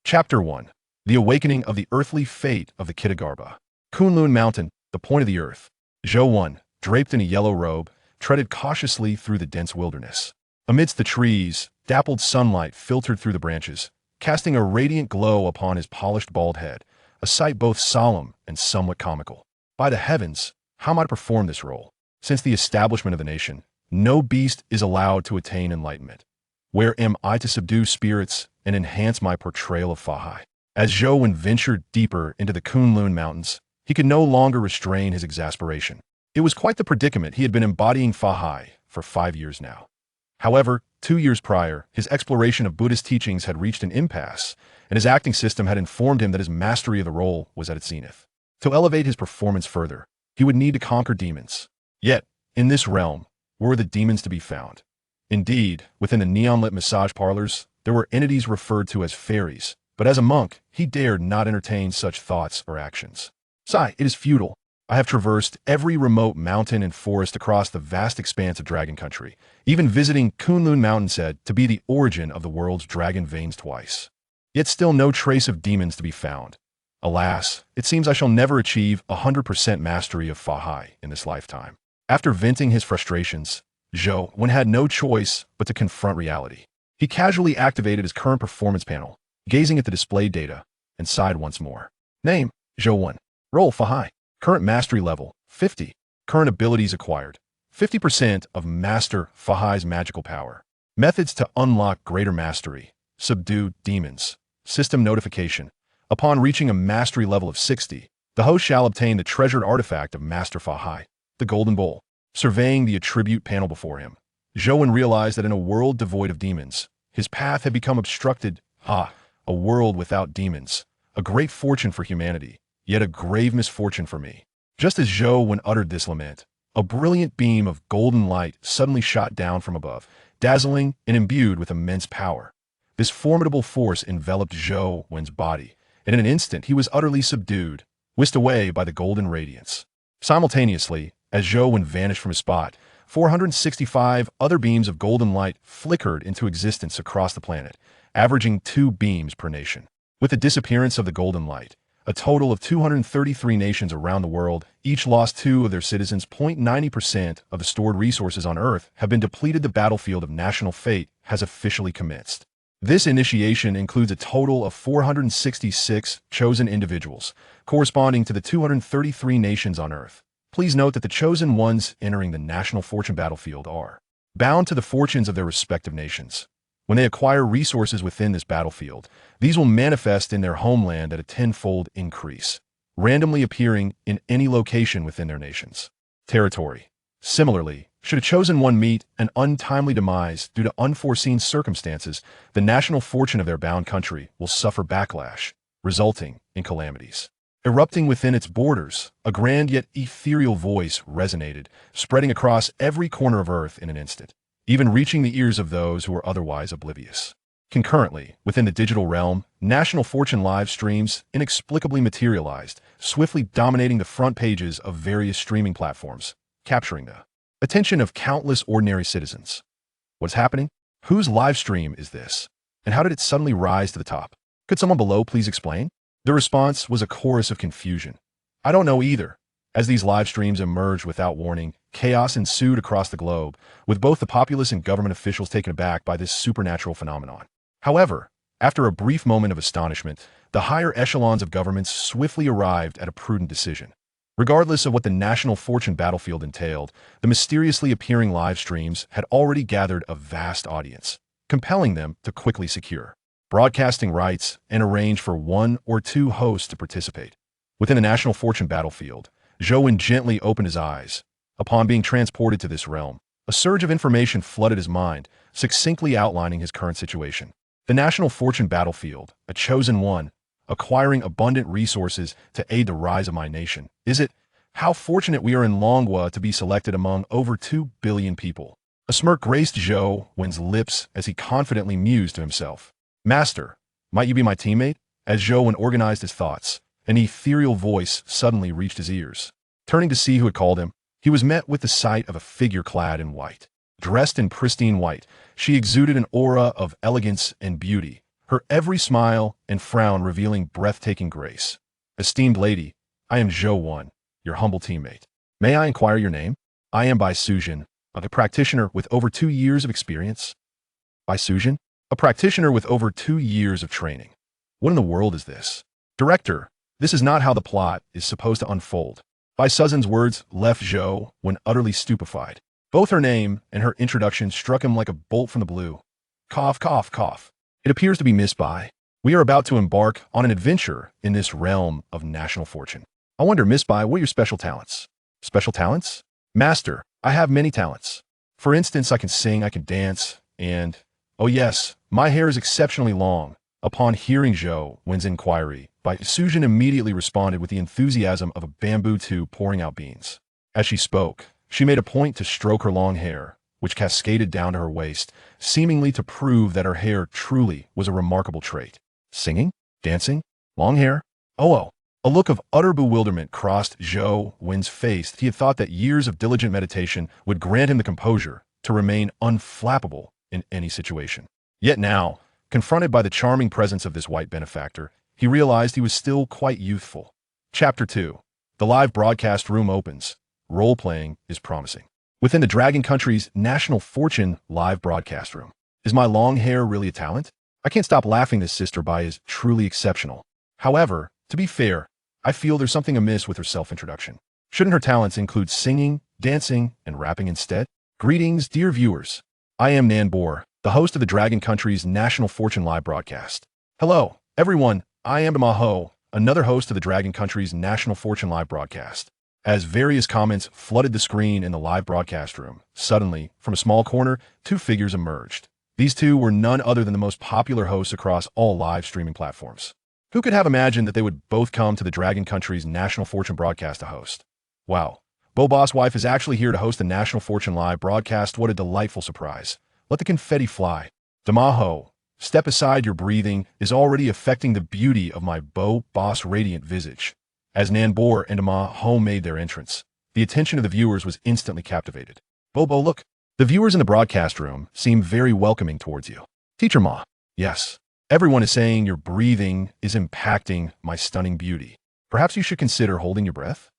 Chapter 1. The Awakening of the Earthly Fate of the Kitagarbha. Kunlun Mountain, the point of the earth. Zhou 1, draped in a yellow robe, treaded cautiously through the dense wilderness. Amidst the trees, dappled sunlight filtered through the branches, casting a radiant glow upon his polished bald head, a sight both solemn and somewhat comical. By the heavens, how might I perform this role? Since the establishment of the nation, no beast is allowed to attain enlightenment. Where am I to subdue spirits and enhance my portrayal of Fahai? As Zhou ventured deeper into the Kunlun Mountains, he could no longer restrain his exasperation. It was quite the predicament he had been embodying Fahai for 5 years now. However, 2 years prior, his exploration of Buddhist teachings had reached an impasse, and his acting system had informed him that his mastery of the role was at its zenith. To elevate his performance further, he would need to conquer demons. Yet, in this realm, where were the demons to be found? Indeed, within the neon-lit massage parlors, there were entities referred to as fairies, but as a monk, he dared not entertain such thoughts or actions. Sigh, it is futile. I have traversed every remote mountain and forest across the vast expanse of Dragon Country, even visiting Kunlun Mountain said to be the origin of the world's dragon veins twice. Yet still no trace of demons to be found. Alas, it seems I shall never achieve 100% mastery of Fahai in this lifetime. After venting his frustrations, Zhou had no choice but to confront reality. He casually activated his current performance panel, gazing at the displayed data, and sighed once more. Name, Zhou 1. Role, Fahai. Current mastery level, 50. Current abilities acquired, 50% of Master Fahai's magical power. Methods to unlock greater mastery. Subdue demons. System notification. Upon reaching a mastery level of 60, the host shall obtain the treasured artifact of Master Fahai, the Golden Bowl. Surveying the attribute panel before him, Zhou realized that in a world devoid of demons, his path had become obstructed. A world without demons. A great fortune for humanity, yet a grave misfortune for me. Just as Zhou uttered this lament, a brilliant beam of golden light suddenly shot down from above, dazzling and imbued with immense power. This formidable force enveloped Zhou's body, and in an instant he was utterly subdued, whisked away by the golden radiance. Simultaneously, as Zhou vanished from his spot, 465 other beams of golden light flickered into existence across the planet, averaging 2 beams per nation. With the disappearance of the golden light, a total of 233 nations around the world each lost 2 of their citizens. 90% of the stored resources on Earth have been depleted. The battlefield of national fate has officially commenced. This initiation includes a total of 466 chosen individuals, corresponding to the 233 nations on Earth. Please note that the chosen ones entering the national fortune battlefield are bound to the fortunes of their respective nations. When they acquire resources within this battlefield, these will manifest in their homeland at a 10-fold increase, randomly appearing in any location within their nation's territory. Similarly, should a chosen one meet an untimely demise due to unforeseen circumstances, the national fortune of their bound country will suffer backlash, resulting in calamities. Erupting within its borders, a grand yet ethereal voice resonated, spreading across every corner of Earth in an instant, even reaching the ears of those who were otherwise oblivious. Concurrently, within the digital realm, national fortune live streams inexplicably materialized, swiftly dominating the front pages of various streaming platforms, capturing the attention of countless ordinary citizens. What's happening? Whose live stream is this? And how did it suddenly rise to the top? Could someone below please explain? The response was a chorus of confusion. I don't know either. As these live streams emerged without warning, chaos ensued across the globe, with both the populace and government officials taken aback by this supernatural phenomenon. However, after a brief moment of astonishment, the higher echelons of governments swiftly arrived at a prudent decision. Regardless of what the national fortune battlefield entailed, the mysteriously appearing live streams had already gathered a vast audience, compelling them to quickly secure broadcasting rights and arrange for 1 or 2 hosts to participate. Within the national fortune battlefield, Zhou gently opened his eyes. Upon being transported to this realm, a surge of information flooded his mind, succinctly outlining his current situation. The national fortune battlefield, a chosen one, acquiring abundant resources to aid the rise of my nation. Is it? How fortunate we are in Longwa to be selected among over 2 billion people. A smirk graced Zhou's lips as he confidently mused to himself. Master, might you be my teammate? As Zhou organized his thoughts, an ethereal voice suddenly reached his ears. Turning to see who had called him, he was met with the sight of a figure clad in white. Dressed in pristine white, she exuded an aura of elegance and beauty, her every smile and frown revealing breathtaking grace. Esteemed lady, I am Zhou Wan, your humble teammate. May I inquire your name? I am Bai Sujin, a practitioner with over 2 years of experience. Bai Sujin? A practitioner with over 2 years of training. What in the world is this? Director, this is not how the plot is supposed to unfold. Bai Sujin's words left Zhou when utterly stupefied. Both her name and her introduction struck him like a bolt from the blue. Cough, cough, cough. It appears to be Miss Bai. We are about to embark on an adventure in this realm of national fortune. I wonder, Miss Bai, what are your special talents? Special talents? Master, I have many talents. For instance, I can sing, I can dance, and, oh yes, my hair is exceptionally long. Upon hearing Zhou Wen's inquiry, Bai Sujin immediately responded with the enthusiasm of a bamboo tube pouring out beans. As she spoke, she made a point to stroke her long hair, which cascaded down to her waist, seemingly to prove that her hair truly was a remarkable trait. Singing? Dancing? Long hair? Oh. A look of utter bewilderment crossed Zhou Wen's face. He had thought that years of diligent meditation would grant him the composure to remain unflappable in any situation. Yet now, confronted by the charming presence of this white benefactor, he realized he was still quite youthful. Chapter 2. The live broadcast room opens. Role-playing is promising. Within the Dragon Country's National Fortune live broadcast room. Is my long hair really a talent? I can't stop laughing. This Sister Bai is truly exceptional. However, to be fair, I feel there's something amiss with her self-introduction. Shouldn't her talents include singing, dancing, and rapping instead? Greetings, dear viewers. I am Nan Bor, the host of the Dragon Country's National Fortune live broadcast. Hello, everyone. I am Maho, another host of the Dragon Country's National Fortune live broadcast. As various comments flooded the screen in the live broadcast room, suddenly, from a small corner, 2 figures emerged. These 2 were none other than the most popular hosts across all live streaming platforms. Who could have imagined that they would both come to the Dragon Country's National Fortune broadcast to host? Wow, Boss Wife is actually here to host the National Fortune live broadcast. What a delightful surprise. Let the confetti fly. Damaho, step aside. Your breathing is already affecting the beauty of my Boss radiant visage. As Nan Bor and Damaho made their entrance, the attention of the viewers was instantly captivated. Look. The viewers in the broadcast room seem very welcoming towards you. Teacher Ma. Yes. Everyone is saying your breathing is impacting my stunning beauty. Perhaps you should consider holding your breath?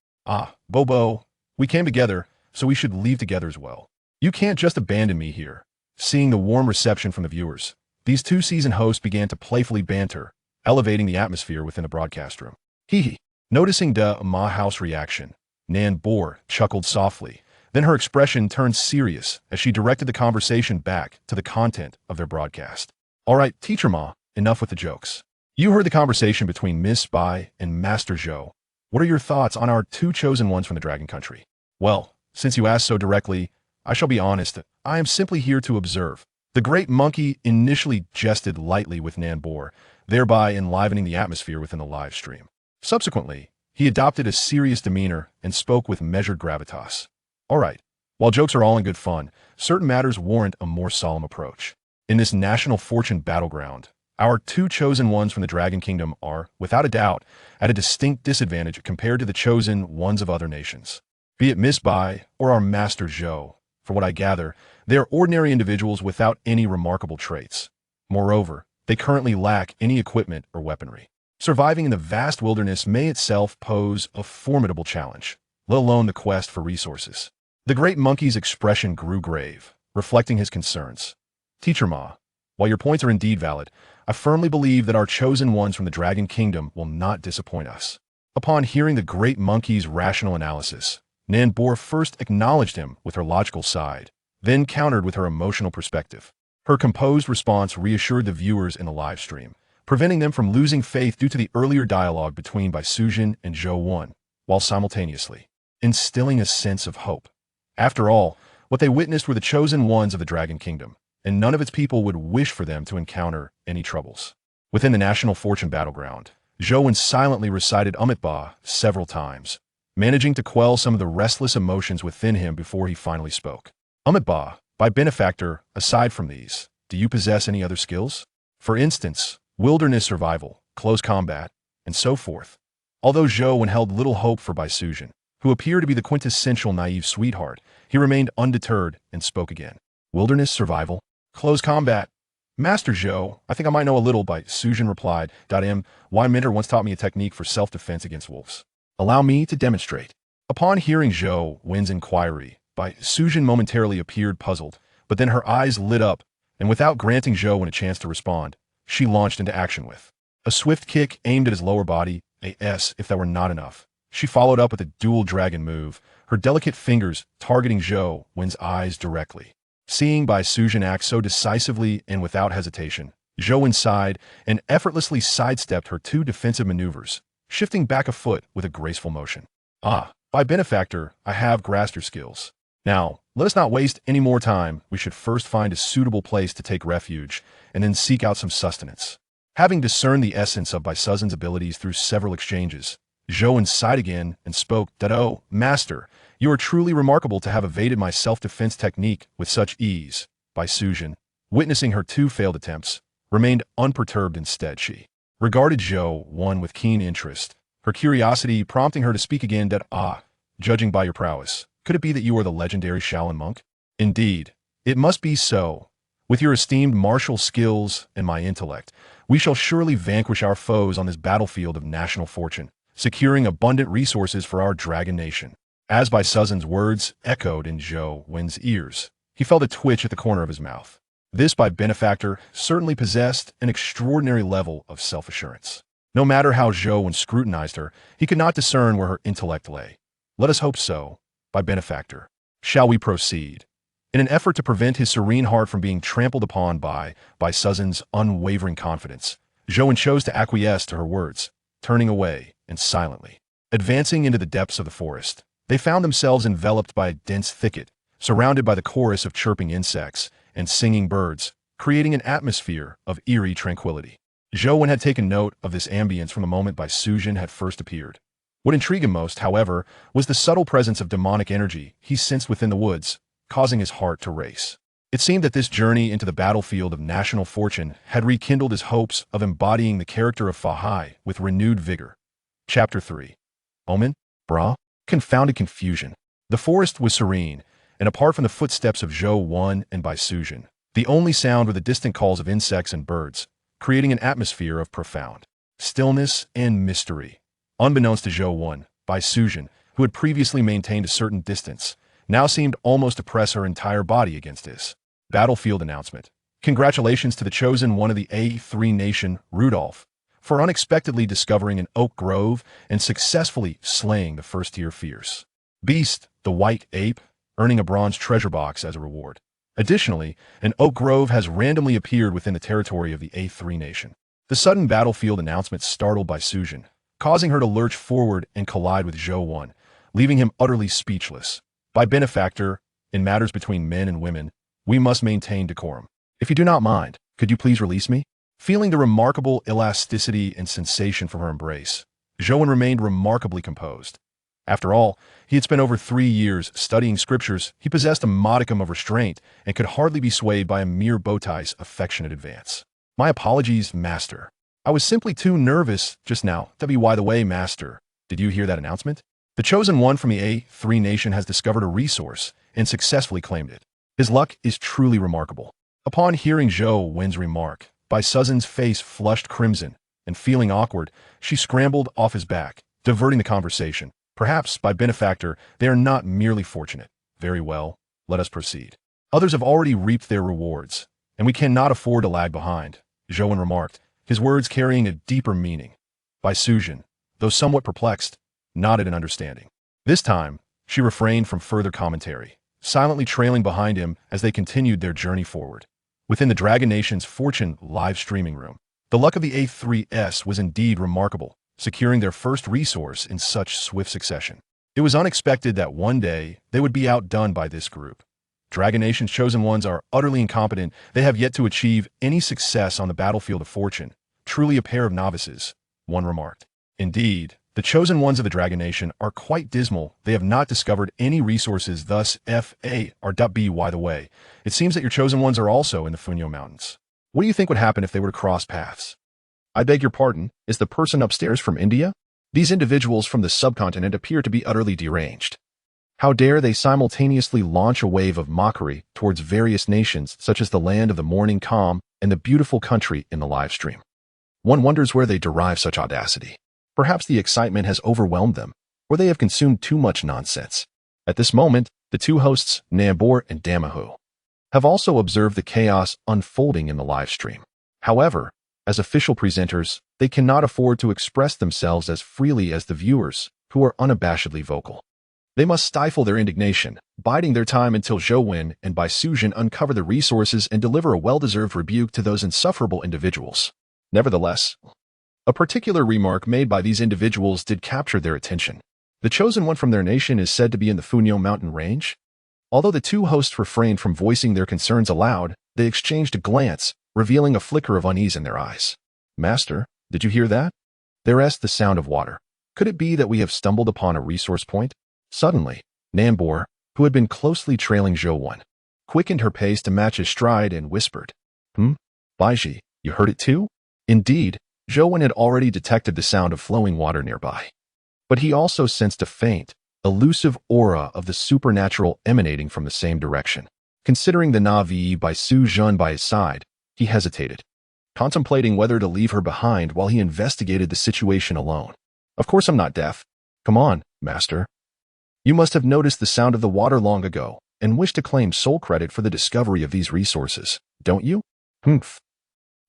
Bobo, we came together, so we should leave together as well. You can't just abandon me here. Seeing the warm reception from the viewers, these 2 seasoned hosts began to playfully banter, elevating the atmosphere within the broadcast room. Hee. Noticing Ma House reaction, Nan Bor chuckled softly. Then her expression turned serious as she directed the conversation back to the content of their broadcast. All right, Teacher Ma, enough with the jokes. You heard the conversation between Miss Bai and Master Zhou. What are your thoughts on our 2 chosen ones from the Dragon Country? Well, since you asked so directly, I shall be honest. I am simply here to observe. The great monkey initially jested lightly with Nan Bor, thereby enlivening the atmosphere within the live stream. Subsequently, he adopted a serious demeanor and spoke with measured gravitas. All right, while jokes are all in good fun, certain matters warrant a more solemn approach. In this National Fortune battleground, our 2 chosen ones from the Dragon Kingdom are, without a doubt, at a distinct disadvantage compared to the chosen ones of other nations. Be it Miss Bai or our Master Zhou, for what I gather, they are ordinary individuals without any remarkable traits. Moreover, they currently lack any equipment or weaponry. Surviving in the vast wilderness may itself pose a formidable challenge, let alone the quest for resources. The great monkey's expression grew grave, reflecting his concerns. Teacher Ma, while your points are indeed valid, I firmly believe that our chosen ones from the Dragon Kingdom will not disappoint us. Upon hearing the great monkey's rational analysis, Nan Bor first acknowledged him with her logical side, then countered with her emotional perspective. Her composed response reassured the viewers in the live stream, preventing them from losing faith due to the earlier dialogue between Bai Sujin and Zhou Wan, while simultaneously instilling a sense of hope. After all, what they witnessed were the chosen ones of the Dragon Kingdom, and none of its people would wish for them to encounter any troubles. Within the National Fortune battleground, Zhou Wan silently recited Ba several times, managing to quell some of the restless emotions within him before he finally spoke. Ba, by benefactor, aside from these, do you possess any other skills? For instance, wilderness survival, close combat, and so forth. Although Zhou Wan held little hope for Bai Sujin, who appeared to be the quintessential naive sweetheart, he remained undeterred and spoke again. Wilderness survival, close combat. Master Zhou, I think I might know a little by Sujin replied. My mentor once taught me a technique for self-defense against wolves. Allow me to demonstrate. Upon hearing Zhou Wen's inquiry, by Sujin momentarily appeared puzzled, but then her eyes lit up, and without granting Zhou Wen a chance to respond, she launched into action with a swift kick aimed at his lower body, if that were not enough. She followed up with a dual dragon move, her delicate fingers targeting Zhou Wen's eyes directly. Seeing Bai Sujin act so decisively and without hesitation, Zhou Wen sighed and effortlessly sidestepped her two defensive maneuvers, shifting back a foot with a graceful motion. By benefactor, I have grasped your skills. Now, let us not waste any more time. We should first find a suitable place to take refuge, and then seek out some sustenance. Having discerned the essence of Bai Suzin's abilities through several exchanges, Zhou Wen sighed again and spoke that, "Oh, master, you are truly remarkable to have evaded my self-defense technique with such ease." Bai Sujin, witnessing her two failed attempts, remained unperturbed. Instead, she regarded Zhou Wen with keen interest, her curiosity prompting her to speak again that, judging by your prowess, could it be that you are the legendary Shaolin monk? Indeed, it must be so. With your esteemed martial skills and my intellect, we shall surely vanquish our foes on this battlefield of national fortune, securing abundant resources for our dragon nation. As Bai Suzin's words echoed in Zhou Wen's ears, he felt a twitch at the corner of his mouth. This Bai benefactor certainly possessed an extraordinary level of self-assurance. No matter how Zhou Wen scrutinized her, he could not discern where her intellect lay. Let us hope so, Bai benefactor. Shall we proceed? In an effort to prevent his serene heart from being trampled upon by Suzin's unwavering confidence, Zhou Wen chose to acquiesce to her words, turning away and silently. Advancing into the depths of the forest, they found themselves enveloped by a dense thicket, surrounded by the chorus of chirping insects and singing birds, creating an atmosphere of eerie tranquility. Zhou Wen had taken note of this ambience from the moment Bai Sujin had first appeared. What intrigued him most, however, was the subtle presence of demonic energy he sensed within the woods, causing his heart to race. It seemed that this journey into the battlefield of national fortune had rekindled his hopes of embodying the character of Fahai with renewed vigor. Chapter 3. Omen? Confounded confusion. The forest was serene, and apart from the footsteps of Zhou Wen and Bai Sujin, the only sound were the distant calls of insects and birds, creating an atmosphere of profound stillness and mystery. Unbeknownst to Zhou Wen, Bai Sujin, who had previously maintained a certain distance, now seemed almost to press her entire body against his. Battlefield announcement. Congratulations to the chosen one of the A3 nation, Rudolph, for unexpectedly discovering an oak grove and successfully slaying the first-tier fierce beast, the white ape, earning a bronze treasure box as a reward. Additionally, an oak grove has randomly appeared within the territory of the A3 nation. The sudden battlefield announcement startled Bai Sujin, causing her to lurch forward and collide with Zhou Wen, leaving him utterly speechless. By benefactor, in matters between men and women, we must maintain decorum. If you do not mind, could you please release me? Feeling the remarkable elasticity and sensation from her embrace, Zhou Wen remained remarkably composed. After all, he had spent over 3 years studying scriptures. He possessed a modicum of restraint and could hardly be swayed by a mere Bowtie's affectionate advance. My apologies, master. I was simply too nervous just now. By the way, master, did you hear that announcement? The chosen one from the A3 nation has discovered a resource and successfully claimed it. His luck is truly remarkable. Upon hearing Zhou Wen's remark, Bai Suzin's face flushed crimson, and feeling awkward, she scrambled off his back, diverting the conversation. Perhaps, Bai benefactor, they are not merely fortunate. Very well, let us proceed. Others have already reaped their rewards, and we cannot afford to lag behind, Zhou Wen remarked, his words carrying a deeper meaning. Bai Sujin, though somewhat perplexed, nodded in understanding. This time, she refrained from further commentary, silently trailing behind him as they continued their journey forward. Within the Dragon Nation's Fortune live streaming room, the luck of the A3S was indeed remarkable, securing their first resource in such swift succession. It was unexpected that one day they would be outdone by this group. Dragon Nation's chosen ones are utterly incompetent. They have yet to achieve any success on the battlefield of fortune. Truly a pair of novices, one remarked. Indeed, the chosen ones of the Dragon Nation are quite dismal. They have not discovered any resources, thus by the way. It seems that your chosen ones are also in the Funyo Mountains. What do you think would happen if they were to cross paths? I beg your pardon, is the person upstairs from India? These individuals from the subcontinent appear to be utterly deranged. How dare they simultaneously launch a wave of mockery towards various nations such as the land of the morning calm and the beautiful country in the live stream. One wonders where they derive such audacity. Perhaps the excitement has overwhelmed them, or they have consumed too much nonsense. At this moment, the two hosts, Nambor and Damahu, have also observed the chaos unfolding in the live stream. However, as official presenters, they cannot afford to express themselves as freely as the viewers, who are unabashedly vocal. They must stifle their indignation, biding their time until Zhou Wen and Bai Sujin uncover the resources and deliver a well-deserved rebuke to those insufferable individuals. Nevertheless, a particular remark made by these individuals did capture their attention. The chosen one from their nation is said to be in the Funyo mountain range. Although the two hosts refrained from voicing their concerns aloud, they exchanged a glance, revealing a flicker of unease in their eyes. Master, did you hear that? There is the sound of water. Could it be that we have stumbled upon a resource point? Suddenly, Nambor, who had been closely trailing Zhou Wen, quickened her pace to match his stride and whispered, Baiji, you heard it too? Indeed, Zhou Wen had already detected the sound of flowing water nearby. But he also sensed a faint, elusive aura of the supernatural emanating from the same direction. Considering the Na'vi Bai Sujin by his side, he hesitated, contemplating whether to leave her behind while he investigated the situation alone. Of course I'm not deaf. Come on, master. You must have noticed the sound of the water long ago and wish to claim sole credit for the discovery of these resources, don't you? Humph.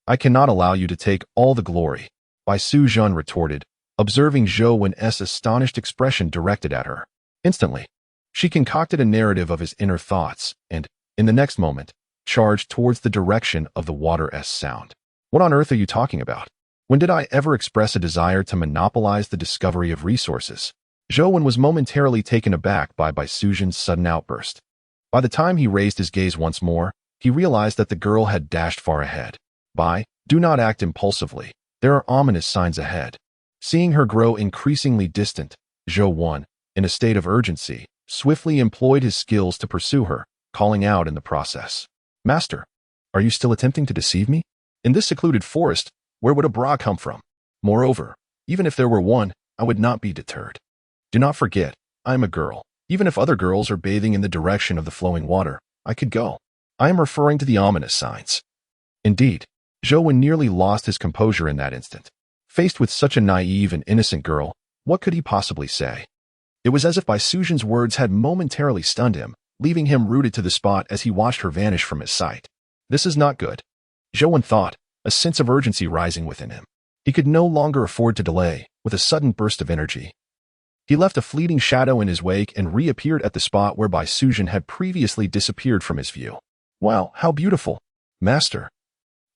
I cannot allow you to take all the glory, Bai Sujin retorted, observing Zhou Wen's astonished expression directed at her. Instantly, she concocted a narrative of his inner thoughts and, in the next moment, charged towards the direction of the water's sound. What on earth are you talking about? When did I ever express a desire to monopolize the discovery of resources? Zhou Wen was momentarily taken aback by Bai Sujin's sudden outburst. By the time he raised his gaze once more, he realized that the girl had dashed far ahead. Bai, do not act impulsively. There are ominous signs ahead. Seeing her grow increasingly distant, Zhou Wen, in a state of urgency, swiftly employed his skills to pursue her, calling out in the process. Master, are you still attempting to deceive me? In this secluded forest, where would a bra come from? Moreover, even if there were one, I would not be deterred. Do not forget, I am a girl. Even if other girls are bathing in the direction of the flowing water, I could go. I am referring to the ominous signs. Indeed, Zhou Wen nearly lost his composure in that instant. Faced with such a naive and innocent girl, what could he possibly say? It was as if Bai Sujin's words had momentarily stunned him, leaving him rooted to the spot as he watched her vanish from his sight. This is not good, Zhou Wen thought, a sense of urgency rising within him. He could no longer afford to delay. With a sudden burst of energy, he left a fleeting shadow in his wake and reappeared at the spot where Bai Sujin had previously disappeared from his view. Wow, how beautiful! Master,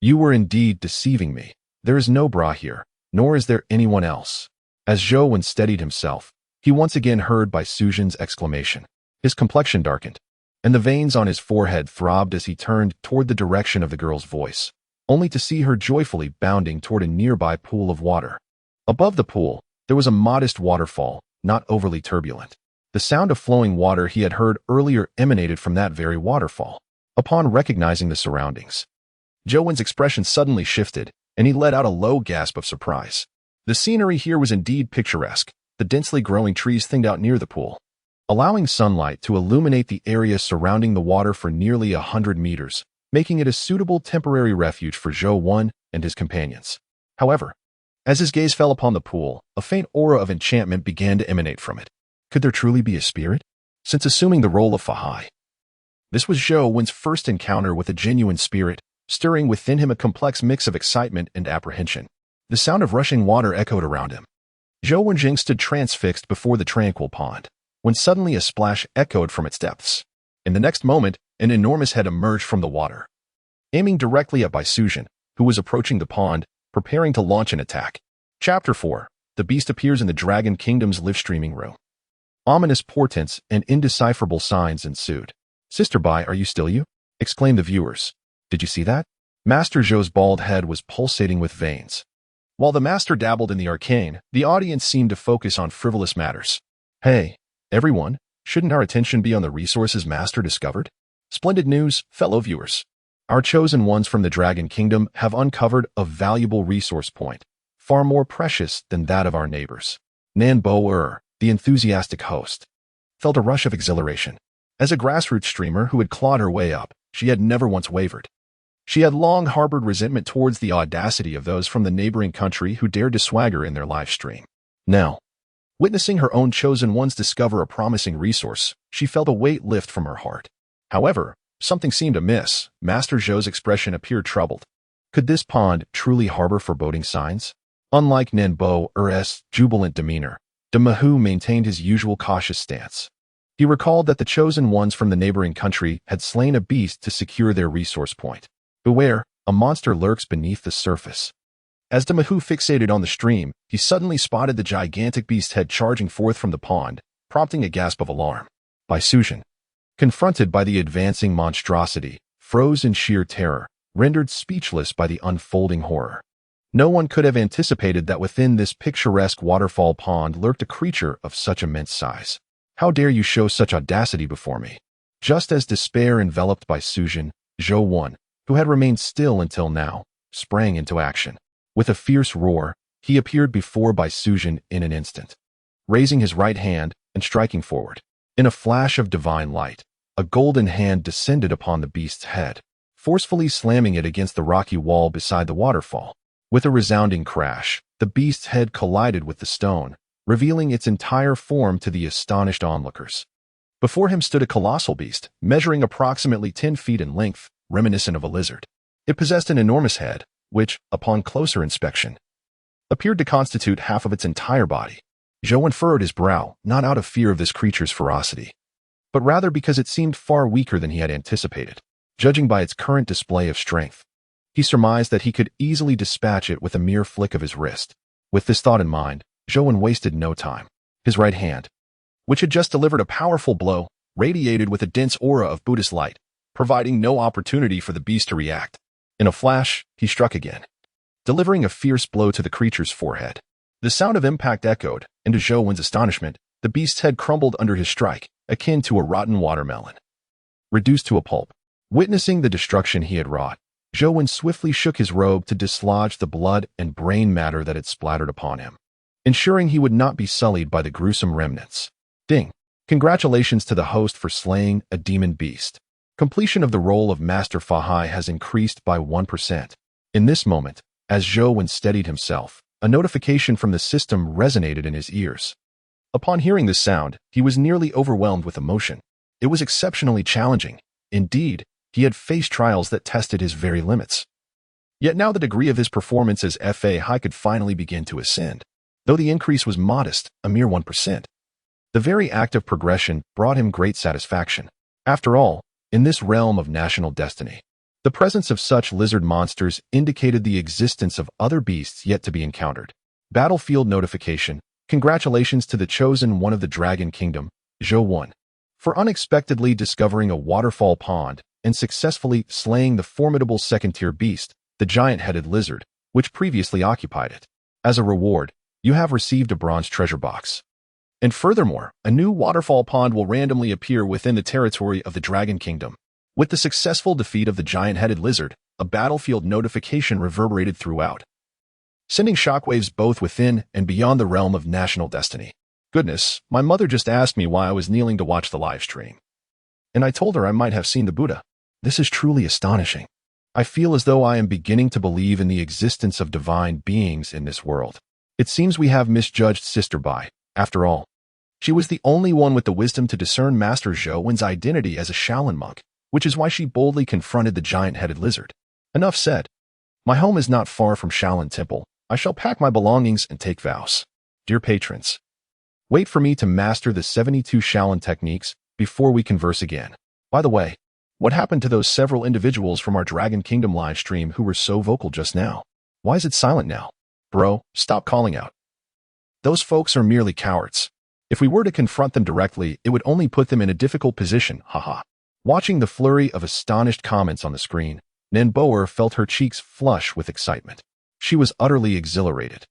you were indeed deceiving me. There is no bra here, nor is there anyone else. As Zhou Wen steadied himself, he once again heard Bai Sujin's exclamation. His complexion darkened, and the veins on his forehead throbbed as he turned toward the direction of the girl's voice, only to see her joyfully bounding toward a nearby pool of water. Above the pool, there was a modest waterfall, not overly turbulent. The sound of flowing water he had heard earlier emanated from that very waterfall. Upon recognizing the surroundings, Zhou Wen's expression suddenly shifted, and he let out a low gasp of surprise. The scenery here was indeed picturesque, the densely growing trees thinned out near the pool, allowing sunlight to illuminate the area surrounding the water for nearly 100 meters, making it a suitable temporary refuge for Zhou Wen and his companions. However, as his gaze fell upon the pool, a faint aura of enchantment began to emanate from it. Could there truly be a spirit? Since assuming the role of Fahai, this was Zhou Wen's first encounter with a genuine spirit, stirring within him a complex mix of excitement and apprehension. The sound of rushing water echoed around him. Zhou Wenjing stood transfixed before the tranquil pond, when suddenly a splash echoed from its depths. In the next moment, an enormous head emerged from the water, aiming directly at Bai Sujin, who was approaching the pond, preparing to launch an attack. Chapter 4. The beast appears in the Dragon Kingdom's live-streaming room. Ominous portents and indecipherable signs ensued. Sister Bai, are you still you? Exclaimed the viewers. Did you see that? Master Zhou's bald head was pulsating with veins. While the master dabbled in the arcane, the audience seemed to focus on frivolous matters. Hey, everyone, shouldn't our attention be on the resources master discovered? Splendid news, fellow viewers. Our chosen ones from the Dragon Kingdom have uncovered a valuable resource point, far more precious than that of our neighbors. Nan Bo the enthusiastic host, felt a rush of exhilaration. As a grassroots streamer who had clawed her way up, she had never once wavered. She had long harbored resentment towards the audacity of those from the neighboring country who dared to swagger in their live stream. Now, witnessing her own chosen ones discover a promising resource, she felt a weight lift from her heart. However, something seemed amiss. Master Zhou's expression appeared troubled. Could this pond truly harbor foreboding signs? Unlike Nenbo Ur's jubilant demeanor, Demahu maintained his usual cautious stance. He recalled that the chosen ones from the neighboring country had slain a beast to secure their resource point. Beware, a monster lurks beneath the surface. As Demahu fixated on the stream, he suddenly spotted the gigantic beast's head charging forth from the pond, prompting a gasp of alarm. Sujin, confronted by the advancing monstrosity, froze in sheer terror, rendered speechless by the unfolding horror. No one could have anticipated that within this picturesque waterfall pond lurked a creature of such immense size. How dare you show such audacity before me? Just as despair enveloped Sujin, Zhou Wan, who had remained still until now, sprang into action. With a fierce roar, he appeared before Sujin in an instant, raising his right hand and striking forward. In a flash of divine light, a golden hand descended upon the beast's head, forcefully slamming it against the rocky wall beside the waterfall. With a resounding crash, the beast's head collided with the stone, revealing its entire form to the astonished onlookers. Before him stood a colossal beast, measuring approximately 10 feet in length, reminiscent of a lizard. It possessed an enormous head, which, upon closer inspection, appeared to constitute half of its entire body. Zhou furrowed his brow, not out of fear of this creature's ferocity, but rather because it seemed far weaker than he had anticipated. Judging by its current display of strength, he surmised that he could easily dispatch it with a mere flick of his wrist. With this thought in mind, Zhou wasted no time. His right hand, which had just delivered a powerful blow, radiated with a dense aura of Buddhist light, providing no opportunity for the beast to react. In a flash, he struck again, delivering a fierce blow to the creature's forehead. The sound of impact echoed, and to Zhou astonishment, the beast's head crumbled under his strike, akin to a rotten watermelon, reduced to a pulp. Witnessing the destruction he had wrought, Zhou swiftly shook his robe to dislodge the blood and brain matter that had splattered upon him, ensuring he would not be sullied by the gruesome remnants. Ding! Congratulations to the host for slaying a demon beast. Completion of the role of Master Fahai has increased by 1%. In this moment, as Zhou steadied himself, a notification from the system resonated in his ears. Upon hearing this sound, he was nearly overwhelmed with emotion. It was exceptionally challenging. Indeed, he had faced trials that tested his very limits. Yet now the degree of his performance as Fahai could finally begin to ascend. Though the increase was modest, a mere 1%. The very act of progression brought him great satisfaction. After all, in this realm of national destiny, the presence of such lizard monsters indicated the existence of other beasts yet to be encountered. Battlefield notification. Congratulations to the chosen one of the Dragon Kingdom, Zhou, for unexpectedly discovering a waterfall pond and successfully slaying the formidable second-tier beast, the giant-headed lizard, which previously occupied it. As a reward, you have received a bronze treasure box. And furthermore, a new waterfall pond will randomly appear within the territory of the Dragon Kingdom. With the successful defeat of the giant-headed lizard, a battlefield notification reverberated throughout, sending shockwaves both within and beyond the realm of national destiny. Goodness, my mother just asked me why I was kneeling to watch the live stream, and I told her I might have seen the Buddha. This is truly astonishing. I feel as though I am beginning to believe in the existence of divine beings in this world. It seems we have misjudged Sister Bai. After all, she was the only one with the wisdom to discern Master Zhou's identity as a Shaolin monk, which is why she boldly confronted the giant-headed lizard. Enough said. My home is not far from Shaolin Temple. I shall pack my belongings and take vows. Dear patrons, wait for me to master the 72 Shaolin techniques before we converse again. By the way, what happened to those several individuals from our Dragon Kingdom live stream who were so vocal just now? Why is it silent now? Bro, stop calling out. Those folks are merely cowards. If we were to confront them directly, it would only put them in a difficult position, haha. Watching the flurry of astonished comments on the screen, Nenboer felt her cheeks flush with excitement. She was utterly exhilarated.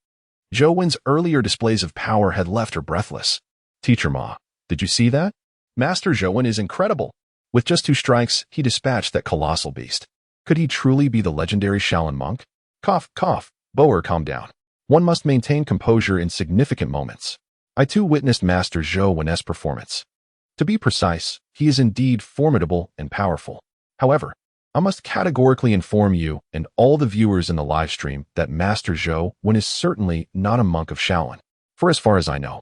Zhou's earlier displays of power had left her breathless. Teacher Ma, did you see that? Master Zhou is incredible. With just 2 strikes, he dispatched that colossal beast. Could he truly be the legendary Shaolin monk? Cough, cough. Boer, calm down. One must maintain composure in significant moments. I too witnessed Master Zhou's performance. To be precise, he is indeed formidable and powerful. However, I must categorically inform you and all the viewers in the live stream that Master Zhou Wen is certainly not a monk of Shaolin. For as far as I know,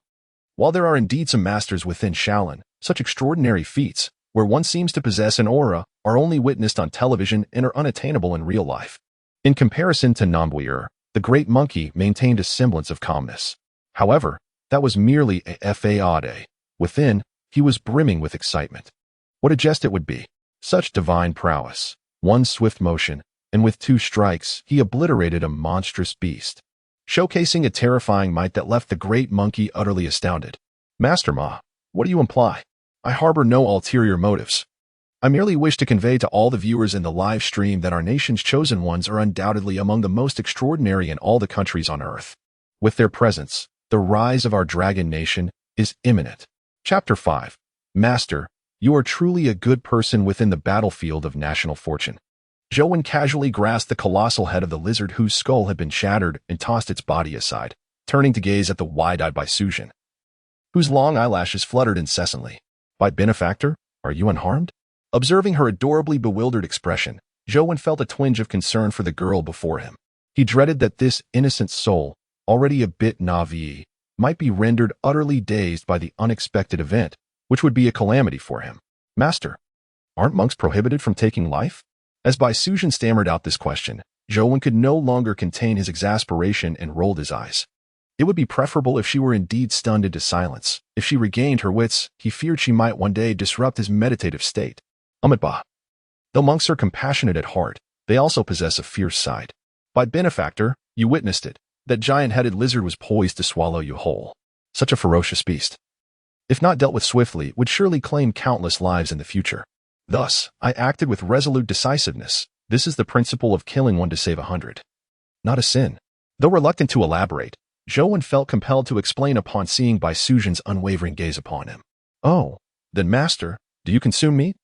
while there are indeed some masters within Shaolin, such extraordinary feats, where one seems to possess an aura, are only witnessed on television and are unattainable in real life. In comparison to Nambuir, the great monkey maintained a semblance of calmness. However, that was merely a fade. Within, he was brimming with excitement. What a jest it would be! Such divine prowess. One swift motion, and with 2 strikes, he obliterated a monstrous beast, showcasing a terrifying might that left the great monkey utterly astounded. Master Ma, what do you imply? I harbor no ulterior motives. I merely wish to convey to all the viewers in the live stream that our nation's chosen ones are undoubtedly among the most extraordinary in all the countries on earth. With their presence, the rise of our dragon nation is imminent. Chapter 5. Master, you are truly a good person within the battlefield of national fortune. Zhou Wen casually grasped the colossal head of the lizard whose skull had been shattered and tossed its body aside, turning to gaze at the wide-eyed Baisuzhen, whose long eyelashes fluttered incessantly. By benefactor, are you unharmed? Observing her adorably bewildered expression, Zhou Wen felt a twinge of concern for the girl before him. He dreaded that this innocent soul, already a bit naive, might be rendered utterly dazed by the unexpected event, which would be a calamity for him. Master, aren't monks prohibited from taking life? As Baisuzhen stammered out this question, Zhou Wen could no longer contain his exasperation and rolled his eyes. It would be preferable if she were indeed stunned into silence. If she regained her wits, he feared she might one day disrupt his meditative state. Amitba. Though monks are compassionate at heart, they also possess a fierce side. By benefactor, you witnessed it. That giant-headed lizard was poised to swallow you whole. Such a ferocious beast, if not dealt with swiftly, would surely claim countless lives in the future. Thus, I acted with resolute decisiveness. This is the principle of killing one to save 100. Not a sin. Though reluctant to elaborate, Zhou Wen felt compelled to explain upon seeing Baisuzhen's unwavering gaze upon him. Oh, then master, do you consume meat?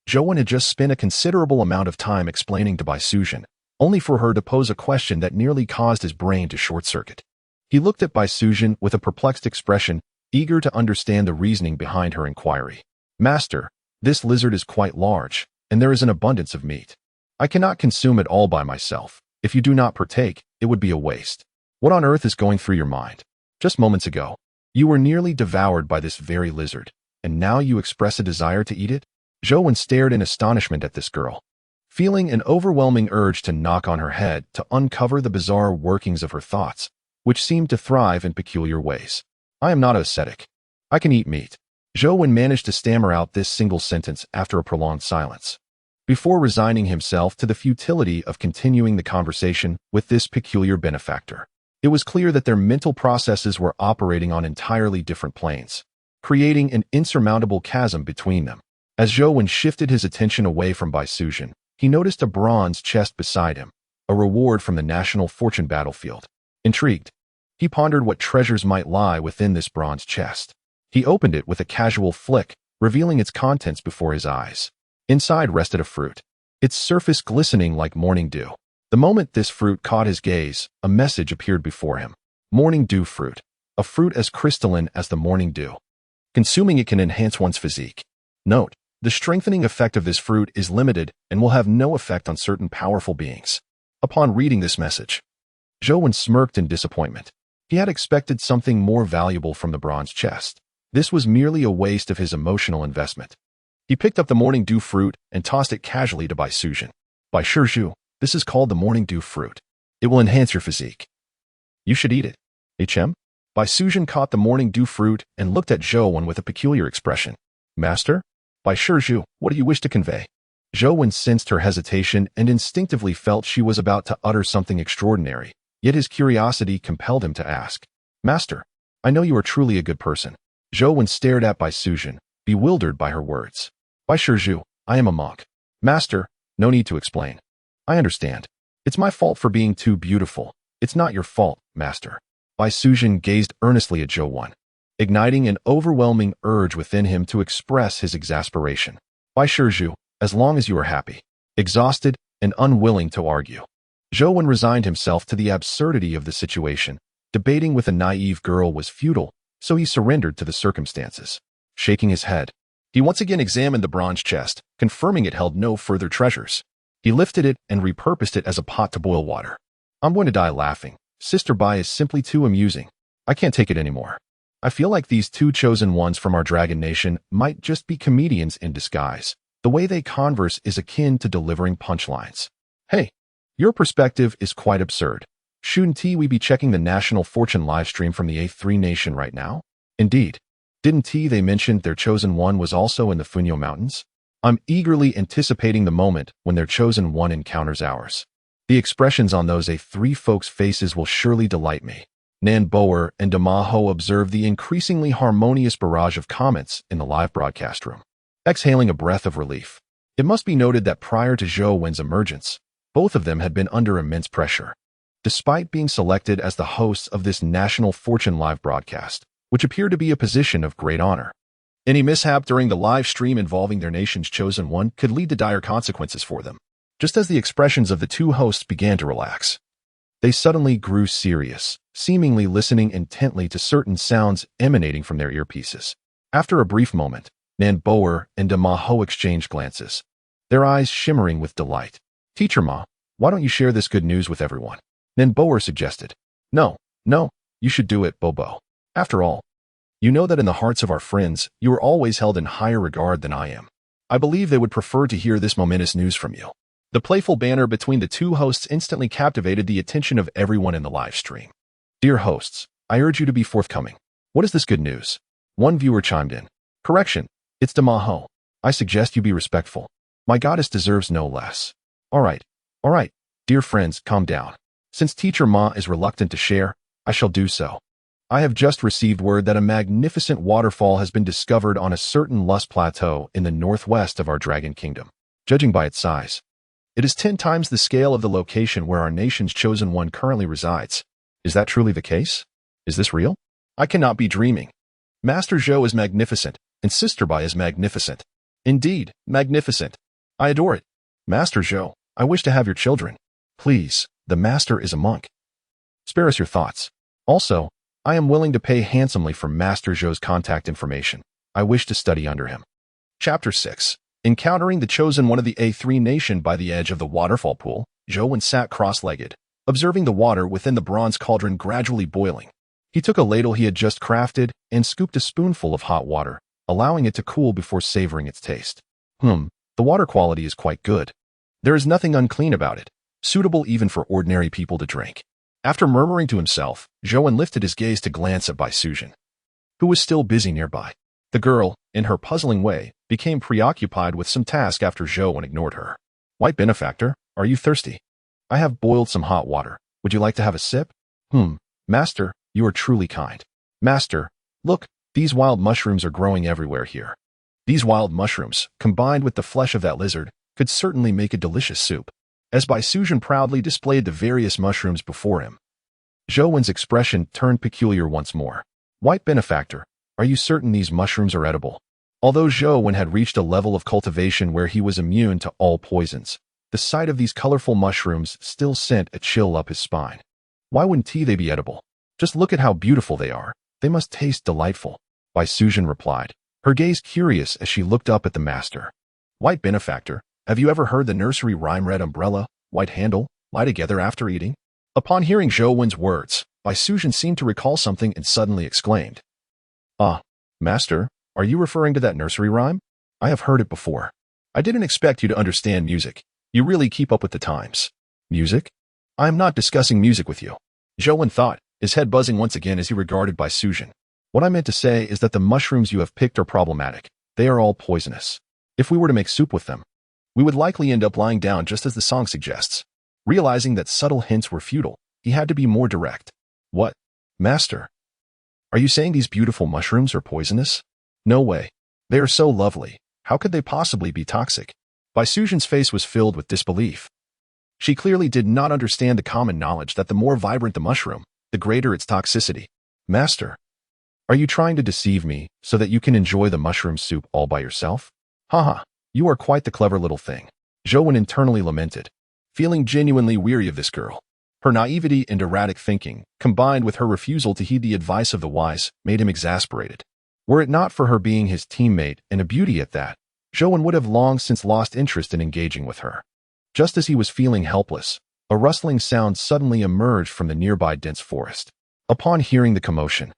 Zhou Wen had just spent a considerable amount of time explaining to Baisuzhen, only for her to pose a question that nearly caused his brain to short-circuit. He looked at Baisuzhen with a perplexed expression, eager to understand the reasoning behind her inquiry. Master, this lizard is quite large, and there is an abundance of meat. I cannot consume it all by myself. If you do not partake, it would be a waste. What on earth is going through your mind? Just moments ago, you were nearly devoured by this very lizard, and now you express a desire to eat it? Zhou Wen stared in astonishment at this girl, feeling an overwhelming urge to knock on her head to uncover the bizarre workings of her thoughts, which seemed to thrive in peculiar ways. I am not an ascetic. I can eat meat. Zhou Wen managed to stammer out this single sentence after a prolonged silence, before resigning himself to the futility of continuing the conversation with this peculiar benefactor. It was clear that their mental processes were operating on entirely different planes, creating an insurmountable chasm between them. As Zhou Wen shifted his attention away from Baisuzhen, he noticed a bronze chest beside him, a reward from the national fortune battlefield. Intrigued, he pondered what treasures might lie within this bronze chest. He opened it with a casual flick, revealing its contents before his eyes. Inside rested a fruit, its surface glistening like morning dew. The moment this fruit caught his gaze, a message appeared before him. Morning dew fruit, a fruit as crystalline as the morning dew. Consuming it can enhance one's physique. Note, the strengthening effect of this fruit is limited and will have no effect on certain powerful beings. Upon reading this message, Zhou Wen smirked in disappointment. He had expected something more valuable from the bronze chest. This was merely a waste of his emotional investment. He picked up the morning dew fruit and tossed it casually to Baisuzhen. By Shizhu, this is called the morning dew fruit. It will enhance your physique. You should eat it. HM? Baisuzhen caught the morning dew fruit and looked at Zhou Wen with a peculiar expression. Master? By Shizhu, what do you wish to convey? Zhou Wen sensed her hesitation and instinctively felt she was about to utter something extraordinary, yet his curiosity compelled him to ask. Master, I know you are truly a good person. Zhou Wen stared at Baisuzhen, bewildered by her words. By Shizhu, I am a monk. Master, no need to explain. I understand. It's my fault for being too beautiful. It's not your fault, master. Baisuzhen gazed earnestly at Zhou Wen, igniting an overwhelming urge within him to express his exasperation. By Shizhu, as long as you are happy. Exhausted and unwilling to argue, Zhou Wen resigned himself to the absurdity of the situation. Debating with a naive girl was futile, so he surrendered to the circumstances. Shaking his head, He once again examined the bronze chest, confirming it held no further treasures. He lifted it and repurposed it as a pot to boil water. I'm going to die laughing. Sister Bai is simply too amusing. I can't take it anymore. I feel like these two chosen ones from our dragon nation might just be comedians in disguise. The way they converse is akin to delivering punchlines. Hey, your perspective is quite absurd. Shouldn't we be checking the National Fortune livestream from the A3 Nation right now? Indeed. Didn't they mention their chosen one was also in the Funyo Mountains? I'm eagerly anticipating the moment when their chosen one encounters ours. The expressions on those A3 folks' faces will surely delight me. Nan Boer and Damaho observed the increasingly harmonious barrage of comments in the live broadcast room, exhaling a breath of relief. It must be noted that prior to Zhou Wen's emergence, both of them had been under immense pressure. Despite being selected as the hosts of this National Fortune live broadcast, which appeared to be a position of great honor, any mishap during the live stream involving their nation's chosen one could lead to dire consequences for them. Just as the expressions of the two hosts began to relax, they suddenly grew serious, seemingly listening intently to certain sounds emanating from their earpieces. After a brief moment, Nan Boer and Damaho exchanged glances, their eyes shimmering with delight. Teacher Ma, why don't you share this good news with everyone? Nan Boer suggested. No, you should do it, Bobo. After all, you know that in the hearts of our friends, you are always held in higher regard than I am. I believe they would prefer to hear this momentous news from you. The playful banter between the two hosts instantly captivated the attention of everyone in the live stream. Dear hosts, I urge you to be forthcoming. What is this good news? One viewer chimed in. Correction, it's Damaho. I suggest you be respectful. My goddess deserves no less. All right. Dear friends, calm down. Since Teacher Ma is reluctant to share, I shall do so. I have just received word that a magnificent waterfall has been discovered on a certain Lust Plateau in the northwest of our Dragon Kingdom. Judging by its size, it is 10 times the scale of the location where our nation's chosen one currently resides. Is that truly the case? Is this real? I cannot be dreaming. Master Zhou is magnificent, and Sister Bai is magnificent. Indeed, magnificent. I adore it. Master Zhou, I wish to have your children. Please, the master is a monk. Spare us your thoughts. Also, I am willing to pay handsomely for Master Zhou's contact information. I wish to study under him. Chapter 6. Encountering the chosen one of the A3 Nation by the edge of the waterfall pool, Zhou Wen sat cross-legged, observing the water within the bronze cauldron gradually boiling. He took a ladle he had just crafted and scooped a spoonful of hot water, allowing it to cool before savoring its taste. The water quality is quite good. There is nothing unclean about it, suitable even for ordinary people to drink. After murmuring to himself, Zhou Wen lifted his gaze to glance at Bai Sujin, who was still busy nearby. The girl, in her puzzling way, became preoccupied with some task after Zhou Wen ignored her. White benefactor, are you thirsty? I have boiled some hot water. Would you like to have a sip? Master, you are truly kind. Master, look, these wild mushrooms are growing everywhere here. These wild mushrooms, combined with the flesh of that lizard, could certainly make a delicious soup. As Bai Sujin proudly displayed the various mushrooms before him, Zhou Wen's expression turned peculiar once more. White benefactor, are you certain these mushrooms are edible? Although Zhou Wen had reached a level of cultivation where he was immune to all poisons, the sight of these colorful mushrooms still sent a chill up his spine. Why wouldn't they be edible? Just look at how beautiful they are. They must taste delightful. Bai Sujin replied, her gaze curious as she looked up at the master. White benefactor, have you ever heard the nursery rhyme red umbrella, white handle, lie together after eating? Upon hearing Zhou Wen's words, Bai Sujin seemed to recall something and suddenly exclaimed. Master, are you referring to that nursery rhyme? I have heard it before. I didn't expect you to understand music. You really keep up with the times. Music? I am not discussing music with you. Zhou Wen thought, his head buzzing once again as he regarded Bai Sujin. What I meant to say is that the mushrooms you have picked are problematic. They are all poisonous. If we were to make soup with them, we would likely end up lying down just as the song suggests. Realizing that subtle hints were futile, he had to be more direct. What? Master? Are you saying these beautiful mushrooms are poisonous? No way. They are so lovely. How could they possibly be toxic? Bai Sujin's face was filled with disbelief. She clearly did not understand the common knowledge that the more vibrant the mushroom, the greater its toxicity. Master, are you trying to deceive me so that you can enjoy the mushroom soup all by yourself? Haha, you are quite the clever little thing. Zhou Wen internally lamented, feeling genuinely weary of this girl. Her naivety and erratic thinking, combined with her refusal to heed the advice of the wise, made him exasperated. Were it not for her being his teammate and a beauty at that, Zhou would have long since lost interest in engaging with her. Just as he was feeling helpless, a rustling sound suddenly emerged from the nearby dense forest. Upon hearing the commotion,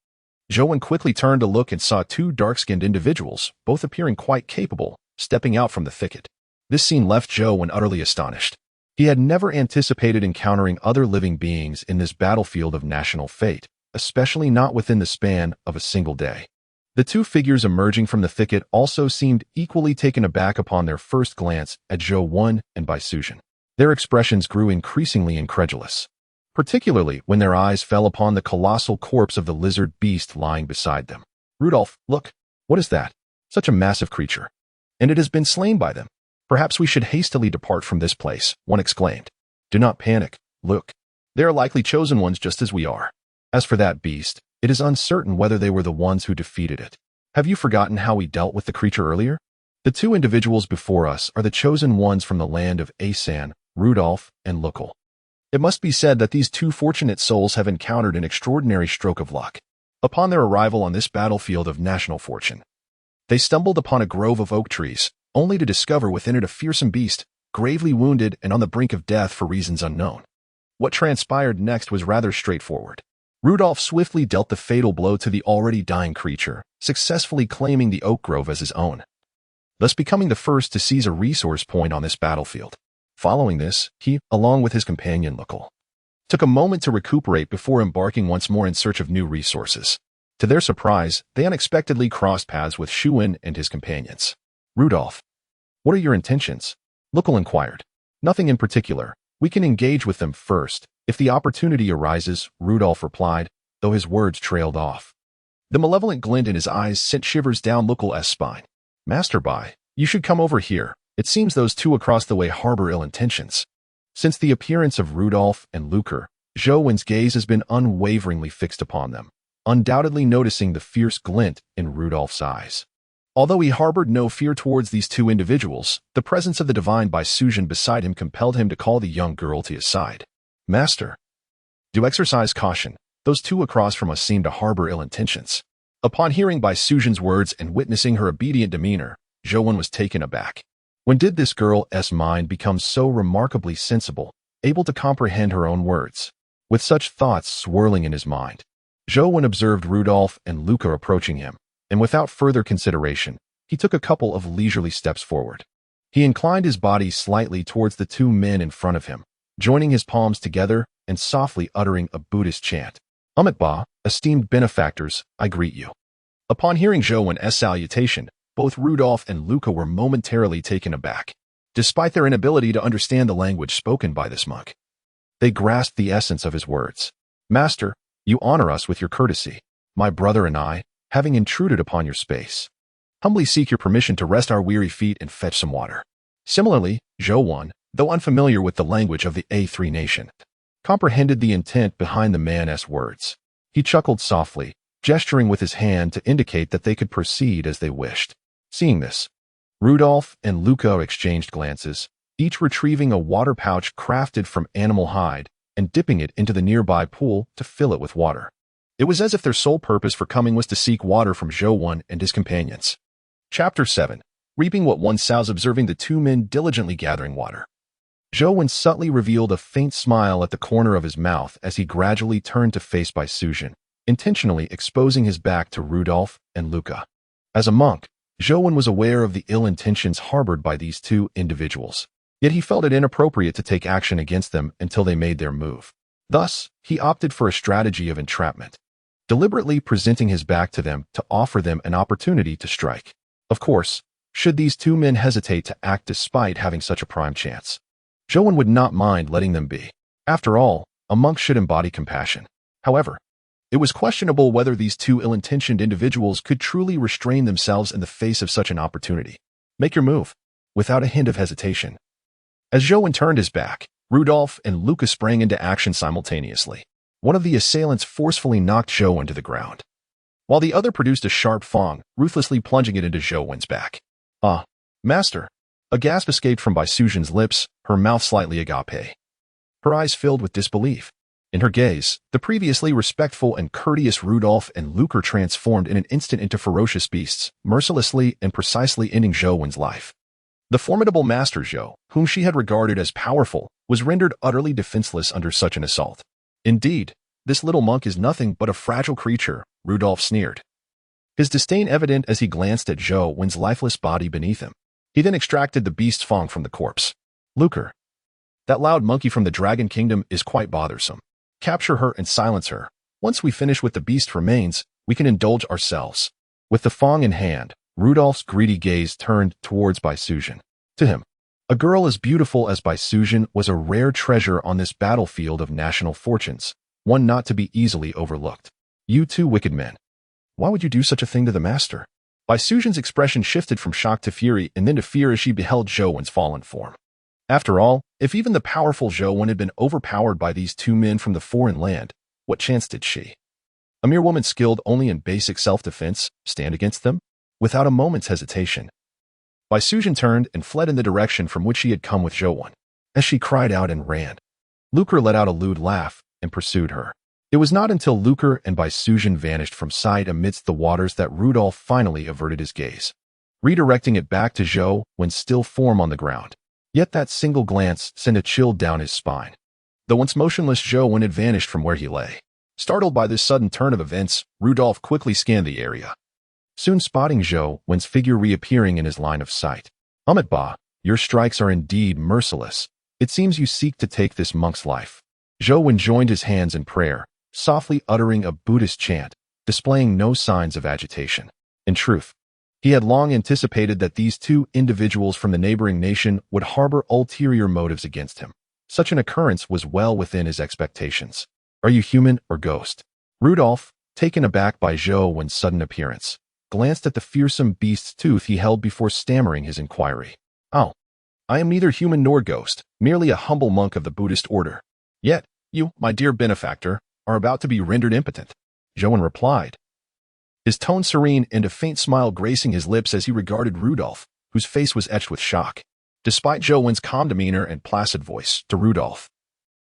Zhou quickly turned to look and saw two dark-skinned individuals, both appearing quite capable, stepping out from the thicket. This scene left Zhou utterly astonished. He had never anticipated encountering other living beings in this battlefield of national fate, especially not within the span of a single day. The two figures emerging from the thicket also seemed equally taken aback upon their first glance at Zhou and Bai Suzhen. Their expressions grew increasingly incredulous, particularly when their eyes fell upon the colossal corpse of the lizard beast lying beside them. Rudolph, look, what is that? Such a massive creature. And it has been slain by them. Perhaps we should hastily depart from this place, one exclaimed. Do not panic, look. They are likely chosen ones just as we are. As for that beast, it is uncertain whether they were the ones who defeated it. Have you forgotten how we dealt with the creature earlier? The two individuals before us are the chosen ones from the land of Asan, Rudolph and Lukal. It must be said that these two fortunate souls have encountered an extraordinary stroke of luck. Upon their arrival on this battlefield of national fortune, they stumbled upon a grove of oak trees, only to discover within it a fearsome beast, gravely wounded and on the brink of death for reasons unknown. What transpired next was rather straightforward. Rudolph swiftly dealt the fatal blow to the already dying creature, successfully claiming the oak grove as his own, thus becoming the first to seize a resource point on this battlefield. Following this, he, along with his companion Lukal, took a moment to recuperate before embarking once more in search of new resources. To their surprise, they unexpectedly crossed paths with Shuwen and his companions. Rudolph, what are your intentions? Lukal inquired. Nothing in particular. We can engage with them first, if the opportunity arises, Rudolph replied, though his words trailed off. The malevolent glint in his eyes sent shivers down Lukal's spine. Master Bai, you should come over here. It seems those two across the way harbor ill intentions. Since the appearance of Rudolph and Luker, Zhou gaze has been unwaveringly fixed upon them, undoubtedly noticing the fierce glint in Rudolph's eyes. Although he harbored no fear towards these two individuals, the presence of the divine Bai Suzhen beside him compelled him to call the young girl to his side. Master, do exercise caution. Those two across from us seem to harbor ill intentions. Upon hearing Bai Suzhen's words and witnessing her obedient demeanor, Zhou was taken aback. When did this girl's mind become so remarkably sensible, able to comprehend her own words? With such thoughts swirling in his mind, Zhou observed Rudolph and Luca approaching him, and without further consideration, he took a couple of leisurely steps forward. He inclined his body slightly towards the two men in front of him, joining his palms together and softly uttering a Buddhist chant. Ba, esteemed benefactors, I greet you. Upon hearing Zhou's salutation, both Rudolph and Luca were momentarily taken aback, despite their inability to understand the language spoken by this monk. They grasped the essence of his words. Master, you honor us with your courtesy. My brother and I, having intruded upon your space, humbly seek your permission to rest our weary feet and fetch some water. Similarly, Zhou, though unfamiliar with the language of the A3 nation, comprehended the intent behind the man's words. He chuckled softly, gesturing with his hand to indicate that they could proceed as they wished. Seeing this, Rudolph and Luca exchanged glances, each retrieving a water pouch crafted from animal hide and dipping it into the nearby pool to fill it with water. It was as if their sole purpose for coming was to seek water from Zhou and his companions. Chapter 7. Reaping what one sows. Observing the two men diligently gathering water, Zhou subtly revealed a faint smile at the corner of his mouth as he gradually turned to face Bai Suzhen, intentionally exposing his back to Rudolph and Luca. As a monk, Zhou was aware of the ill intentions harbored by these two individuals, yet he felt it inappropriate to take action against them until they made their move. Thus, he opted for a strategy of entrapment, deliberately presenting his back to them to offer them an opportunity to strike. Of course, should these two men hesitate to act despite having such a prime chance, Zhou would not mind letting them be. After all, a monk should embody compassion. However, it was questionable whether these two ill-intentioned individuals could truly restrain themselves in the face of such an opportunity. Make your move, without a hint of hesitation. As Zhou turned his back, Rudolph and Luca sprang into action simultaneously. One of the assailants forcefully knocked Zhou to the ground, while the other produced a sharp fong, ruthlessly plunging it into Zhou's back. Ah, master! A gasp escaped from Bai Suzhen's lips, her mouth slightly agape. Her eyes filled with disbelief. In her gaze, the previously respectful and courteous Rudolph and Lucre transformed in an instant into ferocious beasts, mercilessly and precisely ending Zhou Wen's life. The formidable Master Zhou, whom she had regarded as powerful, was rendered utterly defenseless under such an assault. Indeed, this little monk is nothing but a fragile creature, Rudolph sneered, his disdain evident as he glanced at Zhou Wen's lifeless body beneath him. He then extracted the beast's fang from the corpse. Lucre, that loud monkey from the Dragon Kingdom is quite bothersome. Capture her and silence her. Once we finish with the beast's remains, we can indulge ourselves. With the fang in hand, Rudolph's greedy gaze turned towards Bai Suzhen. To him, a girl as beautiful as Bai Suzhen was a rare treasure on this battlefield of national fortunes, one not to be easily overlooked. You two wicked men. Why would you do such a thing to the master? Bai Suzhen's expression shifted from shock to fury and then to fear as she beheld Zhou Wen's fallen form. After all, if even the powerful Zhou Wen had been overpowered by these two men from the foreign land, what chance did she, a mere woman skilled only in basic self-defense, stand against them? Without a moment's hesitation, Bai Suzhen turned and fled in the direction from which she had come with Zhou Wen. As she cried out and ran, Lucre let out a lewd laugh and pursued her. It was not until Lucre and Bai Suzhen vanished from sight amidst the waters that Rudolph finally averted his gaze, redirecting it back to Zhou Wen's still form on the ground. Yet that single glance sent a chill down his spine. The once motionless Zhou Wen had vanished from where he lay. Startled by this sudden turn of events, Rudolph quickly scanned the area, soon spotting Zhou Wen's figure reappearing in his line of sight. Ba, your strikes are indeed merciless. It seems you seek to take this monk's life. Zhou Wen joined his hands in prayer, softly uttering a Buddhist chant, displaying no signs of agitation. In truth, he had long anticipated that these two individuals from the neighboring nation would harbor ulterior motives against him. Such an occurrence was well within his expectations. Are you human or ghost? Rudolph, taken aback by Zhou Wen's sudden appearance, glanced at the fearsome beast's tooth he held before stammering his inquiry. Oh, I am neither human nor ghost, merely a humble monk of the Buddhist order. Yet, you, my dear benefactor, are about to be rendered impotent. Zhou Wen replied, his tone serene and a faint smile gracing his lips as he regarded Rudolph, whose face was etched with shock. Despite Zhou Wen's calm demeanor and placid voice, to Rudolph,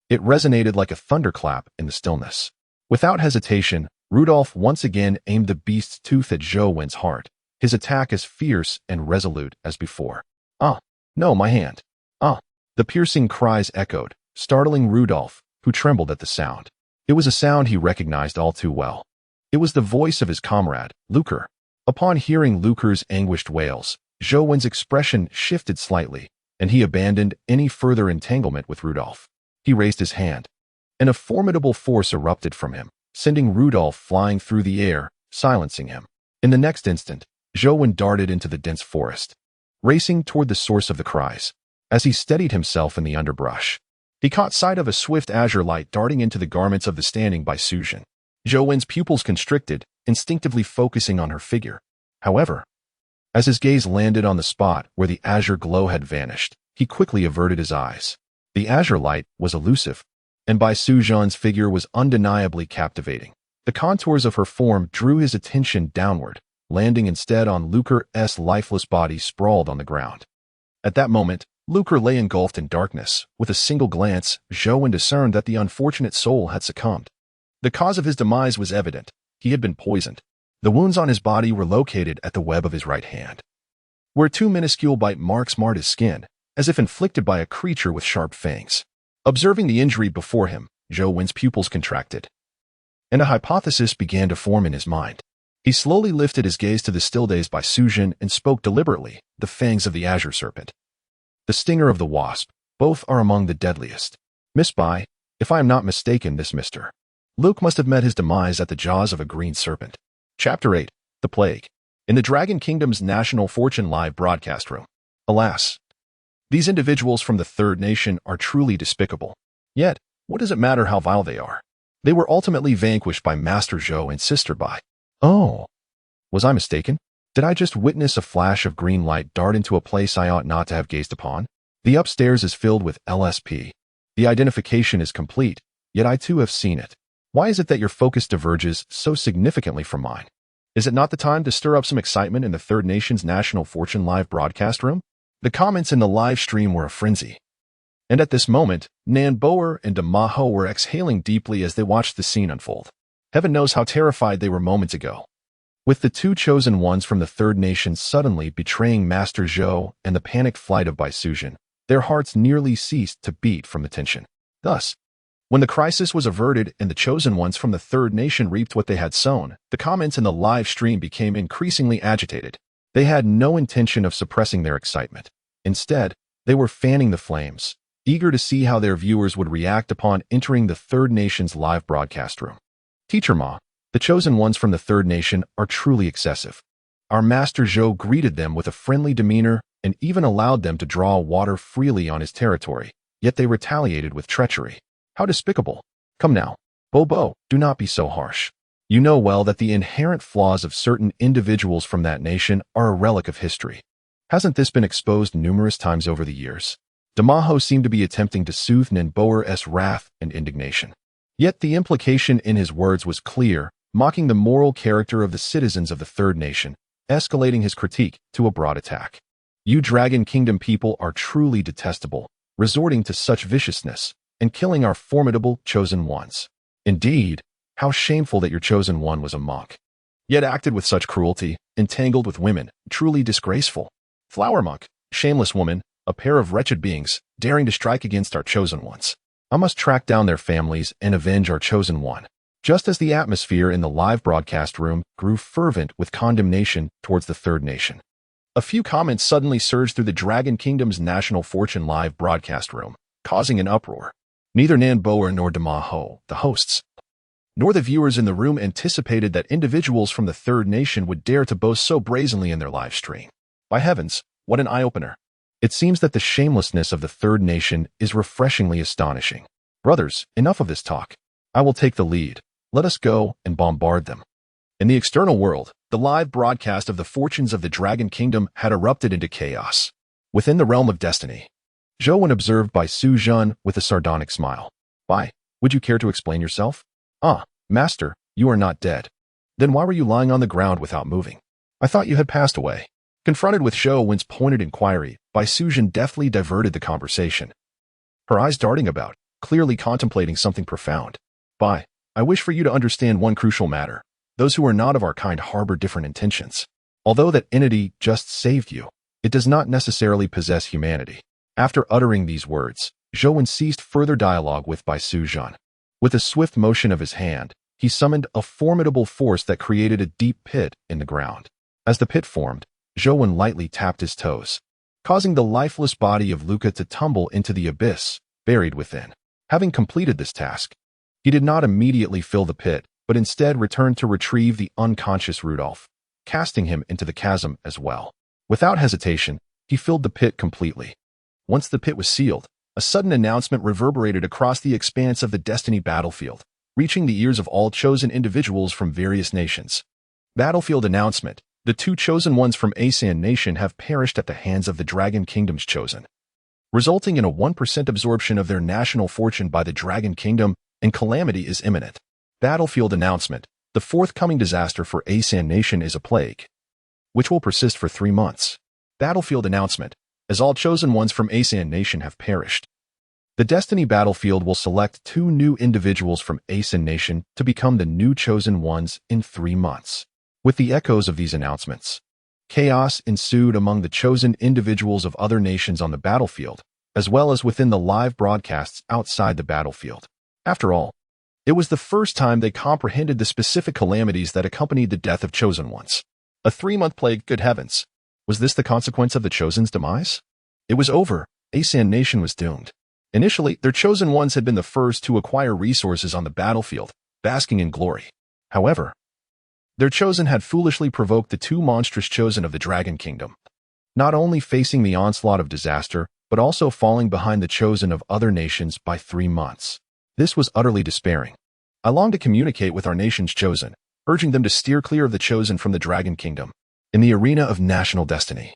it resonated like a thunderclap in the stillness. Without hesitation, Rudolph once again aimed the beast's tooth at Zhou Wen's heart, his attack as fierce and resolute as before. Ah, no, my hand. Ah, the piercing cries echoed, startling Rudolph, who trembled at the sound. It was a sound he recognized all too well. It was the voice of his comrade, Lucre. Upon hearing Lucre's anguished wails, Zhou Wen's expression shifted slightly, and he abandoned any further entanglement with Rudolph. He raised his hand, and a formidable force erupted from him, sending Rudolph flying through the air, silencing him. In the next instant, Zhou Wen darted into the dense forest, racing toward the source of the cries. As he steadied himself in the underbrush, he caught sight of a swift azure light darting into the garments of the standing Bai Suzhen. Zhou Wen's pupils constricted, instinctively focusing on her figure. However, as his gaze landed on the spot where the azure glow had vanished, he quickly averted his eyes. The azure light was elusive, and Bai Suzhen's figure was undeniably captivating. The contours of her form drew his attention downward, landing instead on Lucre's lifeless body sprawled on the ground. At that moment, Lucre lay engulfed in darkness. With a single glance, Zhou Wen discerned that the unfortunate soul had succumbed. The cause of his demise was evident. He had been poisoned. The wounds on his body were located at the web of his right hand, where two minuscule bite marks marred his skin, as if inflicted by a creature with sharp fangs. Observing the injury before him, Zhou Wen's pupils contracted, and a hypothesis began to form in his mind. He slowly lifted his gaze to the still dazed Bai Suzhen and spoke deliberately, the fangs of the azure serpent, the stinger of the wasp, both are among the deadliest. Miss Bai, if I am not mistaken, this Mr. Luke must have met his demise at the jaws of a green serpent. Chapter 8. The Plague. In the Dragon Kingdom's National Fortune Live broadcast room. Alas, these individuals from the Third Nation are truly despicable. Yet, what does it matter how vile they are? They were ultimately vanquished by Master Zhou and Sister Bai. Oh, was I mistaken? Did I just witness a flash of green light dart into a place I ought not to have gazed upon? The upstairs is filled with LSP. The identification is complete, yet I too have seen it. Why is it that your focus diverges so significantly from mine? Is it not the time to stir up some excitement in the Third Nation's National Fortune Live broadcast room? The comments in the live stream were a frenzy, And at this moment, Nanboer and Damaho were exhaling deeply as they watched the scene unfold. Heaven knows how terrified they were moments ago. With the two chosen ones from the third nation suddenly betraying Master Zhou and the panicked flight of Bai Sujin, their hearts nearly ceased to beat from the tension. Thus, when the crisis was averted and the chosen ones from the third nation reaped what they had sown, the comments in the live stream became increasingly agitated. They had no intention of suppressing their excitement. Instead, they were fanning the flames, eager to see how their viewers would react upon entering the third nation's live broadcast room. Teacher Ma, the chosen ones from the third nation are truly excessive. Our Master Zhou greeted them with a friendly demeanor and even allowed them to draw water freely on his territory, yet they retaliated with treachery. How despicable. Come now, Bobo, do not be so harsh. You know well that the inherent flaws of certain individuals from that nation are a relic of history. Hasn't this been exposed numerous times over the years? Damaho seemed to be attempting to soothe Nanboer's wrath and indignation. Yet the implication in his words was clear, mocking the moral character of the citizens of the third nation, escalating his critique to a broad attack. You Dragon Kingdom people are truly detestable, resorting to such viciousness and killing our formidable chosen ones. Indeed, how shameful that your chosen one was a monk, yet acted with such cruelty, entangled with women, truly disgraceful. Flower monk, shameless woman, a pair of wretched beings, daring to strike against our chosen ones. I must track down their families and avenge our chosen one. Just as the atmosphere in the live broadcast room grew fervent with condemnation towards the third nation, a few comments suddenly surged through the Dragon Kingdom's National Fortune live broadcast room, causing an uproar. Neither Nanboer nor Damaho, the hosts, nor the viewers in the room anticipated that individuals from the third nation would dare to boast so brazenly in their live stream. By heavens, what an eye-opener. It seems that the shamelessness of the third nation is refreshingly astonishing. Brothers, enough of this talk. I will take the lead. Let us go and bombard them. In the external world, the live broadcast of the fortunes of the Dragon Kingdom had erupted into chaos. Within the realm of destiny, Zhou observed Bai Sujin with a sardonic smile. Bai, would you care to explain yourself? Ah, master, you are not dead. Then why were you lying on the ground without moving? I thought you had passed away. Confronted with Zhou's pointed inquiry, Bai Sujin deftly diverted the conversation, her eyes darting about, clearly contemplating something profound. Bai, I wish for you to understand one crucial matter. Those who are not of our kind harbor different intentions. Although that entity just saved you, it does not necessarily possess humanity. After uttering these words, Zhou ceased further dialogue with Bai Sujin. With a swift motion of his hand, he summoned a formidable force that created a deep pit in the ground. As the pit formed, Zhou lightly tapped his toes, causing the lifeless body of Luca to tumble into the abyss, buried within. Having completed this task, he did not immediately fill the pit, but instead returned to retrieve the unconscious Rudolph, casting him into the chasm as well. Without hesitation, he filled the pit completely. Once the pit was sealed, a sudden announcement reverberated across the expanse of the Destiny battlefield, reaching the ears of all chosen individuals from various nations. Battlefield announcement. The two chosen ones from Asan Nation have perished at the hands of the Dragon Kingdom's chosen, resulting in a 1% absorption of their national fortune by the Dragon Kingdom, and calamity is imminent. Battlefield announcement. The forthcoming disaster for Asan Nation is a plague, which will persist for 3 months. Battlefield announcement. As all chosen ones from Asan Nation have perished, the Destiny battlefield will select 2 new individuals from Asan Nation to become the new chosen ones in 3 months. With the echoes of these announcements, chaos ensued among the chosen individuals of other nations on the battlefield, as well as within the live broadcasts outside the battlefield. After all, it was the first time they comprehended the specific calamities that accompanied the death of chosen ones. A 3-month plague, good heavens. Was this the consequence of the chosen's demise? It was over. Asan Nation was doomed. Initially, their chosen ones had been the first to acquire resources on the battlefield, basking in glory. However, their chosen had foolishly provoked the 2 monstrous chosen of the Dragon Kingdom, not only facing the onslaught of disaster, but also falling behind the chosen of other nations by 3 months. This was utterly despairing. I longed to communicate with our nation's chosen, urging them to steer clear of the chosen from the Dragon Kingdom. In the arena of national destiny,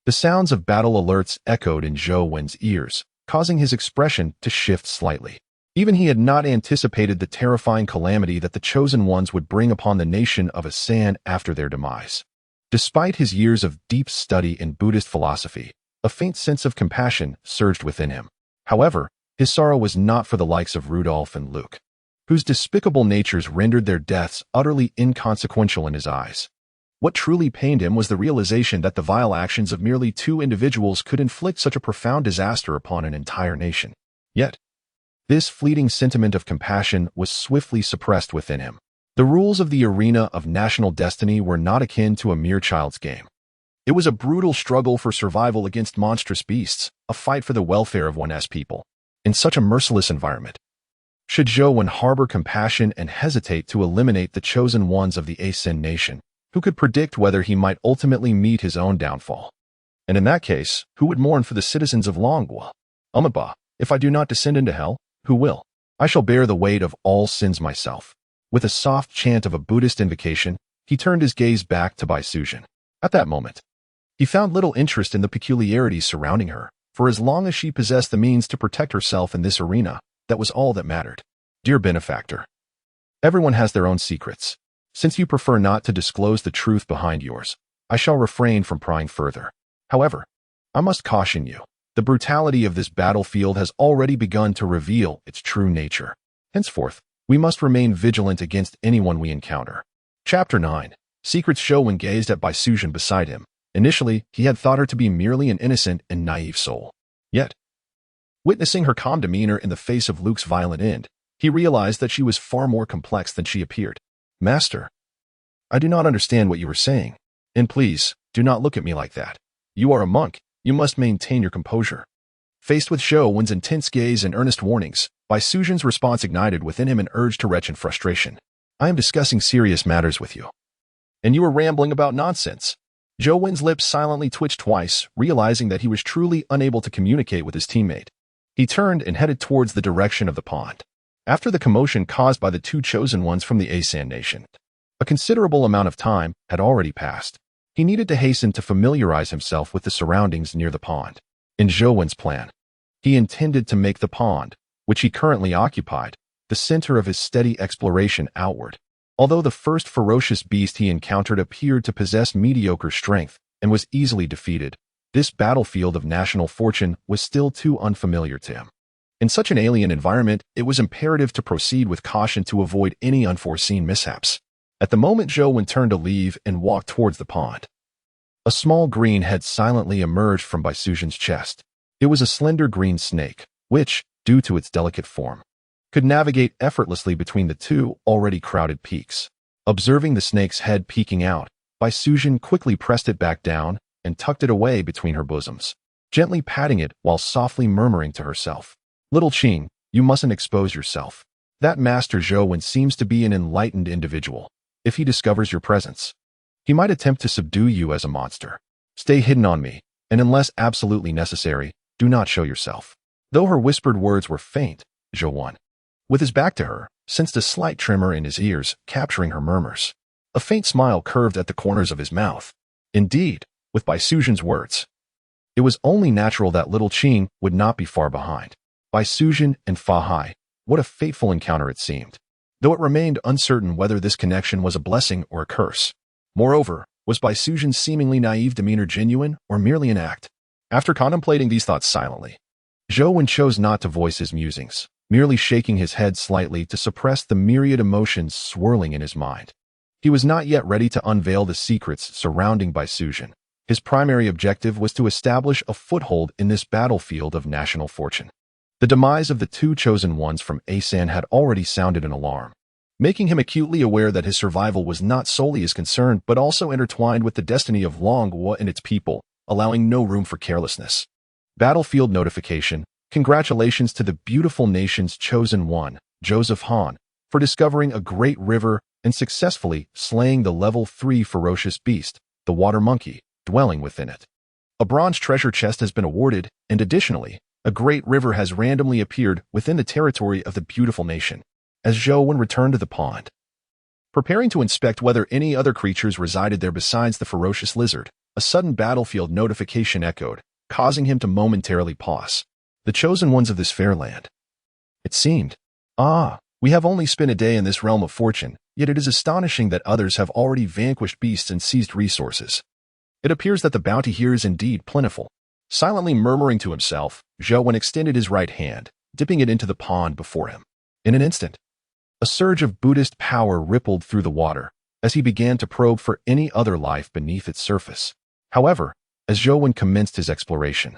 the sounds of battle alerts echoed in Zhou's ears, causing his expression to shift slightly. Even he had not anticipated the terrifying calamity that the chosen ones would bring upon the nation of Asan after their demise. Despite his years of deep study in Buddhist philosophy, a faint sense of compassion surged within him. However, his sorrow was not for the likes of Rudolph and Luke, whose despicable natures rendered their deaths utterly inconsequential in his eyes. What truly pained him was the realization that the vile actions of merely 2 individuals could inflict such a profound disaster upon an entire nation. Yet, this fleeting sentiment of compassion was swiftly suppressed within him. The rules of the arena of national destiny were not akin to a mere child's game. It was a brutal struggle for survival against monstrous beasts, a fight for the welfare of one's people. In such a merciless environment, should Zhou harbor compassion and hesitate to eliminate the chosen ones of the ascertain nation, who could predict whether he might ultimately meet his own downfall? And in that case, who would mourn for the citizens of Longwa? Umaba, if I do not descend into hell, who will? I shall bear the weight of all sins myself. With a soft chant of a Buddhist invocation, he turned his gaze back to Bai Sujin. At that moment, he found little interest in the peculiarities surrounding her, for as long as she possessed the means to protect herself in this arena, that was all that mattered. Dear benefactor, everyone has their own secrets. Since you prefer not to disclose the truth behind yours, I shall refrain from prying further. However, I must caution you. The brutality of this battlefield has already begun to reveal its true nature. Henceforth, we must remain vigilant against anyone we encounter. Chapter 9. Secrets show when gazed at Bai Sujin beside him. Initially, he had thought her to be merely an innocent and naive soul. Yet, witnessing her calm demeanor in the face of Luke's violent end, he realized that she was far more complex than she appeared. Master, I do not understand what you were saying. And please, do not look at me like that. You are a monk. You must maintain your composure. Faced with Zhou intense gaze and earnest warnings, Bai Sujin's response ignited within him an urge to retch and frustration. I am discussing serious matters with you, and you are rambling about nonsense. Zhou lips silently twitched twice, realizing that he was truly unable to communicate with his teammate. He turned and headed towards the direction of the pond. After the commotion caused by the 2 chosen ones from the ascertain nation, a considerable amount of time had already passed. He needed to hasten to familiarize himself with the surroundings near the pond. In Zhou's plan, he intended to make the pond, which he currently occupied, the center of his steady exploration outward. Although the first ferocious beast he encountered appeared to possess mediocre strength and was easily defeated, this battlefield of national fortune was still too unfamiliar to him. In such an alien environment, it was imperative to proceed with caution to avoid any unforeseen mishaps. At the moment Zhou turned to leave and walked towards the pond, a small green head silently emerged from Bai Sujin's chest. It was a slender green snake, which, due to its delicate form, could navigate effortlessly between the 2 already crowded peaks. Observing the snake's head peeking out, Bai Sujin quickly pressed it back down and tucked it away between her bosoms, gently patting it while softly murmuring to herself, Little Qing, you mustn't expose yourself. That Master Zhou seems to be an enlightened individual. If he discovers your presence, he might attempt to subdue you as a monster. Stay hidden on me, and unless absolutely necessary, do not show yourself. Though her whispered words were faint, Zhou, with his back to her, sensed a slight tremor in his ears, capturing her murmurs. A faint smile curved at the corners of his mouth. Indeed, with Bai Sujin's words, it was only natural that Little Qing would not be far behind. Bai Sujin and Fahai, what a fateful encounter it seemed, though it remained uncertain whether this connection was a blessing or a curse. Moreover, was Bai Sujin's seemingly naive demeanor genuine or merely an act? After contemplating these thoughts silently, Zhou chose not to voice his musings, merely shaking his head slightly to suppress the myriad emotions swirling in his mind. He was not yet ready to unveil the secrets surrounding Bai Sujin. His primary objective was to establish a foothold in this battlefield of national fortune. The demise of the 2 chosen ones from Asan had already sounded an alarm, making him acutely aware that his survival was not solely his concern but also intertwined with the destiny of Longwa and its people, allowing no room for carelessness. Battlefield notification. Congratulations to the beautiful nation's chosen one, Joseph Han, for discovering a great river and successfully slaying the level 3 ferocious beast, the water monkey, dwelling within it. A bronze treasure chest has been awarded, and additionally, a great river has randomly appeared within the territory of the beautiful nation. As Zhou returned to the pond, preparing to inspect whether any other creatures resided there besides the ferocious lizard, a sudden battlefield notification echoed, causing him to momentarily pause. The chosen ones of this fair land. It seemed. We have only spent a day in this realm of fortune, yet it is astonishing that others have already vanquished beasts and seized resources. It appears that the bounty here is indeed plentiful. Silently murmuring to himself, Zhou extended his right hand, dipping it into the pond before him. In an instant, a surge of Buddhist power rippled through the water as he began to probe for any other life beneath its surface. However, as Zhou commenced his exploration,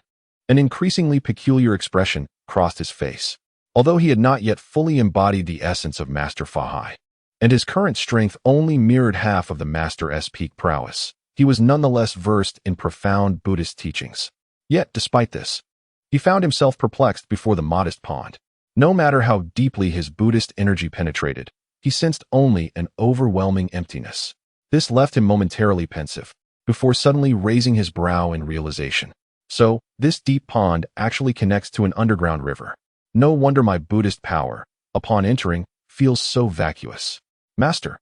an increasingly peculiar expression crossed his face. Although he had not yet fully embodied the essence of Master Fahai, and his current strength only mirrored half of the Master's peak prowess, he was nonetheless versed in profound Buddhist teachings. Yet, despite this, he found himself perplexed before the modest pond. No matter how deeply his Buddhist energy penetrated, he sensed only an overwhelming emptiness. This left him momentarily pensive, before suddenly raising his brow in realization. So, this deep pond actually connects to an underground river. No wonder my Buddhist power, upon entering, feels so vacuous. Master,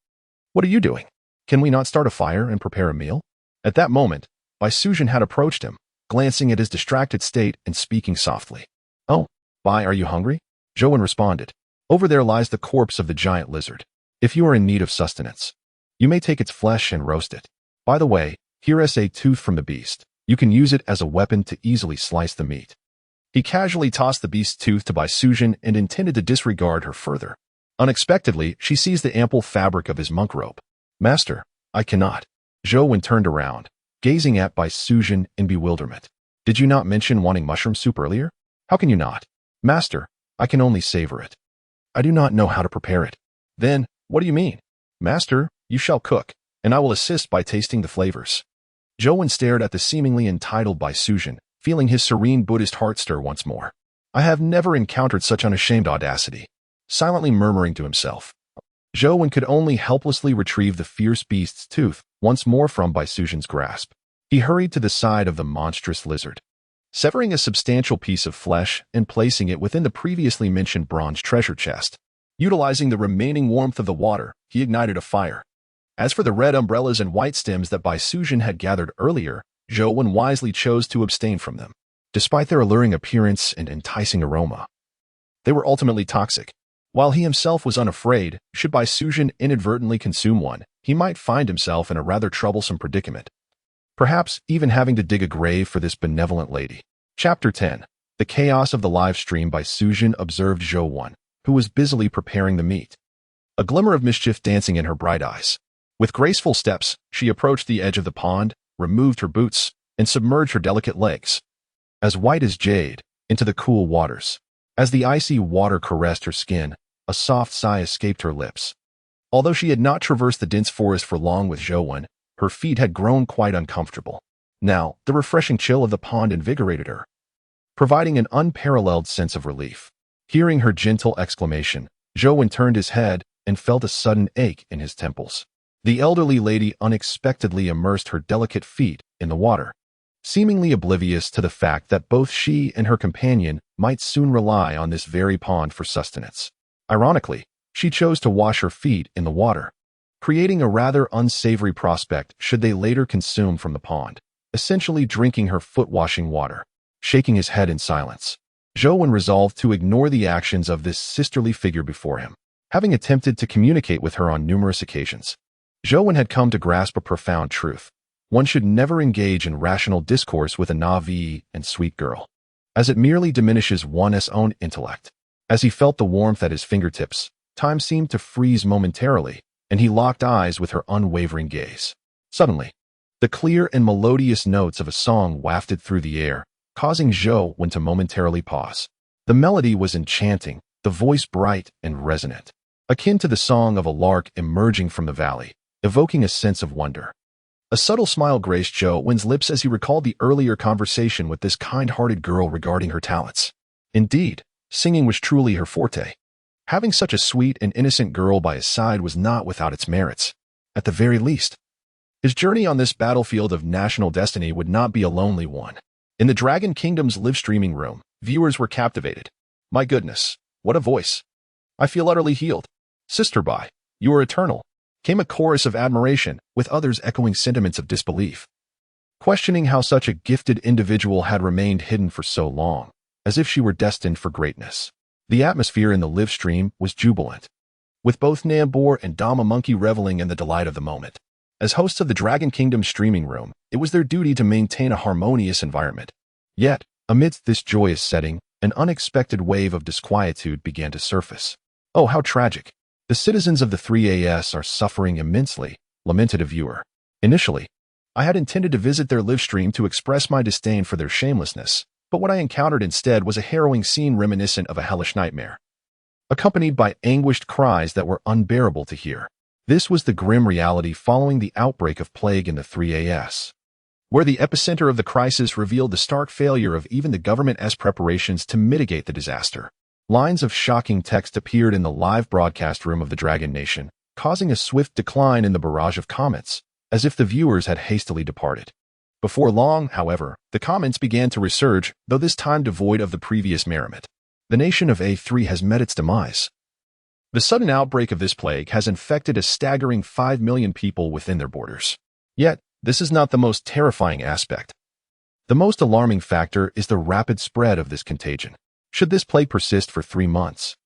what are you doing? Can we not start a fire and prepare a meal? At that moment, Bai Sujin had approached him, glancing at his distracted state and speaking softly. Oh, Bai, are you hungry? Zhou responded. Over there lies the corpse of the giant lizard. If you are in need of sustenance, you may take its flesh and roast it. By the way, here is a tooth from the beast. You can use it as a weapon to easily slice the meat. He casually tossed the beast's tooth to Bai Sujin and intended to disregard her further. Unexpectedly, she seized the ample fabric of his monk robe. Master, I cannot. Zhou turned around, gazing at Bai Sujin in bewilderment. Did you not mention wanting mushroom soup earlier? How can you not? Master, I can only savor it. I do not know how to prepare it. Then, what do you mean? Master, you shall cook, and I will assist by tasting the flavors. Zhou stared at the seemingly entitled Bai Sujin, feeling his serene Buddhist heart stir once more. I have never encountered such unashamed audacity. Silently murmuring to himself, Zhou could only helplessly retrieve the fierce beast's tooth once more from Bai Sujin's grasp. He hurried to the side of the monstrous lizard, severing a substantial piece of flesh and placing it within the previously mentioned bronze treasure chest. Utilizing the remaining warmth of the water, he ignited a fire. As for the red umbrellas and white stems that Bai Sujin had gathered earlier, Zhou wisely chose to abstain from them. Despite their alluring appearance and enticing aroma, they were ultimately toxic. While he himself was unafraid, should Bai Sujin inadvertently consume one, he might find himself in a rather troublesome predicament. Perhaps even having to dig a grave for this benevolent lady. Chapter 10. The chaos of the live stream. Bai Sujin observed Zhou, who was busily preparing the meat, a glimmer of mischief dancing in her bright eyes. With graceful steps, she approached the edge of the pond, removed her boots, and submerged her delicate legs, as white as jade, into the cool waters. As the icy water caressed her skin, a soft sigh escaped her lips. Although she had not traversed the dense forest for long with Zhou, her feet had grown quite uncomfortable. Now, the refreshing chill of the pond invigorated her, providing an unparalleled sense of relief. Hearing her gentle exclamation, Zhou turned his head and felt a sudden ache in his temples. The elderly lady unexpectedly immersed her delicate feet in the water, seemingly oblivious to the fact that both she and her companion might soon rely on this very pond for sustenance. Ironically, she chose to wash her feet in the water, creating a rather unsavory prospect should they later consume from the pond, essentially drinking her foot-washing water. Shaking his head in silence, Zhou resolved to ignore the actions of this sisterly figure before him. Having attempted to communicate with her on numerous occasions, Zhou had come to grasp a profound truth. One should never engage in rational discourse with a naive and sweet girl, as it merely diminishes one's own intellect. As he felt the warmth at his fingertips, time seemed to freeze momentarily, and he locked eyes with her unwavering gaze. Suddenly, the clear and melodious notes of a song wafted through the air, causing Zhou to momentarily pause. The melody was enchanting, the voice bright and resonant, akin to the song of a lark emerging from the valley, evoking a sense of wonder. A subtle smile graced Zhou's lips as he recalled the earlier conversation with this kind-hearted girl regarding her talents. Indeed, singing was truly her forte. Having such a sweet and innocent girl by his side was not without its merits. At the very least, his journey on this battlefield of national destiny would not be a lonely one. In the Dragon Kingdom's live streaming room, viewers were captivated. My goodness, what a voice. I feel utterly healed. Sister Bai, you are eternal. Came a chorus of admiration, with others echoing sentiments of disbelief, questioning how such a gifted individual had remained hidden for so long, as if she were destined for greatness. The atmosphere in the live stream was jubilant, with both Nambor and Dama Monkey reveling in the delight of the moment. As hosts of the Dragon Kingdom streaming room, it was their duty to maintain a harmonious environment. Yet, amidst this joyous setting, an unexpected wave of disquietude began to surface. Oh, how tragic! The citizens of the 3AS are suffering immensely, lamented a viewer. Initially, I had intended to visit their live stream to express my disdain for their shamelessness, but what I encountered instead was a harrowing scene reminiscent of a hellish nightmare, accompanied by anguished cries that were unbearable to hear. This was the grim reality following the outbreak of plague in the 3AS, where the epicenter of the crisis revealed the stark failure of even the government's preparations to mitigate the disaster. Lines of shocking text appeared in the live broadcast room of the Dragon Nation, causing a swift decline in the barrage of comments, as if the viewers had hastily departed. Before long, however, the comments began to resurge, though this time devoid of the previous merriment. The nation of A3 has met its demise. The sudden outbreak of this plague has infected a staggering 5 million people within their borders. Yet, this is not the most terrifying aspect. The most alarming factor is the rapid spread of this contagion. Should this plague persist for 3 months,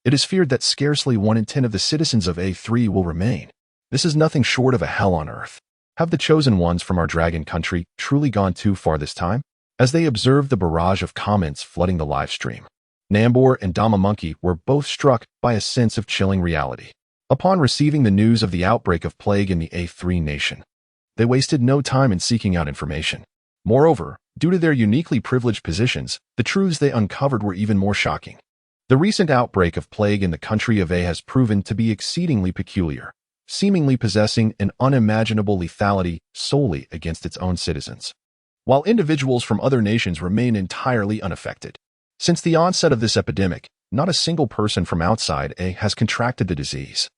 it is feared that scarcely 1 in 10 of the citizens of A3 will remain. This is nothing short of a hell on earth. Have the chosen ones from our dragon country truly gone too far this time? As they observed the barrage of comments flooding the live stream, Nambor and Dama Monkey were both struck by a sense of chilling reality. Upon receiving the news of the outbreak of plague in the A3 nation, they wasted no time in seeking out information. Moreover, due to their uniquely privileged positions, the truths they uncovered were even more shocking. The recent outbreak of plague in the country of A has proven to be exceedingly peculiar, seemingly possessing an unimaginable lethality solely against its own citizens, while individuals from other nations remain entirely unaffected. Since the onset of this epidemic, not a single person from outside A has contracted the disease,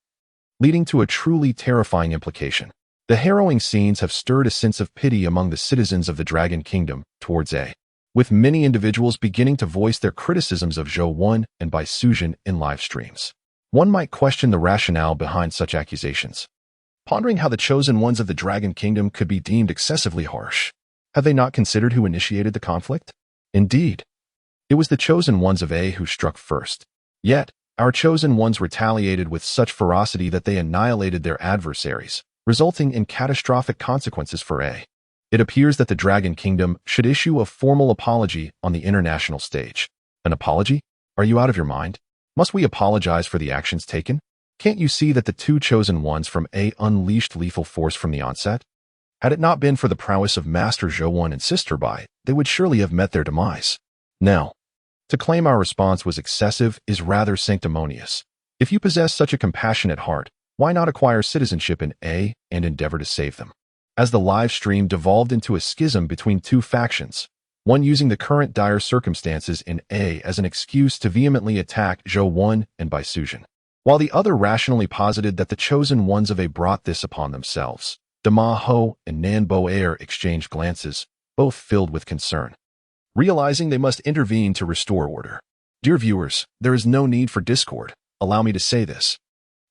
leading to a truly terrifying implication. The harrowing scenes have stirred a sense of pity among the citizens of the Dragon Kingdom towards A, with many individuals beginning to voice their criticisms of Zhou 1 and Bai Sujin in live streams. One might question the rationale behind such accusations, pondering how the chosen ones of the Dragon Kingdom could be deemed excessively harsh. Have they not considered who initiated the conflict? Indeed, it was the chosen ones of A who struck first. Yet, our chosen ones retaliated with such ferocity that they annihilated their adversaries, resulting in catastrophic consequences for A. It appears that the Dragon Kingdom should issue a formal apology on the international stage. An apology? Are you out of your mind? Must we apologize for the actions taken? Can't you see that the 2 chosen ones from A unleashed lethal force from the onset? Had it not been for the prowess of Master Zhou 1 and Sister Bai, they would surely have met their demise. Now, to claim our response was excessive is rather sanctimonious. If you possess such a compassionate heart, why not acquire citizenship in A and endeavor to save them? As the live stream devolved into a schism between 2 factions, one using the current dire circumstances in A as an excuse to vehemently attack Zhou 1 and Bai Sujin, while the other rationally posited that the chosen ones of A brought this upon themselves. Dama Ho and Nan Bo Air exchanged glances, both filled with concern, realizing they must intervene to restore order. Dear viewers, there is no need for discord. Allow me to say this.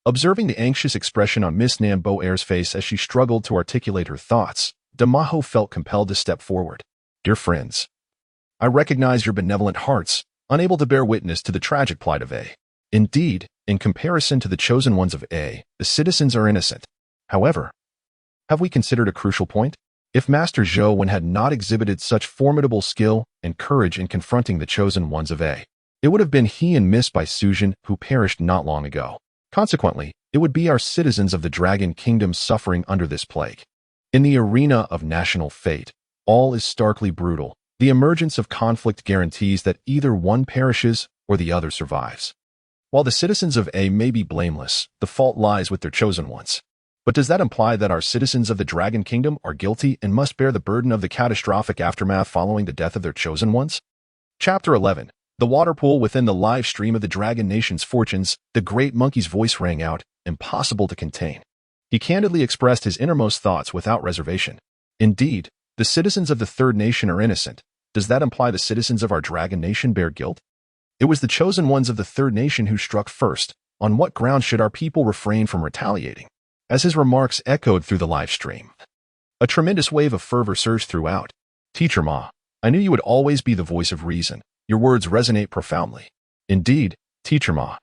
Observing the anxious expression on Miss Nan Bo Air's face as she struggled to articulate her thoughts, Damaho felt compelled to step forward. Dear friends, I recognize your benevolent hearts, unable to bear witness to the tragic plight of A. Indeed, in comparison to the chosen ones of A, the citizens are innocent. However, have we considered a crucial point? If Master Zhou 1 had not exhibited such formidable skill and courage in confronting the chosen ones of A, it would have been he and Miss Bai Sujin who perished not long ago. Consequently, it would be our citizens of the Dragon Kingdom suffering under this plague. In the arena of national fate, all is starkly brutal. The emergence of conflict guarantees that either one perishes or the other survives. While the citizens of A may be blameless, the fault lies with their chosen ones. But does that imply that our citizens of the Dragon Kingdom are guilty and must bear the burden of the catastrophic aftermath following the death of their chosen ones? Chapter 11. The water pool within the live stream of the Dragon Nation's fortunes, the great monkey's voice rang out, impossible to contain. He candidly expressed his innermost thoughts without reservation. Indeed, the citizens of the Third Nation are innocent. Does that imply the citizens of our Dragon Nation bear guilt? It was the chosen ones of the Third Nation who struck first. On what ground should our people refrain from retaliating? As his remarks echoed through the live stream, a tremendous wave of fervor surged throughout. Teacher Ma, I knew you would always be the voice of reason. Your words resonate profoundly. Indeed, Teacher Ma.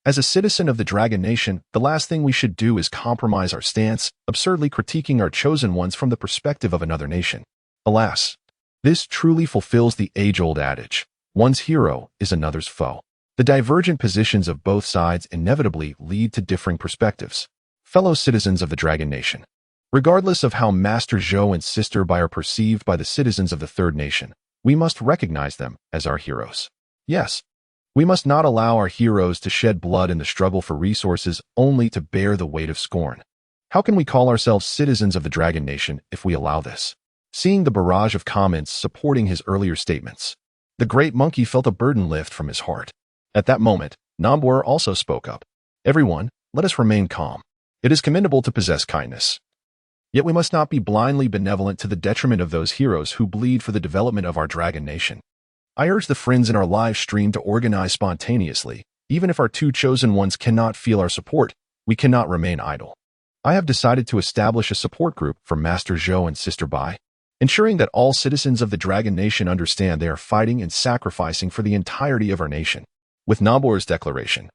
As a citizen of the Dragon Nation, the last thing we should do is compromise our stance, absurdly critiquing our chosen ones from the perspective of another nation. Alas, This truly fulfills the age-old adage, one's hero is another's foe. The divergent positions of both sides inevitably lead to differing perspectives. Fellow citizens of the Dragon Nation, regardless of how Master Zhou and Sister Bai are perceived by the citizens of the Third Nation, we must recognize them as our heroes. Yes, we must not allow our heroes to shed blood in the struggle for resources only to bear the weight of scorn. How can we call ourselves citizens of the Dragon Nation if we allow this? Seeing the barrage of comments supporting his earlier statements, the great monkey felt a burden lift from his heart. At that moment, Nambor also spoke up. Everyone, let us remain calm. It is commendable to possess kindness. Yet we must not be blindly benevolent to the detriment of those heroes who bleed for the development of our Dragon Nation. I urge the friends in our live stream to organize spontaneously. Even if our two chosen ones cannot feel our support, we cannot remain idle. I have decided to establish a support group for Master Zhou and Sister Bai, ensuring that all citizens of the Dragon Nation understand they are fighting and sacrificing for the entirety of our nation. With Nambor's declaration,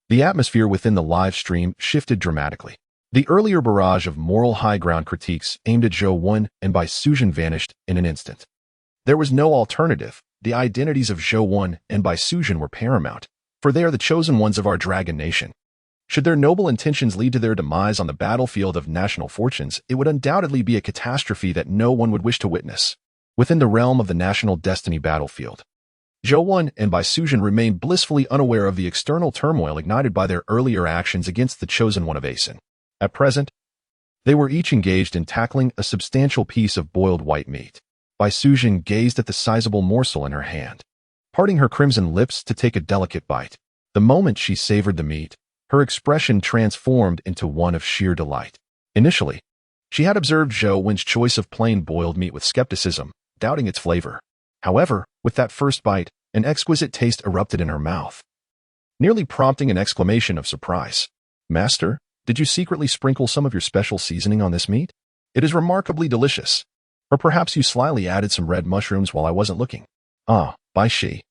the atmosphere within the live stream shifted dramatically. The earlier barrage of moral high ground critiques aimed at Zhou Wen and Bai Sujin vanished in an instant. There was no alternative. The identities of Zhou Wen and Bai Sujin were paramount, for they are the chosen ones of our Dragon Nation. Should their noble intentions lead to their demise on the battlefield of national fortunes, it would undoubtedly be a catastrophe that no one would wish to witness. Within the realm of the national destiny battlefield, Zhou Wen and Bai Sujin remained blissfully unaware of the external turmoil ignited by their earlier actions against the chosen one of Asen. At present, they were each engaged in tackling a substantial piece of boiled white meat. Bai Sujin gazed at the sizable morsel in her hand, parting her crimson lips to take a delicate bite. The moment she savored the meat, her expression transformed into one of sheer delight. Initially, she had observed Zhou Wen's choice of plain boiled meat with skepticism, doubting its flavor. However, with that first bite, an exquisite taste erupted in her mouth, nearly prompting an exclamation of surprise. "Master, did you secretly sprinkle some of your special seasoning on this meat? It is remarkably delicious. Or perhaps you slyly added some red mushrooms while I wasn't looking." "Ah, Bai Shi."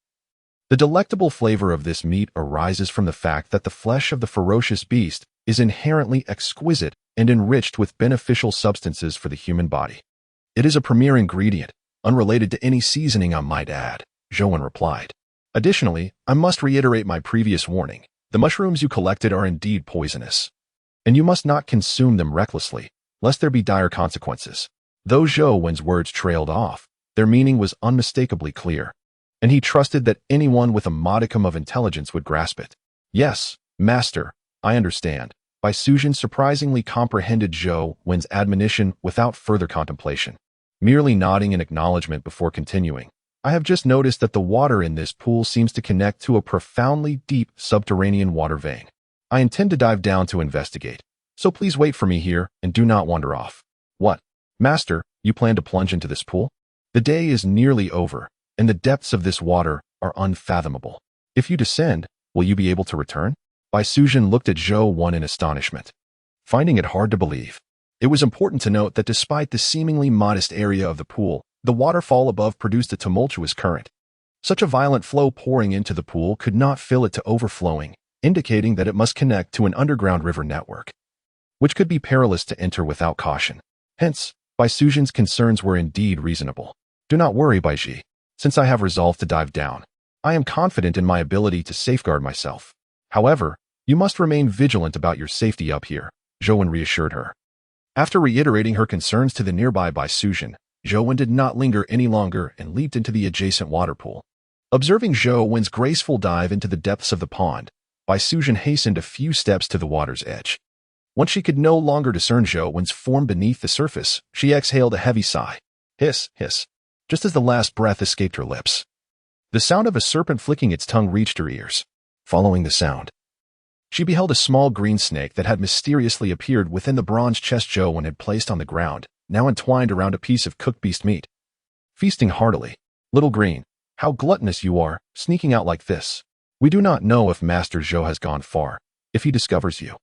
The delectable flavor of this meat arises from the fact that the flesh of the ferocious beast is inherently exquisite and enriched with beneficial substances for the human body. It is a premier ingredient, unrelated to any seasoning I might add, Zhou Wen replied. Additionally, I must reiterate my previous warning. The mushrooms you collected are indeed poisonous, and you must not consume them recklessly, lest there be dire consequences. Though Zhou Wen's words trailed off, their meaning was unmistakably clear, and he trusted that anyone with a modicum of intelligence would grasp it. "Yes, master, I understand." Bai Sujin surprisingly comprehended Zhou Wen's admonition without further contemplation, merely nodding in acknowledgement before continuing. "I have just noticed that the water in this pool seems to connect to a profoundly deep subterranean water vein. I intend to dive down to investigate, so please wait for me here and do not wander off." "What? Master, you plan to plunge into this pool? The day is nearly over, and the depths of this water are unfathomable. If you descend, will you be able to return?" Bai Sujin looked at Zhou Wen in astonishment, finding it hard to believe. It was important to note that despite the seemingly modest area of the pool, the waterfall above produced a tumultuous current. Such a violent flow pouring into the pool could not fill it to overflowing, indicating that it must connect to an underground river network, which could be perilous to enter without caution. Hence, Bai Sujin's concerns were indeed reasonable. "Do not worry, Bai Ji. Since I have resolved to dive down, I am confident in my ability to safeguard myself. However, you must remain vigilant about your safety up here," Zhou Wen reassured her. After reiterating her concerns to the nearby Bai Sujin, Zhou Wen did not linger any longer and leaped into the adjacent water pool. Observing Zhou Wen's graceful dive into the depths of the pond, Bai Sujin hastened a few steps to the water's edge. Once she could no longer discern Zhou Wen's form beneath the surface, she exhaled a heavy sigh. Hiss, hiss, just as the last breath escaped her lips. The sound of a serpent flicking its tongue reached her ears. Following the sound, she beheld a small green snake that had mysteriously appeared within the bronze chest Zhou Wen had placed on the ground, now entwined around a piece of cooked beast meat. Feasting heartily. "Little Green, how gluttonous you are, sneaking out like this. We do not know if Master Zhou has gone far. If he discovers you,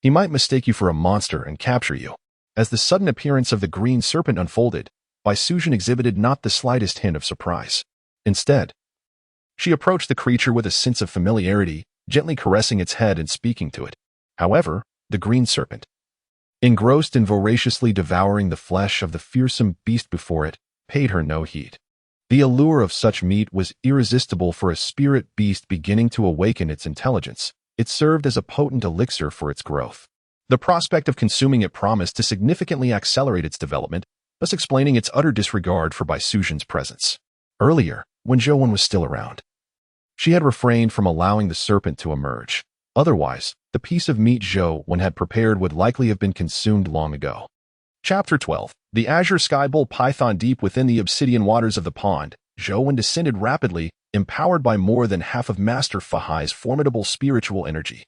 he might mistake you for a monster and capture you." As the sudden appearance of the green serpent unfolded, Bai Sujin exhibited not the slightest hint of surprise. Instead, she approached the creature with a sense of familiarity, gently caressing its head and speaking to it. However, the green serpent, engrossed in voraciously devouring the flesh of the fearsome beast before it, paid her no heed. The allure of such meat was irresistible for a spirit beast beginning to awaken its intelligence. It served as a potent elixir for its growth. The prospect of consuming it promised to significantly accelerate its development, thus explaining its utter disregard for Baisuzhen's presence. Earlier, when Zhou was still around, she had refrained from allowing the serpent to emerge. Otherwise, the piece of meat Zhou had prepared would likely have been consumed long ago. Chapter 12. The azure sky bull python. Deep within the obsidian waters of the pond, Zhou descended rapidly, empowered by more than half of Master Fahai's formidable spiritual energy.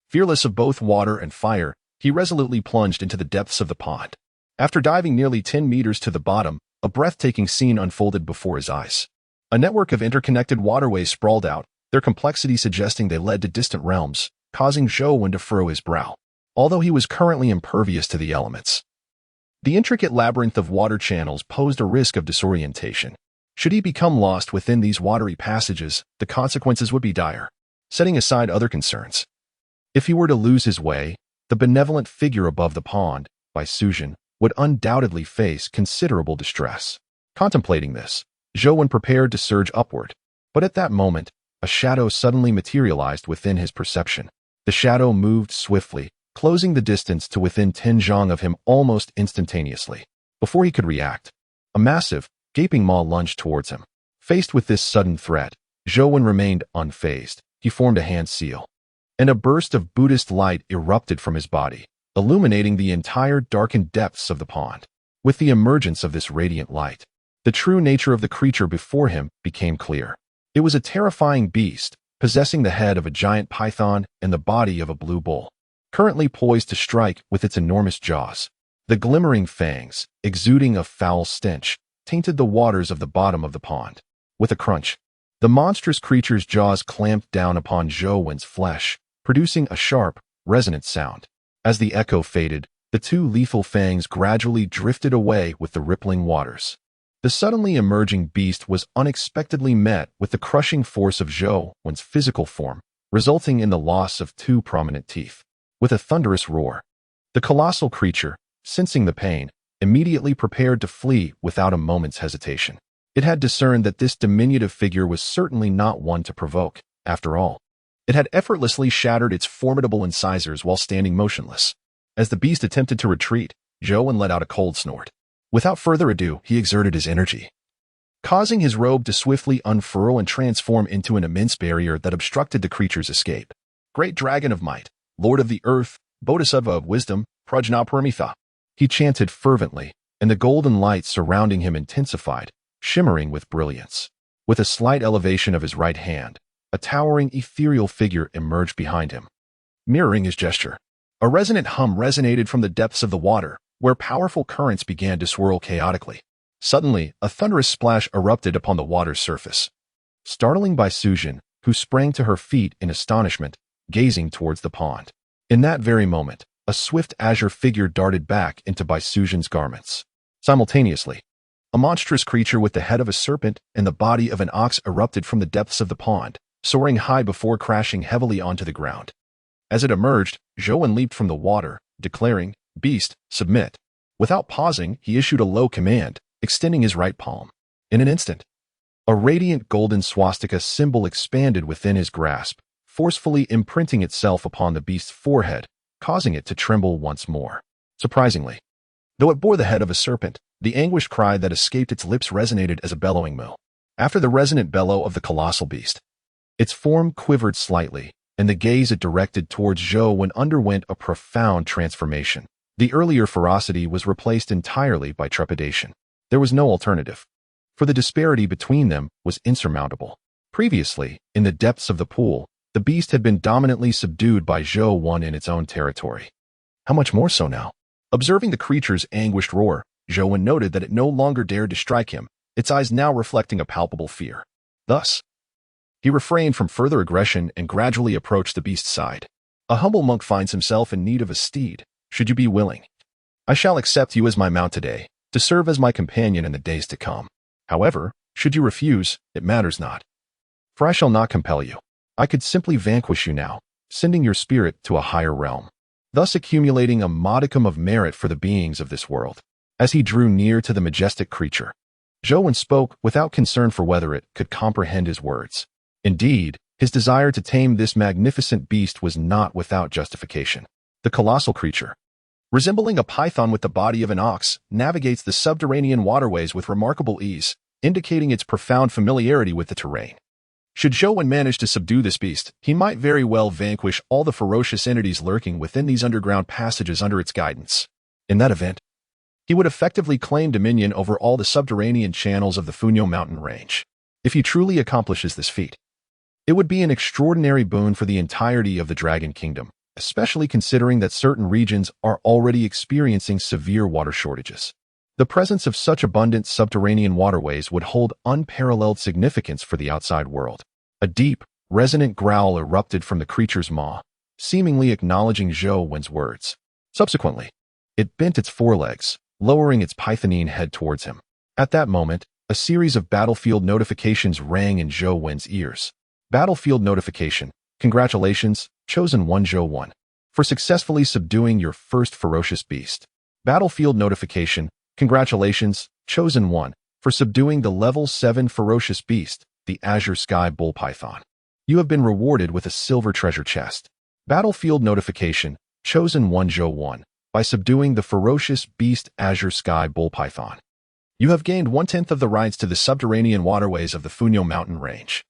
Fearless of both water and fire, he resolutely plunged into the depths of the pond. After diving nearly 10 meters to the bottom, a breathtaking scene unfolded before his eyes. A network of interconnected waterways sprawled out, their complexity suggesting they led to distant realms, causing Zhou to furrow his brow, although he was currently impervious to the elements. The intricate labyrinth of water channels posed a risk of disorientation. Should he become lost within these watery passages, the consequences would be dire. Setting aside other concerns, if he were to lose his way, the benevolent figure above the pond, Baisuzhen, would undoubtedly face considerable distress. Contemplating this, Zhou prepared to surge upward, but at that moment, a shadow suddenly materialized within his perception. The shadow moved swiftly, closing the distance to within 10 zhang of him almost instantaneously. Before he could react, a massive, gaping maw lunged towards him. Faced with this sudden threat, Zhou remained unfazed. He formed a hand seal, and a burst of Buddhist light erupted from his body, illuminating the entire darkened depths of the pond. With the emergence of this radiant light, the true nature of the creature before him became clear. It was a terrifying beast, possessing the head of a giant python and the body of a blue bull, currently poised to strike with its enormous jaws. The glimmering fangs, exuding a foul stench, tainted the waters of the bottom of the pond. With a crunch, the monstrous creature's jaws clamped down upon Zhou's flesh, producing a sharp, resonant sound. As the echo faded, the two lethal fangs gradually drifted away with the rippling waters. The suddenly emerging beast was unexpectedly met with the crushing force of Zhou's physical form, resulting in the loss of 2 prominent teeth. With a thunderous roar, the colossal creature, sensing the pain, immediately prepared to flee without a moment's hesitation. It had discerned that this diminutive figure was certainly not one to provoke. After all, it had effortlessly shattered its formidable incisors while standing motionless. As the beast attempted to retreat, Zhou let out a cold snort. Without further ado, he exerted his energy, causing his robe to swiftly unfurl and transform into an immense barrier that obstructed the creature's escape. Great Dragon of Might, Lord of the Earth, Bodhisattva of Wisdom, Prajnaparamita, he chanted fervently, and the golden light surrounding him intensified, shimmering with brilliance. With a slight elevation of his right hand, a towering ethereal figure emerged behind him, mirroring his gesture. A resonant hum resonated from the depths of the water, where powerful currents began to swirl chaotically. Suddenly, a thunderous splash erupted upon the water's surface, startling Baisuzhen, who sprang to her feet in astonishment, gazing towards the pond. In that very moment, a swift azure figure darted back into Baisuzhen's garments. Simultaneously, a monstrous creature with the head of a serpent and the body of an ox erupted from the depths of the pond, soaring high before crashing heavily onto the ground. As it emerged, Zhou leaped from the water, declaring, "Beast, submit." Without pausing, he issued a low command, extending his right palm. In an instant, a radiant golden swastika symbol expanded within his grasp, forcefully imprinting itself upon the beast's forehead, causing it to tremble once more. Surprisingly, though it bore the head of a serpent, the anguished cry that escaped its lips resonated as a bellowing moo. After the resonant bellow of the colossal beast, its form quivered slightly, and the gaze it directed towards Zhou underwent a profound transformation. The earlier ferocity was replaced entirely by trepidation. There was no alternative, for the disparity between them was insurmountable. Previously, in the depths of the pool, the beast had been dominantly subdued by Zhou in its own territory. How much more so now? Observing the creature's anguished roar, Zhou noted that it no longer dared to strike him, its eyes now reflecting a palpable fear. Thus, he refrained from further aggression and gradually approached the beast's side. A humble monk finds himself in need of a steed. Should you be willing, I shall accept you as my mount today, to serve as my companion in the days to come. However, should you refuse, it matters not, for I shall not compel you. I could simply vanquish you now, sending your spirit to a higher realm, thus accumulating a modicum of merit for the beings of this world. As he drew near to the majestic creature, Zhou spoke without concern for whether it could comprehend his words. Indeed, his desire to tame this magnificent beast was not without justification. The colossal creature, resembling a python with the body of an ox, navigates the subterranean waterways with remarkable ease, indicating its profound familiarity with the terrain. Should Zhou manage to subdue this beast, he might very well vanquish all the ferocious entities lurking within these underground passages under its guidance. In that event, he would effectively claim dominion over all the subterranean channels of the Funyo mountain range. If he truly accomplishes this feat, it would be an extraordinary boon for the entirety of the Dragon Kingdom, especially considering that certain regions are already experiencing severe water shortages. The presence of such abundant subterranean waterways would hold unparalleled significance for the outside world. A deep, resonant growl erupted from the creature's maw, seemingly acknowledging Zhou words. Subsequently, it bent its forelegs, lowering its pythonine head towards him. At that moment, a series of battlefield notifications rang in Zhou ears. Battlefield notification. Congratulations, Chosen One Zhou, for successfully subduing your first ferocious beast. Battlefield notification. Congratulations, Chosen One, for subduing the level 7 ferocious beast, the Azure Sky Bull Python. You have been rewarded with a silver treasure chest. Battlefield notification. Chosen One Zhou, by subduing the ferocious beast Azure Sky Bull Python. You have gained 1/10 of the rights to the subterranean waterways of the Funyo mountain range.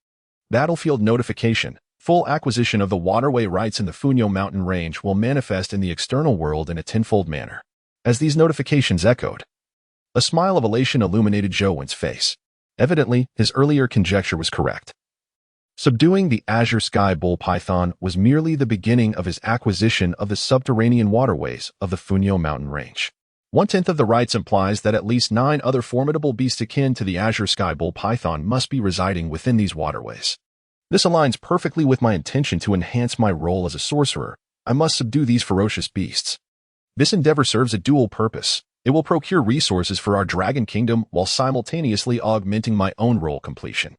Battlefield notification. Full acquisition of the waterway rights in the Funyo mountain range will manifest in the external world in a tenfold manner. As these notifications echoed, a smile of elation illuminated Zhou face. Evidently, his earlier conjecture was correct. Subduing the Azure Sky Bull Python was merely the beginning of his acquisition of the subterranean waterways of the Funyo mountain range. 1/10 of the rights implies that at least 9 other formidable beasts akin to the Azure Sky Bull Python must be residing within these waterways. This aligns perfectly with my intention to enhance my role as a sorcerer. I must subdue these ferocious beasts. This endeavor serves a dual purpose. It will procure resources for our Dragon Kingdom while simultaneously augmenting my own role completion.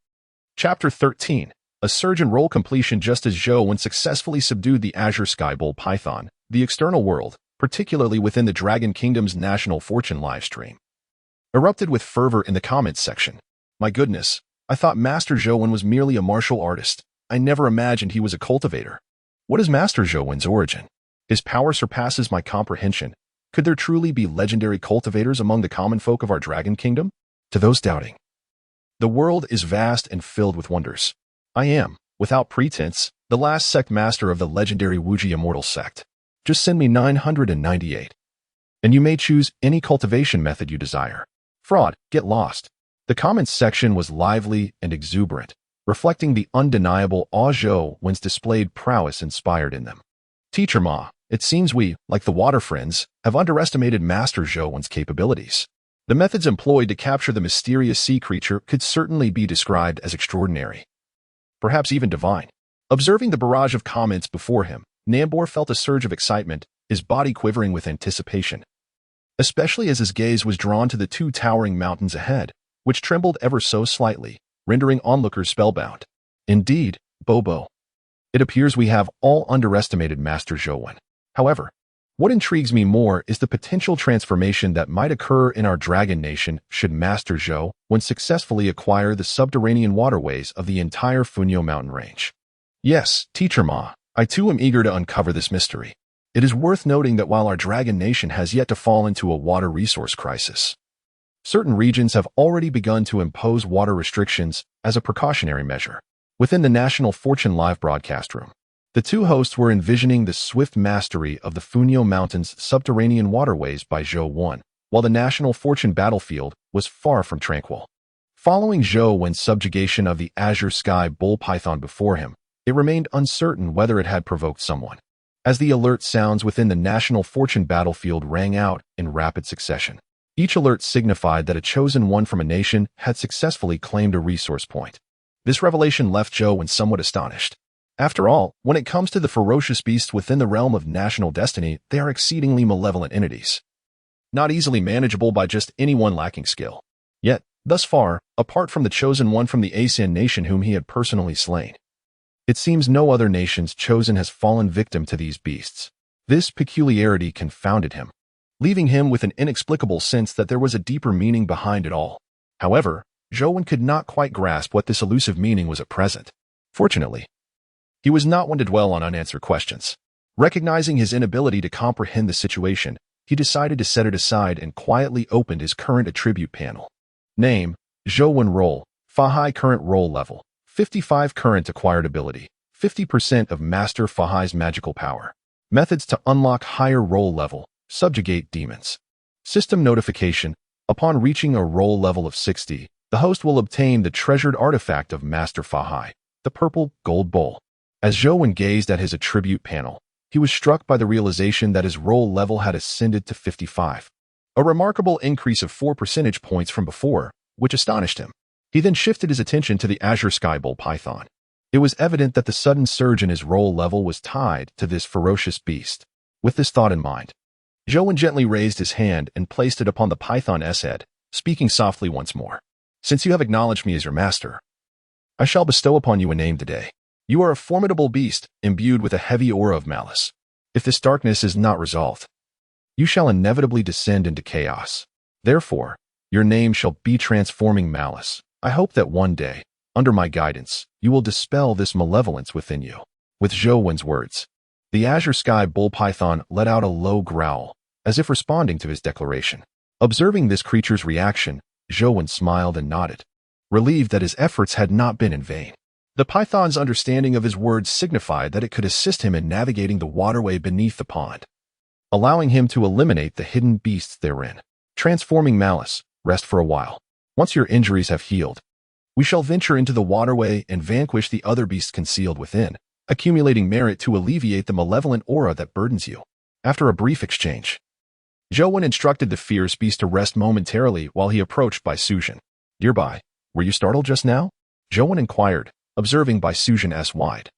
Chapter 13. A surge in role completion. Just as Zhou successfully subdued the Azure Sky Bull Python, the external world, particularly within the Dragon Kingdom's National Fortune livestream, erupted with fervor in the comments section. My goodness, I thought Master Zhou was merely a martial artist. I never imagined he was a cultivator. What is Master Zhou's origin? His power surpasses my comprehension. Could there truly be legendary cultivators among the common folk of our Dragon Kingdom? To those doubting, the world is vast and filled with wonders. I am, without pretense, the last sect master of the legendary Wuji Immortal sect. Just send me 998. And you may choose any cultivation method you desire. Fraud, get lost. The comments section was lively and exuberant, reflecting the undeniable awe Zhou's displayed prowess inspired in them. Teacher Ma, it seems we, like the Water Friends, have underestimated Master Zhou's capabilities. The methods employed to capture the mysterious sea creature could certainly be described as extraordinary, perhaps even divine. Observing the barrage of comments before him, Nambor felt a surge of excitement, his body quivering with anticipation, especially as his gaze was drawn to the 2 towering mountains ahead, which trembled ever so slightly, rendering onlookers spellbound. Indeed, Bobo. It appears we have all underestimated Master Zhou. However, what intrigues me more is the potential transformation that might occur in our Dragon Nation should Master Zhou successfully acquire the subterranean waterways of the entire Funyo mountain range. Yes, Teacher Ma, I too am eager to uncover this mystery. It is worth noting that while our Dragon Nation has yet to fall into a water resource crisis, certain regions have already begun to impose water restrictions as a precautionary measure. Within the National Fortune live broadcast room, the 2 hosts were envisioning the swift mastery of the Funyo Mountain's subterranean waterways by Zhou, while the National Fortune battlefield was far from tranquil. Following Zhou's subjugation of the Azure Sky Bull Python before him, it remained uncertain whether it had provoked someone, as the alert sounds within the National Fortune battlefield rang out in rapid succession. Each alert signified that a chosen one from a nation had successfully claimed a resource point. This revelation left Zhou somewhat astonished. After all, when it comes to the ferocious beasts within the realm of national destiny, they are exceedingly malevolent entities, not easily manageable by just anyone lacking skill. Yet, thus far, apart from the chosen one from the Asian nation whom he had personally slain, it seems no other nation's chosen has fallen victim to these beasts. This peculiarity confounded him, leaving him with an inexplicable sense that there was a deeper meaning behind it all. However, Zhou could not quite grasp what this elusive meaning was at present. Fortunately, he was not one to dwell on unanswered questions. Recognizing his inability to comprehend the situation, he decided to set it aside and quietly opened his current attribute panel. Name, Zhou Role, Fahai current role level, 55 current acquired ability, 50% of Master Fahai's magical power. Methods to unlock higher role level, subjugate demons. System notification, upon reaching a role level of 60, the host will obtain the treasured artifact of Master Fahai, the purple gold bowl. As Zhou gazed at his attribute panel, he was struck by the realization that his role level had ascended to 55. A remarkable increase of 4 percentage points from before, which astonished him. He then shifted his attention to the Azure Sky Bull Python. It was evident that the sudden surge in his role level was tied to this ferocious beast. With this thought in mind, Zhou gently raised his hand and placed it upon the python's head, speaking softly once more. Since you have acknowledged me as your master, I shall bestow upon you a name today. You are a formidable beast, imbued with a heavy aura of malice. If this darkness is not resolved, you shall inevitably descend into chaos. Therefore, your name shall be Transforming Malice. I hope that one day, under my guidance, you will dispel this malevolence within you. With Zhou words, the Azure Sky Bull Python let out a low growl, as if responding to his declaration. Observing this creature's reaction, Zhou smiled and nodded, relieved that his efforts had not been in vain. The python's understanding of his words signified that it could assist him in navigating the waterway beneath the pond, allowing him to eliminate the hidden beasts therein. Transforming Malice, rest for a while. Once your injuries have healed, we shall venture into the waterway and vanquish the other beasts concealed within, accumulating merit to alleviate the malevolent aura that burdens you. After a brief exchange, Zhou instructed the fierce beast to rest momentarily while he approached Bai Sujin. Nearby, were you startled just now? Zhou inquired, observing Bai Sujin's wide,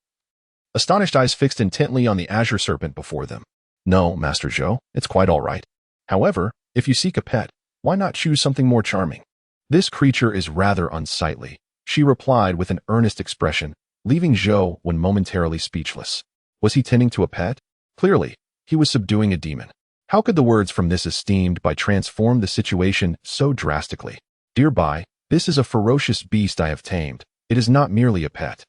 astonished eyes fixed intently on the azure serpent before them. No, Master Zhou, it's quite all right. However, if you seek a pet, why not choose something more charming? This creature is rather unsightly, she replied with an earnest expression, leaving Zhou momentarily speechless. Was he tending to a pet? Clearly, he was subduing a demon. How could the words from this esteemed Bai transform the situation so drastically? Dear Bai, this is a ferocious beast I have tamed. It is not merely a pet.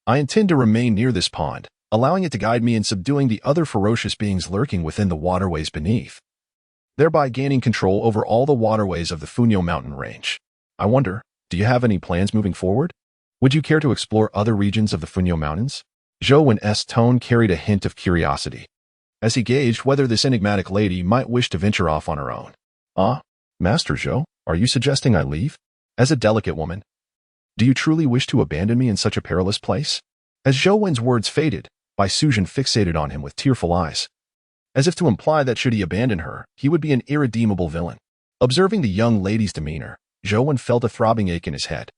I intend to remain near this pond, allowing it to guide me in subduing the other ferocious beings lurking within the waterways beneath, thereby gaining control over all the waterways of the Funyo mountain range. I wonder, do you have any plans moving forward? Would you care to explore other regions of the Funyo mountains? Zhou's tone carried a hint of curiosity, as he gauged whether this enigmatic lady might wish to venture off on her own. Ah, Master Zhou, are you suggesting I leave? As a delicate woman, do you truly wish to abandon me in such a perilous place? As Zhou's words faded, Bai Sujin fixated on him with tearful eyes, as if to imply that should he abandon her, he would be an irredeemable villain. Observing the young lady's demeanor, Zhou felt a throbbing ache in his head.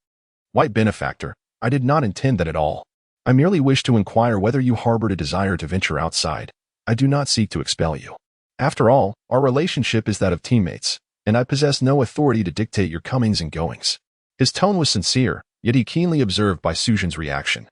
White benefactor, I did not intend that at all. I merely wish to inquire whether you harbored a desire to venture outside. I do not seek to expel you. After all, our relationship is that of teammates, and I possess no authority to dictate your comings and goings. His tone was sincere, yet he keenly observed Bai Sujin's reaction,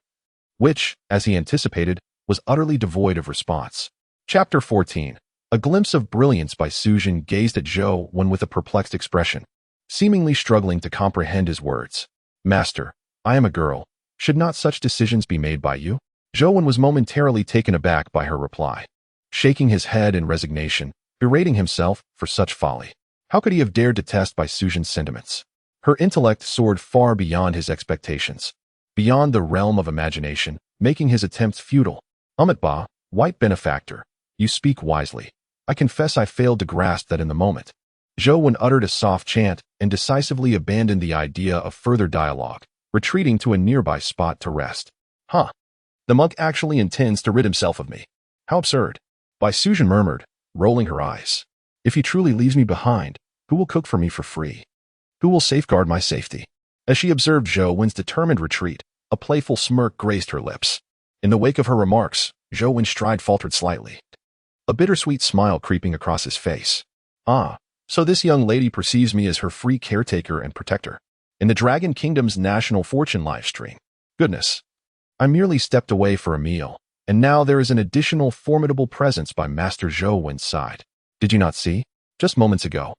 which, as he anticipated, was utterly devoid of response. Chapter 14. A glimpse of brilliance. Bai Sujin gazed at Zhou with a perplexed expression, seemingly struggling to comprehend his words. Master, I am a girl. Should not such decisions be made by you? Zhou was momentarily taken aback by her reply, shaking his head in resignation, berating himself for such folly. How could he have dared to test Bai Sujin's sentiments? Her intellect soared far beyond his expectations, beyond the realm of imagination, making his attempts futile. Ba, white benefactor, you speak wisely. I confess I failed to grasp that in the moment. Zhou uttered a soft chant and decisively abandoned the idea of further dialogue, retreating to a nearby spot to rest. Huh. The monk actually intends to rid himself of me. How absurd. Bai Sujin murmured, rolling her eyes. If he truly leaves me behind, who will cook for me for free? Who will safeguard my safety? As she observed Zhou's determined retreat, a playful smirk graced her lips. In the wake of her remarks, Zhou's stride faltered slightly, a bittersweet smile creeping across his face. Ah, so this young lady perceives me as her free caretaker and protector. In the Dragon Kingdom's National Fortune livestream. Goodness. I merely stepped away for a meal, and now there is an additional formidable presence by Master Zhou's side. Did you not see? Just moments ago,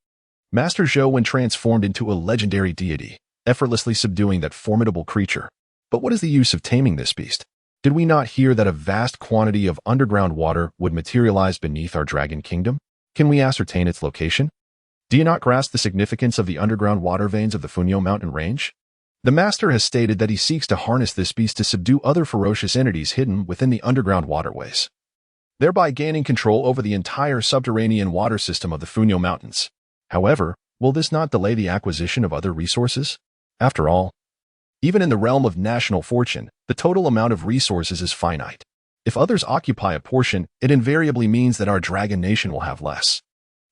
Master Zhou Wen transformed into a legendary deity, effortlessly subduing that formidable creature. But what is the use of taming this beast? Did we not hear that a vast quantity of underground water would materialize beneath our dragon kingdom? Can we ascertain its location? Do you not grasp the significance of the underground water veins of the Funyo mountain range? The master has stated that he seeks to harness this beast to subdue other ferocious entities hidden within the underground waterways, thereby gaining control over the entire subterranean water system of the Funyo mountains. However, will this not delay the acquisition of other resources? After all, even in the realm of national fortune, the total amount of resources is finite. If others occupy a portion, it invariably means that our dragon nation will have less.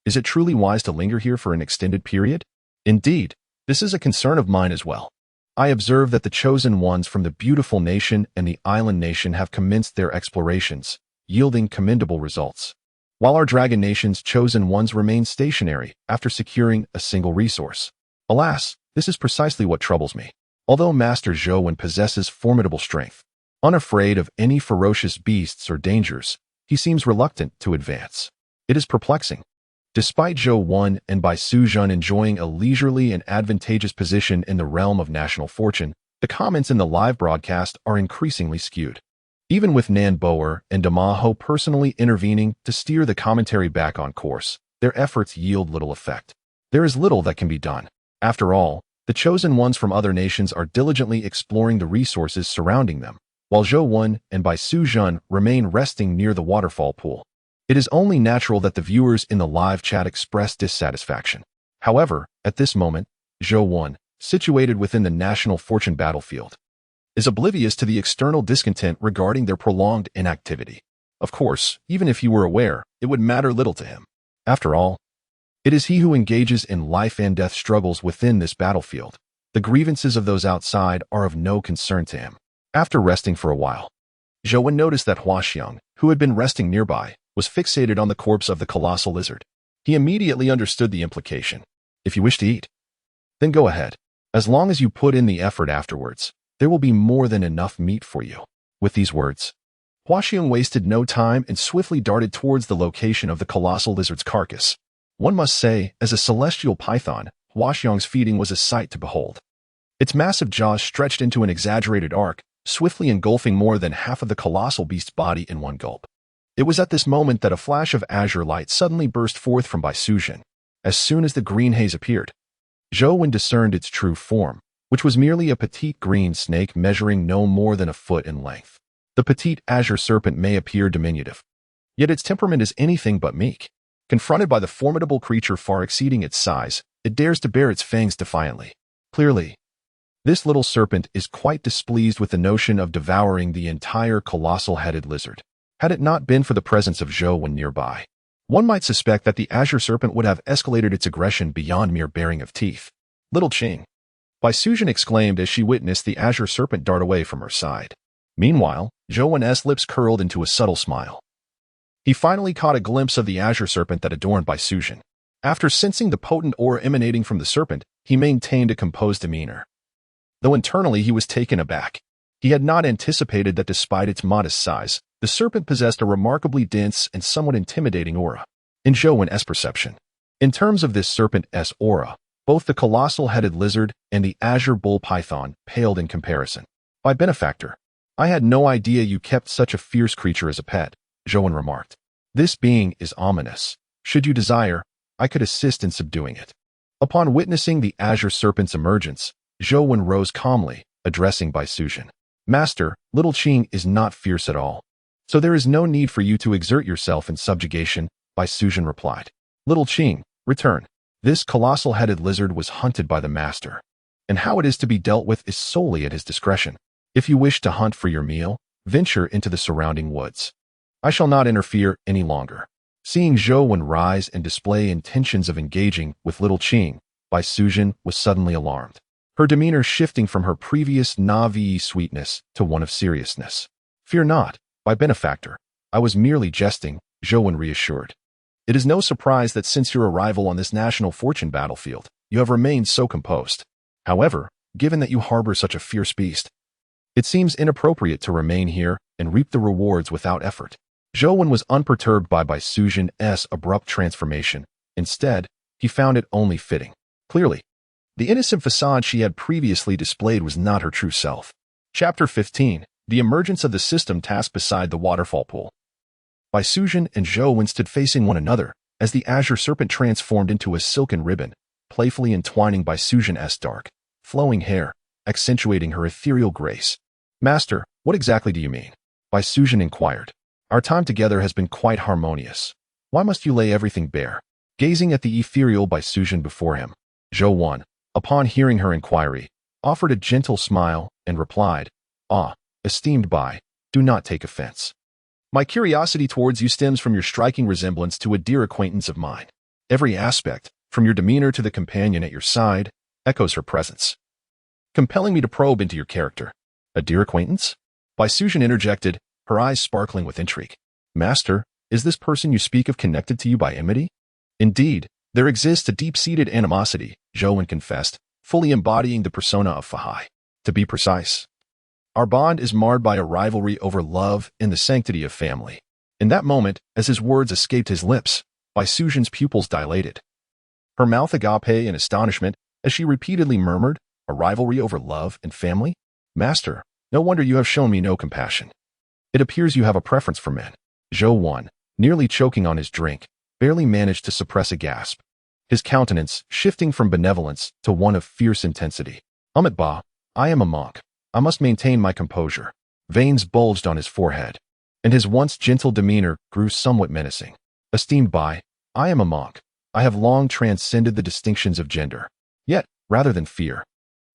Is it truly wise to linger here for an extended period? Indeed, this is a concern of mine as well. I observe that the chosen ones from the beautiful nation and the island nation have commenced their explorations, yielding commendable results, while our dragon nation's chosen ones remain stationary after securing a single resource. Alas, this is precisely what troubles me. Although Master Zhou Wen possesses formidable strength, unafraid of any ferocious beasts or dangers, he seems reluctant to advance. It is perplexing. Despite Zhou Wen and Bai Suzhen enjoying a leisurely and advantageous position in the realm of national fortune, the comments in the live broadcast are increasingly skewed. Even with Nan Boer and Dama Ho personally intervening to steer the commentary back on course, their efforts yield little effect. There is little that can be done. After all, the chosen ones from other nations are diligently exploring the resources surrounding them, while Zhou Wen and Bai Suzhen remain resting near the waterfall pool. It is only natural that the viewers in the live chat express dissatisfaction. However, at this moment, Zhou Wen, situated within the national fortune battlefield, is oblivious to the external discontent regarding their prolonged inactivity. Of course, even if he were aware, it would matter little to him. After all, it is he who engages in life and death struggles within this battlefield. The grievances of those outside are of no concern to him. After resting for a while, Zhou Wen noticed that Hua Xiang, who had been resting nearby, was fixated on the corpse of the colossal lizard. He immediately understood the implication. If you wish to eat, then go ahead. As long as you put in the effort afterwards, there will be more than enough meat for you. With these words, Hua Xiang wasted no time and swiftly darted towards the location of the colossal lizard's carcass. One must say, as a celestial python, Hua Xiang's feeding was a sight to behold. Its massive jaws stretched into an exaggerated arc, swiftly engulfing more than half of the colossal beast's body in one gulp. It was at this moment that a flash of azure light suddenly burst forth from Bai Suzhen. As soon as the green haze appeared, Zhou Wen discerned its true form, which was merely a petite green snake measuring no more than a foot in length. The petite azure serpent may appear diminutive, yet its temperament is anything but meek. Confronted by the formidable creature far exceeding its size, it dares to bare its fangs defiantly. Clearly, this little serpent is quite displeased with the notion of devouring the entire colossal-headed lizard. Had it not been for the presence of Zhou Wen nearby, one might suspect that the azure serpent would have escalated its aggression beyond mere baring of teeth. Little Qing, Bai Suzhen exclaimed as she witnessed the azure serpent dart away from her side. Meanwhile, Zhou Wen's lips curled into a subtle smile. He finally caught a glimpse of the azure serpent that adorned Bai Suzhen. After sensing the potent aura emanating from the serpent, he maintained a composed demeanor, though internally he was taken aback. He had not anticipated that despite its modest size, the serpent possessed a remarkably dense and somewhat intimidating aura. In Zhou Wen's perception, in terms of this serpent's aura, both the colossal-headed lizard and the azure bull python paled in comparison. By benefactor, I had no idea you kept such a fierce creature as a pet, Zhou Wen remarked. This being is ominous. Should you desire, I could assist in subduing it. Upon witnessing the azure serpent's emergence, Zhou Wen rose calmly, addressing Bai Suzhen. Master, little Qing is not fierce at all, so there is no need for you to exert yourself in subjugation, Bai Suzhen replied. Little Qing, return. This colossal-headed lizard was hunted by the master, and how it is to be dealt with is solely at his discretion. If you wish to hunt for your meal, venture into the surrounding woods. I shall not interfere any longer. Seeing Zhou Wen rise and display intentions of engaging with little Qing, Bai Suzhen was suddenly alarmed, her demeanor shifting from her previous naive sweetness to one of seriousness. Fear not, my benefactor. I was merely jesting, Zhou Wen reassured. It is no surprise that since your arrival on this national fortune battlefield, you have remained so composed. However, given that you harbor such a fierce beast, it seems inappropriate to remain here and reap the rewards without effort. Zhou Wen was unperturbed by Bai Suzhen's abrupt transformation. Instead, he found it only fitting. Clearly, the innocent facade she had previously displayed was not her true self. Chapter 15. The Emergence of the System Task Beside the Waterfall Pool. Bai Sujin and Zhou Wen stood facing one another as the azure serpent transformed into a silken ribbon, playfully entwining Bai Sujin's dark, flowing hair, accentuating her ethereal grace. Master, what exactly do you mean? Bai Sujin inquired. Our time together has been quite harmonious. Why must you lay everything bare? Gazing at the ethereal Bai Sujin before him, Zhou Wen, upon hearing her inquiry, offered a gentle smile and replied, Ah, esteemed Bai, do not take offense. My curiosity towards you stems from your striking resemblance to a dear acquaintance of mine. Every aspect, from your demeanor to the companion at your side, echoes her presence, compelling me to probe into your character. A dear acquaintance? Bai Sujin interjected, her eyes sparkling with intrigue. Master, is this person you speak of connected to you by enmity? Indeed, there exists a deep-seated animosity, Zhou Wen confessed, fully embodying the persona of Fahai. To be precise, our bond is marred by a rivalry over love and the sanctity of family. In that moment, as his words escaped his lips, Bai Sujin's pupils dilated, her mouth agape in astonishment as she repeatedly murmured, a rivalry over love and family? Master, no wonder you have shown me no compassion. It appears you have a preference for men. Zhou Wen, nearly choking on his drink, barely managed to suppress a gasp, his countenance shifting from benevolence to one of fierce intensity. Ba, I am a monk. I must maintain my composure. Veins bulged on his forehead, and his once gentle demeanor grew somewhat menacing. Esteemed Bai, I am a monk. I have long transcended the distinctions of gender. Yet, rather than fear,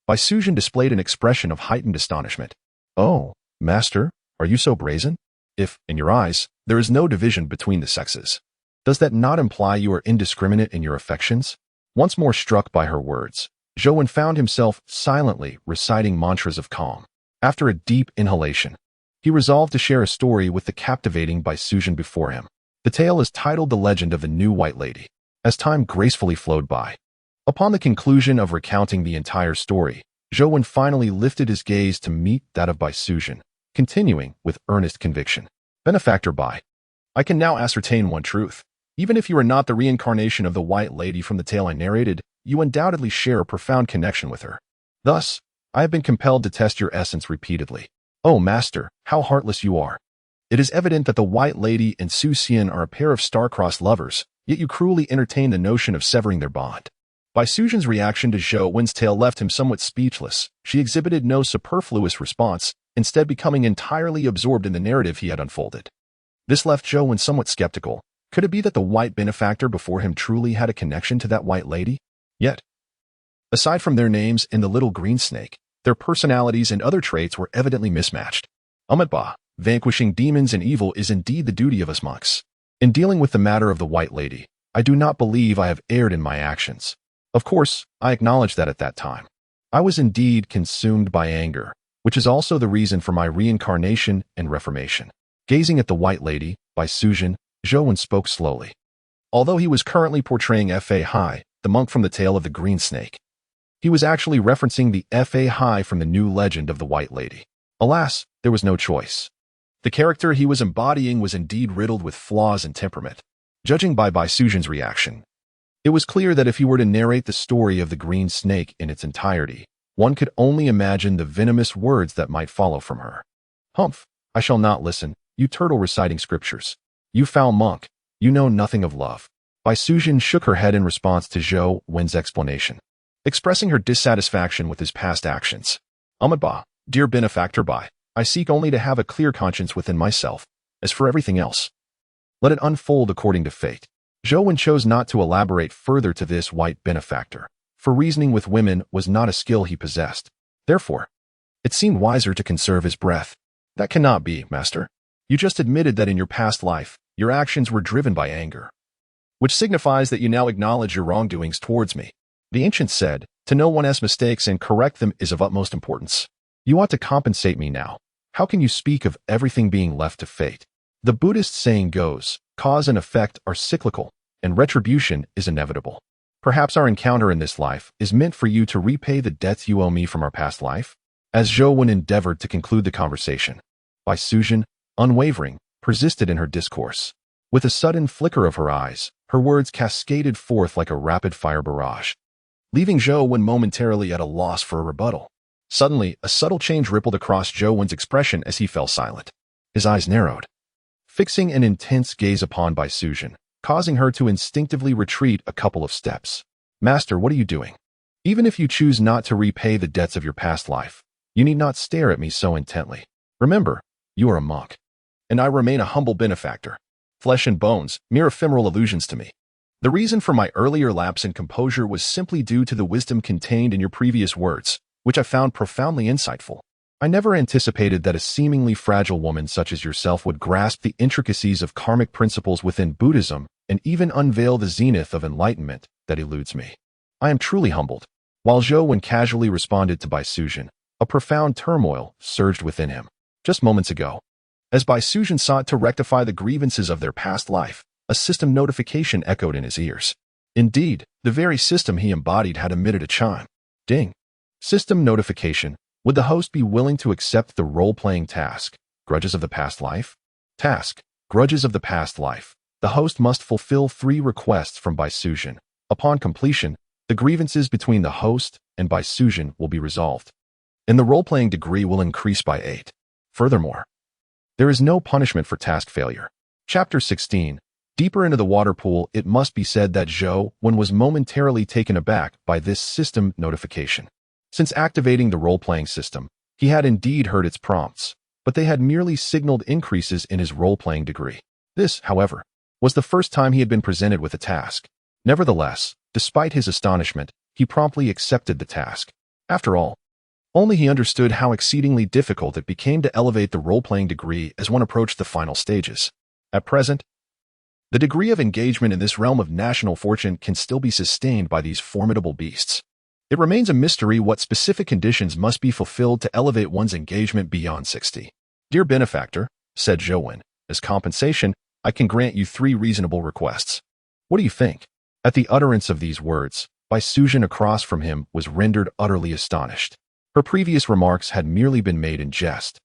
Bai Sujin displayed an expression of heightened astonishment. Oh, master, are you so brazen? If, in your eyes, there is no division between the sexes, does that not imply you are indiscriminate in your affections? Once more struck by her words, Zhou Wen found himself silently reciting mantras of calm. After a deep inhalation, he resolved to share a story with the captivating Bai Sujin before him. The tale is titled The Legend of the New White Lady. As time gracefully flowed by, upon the conclusion of recounting the entire story, Zhou Wen finally lifted his gaze to meet that of Bai Sujin, continuing with earnest conviction. Benefactor Bai, I can now ascertain one truth. Even if you are not the reincarnation of the White Lady from the tale I narrated, you undoubtedly share a profound connection with her. Thus, I have been compelled to test your essence repeatedly. Oh, master, how heartless you are. It is evident that the White Lady and Su Xian are a pair of star-crossed lovers, yet you cruelly entertain the notion of severing their bond. Bai Sujin's reaction to Zhou Wen's tale left him somewhat speechless. She exhibited no superfluous response, instead becoming entirely absorbed in the narrative he had unfolded. This left Zhou Wen somewhat skeptical. Could it be that the white benefactor before him truly had a connection to that white lady? Yet, aside from their names and the little green snake, their personalities and other traits were evidently mismatched. Ba, vanquishing demons and evil is indeed the duty of us monks. In dealing with the matter of the white lady, I do not believe I have erred in my actions. Of course, I acknowledge that at that time, I was indeed consumed by anger, which is also the reason for my reincarnation and reformation. Gazing at the white lady, Bai Sujin, Zhou Wen spoke slowly. Although he was currently portraying Fahai, the monk from the tale of the green snake, he was actually referencing the Fahai from the new legend of the White Lady. Alas, there was no choice. The character he was embodying was indeed riddled with flaws and temperament. Judging by Bai Sujin's reaction, it was clear that if he were to narrate the story of the green snake in its entirety, one could only imagine the venomous words that might follow from her. Humph, I shall not listen, you turtle reciting scriptures. You foul monk, you know nothing of love. Bai Sujin shook her head in response to Zhou Wen's explanation, expressing her dissatisfaction with his past actions. Ba, dear benefactor Bai, I seek only to have a clear conscience within myself. As for everything else, let it unfold according to fate. Zhou Wen chose not to elaborate further to this white benefactor, for reasoning with women was not a skill he possessed. Therefore, it seemed wiser to conserve his breath. That cannot be, master. You just admitted that in your past life, your actions were driven by anger, which signifies that you now acknowledge your wrongdoings towards me. The ancients said, to know one's mistakes and correct them is of utmost importance. You ought to compensate me now. How can you speak of everything being left to fate? The Buddhist saying goes, cause and effect are cyclical, and retribution is inevitable. Perhaps our encounter in this life is meant for you to repay the debts you owe me from our past life? As Zhou Wen endeavored to conclude the conversation, Bai Sujin, unwavering, persisted in her discourse. With a sudden flicker of her eyes, Her words cascaded forth like a rapid-fire barrage, leaving Zhou Wen momentarily at a loss for a rebuttal. Suddenly, a subtle change rippled across Zhou Wen's expression as he fell silent. His eyes narrowed, fixing an intense gaze upon Bai Sujin, causing her to instinctively retreat a couple of steps. Master, what are you doing? Even if you choose not to repay the debts of your past life, you need not stare at me so intently. Remember, you are a monk, and I remain a humble benefactor. Flesh and bones, mere ephemeral illusions to me. The reason for my earlier lapse in composure was simply due to the wisdom contained in your previous words, which I found profoundly insightful. I never anticipated that a seemingly fragile woman such as yourself would grasp the intricacies of karmic principles within Buddhism and even unveil the zenith of enlightenment that eludes me. I am truly humbled. While Zhou Wen casually responded to Bai Sujin, a profound turmoil surged within him. Just moments ago, as Bai Sujin sought to rectify the grievances of their past life, a system notification echoed in his ears. Indeed, the very system he embodied had emitted a chime. Ding. System notification. Would the host be willing to accept the role-playing task, Grudges of the Past Life? Task, Grudges of the Past Life. The host must fulfill 3 requests from Bai Sujin. Upon completion, the grievances between the host and Bai Sujin will be resolved, and the role-playing degree will increase by 8. Furthermore, there is no punishment for task failure. Chapter 16. Deeper into the water pool, it must be said that Zhou Wen was momentarily taken aback by this system notification. Since activating the role-playing system, he had indeed heard its prompts, but they had merely signaled increases in his role-playing degree. This, however, was the first time he had been presented with a task. Nevertheless, despite his astonishment, he promptly accepted the task. After all, only he understood how exceedingly difficult it became to elevate the role-playing degree as one approached the final stages. At present, the degree of engagement in this realm of national fortune can still be sustained by these formidable beasts. It remains a mystery what specific conditions must be fulfilled to elevate one's engagement beyond 60. Dear benefactor, said Zhou Wen, as compensation, I can grant you 3 reasonable requests. What do you think? At the utterance of these words, Bai Sujin across from him was rendered utterly astonished. Her previous remarks had merely been made in jest.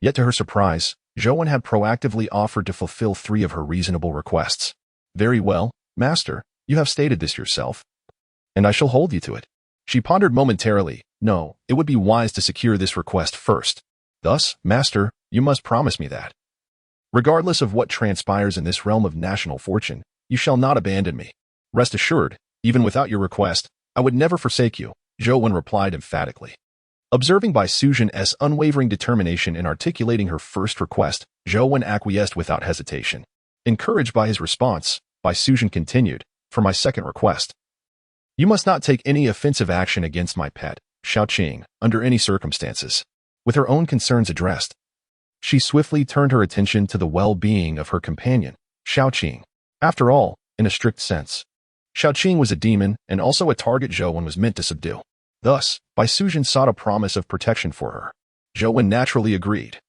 Yet to her surprise, Zhou Wen had proactively offered to fulfill 3 of her reasonable requests. Very well, master, you have stated this yourself, and I shall hold you to it. She pondered momentarily. No, it would be wise to secure this request first. Thus, master, you must promise me that, regardless of what transpires in this realm of national fortune, you shall not abandon me. Rest assured, even without your request, I would never forsake you, Zhou Wen replied emphatically. Observing Bai Sujin's unwavering determination in articulating her first request, Zhou Wen acquiesced without hesitation. Encouraged by his response, Bai Sujin continued, for my second request, you must not take any offensive action against my pet, Xiaoqing, under any circumstances. With her own concerns addressed, she swiftly turned her attention to the well-being of her companion, Xiaoqing. After all, in a strict sense, Xiaoqing was a demon and also a target Zhou Wen was meant to subdue. Thus, Bai Sujin sought a promise of protection for her. Zhou Wen naturally agreed,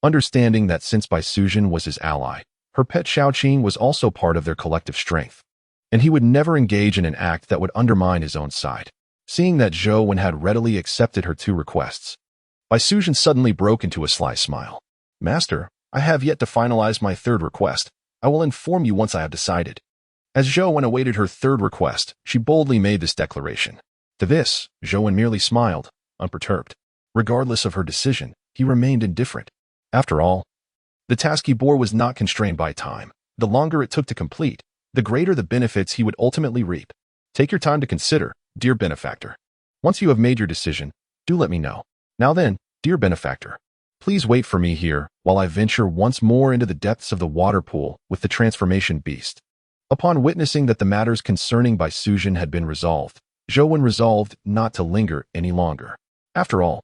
understanding that since Bai Sujin was his ally, her pet Xiaoqing was also part of their collective strength, and he would never engage in an act that would undermine his own side. Seeing that Zhou Wen had readily accepted her 2 requests, Bai Sujin suddenly broke into a sly smile. Master, I have yet to finalize my 3rd request. I will inform you once I have decided. As Zhou Wen awaited her 3rd request, she boldly made this declaration. To this, Zhou Wen merely smiled, unperturbed. Regardless of her decision, he remained indifferent. After all, the task he bore was not constrained by time. The longer it took to complete, the greater the benefits he would ultimately reap. Take your time to consider, dear benefactor. Once you have made your decision, do let me know. Now then, dear benefactor, please wait for me here while I venture once more into the depths of the water pool with the transformation beast. Upon witnessing that the matters concerning Bai Sujin had been resolved, Zhou Wen resolved not to linger any longer. After all,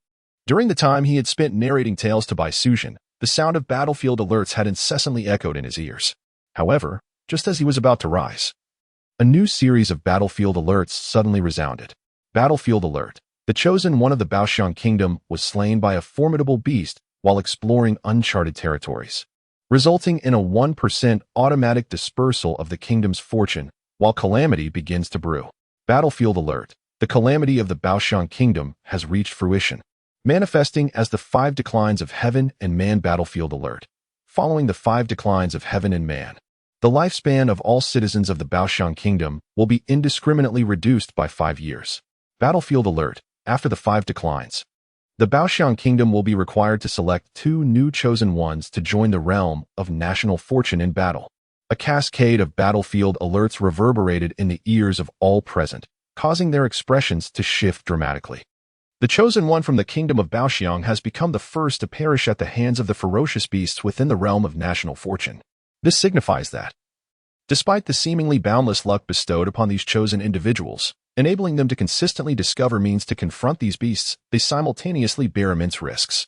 during the time he had spent narrating tales to Bai Sujin, the sound of battlefield alerts had incessantly echoed in his ears. However, just as he was about to rise, a new series of battlefield alerts suddenly resounded. Battlefield alert. The chosen one of the Baoxiang kingdom was slain by a formidable beast while exploring uncharted territories, resulting in a 1% automatic dispersal of the kingdom's fortune while calamity begins to brew. Battlefield alert. The calamity of the Baoxiang kingdom has reached fruition, manifesting as the 5 declines of heaven and man. Battlefield alert. Following the 5 declines of heaven and man, The lifespan of all citizens of the Baoxiang Kingdom will be indiscriminately reduced by 5 years. Battlefield alert. After the 5 declines, the Baoxiang Kingdom will be required to select 2 new chosen ones to join the realm of national fortune in battle. A cascade of battlefield alerts reverberated in the ears of all present, causing their expressions to shift dramatically. The chosen one from the kingdom of Baoxiang has become the first to perish at the hands of the ferocious beasts within the realm of national fortune. This signifies that, despite the seemingly boundless luck bestowed upon these chosen individuals, enabling them to consistently discover means to confront these beasts, they simultaneously bear immense risks.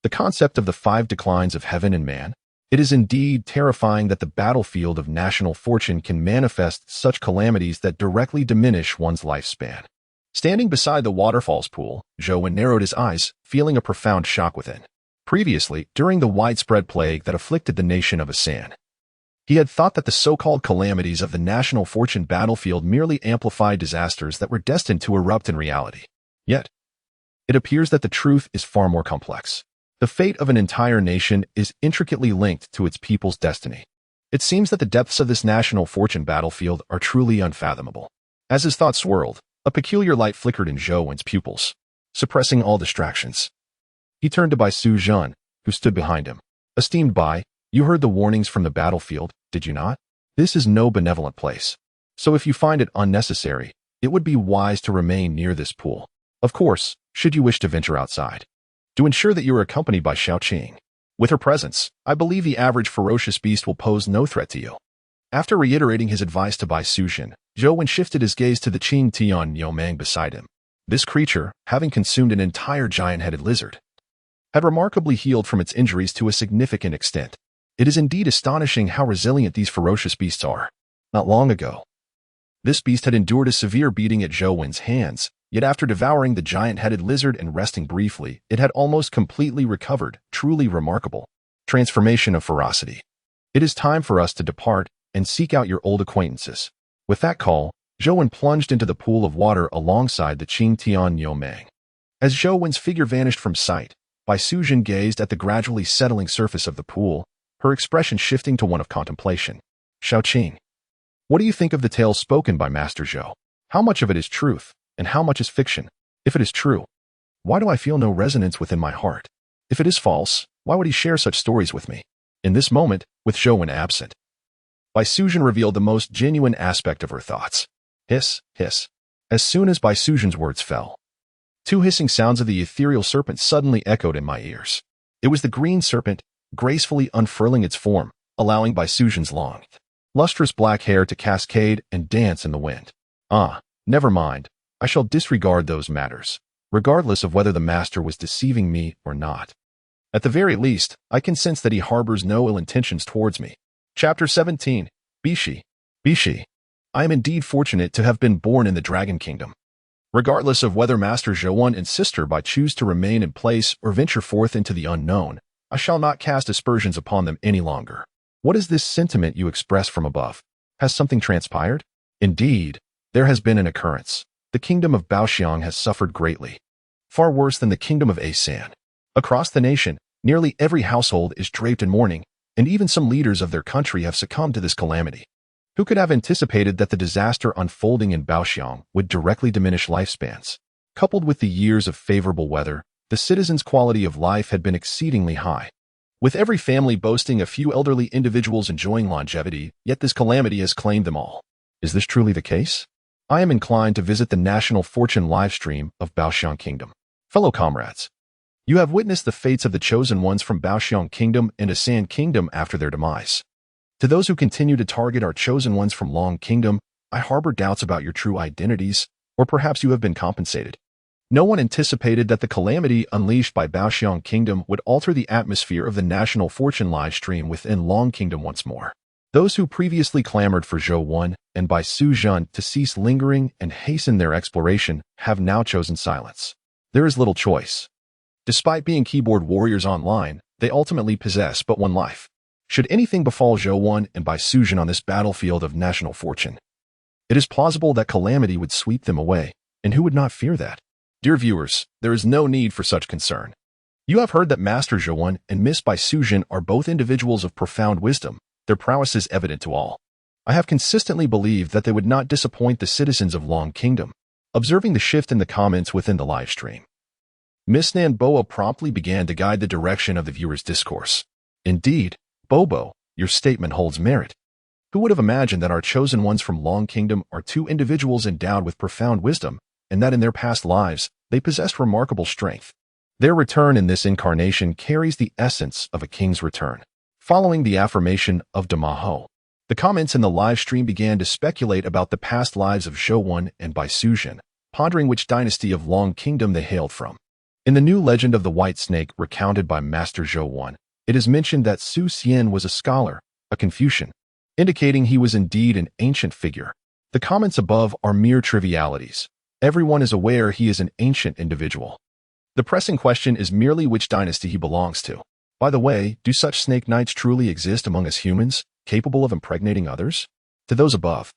The concept of the 5 declines of heaven and man. It is indeed terrifying that the battlefield of national fortune can manifest such calamities that directly diminish one's lifespan. Standing beside the waterfall's pool, Zhou narrowed his eyes, feeling a profound shock within. Previously, during the widespread plague that afflicted the nation of Asan, he had thought that the so-called calamities of the national fortune battlefield merely amplified disasters that were destined to erupt in reality. Yet, it appears that the truth is far more complex. The fate of an entire nation is intricately linked to its people's destiny. It seems that the depths of this national fortune battlefield are truly unfathomable. As his thoughts swirled, a peculiar light flickered in Zhou pupils, suppressing all distractions. He turned to Bai Su-zhan, who stood behind him. Esteemed Bai, you heard the warnings from the battlefield, did you not? This is no benevolent place. So if you find it unnecessary, it would be wise to remain near this pool. Of course, should you wish to venture outside, to ensure that you are accompanied by Xiaoqing. With her presence, I believe the average ferocious beast will pose no threat to you. After reiterating his advice to Bai Su-zhan, Zhou shifted his gaze to the Qing Tian Yomang beside him. This creature, having consumed an entire giant-headed lizard, had remarkably healed from its injuries to a significant extent. It is indeed astonishing how resilient these ferocious beasts are. Not long ago, this beast had endured a severe beating at Zhou hands, yet after devouring the giant-headed lizard and resting briefly, it had almost completely recovered. Truly remarkable transformation of ferocity. It is time for us to depart and seek out your old acquaintances. With that call, Zhou plunged into the pool of water alongside the Qing Tian Yomang. As Zhou's figure vanished from sight, Bai Su-zhan gazed at the gradually settling surface of the pool, her expression shifting to one of contemplation. Xiaoqing, what do you think of the tales spoken by Master Zhou? How much of it is truth, and how much is fiction? If it is true, why do I feel no resonance within my heart? If it is false, why would he share such stories with me? In this moment, with Zhou absent, Bai Su-zhan revealed the most genuine aspect of her thoughts. Hiss, hiss. As soon as Bai Su-zhan's words fell, 2 hissing sounds of the ethereal serpent suddenly echoed in my ears. It was the green serpent, gracefully unfurling its form, allowing Bai Su-zhan's long, lustrous black hair to cascade and dance in the wind. Ah, never mind. I shall disregard those matters, regardless of whether the master was deceiving me or not. At the very least, I can sense that he harbors no ill intentions towards me. Chapter 17. Bishi. Bishi. I am indeed fortunate to have been born in the Dragon Kingdom. Regardless of whether Master Zhou and Sister Bai choose to remain in place or venture forth into the unknown, I shall not cast aspersions upon them any longer. What is this sentiment you express from above? Has something transpired? Indeed, there has been an occurrence. The kingdom of Baoxiang has suffered greatly. Far worse than the kingdom of Asan. Across the nation, nearly every household is draped in mourning, and even some leaders of their country have succumbed to this calamity. Who could have anticipated that the disaster unfolding in Baoxiang would directly diminish lifespans? Coupled with the years of favorable weather, the citizens' quality of life had been exceedingly high. With every family boasting a few elderly individuals enjoying longevity, yet this calamity has claimed them all. Is this truly the case? I am inclined to visit the National Fortune livestream of Baoxiang Kingdom. Fellow comrades, you have witnessed the fates of the chosen ones from Baoxiang Kingdom and Asan Kingdom after their demise. To those who continue to target our chosen ones from Long Kingdom, I harbor doubts about your true identities, or perhaps you have been compensated. No one anticipated that the calamity unleashed by Baoxiang Kingdom would alter the atmosphere of the National Fortune livestream within Long Kingdom once more. Those who previously clamored for Zhou and Bai Su-zhan to cease lingering and hasten their exploration have now chosen silence. There is little choice. Despite being keyboard warriors online, they ultimately possess but one life. Should anything befall Zhou and Bai Su-zhan on this battlefield of national fortune, it is plausible that calamity would sweep them away, and who would not fear that? Dear viewers, there is no need for such concern. You have heard that Master Zhou and Miss Bai Su-zhan are both individuals of profound wisdom, Their prowess is evident to all. I have consistently believed that they would not disappoint the citizens of Long Kingdom. Observing the shift in the comments within the live stream, Miss Nanboa promptly began to guide the direction of the viewer's discourse. Indeed, Bobo, your statement holds merit. Who would have imagined that our chosen ones from Long Kingdom are two individuals endowed with profound wisdom, and that in their past lives, they possessed remarkable strength? Their return in this incarnation carries the essence of a king's return. Following the affirmation of Damaho, the comments in the live stream began to speculate about the past lives of Zhou and Bai Suzhen, pondering which dynasty of Long Kingdom they hailed from. In the new legend of the White Snake recounted by Master Zhou, it is mentioned that Su Xian was a scholar, a Confucian, indicating he was indeed an ancient figure. The comments above are mere trivialities. Everyone is aware he is an ancient individual. The pressing question is merely which dynasty he belongs to. By the way, do such snake knights truly exist among us humans, capable of impregnating others? To those above,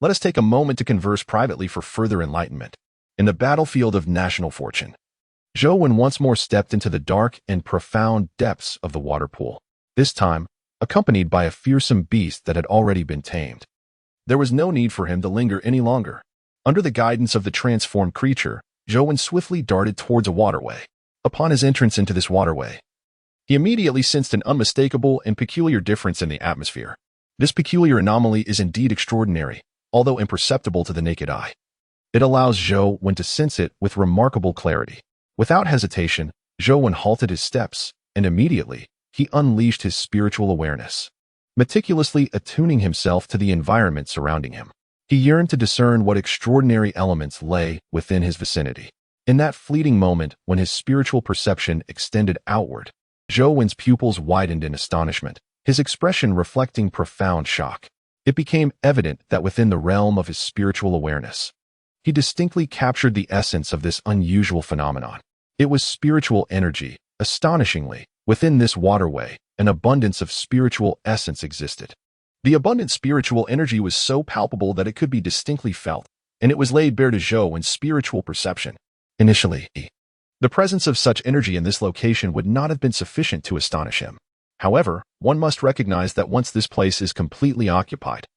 let us take a moment to converse privately for further enlightenment. In the battlefield of national fortune, Zhou once more stepped into the dark and profound depths of the water pool, this time accompanied by a fearsome beast that had already been tamed. There was no need for him to linger any longer. Under the guidance of the transformed creature, Zhou swiftly darted towards a waterway. Upon his entrance into this waterway, he immediately sensed an unmistakable and peculiar difference in the atmosphere. This peculiar anomaly is indeed extraordinary, although imperceptible to the naked eye. It allows Zhou to sense it with remarkable clarity. Without hesitation, Zhou halted his steps, and immediately, he unleashed his spiritual awareness, meticulously attuning himself to the environment surrounding him. He yearned to discern what extraordinary elements lay within his vicinity. In that fleeting moment when his spiritual perception extended outward, Zhou's pupils widened in astonishment, his expression reflecting profound shock. It became evident that within the realm of his spiritual awareness, he distinctly captured the essence of this unusual phenomenon. It was spiritual energy. Astonishingly, within this waterway, an abundance of spiritual essence existed. The abundant spiritual energy was so palpable that it could be distinctly felt, and it was laid bare to Zhou in spiritual perception. Initially, the presence of such energy in this location would not have been sufficient to astonish him. However, one must recognize that once this place is completely occupied,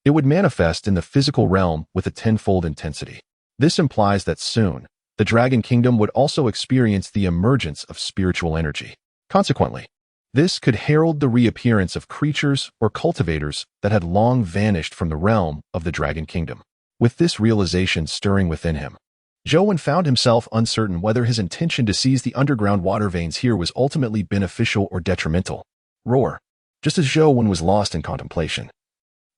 it would manifest in the physical realm with a tenfold intensity. This implies that soon, the Dragon Kingdom would also experience the emergence of spiritual energy. Consequently, this could herald the reappearance of creatures or cultivators that had long vanished from the realm of the Dragon Kingdom. With this realization stirring within him, Zhou found himself uncertain whether his intention to seize the underground water veins here was ultimately beneficial or detrimental. Roar! Just as Zhou was lost in contemplation,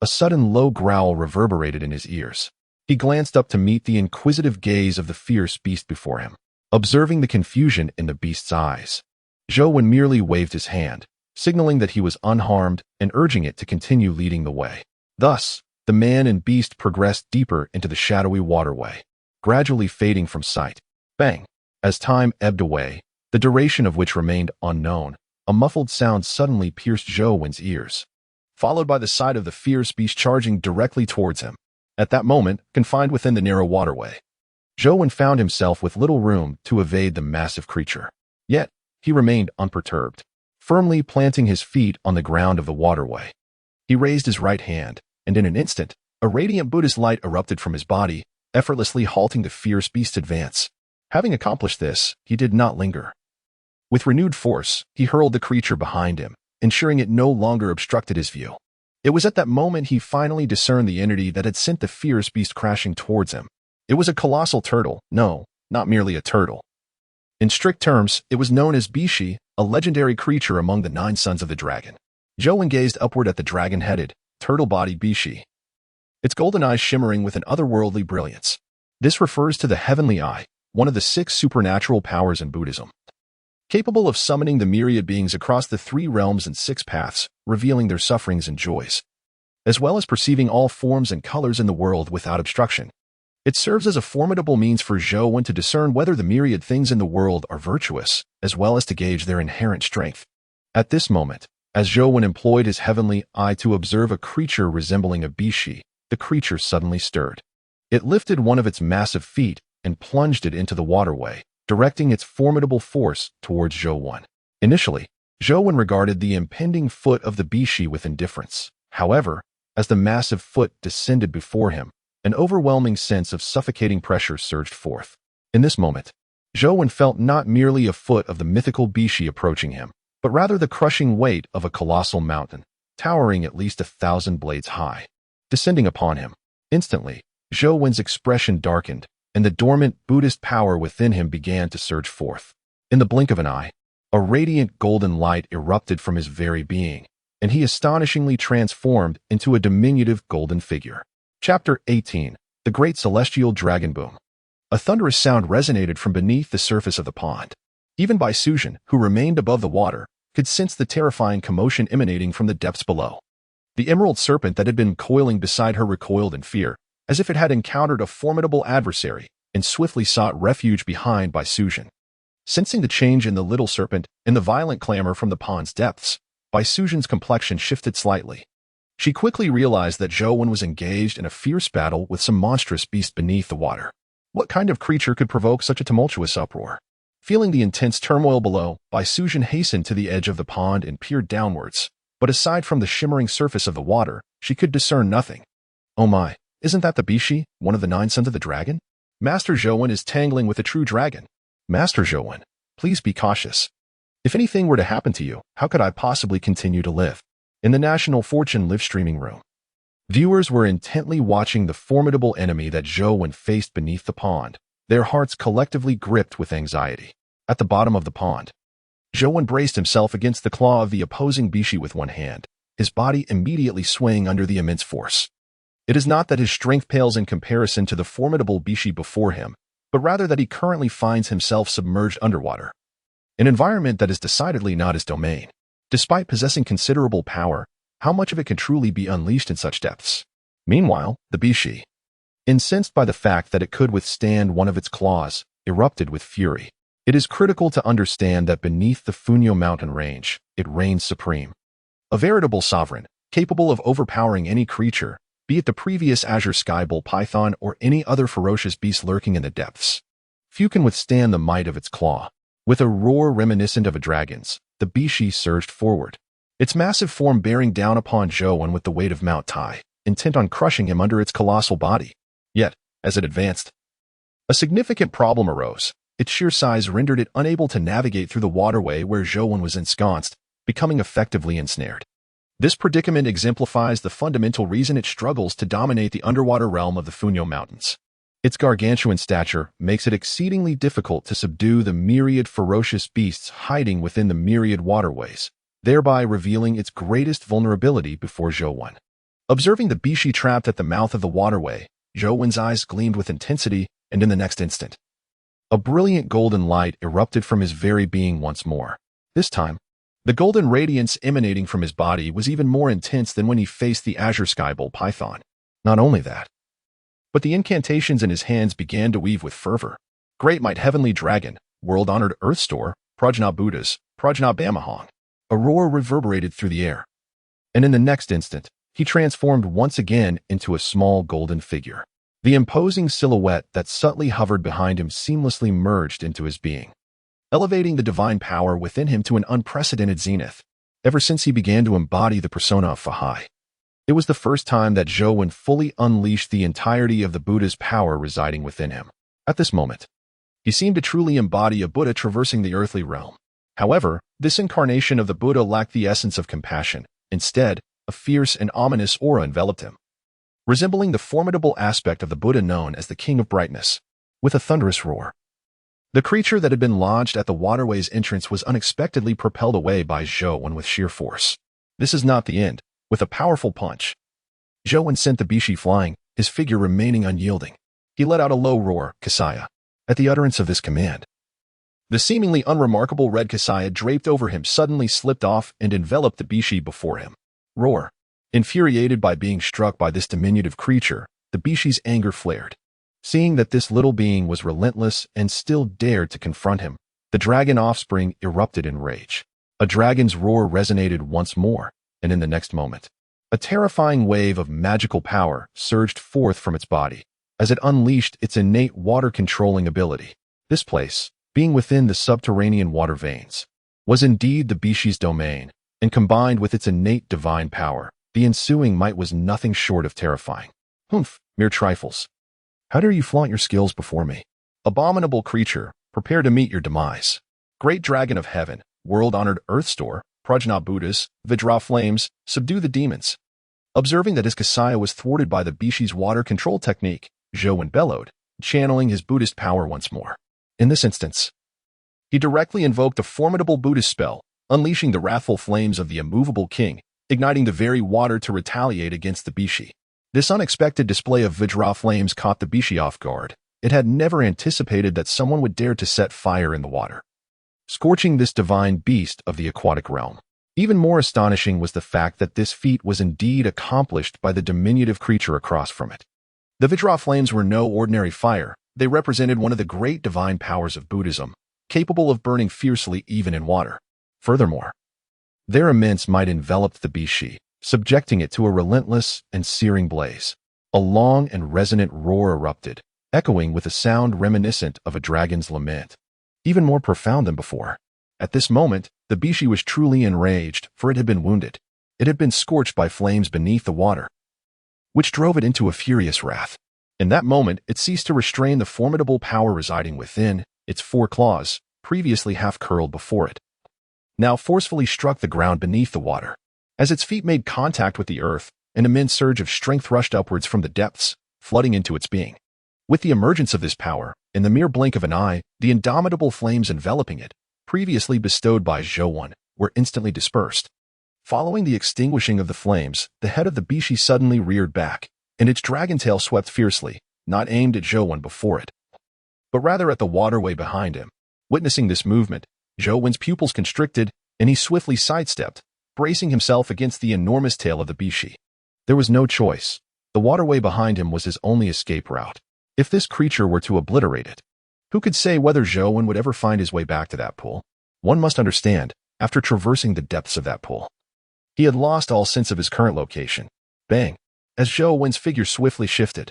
a sudden low growl reverberated in his ears. He glanced up to meet the inquisitive gaze of the fierce beast before him. Observing the confusion in the beast's eyes, Zhou merely waved his hand, signaling that he was unharmed and urging it to continue leading the way. Thus, the man and beast progressed deeper into the shadowy waterway, gradually fading from sight. Bang! As time ebbed away, the duration of which remained unknown, a muffled sound suddenly pierced Zhou's ears, followed by the sight of the fierce beast charging directly towards him. At that moment, confined within the narrow waterway, Zhou found himself with little room to evade the massive creature. Yet, he remained unperturbed, firmly planting his feet on the ground of the waterway. He raised his right hand, and in an instant, a radiant Buddhist light erupted from his body, effortlessly halting the fierce beast's advance. Having accomplished this, he did not linger. With renewed force, he hurled the creature behind him, ensuring it no longer obstructed his view. It was at that moment he finally discerned the entity that had sent the fierce beast crashing towards him. It was a colossal turtle. No, not merely a turtle. In strict terms, it was known as Bishi, a legendary creature among the 9 sons of the dragon. Zhou gazed upward at the dragon-headed, turtle-bodied Bishi, its golden eyes shimmering with an otherworldly brilliance. This refers to the heavenly eye, one of the 6 supernatural powers in Buddhism, capable of summoning the myriad beings across the 3 realms and 6 paths, revealing their sufferings and joys, as well as perceiving all forms and colors in the world without obstruction. It serves as a formidable means for Zhou to discern whether the myriad things in the world are virtuous, as well as to gauge their inherent strength. At this moment, as Zhou employed his heavenly eye to observe a creature resembling a Bishi, the creature suddenly stirred. It lifted one of its massive feet and plunged it into the waterway, directing its formidable force towards Zhou. Initially, Zhou regarded the impending foot of the Bishi with indifference. However, as the massive foot descended before him, an overwhelming sense of suffocating pressure surged forth. In this moment, Zhou felt not merely a foot of the mythical Bishi approaching him, but rather the crushing weight of a colossal mountain, towering at least 1,000 blades high, descending upon him. Instantly, Zhou expression darkened, and the dormant Buddhist power within him began to surge forth. In the blink of an eye, a radiant golden light erupted from his very being, and he astonishingly transformed into a diminutive golden figure. Chapter 18. The Great Celestial Dragon Boom. A thunderous sound resonated from beneath the surface of the pond. Even Bai Suzhen, who remained above the water, could sense the terrifying commotion emanating from the depths below. The emerald serpent that had been coiling beside her recoiled in fear, as if it had encountered a formidable adversary, and swiftly sought refuge behind Bai Suzhen. Sensing the change in the little serpent and the violent clamor from the pond's depths, Bai Suzhen's complexion shifted slightly. She quickly realized that Zhou was engaged in a fierce battle with some monstrous beast beneath the water. What kind of creature could provoke such a tumultuous uproar? Feeling the intense turmoil below, Bai Suzhen hastened to the edge of the pond and peered downwards, but aside from the shimmering surface of the water, she could discern nothing. Oh my, isn't that the Bishi, one of the 9 sons of the dragon? Master Zhou is tangling with a true dragon. Master Zhou, please be cautious. If anything were to happen to you, how could I possibly continue to live? In the National Fortune live streaming room, viewers were intently watching the formidable enemy that Zhou faced beneath the pond, their hearts collectively gripped with anxiety. At the bottom of the pond, Zhou braced himself against the claw of the opposing Bishi with one hand, his body immediately swaying under the immense force. It is not that his strength pales in comparison to the formidable Bishi before him, but rather that he currently finds himself submerged underwater, an environment that is decidedly not his domain. Despite possessing considerable power, how much of it can truly be unleashed in such depths? Meanwhile, the Bishi, incensed by the fact that it could withstand one of its claws, erupted with fury. It is critical to understand that beneath the Funyo mountain range, it reigns supreme. A veritable sovereign, capable of overpowering any creature, be it the previous azure sky bull python or any other ferocious beast lurking in the depths. Few can withstand the might of its claw. With a roar reminiscent of a dragon's, the Bishi surged forward, its massive form bearing down upon Zhou with the weight of Mount Tai, intent on crushing him under its colossal body. Yet, as it advanced, a significant problem arose. Its sheer size rendered it unable to navigate through the waterway where Zhou was ensconced, becoming effectively ensnared. This predicament exemplifies the fundamental reason it struggles to dominate the underwater realm of the Funyo Mountains. Its gargantuan stature makes it exceedingly difficult to subdue the myriad ferocious beasts hiding within the myriad waterways, thereby revealing its greatest vulnerability before Zhou. Observing the Bishi trapped at the mouth of the waterway, Zhou's eyes gleamed with intensity, and in the next instant, a brilliant golden light erupted from his very being once more. This time, the golden radiance emanating from his body was even more intense than when he faced the azure sky bull python. Not only that, but the incantations in his hands began to weave with fervor. Great might heavenly dragon, world-honored earth store, Prajna Buddhas, Prajna Bamahong. A roar reverberated through the air, and in the next instant, he transformed once again into a small golden figure. The imposing silhouette that subtly hovered behind him seamlessly merged into his being, elevating the divine power within him to an unprecedented zenith. Ever since he began to embody the persona of Fahai, it was the first time that Zhou fully unleashed the entirety of the Buddha's power residing within him. At this moment, he seemed to truly embody a Buddha traversing the earthly realm. However, this incarnation of the Buddha lacked the essence of compassion. Instead, a fierce and ominous aura enveloped him, resembling the formidable aspect of the Buddha known as the King of Brightness. With a thunderous roar, the creature that had been lodged at the waterway's entrance was unexpectedly propelled away by Zhou with sheer force. This is not the end. With a powerful punch, Zhou sent the Bishi flying, his figure remaining unyielding. He let out a low roar, Kasaya. At the utterance of this command, the seemingly unremarkable red Kasaya draped over him suddenly slipped off and enveloped the Bishi before him. Roar. Infuriated by being struck by this diminutive creature, the Bishi's anger flared. Seeing that this little being was relentless and still dared to confront him, the dragon offspring erupted in rage. A dragon's roar resonated once more, and in the next moment, a terrifying wave of magical power surged forth from its body, as it unleashed its innate water-controlling ability. This place, being within the subterranean water veins, was indeed the Bishi's domain, and combined with its innate divine power, the ensuing might was nothing short of terrifying. Humph, mere trifles. How dare you flaunt your skills before me? Abominable creature, prepare to meet your demise. Great dragon of heaven, world-honored earth store, Prajna Buddhas, Vajra flames, subdue the demons. Observing that his Kasaya was thwarted by the Bishi's water control technique, Zhou bellowed, channeling his Buddhist power once more. In this instance, he directly invoked a formidable Buddhist spell, unleashing the wrathful flames of the immovable king, igniting the very water to retaliate against the Bishi. This unexpected display of Vajra flames caught the Bishi off guard. It had never anticipated that someone would dare to set fire in the water, scorching this divine beast of the aquatic realm. Even more astonishing was the fact that this feat was indeed accomplished by the diminutive creature across from it. The Vajra flames were no ordinary fire. They represented one of the great divine powers of Buddhism, capable of burning fiercely even in water. Furthermore, their immense might enveloped the Bishi, subjecting it to a relentless and searing blaze. A long and resonant roar erupted, echoing with a sound reminiscent of a dragon's lament, even more profound than before. At this moment, the Bishi was truly enraged, for it had been wounded. It had been scorched by flames beneath the water, which drove it into a furious wrath. In that moment, it ceased to restrain the formidable power residing within. Its 4 claws, previously half curled before it, now forcefully struck the ground beneath the water. As its feet made contact with the earth, an immense surge of strength rushed upwards from the depths, flooding into its being. With the emergence of this power, in the mere blink of an eye, the indomitable flames enveloping it, previously bestowed by Zhou, were instantly dispersed. Following the extinguishing of the flames, the head of the Bishi suddenly reared back, and its dragon tail swept fiercely, not aimed at Zhou before it, but rather at the waterway behind him. Witnessing this movement, Zhou's pupils constricted, and he swiftly sidestepped, bracing himself against the enormous tail of the Bishi. There was no choice. The waterway behind him was his only escape route. If this creature were to obliterate it, who could say whether Zhou would ever find his way back to that pool? One must understand, after traversing the depths of that pool, he had lost all sense of his current location. Bang! As Zhou's figure swiftly shifted,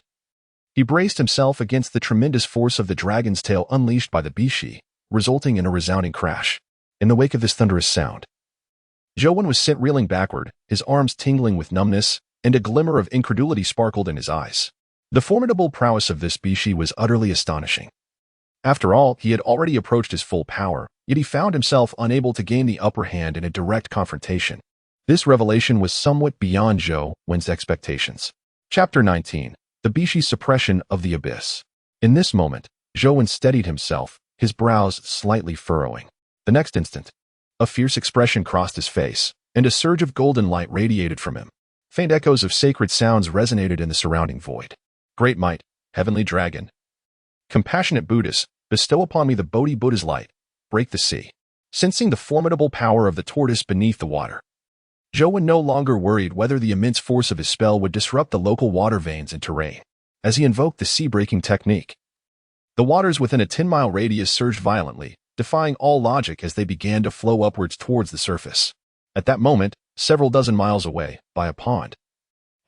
he braced himself against the tremendous force of the dragon's tail unleashed by the Bishi, resulting in a resounding crash. In the wake of this thunderous sound, Zhou was sent reeling backward, his arms tingling with numbness, and a glimmer of incredulity sparkled in his eyes. The formidable prowess of this Bishi was utterly astonishing. After all, he had already approached his full power, yet he found himself unable to gain the upper hand in a direct confrontation. This revelation was somewhat beyond Zhou's expectations. Chapter 19. The Bishi's Suppression of the Abyss. In this moment, Zhou steadied himself, his brows slightly furrowing. The next instant, a fierce expression crossed his face, and a surge of golden light radiated from him. Faint echoes of sacred sounds resonated in the surrounding void. Great might, heavenly dragon, compassionate Buddhas, bestow upon me the Bodhi Buddha's light, break the sea. Sensing the formidable power of the tortoise beneath the water, Zhou no longer worried whether the immense force of his spell would disrupt the local water veins and terrain. As he invoked the sea-breaking technique, the waters within a 10-mile radius surged violently, defying all logic as they began to flow upwards towards the surface. At that moment, several dozen miles away, by a pond,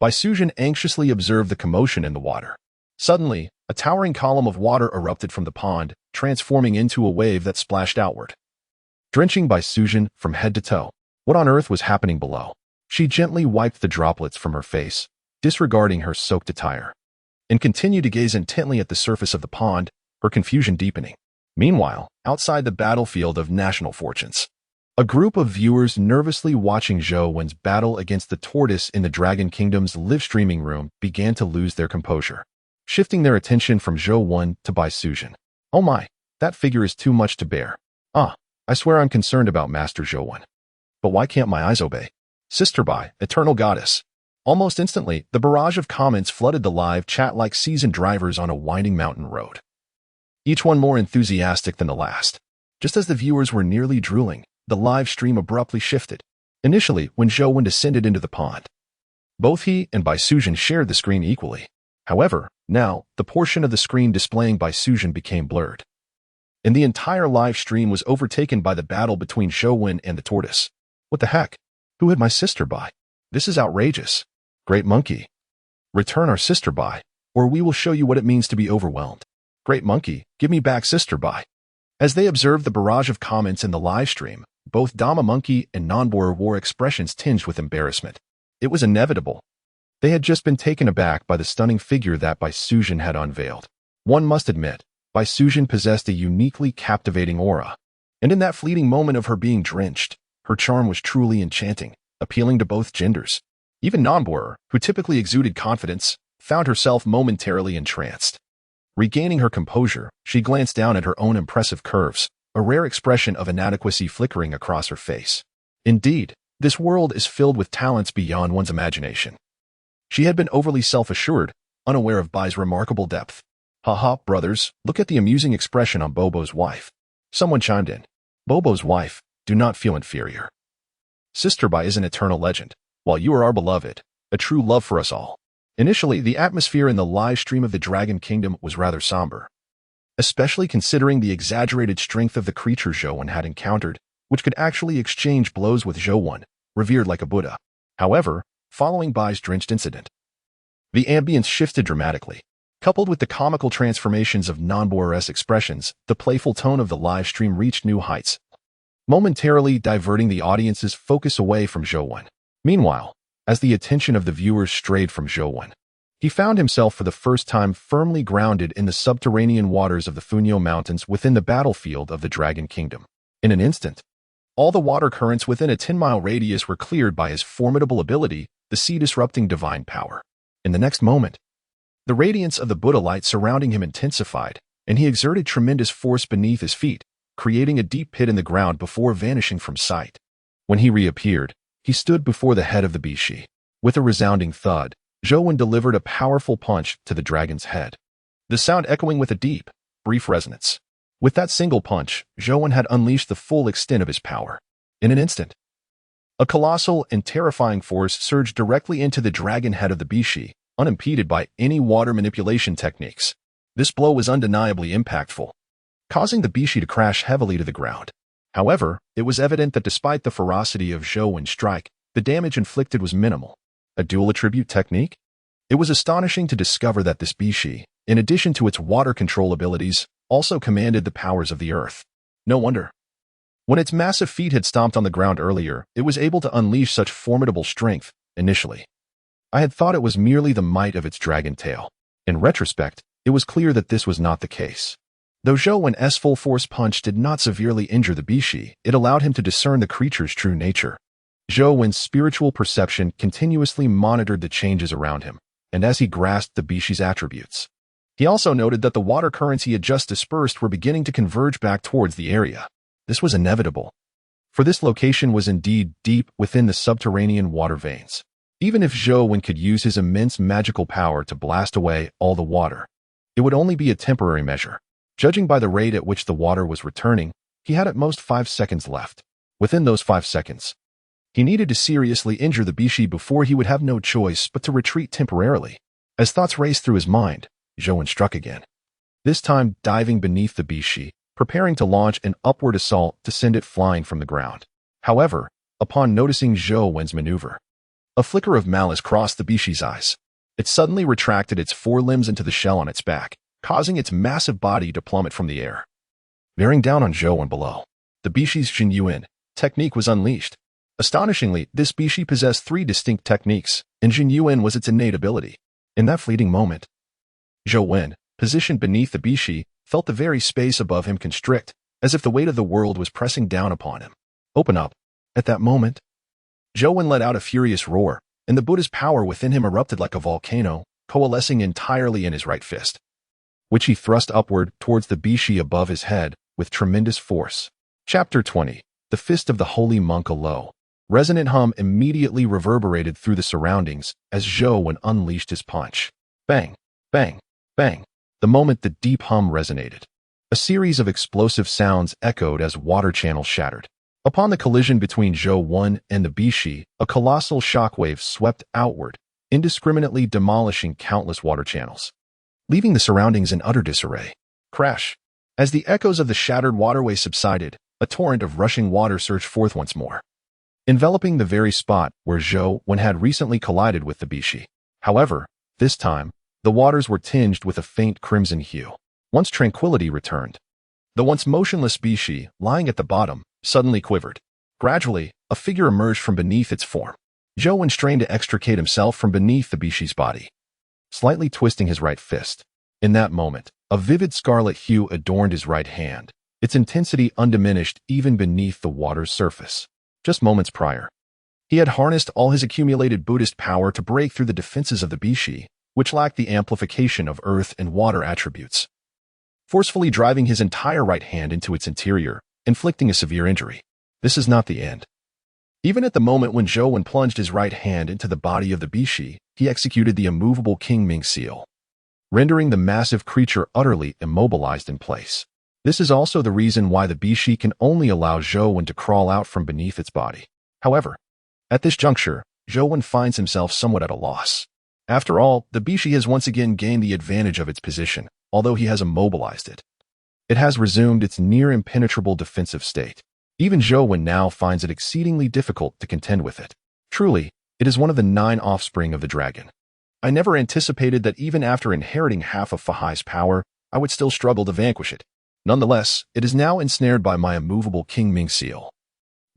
Baisuzhen anxiously observed the commotion in the water. Suddenly, a towering column of water erupted from the pond, transforming into a wave that splashed outward, drenching Baisuzhen from head to toe. What on earth was happening below? She gently wiped the droplets from her face, disregarding her soaked attire, and continued to gaze intently at the surface of the pond, her confusion deepening. Meanwhile, outside the battlefield of national fortunes, a group of viewers nervously watching Zhou's battle against the tortoise in the Dragon Kingdom's live-streaming room began to lose their composure, shifting their attention from Zhou to Baisuzhen. Oh my, that figure is too much to bear. I swear I'm concerned about Master Zhou. But why can't my eyes obey? Sister Bai, eternal goddess. Almost instantly, the barrage of comments flooded the live chat like seasoned drivers on a winding mountain road, each one more enthusiastic than the last. Just as the viewers were nearly drooling, the live stream abruptly shifted. Initially, when Zhou descended into the pond, both he and Baisuzhen shared the screen equally. However, now, the portion of the screen displaying Baisuzhen became blurred, and the entire live stream was overtaken by the battle between Zhou and the tortoise. What the heck? Who had my sister Bai? This is outrageous. Great monkey, return our sister Bai, or we will show you what it means to be overwhelmed. Great monkey, give me back sister Bai. As they observed the barrage of comments in the live stream, both Dama Monkey and Nonbor wore expressions tinged with embarrassment. It was inevitable. They had just been taken aback by the stunning figure that Bai Sujin had unveiled. One must admit, Bai Sujin possessed a uniquely captivating aura. And in that fleeting moment of her being drenched, her charm was truly enchanting, appealing to both genders. Even Nonbor, who typically exuded confidence, found herself momentarily entranced. Regaining her composure, she glanced down at her own impressive curves, a rare expression of inadequacy flickering across her face. Indeed, this world is filled with talents beyond one's imagination. She had been overly self-assured, unaware of Bai's remarkable depth. "Haha, brothers, look at the amusing expression on Bobo's wife." Someone chimed in. "Bobo's wife, do not feel inferior. Sister Bai is an eternal legend, while you are our beloved, a true love for us all." Initially, the atmosphere in the live stream of the Dragon Kingdom was rather somber, especially considering the exaggerated strength of the creature Zhou had encountered, which could actually exchange blows with Zhou, revered like a Buddha. However, following Bai's drenched incident, the ambience shifted dramatically. Coupled with the comical transformations of Nonbor's expressions, the playful tone of the live stream reached new heights, momentarily diverting the audience's focus away from Zhou. Meanwhile, as the attention of the viewers strayed from Zhou, he found himself for the first time firmly grounded in the subterranean waters of the Funyo Mountains within the battlefield of the Dragon Kingdom. In an instant, all the water currents within a 10-mile radius were cleared by his formidable ability, the sea-disrupting divine power. In the next moment, the radiance of the Buddha light surrounding him intensified, and he exerted tremendous force beneath his feet, creating a deep pit in the ground before vanishing from sight. When he reappeared, he stood before the head of the Bishi. With a resounding thud, Zhou delivered a powerful punch to the dragon's head, the sound echoing with a deep, brief resonance. With that single punch, Zhou had unleashed the full extent of his power. In an instant, a colossal and terrifying force surged directly into the dragon head of the Bishi, unimpeded by any water manipulation techniques. This blow was undeniably impactful, causing the Bishi to crash heavily to the ground. However, it was evident that despite the ferocity of Zhou's strike, the damage inflicted was minimal. A dual attribute technique? It was astonishing to discover that this Bishi, in addition to its water control abilities, also commanded the powers of the earth. No wonder. When its massive feet had stomped on the ground earlier, it was able to unleash such formidable strength, initially. I had thought it was merely the might of its dragon tail. In retrospect, it was clear that this was not the case. Though Zhou's full force punch did not severely injure the Bishi, it allowed him to discern the creature's true nature. Zhou's spiritual perception continuously monitored the changes around him, and as he grasped the Bishi's attributes, he also noted that the water currents he had just dispersed were beginning to converge back towards the area. This was inevitable, for this location was indeed deep within the subterranean water veins. Even if Zhou could use his immense magical power to blast away all the water, it would only be a temporary measure. Judging by the rate at which the water was returning, he had at most 5 seconds left. Within those 5 seconds, he needed to seriously injure the Bishi before he would have no choice but to retreat temporarily. As thoughts raced through his mind, Zhou struck again, this time diving beneath the Bishi, preparing to launch an upward assault to send it flying from the ground. However, upon noticing Zhou's maneuver, a flicker of malice crossed the Bishi's eyes. It suddenly retracted its forelimbs into the shell on its back, causing its massive body to plummet from the air. Bearing down on Zhou below, the Bishi's Jinyuan technique was unleashed. Astonishingly, this Bishi possessed 3 distinct techniques, and Jinyuan was its innate ability. In that fleeting moment, Zhou, positioned beneath the Bishi, felt the very space above him constrict, as if the weight of the world was pressing down upon him. Open up. At that moment, Zhou let out a furious roar, and the Buddha's power within him erupted like a volcano, coalescing entirely in his right fist, which he thrust upward towards the Bishi above his head with tremendous force. Chapter 20. The Fist of the Holy Monk Alo. Resonant hum immediately reverberated through the surroundings as Zhou unleashed his punch. Bang, bang, bang. The moment the deep hum resonated, a series of explosive sounds echoed as water channels shattered. Upon the collision between Zhou and the Bishi, a colossal shockwave swept outward, indiscriminately demolishing countless water channels, leaving the surroundings in utter disarray. Crash! As the echoes of the shattered waterway subsided, a torrent of rushing water surged forth once more, enveloping the very spot where Zhou had recently collided with the Bishi. However, this time, the waters were tinged with a faint crimson hue. Once tranquility returned, the once motionless Bishi, lying at the bottom, suddenly quivered. Gradually, a figure emerged from beneath its form. Zhou strained to extricate himself from beneath the Bishi's body, slightly twisting his right fist. In that moment, a vivid scarlet hue adorned his right hand, its intensity undiminished even beneath the water's surface. Just moments prior, he had harnessed all his accumulated Buddhist power to break through the defenses of the Bishi, which lacked the amplification of earth and water attributes, forcefully driving his entire right hand into its interior, inflicting a severe injury. This is not the end. Even at the moment when Zhou plunged his right hand into the body of the Bishi, he executed the immovable King Ming seal, rendering the massive creature utterly immobilized in place. This is also the reason why the Bishi can only allow Zhou to crawl out from beneath its body. However, at this juncture, Zhou finds himself somewhat at a loss. After all, the Bishi has once again gained the advantage of its position, although he has immobilized it. It has resumed its near-impenetrable defensive state. Even Zhou now finds it exceedingly difficult to contend with it. Truly, it is one of the 9 offspring of the dragon. I never anticipated that even after inheriting half of Fahai's power, I would still struggle to vanquish it. Nonetheless, it is now ensnared by my immovable King Ming seal,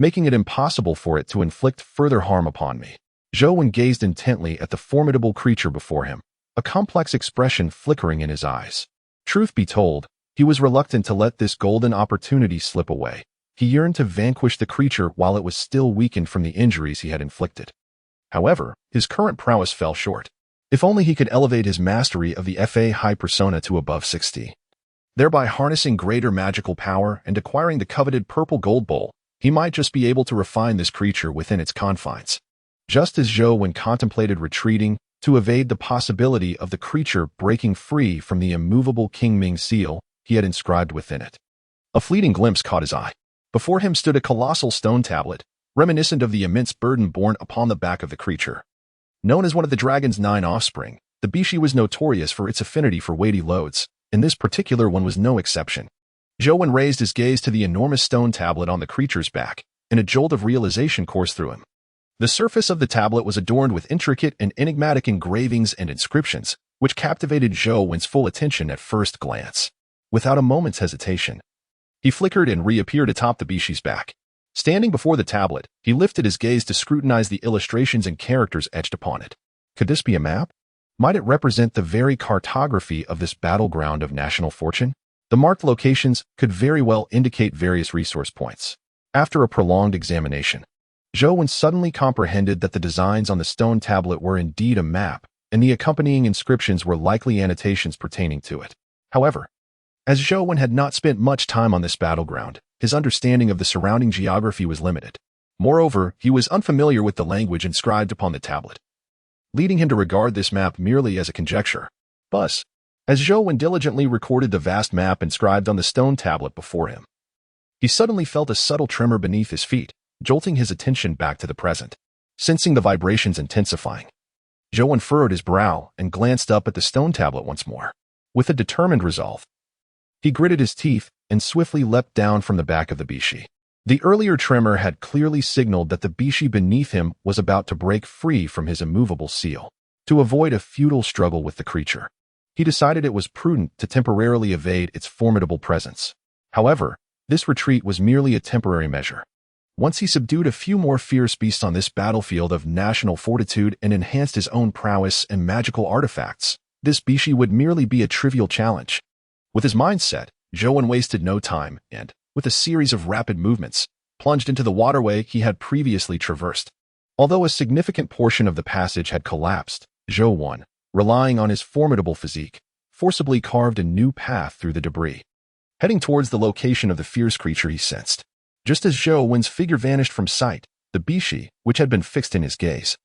making it impossible for it to inflict further harm upon me. Zhou gazed intently at the formidable creature before him, a complex expression flickering in his eyes. Truth be told, he was reluctant to let this golden opportunity slip away. He yearned to vanquish the creature while it was still weakened from the injuries he had inflicted. However, his current prowess fell short. If only he could elevate his mastery of the Fahai persona to above 60. Thereby harnessing greater magical power and acquiring the coveted purple gold bowl, he might just be able to refine this creature within its confines. Just as Zhou contemplated retreating to evade the possibility of the creature breaking free from the immovable King Ming seal he had inscribed within it, a fleeting glimpse caught his eye. Before him stood a colossal stone tablet, reminiscent of the immense burden borne upon the back of the creature. Known as one of the dragon's 9 offspring, the Bishi was notorious for its affinity for weighty loads, and this particular one was no exception. Zhou raised his gaze to the enormous stone tablet on the creature's back, and a jolt of realization coursed through him. The surface of the tablet was adorned with intricate and enigmatic engravings and inscriptions, which captivated Zhou's full attention at first glance. Without a moment's hesitation, he flickered and reappeared atop the Bishi's back. Standing before the tablet, he lifted his gaze to scrutinize the illustrations and characters etched upon it. Could this be a map? Might it represent the very cartography of this battleground of national fortune? The marked locations could very well indicate various resource points. After a prolonged examination, Zhou suddenly comprehended that the designs on the stone tablet were indeed a map, and the accompanying inscriptions were likely annotations pertaining to it. However, as Zhou had not spent much time on this battleground, his understanding of the surrounding geography was limited. Moreover, he was unfamiliar with the language inscribed upon the tablet, leading him to regard this map merely as a conjecture. Thus, as Zhou diligently recorded the vast map inscribed on the stone tablet before him, he suddenly felt a subtle tremor beneath his feet, jolting his attention back to the present. Sensing the vibrations intensifying, Zhou furrowed his brow and glanced up at the stone tablet once more. With a determined resolve, he gritted his teeth and swiftly leapt down from the back of the Bishi. The earlier tremor had clearly signaled that the Bishi beneath him was about to break free from his immovable seal. To avoid a futile struggle with the creature, he decided it was prudent to temporarily evade its formidable presence. However, this retreat was merely a temporary measure. Once he subdued a few more fierce beasts on this battlefield of national fortitude and enhanced his own prowess and magical artifacts, this Bishi would merely be a trivial challenge. With his mind set, Zhou wasted no time and, with a series of rapid movements, plunged into the waterway he had previously traversed. Although a significant portion of the passage had collapsed, Zhou, relying on his formidable physique, forcibly carved a new path through the debris, heading towards the location of the fierce creature he sensed. Just as Zhou's figure vanished from sight, the Bishi, which had been fixed in his gaze,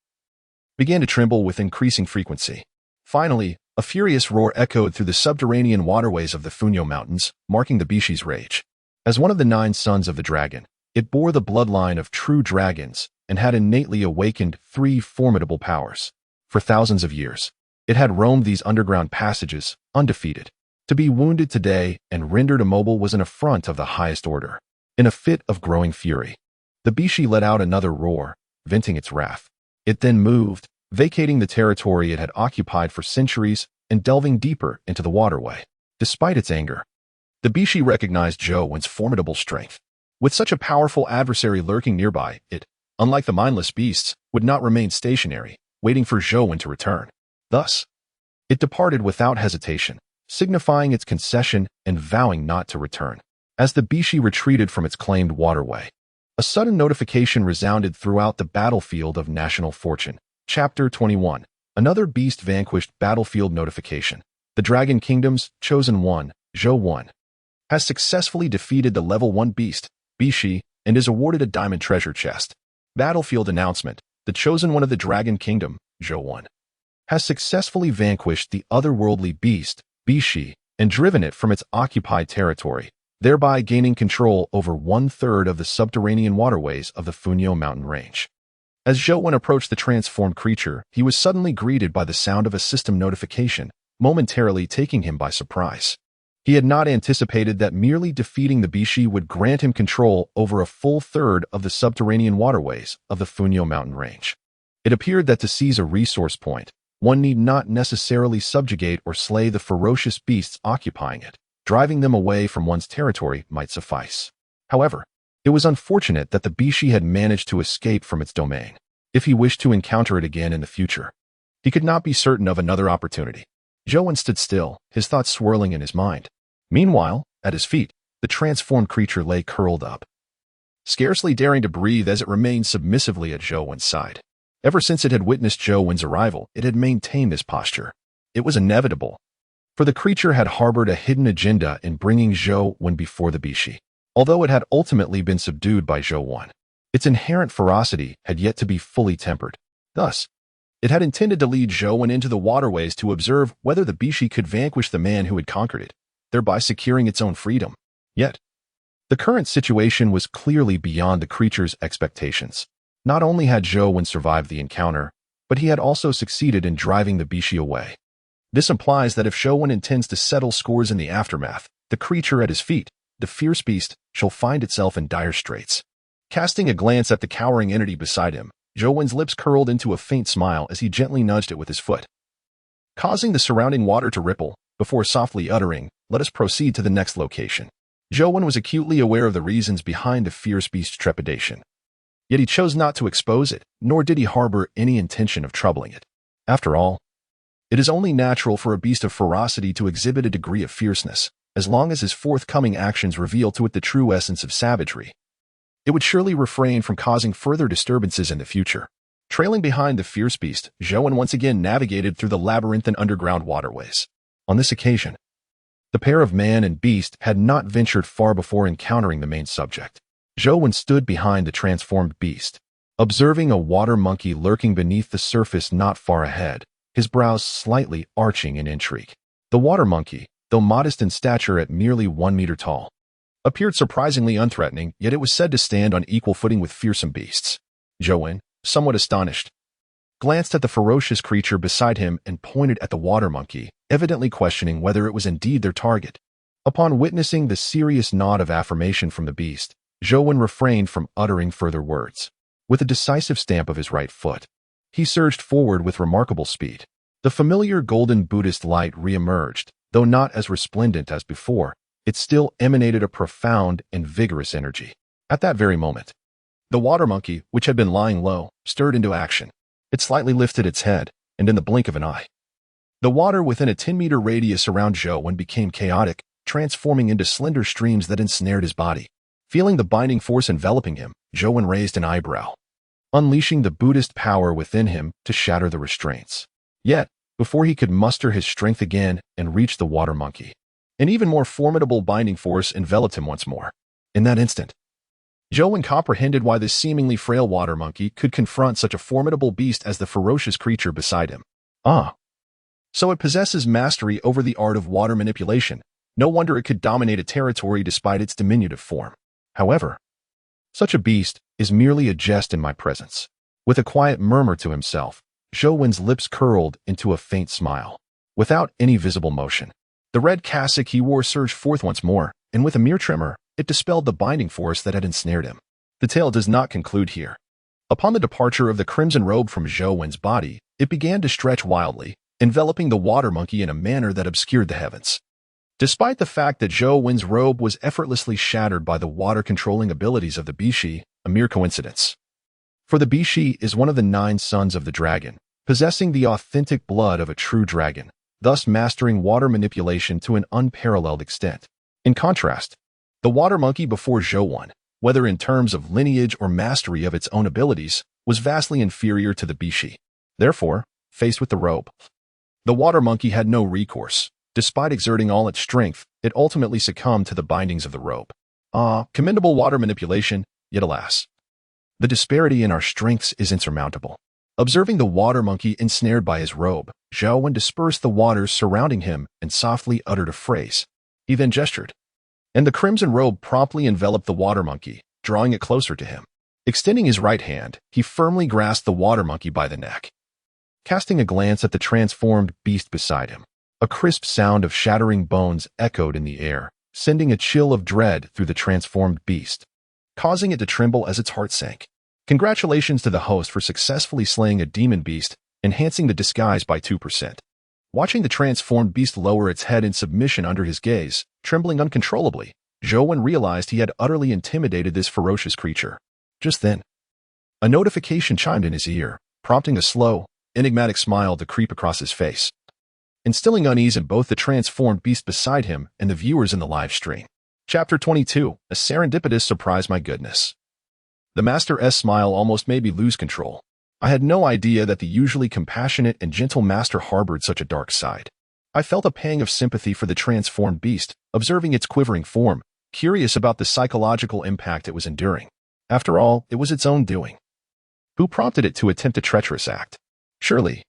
began to tremble with increasing frequency. Finally, a furious roar echoed through the subterranean waterways of the Funyo Mountains, marking the Bishi's rage. As one of the 9 sons of the dragon, it bore the bloodline of true dragons and had innately awakened 3 formidable powers. For thousands of years, it had roamed these underground passages, undefeated. To be wounded today and rendered immobile was an affront of the highest order. In a fit of growing fury, the Bishi let out another roar, venting its wrath. It then moved, vacating the territory it had occupied for centuries and delving deeper into the waterway. Despite its anger, the Bishi recognized Zhou's formidable strength. With such a powerful adversary lurking nearby, it, unlike the mindless beasts, would not remain stationary, waiting for Zhou to return. Thus, it departed without hesitation, signifying its concession and vowing not to return. As the Bishi retreated from its claimed waterway, a sudden notification resounded throughout the battlefield of national fortune. Chapter 21. Another beast vanquished battlefield notification. The Dragon Kingdom's Chosen One, Zhou, has successfully defeated the Level 1 beast, Bishi, and is awarded a diamond treasure chest. Battlefield announcement. The Chosen One of the Dragon Kingdom, Zhou, has successfully vanquished the otherworldly beast, Bishi, and driven it from its occupied territory, thereby gaining control over 1/3 of the subterranean waterways of the Funyo mountain range. As Zhou approached the transformed creature, he was suddenly greeted by the sound of a system notification, momentarily taking him by surprise. He had not anticipated that merely defeating the Bishi would grant him control over a full third of the subterranean waterways of the Funyo mountain range. It appeared that to seize a resource point, one need not necessarily subjugate or slay the ferocious beasts occupying it. Driving them away from one's territory might suffice. However, it was unfortunate that the Bishi had managed to escape from its domain. If he wished to encounter it again in the future, he could not be certain of another opportunity. Zhou stood still, his thoughts swirling in his mind. Meanwhile, at his feet, the transformed creature lay curled up, scarcely daring to breathe as it remained submissively at Zhou's side. Ever since it had witnessed Zhou's arrival, it had maintained this posture. It was inevitable, for the creature had harbored a hidden agenda in bringing Zhou before the Bishi. Although it had ultimately been subdued by Zhou, its inherent ferocity had yet to be fully tempered. Thus, it had intended to lead Zhou into the waterways to observe whether the Bishi could vanquish the man who had conquered it, thereby securing its own freedom. Yet, the current situation was clearly beyond the creature's expectations. Not only had Zhou survived the encounter, but he had also succeeded in driving the Bishi away. This implies that if Zhou intends to settle scores in the aftermath, the creature at his feet, the fierce beast, shall find itself in dire straits. Casting a glance at the cowering entity beside him, Zhou's lips curled into a faint smile as he gently nudged it with his foot, causing the surrounding water to ripple, before softly uttering, "Let us proceed to the next location." Zhou was acutely aware of the reasons behind the fierce beast's trepidation. Yet he chose not to expose it, nor did he harbor any intention of troubling it. After all, it is only natural for a beast of ferocity to exhibit a degree of fierceness, as long as his forthcoming actions reveal to it the true essence of savagery. It would surely refrain from causing further disturbances in the future. Trailing behind the fierce beast, Zhou once again navigated through the labyrinthine underground waterways. On this occasion, the pair of man and beast had not ventured far before encountering the main subject. Zhou stood behind the transformed beast, observing a water monkey lurking beneath the surface not far ahead, his brows slightly arching in intrigue. The water monkey, though modest in stature at merely 1 meter tall, appeared surprisingly unthreatening, yet it was said to stand on equal footing with fearsome beasts. Zhou, somewhat astonished, glanced at the ferocious creature beside him and pointed at the water monkey, evidently questioning whether it was indeed their target. Upon witnessing the serious nod of affirmation from the beast, Zhou refrained from uttering further words. With a decisive stamp of his right foot, he surged forward with remarkable speed. The familiar golden Buddhist light re-emerged, though not as resplendent as before. It still emanated a profound and vigorous energy. At that very moment, the water monkey, which had been lying low, stirred into action. It slightly lifted its head, and in the blink of an eye, the water within a 10-meter radius around Zhou became chaotic, transforming into slender streams that ensnared his body. Feeling the binding force enveloping him, Zhou raised an eyebrow, unleashing the Buddhist power within him to shatter the restraints. Yet, before he could muster his strength again and reach the water monkey, an even more formidable binding force enveloped him once more. In that instant, Zhou comprehended why this seemingly frail water monkey could confront such a formidable beast as the ferocious creature beside him. Ah, so it possesses mastery over the art of water manipulation. No wonder it could dominate a territory despite its diminutive form. However, such a beast is merely a jest in my presence. With a quiet murmur to himself, Zhou's lips curled into a faint smile. Without any visible motion, the red cassock he wore surged forth once more, and with a mere tremor, it dispelled the binding force that had ensnared him. The tale does not conclude here. Upon the departure of the crimson robe from Zhou's body, it began to stretch wildly, enveloping the water monkey in a manner that obscured the heavens. Despite the fact that Zhou Wen's robe was effortlessly shattered by the water-controlling abilities of the Bishi, a mere coincidence. For the Bishi is one of the 9 sons of the dragon, possessing the authentic blood of a true dragon, thus mastering water manipulation to an unparalleled extent. In contrast, the water monkey before Zhou Wen, whether in terms of lineage or mastery of its own abilities, was vastly inferior to the Bishi. Therefore, faced with the robe, the water monkey had no recourse. Despite exerting all its strength, it ultimately succumbed to the bindings of the robe. Commendable water manipulation, yet alas, the disparity in our strengths is insurmountable. Observing the water monkey ensnared by his robe, Zhou Wen dispersed the waters surrounding him and softly uttered a phrase. He then gestured, and the crimson robe promptly enveloped the water monkey, drawing it closer to him. Extending his right hand, he firmly grasped the water monkey by the neck. Casting a glance at the transformed beast beside him, a crisp sound of shattering bones echoed in the air, sending a chill of dread through the transformed beast, causing it to tremble as its heart sank. Congratulations to the host for successfully slaying a demon beast, enhancing the disguise by 2%. Watching the transformed beast lower its head in submission under his gaze, trembling uncontrollably, Zhou Wen realized he had utterly intimidated this ferocious creature. Just then, a notification chimed in his ear, prompting a slow, enigmatic smile to creep across his face, instilling unease in both the transformed beast beside him and the viewers in the live stream. Chapter 22, A Serendipitous Surprise. My goodness. The Master's smile almost made me lose control. I had no idea that the usually compassionate and gentle master harbored such a dark side. I felt a pang of sympathy for the transformed beast, observing its quivering form, curious about the psychological impact it was enduring. After all, it was its own doing. Who prompted it to attempt a treacherous act? Surely,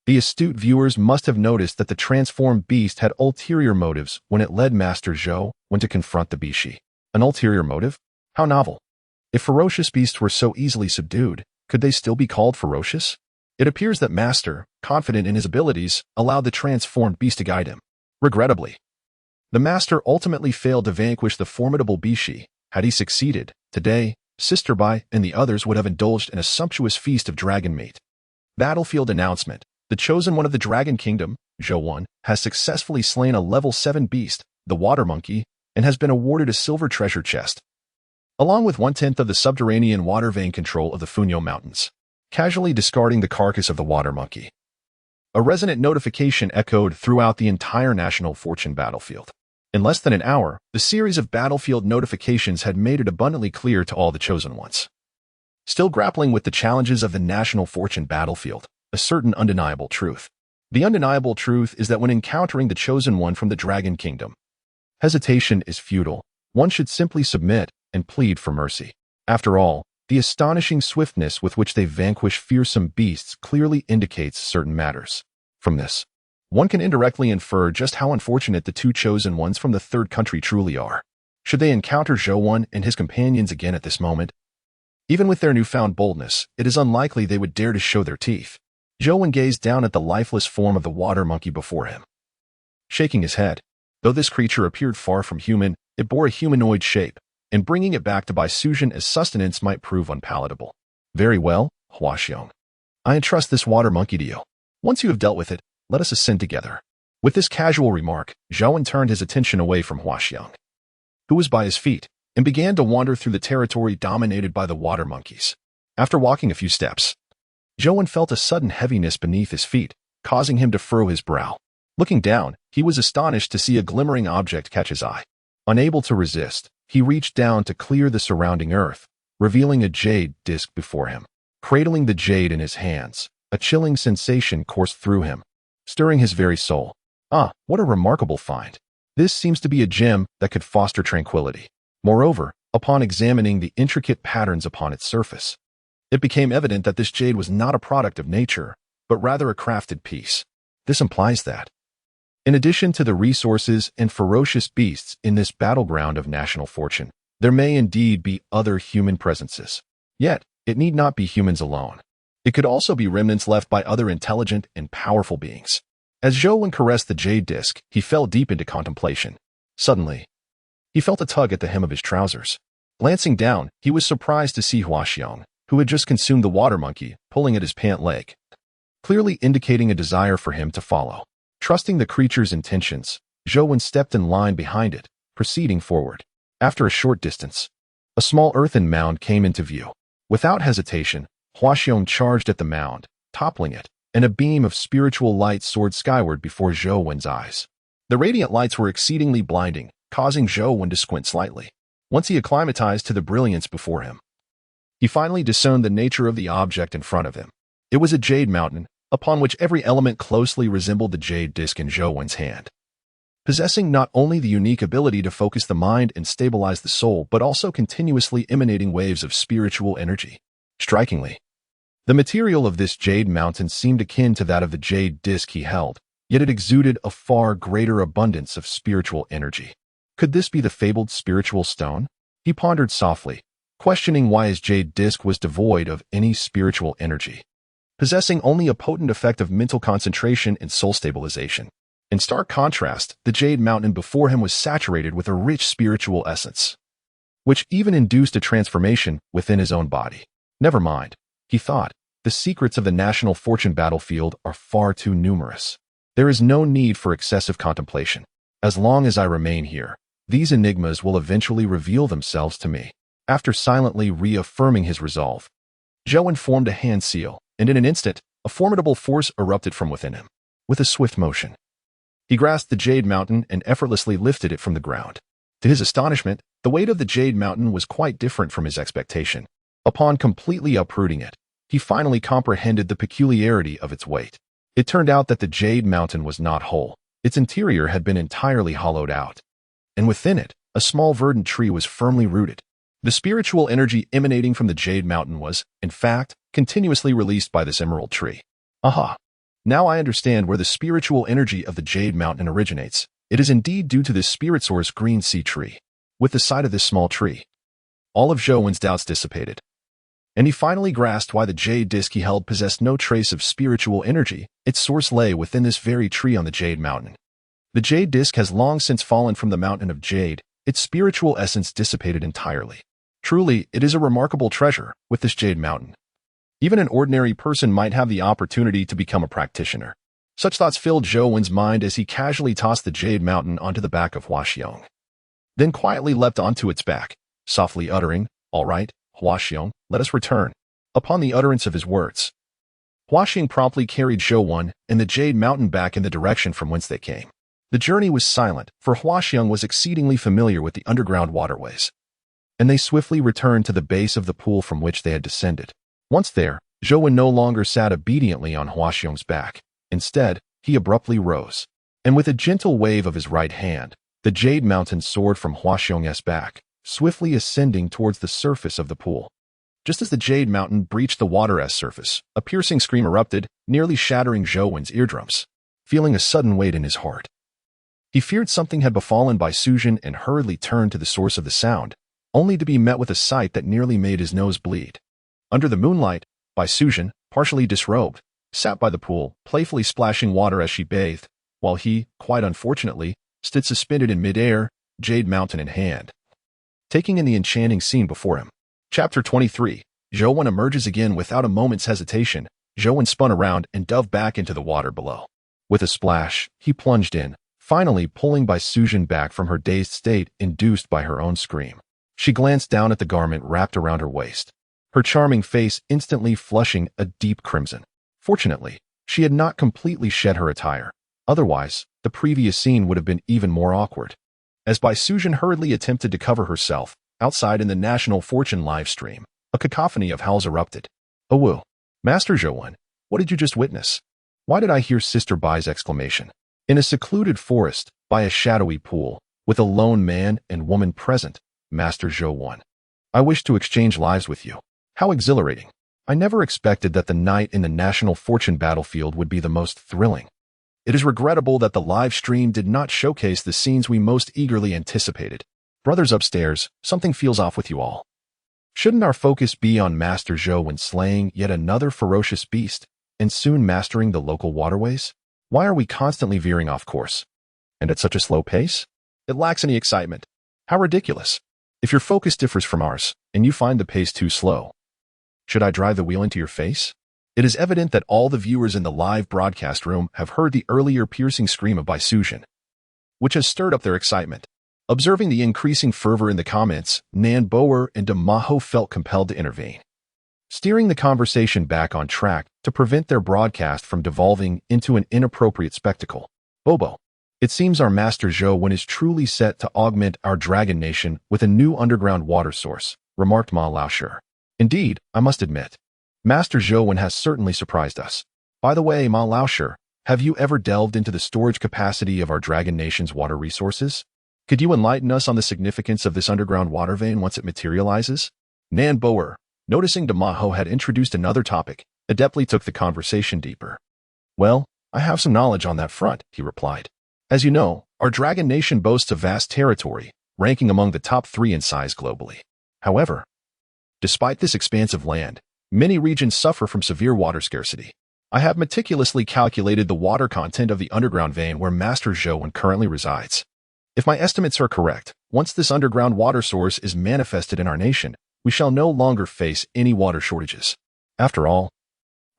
the astute viewers must have noticed that the transformed beast had ulterior motives when it led Master Zhou Wen to confront the Bishi. An ulterior motive? How novel. If ferocious beasts were so easily subdued, could they still be called ferocious? It appears that Master, confident in his abilities, allowed the transformed beast to guide him. Regrettably, the Master ultimately failed to vanquish the formidable Bishi. Had he succeeded, today, Sister Bai and the others would have indulged in a sumptuous feast of dragon meat. Battlefield announcement. The chosen one of the Dragon Kingdom, Zhou Wen, has successfully slain a level 7 beast, the water monkey, and has been awarded a silver treasure chest, along with 1/10 of the subterranean water vein control of the Funyo Mountains, casually discarding the carcass of the water monkey. A resonant notification echoed throughout the entire National Fortune battlefield. In less than an hour, the series of battlefield notifications had made it abundantly clear to all the chosen ones. Still grappling with the challenges of the National Fortune battlefield, a certain undeniable truth. The undeniable truth is that when encountering the chosen one from the Dragon Kingdom, hesitation is futile. One should simply submit and plead for mercy. After all, the astonishing swiftness with which they vanquish fearsome beasts clearly indicates certain matters. From this, one can indirectly infer just how unfortunate the 2 chosen ones from the third country truly are. Should they encounter Zhou Wen and his companions again at this moment, even with their newfound boldness, it is unlikely they would dare to show their teeth. Zhou Wen gazed down at the lifeless form of the water monkey before him, shaking his head. Though this creature appeared far from human, it bore a humanoid shape, and bringing it back to Bai Suzhen as sustenance might prove unpalatable. Very well, Huaxiong. I entrust this water monkey to you. Once you have dealt with it, let us ascend together. With this casual remark, Zhou Wen turned his attention away from Huaxiong, who was by his feet, and began to wander through the territory dominated by the water monkeys. After walking a few steps, Zhou Wen felt a sudden heaviness beneath his feet, causing him to furrow his brow. Looking down, he was astonished to see a glimmering object catch his eye. Unable to resist, he reached down to clear the surrounding earth, revealing a jade disc before him. Cradling the jade in his hands, a chilling sensation coursed through him, stirring his very soul. Ah, what a remarkable find. This seems to be a gem that could foster tranquility. Moreover, upon examining the intricate patterns upon its surface, it became evident that this jade was not a product of nature, but rather a crafted piece. This implies that, in addition to the resources and ferocious beasts in this battleground of national fortune, there may indeed be other human presences. Yet, it need not be humans alone. It could also be remnants left by other intelligent and powerful beings. As Zhou Wen caressed the jade disc, he fell deep into contemplation. Suddenly, he felt a tug at the hem of his trousers. Glancing down, he was surprised to see Huaxiong, who had just consumed the water monkey, pulling at his pant leg, clearly indicating a desire for him to follow. Trusting the creature's intentions, Zhou stepped in line behind it, proceeding forward. After a short distance, a small earthen mound came into view. Without hesitation, Huaxiong charged at the mound, toppling it, and a beam of spiritual light soared skyward before Zhou eyes. The radiant lights were exceedingly blinding, causing Zhou to squint slightly. Once he acclimatized to the brilliance before him, he finally discerned the nature of the object in front of him. It was a jade mountain, upon which every element closely resembled the jade disc in Zhou hand. Possessing not only the unique ability to focus the mind and stabilize the soul, but also continuously emanating waves of spiritual energy. Strikingly, the material of this jade mountain seemed akin to that of the jade disc he held, yet it exuded a far greater abundance of spiritual energy. Could this be the fabled spiritual stone? He pondered softly, questioning why his jade disc was devoid of any spiritual energy, possessing only a potent effect of mental concentration and soul stabilization. In stark contrast, the jade mountain before him was saturated with a rich spiritual essence, which even induced a transformation within his own body. Never mind, he thought, the secrets of the national fortune battlefield are far too numerous. There is no need for excessive contemplation. As long as I remain here, these enigmas will eventually reveal themselves to me. After silently reaffirming his resolve, Zhou formed a hand seal, and in an instant, a formidable force erupted from within him. With a swift motion, he grasped the jade mountain and effortlessly lifted it from the ground. To his astonishment, the weight of the jade mountain was quite different from his expectation. Upon completely uprooting it, he finally comprehended the peculiarity of its weight. It turned out that the jade mountain was not whole. Its interior had been entirely hollowed out, and within it, a small verdant tree was firmly rooted. The spiritual energy emanating from the jade mountain was, in fact, continuously released by this emerald tree. Aha! Now I understand where the spiritual energy of the jade mountain originates. It is indeed due to this spirit source green sea tree. With the sight of this small tree, all of Zhou's doubts dissipated, and he finally grasped why the jade disc he held possessed no trace of spiritual energy. Its source lay within this very tree on the jade mountain. The jade disc has long since fallen from the mountain of jade, its spiritual essence dissipated entirely. Truly, it is a remarkable treasure with this jade mountain. Even an ordinary person might have the opportunity to become a practitioner. Such thoughts filled Zhou's mind as he casually tossed the jade mountain onto the back of Huaxiong, then quietly leapt onto its back, softly uttering, "All right, Huaxiong, let us return." Upon the utterance of his words, Huaxiong promptly carried Zhou and the jade mountain back in the direction from whence they came. The journey was silent, for Huaxiong was exceedingly familiar with the underground waterways, and they swiftly returned to the base of the pool from which they had descended. Once there, Zhou no longer sat obediently on Huaxiong's back. Instead, he abruptly rose, and with a gentle wave of his right hand, the jade mountain soared from Huaxiong's back, swiftly ascending towards the surface of the pool. Just as the jade mountain breached the water's surface, a piercing scream erupted, nearly shattering Zhou's eardrums. Feeling a sudden weight in his heart, he feared something had befallen Bai Sujin and hurriedly turned to the source of the sound, only to be met with a sight that nearly made his nose bleed. Under the moonlight, Bai Sujin, partially disrobed, sat by the pool, playfully splashing water as she bathed, while he, quite unfortunately, stood suspended in midair, jade mountain in hand, taking in the enchanting scene before him. Chapter 23. Zhou emerges again without a moment's hesitation. Zhou spun around and dove back into the water below. With a splash, he plunged in, finally pulling Bai Sujin back from her dazed state induced by her own scream. She glanced down at the garment wrapped around her waist, her charming face instantly flushing a deep crimson. Fortunately, she had not completely shed her attire. Otherwise, the previous scene would have been even more awkward. As Bai Sujin hurriedly attempted to cover herself, outside in the National Fortune live stream, a cacophony of howls erupted. "Oh woo! Master Zhou, what did you just witness? Why did I hear Sister Bai's exclamation?" In a secluded forest, by a shadowy pool, with a lone man and woman present, Master Zhou, "I wish to exchange lives with you." How exhilarating. I never expected that the night in the National Fortune battlefield would be the most thrilling. It is regrettable that the live stream did not showcase the scenes we most eagerly anticipated. Brothers upstairs, something feels off with you all. Shouldn't our focus be on Master Zhou slaying yet another ferocious beast, and soon mastering the local waterways? Why are we constantly veering off course? And at such a slow pace? It lacks any excitement. How ridiculous. If your focus differs from ours, and you find the pace too slow, should I drive the wheel into your face? It is evident that all the viewers in the live broadcast room have heard the earlier piercing scream of Bai Sujin, which has stirred up their excitement. Observing the increasing fervor in the comments, Nan Boer and Damaho felt compelled to intervene, steering the conversation back on track to prevent their broadcast from devolving into an inappropriate spectacle. Bobo, it seems our Master Zhou is truly set to augment our Dragon Nation with a new underground water source, remarked Ma Laoshi. Indeed, I must admit, Master Zhou has certainly surprised us. By the way, Ma Laoshi, have you ever delved into the storage capacity of our Dragon Nation's water resources? Could you enlighten us on the significance of this underground water vein once it materializes? Nan Boer, noticing Damaho had introduced another topic, adeptly took the conversation deeper. Well, I have some knowledge on that front, he replied. As you know, our Dragon Nation boasts a vast territory, ranking among the top 3 in size globally. However, despite this expansive land, many regions suffer from severe water scarcity. I have meticulously calculated the water content of the underground vein where Master Zhou currently resides. If my estimates are correct, once this underground water source is manifested in our nation, we shall no longer face any water shortages. After all,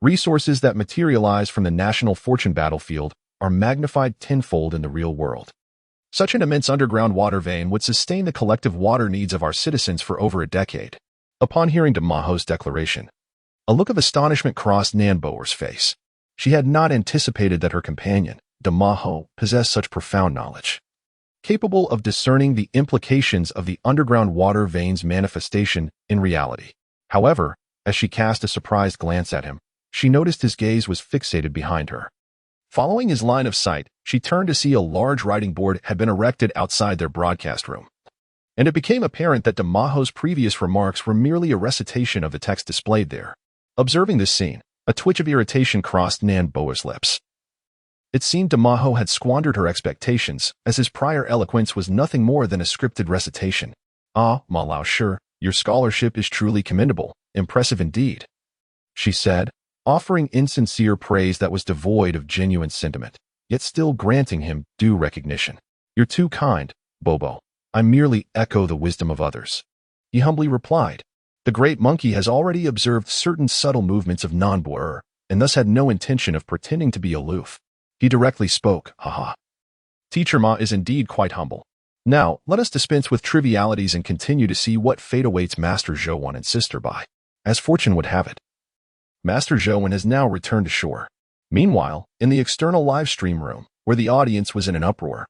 resources that materialize from the national fortune battlefield are magnified tenfold in the real world. Such an immense underground water vein would sustain the collective water needs of our citizens for over a decade. Upon hearing Damaho's declaration, a look of astonishment crossed Nan Boer's face. She had not anticipated that her companion, Damaho, possessed such profound knowledge, capable of discerning the implications of the underground water vein's manifestation in reality. However, as she cast a surprised glance at him, she noticed his gaze was fixated behind her. Following his line of sight, she turned to see a large writing board had been erected outside their broadcast room, and it became apparent that Damaho's previous remarks were merely a recitation of the text displayed there. Observing this scene, a twitch of irritation crossed Nan Boer's lips. It seemed Damaho had squandered her expectations, as his prior eloquence was nothing more than a scripted recitation. Ah, Ma Laoshi, your scholarship is truly commendable, impressive indeed, she said, offering insincere praise that was devoid of genuine sentiment, yet still granting him due recognition. You're too kind, Bobo. I merely echo the wisdom of others, he humbly replied. The great monkey has already observed certain subtle movements of Nan Boer, and thus had no intention of pretending to be aloof. He directly spoke, haha. Teacher Ma is indeed quite humble. Now, let us dispense with trivialities and continue to see what fate awaits Master Zhou and Sister Bai. As fortune would have it, Master Zhou has now returned to shore. Meanwhile, in the external live stream room, where the audience was in an uproar,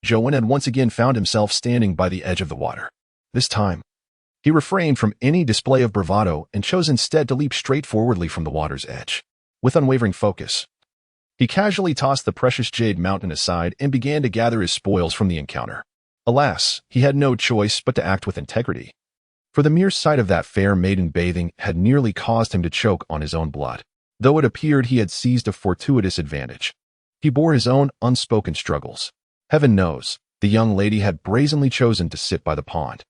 Zhou had once again found himself standing by the edge of the water. This time, he refrained from any display of bravado and chose instead to leap straightforwardly from the water's edge. With unwavering focus, he casually tossed the precious jade mountain aside and began to gather his spoils from the encounter. Alas, he had no choice but to act with integrity, for the mere sight of that fair maiden bathing had nearly caused him to choke on his own blood. Though it appeared he had seized a fortuitous advantage, he bore his own unspoken struggles. Heaven knows, the young lady had brazenly chosen to sit by the pond,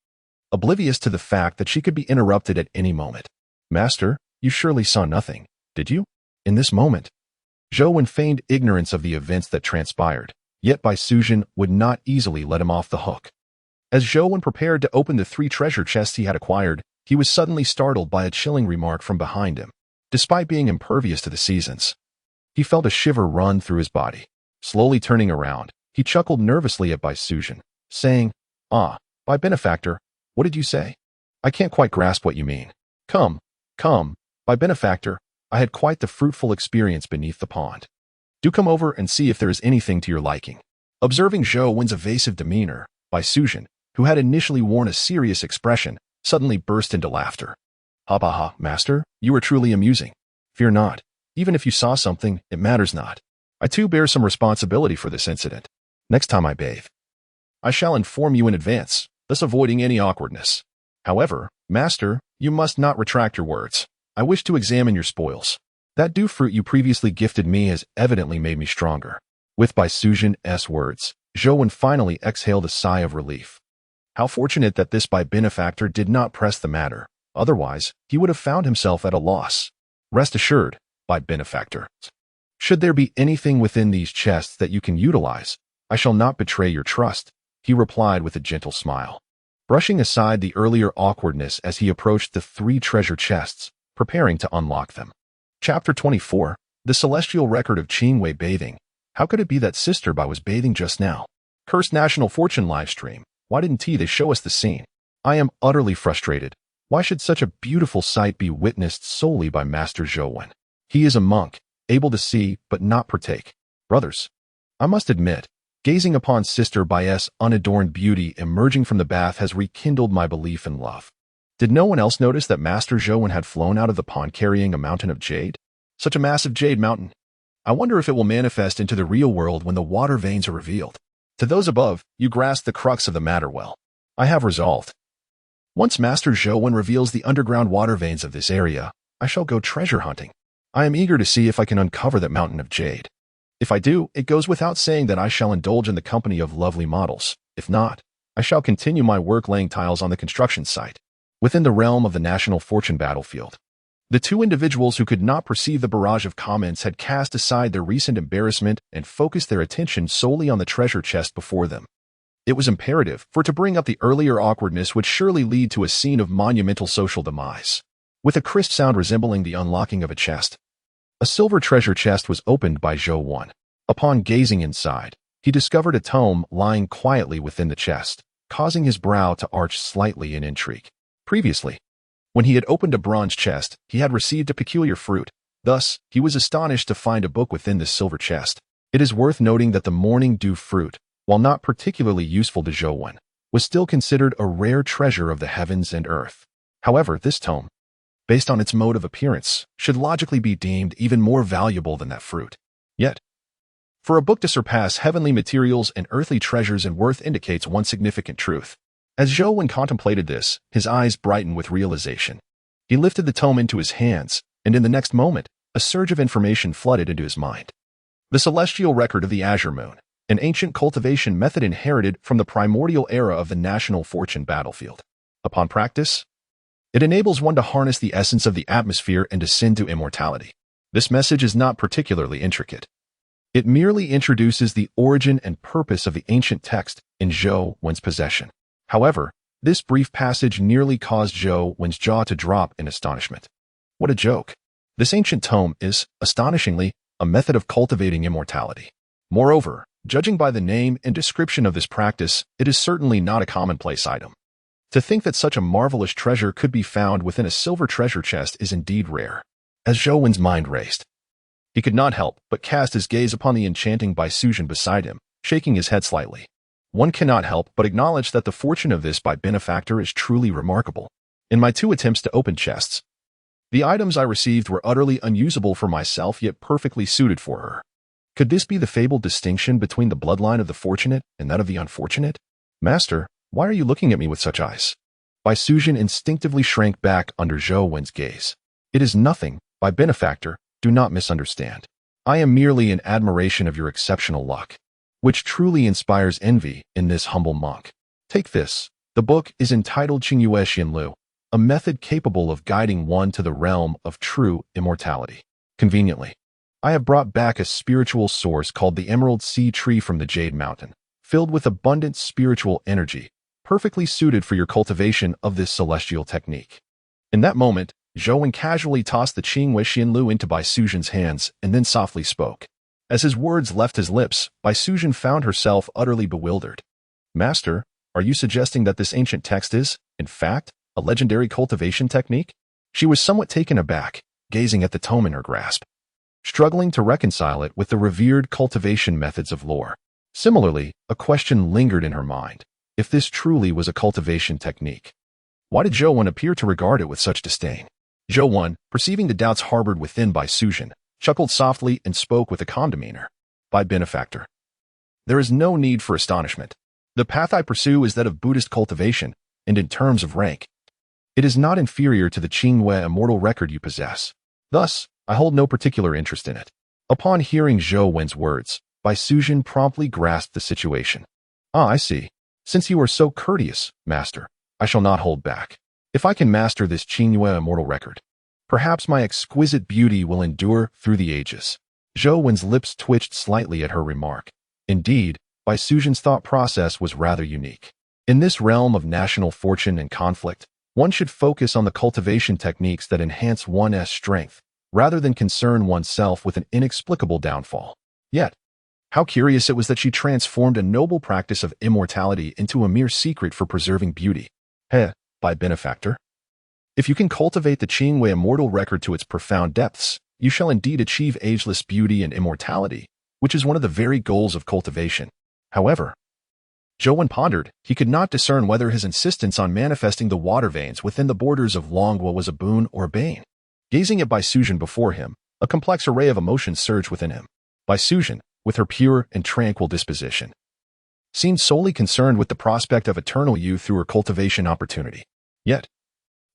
oblivious to the fact that she could be interrupted at any moment. Master, you surely saw nothing, did you? In this moment, Zhou feigned ignorance of the events that transpired, yet Bai Sujin would not easily let him off the hook. As Zhou prepared to open the 3 treasure chests he had acquired, he was suddenly startled by a chilling remark from behind him. Despite being impervious to the seasons, he felt a shiver run through his body. Slowly turning around, he chuckled nervously at Bai Sujin, saying, Ah, Bai Benefactor, what did you say? I can't quite grasp what you mean. Come, Bai Benefactor, I had quite the fruitful experience beneath the pond. Do come over and see if there is anything to your liking. Observing Zhou's evasive demeanor, Bai Sujin, who had initially worn a serious expression, suddenly burst into laughter. Ha ha ha, master, you are truly amusing. Fear not. Even if you saw something, it matters not. I too bear some responsibility for this incident. Next time I bathe, I shall inform you in advance, thus avoiding any awkwardness. However, master, you must not retract your words. I wish to examine your spoils. That dew fruit you previously gifted me has evidently made me stronger. With Bai Sujin's words, Zhou finally exhaled a sigh of relief. How fortunate that this Bai Benefactor did not press the matter. Otherwise, he would have found himself at a loss. Rest assured, Bai Benefactor, should there be anything within these chests that you can utilize, I shall not betray your trust, he replied with a gentle smile, brushing aside the earlier awkwardness as he approached the 3 treasure chests, preparing to unlock them. Chapter 24, The Celestial Record of Qingwei Bathing. How could it be that Sister Bai was bathing just now? Cursed National Fortune livestream. Why didn't they show us the scene? I am utterly frustrated. Why should such a beautiful sight be witnessed solely by Master Zhou? He is a monk, able to see but not partake. Brothers, I must admit, gazing upon Sister Bai's unadorned beauty emerging from the bath has rekindled my belief in love. Did no one else notice that Master Zhou had flown out of the pond carrying a mountain of jade? Such a massive jade mountain. I wonder if it will manifest into the real world when the water veins are revealed. To those above, you grasp the crux of the matter well. I have resolved. Once Master Zhou reveals the underground water veins of this area, I shall go treasure hunting. I am eager to see if I can uncover that mountain of jade. If I do, it goes without saying that I shall indulge in the company of lovely models. If not, I shall continue my work laying tiles on the construction site, within the realm of the National Fortune battlefield. The two individuals who could not perceive the barrage of comments had cast aside their recent embarrassment and focused their attention solely on the treasure chest before them. It was imperative, for to bring up the earlier awkwardness would surely lead to a scene of monumental social demise. With a crisp sound resembling the unlocking of a chest, a silver treasure chest was opened by Zhou. Upon gazing inside, he discovered a tome lying quietly within the chest, causing his brow to arch slightly in intrigue. Previously, when he had opened a bronze chest, he had received a peculiar fruit. Thus, he was astonished to find a book within this silver chest. It is worth noting that the morning dew fruit, while not particularly useful to Zhou, was still considered a rare treasure of the heavens and earth. However, this tome, based on its mode of appearance, should logically be deemed even more valuable than that fruit. Yet, for a book to surpass heavenly materials and earthly treasures in worth indicates one significant truth. As Zhou contemplated this, his eyes brightened with realization. He lifted the tome into his hands, and in the next moment, a surge of information flooded into his mind. The celestial record of the Azure Moon, an ancient cultivation method inherited from the primordial era of the National Fortune battlefield. Upon practice, it enables one to harness the essence of the atmosphere and descend to immortality. This message is not particularly intricate. It merely introduces the origin and purpose of the ancient text in Zhou's possession. However, this brief passage nearly caused Zhou's jaw to drop in astonishment. What a joke. This ancient tome is, astonishingly, a method of cultivating immortality. Moreover, judging by the name and description of this practice, it is certainly not a commonplace item. To think that such a marvelous treasure could be found within a silver treasure chest is indeed rare. As Zhou's mind raced, he could not help but cast his gaze upon the enchanting Baisuzhen beside him, shaking his head slightly. One cannot help but acknowledge that the fortune of this benefactor is truly remarkable. In my 2 attempts to open chests, the items I received were utterly unusable for myself yet perfectly suited for her. Could this be the fabled distinction between the bloodline of the fortunate and that of the unfortunate? Master, why are you looking at me with such eyes? Baisuzhen instinctively shrank back under Zhou's gaze. It is nothing, benefactor, do not misunderstand. I am merely in admiration of your exceptional luck, which truly inspires envy in this humble monk. Take this. The book is entitled Qingyue Xianlu, a method capable of guiding one to the realm of true immortality. Conveniently, I have brought back a spiritual source called the Emerald Sea Tree from the Jade Mountain, filled with abundant spiritual energy, perfectly suited for your cultivation of this celestial technique. In that moment, Zhou casually tossed the Qingyue Xianlu into Baisuzhen's hands and then softly spoke. As his words left his lips, Baisuzhen found herself utterly bewildered. Master, are you suggesting that this ancient text is, in fact, a legendary cultivation technique? She was somewhat taken aback, gazing at the tome in her grasp, struggling to reconcile it with the revered cultivation methods of lore. Similarly, a question lingered in her mind. If this truly was a cultivation technique, why did Zhou appear to regard it with such disdain? Zhou, perceiving the doubts harbored within Baisuzhen, chuckled softly and spoke with a calm demeanor. Benefactor, there is no need for astonishment. The path I pursue is that of Buddhist cultivation, and in terms of rank, it is not inferior to the Qingyue immortal record you possess. Thus, I hold no particular interest in it. Upon hearing Zhou's words, Baisuzhen promptly grasped the situation. Ah, I see. Since you are so courteous, master, I shall not hold back. If I can master this Qingyue immortal record, perhaps my exquisite beauty will endure through the ages. Zhou's lips twitched slightly at her remark. Indeed, Baisuzhen's thought process was rather unique. In this realm of national fortune and conflict, one should focus on the cultivation techniques that enhance one's strength, rather than concern oneself with an inexplicable downfall. Yet, How curious it was that she transformed a noble practice of immortality into a mere secret for preserving beauty. By benefactor. If you can cultivate the Qingwei immortal record to its profound depths, you shall indeed achieve ageless beauty and immortality, which is one of the very goals of cultivation. However, Zhou pondered. He could not discern whether his insistence on manifesting the water veins within the borders of Longhua was a boon or a bane. Gazing at Bai Sujin before him, a complex array of emotions surged within him. Bai Sujin, with her pure and tranquil disposition, seemed solely concerned with the prospect of eternal youth through her cultivation opportunity. Yet,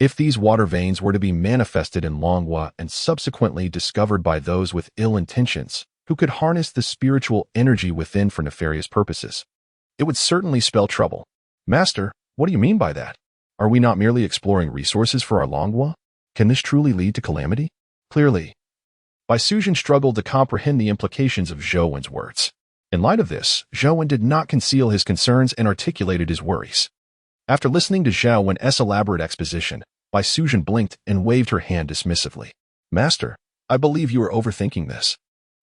if these water veins were to be manifested in Longhua and subsequently discovered by those with ill intentions, who could harness the spiritual energy within for nefarious purposes, it would certainly spell trouble. Master, what do you mean by that? Are we not merely exploring resources for our Longhua? Can this truly lead to calamity? Clearly, Bai Sujin struggled to comprehend the implications of Zhou words. In light of this, Zhou did not conceal his concerns and articulated his worries. After listening to Zhou elaborate exposition, Bai Sujin blinked and waved her hand dismissively. Master, I believe you are overthinking this.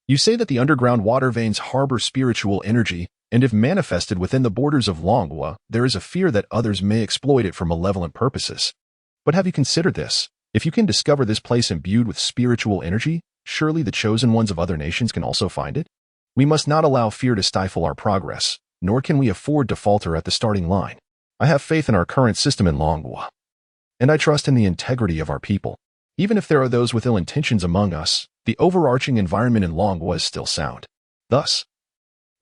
You say that the underground water veins harbor spiritual energy, and if manifested within the borders of Longhua, there is a fear that others may exploit it for malevolent purposes. But have you considered this? If you can discover this place imbued with spiritual energy, surely the chosen ones of other nations can also find it? We must not allow fear to stifle our progress, nor can we afford to falter at the starting line. I have faith in our current system in Longhua, and I trust in the integrity of our people. Even if there are those with ill intentions among us, the overarching environment in Longhua is still sound. Thus,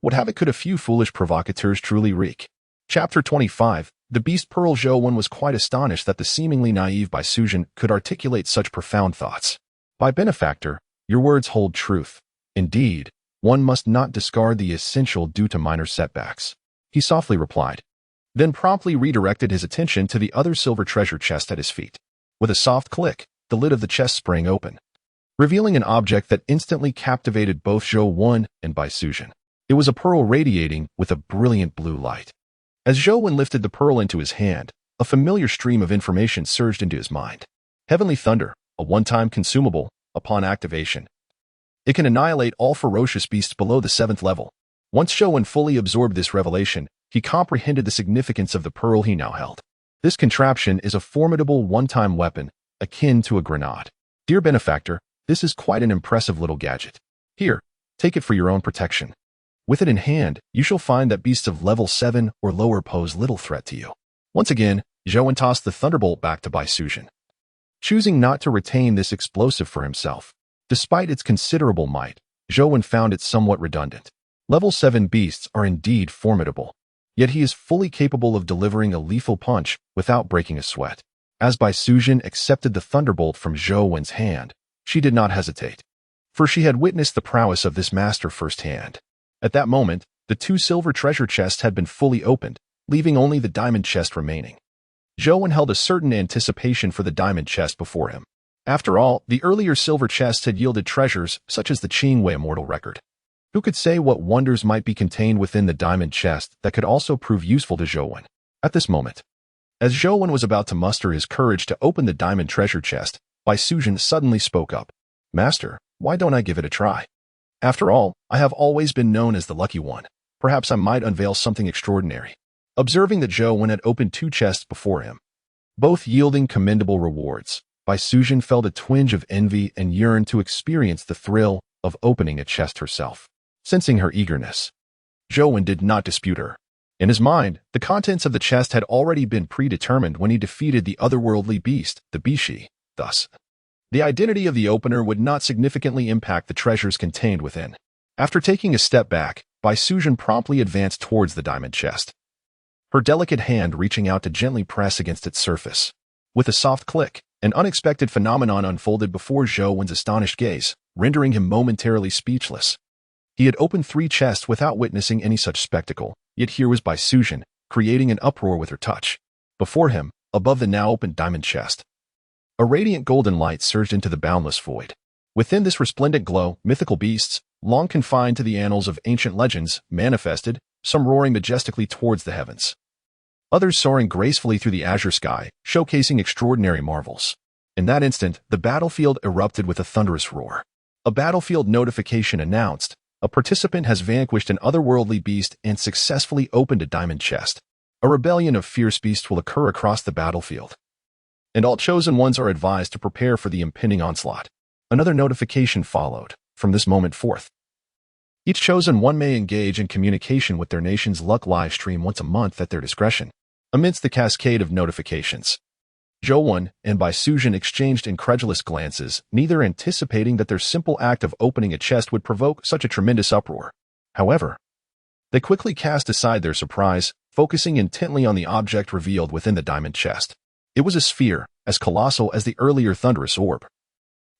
what havoc could a few foolish provocateurs truly wreak? Chapter 25. The Beast Pearl. Zhou was quite astonished that the seemingly naive Bai Sujin could articulate such profound thoughts. By benefactor, your words hold truth. Indeed, one must not discard the essential due to minor setbacks, he softly replied, then promptly redirected his attention to the other silver treasure chest at his feet. With a soft click, the lid of the chest sprang open, revealing an object that instantly captivated both Zhou and Bai Sujin. It was a pearl radiating with a brilliant blue light. As Zhou lifted the pearl into his hand, a familiar stream of information surged into his mind. Heavenly Thunder, a one-time consumable, upon activation. It can annihilate all ferocious beasts below the 7th level. Once Zhou fully absorbed this revelation, he comprehended the significance of the pearl he now held. This contraption is a formidable one-time weapon, akin to a grenade. Dear benefactor, this is quite an impressive little gadget. Here, take it for your own protection. With it in hand, you shall find that beasts of level 7 or lower pose little threat to you. Once again, Zhou tossed the thunderbolt back to Bai Sujin, choosing not to retain this explosive for himself. Despite its considerable might, Zhou found it somewhat redundant. Level 7 beasts are indeed formidable, yet he is fully capable of delivering a lethal punch without breaking a sweat. As Bai Sujin accepted the thunderbolt from Zhou's hand, she did not hesitate, for she had witnessed the prowess of this master firsthand. At that moment, the 2 silver treasure chests had been fully opened, leaving only the diamond chest remaining. Zhou held a certain anticipation for the diamond chest before him. After all, the earlier silver chests had yielded treasures such as the Qingwei immortal record. Who could say what wonders might be contained within the diamond chest that could also prove useful to Zhou? At this moment, as Zhou was about to muster his courage to open the diamond treasure chest, Bai Sujin suddenly spoke up. Master, why don't I give it a try? After all, I have always been known as the lucky one. Perhaps I might unveil something extraordinary. Observing that Zhou had opened 2 chests before him, both yielding commendable rewards, Bai Sujin felt a twinge of envy and yearned to experience the thrill of opening a chest herself. Sensing her eagerness, Zhou did not dispute her. In his mind, the contents of the chest had already been predetermined when he defeated the otherworldly beast, the Bishi. Thus, the identity of the opener would not significantly impact the treasures contained within. After taking a step back, Bai Sujin promptly advanced towards the diamond chest, her delicate hand reaching out to gently press against its surface. With a soft click, an unexpected phenomenon unfolded before Zhou's astonished gaze, rendering him momentarily speechless. He had opened 3 chests without witnessing any such spectacle, yet here was Bai Sujin, creating an uproar with her touch. Before him, above the now opened diamond chest, a radiant golden light surged into the boundless void. Within this resplendent glow, mythical beasts, long confined to the annals of ancient legends, manifested, some roaring majestically towards the heavens, others soaring gracefully through the azure sky, showcasing extraordinary marvels. In that instant, the battlefield erupted with a thunderous roar. A battlefield notification announced, A participant has vanquished an otherworldly beast and successfully opened a diamond chest. A rebellion of fierce beasts will occur across the battlefield, and all chosen ones are advised to prepare for the impending onslaught. Another notification followed. From this moment forth, each chosen one may engage in communication with their nation's luck live stream once a month at their discretion. Amidst the cascade of notifications, Zhou and Bai Sujin exchanged incredulous glances, neither anticipating that their simple act of opening a chest would provoke such a tremendous uproar. However, they quickly cast aside their surprise, focusing intently on the object revealed within the diamond chest. It was a sphere, as colossal as the earlier thunderous orb,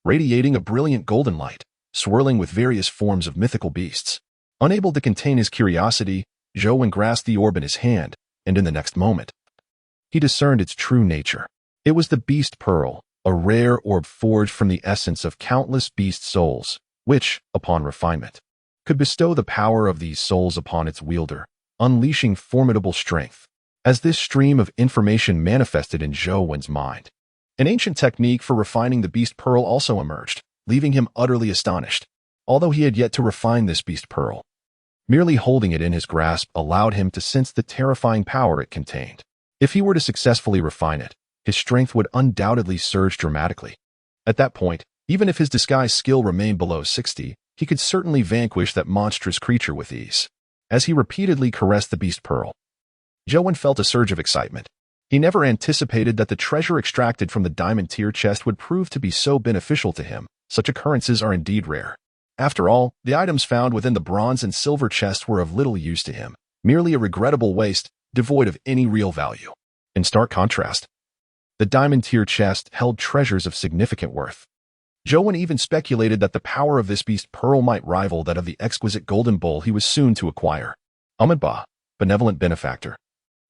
radiating a brilliant golden light, swirling with various forms of mythical beasts. Unable to contain his curiosity, Zhou grasped the orb in his hand, and in the next moment, he discerned its true nature. It was the Beast Pearl, a rare orb forged from the essence of countless beast souls, which, upon refinement, could bestow the power of these souls upon its wielder, unleashing formidable strength. As this stream of information manifested in Zhou's mind, an ancient technique for refining the Beast Pearl also emerged, leaving him utterly astonished. Although he had yet to refine this Beast Pearl, merely holding it in his grasp allowed him to sense the terrifying power it contained. If he were to successfully refine it, his strength would undoubtedly surge dramatically. At that point, even if his disguise skill remained below 60, he could certainly vanquish that monstrous creature with ease. As he repeatedly caressed the Beast Pearl, Zhou felt a surge of excitement. He never anticipated that the treasure extracted from the diamond tier chest would prove to be so beneficial to him. Such occurrences are indeed rare. After all, the items found within the bronze and silver chests were of little use to him, merely a regrettable waste, devoid of any real value. In stark contrast, the diamond tier chest held treasures of significant worth. Zhou even speculated that the power of this Beast Pearl might rival that of the exquisite golden bowl he was soon to acquire. Amenba, benevolent benefactor.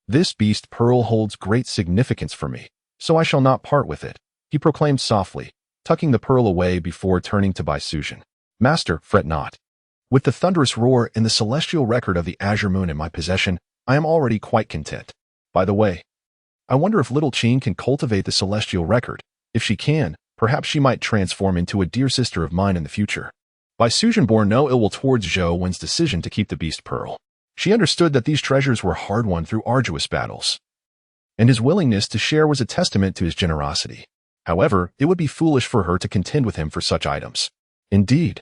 This Beast Pearl holds great significance for me, so I shall not part with it, he proclaimed softly, tucking the pearl away before turning to Bai Sujin. Master, fret not. With the thunderous roar and the celestial record of the azure moon in my possession, I am already quite content. By the way, I wonder if little Qing can cultivate the celestial record. If she can, perhaps she might transform into a dear sister of mine in the future. Bai Sujin bore no ill will towards Zhou's decision to keep the Beast Pearl. She understood that these treasures were hard-won through arduous battles, and his willingness to share was a testament to his generosity. However, it would be foolish for her to contend with him for such items. Indeed,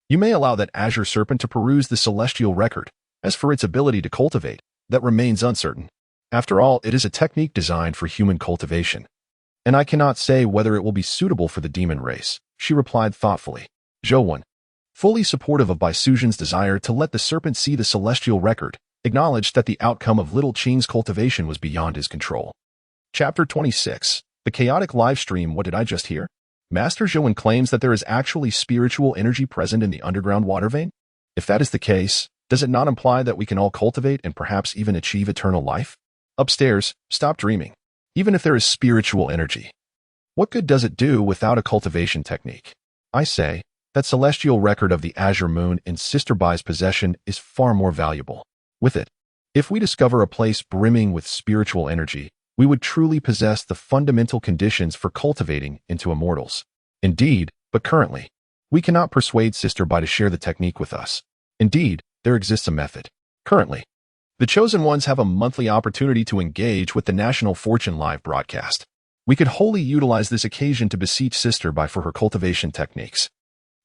you may allow that azure serpent to peruse the celestial record. As for its ability to cultivate, that remains uncertain. After all, it is a technique designed for human cultivation, and I cannot say whether it will be suitable for the demon race, she replied thoughtfully. Zhou, fully supportive of Bai Sujin's desire to let the serpent see the celestial record, acknowledged that the outcome of little Qing's cultivation was beyond his control. Chapter 26. The chaotic livestream. What did I just hear? Master Zhou claims that there is actually spiritual energy present in the underground water vein? If that is the case, does it not imply that we can all cultivate and perhaps even achieve eternal life? Upstairs, stop dreaming. Even if there is spiritual energy, what good does it do without a cultivation technique? I say, that celestial record of the azure moon in Sister Bai's possession is far more valuable. With it, if we discover a place brimming with spiritual energy, we would truly possess the fundamental conditions for cultivating into immortals. Indeed, but currently, we cannot persuade Sister Bai to share the technique with us. Indeed, there exists a method. Currently, the chosen ones have a monthly opportunity to engage with the National Fortune live broadcast. We could wholly utilize this occasion to beseech Sister Bai for her cultivation techniques.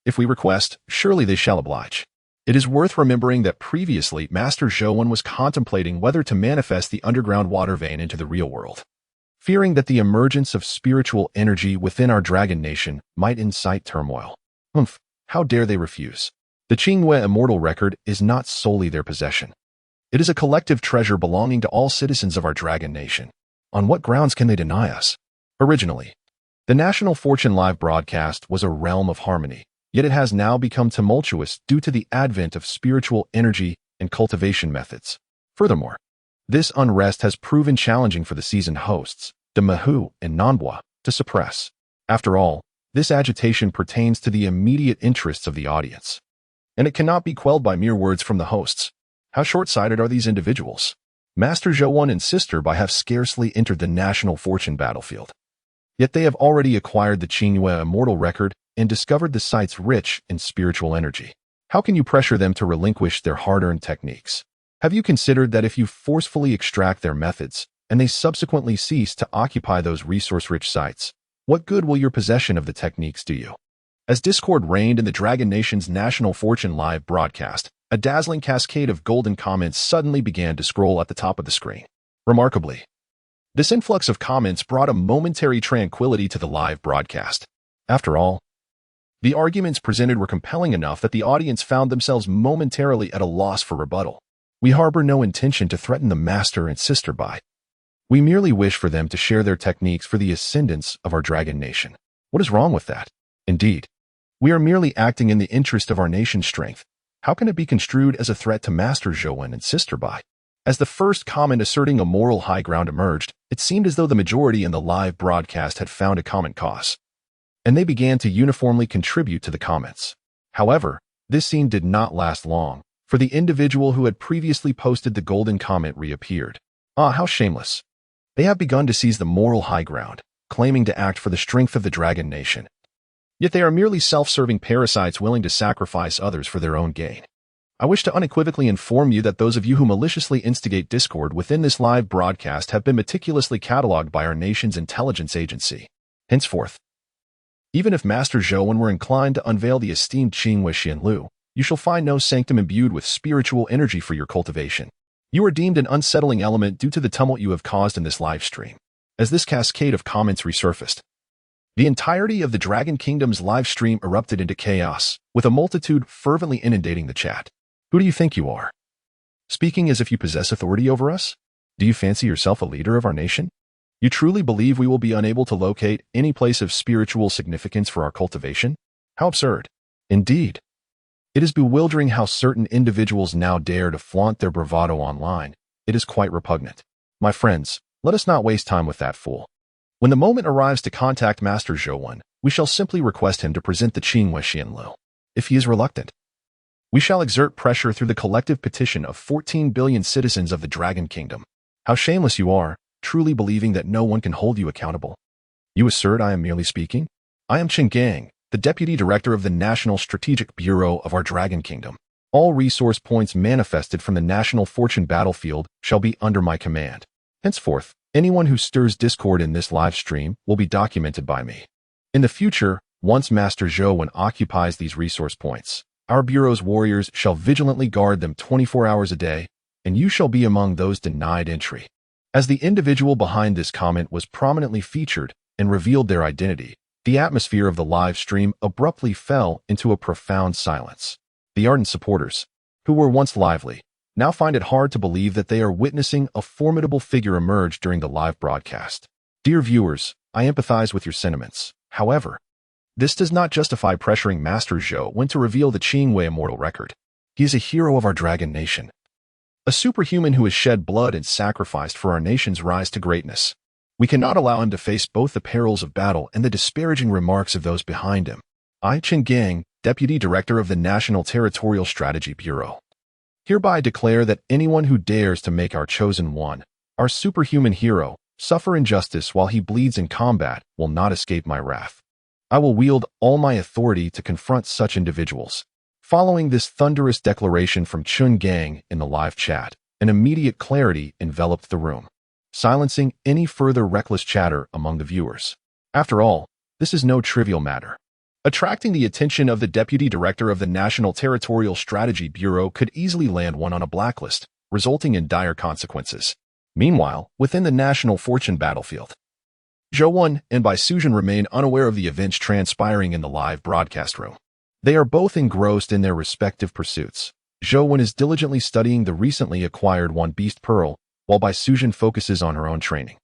If we request, surely they shall oblige. It is worth remembering that previously Master Zhou was contemplating whether to manifest the underground water vein into the real world, fearing that the emergence of spiritual energy within our dragon nation might incite turmoil. How dare they refuse? The Qingyue immortal record is not solely their possession. It is a collective treasure belonging to all citizens of our dragon nation. On what grounds can they deny us? Originally, the National Fortune live broadcast was a realm of harmony. Yet it has now become tumultuous due to the advent of spiritual energy and cultivation methods. Furthermore, this unrest has proven challenging for the seasoned hosts, de Mahu and Nanbois, to suppress. After all, this agitation pertains to the immediate interests of the audience, and it cannot be quelled by mere words from the hosts. How short-sighted are these individuals? Master Zhou and Sister Bai have scarcely entered the National Fortune battlefield, yet they have already acquired the Qingyue immortal record and discovered the site's rich in spiritual energy. How can you pressure them to relinquish their hard-earned techniques? Have you considered that if you forcefully extract their methods, and they subsequently cease to occupy those resource-rich sites, what good will your possession of the techniques do you? As discord reigned in the Dragon Nation's National Fortune live broadcast, a dazzling cascade of golden comments suddenly began to scroll at the top of the screen. Remarkably, this influx of comments brought a momentary tranquility to the live broadcast. After all, the arguments presented were compelling enough that the audience found themselves momentarily at a loss for rebuttal. We harbor no intention to threaten the master and sister by. We merely wish for them to share their techniques for the ascendance of our Dragon Nation. What is wrong with that? Indeed, we are merely acting in the interest of our nation's strength. How can it be construed as a threat to Master Zhouwen and Sister Bai? As the first comment asserting a moral high ground emerged, it seemed as though the majority in the live broadcast had found a common cause, and they began to uniformly contribute to the comments. However, this scene did not last long, for the individual who had previously posted the golden comment reappeared. Ah, how shameless. They have begun to seize the moral high ground, claiming to act for the strength of the Dragon Nation. Yet they are merely self-serving parasites willing to sacrifice others for their own gain. I wish to unequivocally inform you that those of you who maliciously instigate discord within this live broadcast have been meticulously catalogued by our nation's intelligence agency. Henceforth, even if Master Zhouwen were inclined to unveil the esteemed Qinghui Xianlu, you shall find no sanctum imbued with spiritual energy for your cultivation. You are deemed an unsettling element due to the tumult you have caused in this live stream. As this cascade of comments resurfaced, the entirety of the Dragon Kingdom's live stream erupted into chaos, with a multitude fervently inundating the chat. Who do you think you are? Speaking as if you possess authority over us? Do you fancy yourself a leader of our nation? You truly believe we will be unable to locate any place of spiritual significance for our cultivation? How absurd. Indeed. It is bewildering how certain individuals now dare to flaunt their bravado online. It is quite repugnant. My friends, let us not waste time with that fool. When the moment arrives to contact Master Zhouwen, we shall simply request him to present the Qinghui Xianlu. If he is reluctant, we shall exert pressure through the collective petition of 14 billion citizens of the Dragon Kingdom. How shameless you are, truly believing that no one can hold you accountable. You assert I am merely speaking? I am Chen Gang, the Deputy Director of the National Strategic Bureau of our Dragon Kingdom. All resource points manifested from the National Fortune battlefield shall be under my command. Henceforth, anyone who stirs discord in this live stream will be documented by me. In the future, once Master Zhouwen occupies these resource points, our Bureau's warriors shall vigilantly guard them 24 hours a day, and you shall be among those denied entry. As the individual behind this comment was prominently featured and revealed their identity, the atmosphere of the live stream abruptly fell into a profound silence. The ardent supporters, who were once lively, now find it hard to believe that they are witnessing a formidable figure emerge during the live broadcast. Dear viewers, I empathize with your sentiments. However, this does not justify pressuring Master Zhouwen to reveal the Qinghui immortal record. He is a hero of our Dragon Nation, a superhuman who has shed blood and sacrificed for our nation's rise to greatness. We cannot allow him to face both the perils of battle and the disparaging remarks of those behind him. I, Chen Gang, Deputy Director of the National Territorial Strategy Bureau, hereby declare that anyone who dares to make our chosen one, our superhuman hero, suffer injustice while he bleeds in combat will not escape my wrath. I will wield all my authority to confront such individuals. Following this thunderous declaration from Chen Gang in the live chat, an immediate clarity enveloped the room, silencing any further reckless chatter among the viewers. After all, this is no trivial matter. Attracting the attention of the Deputy Director of the National Territorial Strategy Bureau could easily land one on a blacklist, resulting in dire consequences. Meanwhile, within the National Fortune battlefield, Zhouwen and Bai Suzhen remain unaware of the events transpiring in the live broadcast room. They are both engrossed in their respective pursuits. Zhouwen is diligently studying the recently acquired One Beast Pearl, while Bai Suzhen focuses on her own training.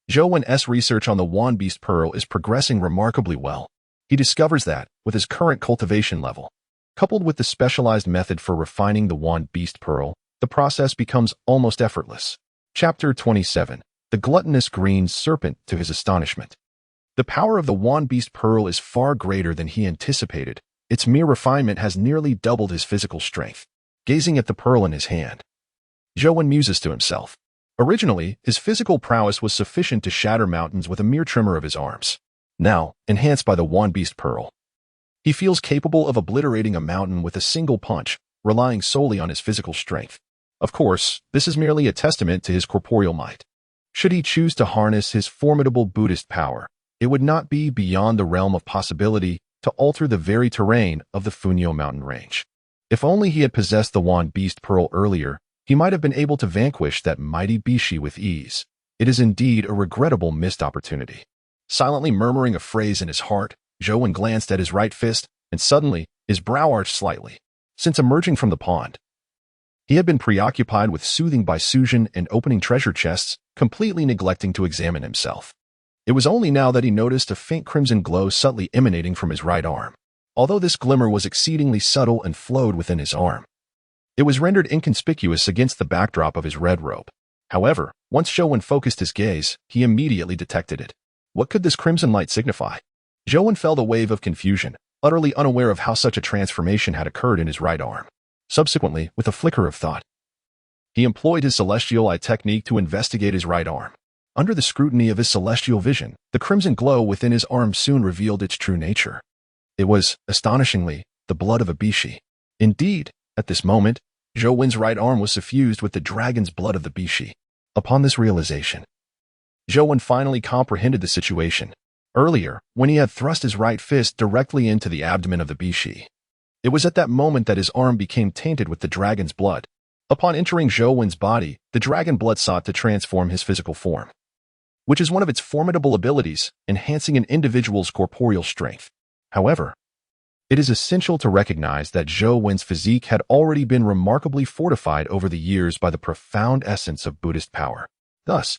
Zhouwen's research on the One Beast Pearl is progressing remarkably well. He discovers that, with his current cultivation level, coupled with the specialized method for refining the One Beast Pearl, the process becomes almost effortless. Chapter 27. The Gluttonous Green Serpent to his astonishment. The power of the One Beast Pearl is far greater than he anticipated. Its mere refinement has nearly doubled his physical strength. Gazing at the pearl in his hand, Zhouwen muses to himself. Originally, his physical prowess was sufficient to shatter mountains with a mere tremor of his arms. Now, enhanced by the One Beast Pearl, He feels capable of obliterating a mountain with a single punch, relying solely on his physical strength. Of course, this is merely a testament to his corporeal might. Should he choose to harness his formidable Buddhist power, it would not be beyond the realm of possibility to alter the very terrain of the Funyo mountain range. If only he had possessed the Wand Beast Pearl earlier, he might have been able to vanquish that mighty Bishi with ease. It is indeed a regrettable missed opportunity. Silently murmuring a phrase in his heart, Zhou glanced at his right fist, and suddenly, his brow arched slightly. Since emerging from the pond, he had been preoccupied with soothing Baisuzhen and opening treasure chests, completely neglecting to examine himself. It was only now that he noticed a faint crimson glow subtly emanating from his right arm. Although this glimmer was exceedingly subtle and flowed within his arm, it was rendered inconspicuous against the backdrop of his red robe. However, once Zhou focused his gaze, he immediately detected it. What could this crimson light signify? Zhou felt a wave of confusion, utterly unaware of how such a transformation had occurred in his right arm. Subsequently, with a flicker of thought, he employed his celestial eye technique to investigate his right arm. Under the scrutiny of his celestial vision, the crimson glow within his arm soon revealed its true nature. It was, astonishingly, the blood of a Bishi. Indeed, at this moment, Zhou right arm was suffused with the dragon's blood of the Bishi. Upon this realization, Zhou finally comprehended the situation. Earlier, when he had thrust his right fist directly into the abdomen of the Bishi, it was at that moment that his arm became tainted with the dragon's blood. Upon entering Zhou body, the dragon blood sought to transform his physical form, which is one of its formidable abilities, enhancing an individual's corporeal strength. However, it is essential to recognize that Zhou physique had already been remarkably fortified over the years by the profound essence of Buddhist power. Thus,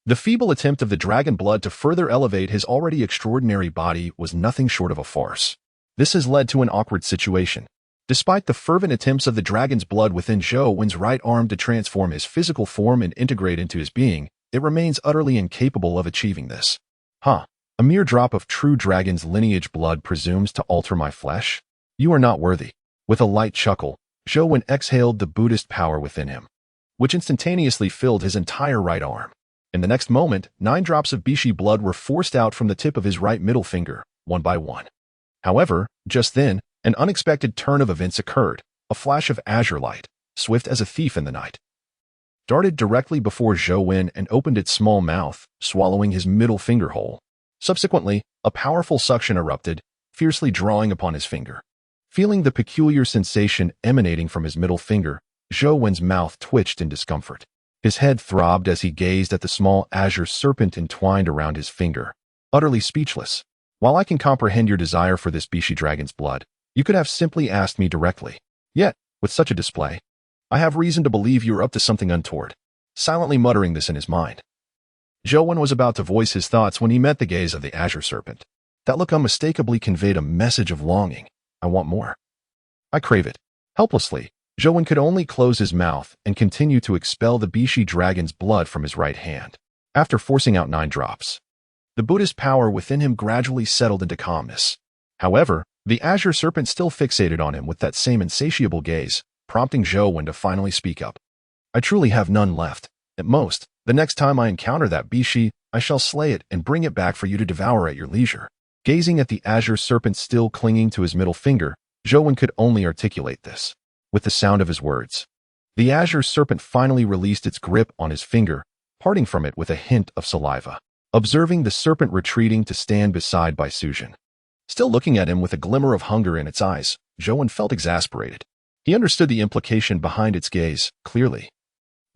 the feeble attempt of the dragon blood to further elevate his already extraordinary body was nothing short of a farce. This has led to an awkward situation. Despite the fervent attempts of the dragon's blood within Zhou right arm to transform his physical form and integrate into his being, it remains utterly incapable of achieving this. A mere drop of true dragon's lineage blood presumes to alter my flesh? You are not worthy. With a light chuckle, Zhou exhaled the Buddhist power within him, which instantaneously filled his entire right arm. In the next moment, 9 drops of Bishi blood were forced out from the tip of his right middle finger, one by one. However, just then, an unexpected turn of events occurred. A flash of azure light, swift as a thief in the night, darted directly before Zhou and opened its small mouth, swallowing his middle finger whole. Subsequently, a powerful suction erupted, fiercely drawing upon his finger. Feeling the peculiar sensation emanating from his middle finger, Zhou mouth twitched in discomfort. His head throbbed as he gazed at the small azure serpent entwined around his finger, utterly speechless. While I can comprehend your desire for this Bishi dragon's blood, you could have simply asked me directly. Yet, with such a display, I have reason to believe you are up to something untoward. Silently muttering this in his mind, Zhou was about to voice his thoughts when he met the gaze of the azure serpent. That look unmistakably conveyed a message of longing. I want more. I crave it. Helplessly, Zhou could only close his mouth and continue to expel the Bishi dragon's blood from his right hand. After forcing out 9 drops, the Buddhist power within him gradually settled into calmness. However, the azure serpent still fixated on him with that same insatiable gaze, prompting Zhou to finally speak up. I truly have none left. At most, the next time I encounter that Bishi, I shall slay it and bring it back for you to devour at your leisure. Gazing at the azure serpent still clinging to his middle finger, Zhou could only articulate this. With the sound of his words, the azure serpent finally released its grip on his finger, parting from it with a hint of saliva. Observing the serpent retreating to stand beside Baisuzhen, still looking at him with a glimmer of hunger in its eyes, Zhou felt exasperated. He understood the implication behind its gaze, clearly.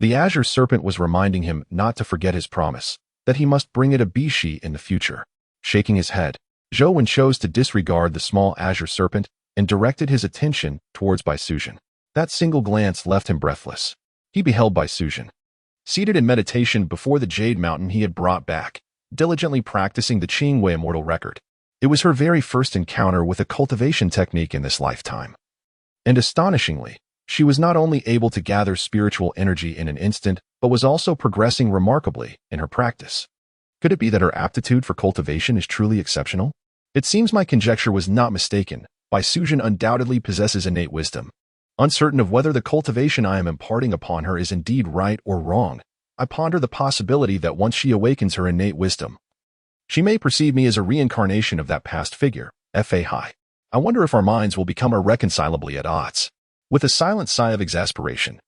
The azure serpent was reminding him not to forget his promise, that he must bring it a Bishi in the future. Shaking his head, Zhou chose to disregard the small azure serpent and directed his attention towards Baisuzhen. That single glance left him breathless. He beheld Baisuzhen, seated in meditation before the jade mountain he had brought back, diligently practicing the Qingwei immortal record. It was her very first encounter with a cultivation technique in this lifetime. And astonishingly, she was not only able to gather spiritual energy in an instant, but was also progressing remarkably in her practice. Could it be that her aptitude for cultivation is truly exceptional? It seems my conjecture was not mistaken. Baisuzhen undoubtedly possesses innate wisdom. Uncertain of whether the cultivation I am imparting upon her is indeed right or wrong, I ponder the possibility that once she awakens her innate wisdom, she may perceive me as a reincarnation of that past figure, Fahai. I wonder if our minds will become irreconcilably at odds. With a silent sigh of exasperation,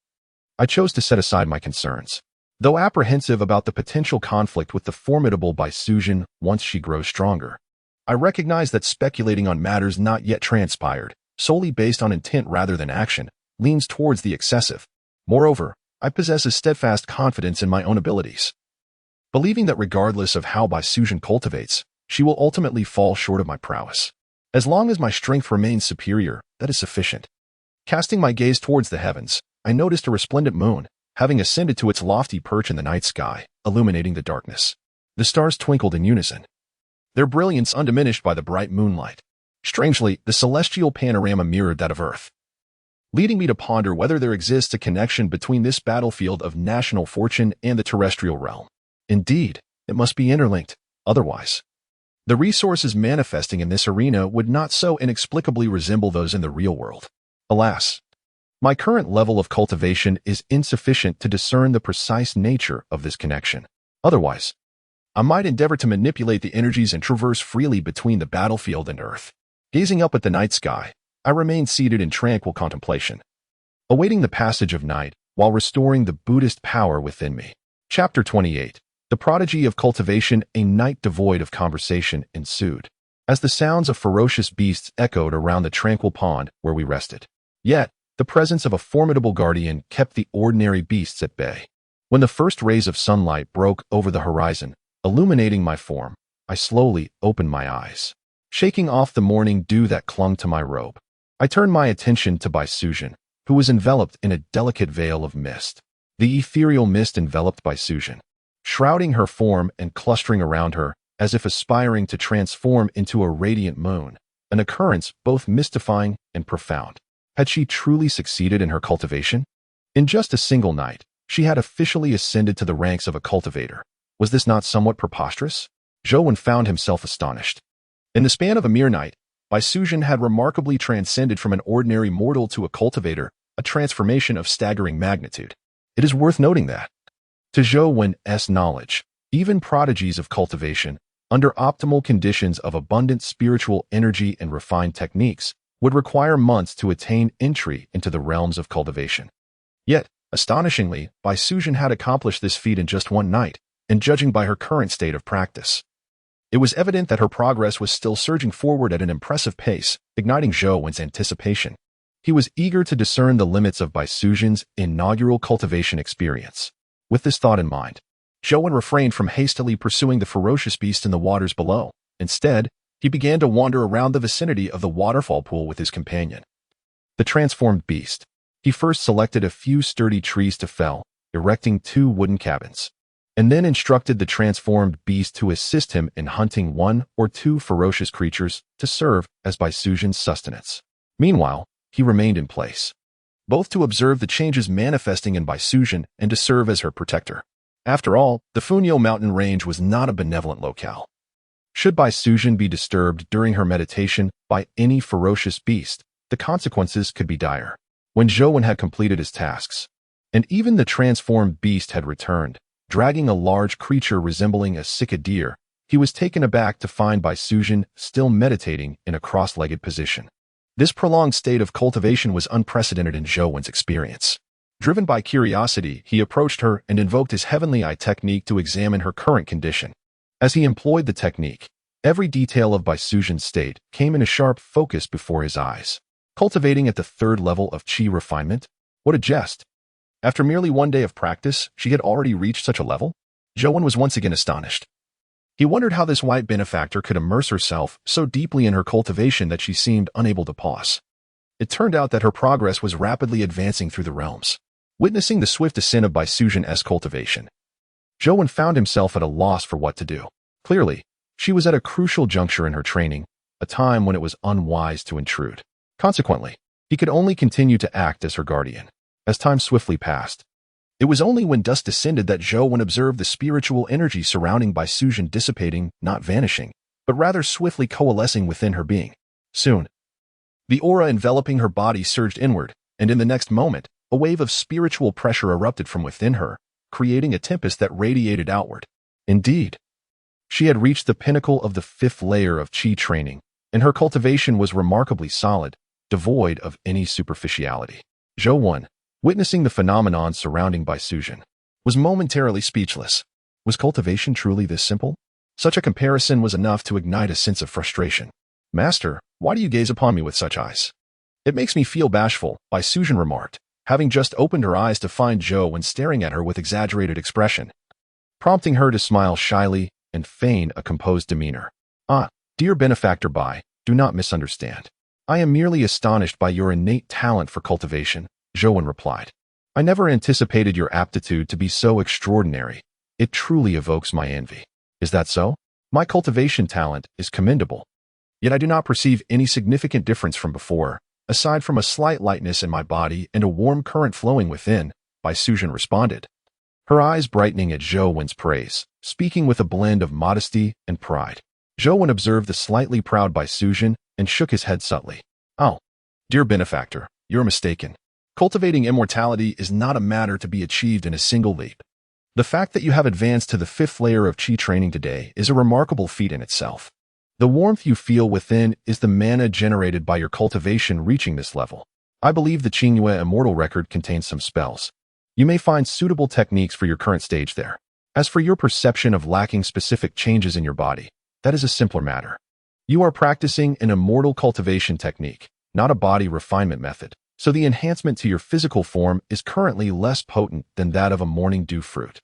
I chose to set aside my concerns. Though apprehensive about the potential conflict with the formidable Baisujan once she grows stronger, I recognize that speculating on matters not yet transpired, solely based on intent rather than action, leans towards the excessive. Moreover, I possess a steadfast confidence in my own abilities, believing that regardless of how Baisujan cultivates, she will ultimately fall short of my prowess. As long as my strength remains superior, that is sufficient. Casting my gaze towards the heavens, I noticed a resplendent moon, having ascended to its lofty perch in the night sky, illuminating the darkness. The stars twinkled in unison, their brilliance undiminished by the bright moonlight. Strangely, the celestial panorama mirrored that of Earth, leading me to ponder whether there exists a connection between this battlefield of national fortune and the terrestrial realm. Indeed, it must be interlinked. Otherwise, the resources manifesting in this arena would not so inexplicably resemble those in the real world. Alas, my current level of cultivation is insufficient to discern the precise nature of this connection. Otherwise, I might endeavor to manipulate the energies and traverse freely between the battlefield and Earth. Gazing up at the night sky, I remained seated in tranquil contemplation, awaiting the passage of night while restoring the Buddhist power within me. Chapter 28. The prodigy of cultivation. A night devoid of conversation ensued, as the sounds of ferocious beasts echoed around the tranquil pond where we rested. Yet, the presence of a formidable guardian kept the ordinary beasts at bay. When the first rays of sunlight broke over the horizon, illuminating my form, I slowly opened my eyes. Shaking off the morning dew that clung to my robe, I turned my attention to Baisujan, who was enveloped in a delicate veil of mist. The ethereal mist enveloped Baisujan, shrouding her form and clustering around her as if aspiring to transform into a radiant moon, an occurrence both mystifying and profound. Had she truly succeeded in her cultivation? In just a single night, she had officially ascended to the ranks of a cultivator. Was this not somewhat preposterous? Zhou found himself astonished. In the span of a mere night, Baisujan had remarkably transcended from an ordinary mortal to a cultivator, a transformation of staggering magnitude. It is worth noting that, to Zhou's knowledge, even prodigies of cultivation, under optimal conditions of abundant spiritual energy and refined techniques, would require months to attain entry into the realms of cultivation. Yet, astonishingly, Baisujan had accomplished this feat in just one night, and judging by her current state of practice, it was evident that her progress was still surging forward at an impressive pace, igniting Zhou's anticipation. He was eager to discern the limits of Baisujan's inaugural cultivation experience. With this thought in mind, Zhou refrained from hastily pursuing the ferocious beast in the waters below. Instead, he began to wander around the vicinity of the waterfall pool with his companion, the transformed beast. He first selected a few sturdy trees to fell, erecting 2 wooden cabins, and then instructed the transformed beast to assist him in hunting 1 or 2 ferocious creatures to serve as Baisujan's sustenance. Meanwhile, he remained in place, both to observe the changes manifesting in Baisujan and to serve as her protector. After all, the Funyo mountain range was not a benevolent locale. Should Baisujan be disturbed during her meditation by any ferocious beast, the consequences could be dire. When Zhou had completed his tasks, and even the transformed beast had returned, dragging a large creature resembling a sika deer, he was taken aback to find Baisujan still meditating in a cross-legged position. This prolonged state of cultivation was unprecedented in Zhou's experience. Driven by curiosity, he approached her and invoked his heavenly eye technique to examine her current condition. As he employed the technique, every detail of Baisujan's state came in a sharp focus before his eyes. Cultivating at the 3rd level of Qi refinement? What a jest! After merely 1 day of practice, she had already reached such a level? Zhou was once again astonished. He wondered how this white benefactor could immerse herself so deeply in her cultivation that she seemed unable to pause. It turned out that her progress was rapidly advancing through the realms. Witnessing the swift ascent of Baisujan's cultivation, Zhou found himself at a loss for what to do. Clearly, she was at a crucial juncture in her training, a time when it was unwise to intrude. Consequently, he could only continue to act as her guardian. As time swiftly passed, it was only when dusk descended that Zhou observed the spiritual energy surrounding Baisujan dissipating, not vanishing, but rather swiftly coalescing within her being. Soon, the aura enveloping her body surged inward, and in the next moment, a wave of spiritual pressure erupted from within her, creating a tempest that radiated outward. Indeed, she had reached the pinnacle of the 5th layer of Qi training, and her cultivation was remarkably solid, devoid of any superficiality. Zhou Wen, witnessing the phenomenon surrounding Bai Sujin, was momentarily speechless. Was cultivation truly this simple? Such a comparison was enough to ignite a sense of frustration. Master, why do you gaze upon me with such eyes? It makes me feel bashful, Bai Sujin remarked, having just opened her eyes to find Zhou Wen staring at her with exaggerated expression, prompting her to smile shyly and feign a composed demeanor. Ah, dear benefactor Bai, do not misunderstand. I am merely astonished by your innate talent for cultivation, Zhou Wen replied. I never anticipated your aptitude to be so extraordinary. It truly evokes my envy. Is that so? My cultivation talent is commendable. Yet I do not perceive any significant difference from before, aside from a slight lightness in my body and a warm current flowing within, Bai Sujin responded, her eyes brightening at Zhou Wen's praise, speaking with a blend of modesty and pride. Zhou Wen observed the slightly proud Bai Sujin and shook his head subtly. Oh, dear benefactor, you're mistaken. Cultivating immortality is not a matter to be achieved in a single leap. The fact that you have advanced to the 5th layer of Qi training today is a remarkable feat in itself. The warmth you feel within is the mana generated by your cultivation reaching this level. I believe the Qingyue Immortal Record contains some spells. You may find suitable techniques for your current stage there. As for your perception of lacking specific changes in your body, that is a simpler matter. You are practicing an immortal cultivation technique, not a body refinement method, so the enhancement to your physical form is currently less potent than that of a morning dew fruit.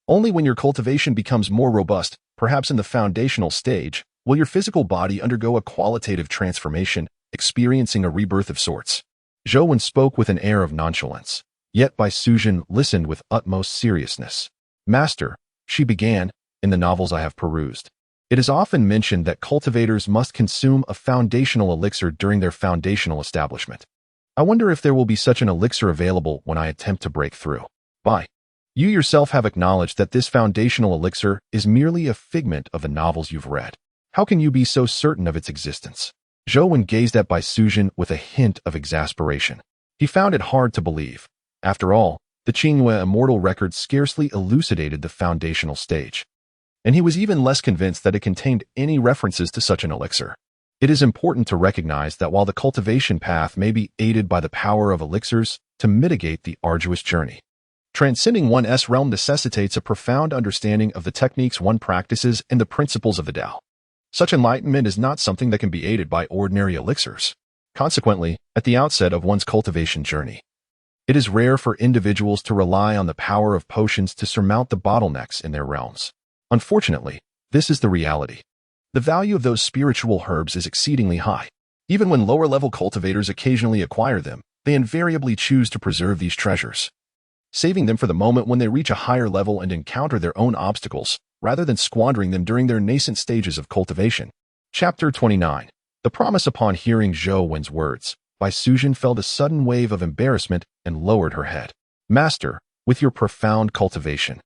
Only when your cultivation becomes more robust, perhaps in the foundational stage, will your physical body undergo a qualitative transformation, experiencing a rebirth of sorts. Zhou Wen spoke with an air of nonchalance, yet Bai Sujin listened with utmost seriousness. Master, she began, in the novels I have perused, it is often mentioned that cultivators must consume a foundational elixir during their foundational establishment. I wonder if there will be such an elixir available when I attempt to break through. Bai, you yourself have acknowledged that this foundational elixir is merely a figment of the novels you've read. How can you be so certain of its existence? Zhou Wen gazed at Bai Sujin with a hint of exasperation. He found it hard to believe. After all, the Qingyue Immortal Record scarcely elucidated the foundational stage. And he was even less convinced that it contained any references to such an elixir. It is important to recognize that while the cultivation path may be aided by the power of elixirs to mitigate the arduous journey, transcending one's realm necessitates a profound understanding of the techniques one practices and the principles of the Tao. Such enlightenment is not something that can be aided by ordinary elixirs. Consequently, at the outset of one's cultivation journey, it is rare for individuals to rely on the power of potions to surmount the bottlenecks in their realms. Unfortunately, this is the reality. The value of those spiritual herbs is exceedingly high. Even when lower-level cultivators occasionally acquire them, they invariably choose to preserve these treasures, saving them for the moment when they reach a higher level and encounter their own obstacles, rather than squandering them during their nascent stages of cultivation. Chapter 29. The promise. Upon hearing Zhou Wen's words, Bai Sujin felt a sudden wave of embarrassment and lowered her head. Master, with your profound cultivation,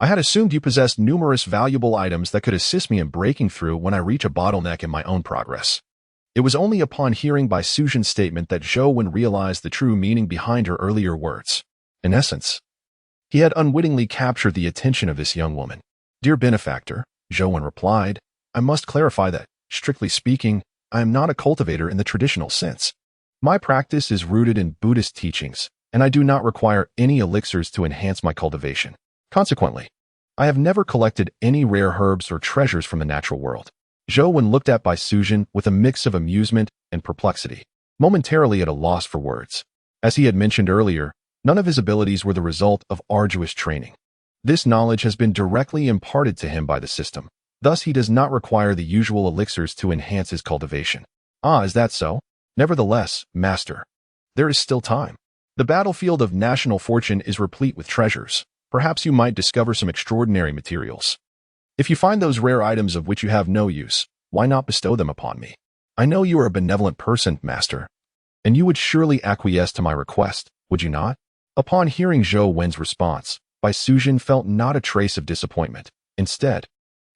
I had assumed you possessed numerous valuable items that could assist me in breaking through when I reach a bottleneck in my own progress. It was only upon hearing Bai Sujin's statement that Zhou Wen realized the true meaning behind her earlier words. In essence, he had unwittingly captured the attention of this young woman. Dear benefactor, Zhou Wen replied, I must clarify that, strictly speaking, I am not a cultivator in the traditional sense. My practice is rooted in Buddhist teachings, and I do not require any elixirs to enhance my cultivation. Consequently, I have never collected any rare herbs or treasures from the natural world. Zhou Wen looked at Bai Sujin with a mix of amusement and perplexity, momentarily at a loss for words. As he had mentioned earlier, none of his abilities were the result of arduous training. This knowledge has been directly imparted to him by the system. Thus, he does not require the usual elixirs to enhance his cultivation. Ah, is that so? Nevertheless, master, there is still time. The battlefield of national fortune is replete with treasures. Perhaps you might discover some extraordinary materials. If you find those rare items of which you have no use, why not bestow them upon me? I know you are a benevolent person, master, and you would surely acquiesce to my request, would you not? Upon hearing Zhou Wen's response, Bai Sujin felt not a trace of disappointment. Instead,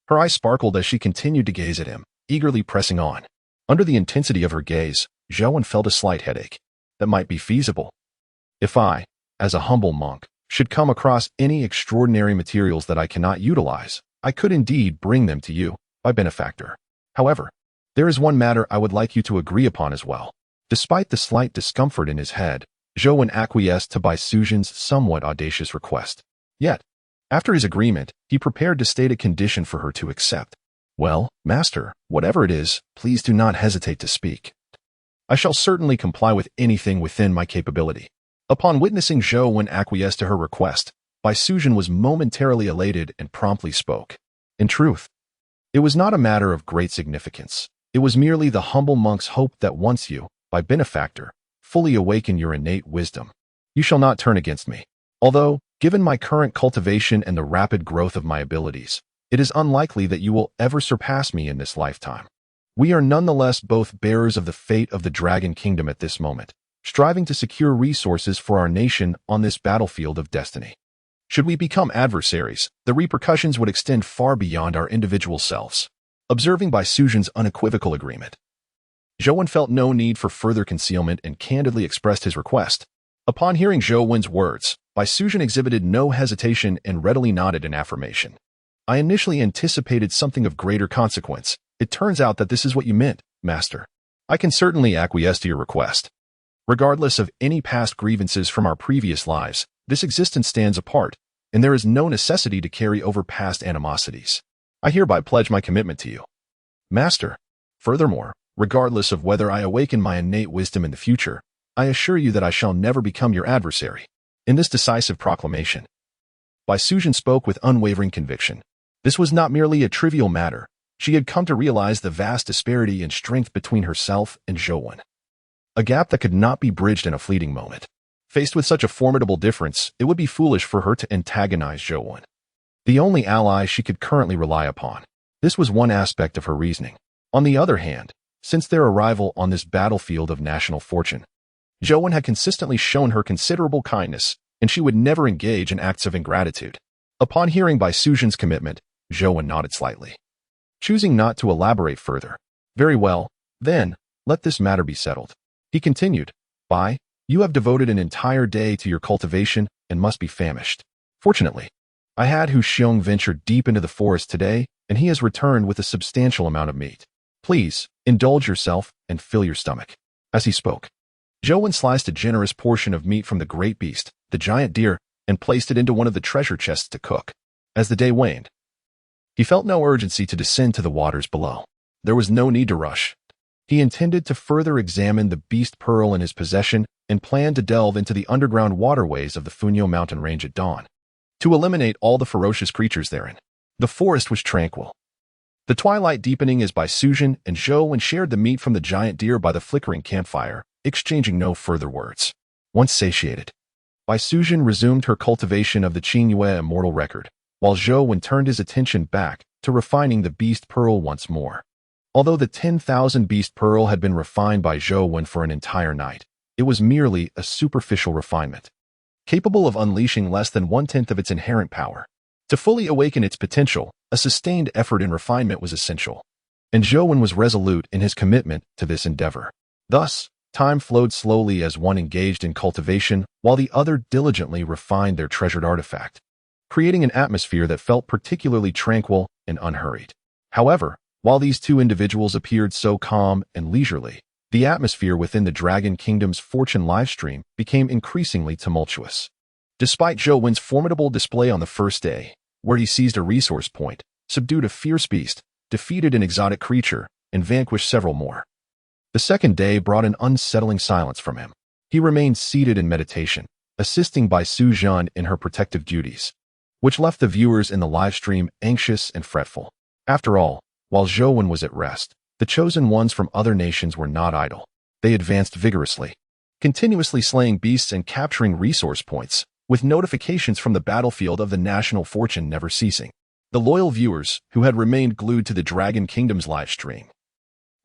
her eyes sparkled as she continued to gaze at him, eagerly pressing on. Under the intensity of her gaze, Zhou Wen felt a slight headache. That might be feasible. If I, as a humble monk, should come across any extraordinary materials that I cannot utilize, I could indeed bring them to you, my benefactor. However, There is one matter I would like you to agree upon as well. Despite the slight discomfort in his head, Zhou Wen acquiesced to Bai Suzhen's somewhat audacious request. Yet, after his agreement, he prepared to state a condition for her to accept. Well, master, whatever it is, please do not hesitate to speak. I shall certainly comply with anything within my capability. Upon witnessing Zhou Wen acquiesce to her request, Bai Suzhen was momentarily elated and promptly spoke. In truth, it was not a matter of great significance. It was merely the humble monk's hope that once you, by benefactor, fully awaken your innate wisdom, you shall not turn against me. Although, given my current cultivation and the rapid growth of my abilities, it is unlikely that you will ever surpass me in this lifetime. We are nonetheless both bearers of the fate of the Dragon Kingdom at this moment, striving to secure resources for our nation on this battlefield of destiny. Should we become adversaries, the repercussions would extend far beyond our individual selves. Observing Bai Suzhen's unequivocal agreement, Zhou Wen felt no need for further concealment and candidly expressed his request. Upon hearing Zhou Wen's words, Bai Suzhen exhibited no hesitation and readily nodded in affirmation. I initially anticipated something of greater consequence. It turns out that this is what you meant, master. I can certainly acquiesce to your request. Regardless of any past grievances from our previous lives, this existence stands apart, and there is no necessity to carry over past animosities. I hereby pledge my commitment to you, master. Furthermore, regardless of whether I awaken my innate wisdom in the future, I assure you that I shall never become your adversary. In this decisive proclamation, Bai Suzhen spoke with unwavering conviction. This was not merely a trivial matter. She had come to realize the vast disparity in strength between herself and Zhou Wen, a gap that could not be bridged in a fleeting moment. Faced with such a formidable difference, it would be foolish for her to antagonize Zhou Wen, the only ally she could currently rely upon. This was one aspect of her reasoning. On the other hand, since their arrival on this battlefield of national fortune, Zhou Wen had consistently shown her considerable kindness, and she would never engage in acts of ingratitude. Upon hearing Bai Suzhen's commitment, Zhou Wen nodded slightly, choosing not to elaborate further. Very well, then, let this matter be settled. He continued, Bai, you have devoted an entire day to your cultivation and must be famished. Fortunately, I had Hu Xiong venture deep into the forest today, and he has returned with a substantial amount of meat. Please, indulge yourself and fill your stomach. As he spoke, Zhou Wen sliced a generous portion of meat from the great beast, the giant deer, and placed it into one of the treasure chests to cook. As the day waned, he felt no urgency to descend to the waters below. There was no need to rush. He intended to further examine the beast pearl in his possession and planned to delve into the underground waterways of the Funyo mountain range at dawn, to eliminate all the ferocious creatures therein. The forest was tranquil, the twilight deepening as Bai Suzhen and Zhou Wen shared the meat from the giant deer by the flickering campfire, exchanging no further words. Once satiated, Bai Suzhen resumed her cultivation of the Qingyue immortal record, while Zhou Wen turned his attention back to refining the beast pearl once more. Although the 10,000 beast pearl had been refined by Zhou Wen for an entire night, it was merely a superficial refinement, capable of unleashing less than 1/10 of its inherent power. To fully awaken its potential, a sustained effort in refinement was essential, and Zhou Wen was resolute in his commitment to this endeavor. Thus, time flowed slowly as one engaged in cultivation while the other diligently refined their treasured artifact, creating an atmosphere that felt particularly tranquil and unhurried. However, while these two individuals appeared so calm and leisurely, the atmosphere within the Dragon Kingdom's fortune livestream became increasingly tumultuous. Despite Zhou Wen's formidable display on the first day, where he seized a resource point, subdued a fierce beast, defeated an exotic creature, and vanquished several more, the second day brought an unsettling silence from him. He remained seated in meditation, assisting Bai Suzhen in her protective duties, which left the viewers in the livestream anxious and fretful. After all, while Zhou Wen was at rest, the chosen ones from other nations were not idle. They advanced vigorously, continuously slaying beasts and capturing resource points, with notifications from the battlefield of the national fortune never ceasing. The loyal viewers, who had remained glued to the Dragon Kingdom's live stream,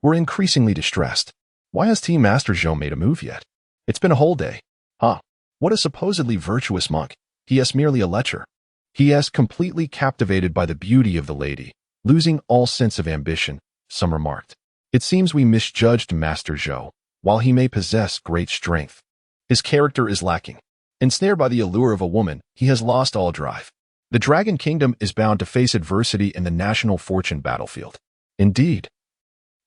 were increasingly distressed. Why has Team Master Zhou made a move yet? It's been a whole day. What a supposedly virtuous monk. He is merely a lecher. He is completely captivated by the beauty of the lady, losing all sense of ambition, some remarked. It seems we misjudged Master Zhou. While he may possess great strength, his character is lacking. Ensnared by the allure of a woman, he has lost all drive. The Dragon Kingdom is bound to face adversity in the national fortune battlefield. Indeed,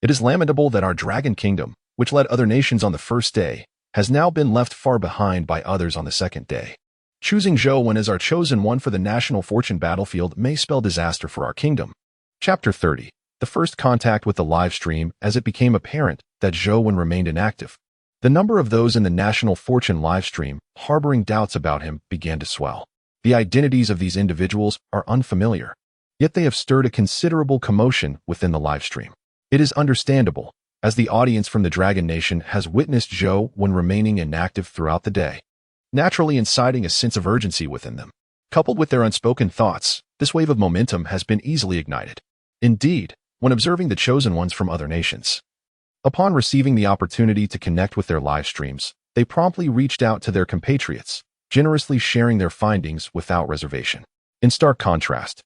It is lamentable that our dragon kingdom, which led other nations on the first day, has now been left far behind by others on the second day. Choosing Zhou as our chosen one for the national fortune battlefield may spell disaster for our kingdom. Chapter 30. The first contact with the live stream as it became apparent that Zhou remained inactive. The number of those in the national fortune live stream harboring doubts about him began to swell. The identities of these individuals are unfamiliar, yet they have stirred a considerable commotion within the live stream. It is understandable, as the audience from the Dragon Nation has witnessed Zhou remaining inactive throughout the day, naturally inciting a sense of urgency within them. Coupled with their unspoken thoughts, this wave of momentum has been easily ignited. Indeed, when observing the chosen ones from other nations, upon receiving the opportunity to connect with their live streams, they promptly reached out to their compatriots, generously sharing their findings without reservation. In stark contrast,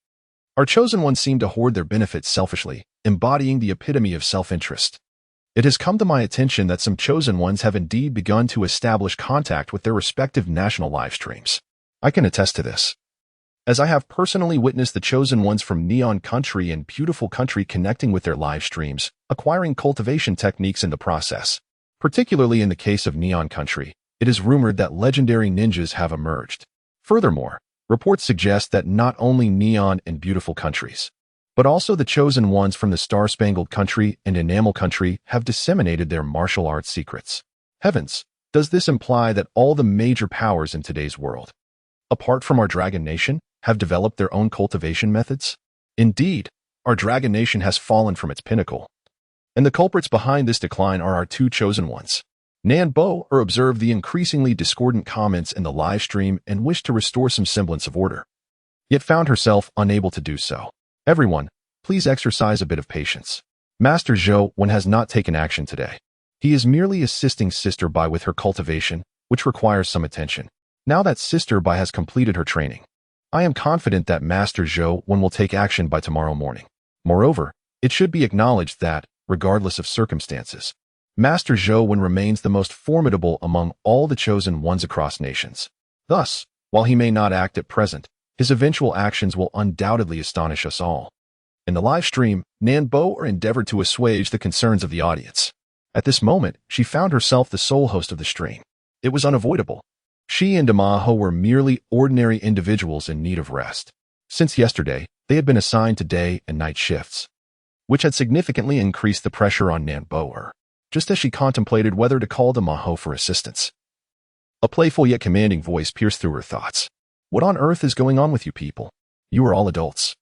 our chosen ones seem to hoard their benefits selfishly, embodying the epitome of self-interest. It has come to my attention that some chosen ones have indeed begun to establish contact with their respective national live streams. I can attest to this, as I have personally witnessed the chosen ones from Neon Country and Beautiful Country connecting with their live streams, acquiring cultivation techniques in the process. Particularly in the case of Neon Country, it is rumored that legendary ninjas have emerged. Furthermore, reports suggest that not only Neon and Beautiful Countries, but also the chosen ones from the Star-Spangled Country and Enamel Country have disseminated their martial arts secrets. Heavens, does this imply that all the major powers in today's world, apart from our Dragon Nation, have developed their own cultivation methods? Indeed, our Dragon Nation has fallen from its pinnacle, and the culprits behind this decline are our two chosen ones. Nan Bo observed the increasingly discordant comments in the live stream and wished to restore some semblance of order, yet found herself unable to do so. Everyone, please exercise a bit of patience. Master Zhou has not taken action today. He is merely assisting Sister Bai with her cultivation, which requires some attention. Now that Sister Bai has completed her training, I am confident that Master Zhou will take action by tomorrow morning. Moreover, it should be acknowledged that, regardless of circumstances, Master Zhou remains the most formidable among all the chosen ones across nations. Thus, while he may not act at present, his eventual actions will undoubtedly astonish us all. In the live stream, Nan Bo endeavored to assuage the concerns of the audience. At this moment, she found herself the sole host of the stream. It was unavoidable. She and Damaho were merely ordinary individuals in need of rest. Since yesterday, they had been assigned to day and night shifts, which had significantly increased the pressure on Nan Bo, just as she contemplated whether to call Damaho for assistance. A playful yet commanding voice pierced through her thoughts. What on earth is going on with you people? You are all adults.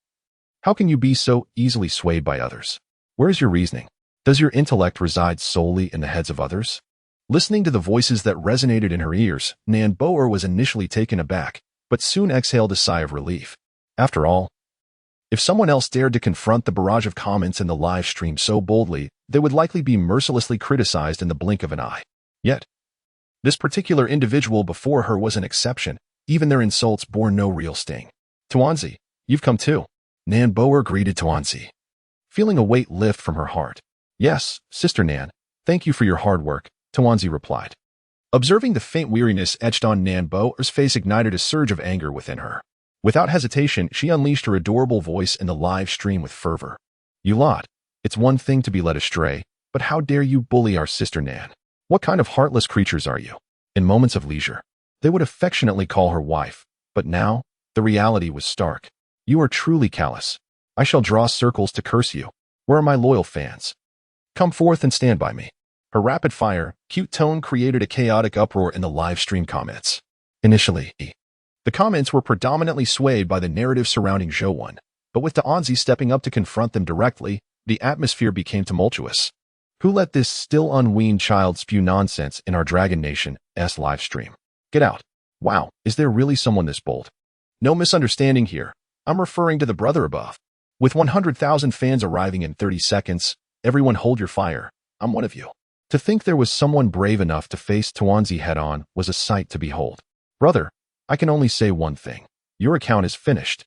How can you be so easily swayed by others? Where is your reasoning? Does your intellect reside solely in the heads of others? Listening to the voices that resonated in her ears, Nan Bo was initially taken aback, but soon exhaled a sigh of relief. After all, if someone else dared to confront the barrage of comments in the live stream so boldly, they would likely be mercilessly criticized in the blink of an eye. Yet, this particular individual before her was an exception. Even their insults bore no real sting. Tuanzi, you've come too. Nan Bo greeted Tuanzi, feeling a weight lift from her heart. Yes, Sister Nan, thank you for your hard work, Tuanzi replied. Observing the faint weariness etched on Nan Bo's face ignited a surge of anger within her. Without hesitation, she unleashed her adorable voice in the live stream with fervor. You lot, it's one thing to be led astray, but how dare you bully our Sister Nan? What kind of heartless creatures are you? In moments of leisure, they would affectionately call her wife, but now, the reality was stark. You are truly callous. I shall draw circles to curse you. Where are my loyal fans? Come forth and stand by me. Her rapid-fire, cute tone created a chaotic uproar in the live stream comments. Initially, the comments were predominantly swayed by the narrative surrounding Zhou, but with Tuanzi stepping up to confront them directly, the atmosphere became tumultuous. Who let this still unweaned child spew nonsense in our Dragon Nation's live stream? Get out. Wow, is there really someone this bold? No misunderstanding here. I'm referring to the brother above. With 100,000 fans arriving in 30 seconds, everyone hold your fire. I'm one of you. To think there was someone brave enough to face Tuanzi head-on was a sight to behold. Brother, I can only say one thing. Your account is finished.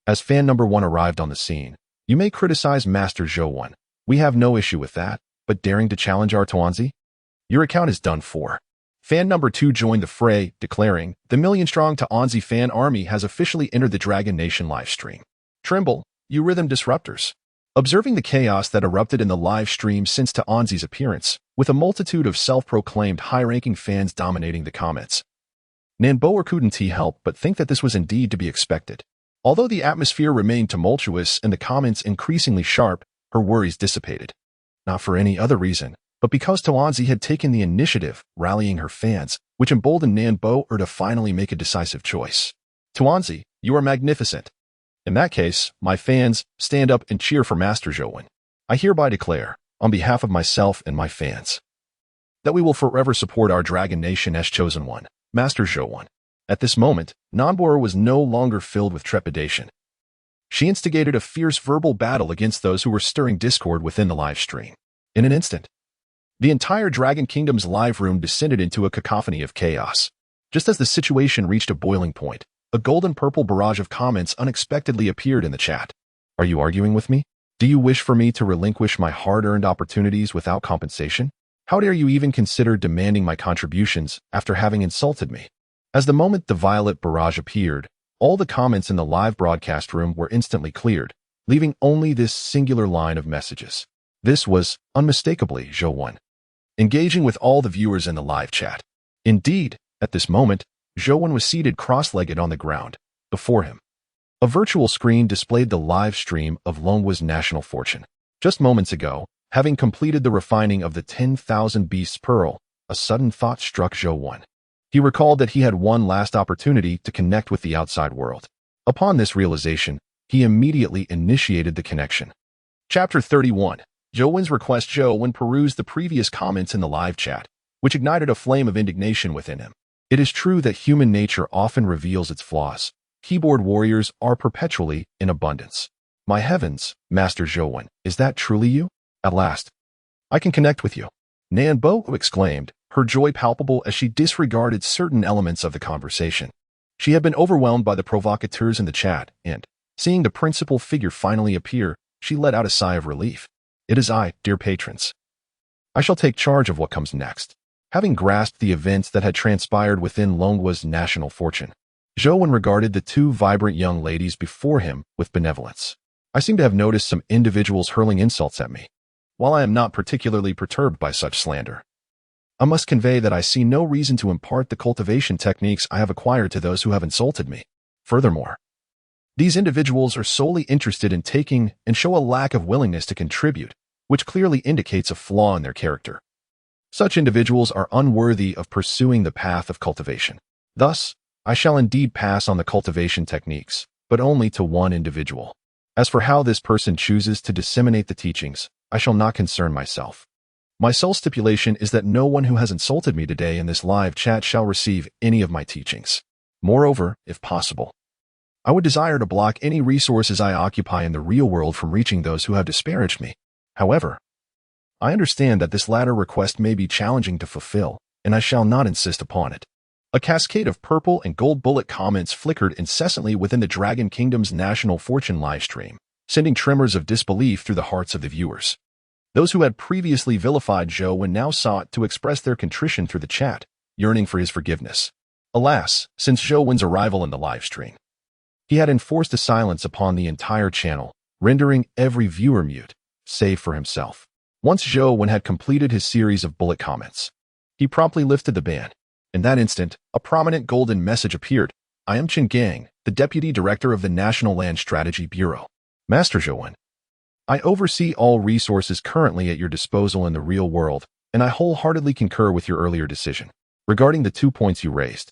As fan number 1 arrived on the scene, you may criticize Master Zhou. We have no issue with that, but daring to challenge our Tuanzi? Your account is done for. Fan number 2 joined the fray, declaring, the million-strong Tuanzi fan army has officially entered the Dragon Nation livestream. Tremble, you rhythm disruptors. Observing the chaos that erupted in the live stream since Taanzi's appearance, with a multitude of self-proclaimed high-ranking fans dominating the comments, Nanboer couldn't help but think that this was indeed to be expected. Although the atmosphere remained tumultuous and the comments increasingly sharp, her worries dissipated. Not for any other reason, but because Taanzi had taken the initiative, rallying her fans, which emboldened Nanboer to finally make a decisive choice. Taanzi, you are magnificent. In that case, my fans, stand up and cheer for Master Zhou. I hereby declare, on behalf of myself and my fans, that we will forever support our Dragon Nation as chosen one, Master Zhou. At this moment, Nanboer was no longer filled with trepidation. She instigated a fierce verbal battle against those who were stirring discord within the live stream. In an instant, the entire Dragon Kingdom's live room descended into a cacophony of chaos. Just as the situation reached a boiling point, a golden-purple barrage of comments unexpectedly appeared in the chat. Are you arguing with me? Do you wish for me to relinquish my hard-earned opportunities without compensation? How dare you even consider demanding my contributions after having insulted me? As the moment the violet barrage appeared, all the comments in the live broadcast room were instantly cleared, leaving only this singular line of messages. This was, unmistakably, Zhou, engaging with all the viewers in the live chat. Indeed, at this moment, Zhou was seated cross-legged on the ground. Before him, a virtual screen displayed the live stream of Longwa's national fortune. Just moments ago, having completed the refining of the 10,000 Beasts Pearl, a sudden thought struck Zhou. He recalled that he had one last opportunity to connect with the outside world. Upon this realization, he immediately initiated the connection. Chapter 31. Zhou's request. Zhou perused the previous comments in the live chat, which ignited a flame of indignation within him. It is true that human nature often reveals its flaws. Keyboard warriors are perpetually in abundance. My heavens, Master Zhou, is that truly you? At last, I can connect with you. Nanboer exclaimed, her joy palpable as she disregarded certain elements of the conversation. She had been overwhelmed by the provocateurs in the chat, and, seeing the principal figure finally appear, she let out a sigh of relief. It is I, dear patrons. I shall take charge of what comes next. Having grasped the events that had transpired within Longwa's national fortune, Zhou regarded the two vibrant young ladies before him with benevolence. I seem to have noticed some individuals hurling insults at me. While I am not particularly perturbed by such slander, I must convey that I see no reason to impart the cultivation techniques I have acquired to those who have insulted me. Furthermore, these individuals are solely interested in taking and show a lack of willingness to contribute, which clearly indicates a flaw in their character. Such individuals are unworthy of pursuing the path of cultivation. Thus, I shall indeed pass on the cultivation techniques, but only to one individual. As for how this person chooses to disseminate the teachings, I shall not concern myself. My sole stipulation is that no one who has insulted me today in this live chat shall receive any of my teachings. Moreover, if possible, I would desire to block any resources I occupy in the real world from reaching those who have disparaged me. However, I understand that this latter request may be challenging to fulfill, and I shall not insist upon it. A cascade of purple and gold bullet comments flickered incessantly within the Dragon Kingdom's national fortune livestream, sending tremors of disbelief through the hearts of the viewers. Those who had previously vilified Zhou now sought to express their contrition through the chat, yearning for his forgiveness. Alas, since Zhou's arrival in the livestream, he had enforced a silence upon the entire channel, rendering every viewer mute, save for himself. Once Zhou had completed his series of bullet comments, he promptly lifted the ban. In that instant, a prominent golden message appeared. I am Chen Gang, the Deputy Director of the National Land Strategy Bureau. Master Zhou, I oversee all resources currently at your disposal in the real world, and I wholeheartedly concur with your earlier decision. Regarding the 2 points you raised,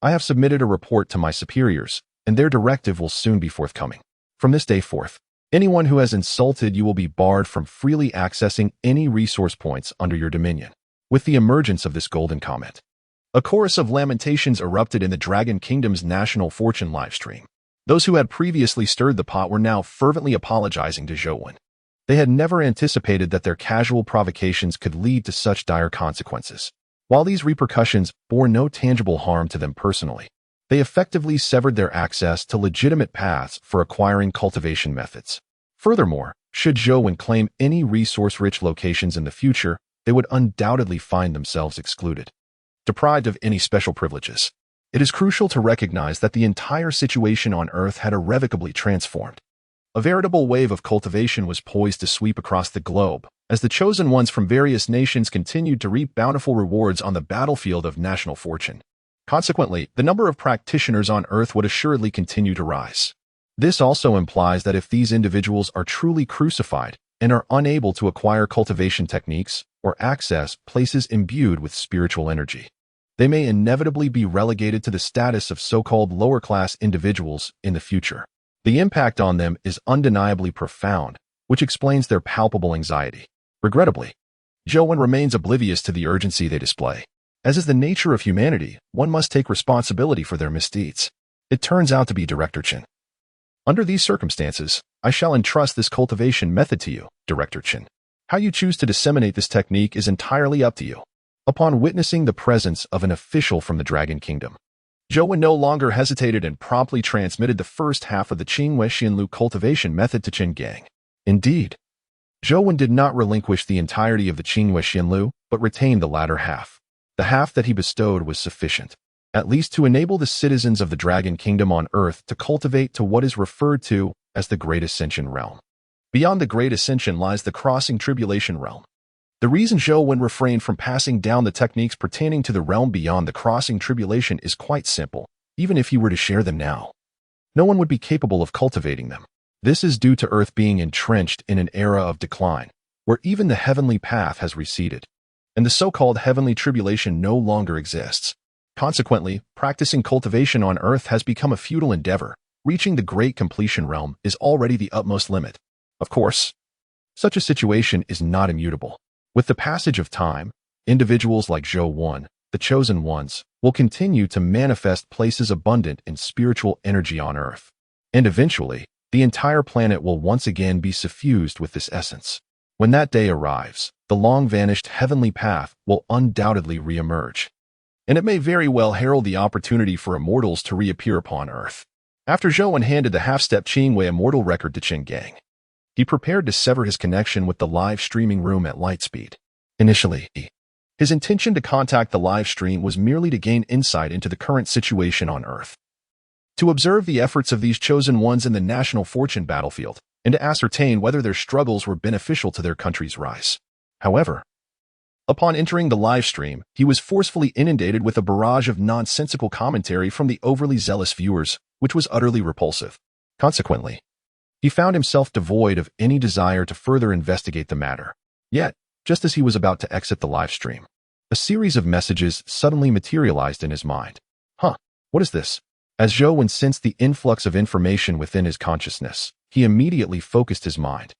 I have submitted a report to my superiors, and their directive will soon be forthcoming. From this day forth, anyone who has insulted you will be barred from freely accessing any resource points under your dominion. With the emergence of this golden comment, a chorus of lamentations erupted in the Dragon Kingdom's national fortune livestream. Those who had previously stirred the pot were now fervently apologizing to Zhou. They had never anticipated that their casual provocations could lead to such dire consequences. While these repercussions bore no tangible harm to them personally, they effectively severed their access to legitimate paths for acquiring cultivation methods. Furthermore, should Zhou claim any resource-rich locations in the future, they would undoubtedly find themselves excluded, deprived of any special privileges. It is crucial to recognize that the entire situation on Earth had irrevocably transformed. A veritable wave of cultivation was poised to sweep across the globe, as the chosen ones from various nations continued to reap bountiful rewards on the battlefield of national fortune. Consequently, the number of practitioners on Earth would assuredly continue to rise. This also implies that if these individuals are truly crucified and are unable to acquire cultivation techniques or access places imbued with spiritual energy, they may inevitably be relegated to the status of so-called lower-class individuals in the future. The impact on them is undeniably profound, which explains their palpable anxiety. Regrettably, Joan remains oblivious to the urgency they display. As is the nature of humanity, one must take responsibility for their misdeeds. It turns out to be Director Chen. Under these circumstances, I shall entrust this cultivation method to you, Director Chen. How you choose to disseminate this technique is entirely up to you. Upon witnessing the presence of an official from the Dragon Kingdom, Joan no longer hesitated and promptly transmitted the first half of the Qingwei Xianlu cultivation method to Chen Gang. Indeed, Joan did not relinquish the entirety of the Qingwei Xianlu, but retained the latter half. The half that he bestowed was sufficient, at least to enable the citizens of the Dragon Kingdom on Earth to cultivate to what is referred to as the Great Ascension Realm. Beyond the Great Ascension lies the Crossing Tribulation Realm. The reason Joan refrained from passing down the techniques pertaining to the realm beyond the Crossing Tribulation is quite simple. Even if he were to share them now, no one would be capable of cultivating them. This is due to Earth being entrenched in an era of decline, where even the heavenly path has receded, and the so-called heavenly tribulation no longer exists. Consequently, practicing cultivation on Earth has become a futile endeavor. Reaching the Great Completion Realm is already the utmost limit. Of course, such a situation is not immutable. With the passage of time, individuals like Zhou Wan, the chosen ones, will continue to manifest places abundant in spiritual energy on Earth. And eventually, the entire planet will once again be suffused with this essence. When that day arrives, the long-vanished heavenly path will undoubtedly re-emerge. And it may very well herald the opportunity for immortals to reappear upon Earth. After Zhou handed the half-step Qingwei immortal record to Chen Gang, he prepared to sever his connection with the live streaming room at light speed. Initially, his intention to contact the live stream was merely to gain insight into the current situation on Earth, to observe the efforts of these chosen ones in the national fortune battlefield, and to ascertain whether their struggles were beneficial to their country's rise. However, upon entering the live stream, he was forcefully inundated with a barrage of nonsensical commentary from the overly zealous viewers, which was utterly repulsive. Consequently, he found himself devoid of any desire to further investigate the matter. Yet, just as he was about to exit the live stream, a series of messages suddenly materialized in his mind. What is this? As Zhou sensed the influx of information within his consciousness, he immediately focused his mind,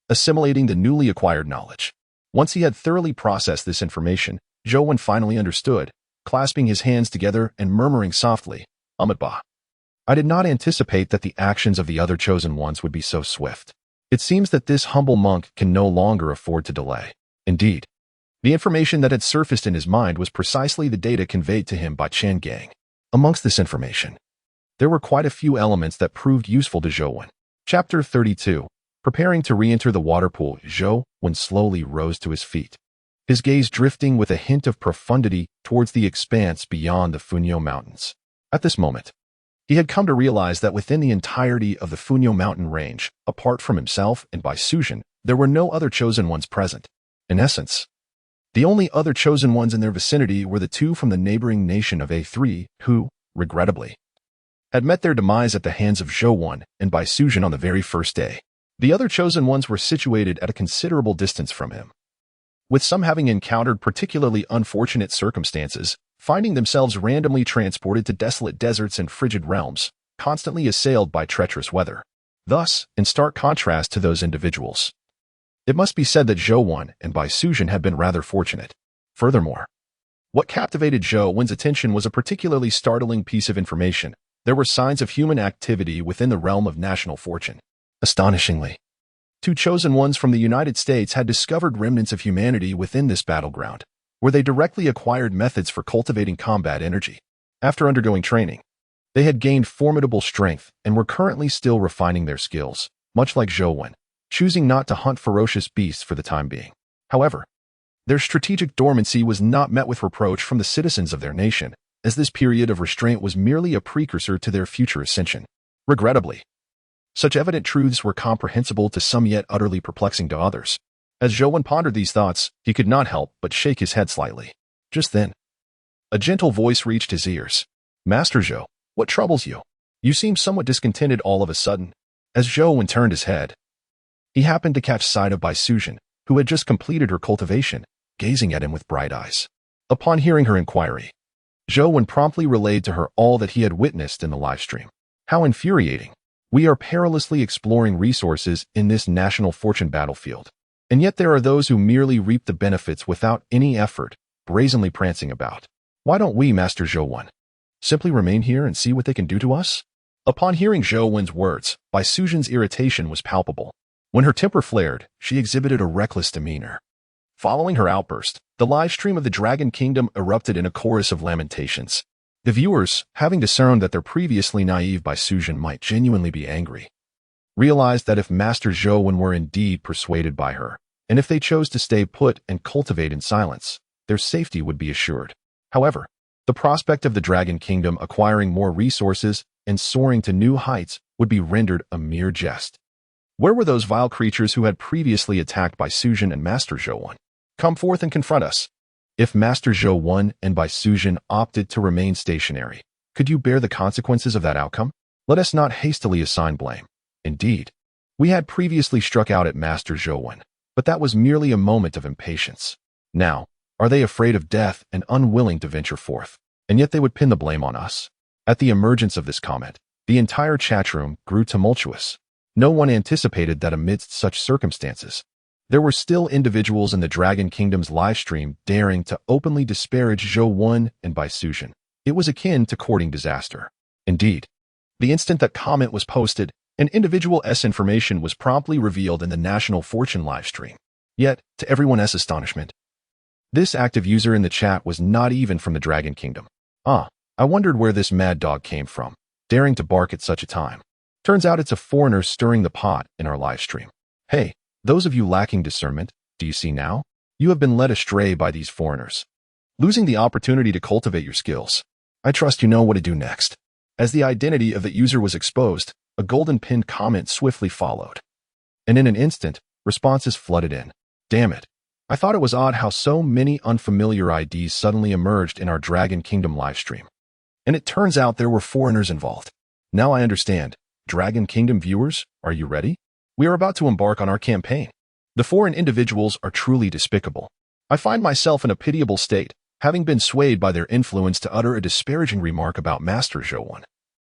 assimilating the newly acquired knowledge. Once he had thoroughly processed this information, Zhou finally understood, clasping his hands together and murmuring softly, Amitabha. I did not anticipate that the actions of the other chosen ones would be so swift. It seems that this humble monk can no longer afford to delay. Indeed, the information that had surfaced in his mind was precisely the data conveyed to him by Chen Gang. Amongst this information, there were quite a few elements that proved useful to Zhou. Chapter 32. Preparing to re-enter the water pool, Zhou slowly rose to his feet, his gaze drifting with a hint of profundity towards the expanse beyond the Funyo Mountains. At this moment, he had come to realize that within the entirety of the Funyo Mountain range, apart from himself and Bai Suzhen, there were no other chosen ones present. In essence, the only other chosen ones in their vicinity were the two from the neighboring nation of A3, who, regrettably, had met their demise at the hands of Zhou and Bai Suzhen on the very first day. The other chosen ones were situated at a considerable distance from him, with some having encountered particularly unfortunate circumstances, finding themselves randomly transported to desolate deserts and frigid realms, constantly assailed by treacherous weather. Thus, in stark contrast to those individuals, it must be said that Zhou and Bai Suzhen had been rather fortunate. Furthermore, what captivated Zhou's attention was a particularly startling piece of information. There were signs of human activity within the realm of national fortune. Astonishingly, two chosen ones from the United States had discovered remnants of humanity within this battleground, where they directly acquired methods for cultivating combat energy. After undergoing training, they had gained formidable strength and were currently still refining their skills, much like Zhou, choosing not to hunt ferocious beasts for the time being. However, their strategic dormancy was not met with reproach from the citizens of their nation, as this period of restraint was merely a precursor to their future ascension. Regrettably, Such evident truths were comprehensible to some yet utterly perplexing to others. As Zhou pondered these thoughts, he could not help but shake his head slightly. Just then, a gentle voice reached his ears. Master Zhou, what troubles you? You seem somewhat discontented all of a sudden. As Zhou turned his head, he happened to catch sight of Bai Sujin, who had just completed her cultivation, gazing at him with bright eyes. Upon hearing her inquiry, Zhou promptly relayed to her all that he had witnessed in the live stream. How infuriating. We are perilously exploring resources in this national fortune battlefield. And yet there are those who merely reap the benefits without any effort, brazenly prancing about. Why don't we, Master Zhou, simply remain here and see what they can do to us? Upon hearing Zhou's words, Bai Sujin's irritation was palpable. When her temper flared, she exhibited a reckless demeanor. Following her outburst, the live stream of the Dragon Kingdom erupted in a chorus of lamentations. The viewers, having discerned that their previously naive Bai Sujin might genuinely be angry, realized that if Master Zhou were indeed persuaded by her, and if they chose to stay put and cultivate in silence, their safety would be assured. However, the prospect of the Dragon Kingdom acquiring more resources and soaring to new heights would be rendered a mere jest. Where were those vile creatures who had previously attacked Bai Sujin and Master Zhou? Come forth and confront us. If Master Zhou and Bai Sujin opted to remain stationary, could you bear the consequences of that outcome? Let us not hastily assign blame. Indeed, we had previously struck out at Master Zhou, but that was merely a moment of impatience. Now, are they afraid of death and unwilling to venture forth? And yet they would pin the blame on us. At the emergence of this comment, the entire chatroom grew tumultuous. No one anticipated that amidst such circumstances, there were still individuals in the Dragon Kingdom's livestream daring to openly disparage Zhou and Bai Sujin. It was akin to courting disaster. Indeed, the instant that comment was posted, an individual's information was promptly revealed in the National Fortune livestream. Yet, to everyone's astonishment, this active user in the chat was not even from the Dragon Kingdom. I wondered where this mad dog came from, daring to bark at such a time. Turns out it's a foreigner stirring the pot in our livestream. Hey, those of you lacking discernment, do you see now? You have been led astray by these foreigners, losing the opportunity to cultivate your skills. I trust you know what to do next. As the identity of the user was exposed, a golden pinned comment swiftly followed. And in an instant, responses flooded in. Damn it. I thought it was odd how so many unfamiliar IDs suddenly emerged in our Dragon Kingdom livestream. And it turns out there were foreigners involved. Now I understand. Dragon Kingdom viewers, are you ready? We are about to embark on our campaign. The foreign individuals are truly despicable. I find myself in a pitiable state, having been swayed by their influence to utter a disparaging remark about Master Zhou,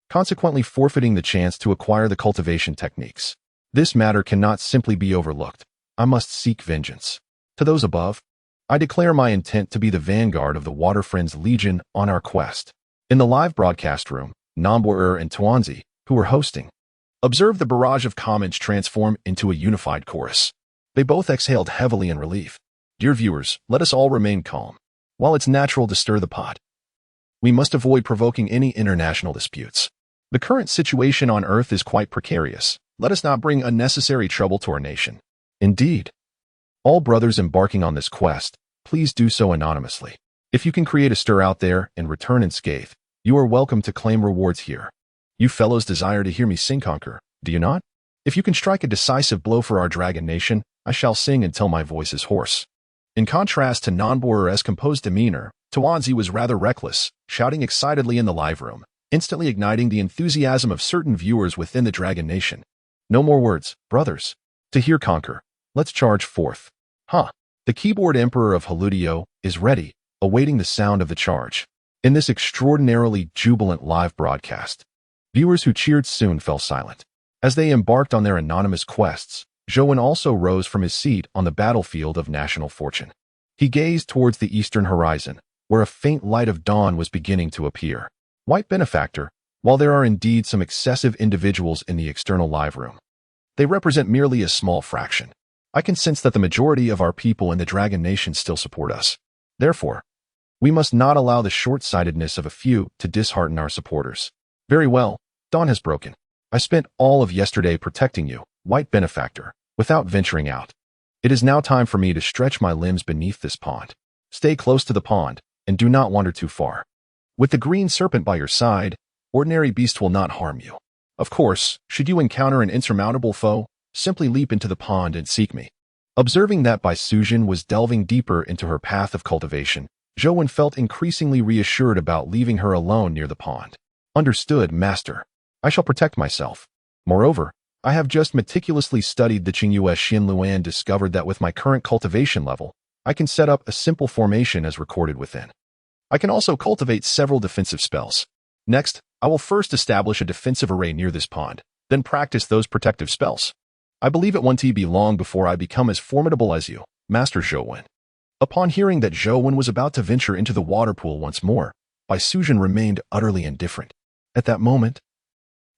consequently forfeiting the chance to acquire the cultivation techniques. This matter cannot simply be overlooked. I must seek vengeance. To those above, I declare my intent to be the vanguard of the Water Friends Legion on our quest. In the live broadcast room, Namboer and Tuanzi, who were hosting, observed the barrage of comments transform into a unified chorus. They both exhaled heavily in relief. Dear viewers, let us all remain calm. While it's natural to stir the pot, we must avoid provoking any international disputes. The current situation on Earth is quite precarious. Let us not bring unnecessary trouble to our nation. Indeed, all brothers embarking on this quest, please do so anonymously. If you can create a stir out there and return unscathed, you are welcome to claim rewards here. You fellows desire to hear me sing conquer, do you not? If you can strike a decisive blow for our dragon nation, I shall sing until my voice is hoarse. In contrast to Namboer's composed demeanor, Tuanzi was rather reckless, shouting excitedly in the live room, instantly igniting the enthusiasm of certain viewers within the dragon nation. No more words, brothers. To hear conquer, let's charge forth. The keyboard emperor of Haludio is ready, awaiting the sound of the charge. In this extraordinarily jubilant live broadcast, viewers who cheered soon fell silent. As they embarked on their anonymous quests, Zhou also rose from his seat on the battlefield of national fortune. He gazed towards the eastern horizon, where a faint light of dawn was beginning to appear. White benefactor, while there are indeed some excessive individuals in the external live room, they represent merely a small fraction. I can sense that the majority of our people in the Dragon Nation still support us. Therefore, we must not allow the short-sightedness of a few to dishearten our supporters. Very well, dawn has broken. I spent all of yesterday protecting you, White Benefactor, without venturing out. It is now time for me to stretch my limbs beneath this pond. Stay close to the pond, and do not wander too far. With the green serpent by your side, ordinary beasts will not harm you. Of course, should you encounter an insurmountable foe, simply leap into the pond and seek me. Observing that Bai Sujin was delving deeper into her path of cultivation, Zhou felt increasingly reassured about leaving her alone near the pond. Understood, master. I shall protect myself. Moreover, I have just meticulously studied the Qingyue Xinluan and discovered that with my current cultivation level, I can set up a simple formation as recorded within. I can also cultivate several defensive spells. Next, I will first establish a defensive array near this pond, then practice those protective spells. I believe it won't be long before I become as formidable as you, Master Zhou. Upon hearing that Zhou was about to venture into the water pool once more, Bai Sujin remained utterly indifferent. At that moment,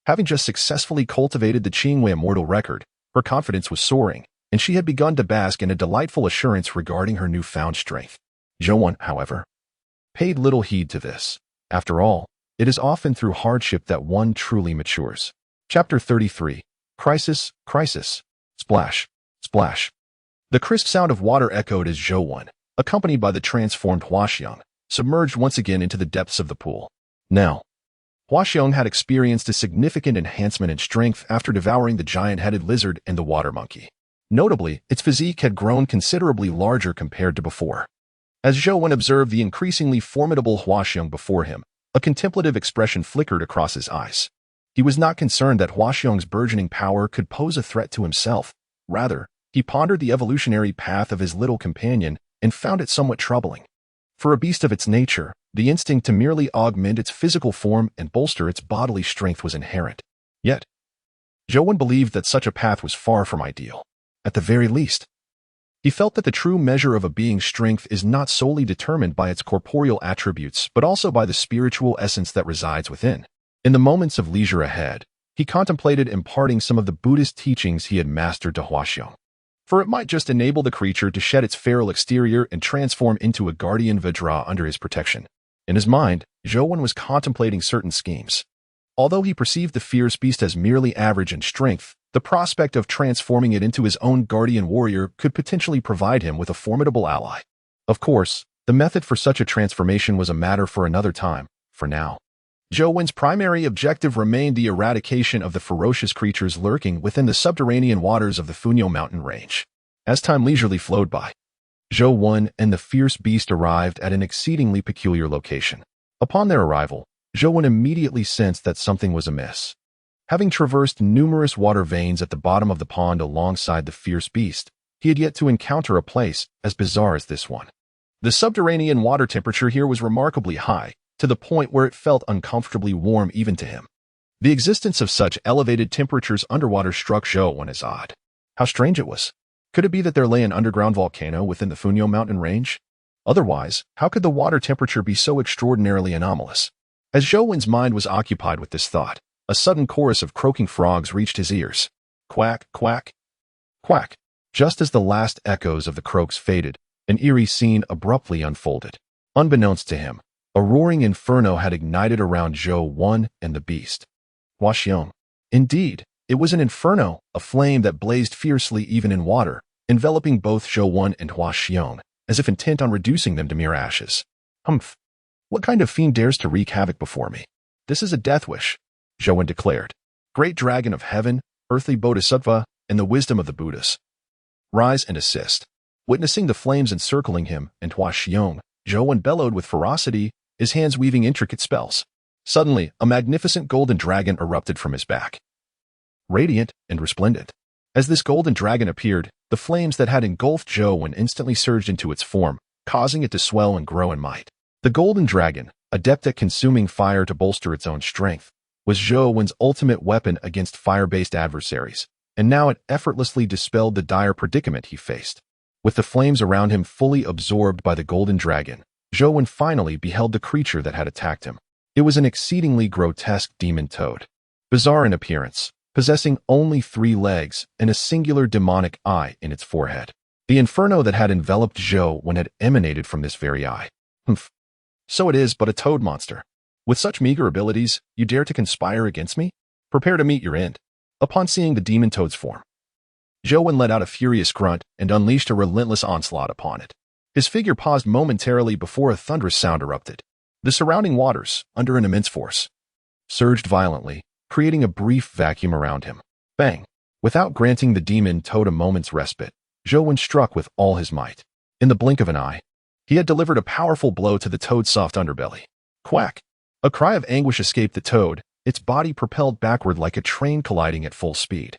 having just successfully cultivated the Qingyue immortal record, her confidence was soaring, and she had begun to bask in a delightful assurance regarding her newfound strength. Zhou, however, paid little heed to this. After all, it is often through hardship that one truly matures. Chapter 33. Crisis, Crisis. Splash, Splash. The crisp sound of water echoed as Zhou, accompanied by the transformed Huaxiang, submerged once again into the depths of the pool. Now, Huaxiang had experienced a significant enhancement in strength after devouring the giant-headed lizard and the water monkey. Notably, its physique had grown considerably larger compared to before. As Zhou observed the increasingly formidable Huaxiang before him, a contemplative expression flickered across his eyes. He was not concerned that Huaxiang's burgeoning power could pose a threat to himself. Rather, he pondered the evolutionary path of his little companion and found it somewhat troubling. For a beast of its nature, the instinct to merely augment its physical form and bolster its bodily strength was inherent. Yet, Zhou believed that such a path was far from ideal. At the very least, he felt that the true measure of a being's strength is not solely determined by its corporeal attributes but also by the spiritual essence that resides within. In the moments of leisure ahead, he contemplated imparting some of the Buddhist teachings he had mastered to Huaxiang, for it might just enable the creature to shed its feral exterior and transform into a guardian Vajra under his protection. In his mind, Zhou was contemplating certain schemes. Although he perceived the fierce beast as merely average in strength, the prospect of transforming it into his own guardian warrior could potentially provide him with a formidable ally. Of course, the method for such a transformation was a matter for another time. For now, Zhou's primary objective remained the eradication of the ferocious creatures lurking within the subterranean waters of the Funyo mountain range. As time leisurely flowed by, Zhou and the fierce beast arrived at an exceedingly peculiar location. Upon their arrival, Zhou immediately sensed that something was amiss. Having traversed numerous water veins at the bottom of the pond alongside the fierce beast, he had yet to encounter a place as bizarre as this one. The subterranean water temperature here was remarkably high, to the point where it felt uncomfortably warm even to him. The existence of such elevated temperatures underwater struck Zhou as odd. How strange it was. Could it be that there lay an underground volcano within the Funyo mountain range? Otherwise, how could the water temperature be so extraordinarily anomalous? As Zhou's mind was occupied with this thought, a sudden chorus of croaking frogs reached his ears. Quack, quack, quack. Just as the last echoes of the croaks faded, an eerie scene abruptly unfolded. Unbeknownst to him, a roaring inferno had ignited around Zhou and the beast. Huaxiang. Indeed, it was an inferno, a flame that blazed fiercely even in water, enveloping both Zhou and Huaxiang, as if intent on reducing them to mere ashes. Humph! What kind of fiend dares to wreak havoc before me? This is a death wish, Zhou declared. Great dragon of heaven, earthly bodhisattva, and the wisdom of the Buddhas. Rise and assist. Witnessing the flames encircling him and Huaxiang, Zhou bellowed with ferocity, his hands weaving intricate spells. Suddenly, a magnificent golden dragon erupted from his back. Radiant and resplendent. As this golden dragon appeared, the flames that had engulfed Zhou instantly surged into its form, causing it to swell and grow in might. The golden dragon, adept at consuming fire to bolster its own strength, was Zhou's ultimate weapon against fire-based adversaries, and now it effortlessly dispelled the dire predicament he faced. With the flames around him fully absorbed by the golden dragon, Zhou finally beheld the creature that had attacked him. It was an exceedingly grotesque demon toad. Bizarre in appearance, possessing only 3 legs and a singular demonic eye in its forehead. The inferno that had enveloped Zhou had emanated from this very eye. Humph. So it is but a toad monster. With such meager abilities, you dare to conspire against me? Prepare to meet your end. Upon seeing the demon toad's form, Zhou let out a furious grunt and unleashed a relentless onslaught upon it. His figure paused momentarily before a thunderous sound erupted. The surrounding waters, under an immense force, surged violently, creating a brief vacuum around him. Bang! Without granting the demon toad a moment's respite, Zhou struck with all his might. In the blink of an eye, he had delivered a powerful blow to the toad's soft underbelly. Quack! A cry of anguish escaped the toad, its body propelled backward like a train colliding at full speed,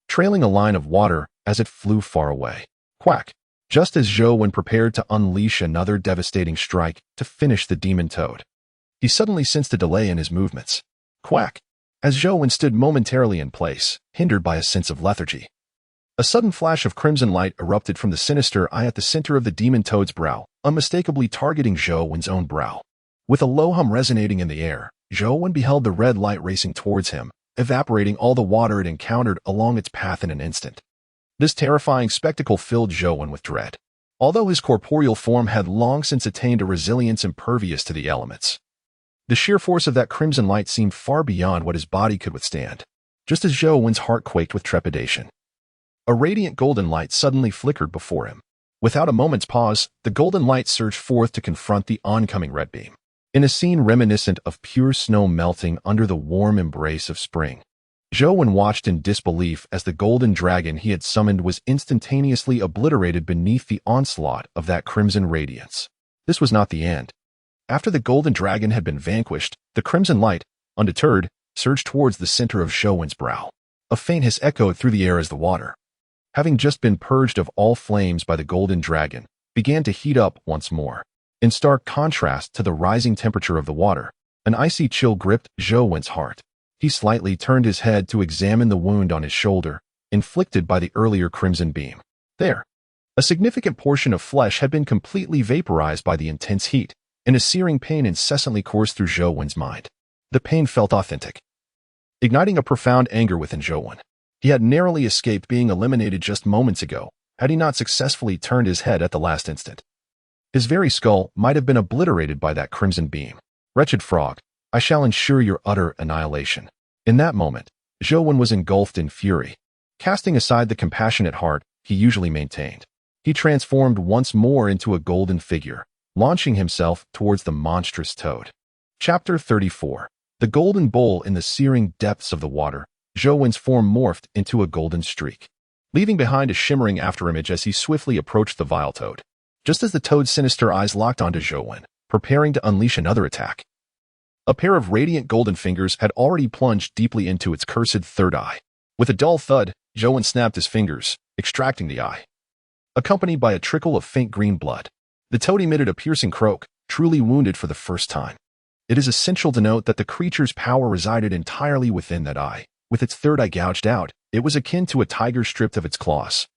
trailing a line of water as it flew far away. Quack! Just as Zhou prepared to unleash another devastating strike to finish the demon toad, he suddenly sensed a delay in his movements. Quack! As Zhou stood momentarily in place, hindered by a sense of lethargy, a sudden flash of crimson light erupted from the sinister eye at the center of the demon toad's brow, unmistakably targeting Zhou's own brow. With a low hum resonating in the air, Zhou beheld the red light racing towards him, evaporating all the water it encountered along its path in an instant. This terrifying spectacle filled Zhou with dread. Although his corporeal form had long since attained a resilience impervious to the elements, the sheer force of that crimson light seemed far beyond what his body could withstand. Just as Zhou's heart quaked with trepidation, a radiant golden light suddenly flickered before him. Without a moment's pause, the golden light surged forth to confront the oncoming red beam. In a scene reminiscent of pure snow melting under the warm embrace of spring, Zhou watched in disbelief as the golden dragon he had summoned was instantaneously obliterated beneath the onslaught of that crimson radiance. This was not the end. After the golden dragon had been vanquished, the crimson light, undeterred, surged towards the center of Zhou's brow. A faint hiss echoed through the air as the water, having just been purged of all flames by the golden dragon, began to heat up once more. In stark contrast to the rising temperature of the water, an icy chill gripped Zhou's heart. He slightly turned his head to examine the wound on his shoulder, inflicted by the earlier crimson beam. There, a significant portion of flesh had been completely vaporized by the intense heat, and a searing pain incessantly coursed through Zhou's mind. The pain felt authentic, igniting a profound anger within Zhou. He had narrowly escaped being eliminated just moments ago, had he not successfully turned his head at the last instant. His very skull might have been obliterated by that crimson beam. Wretched frog, I shall ensure your utter annihilation. In that moment, Zhou was engulfed in fury. Casting aside the compassionate heart he usually maintained, he transformed once more into a golden figure, launching himself towards the monstrous toad. Chapter 34. The golden bowl in the searing depths of the water. Zhou's form morphed into a golden streak, leaving behind a shimmering afterimage as he swiftly approached the vile toad. Just as the toad's sinister eyes locked onto Zhou, preparing to unleash another attack, a pair of radiant golden fingers had already plunged deeply into its cursed third eye. With a dull thud, Zhou snapped his fingers, extracting the eye, accompanied by a trickle of faint green blood. The toad emitted a piercing croak, truly wounded for the first time. It is essential to note that the creature's power resided entirely within that eye. With its third eye gouged out, it was akin to a tiger stripped of its claws.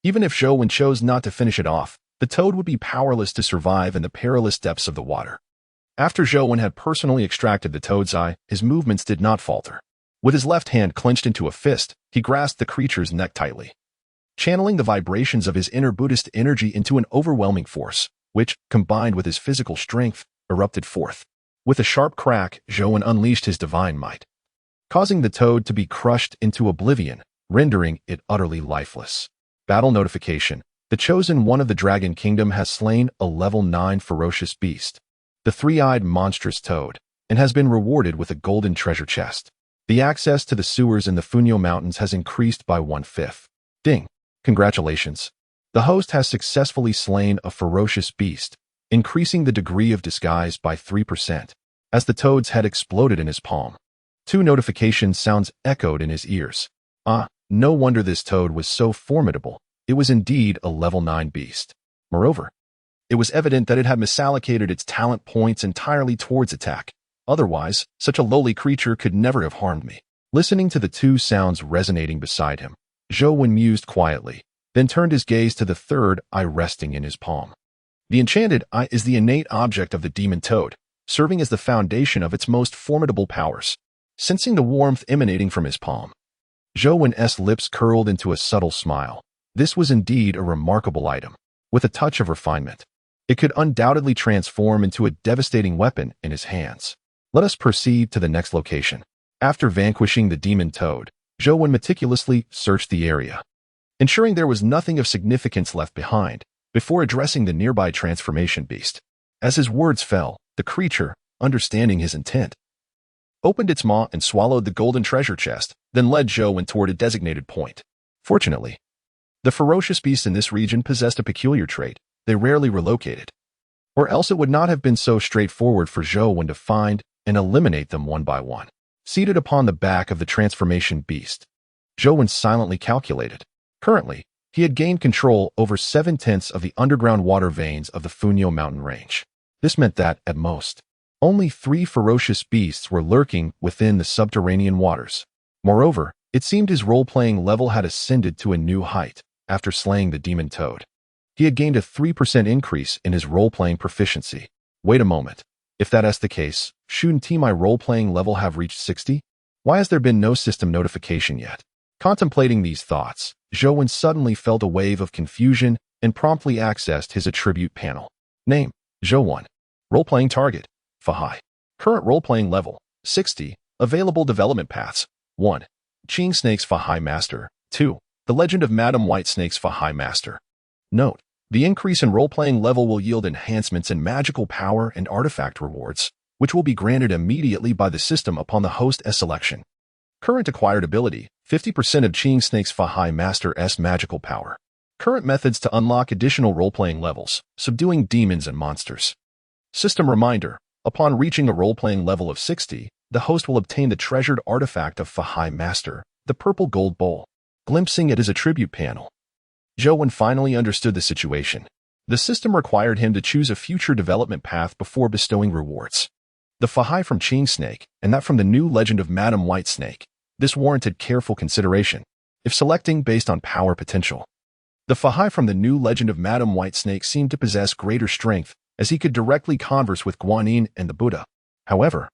Even if Zhou chose not to finish it off, the toad would be powerless to survive in the perilous depths of the water. After Zhou had personally extracted the toad's eye, his movements did not falter. With his left hand clenched into a fist, he grasped the creature's neck tightly, channeling the vibrations of his inner Buddhist energy into an overwhelming force, which, combined with his physical strength, erupted forth. With a sharp crack, Zhou unleashed his divine might, causing the toad to be crushed into oblivion, rendering it utterly lifeless. Battle notification. The chosen one of the Dragon Kingdom has slain a level 9 ferocious beast, the three-eyed monstrous toad, and has been rewarded with a golden treasure chest. The access to the sewers in the Funyo Mountains has increased by 1/5. Ding! Congratulations. The host has successfully slain a ferocious beast, increasing the degree of disguise by 3%, as the toad's head exploded in his palm. 2 notification sounds echoed in his ears. No wonder this toad was so formidable. It was indeed a level 9 beast. Moreover, it was evident that it had misallocated its talent points entirely towards attack. Otherwise, such a lowly creature could never have harmed me. Listening to the 2 sounds resonating beside him, Zhou mused quietly, then turned his gaze to the third eye resting in his palm. The enchanted eye is the innate object of the demon toad, serving as the foundation of its most formidable powers. Sensing the warmth emanating from his palm, Zhou's lips curled into a subtle smile. This was indeed a remarkable item. With a touch of refinement, it could undoubtedly transform into a devastating weapon in his hands. Let us proceed to the next location. After vanquishing the demon toad, Zhou meticulously searched the area, ensuring there was nothing of significance left behind, before addressing the nearby transformation beast. As his words fell, the creature, understanding his intent, opened its maw and swallowed the golden treasure chest, then led Zhou toward a designated point. Fortunately, the ferocious beasts in this region possessed a peculiar trait. They rarely relocated, or else it would not have been so straightforward for Zhou to find and eliminate them one by one. Seated upon the back of the transformation beast, Zhou silently calculated. Currently, he had gained control over 7/10 of the underground water veins of the Funyo mountain range. This meant that, at most, only 3 ferocious beasts were lurking within the subterranean waters. Moreover, it seemed his role-playing level had ascended to a new height after slaying the demon toad. He had gained a 3% increase in his role-playing proficiency. Wait a moment. If that's the case, shouldn't my role-playing level have reached 60? Why has there been no system notification yet? Contemplating these thoughts, Zhou suddenly felt a wave of confusion and promptly accessed his attribute panel. Name: Zhou. Role-playing target: Fahai. Current role-playing level: 60. Available development paths: 1. Qing Snake's Fahai Master. 2. The Legend of Madame Whitesnake's Fahai Master. Note: the increase in role-playing level will yield enhancements in magical power and artifact rewards, which will be granted immediately by the system upon the host's selection. Current acquired ability: 50% of Qing Snake's Fahai Master's magical power. Current methods to unlock additional role-playing levels: subduing demons and monsters. System reminder: upon reaching a role-playing level of 60, the host will obtain the treasured artifact of Fahai Master, the purple gold bowl. Glimpsing at his attribute panel, Zhou finally understood the situation. The system required him to choose a future development path before bestowing rewards. The Fahai from Qing Snake and that from the new Legend of Madame Whitesnake. This warranted careful consideration, if selecting based on power potential. The Fahai from the new Legend of Madame Whitesnake seemed to possess greater strength, as he could directly converse with Guanyin and the Buddha. However,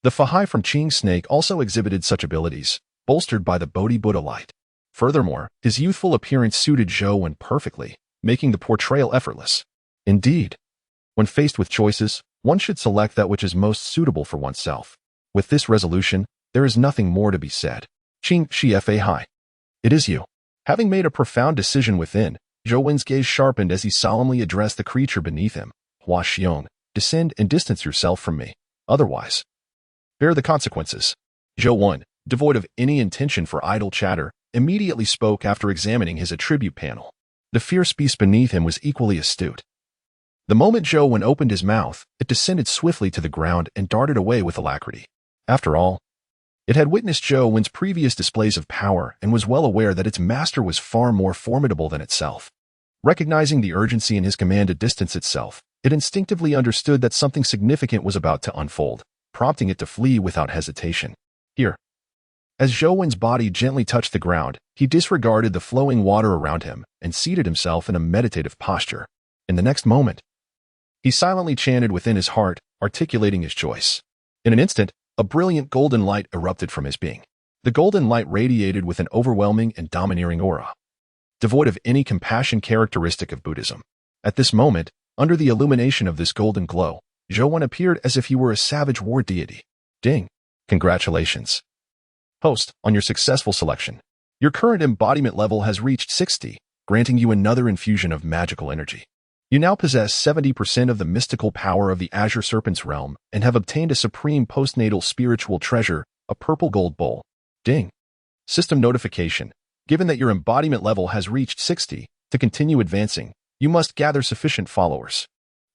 the Fahai from Qing Snake also exhibited such abilities, bolstered by the Bodhi Buddha light. Furthermore, his youthful appearance suited Zhou perfectly, making the portrayal effortless. Indeed, when faced with choices, one should select that which is most suitable for oneself. With this resolution, there is nothing more to be said. Qing Shi Fahai. It is you. Having made a profound decision within, Zhou's gaze sharpened as he solemnly addressed the creature beneath him. Hua Xiong, descend and distance yourself from me. Otherwise, bear the consequences. Zhou, devoid of any intention for idle chatter, immediately spoke after examining his attribute panel. The fierce beast beneath him was equally astute. The moment Zhou opened his mouth, it descended swiftly to the ground and darted away with alacrity. After all, it had witnessed Zhou's previous displays of power and was well aware that its master was far more formidable than itself. Recognizing the urgency in his command to distance itself, it instinctively understood that something significant was about to unfold, prompting it to flee without hesitation. Here. As Zhou's body gently touched the ground, he disregarded the flowing water around him and seated himself in a meditative posture. In the next moment, he silently chanted within his heart, articulating his choice. In an instant, a brilliant golden light erupted from his being. The golden light radiated with an overwhelming and domineering aura, devoid of any compassion characteristic of Buddhism. At this moment, under the illumination of this golden glow, Zhou appeared as if he were a savage war deity. Ding! Congratulations, host, on your successful selection. Your current embodiment level has reached 60, granting you another infusion of magical energy. You now possess 70% of the mystical power of the Azure Serpent's realm and have obtained a supreme postnatal spiritual treasure, a purple gold bowl. Ding! System notification. Given that your embodiment level has reached 60, to continue advancing, you must gather sufficient followers.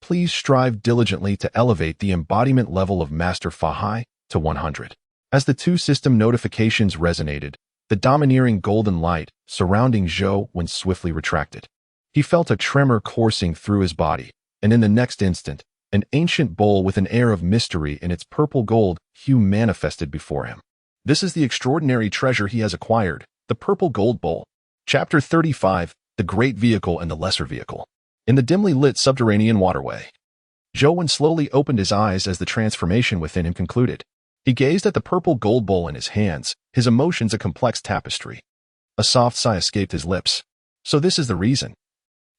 Please strive diligently to elevate the embodiment level of Master Fahai to 100. As the two system notifications resonated, the domineering golden light surrounding Zhou swiftly retracted. He felt a tremor coursing through his body, and in the next instant, an ancient bowl with an air of mystery in its purple gold hue manifested before him. This is the extraordinary treasure he has acquired, the purple gold bowl. Chapter 35, The Great Vehicle and the Lesser Vehicle. In the dimly lit subterranean waterway, Zhou slowly opened his eyes as the transformation within him concluded. He gazed at the purple gold bowl in his hands, his emotions a complex tapestry. A soft sigh escaped his lips. So this is the reason.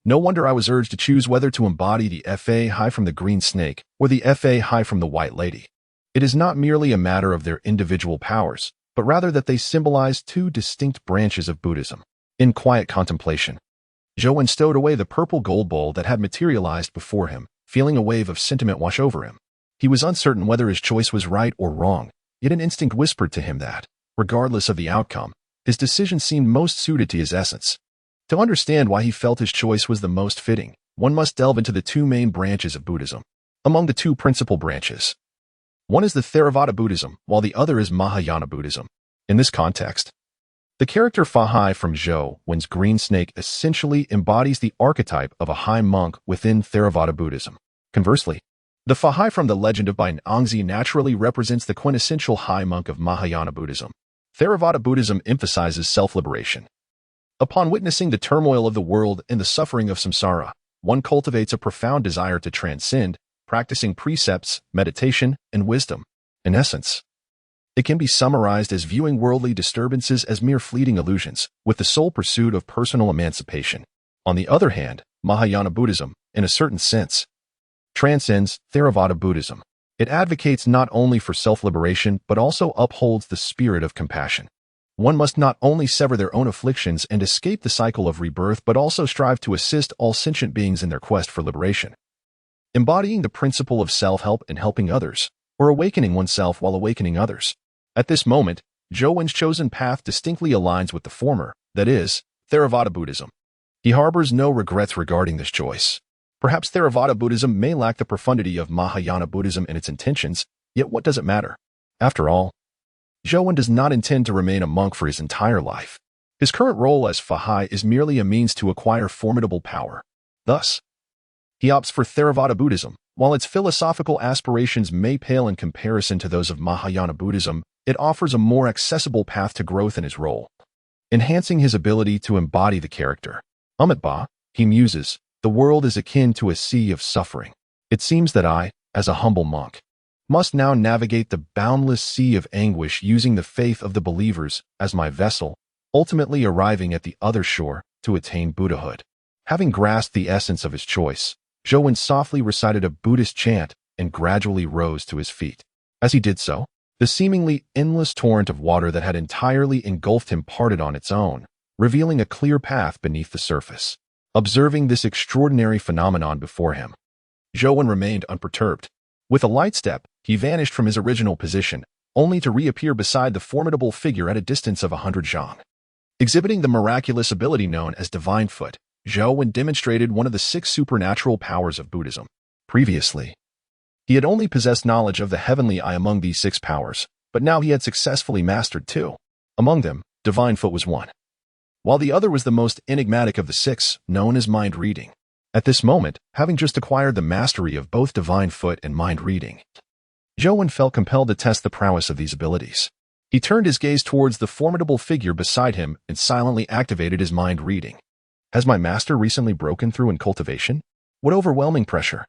No wonder I was urged to choose whether to embody the Fahai from the green snake or the Fahai from the white lady. It is not merely a matter of their individual powers, but rather that they symbolize two distinct branches of Buddhism. In quiet contemplation, Zhou stowed away the purple gold bowl that had materialized before him, feeling a wave of sentiment wash over him. He was uncertain whether his choice was right or wrong, yet an instinct whispered to him that, regardless of the outcome, his decision seemed most suited to his essence. To understand why he felt his choice was the most fitting, one must delve into the two main branches of Buddhism. Among the two principal branches, one is the Theravada Buddhism, while the other is Mahayana Buddhism. In this context, the character Fahai from Zhou Wen's green snake essentially embodies the archetype of a high monk within Theravada Buddhism. Conversely, the Fahai from the legend of Bain Angzi naturally represents the quintessential high monk of Mahayana Buddhism. Theravada Buddhism emphasizes self-liberation. Upon witnessing the turmoil of the world and the suffering of samsara, one cultivates a profound desire to transcend, practicing precepts, meditation, and wisdom. In essence, it can be summarized as viewing worldly disturbances as mere fleeting illusions, with the sole pursuit of personal emancipation. On the other hand, Mahayana Buddhism, in a certain sense, transcends Theravada Buddhism. It advocates not only for self-liberation but also upholds the spirit of compassion. One must not only sever their own afflictions and escape the cycle of rebirth but also strive to assist all sentient beings in their quest for liberation. Embodying the principle of self-help and helping others, or awakening oneself while awakening others. At this moment, Zhou Wen's chosen path distinctly aligns with the former, that is, Theravada Buddhism. He harbors no regrets regarding this choice. Perhaps Theravada Buddhism may lack the profundity of Mahayana Buddhism in its intentions, yet what does it matter? After all, Zhou Wen does not intend to remain a monk for his entire life. His current role as Fahai is merely a means to acquire formidable power. Thus, he opts for Theravada Buddhism. While its philosophical aspirations may pale in comparison to those of Mahayana Buddhism, it offers a more accessible path to growth in his role, enhancing his ability to embody the character. Amitabha, he muses, the world is akin to a sea of suffering. It seems that I, as a humble monk, must now navigate the boundless sea of anguish using the faith of the believers as my vessel, ultimately arriving at the other shore to attain Buddhahood. Having grasped the essence of his choice, Zhou Wen softly recited a Buddhist chant and gradually rose to his feet. As he did so, the seemingly endless torrent of water that had entirely engulfed him parted on its own, revealing a clear path beneath the surface. Observing this extraordinary phenomenon before him, Zhou Wen remained unperturbed. With a light step, he vanished from his original position, only to reappear beside the formidable figure at a distance of 100 zhang. Exhibiting the miraculous ability known as Divine Foot, Zhou Wen demonstrated one of the 6 supernatural powers of Buddhism. Previously, he had only possessed knowledge of the heavenly eye among these 6 powers, but now he had successfully mastered 2. Among them, Divine Foot was one, while the other was the most enigmatic of the 6, known as mind reading. At this moment, having just acquired the mastery of both Divine Foot and mind reading, Zhou Wen felt compelled to test the prowess of these abilities. He turned his gaze towards the formidable figure beside him and silently activated his mind reading. Has my master recently broken through in cultivation? What overwhelming pressure!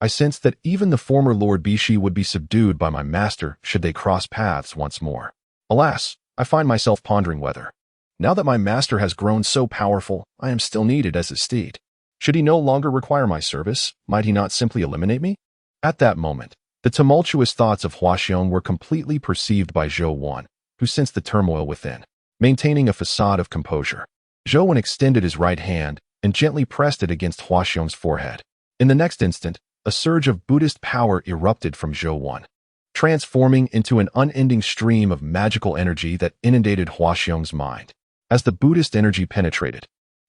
I sensed that even the former Lord Bishi would be subdued by my master should they cross paths once more. Alas, I find myself pondering whether, now that my master has grown so powerful, I am still needed as his steed. Should he no longer require my service, might he not simply eliminate me? At that moment, the tumultuous thoughts of Huaxiong were completely perceived by Zhou Wen, who sensed the turmoil within. Maintaining a facade of composure, Zhou Wen extended his right hand and gently pressed it against Huaxiong's forehead. In the next instant, a surge of Buddhist power erupted from Zhou Wen, transforming into an unending stream of magical energy that inundated Huaxiong's mind. As the Buddhist energy penetrated,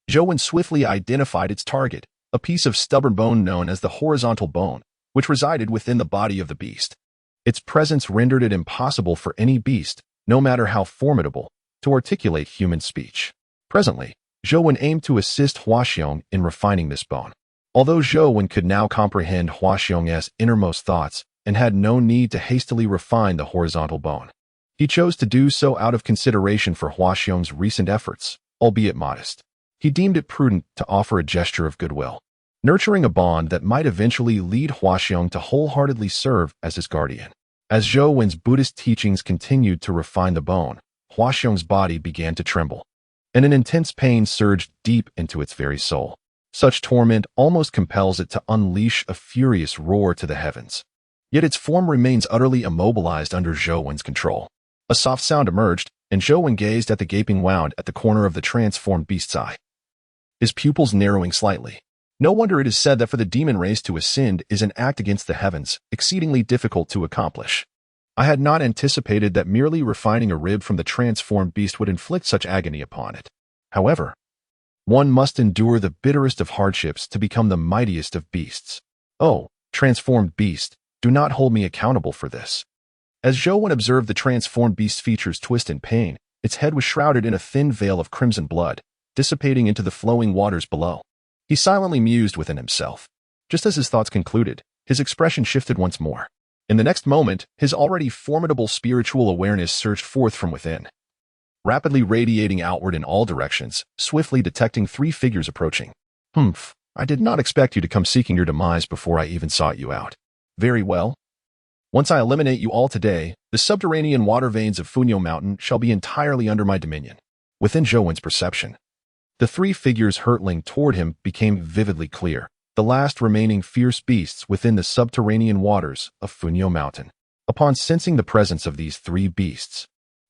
Zhou Wen swiftly identified its target, a piece of stubborn bone known as the horizontal bone, which resided within the body of the beast. Its presence rendered it impossible for any beast, no matter how formidable, to articulate human speech. Presently, Zhou Wen aimed to assist Huaxiong in refining this bone. Although Zhou Wen could now comprehend Huaxiong's innermost thoughts and had no need to hastily refine the horizontal bone, he chose to do so out of consideration for Huaxiong's recent efforts, albeit modest. He deemed it prudent to offer a gesture of goodwill, nurturing a bond that might eventually lead Huaxiong to wholeheartedly serve as his guardian. As Zhou Wen's Buddhist teachings continued to refine the bone, Huaxiong's body began to tremble, and an intense pain surged deep into its very soul. Such torment almost compels it to unleash a furious roar to the heavens. Yet its form remains utterly immobilized under Zhou Wen's control. A soft sound emerged, and Zhou Wen gazed at the gaping wound at the corner of the transformed beast's eye, his pupils narrowing slightly. No wonder it is said that for the demon race to ascend is an act against the heavens, exceedingly difficult to accomplish. I had not anticipated that merely refining a rib from the transformed beast would inflict such agony upon it. However, one must endure the bitterest of hardships to become the mightiest of beasts. Oh, transformed beast, do not hold me accountable for this. As Zhou observed the transformed beast's features twist in pain, its head was shrouded in a thin veil of crimson blood, dissipating into the flowing waters below. He silently mused within himself. Just as his thoughts concluded, his expression shifted once more. In the next moment, his already formidable spiritual awareness surged forth from within, rapidly radiating outward in all directions, swiftly detecting 3 figures approaching. Humph, I did not expect you to come seeking your demise before I even sought you out. Very well. Once I eliminate you all today, the subterranean water veins of Funyo Mountain shall be entirely under my dominion. Within Zhou perception, the 3 figures hurtling toward him became vividly clear, the last remaining fierce beasts within the subterranean waters of Funyo Mountain. Upon sensing the presence of these 3 beasts,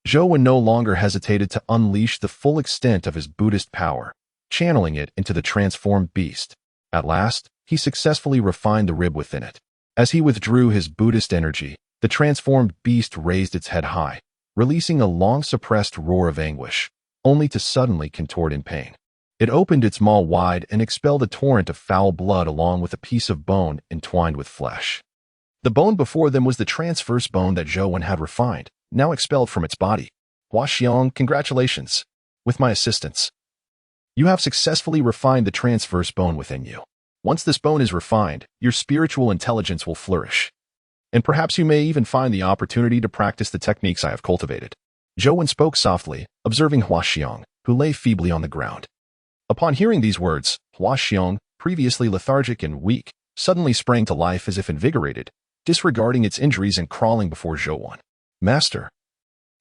Zhou no longer hesitated to unleash the full extent of his Buddhist power, channeling it into the transformed beast. At last, he successfully refined the rib within it. As he withdrew his Buddhist energy, the transformed beast raised its head high, releasing a long-suppressed roar of anguish, only to suddenly contort in pain. It opened its maw wide and expelled a torrent of foul blood along with a piece of bone entwined with flesh. The bone before them was the transverse bone that Zhou had refined, now expelled from its body. Hua Xiong, congratulations. With my assistance, you have successfully refined the transverse bone within you. Once this bone is refined, your spiritual intelligence will flourish. And perhaps you may even find the opportunity to practice the techniques I have cultivated. Zhou spoke softly, observing Hua Xiong, who lay feebly on the ground. Upon hearing these words, Hua Xiong, previously lethargic and weak, suddenly sprang to life as if invigorated, disregarding its injuries and crawling before Zhou. Master,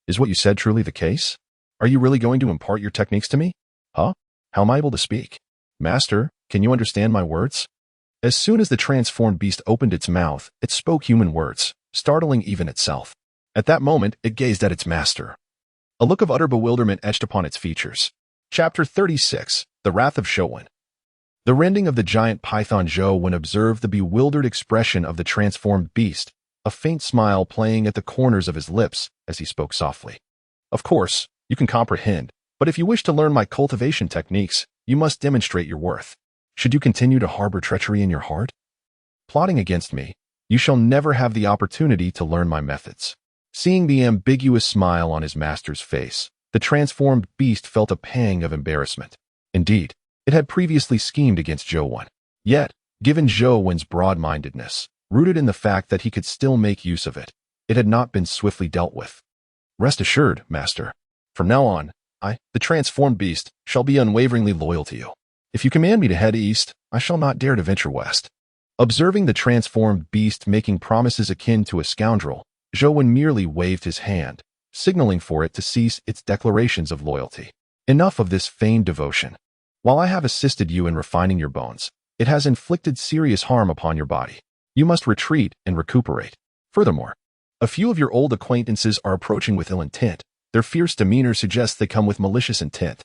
is what you said truly the case? Are you really going to impart your techniques to me? Huh? How am I able to speak? Master, can you understand my words? As soon as the transformed beast opened its mouth, it spoke human words, startling even itself. At that moment, it gazed at its master. A look of utter bewilderment etched upon its features. Chapter 36, The Wrath of Zhou. The rending of the giant python Zhou observed the bewildered expression of the transformed beast, a faint smile playing at the corners of his lips as he spoke softly. Of course, you can comprehend, but if you wish to learn my cultivation techniques, you must demonstrate your worth. Should you continue to harbor treachery in your heart, plotting against me, you shall never have the opportunity to learn my methods. Seeing the ambiguous smile on his master's face, the transformed beast felt a pang of embarrassment. Indeed, it had previously schemed against Zhou. Yet, given Zhou's broad-mindedness, rooted in the fact that he could still make use of it, it had not been swiftly dealt with. Rest assured, master. From now on, I, the transformed beast, shall be unwaveringly loyal to you. If you command me to head east, I shall not dare to venture west. Observing the transformed beast making promises akin to a scoundrel, Zhou merely waved his hand, signaling for it to cease its declarations of loyalty. Enough of this feigned devotion. While I have assisted you in refining your bones, it has inflicted serious harm upon your body. You must retreat and recuperate. Furthermore, a few of your old acquaintances are approaching with ill intent. Their fierce demeanor suggests they come with malicious intent.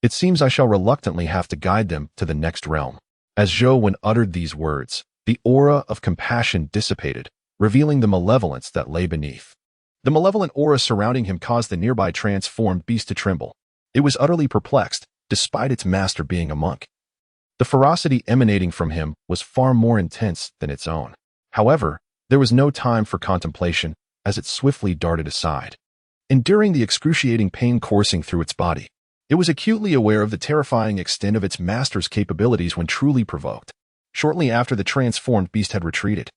It seems I shall reluctantly have to guide them to the next realm. As Zhou uttered these words, the aura of compassion dissipated, revealing the malevolence that lay beneath. The malevolent aura surrounding him caused the nearby transformed beast to tremble. It was utterly perplexed, despite its master being a monk. The ferocity emanating from him was far more intense than its own. However, there was no time for contemplation, as it swiftly darted aside. Enduring the excruciating pain coursing through its body, it was acutely aware of the terrifying extent of its master's capabilities when truly provoked. Shortly after the transformed beast had retreated,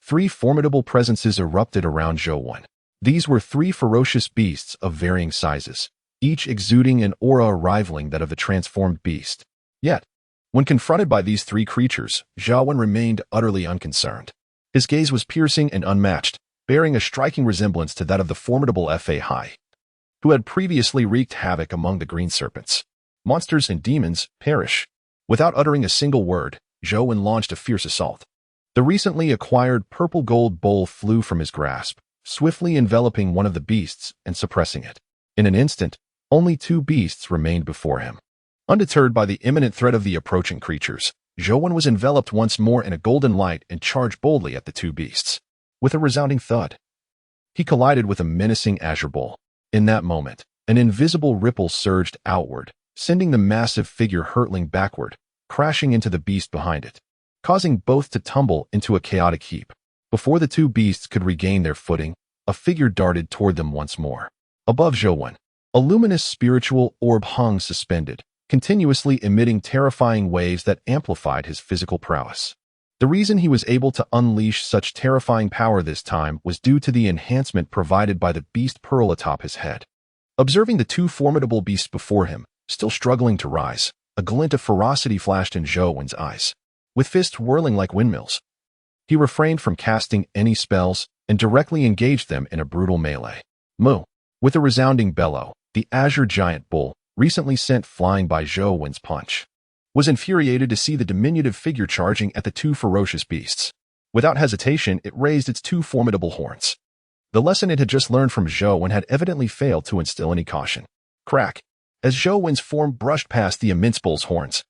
3 formidable presences erupted around Zhou. These were 3 ferocious beasts of varying sizes, each exuding an aura rivaling that of the transformed beast. Yet, when confronted by these 3 creatures, Zhou remained utterly unconcerned. His gaze was piercing and unmatched, bearing a striking resemblance to that of the formidable Fahai, who had previously wreaked havoc among the green serpents. Monsters and demons, perish. Without uttering a single word, Zhou launched a fierce assault. The recently acquired purple-gold bowl flew from his grasp, swiftly enveloping one of the beasts and suppressing it. In an instant, only 2 beasts remained before him. Undeterred by the imminent threat of the approaching creatures, Zhou was enveloped once more in a golden light and charged boldly at the 2 beasts. With a resounding thud, he collided with a menacing azure bull. In that moment, an invisible ripple surged outward, sending the massive figure hurtling backward, crashing into the beast behind it, causing both to tumble into a chaotic heap. Before the two beasts could regain their footing, a figure darted toward them once more. Above Zhou, a luminous spiritual orb hung suspended, continuously emitting terrifying waves that amplified his physical prowess. The reason he was able to unleash such terrifying power this time was due to the enhancement provided by the beast pearl atop his head. Observing the two formidable beasts before him, still struggling to rise, a glint of ferocity flashed in Zhou eyes. With fists whirling like windmills, he refrained from casting any spells and directly engaged them in a brutal melee. Moo! With a resounding bellow, the azure giant bull, recently sent flying by Zhou's punch, was infuriated to see the diminutive figure charging at the two ferocious beasts. Without hesitation, it raised its two formidable horns. The lesson it had just learned from Zhou had evidently failed to instill any caution. Crack! As Zhou's form brushed past the invincible's horns,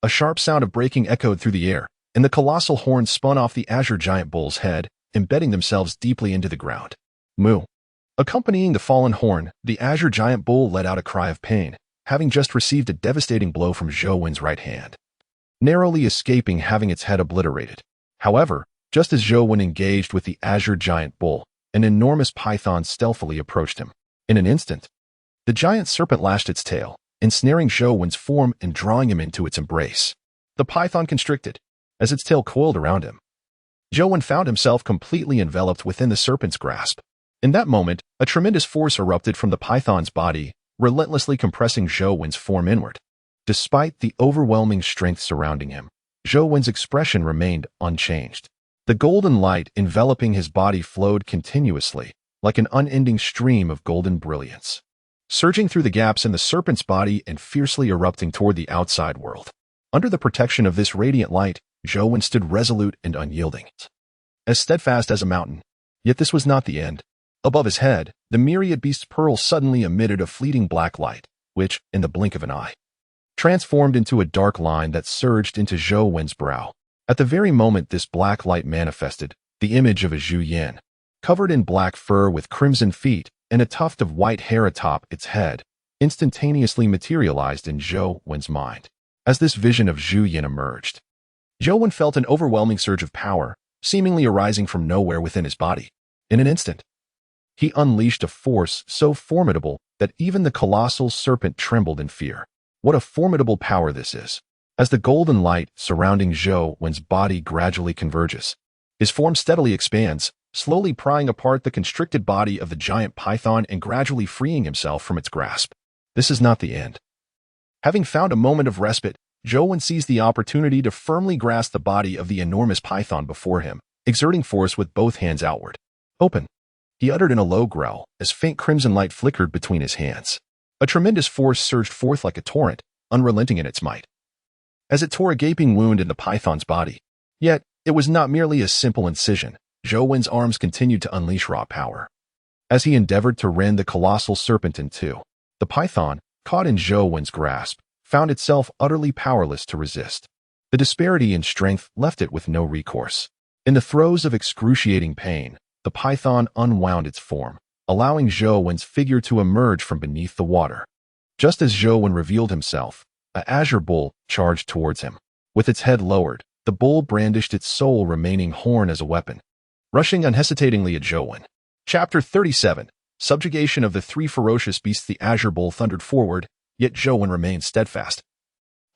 a sharp sound of breaking echoed through the air, and the colossal horns spun off the azure giant bull's head, embedding themselves deeply into the ground. Moo! Accompanying the fallen horn, the azure giant bull let out a cry of pain, having just received a devastating blow from Zhou's right hand, narrowly escaping having its head obliterated. However, just as Zhou engaged with the azure giant bull, an enormous python stealthily approached him. In an instant, the giant serpent lashed its tail, ensnaring Zhou's form and drawing him into its embrace. The python constricted, as its tail coiled around him. Zhou found himself completely enveloped within the serpent's grasp. In that moment, a tremendous force erupted from the python's body, relentlessly compressing Zhou's form inward. Despite the overwhelming strength surrounding him, Zhou's expression remained unchanged. The golden light enveloping his body flowed continuously, like an unending stream of golden brilliance, surging through the gaps in the serpent's body and fiercely erupting toward the outside world. Under the protection of this radiant light, Zhou stood resolute and unyielding, as steadfast as a mountain. Yet this was not the end. Above his head, the myriad beast's pearl suddenly emitted a fleeting black light, which, in the blink of an eye, transformed into a dark line that surged into Zhou's brow. At the very moment this black light manifested, the image of a Zhu Yan, covered in black fur with crimson feet and a tuft of white hair atop its head, instantaneously materialized in Zhou's mind. As this vision of Zhu Yan emerged, Zhou felt an overwhelming surge of power, seemingly arising from nowhere within his body. In an instant, he unleashed a force so formidable that even the colossal serpent trembled in fear. What a formidable power this is! As the golden light surrounding Zhou's body gradually converges, his form steadily expands, slowly prying apart the constricted body of the giant python and gradually freeing himself from its grasp. This is not the end. Having found a moment of respite, Zhou seized the opportunity to firmly grasp the body of the enormous python before him, exerting force with both hands outward. Open! He uttered in a low growl, as faint crimson light flickered between his hands. A tremendous force surged forth like a torrent, unrelenting in its might, as it tore a gaping wound in the python's body. Yet, it was not merely a simple incision. Zhou's arms continued to unleash raw power. As he endeavored to rend the colossal serpent in two, the python, caught in Zhou's grasp, found itself utterly powerless to resist. The disparity in strength left it with no recourse. In the throes of excruciating pain, the python unwound its form, allowing Zhou's figure to emerge from beneath the water. Just as Zhou revealed himself, an azure bull charged towards him. With its head lowered, the bull brandished its sole remaining horn as a weapon, rushing unhesitatingly at Zhou. Chapter 37. Subjugation of the three ferocious beasts. The azure bull thundered forward, yet Zhou remained steadfast,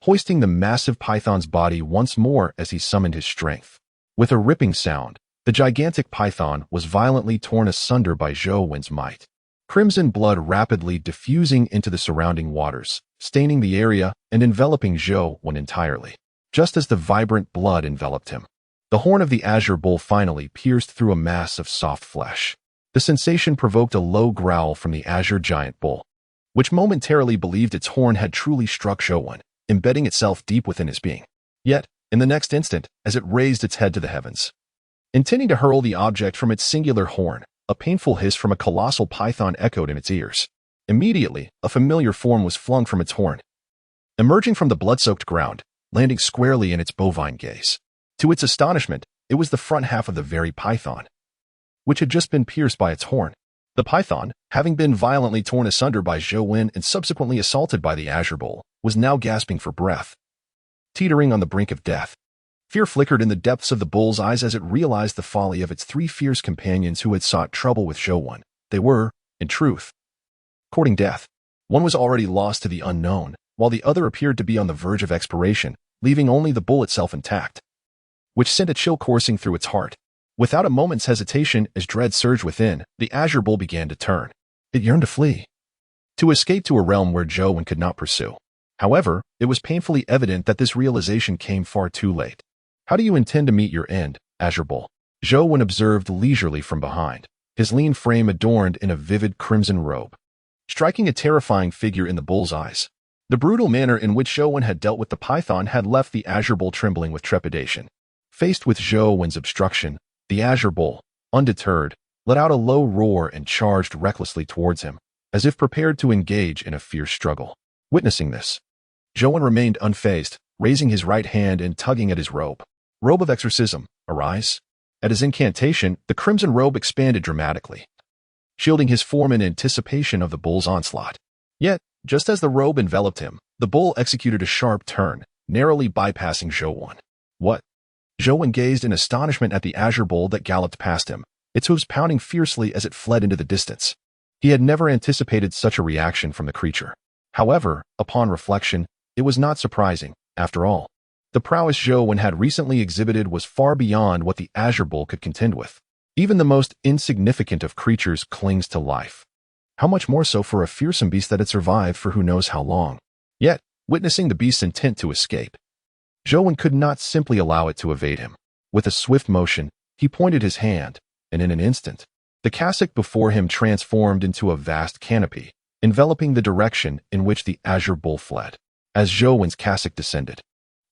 hoisting the massive python's body once more as he summoned his strength. With a ripping sound, the gigantic python was violently torn asunder by Zhou's might. Crimson blood rapidly diffusing into the surrounding waters, staining the area and enveloping Zhou entirely. Just as the vibrant blood enveloped him, the horn of the azure bull finally pierced through a mass of soft flesh. The sensation provoked a low growl from the azure giant bull, which momentarily believed its horn had truly struck Zhou, embedding itself deep within his being. Yet, in the next instant, as it raised its head to the heavens, intending to hurl the object from its singular horn, a painful hiss from a colossal python echoed in its ears. Immediately, a familiar form was flung from its horn, emerging from the blood-soaked ground, landing squarely in its bovine gaze. To its astonishment, it was the front half of the very python. which had just been pierced by its horn. The python, having been violently torn asunder by Zhou Wen and subsequently assaulted by the Azure Bull, was now gasping for breath, teetering on the brink of death. Fear flickered in the depths of the bull's eyes as it realized the folly of its three fierce companions who had sought trouble with Zhou Wen. They were, in truth, courting death. One was already lost to the unknown, while the other appeared to be on the verge of expiration, leaving only the bull itself intact, which sent a chill coursing through its heart. Without a moment's hesitation, as dread surged within, the Azure Bull began to turn. It yearned to flee, to escape to a realm where Zhou Wen could not pursue. However, it was painfully evident that this realization came far too late. How do you intend to meet your end, Azure Bull? Zhou Wen observed leisurely from behind, his lean frame adorned in a vivid crimson robe, striking a terrifying figure in the bull's eyes. The brutal manner in which Zhou Wen had dealt with the python had left the Azure Bull trembling with trepidation. Faced with Zhou Wen's obstruction, the Azure Bull, undeterred, let out a low roar and charged recklessly towards him, as if prepared to engage in a fierce struggle. Witnessing this, Zhou Wen remained unfazed, raising his right hand and tugging at his robe. Robe of exorcism, arise. At his incantation, the crimson robe expanded dramatically, shielding his form in anticipation of the bull's onslaught. Yet, just as the robe enveloped him, the bull executed a sharp turn, narrowly bypassing Zhou Wen. What? Zhou Wen gazed in astonishment at the Azure Bull that galloped past him, its hooves pounding fiercely as it fled into the distance. He had never anticipated such a reaction from the creature. However, upon reflection, it was not surprising. After all, the prowess Zhou Wen had recently exhibited was far beyond what the Azure Bull could contend with. Even the most insignificant of creatures clings to life. How much more so for a fearsome beast that had survived for who knows how long. Yet, witnessing the beast's intent to escape, Zhou Wen could not simply allow it to evade him. With a swift motion, he pointed his hand, and in an instant, the cassock before him transformed into a vast canopy, enveloping the direction in which the Azure Bull fled. As Zhou Wen's cassock descended,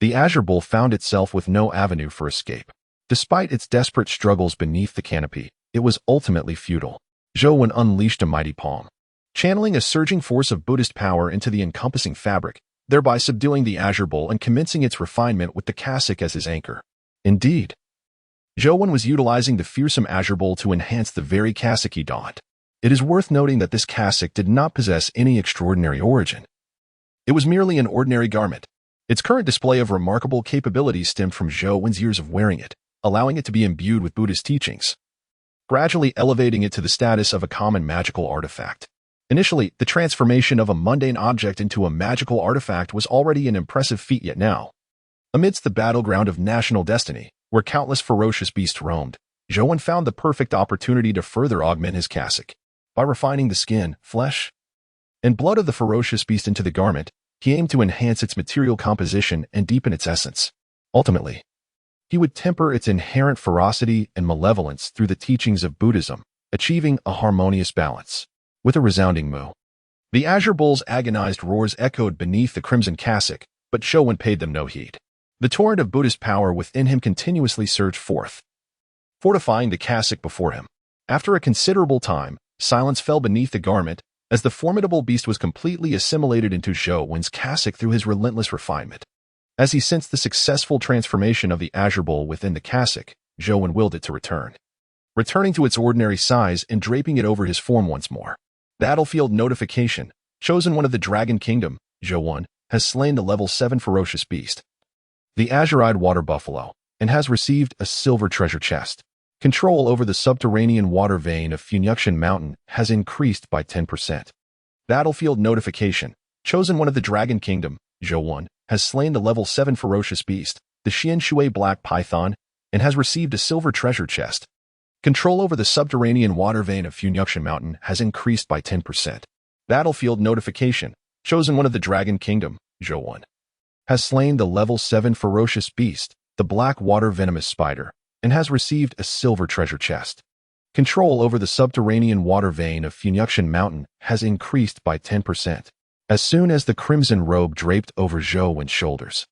the Azure Bull found itself with no avenue for escape. Despite its desperate struggles beneath the canopy, it was ultimately futile. Zhou Wen unleashed a mighty palm, channeling a surging force of Buddhist power into the encompassing fabric, thereby subduing the Azure Bull and commencing its refinement with the cassock as his anchor. Indeed, Zhou Wen was utilizing the fearsome Azure Bull to enhance the very cassock he donned. It is worth noting that this cassock did not possess any extraordinary origin. It was merely an ordinary garment. Its current display of remarkable capabilities stemmed from Zhou Wen's years of wearing it, allowing it to be imbued with Buddhist teachings, gradually elevating it to the status of a common magical artifact. Initially, the transformation of a mundane object into a magical artifact was already an impressive feat, yet now, amidst the battleground of national destiny, where countless ferocious beasts roamed, Zhou Wen found the perfect opportunity to further augment his cassock. By refining the skin, flesh, and blood of the ferocious beast into the garment, he aimed to enhance its material composition and deepen its essence. Ultimately, he would temper its inherent ferocity and malevolence through the teachings of Buddhism, achieving a harmonious balance. With a resounding moo, the Azure Bull's agonized roars echoed beneath the crimson cassock, but Zhou Wen paid them no heed. The torrent of Buddhist power within him continuously surged forth, fortifying the cassock before him. After a considerable time, silence fell beneath the garment, as the formidable beast was completely assimilated into Zhou Wen's cassock through his relentless refinement. As he sensed the successful transformation of the Azure Bull within the cassock, Zhou Wen willed it to return, returning to its ordinary size and draping it over his form once more. Battlefield notification. Chosen one of the Dragon Kingdom, Zhou Wen, has slain the level 7 ferocious beast, the azure-eyed water buffalo, and has received a silver treasure chest. Control over the subterranean water vein of Funyukshan Mountain has increased by 10%. Battlefield notification. Chosen one of the Dragon Kingdom, Zhou Wen, has slain the level 7 ferocious beast, the Xian Shui black python, and has received a silver treasure chest. Control over the subterranean water vein of Funyukshan Mountain has increased by 10%. Battlefield notification. Chosen one of the Dragon Kingdom, Zhou Wen, has slain the level 7 ferocious beast, the black water venomous spider, and has received a silver treasure chest. Control over the subterranean water vein of Funyukshan Mountain has increased by 10%. As soon as the crimson robe draped over Zhou Wen's shoulders,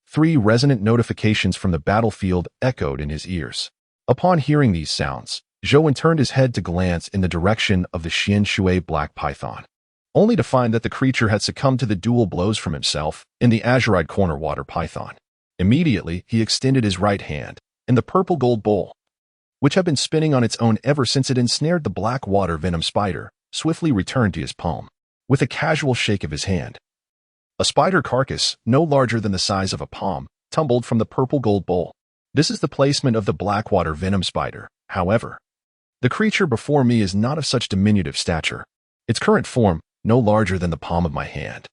3 resonant notifications from the battlefield echoed in his ears. Upon hearing these sounds, Zhou Wen turned his head to glance in the direction of the Xian Shui black python, only to find that the creature had succumbed to the dual blows from himself and the azure-eyed corner water python. Immediately, he extended his right hand, and the purple gold bowl, which had been spinning on its own ever since it ensnared the black water venom spider, swiftly returned to his palm, with a casual shake of his hand. A spider carcass, no larger than the size of a palm, tumbled from the purple gold bowl. This is the placement of the blackwater venom spider, however. The creature before me is not of such diminutive stature. Its current form, no larger than the palm of my hand,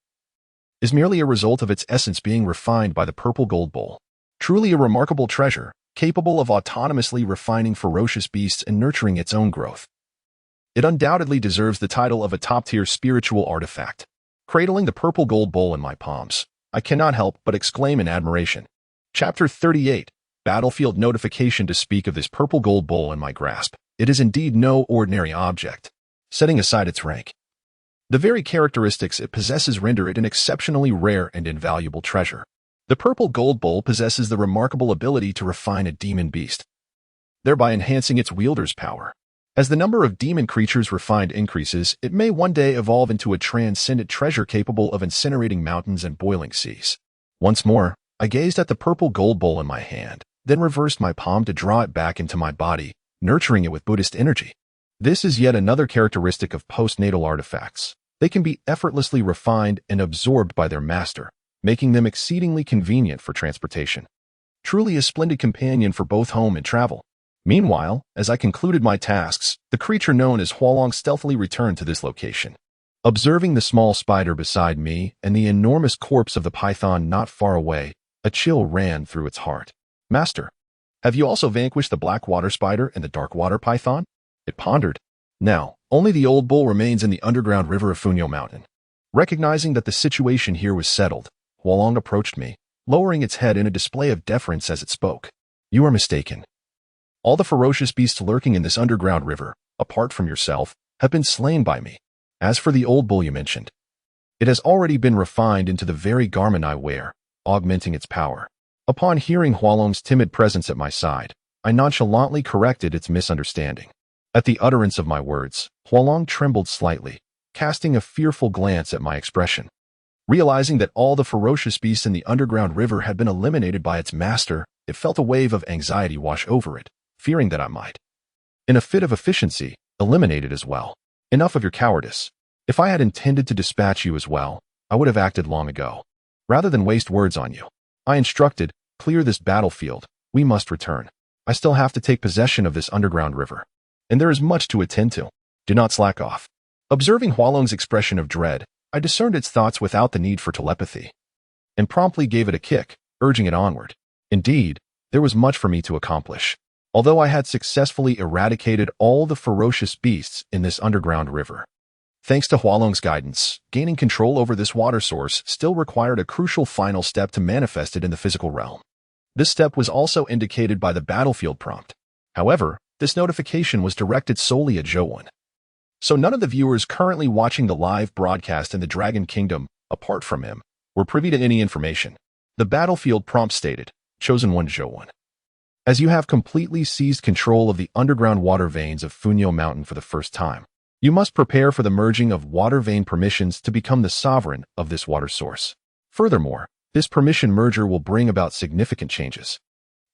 is merely a result of its essence being refined by the purple gold bowl. Truly a remarkable treasure, capable of autonomously refining ferocious beasts and nurturing its own growth. It undoubtedly deserves the title of a top-tier spiritual artifact. Cradling the purple gold bowl in my palms, I cannot help but exclaim in admiration. Chapter 38, Battlefield Notification. To speak of this purple gold bowl in my grasp, it is indeed no ordinary object. Setting aside its rank, the very characteristics it possesses render it an exceptionally rare and invaluable treasure. The purple gold bowl possesses the remarkable ability to refine a demon beast, thereby enhancing its wielder's power. As the number of demon creatures refined increases, it may one day evolve into a transcendent treasure capable of incinerating mountains and boiling seas. Once more, I gazed at the purple gold bowl in my hand, then reversed my palm to draw it back into my body, nurturing it with Buddhist energy. This is yet another characteristic of postnatal artifacts. They can be effortlessly refined and absorbed by their master, making them exceedingly convenient for transportation. Truly a splendid companion for both home and travel. Meanwhile, as I concluded my tasks, the creature known as Hualong stealthily returned to this location. Observing the small spider beside me and the enormous corpse of the python not far away, a chill ran through its heart. Master, have you also vanquished the black water spider and the dark water python? It pondered. Now, only the old bull remains in the underground river of Funyo Mountain. Recognizing that the situation here was settled, Hualong approached me, lowering its head in a display of deference as it spoke. You are mistaken. All the ferocious beasts lurking in this underground river, apart from yourself, have been slain by me. As for the old bull you mentioned, it has already been refined into the very garment I wear, augmenting its power. Upon hearing Hualong's timid presence at my side, I nonchalantly corrected its misunderstanding. At the utterance of my words, Hualong trembled slightly, casting a fearful glance at my expression. Realizing that all the ferocious beasts in the underground river had been eliminated by its master, it felt a wave of anxiety wash over it, fearing that I might, in a fit of efficiency, eliminate it as well. Enough of your cowardice. If I had intended to dispatch you as well, I would have acted long ago. Rather than waste words on you, I instructed, clear this battlefield, we must return. I still have to take possession of this underground river, and there is much to attend to. Do not slack off. Observing Hualong's expression of dread, I discerned its thoughts without the need for telepathy, and promptly gave it a kick, urging it onward. Indeed, there was much for me to accomplish. Although I had successfully eradicated all the ferocious beasts in this underground river, thanks to Hualong's guidance, gaining control over this water source still required a crucial final step to manifest it in the physical realm. This step was also indicated by the battlefield prompt. However, this notification was directed solely at Zhou, so none of the viewers currently watching the live broadcast in the Dragon Kingdom, apart from him, were privy to any information. The battlefield prompt stated, Chosen One Zhou, as you have completely seized control of the underground water veins of Funyo Mountain for the first time, you must prepare for the merging of water vein permissions to become the sovereign of this water source. Furthermore, this permission merger will bring about significant changes.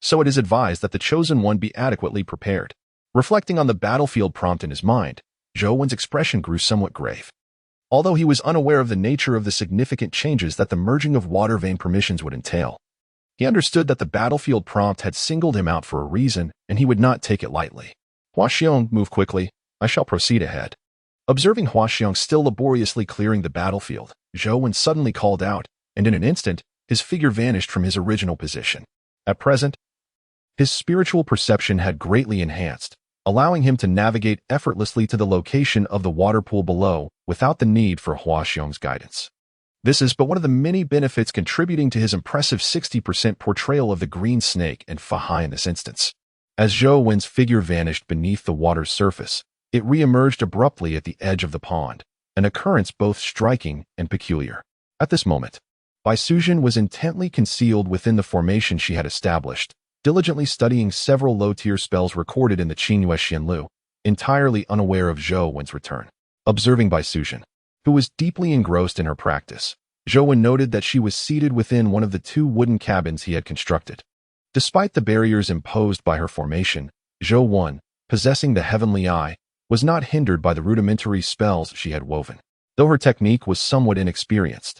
So it is advised that the Chosen One be adequately prepared. Reflecting on the battlefield prompt in his mind, Zhou expression grew somewhat grave. Although he was unaware of the nature of the significant changes that the merging of water vein permissions would entail, he understood that the battlefield prompt had singled him out for a reason, and he would not take it lightly. Huaxiong, move quickly. I shall proceed ahead. Observing Huaxiong still laboriously clearing the battlefield, Zhou suddenly called out, and in an instant, his figure vanished from his original position. At present, his spiritual perception had greatly enhanced, allowing him to navigate effortlessly to the location of the water pool below without the need for Huaxiong's guidance. This is but one of the many benefits contributing to his impressive 60% portrayal of the green snake and Fahai in this instance. As Zhou figure vanished beneath the water's surface, it re-emerged abruptly at the edge of the pond, an occurrence both striking and peculiar. At this moment, Bai Suzhen was intently concealed within the formation she had established, diligently studying several low-tier spells recorded in the Qingyue Xianlu, entirely unaware of Zhou return. Observing Bai Suzhen, who was deeply engrossed in her practice, Zhou noted that she was seated within one of the two wooden cabins he had constructed. Despite the barriers imposed by her formation, Zhou 1, possessing the heavenly eye, was not hindered by the rudimentary spells she had woven, though her technique was somewhat inexperienced.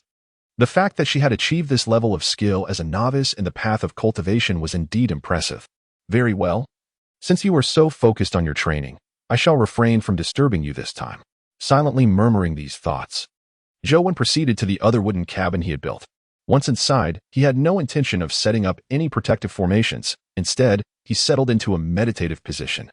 The fact that she had achieved this level of skill as a novice in the path of cultivation was indeed impressive. Very well. Since you are so focused on your training, I shall refrain from disturbing you this time. Silently murmuring these thoughts, Zhou proceeded to the other wooden cabin he had built. Once inside, he had no intention of setting up any protective formations. Instead, he settled into a meditative position,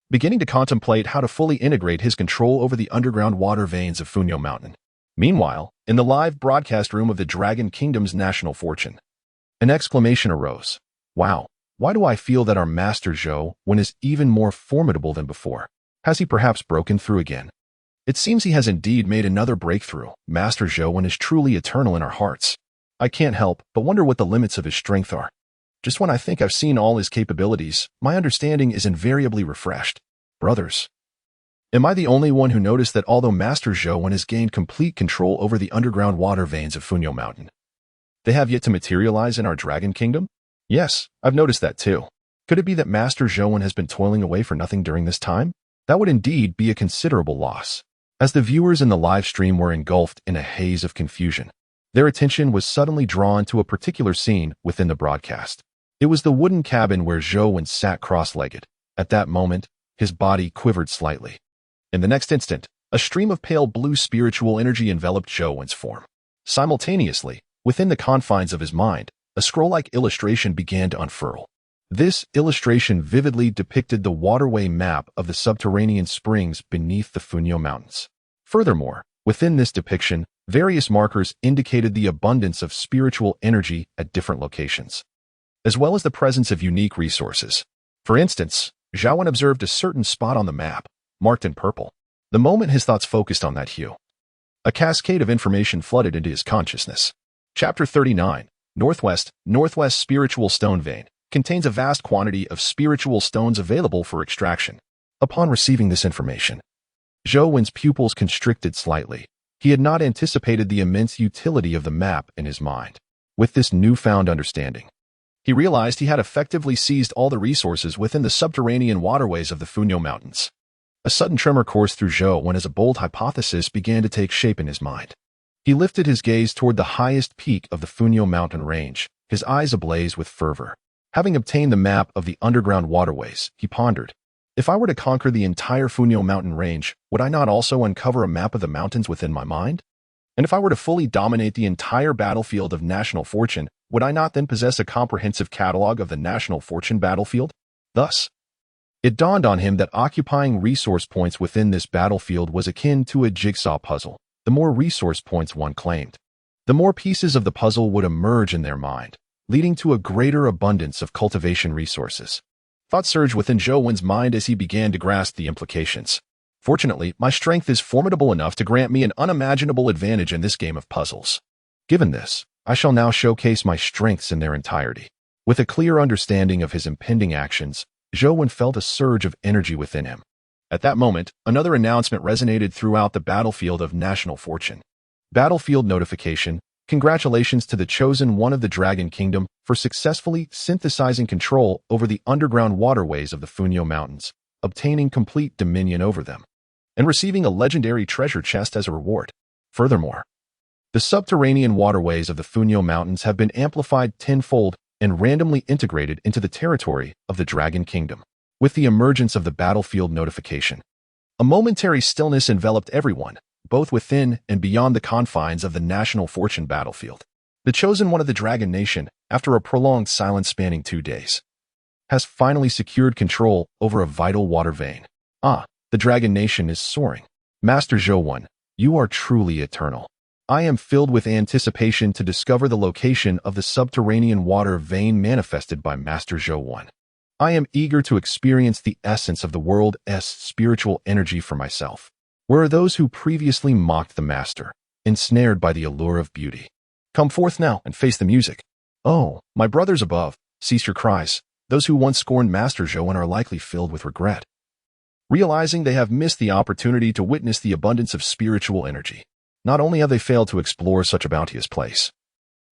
beginning to contemplate how to fully integrate his control over the underground water veins of Funyo Mountain. Meanwhile, in the live broadcast room of the Dragon Kingdom's national fortune, an exclamation arose. Wow, why do I feel that our master Zhou is even more formidable than before? Has he perhaps broken through again? It seems he has indeed made another breakthrough. Master Zhou is truly eternal in our hearts. I can't help but wonder what the limits of his strength are. Just when I think I've seen all his capabilities, my understanding is invariably refreshed. Brothers, am I the only one who noticed that although Master Zhou has gained complete control over the underground water veins of Funyo Mountain, they have yet to materialize in our Dragon Kingdom? Yes, I've noticed that too. Could it be that Master Zhou has been toiling away for nothing during this time? That would indeed be a considerable loss. As the viewers in the live stream were engulfed in a haze of confusion, their attention was suddenly drawn to a particular scene within the broadcast. It was the wooden cabin where Zhou sat cross-legged. At that moment, his body quivered slightly. In the next instant, a stream of pale blue spiritual energy enveloped Zhou's form. Simultaneously, within the confines of his mind, a scroll-like illustration began to unfurl. This illustration vividly depicted the waterway map of the subterranean springs beneath the Funyo Mountains. Furthermore, within this depiction, various markers indicated the abundance of spiritual energy at different locations, as well as the presence of unique resources. For instance, Zhou observed a certain spot on the map, marked in purple. The moment his thoughts focused on that hue, a cascade of information flooded into his consciousness. Chapter 39, Northwest Spiritual Stone Vein, contains a vast quantity of spiritual stones available for extraction. Upon receiving this information, Zhou's pupils constricted slightly. He had not anticipated the immense utility of the map in his mind. With this newfound understanding, he realized he had effectively seized all the resources within the subterranean waterways of the Funyo Mountains. A sudden tremor coursed through Zhou as a bold hypothesis began to take shape in his mind. He lifted his gaze toward the highest peak of the Funyo Mountain range, his eyes ablaze with fervor. Having obtained the map of the underground waterways, he pondered, if I were to conquer the entire Funyo Mountain range, would I not also uncover a map of the mountains within my mind? And if I were to fully dominate the entire battlefield of national fortune, would I not then possess a comprehensive catalog of the national fortune battlefield? Thus, it dawned on him that occupying resource points within this battlefield was akin to a jigsaw puzzle. The more resource points one claimed, the more pieces of the puzzle would emerge in their mind, leading to a greater abundance of cultivation resources. Thought surged within Zhou's mind as he began to grasp the implications. Fortunately, my strength is formidable enough to grant me an unimaginable advantage in this game of puzzles. Given this, I shall now showcase my strengths in their entirety. With a clear understanding of his impending actions, Zhou felt a surge of energy within him. At that moment, another announcement resonated throughout the battlefield of national fortune. Battlefield notification. Congratulations to the chosen one of the Dragon Kingdom for successfully synthesizing control over the underground waterways of the Funyo Mountains, obtaining complete dominion over them, and receiving a legendary treasure chest as a reward. Furthermore, the subterranean waterways of the Funyo Mountains have been amplified tenfold and randomly integrated into the territory of the Dragon Kingdom. With the emergence of the battlefield notification, a momentary stillness enveloped everyone, both within and beyond the confines of the national fortune battlefield. The chosen one of the Dragon Nation, after a prolonged silence spanning 2 days, has finally secured control over a vital water vein. Ah, the Dragon Nation is soaring. Master Zhou, you are truly eternal. I am filled with anticipation to discover the location of the subterranean water vein manifested by Master Zhou. I am eager to experience the essence of the world's spiritual energy for myself. Where are those who previously mocked the master, ensnared by the allure of beauty? Come forth now and face the music. Oh, my brothers above, cease your cries. Those who once scorned Master Zhou are likely filled with regret, realizing they have missed the opportunity to witness the abundance of spiritual energy. Not only have they failed to explore such a bounteous place,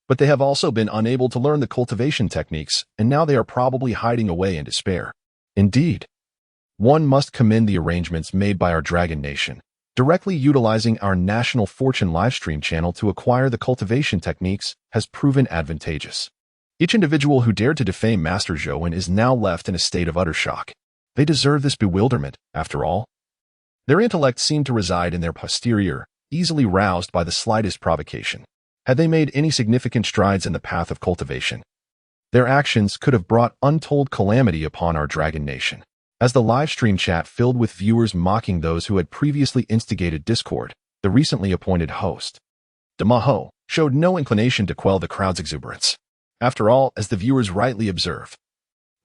but they have also been unable to learn the cultivation techniques, and now they are probably hiding away in despair. Indeed, one must commend the arrangements made by our Dragon Nation, directly utilizing our National Fortune livestream channel to acquire the cultivation techniques has proven advantageous. Each individual who dared to defame Master Zhou is now left in a state of utter shock. They deserve this bewilderment, after all. Their intellect seemed to reside in their posterior, easily roused by the slightest provocation. Had they made any significant strides in the path of cultivation, their actions could have brought untold calamity upon our Dragon Nation. As the livestream chat filled with viewers mocking those who had previously instigated discord, the recently appointed host, Damaho, showed no inclination to quell the crowd's exuberance. After all, as the viewers rightly observe,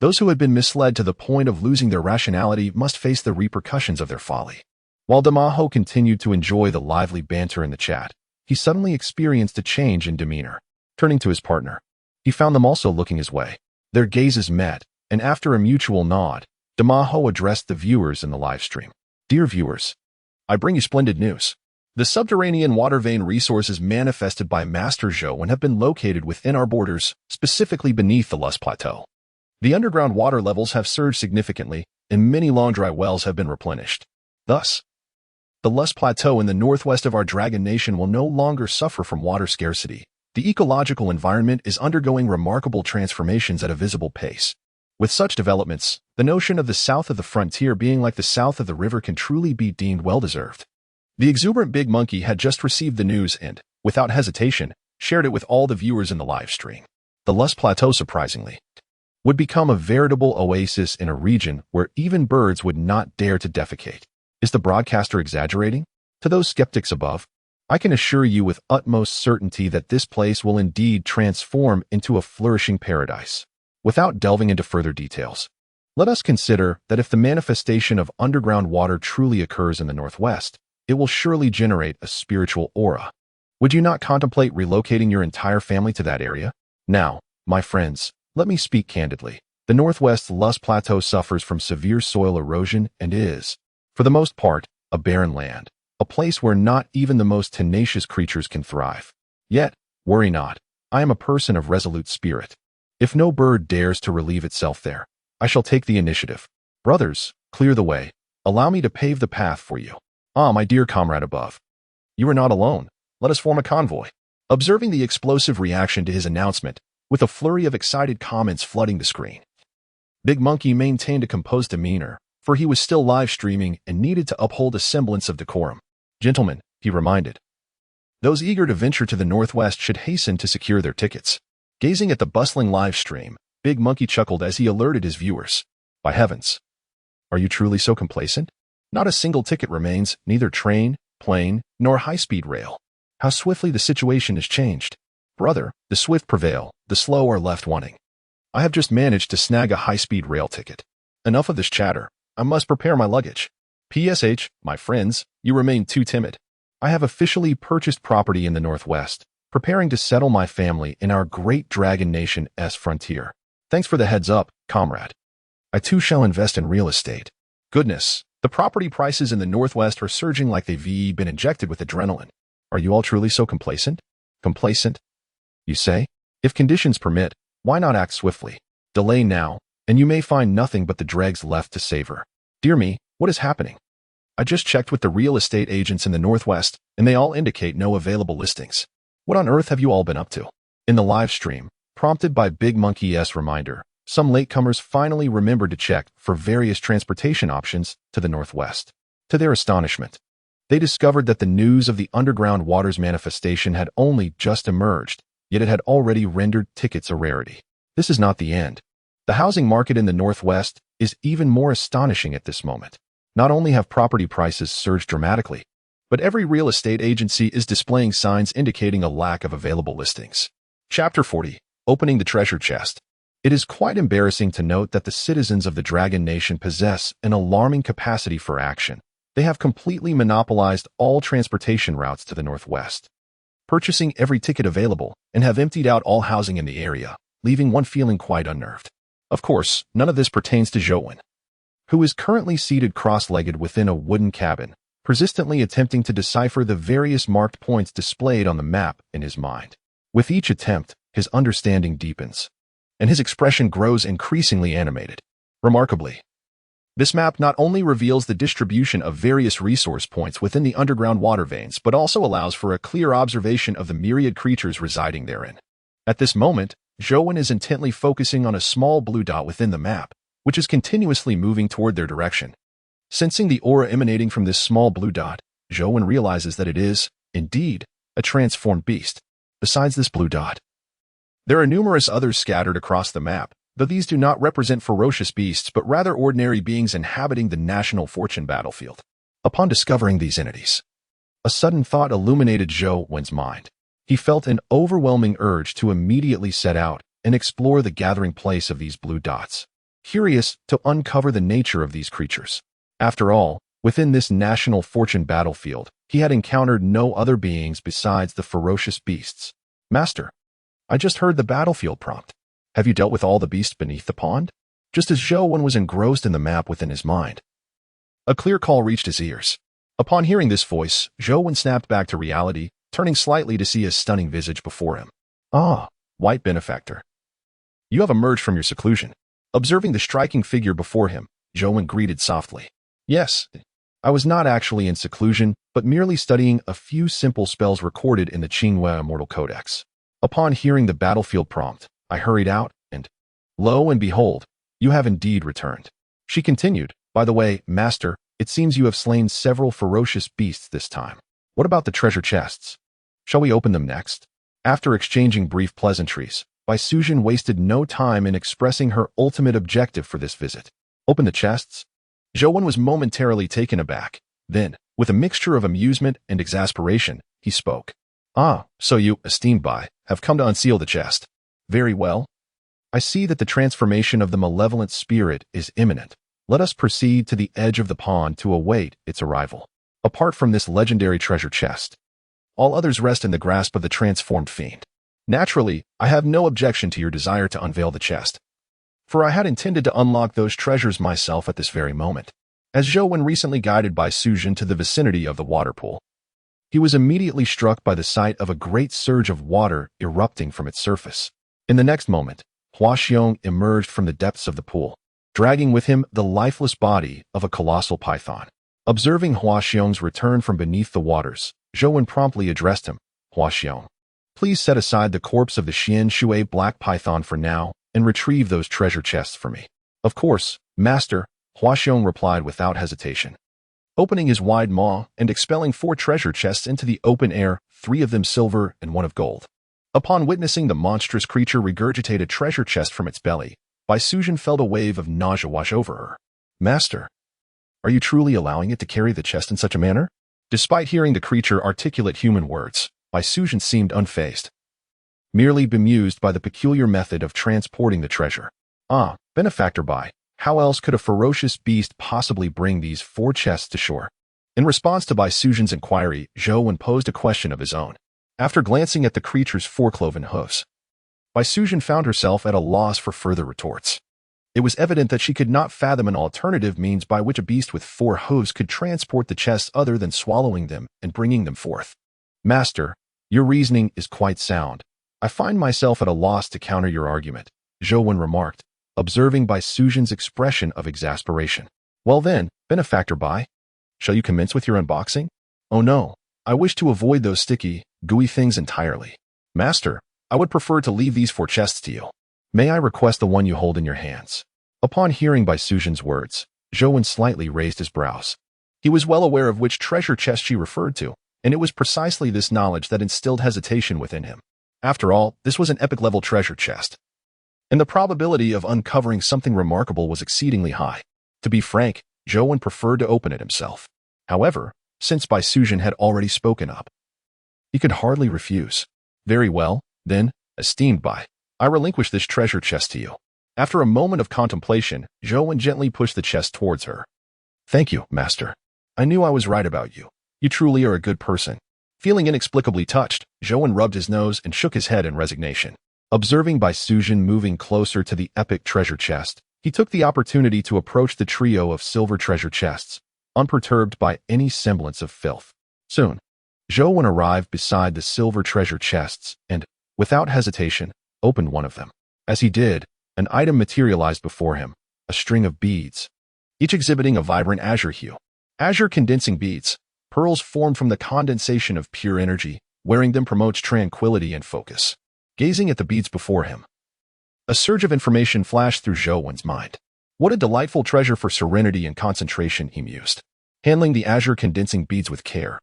those who had been misled to the point of losing their rationality must face the repercussions of their folly. While Damaho continued to enjoy the lively banter in the chat, he suddenly experienced a change in demeanor. Turning to his partner, he found them also looking his way. Their gazes met, and after a mutual nod, Damaho addressed the viewers in the livestream. Dear viewers, I bring you splendid news. The subterranean water vein resources manifested by Master Zhou have been located within our borders, specifically beneath the Lust Plateau. The underground water levels have surged significantly, and many long dry wells have been replenished. Thus, the Lust Plateau in the northwest of our Dragon Nation will no longer suffer from water scarcity. The ecological environment is undergoing remarkable transformations at a visible pace. With such developments, the notion of the south of the frontier being like the south of the river can truly be deemed well-deserved. The exuberant Big Monkey had just received the news and, without hesitation, shared it with all the viewers in the live stream. The Lust Plateau, surprisingly, would become a veritable oasis in a region where even birds would not dare to defecate. Is the broadcaster exaggerating? To those skeptics above, I can assure you with utmost certainty that this place will indeed transform into a flourishing paradise. Without delving into further details, let us consider that if the manifestation of underground water truly occurs in the northwest, it will surely generate a spiritual aura. Would you not contemplate relocating your entire family to that area? Now, my friends, let me speak candidly. The Northwest Lust Plateau suffers from severe soil erosion and is, for the most part, a barren land, a place where not even the most tenacious creatures can thrive. Yet, worry not, I am a person of resolute spirit. If no bird dares to relieve itself there, I shall take the initiative. Brothers, clear the way. Allow me to pave the path for you. Ah, my dear comrade above. You are not alone. Let us form a convoy. Observing the explosive reaction to his announcement, with a flurry of excited comments flooding the screen, Big Monkey maintained a composed demeanor, for he was still live streaming and needed to uphold a semblance of decorum. Gentlemen, he reminded, those eager to venture to the northwest should hasten to secure their tickets. Gazing at the bustling live stream, Big Monkey chuckled as he alerted his viewers. By heavens, are you truly so complacent? Not a single ticket remains, neither train, plane, nor high-speed rail. How swiftly the situation has changed. Brother, the swift prevail, the slow are left wanting. I have just managed to snag a high-speed rail ticket. Enough of this chatter. I must prepare my luggage. PSH, my friends, you remain too timid. I have officially purchased property in the Northwest, preparing to settle my family in our great Dragon Nation's frontier. Thanks for the heads up, comrade. I too shall invest in real estate. Goodness, the property prices in the Northwest are surging like they've been injected with adrenaline. Are you all truly so complacent? Complacent? You say? If conditions permit, why not act swiftly? Delay now, and you may find nothing but the dregs left to savor. Dear me, what is happening? I just checked with the real estate agents in the Northwest, and they all indicate no available listings. What on earth have you all been up to? In the live stream, prompted by Big Monkey's reminder, some latecomers finally remembered to check for various transportation options to the Northwest. To their astonishment, they discovered that the news of the underground waters manifestation had only just emerged, yet it had already rendered tickets a rarity. This is not the end. The housing market in the Northwest is even more astonishing at this moment. Not only have property prices surged dramatically, but every real estate agency is displaying signs indicating a lack of available listings. Chapter 40. Opening the Treasure Chest. It is quite embarrassing to note that the citizens of the Dragon Nation possess an alarming capacity for action. They have completely monopolized all transportation routes to the Northwest, purchasing every ticket available, and have emptied out all housing in the area, leaving one feeling quite unnerved. Of course, none of this pertains to Zhou, who is currently seated cross-legged within a wooden cabin, persistently attempting to decipher the various marked points displayed on the map in his mind. With each attempt, his understanding deepens, and his expression grows increasingly animated. Remarkably, This map not only reveals the distribution of various resource points within the underground water veins, but also allows for a clear observation of the myriad creatures residing therein. At this moment, Zhou is intently focusing on a small blue dot within the map, which is continuously moving toward their direction. Sensing the aura emanating from this small blue dot, Zhou realizes that it is, indeed, a transformed beast. Besides this blue dot, there are numerous others scattered across the map, though these do not represent ferocious beasts but rather ordinary beings inhabiting the national fortune battlefield. Upon discovering these entities, a sudden thought illuminated Zhou's mind. He felt an overwhelming urge to immediately set out and explore the gathering place of these blue dots, curious to uncover the nature of these creatures. After all, within this national fortune battlefield, he had encountered no other beings besides the ferocious beasts. Master, I just heard the battlefield prompt. Have you dealt with all the beasts beneath the pond? Just as Zhou was engrossed in the map within his mind, a clear call reached his ears. Upon hearing this voice, Zhou snapped back to reality, turning slightly to see a stunning visage before him. Ah, white benefactor. You have emerged from your seclusion. Observing the striking figure before him, Zhou greeted softly. Yes, I was not actually in seclusion, but merely studying a few simple spells recorded in the Qinghua Immortal Codex. Upon hearing the battlefield prompt, I hurried out, and lo and behold, you have indeed returned. She continued, by the way, Master, it seems you have slain several ferocious beasts this time. What about the treasure chests? Shall we open them next? After exchanging brief pleasantries, Bai Suzhen wasted no time in expressing her ultimate objective for this visit. Open the chests? Zhou was momentarily taken aback. Then, with a mixture of amusement and exasperation, he spoke. Ah, so you, esteemed Bai, have come to unseal the chest. Very well. I see that the transformation of the malevolent spirit is imminent. Let us proceed to the edge of the pond to await its arrival. Apart from this legendary treasure chest, all others rest in the grasp of the transformed fiend. Naturally, I have no objection to your desire to unveil the chest, for I had intended to unlock those treasures myself at this very moment. As Zhou recently guided Bai Suzhen to the vicinity of the water pool, he was immediately struck by the sight of a great surge of water erupting from its surface. In the next moment, Hua Xiong emerged from the depths of the pool, dragging with him the lifeless body of a colossal python. Observing Hua Xiong's return from beneath the waters, Zhou promptly addressed him. Hua Xiong, please set aside the corpse of the Xian Shui black python for now and retrieve those treasure chests for me. Of course, Master, Hua Xiong replied without hesitation. Opening his wide maw and expelling 4 treasure chests into the open air, 3 of them silver and 1 of gold. Upon witnessing the monstrous creature regurgitate a treasure chest from its belly, Bai Suzhen felt a wave of nausea wash over her. Master, are you truly allowing it to carry the chest in such a manner? Despite hearing the creature articulate human words, Bai Suzhen seemed unfazed, merely bemused by the peculiar method of transporting the treasure. Ah, benefactor Bai, how else could a ferocious beast possibly bring these 4 chests to shore? In response to Bai Suzhen's inquiry, Zhou posed a question of his own. After glancing at the creature's 4 cloven hoofs, Bai Suzhen found herself at a loss for further retorts. It was evident that she could not fathom an alternative means by which a beast with 4 hooves could transport the chests other than swallowing them and bringing them forth. Master, your reasoning is quite sound. I find myself at a loss to counter your argument, Zhou remarked, observing Bai Suzhen's expression of exasperation. Well then, benefactor Bai, shall you commence with your unboxing? Oh no, I wish to avoid those sticky, gooey things entirely. Master, I would prefer to leave these 4 chests to you. May I request the one you hold in your hands? Upon hearing Bai Suzhen's words, Zhou slightly raised his brows. He was well aware of which treasure chest she referred to, and it was precisely this knowledge that instilled hesitation within him. After all, this was an epic-level treasure chest, and the probability of uncovering something remarkable was exceedingly high. To be frank, Zhou preferred to open it himself. However, since Bai Suzhen had already spoken up, he could hardly refuse. Very well, then, esteemed Bai, I relinquish this treasure chest to you. After a moment of contemplation, Zhou gently pushed the chest towards her. Thank you, Master. I knew I was right about you. You truly are a good person. Feeling inexplicably touched, Zhou rubbed his nose and shook his head in resignation. Observing Bai Suzhen moving closer to the epic treasure chest, he took the opportunity to approach the trio of silver treasure chests, unperturbed by any semblance of filth. Soon, Zhou arrived beside the silver treasure chests and, without hesitation, opened one of them. As he did, an item materialized before him, a string of beads. each exhibiting a vibrant azure hue. Azure condensing beads, pearls formed from the condensation of pure energy. Wearing them promotes tranquility and focus. Gazing at the beads before him, a surge of information flashed through Zhou Wen's mind. What a delightful treasure for serenity and concentration, he mused, handling the azure condensing beads with care.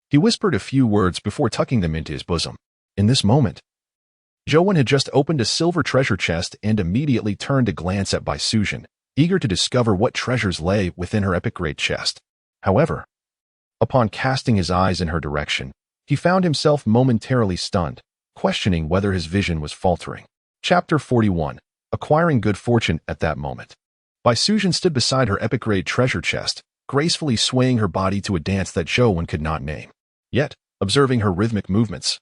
He whispered a few words before tucking them into his bosom. In this moment, Zhou Wen had just opened a silver treasure chest and immediately turned to glance at Bai Suzhen, eager to discover what treasures lay within her epic-grade chest. However, upon casting his eyes in her direction, he found himself momentarily stunned, questioning whether his vision was faltering. Chapter 41. Acquiring good fortune. At that moment, Bai Suzhen stood beside her epic-grade treasure chest, gracefully swaying her body to a dance that Zhou Wen could not name. Yet, observing her rhythmic movements,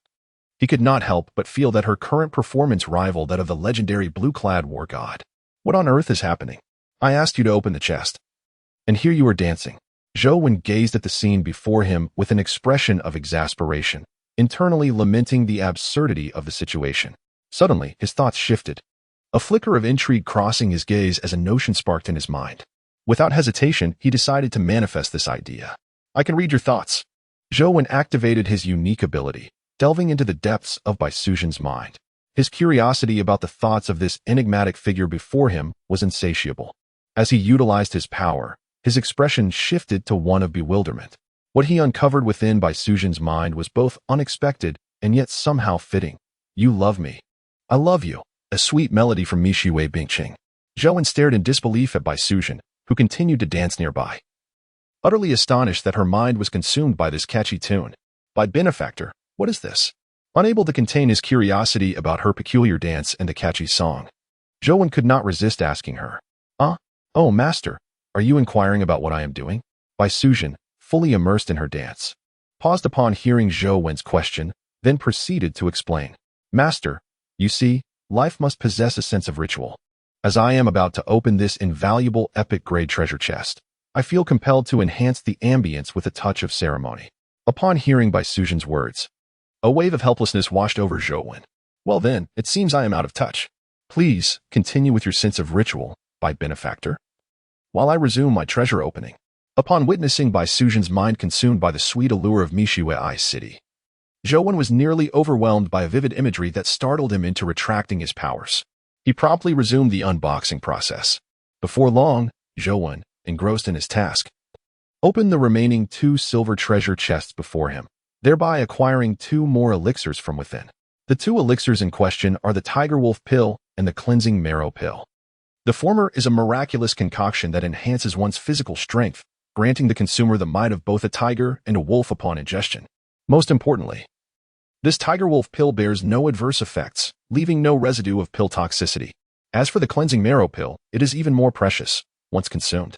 he could not help but feel that her current performance rivaled that of the legendary blue-clad war god. What on earth is happening? I asked you to open the chest, and here you are dancing. Zhou Wen gazed at the scene before him with an expression of exasperation, internally lamenting the absurdity of the situation. Suddenly, his thoughts shifted, a flicker of intrigue crossing his gaze as a notion sparked in his mind. Without hesitation, he decided to manifest this idea. I can read your thoughts. Zhou Wen activated his unique ability, delving into the depths of Bai Suzhen's mind. His curiosity about the thoughts of this enigmatic figure before him was insatiable. As he utilized his power, his expression shifted to one of bewilderment. What he uncovered within Bai Suzhen's mind was both unexpected and yet somehow fitting. You love me. I love you. A sweet melody from Mishiwei Bingqing. Zhou Wen stared in disbelief at Bai Suzhen, who continued to dance nearby, utterly astonished that her mind was consumed by this catchy tune. By benefactor, what is this? Unable to contain his curiosity about her peculiar dance and the catchy song, Zhou Wen could not resist asking her. Oh, master, are you inquiring about what I am doing? Bai Suzhen, fully immersed in her dance, paused upon hearing Zhou Wen's question, then proceeded to explain. Master, you see, life must possess a sense of ritual. As I am about to open this invaluable epic-grade treasure chest, I feel compelled to enhance the ambience with a touch of ceremony. Upon hearing Bai Suzhen's words, a wave of helplessness washed over Zhou Wen. Well then, it seems I am out of touch. Please, continue with your sense of ritual, Bai benefactor, while I resume my treasure opening. Upon witnessing Bai Suzhen's mind consumed by the sweet allure of Mishiwei City, Zhou Wen was nearly overwhelmed by a vivid imagery that startled him into retracting his powers. He promptly resumed the unboxing process. Before long, Zhou Wen, engrossed in his task, opened the remaining 2 silver treasure chests before him, thereby acquiring 2 more elixirs from within. The 2 elixirs in question are the Tiger Wolf Pill and the Cleansing Marrow Pill. The former is a miraculous concoction that enhances one's physical strength, granting the consumer the might of both a tiger and a wolf upon ingestion. Most importantly, this Tiger Wolf Pill bears no adverse effects, leaving no residue of pill toxicity. As for the Cleansing Marrow Pill, it is even more precious, once consumed.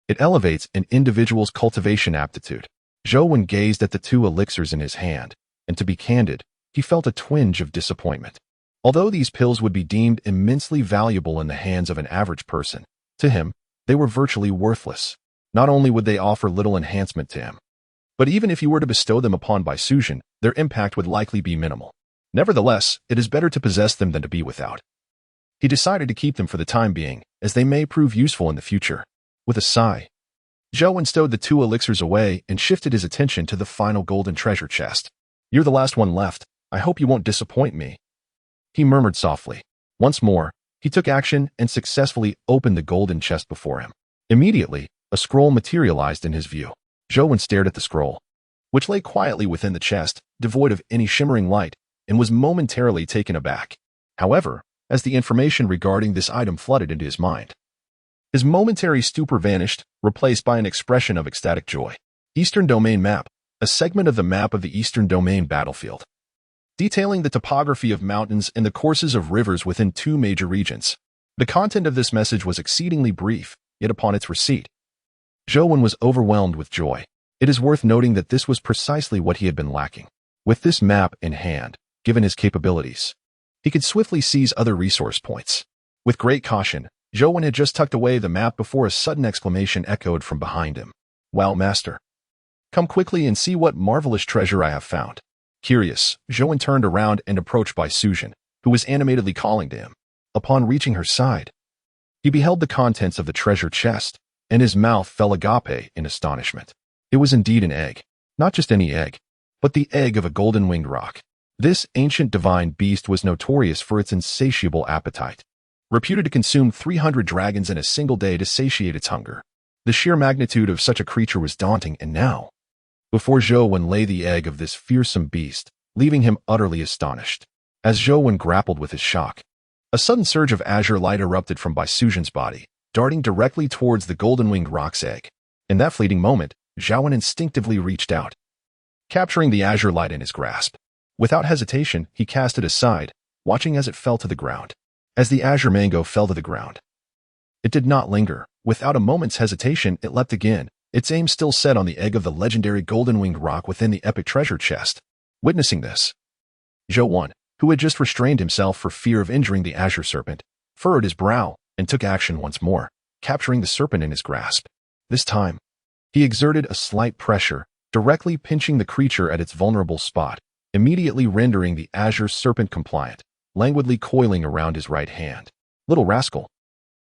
It elevates an individual's cultivation aptitude. Zhou Wen gazed at the 2 elixirs in his hand, and to be candid, he felt a twinge of disappointment. Although these pills would be deemed immensely valuable in the hands of an average person, to him, they were virtually worthless. Not only would they offer little enhancement to him, but even if you were to bestow them upon Bai Suzhen, their impact would likely be minimal. Nevertheless, it is better to possess them than to be without. He decided to keep them for the time being, as they may prove useful in the future. With a sigh, Zhou Wen stowed the 2 elixirs away and shifted his attention to the final golden treasure chest. You're the last one left. I hope you won't disappoint me, he murmured softly. Once more, he took action and successfully opened the golden chest before him. Immediately, a scroll materialized in his view. Zhou Wen stared at the scroll, which lay quietly within the chest, devoid of any shimmering light, and was momentarily taken aback. However, as the information regarding this item flooded into his mind, his momentary stupor vanished, replaced by an expression of ecstatic joy. Eastern Domain Map, a segment of the map of the Eastern Domain battlefield, detailing the topography of mountains and the courses of rivers within 2 major regions. The content of this message was exceedingly brief, yet upon its receipt, Zhou Wen was overwhelmed with joy. It is worth noting that this was precisely what he had been lacking. With this map in hand, given his capabilities, he could swiftly seize other resource points. With great caution, Zhou Wen had just tucked away the map before a sudden exclamation echoed from behind him. Wow, master! Come quickly and see what marvelous treasure I have found. Curious, Zhou Wen turned around and approached Bai Suzhen, who was animatedly calling to him. Upon reaching her side, he beheld the contents of the treasure chest, and his mouth fell agape in astonishment. It was indeed an egg. Not just any egg, but the egg of a golden-winged roc. This ancient divine beast was notorious for its insatiable appetite, reputed to consume 300 dragons in a single day to satiate its hunger. The sheer magnitude of such a creature was daunting, and now, before Zhou lay the egg of this fearsome beast, leaving him utterly astonished. As Zhou grappled with his shock, a sudden surge of azure light erupted from Bai Sujin's body, darting directly towards the golden-winged roc's egg. In that fleeting moment, Zhou instinctively reached out, capturing the azure light in his grasp. Without hesitation, he cast it aside, watching as it fell to the ground. As the azure mango fell to the ground, it did not linger. Without a moment's hesitation, it leapt again, its aim still set on the egg of the legendary golden-winged roc within the epic treasure chest. Witnessing this, Zhou, who had just restrained himself for fear of injuring the azure serpent, furrowed his brow and took action once more, capturing the serpent in his grasp. This time, he exerted a slight pressure, directly pinching the creature at its vulnerable spot, immediately rendering the azure serpent compliant, languidly coiling around his right hand. "Little rascal,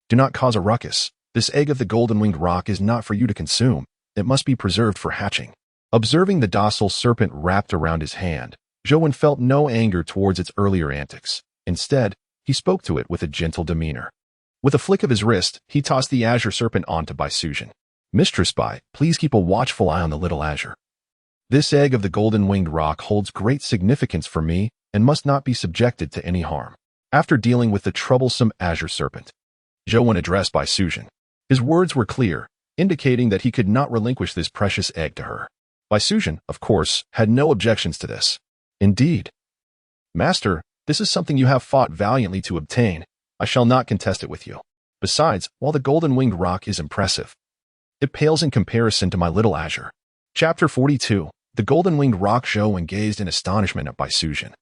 do not cause a ruckus. This egg of the golden-winged roc is not for you to consume. It must be preserved for hatching." Observing the docile serpent wrapped around his hand, Zhou felt no anger towards its earlier antics. Instead, he spoke to it with a gentle demeanor. With a flick of his wrist, he tossed the azure serpent onto Bai Sujin. "Mistress Bai, please keep a watchful eye on the little azure. This egg of the golden-winged roc holds great significance for me and must not be subjected to any harm." After dealing with the troublesome azure serpent, Zhou addressed Bai Sujin. His words were clear, indicating that he could not relinquish this precious egg to her. Bai Sujin, of course, had no objections to this. "Indeed, Master, this is something you have fought valiantly to obtain. I shall not contest it with you. Besides, while the golden-winged roc is impressive, it pales in comparison to my little azure." Chapter 42. The golden-winged roc. Zhou gazed in astonishment at Bai Sujin,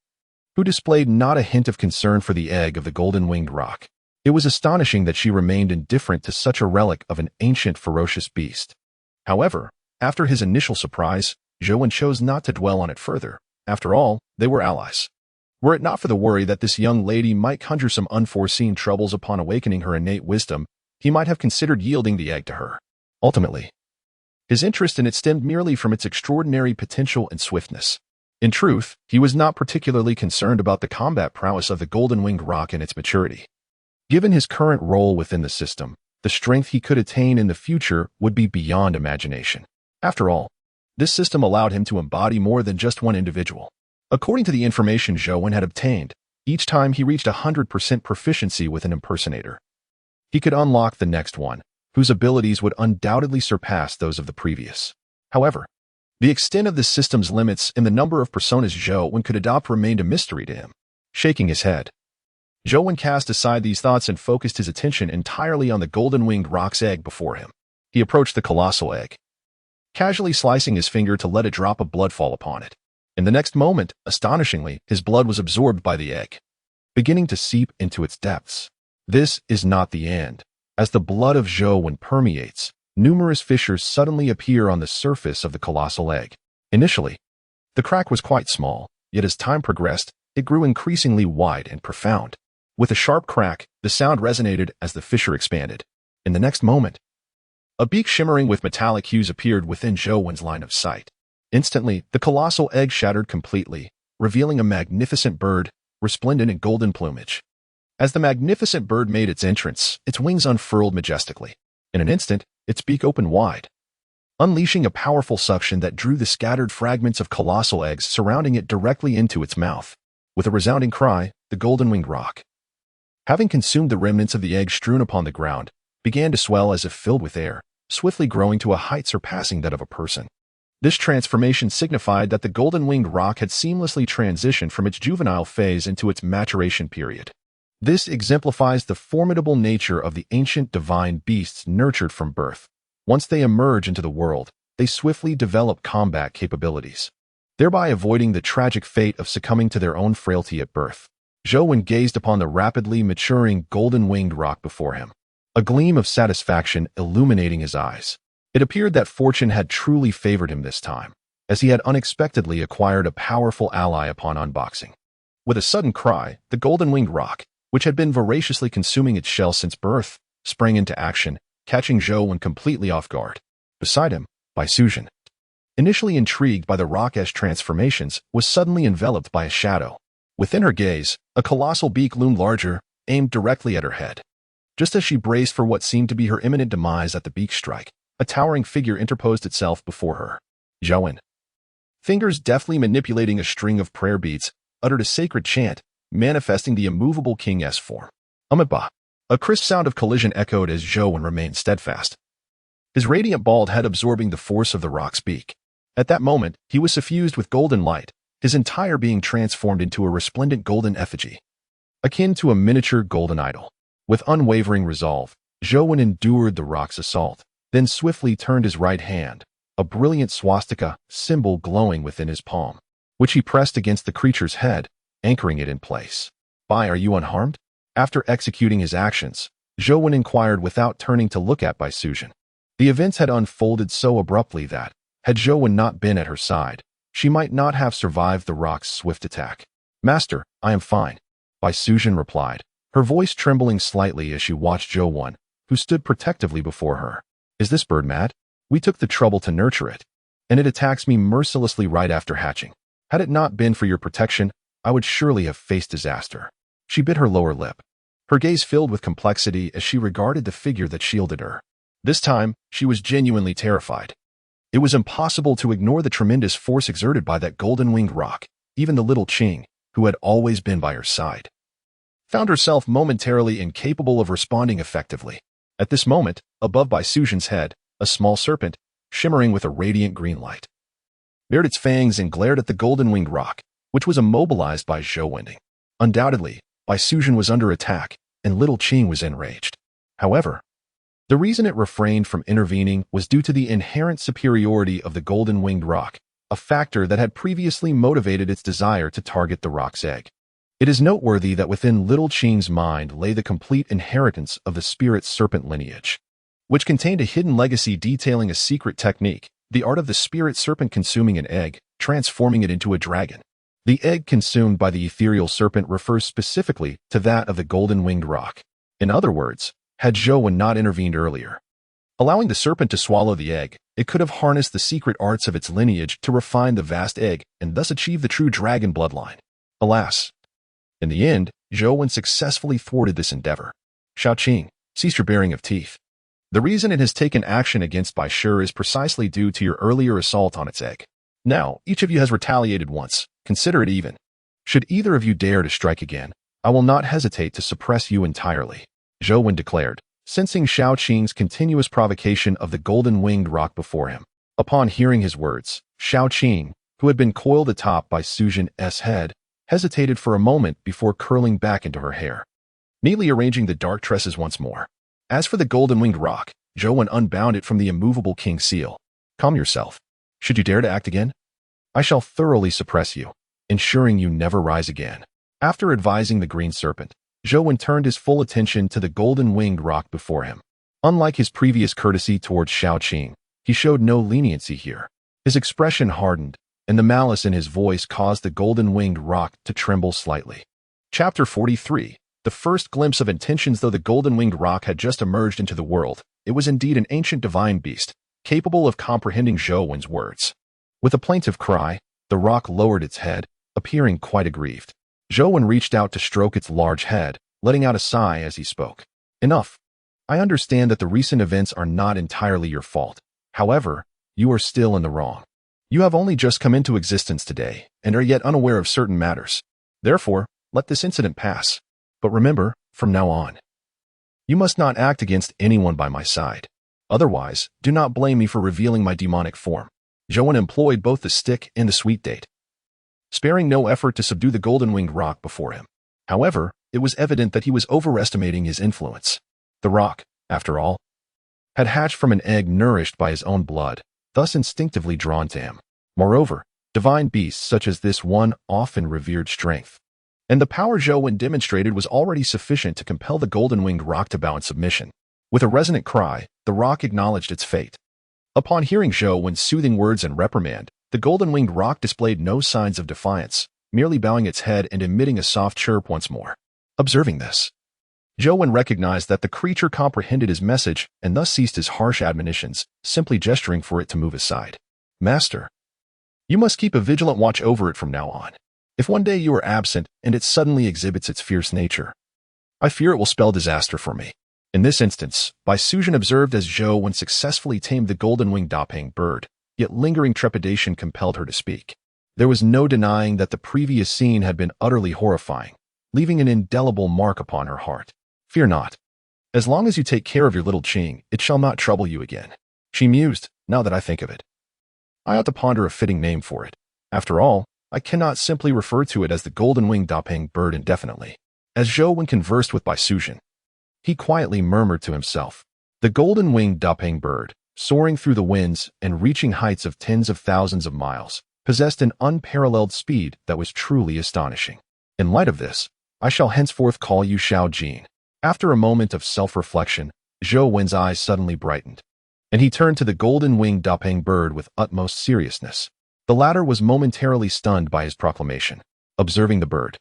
who displayed not a hint of concern for the egg of the golden-winged roc. It was astonishing that she remained indifferent to such a relic of an ancient ferocious beast. However, after his initial surprise, Zhou chose not to dwell on it further. After all, they were allies. Were it not for the worry that this young lady might conjure some unforeseen troubles upon awakening her innate wisdom, he might have considered yielding the egg to her. Ultimately, his interest in it stemmed merely from its extraordinary potential and swiftness. In truth, he was not particularly concerned about the combat prowess of the golden-winged roc and its maturity. Given his current role within the system, the strength he could attain in the future would be beyond imagination. After all, this system allowed him to embody more than just one individual. According to the information Zhou had obtained, each time he reached 100% proficiency with an impersonator, he could unlock the next one, whose abilities would undoubtedly surpass those of the previous. However, the extent of this system's limits and the number of personas Zhou could adopt remained a mystery to him. Shaking his head, Zhou cast aside these thoughts and focused his attention entirely on the golden-winged roc's egg before him. He approached the colossal egg, casually slicing his finger to let a drop of blood fall upon it. In the next moment, astonishingly, his blood was absorbed by the egg, beginning to seep into its depths. This is not the end. As the blood of Zhou permeates, numerous fissures suddenly appear on the surface of the colossal egg. Initially, the crack was quite small, yet as time progressed, it grew increasingly wide and profound. With a sharp crack, the sound resonated as the fissure expanded. In the next moment, a beak shimmering with metallic hues appeared within Zhou's line of sight. Instantly, the colossal egg shattered completely, revealing a magnificent bird, resplendent in golden plumage. As the magnificent bird made its entrance, its wings unfurled majestically. In an instant, its beak opened wide, unleashing a powerful suction that drew the scattered fragments of colossal eggs surrounding it directly into its mouth. With a resounding cry, the golden-winged roc, having consumed the remnants of the egg strewn upon the ground, began to swell as if filled with air, swiftly growing to a height surpassing that of a person. This transformation signified that the golden-winged roc had seamlessly transitioned from its juvenile phase into its maturation period. This exemplifies the formidable nature of the ancient divine beasts nurtured from birth. Once they emerge into the world, they swiftly develop combat capabilities, thereby avoiding the tragic fate of succumbing to their own frailty at birth. Zhou gazed upon the rapidly maturing golden-winged roc before him, a gleam of satisfaction illuminating his eyes. It appeared that fortune had truly favored him this time, as he had unexpectedly acquired a powerful ally upon unboxing. With a sudden cry, the golden-winged roc, which had been voraciously consuming its shell since birth, sprang into action, catching Zhou completely off guard. Beside him, Bai Suzhen, initially intrigued by the rock-ash transformations, was suddenly enveloped by a shadow. Within her gaze, a colossal beak loomed larger, aimed directly at her head. Just as she braced for what seemed to be her imminent demise at the beak strike, a towering figure interposed itself before her. Zhou, fingers deftly manipulating a string of prayer beads, uttered a sacred chant, manifesting the immovable king's form. Amiba. A crisp sound of collision echoed as Zhou remained steadfast, his radiant bald head absorbing the force of the rock's beak. At that moment, he was suffused with golden light, his entire being transformed into a resplendent golden effigy, akin to a miniature golden idol. With unwavering resolve, Zhou endured the rock's assault, then swiftly turned his right hand, a brilliant swastika symbol glowing within his palm, which he pressed against the creature's head, anchoring it in place. Bai, are you unharmed? After executing his actions, Zhou inquired without turning to look at Bai Suzhen. The events had unfolded so abruptly that, had Zhou not been at her side, she might not have survived the rock's swift attack. Master, I am fine, Bai Suzhen replied, her voice trembling slightly as she watched Zhou, who stood protectively before her. Is this bird mad? We took the trouble to nurture it, and it attacks me mercilessly right after hatching. Had it not been for your protection, I would surely have faced disaster. She bit her lower lip, her gaze filled with complexity as she regarded the figure that shielded her. This time, she was genuinely terrified. It was impossible to ignore the tremendous force exerted by that golden-winged rock. Even the little Qing, who had always been by her side, found herself momentarily incapable of responding effectively. At this moment, above Bai Suzhen's head, a small serpent, shimmering with a radiant green light, bared its fangs and glared at the golden-winged rock, which was immobilized by Zhou. Undoubtedly, Bai Suzhen was under attack, and little Qing was enraged. However, the reason it refrained from intervening was due to the inherent superiority of the golden-winged rock, a factor that had previously motivated its desire to target the rock's egg. It is noteworthy that within little Qing's mind lay the complete inheritance of the spirit serpent lineage, which contained a hidden legacy detailing a secret technique, the art of the spirit serpent consuming an egg, transforming it into a dragon. The egg consumed by the ethereal serpent refers specifically to that of the golden-winged rock. In other words, had Zhou not intervened earlier, allowing the serpent to swallow the egg, it could have harnessed the secret arts of its lineage to refine the vast egg and thus achieve the true dragon bloodline. Alas, in the end, Zhou successfully thwarted this endeavor. Shaoqing, cease your baring of teeth. The reason it has taken action against Bai Shi is precisely due to your earlier assault on its egg. Now, each of you has retaliated once. Consider it even. Should either of you dare to strike again, I will not hesitate to suppress you entirely, Zhou declared, sensing Shaoqing's continuous provocation of the golden-winged rock before him. Upon hearing his words, Shaoqing, who had been coiled atop Bai Suzhen's head, hesitated for a moment before curling back into her hair, neatly arranging the dark tresses once more. As for the golden-winged rock, Zhou unbound it from the immovable king's seal. Calm yourself. Should you dare to act again, I shall thoroughly suppress you, ensuring you never rise again. After advising the green serpent, Zhou turned his full attention to the golden-winged rock before him. Unlike his previous courtesy towards Shaoqing, he showed no leniency here. His expression hardened, and the malice in his voice caused the golden-winged rock to tremble slightly. Chapter 43. The first glimpse of intentions. Though the golden-winged rock had just emerged into the world, it was indeed an ancient divine beast, capable of comprehending Zhou's words. With a plaintive cry, the rock lowered its head, appearing quite aggrieved. Zhou reached out to stroke its large head, letting out a sigh as he spoke. Enough. I understand that the recent events are not entirely your fault. However, you are still in the wrong. You have only just come into existence today, and are yet unaware of certain matters. Therefore, let this incident pass. But remember, from now on, you must not act against anyone by my side. Otherwise, do not blame me for revealing my demonic form. Zhou employed both the stick and the sweet date, sparing no effort to subdue the golden-winged rock before him. However, it was evident that he was overestimating his influence. The rock, after all, had hatched from an egg nourished by his own blood, thus instinctively drawn to him. Moreover, divine beasts such as this one often revered strength, and the power Zhou demonstrated was already sufficient to compel the golden-winged rock to bow in submission. With a resonant cry, the rock acknowledged its fate. Upon hearing Zhou's soothing words and reprimand, the golden-winged rock displayed no signs of defiance, merely bowing its head and emitting a soft chirp once more. Observing this, Zhou Wen recognized that the creature comprehended his message and thus ceased his harsh admonitions, simply gesturing for it to move aside. Master, you must keep a vigilant watch over it from now on. If one day you are absent and it suddenly exhibits its fierce nature, I fear it will spell disaster for me. In this instance, Bai Suzhen observed as Zhou Wen successfully tamed the golden-winged dapeng bird, yet lingering trepidation compelled her to speak. There was no denying that the previous scene had been utterly horrifying, leaving an indelible mark upon her heart. Fear not. As long as you take care of your little Qing, it shall not trouble you again. She mused, now that I think of it. I ought to ponder a fitting name for it. After all, I cannot simply refer to it as the golden-winged dapeng bird indefinitely. As Zhou Wen conversed with Bai Suzhen, he quietly murmured to himself, the golden-winged dapeng bird, soaring through the winds and reaching heights of tens of thousands of miles, possessed an unparalleled speed that was truly astonishing. In light of this, I shall henceforth call you Xiao Jin. After a moment of self-reflection, Zhou Wen's eyes suddenly brightened, and he turned to the golden-winged dapeng bird with utmost seriousness. The latter was momentarily stunned by his proclamation. Observing the bird,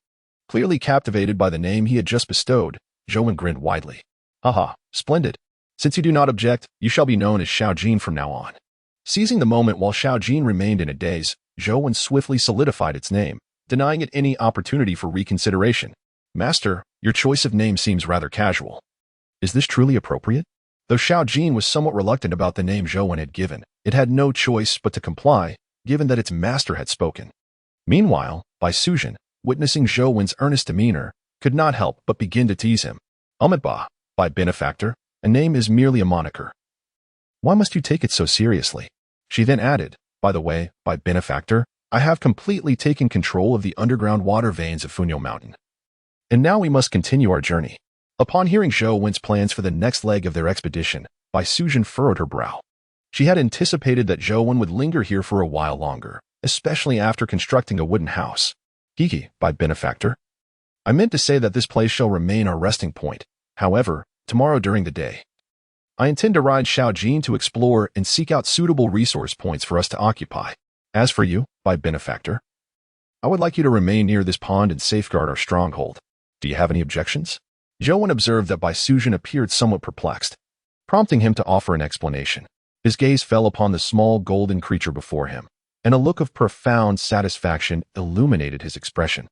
clearly captivated by the name he had just bestowed, Zhou Wen grinned widely. Haha, splendid. Since you do not object, you shall be known as Xiao Jin from now on. Seizing the moment while Xiao Jin remained in a daze, Zhou Wen swiftly solidified its name, denying it any opportunity for reconsideration. Master, your choice of name seems rather casual. Is this truly appropriate? Though Xiao Jin was somewhat reluctant about the name Zhou Wen had given, it had no choice but to comply, given that its master had spoken. Meanwhile, Bai Suzhen, witnessing Zhou Wen's earnest demeanor, could not help but begin to tease him. Ba, by benefactor, a name is merely a moniker. Why must you take it so seriously? She then added, by the way, by benefactor, I have completely taken control of the underground water veins of Funyo Mountain. And now we must continue our journey. Upon hearing Zhou Wen's plans for the next leg of their expedition, Bai Suzhen furrowed her brow. She had anticipated that Zhou Wen would linger here for a while longer, especially after constructing a wooden house. Kiki, by benefactor. I meant to say that this place shall remain our resting point. However, tomorrow during the day, I intend to ride Xiao Jin to explore and seek out suitable resource points for us to occupy. As for you, by benefactor, I would like you to remain near this pond and safeguard our stronghold. Do you have any objections? Zhou Wen observed that Bai Suzhen appeared somewhat perplexed, prompting him to offer an explanation. His gaze fell upon the small golden creature before him, and a look of profound satisfaction illuminated his expression.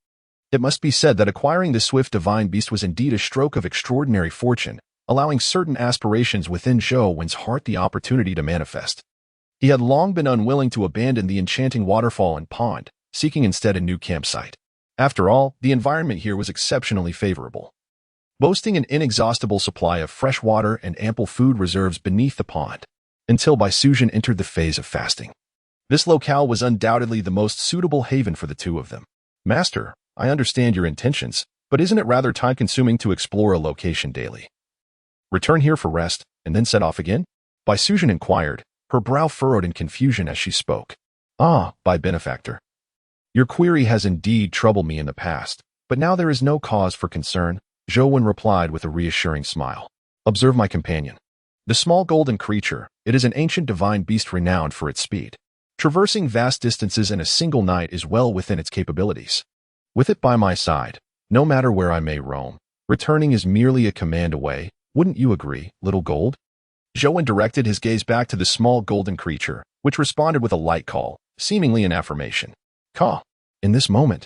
It must be said that acquiring this swift divine beast was indeed a stroke of extraordinary fortune, allowing certain aspirations within Zhou Wen's heart the opportunity to manifest. He had long been unwilling to abandon the enchanting waterfall and pond, seeking instead a new campsite. After all, the environment here was exceptionally favorable, boasting an inexhaustible supply of fresh water and ample food reserves beneath the pond, until Bai Suzhen entered the phase of fasting. This locale was undoubtedly the most suitable haven for the two of them. Master, I understand your intentions, but isn't it rather time-consuming to explore a location daily? Return here for rest, and then set off again? Bai Suzhen inquired, her brow furrowed in confusion as she spoke. Ah, by benefactor. Your query has indeed troubled me in the past, but now there is no cause for concern, Zhou Wen replied with a reassuring smile. Observe my companion. The small golden creature, it is an ancient divine beast renowned for its speed. Traversing vast distances in a single night is well within its capabilities. With it by my side, no matter where I may roam, returning is merely a command away. Wouldn't you agree, little gold? Zhou Wen directed his gaze back to the small golden creature, which responded with a light call, seemingly an affirmation. Ka. In this moment,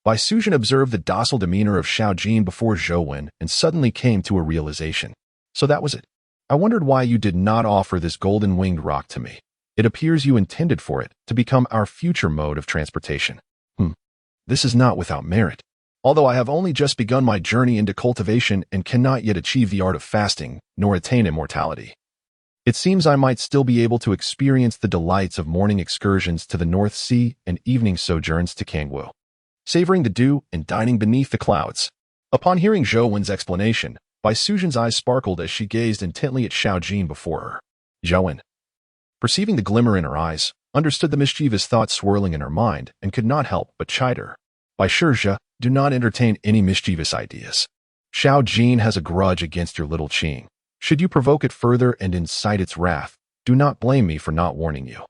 Bai Suzhen observed the docile demeanor of Xiao Jin before Zhou Wen and suddenly came to a realization. So that was it. I wondered why you did not offer this golden-winged rock to me. It appears you intended for it to become our future mode of transportation. This is not without merit. Although I have only just begun my journey into cultivation and cannot yet achieve the art of fasting, nor attain immortality, it seems I might still be able to experience the delights of morning excursions to the North Sea and evening sojourns to Kangwu, savoring the dew and dining beneath the clouds. Upon hearing Zhou Wen's explanation, Bai Suzhen's eyes sparkled as she gazed intently at Xiao Jin before her. Zhou Wen, perceiving the glimmer in her eyes, understood the mischievous thoughts swirling in her mind and could not help but chide her. Bai Shizhe, do not entertain any mischievous ideas. Xiao Jin has a grudge against your little Qing. Should you provoke it further and incite its wrath, do not blame me for not warning you.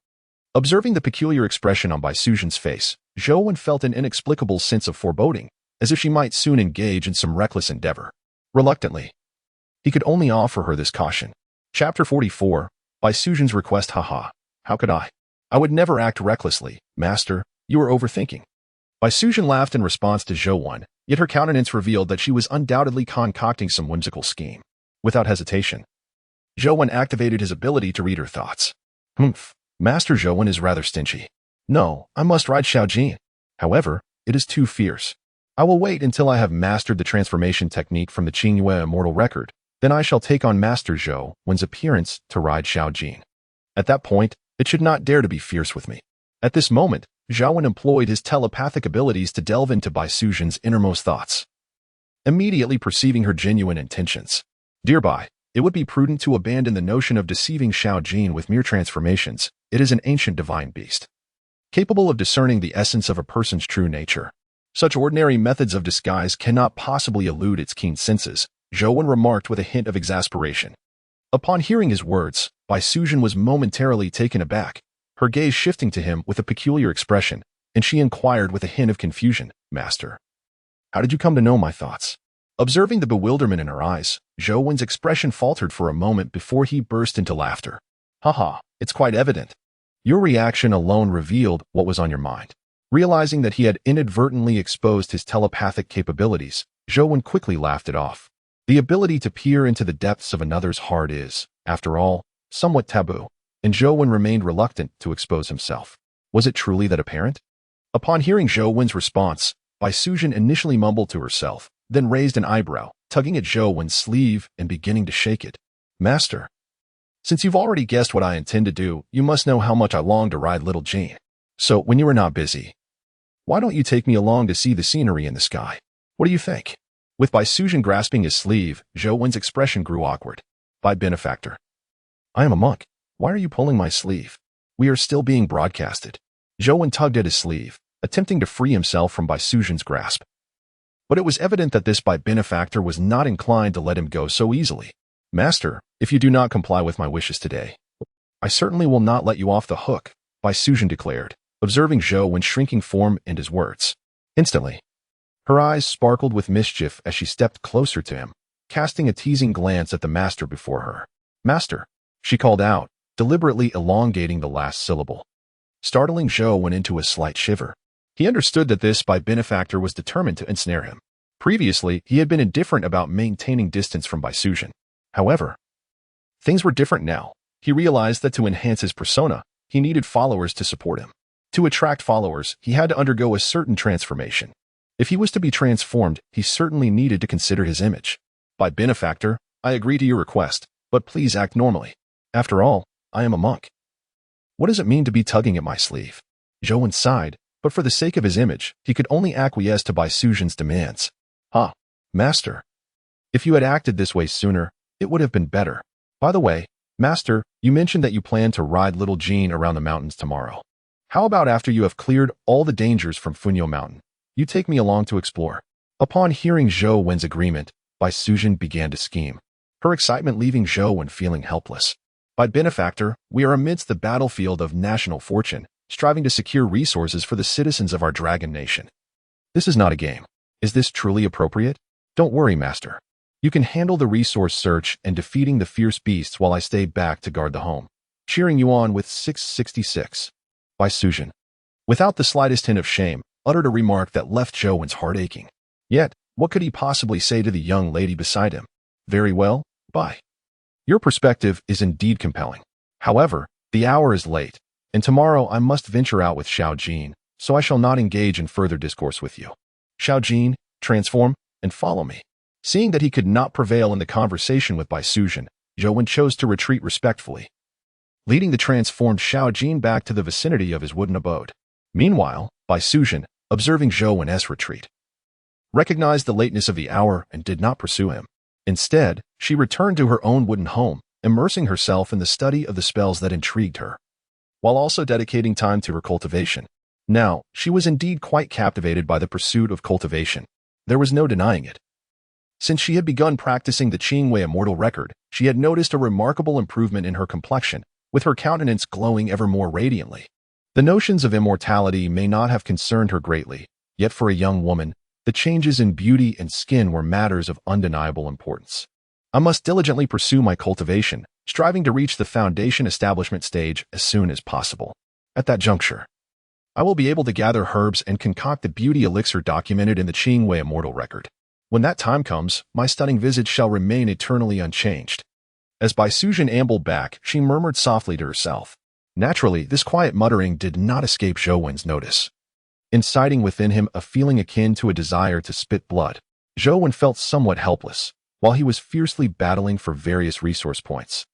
Observing the peculiar expression on Bai Suzhen's face, Zhou Wen felt an inexplicable sense of foreboding, as if she might soon engage in some reckless endeavor. Reluctantly, he could only offer her this caution. Chapter 44. By Sujin's request. Haha. How could I? I would never act recklessly, master. You are overthinking. Bai Sujin laughed in response to Zhou Wen, yet her countenance revealed that she was undoubtedly concocting some whimsical scheme. Without hesitation, Zhou Wen activated his ability to read her thoughts. Master Zhou Wen is rather stingy. No, I must ride Xiao Jin. However, it is too fierce. I will wait until I have mastered the transformation technique from the Qingyue immortal record. Then I shall take on Master Zhou Wen's appearance to ride Xiao Jin. At that point, it should not dare to be fierce with me. At this moment, Zhao Wen employed his telepathic abilities to delve into Bai Sujin's innermost thoughts, immediately perceiving her genuine intentions. Dear Bai, it would be prudent to abandon the notion of deceiving Xiao Jin with mere transformations. It is an ancient divine beast, capable of discerning the essence of a person's true nature. Such ordinary methods of disguise cannot possibly elude its keen senses, Zhou Wen remarked with a hint of exasperation. Upon hearing his words, Bai Sujin was momentarily taken aback, her gaze shifting to him with a peculiar expression, and she inquired with a hint of confusion, Master, how did you come to know my thoughts? Observing the bewilderment in her eyes, Zhou Wen's expression faltered for a moment before he burst into laughter. Haha, it's quite evident. Your reaction alone revealed what was on your mind. Realizing that he had inadvertently exposed his telepathic capabilities, Zhou Wen quickly laughed it off. The ability to peer into the depths of another's heart is, after all, somewhat taboo, and Zhou Wen remained reluctant to expose himself. Was it truly that apparent? Upon hearing Zhou Wen's response, Bai Sujin initially mumbled to herself, then raised an eyebrow, tugging at Zhou Wen's sleeve and beginning to shake it. Master, since you've already guessed what I intend to do, you must know how much I long to ride little Jane. So, when you are not busy, why don't you take me along to see the scenery in the sky? What do you think? With Bai Sujin grasping his sleeve, Zhou Wen's expression grew awkward. By benefactor, I am a monk. Why are you pulling my sleeve? We are still being broadcasted. Zhou Wen tugged at his sleeve, attempting to free himself from Bai Sujin's grasp. But it was evident that this Bai benefactor was not inclined to let him go so easily. Master, if you do not comply with my wishes today, I certainly will not let you off the hook, Bai Sujin declared, observing Zhou Wen's shrinking form and his words. Instantly, her eyes sparkled with mischief as she stepped closer to him, casting a teasing glance at the master before her. Master, she called out, deliberately elongating the last syllable. Startling Zhou Wen into a slight shiver. He understood that this Bai benefactor was determined to ensnare him. Previously, he had been indifferent about maintaining distance from Bai Sujin. However, things were different now. He realized that to enhance his persona, he needed followers to support him. To attract followers, he had to undergo a certain transformation. If he was to be transformed, he certainly needed to consider his image. Bai benefactor, I agree to your request, but please act normally. After all, I am a monk. What does it mean to be tugging at my sleeve? Zhou Wen sighed, but for the sake of his image, he could only acquiesce to Bai Sujin's demands. Master. If you had acted this way sooner, it would have been better. By the way, Master, you mentioned that you plan to ride little Jean around the mountains tomorrow. How about after you have cleared all the dangers from Funyo Mountain, you take me along to explore? Upon hearing Zhou Wen's agreement, Bai Sujin began to scheme, her excitement leaving Zhou Wen feeling helpless. By benefactor, we are amidst the battlefield of national fortune, striving to secure resources for the citizens of our dragon nation. This is not a game. Is this truly appropriate? Don't worry, Master. You can handle the resource search and defeating the fierce beasts while I stay back to guard the home. Cheering you on with 666. Bai Sujin, without the slightest hint of shame, uttered a remark that left Zhou Wen's heart aching. Yet, what could he possibly say to the young lady beside him? Very well, Bai. Your perspective is indeed compelling. However, the hour is late, and tomorrow I must venture out with Xiao Jin, so I shall not engage in further discourse with you. Xiao Jin, transform, and follow me. Seeing that he could not prevail in the conversation with Bai Sujin, Zhou Wen chose to retreat respectfully, leading the transformed Xiao Jin back to the vicinity of his wooden abode. Meanwhile, Bai Sujin, observing Zhou Wen's retreat, recognized the lateness of the hour and did not pursue him. Instead, she returned to her own wooden home, immersing herself in the study of the spells that intrigued her, while also dedicating time to her cultivation. Now, she was indeed quite captivated by the pursuit of cultivation. There was no denying it. Since she had begun practicing the Qingyue immortal record, she had noticed a remarkable improvement in her complexion, with her countenance glowing ever more radiantly. The notions of immortality may not have concerned her greatly, yet for a young woman, The changes in beauty and skin were matters of undeniable importance. I must diligently pursue my cultivation, striving to reach the foundation establishment stage as soon as possible. At that juncture, I will be able to gather herbs and concoct the beauty elixir documented in the Qingwei Immortal Record. When that time comes, my stunning visage shall remain eternally unchanged. As Bai Suzhen ambled back, she murmured softly to herself. Naturally, this quiet muttering did not escape Zhou Wen's notice. Inciting within him a feeling akin to a desire to spit blood, Zhou Wen felt somewhat helpless, while he was fiercely battling for various resource points.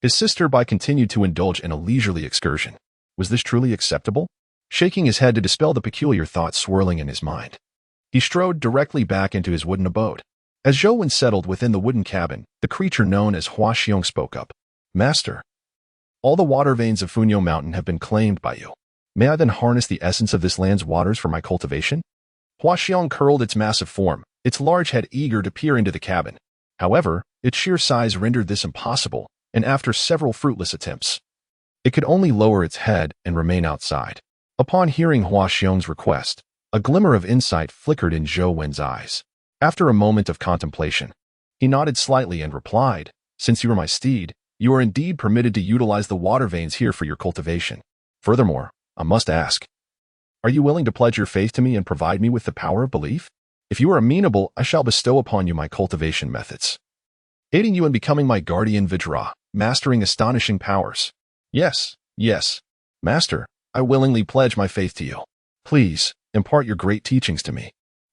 His sister Bai continued to indulge in a leisurely excursion. Was this truly acceptable? Shaking his head to dispel the peculiar thoughts swirling in his mind, he strode directly back into his wooden abode. As Zhou Wen settled within the wooden cabin, the creature known as Hua Xiong spoke up. Master, all the water veins of Funyo Mountain have been claimed by you. May I then harness the essence of this land's waters for my cultivation? Hua Xiong curled its massive form, its large head eager to peer into the cabin. However, its sheer size rendered this impossible, and after several fruitless attempts, it could only lower its head and remain outside. Upon hearing Hua Xiong's request, a glimmer of insight flickered in Zhou Wen's eyes. After a moment of contemplation, he nodded slightly and replied, Since you are my steed, you are indeed permitted to utilize the water veins here for your cultivation. Furthermore, I must ask, are you willing to pledge your faith to me and provide me with the power of belief? If you are amenable, I shall bestow upon you my cultivation methods, aiding you in becoming my guardian Vajra, mastering astonishing powers. Yes, Master, I willingly pledge my faith to you. Please, impart your great teachings to me.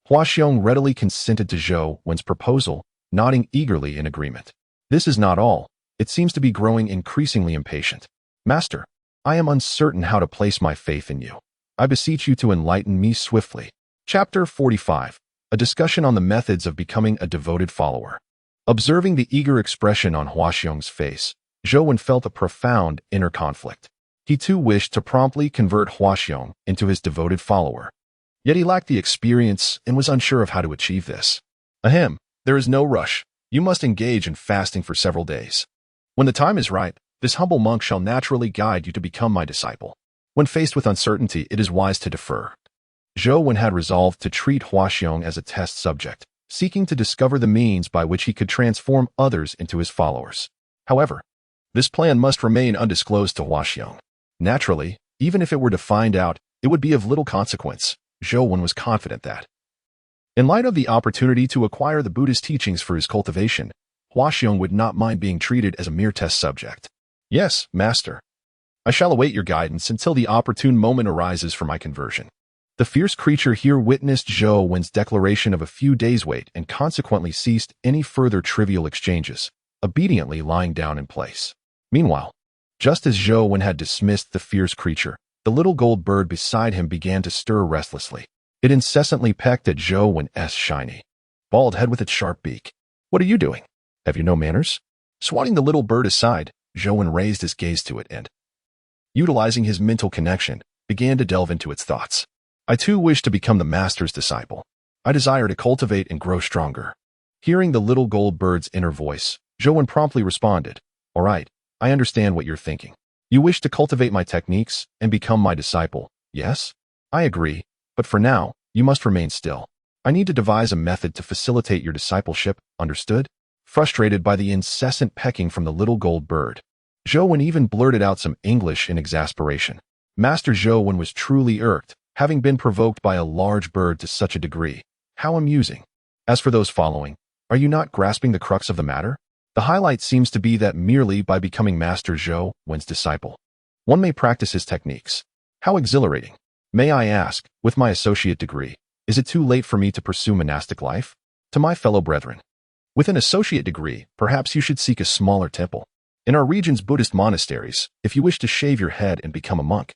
Hua Xiong readily consented to Zhou Wen's proposal, nodding eagerly in agreement. This is not all. It seems to be growing increasingly impatient. Master, I am uncertain how to place my faith in you. I beseech you to enlighten me swiftly. Chapter 45. A discussion on the methods of becoming a devoted follower. Observing the eager expression on Hua Xiong's face, Zhou Wen felt a profound inner conflict. He too wished to promptly convert Hua Xiong into his devoted follower. Yet he lacked the experience and was unsure of how to achieve this. Ahem, there is no rush. You must engage in fasting for several days. When the time is ripe, this humble monk shall naturally guide you to become my disciple. When faced with uncertainty, it is wise to defer. Zhou Wen had resolved to treat Hua Xiong as a test subject, seeking to discover the means by which he could transform others into his followers. However, this plan must remain undisclosed to Hua Xiong. Naturally, even if it were to find out, it would be of little consequence. Zhou Wen was confident that, in light of the opportunity to acquire the Buddhist teachings for his cultivation, Hua Xiong would not mind being treated as a mere test subject. Yes, Master. I shall await your guidance until the opportune moment arises for my conversion. The fierce creature here witnessed Zhou Wen's declaration of a few days' wait and consequently ceased any further trivial exchanges, obediently lying down in place. Meanwhile, just as Zhou Wen had dismissed the fierce creature, the little gold bird beside him began to stir restlessly. It incessantly pecked at Zhou Wen's shiny, bald head with its sharp beak. What are you doing? Have you no manners? Swatting the little bird aside, Zhou Wen raised his gaze to it and, utilizing his mental connection, began to delve into its thoughts. I too wish to become the master's disciple. I desire to cultivate and grow stronger. Hearing the little gold bird's inner voice, Zhou Wen promptly responded, All right, I understand what you're thinking. You wish to cultivate my techniques and become my disciple, yes? I agree, but for now, you must remain still. I need to devise a method to facilitate your discipleship, understood? Frustrated by the incessant pecking from the little gold bird, Zhou Wen even blurted out some English in exasperation. Master Zhou Wen was truly irked, having been provoked by a large bird to such a degree. How amusing. As for those following, are you not grasping the crux of the matter? The highlight seems to be that merely by becoming Master Zhou Wen's disciple, one may practice his techniques. How exhilarating. May I ask, with my associate degree, is it too late for me to pursue monastic life? To my fellow brethren, with an associate degree, perhaps you should seek a smaller temple. In our region's Buddhist monasteries, if you wish to shave your head and become a monk,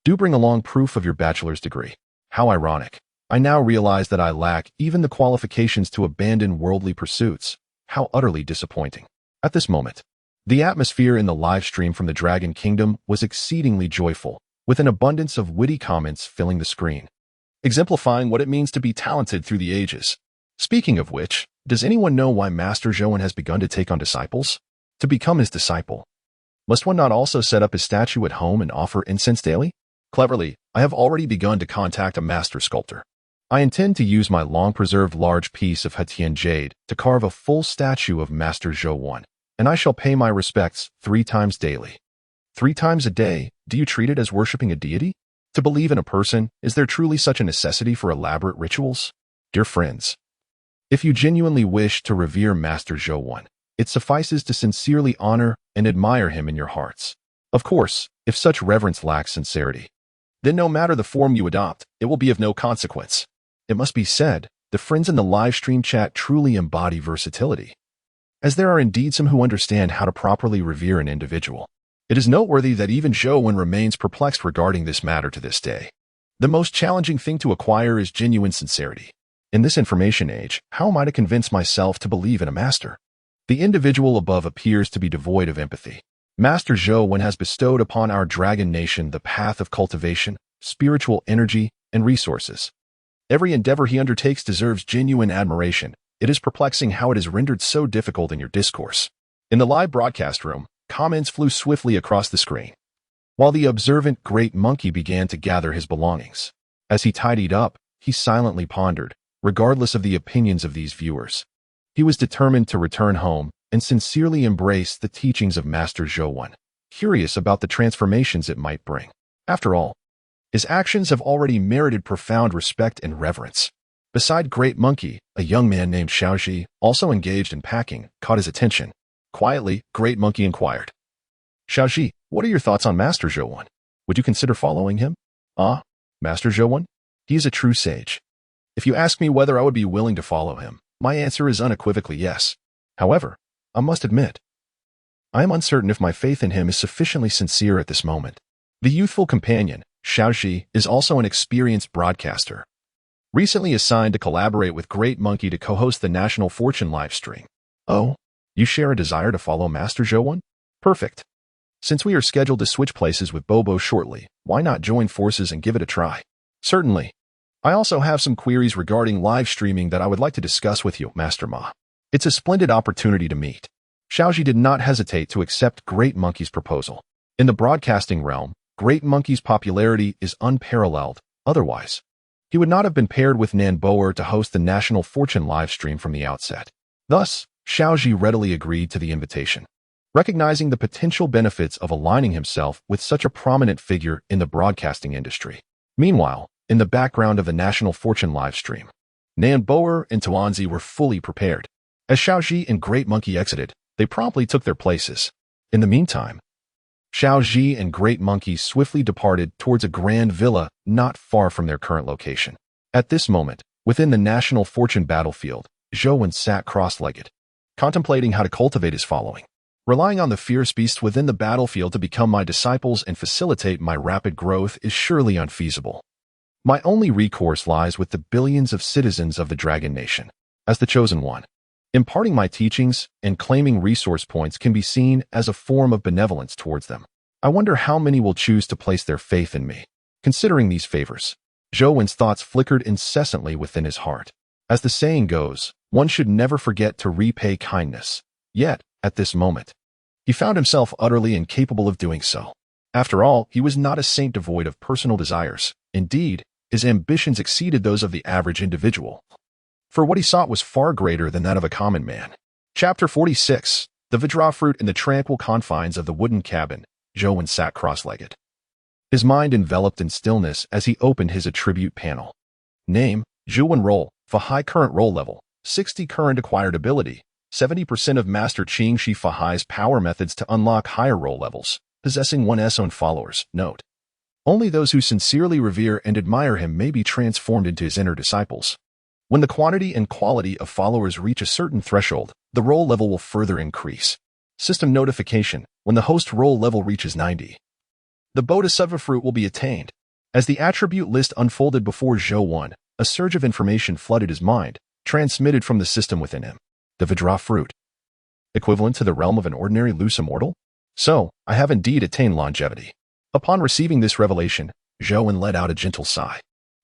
do bring along proof of your bachelor's degree. How ironic. I now realize that I lack even the qualifications to abandon worldly pursuits. How utterly disappointing. At this moment, the atmosphere in the live stream from the Dragon Kingdom was exceedingly joyful, with an abundance of witty comments filling the screen, exemplifying what it means to be talented through the ages. Speaking of which, does anyone know why Master Zhou Wen has begun to take on disciples? To become his disciple, must one not also set up his statue at home and offer incense daily? Cleverly, I have already begun to contact a master sculptor. I intend to use my long-preserved large piece of Hetian jade to carve a full statue of Master Zhou 1, and I shall pay my respects 3 times daily. 3 times a day? Do you treat it as worshipping a deity? To believe in a person, is there truly such a necessity for elaborate rituals? Dear friends, if you genuinely wish to revere Master Zhou 1, it suffices to sincerely honor and admire him in your hearts. Of course, if such reverence lacks sincerity, then no matter the form you adopt, it will be of no consequence. It must be said, the friends in the live stream chat truly embody versatility, as there are indeed some who understand how to properly revere an individual. It is noteworthy that even Zhou 1 remains perplexed regarding this matter to this day. The most challenging thing to acquire is genuine sincerity. In this information age, how am I to convince myself to believe in a master? The individual above appears to be devoid of empathy. Master Zhou 1 has bestowed upon our dragon nation the path of cultivation, spiritual energy, and resources. Every endeavor he undertakes deserves genuine admiration. It is perplexing how it is rendered so difficult in your discourse. In the live broadcast room, comments flew swiftly across the screen, while the observant great monkey began to gather his belongings. As he tidied up, he silently pondered, regardless of the opinions of these viewers. He was determined to return home and sincerely embrace the teachings of Master Zhou 1, curious about the transformations it might bring. After all, his actions have already merited profound respect and reverence. Beside Great Monkey, a young man named Xiaoji, also engaged in packing, caught his attention. Quietly, Great Monkey inquired, "Xiaoji, what are your thoughts on Master Zhou 1? Would you consider following him?" "Ah, Master Zhou 1? He is a true sage. If you ask me whether I would be willing to follow him, my answer is unequivocally yes. However, I must admit, I am uncertain if my faith in him is sufficiently sincere at this moment." The youthful companion, Xiaoji, is also an experienced broadcaster, recently assigned to collaborate with Great Monkey to co-host the National Fortune live stream. "Oh, you share a desire to follow Master Zhou 1? Perfect. Since we are scheduled to switch places with Bobo shortly, why not join forces and give it a try?" "Certainly. I also have some queries regarding live streaming that I would like to discuss with you, Master Ma. It's a splendid opportunity to meet." Xiaoji did not hesitate to accept Great Monkey's proposal. In the broadcasting realm, Great Monkey's popularity is unparalleled. Otherwise, he would not have been paired with Nan Boer to host the National Fortune live stream from the outset. Thus, Xiaoji readily agreed to the invitation, recognizing the potential benefits of aligning himself with such a prominent figure in the broadcasting industry. Meanwhile, in the background of the National Fortune live stream, Nan Boer and Tuanzi were fully prepared. As Xiaoji and Great Monkey exited, they promptly took their places. In the meantime, Xiaoji and Great Monkey swiftly departed towards a grand villa not far from their current location. At this moment, within the National Fortune battlefield, Zhou 1 sat cross-legged, contemplating how to cultivate his following. "Relying on the fierce beasts within the battlefield to become my disciples and facilitate my rapid growth is surely unfeasible. My only recourse lies with the billions of citizens of the Dragon Nation. As the Chosen One, imparting my teachings and claiming resource points can be seen as a form of benevolence towards them. I wonder how many will choose to place their faith in me." Considering these favors, Zhou 1's thoughts flickered incessantly within his heart. As the saying goes, one should never forget to repay kindness. Yet, at this moment, he found himself utterly incapable of doing so. After all, he was not a saint devoid of personal desires. Indeed, his ambitions exceeded those of the average individual, for what he sought was far greater than that of a common man. Chapter 46. The Vajra Fruit in the tranquil confines of the wooden cabin. Zhou 1 sat cross-legged, his mind enveloped in stillness as he opened his attribute panel. Name, Zhou 1 role, Fahai current role level, 60 current acquired ability, 70% of Master Qing Shi Fahai's power methods to unlock higher role levels, possessing 1's own followers. Note: only those who sincerely revere and admire him may be transformed into his inner disciples. When the quantity and quality of followers reach a certain threshold, the role level will further increase. System notification: when the host role level reaches 90, the Bodhisattva fruit will be attained. As the attribute list unfolded before Zhou 1, a surge of information flooded his mind, transmitted from the system within him. The Vajra fruit, equivalent to the realm of an ordinary loose immortal? So, I have indeed attained longevity. Upon receiving this revelation, Zhou 1 let out a gentle sigh.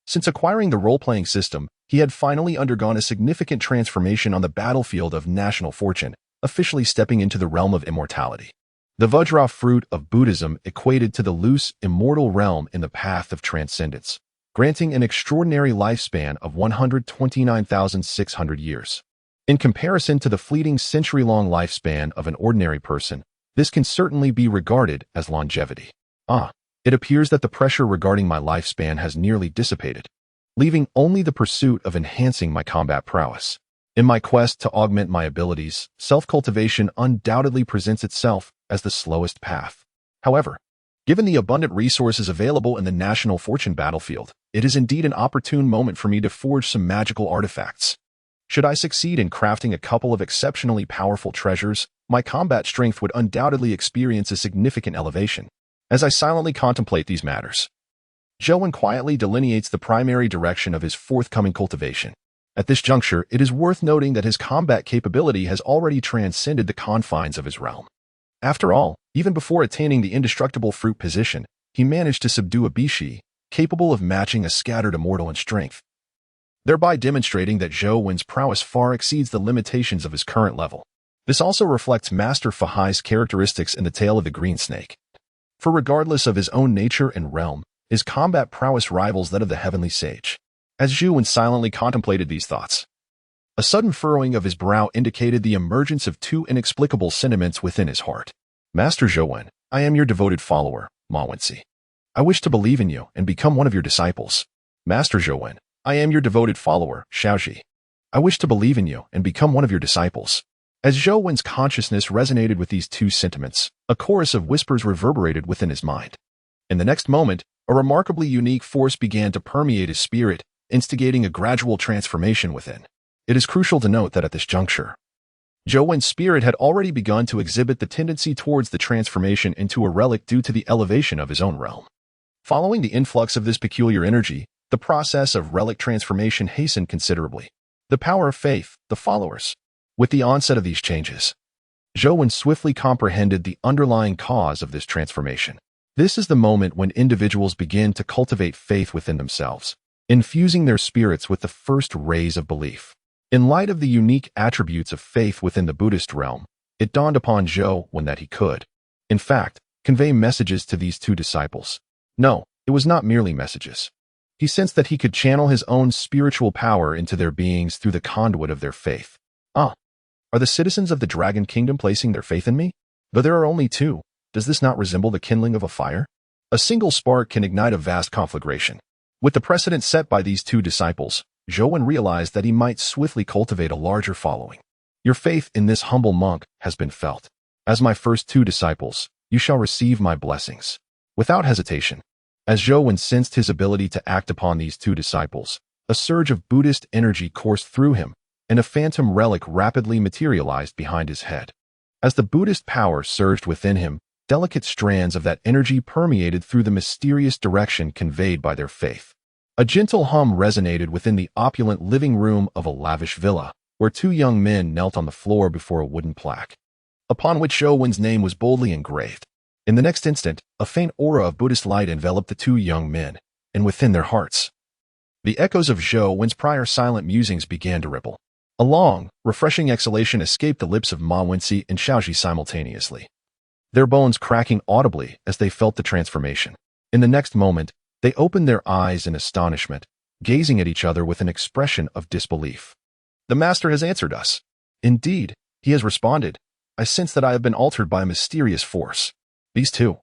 Since acquiring the role-playing system, he had finally undergone a significant transformation on the battlefield of national fortune, officially stepping into the realm of immortality. The Vajra fruit of Buddhism equated to the loose, immortal realm in the path of transcendence. granting an extraordinary lifespan of 129,600 years. In comparison to the fleeting century-long lifespan of an ordinary person, this can certainly be regarded as longevity. It appears that the pressure regarding my lifespan has nearly dissipated, leaving only the pursuit of enhancing my combat prowess. In my quest to augment my abilities, self-cultivation undoubtedly presents itself as the slowest path. However, given the abundant resources available in the national fortune battlefield, it is indeed an opportune moment for me to forge some magical artifacts. Should I succeed in crafting a couple of exceptionally powerful treasures, my combat strength would undoubtedly experience a significant elevation. As I silently contemplate these matters, Zhou quietly delineates the primary direction of his forthcoming cultivation. At this juncture, it is worth noting that his combat capability has already transcended the confines of his realm. After all, even before attaining the indestructible fruit position, he managed to subdue a Bishi, capable of matching a scattered immortal in strength, thereby demonstrating that Zhou prowess far exceeds the limitations of his current level. This also reflects Master Fahai's characteristics in the tale of the green snake. For regardless of his own nature and realm, his combat prowess rivals that of the heavenly sage. As Zhou silently contemplated these thoughts, a sudden furrowing of his brow indicated the emergence of two inexplicable sentiments within his heart. Master Zhou, I am your devoted follower, Ma Wenxi. I wish to believe in you and become one of your disciples. Master Zhou, I am your devoted follower, Xiaoji. I wish to believe in you and become one of your disciples. As Zhou consciousness resonated with these two sentiments, a chorus of whispers reverberated within his mind. In the next moment, a remarkably unique force began to permeate his spirit, instigating a gradual transformation within. It is crucial to note that at this juncture, Zhou's spirit had already begun to exhibit the tendency towards the transformation into a relic due to the elevation of his own realm. Following the influx of this peculiar energy, the process of relic transformation hastened considerably. The power of faith, the followers. With the onset of these changes, Zhou swiftly comprehended the underlying cause of this transformation. This is the moment when individuals begin to cultivate faith within themselves, infusing their spirits with the first rays of belief. In light of the unique attributes of faith within the Buddhist realm, it dawned upon Zhou that he could, in fact, convey messages to these two disciples. No, it was not merely messages. He sensed that he could channel his own spiritual power into their beings through the conduit of their faith. Are the citizens of the Dragon Kingdom placing their faith in me? Though there are only two, does this not resemble the kindling of a fire? A single spark can ignite a vast conflagration. With the precedent set by these two disciples, Zhou realized that he might swiftly cultivate a larger following. Your faith in this humble monk has been felt. As my first two disciples, you shall receive my blessings. Without hesitation, as Zhou sensed his ability to act upon these two disciples, a surge of Buddhist energy coursed through him, and a phantom relic rapidly materialized behind his head. As the Buddhist power surged within him, delicate strands of that energy permeated through the mysterious direction conveyed by their faith. A gentle hum resonated within the opulent living room of a lavish villa, where two young men knelt on the floor before a wooden plaque, upon which Zhou's name was boldly engraved. In the next instant, a faint aura of Buddhist light enveloped the two young men, and within their hearts, the echoes of Zhou's prior silent musings began to ripple. A long, refreshing exhalation escaped the lips of Ma Wenxi and Xiaoji simultaneously, their bones cracking audibly as they felt the transformation. In the next moment, they opened their eyes in astonishment, gazing at each other with an expression of disbelief. The master has answered us. Indeed, he has responded. I sense that I have been altered by a mysterious force. These two,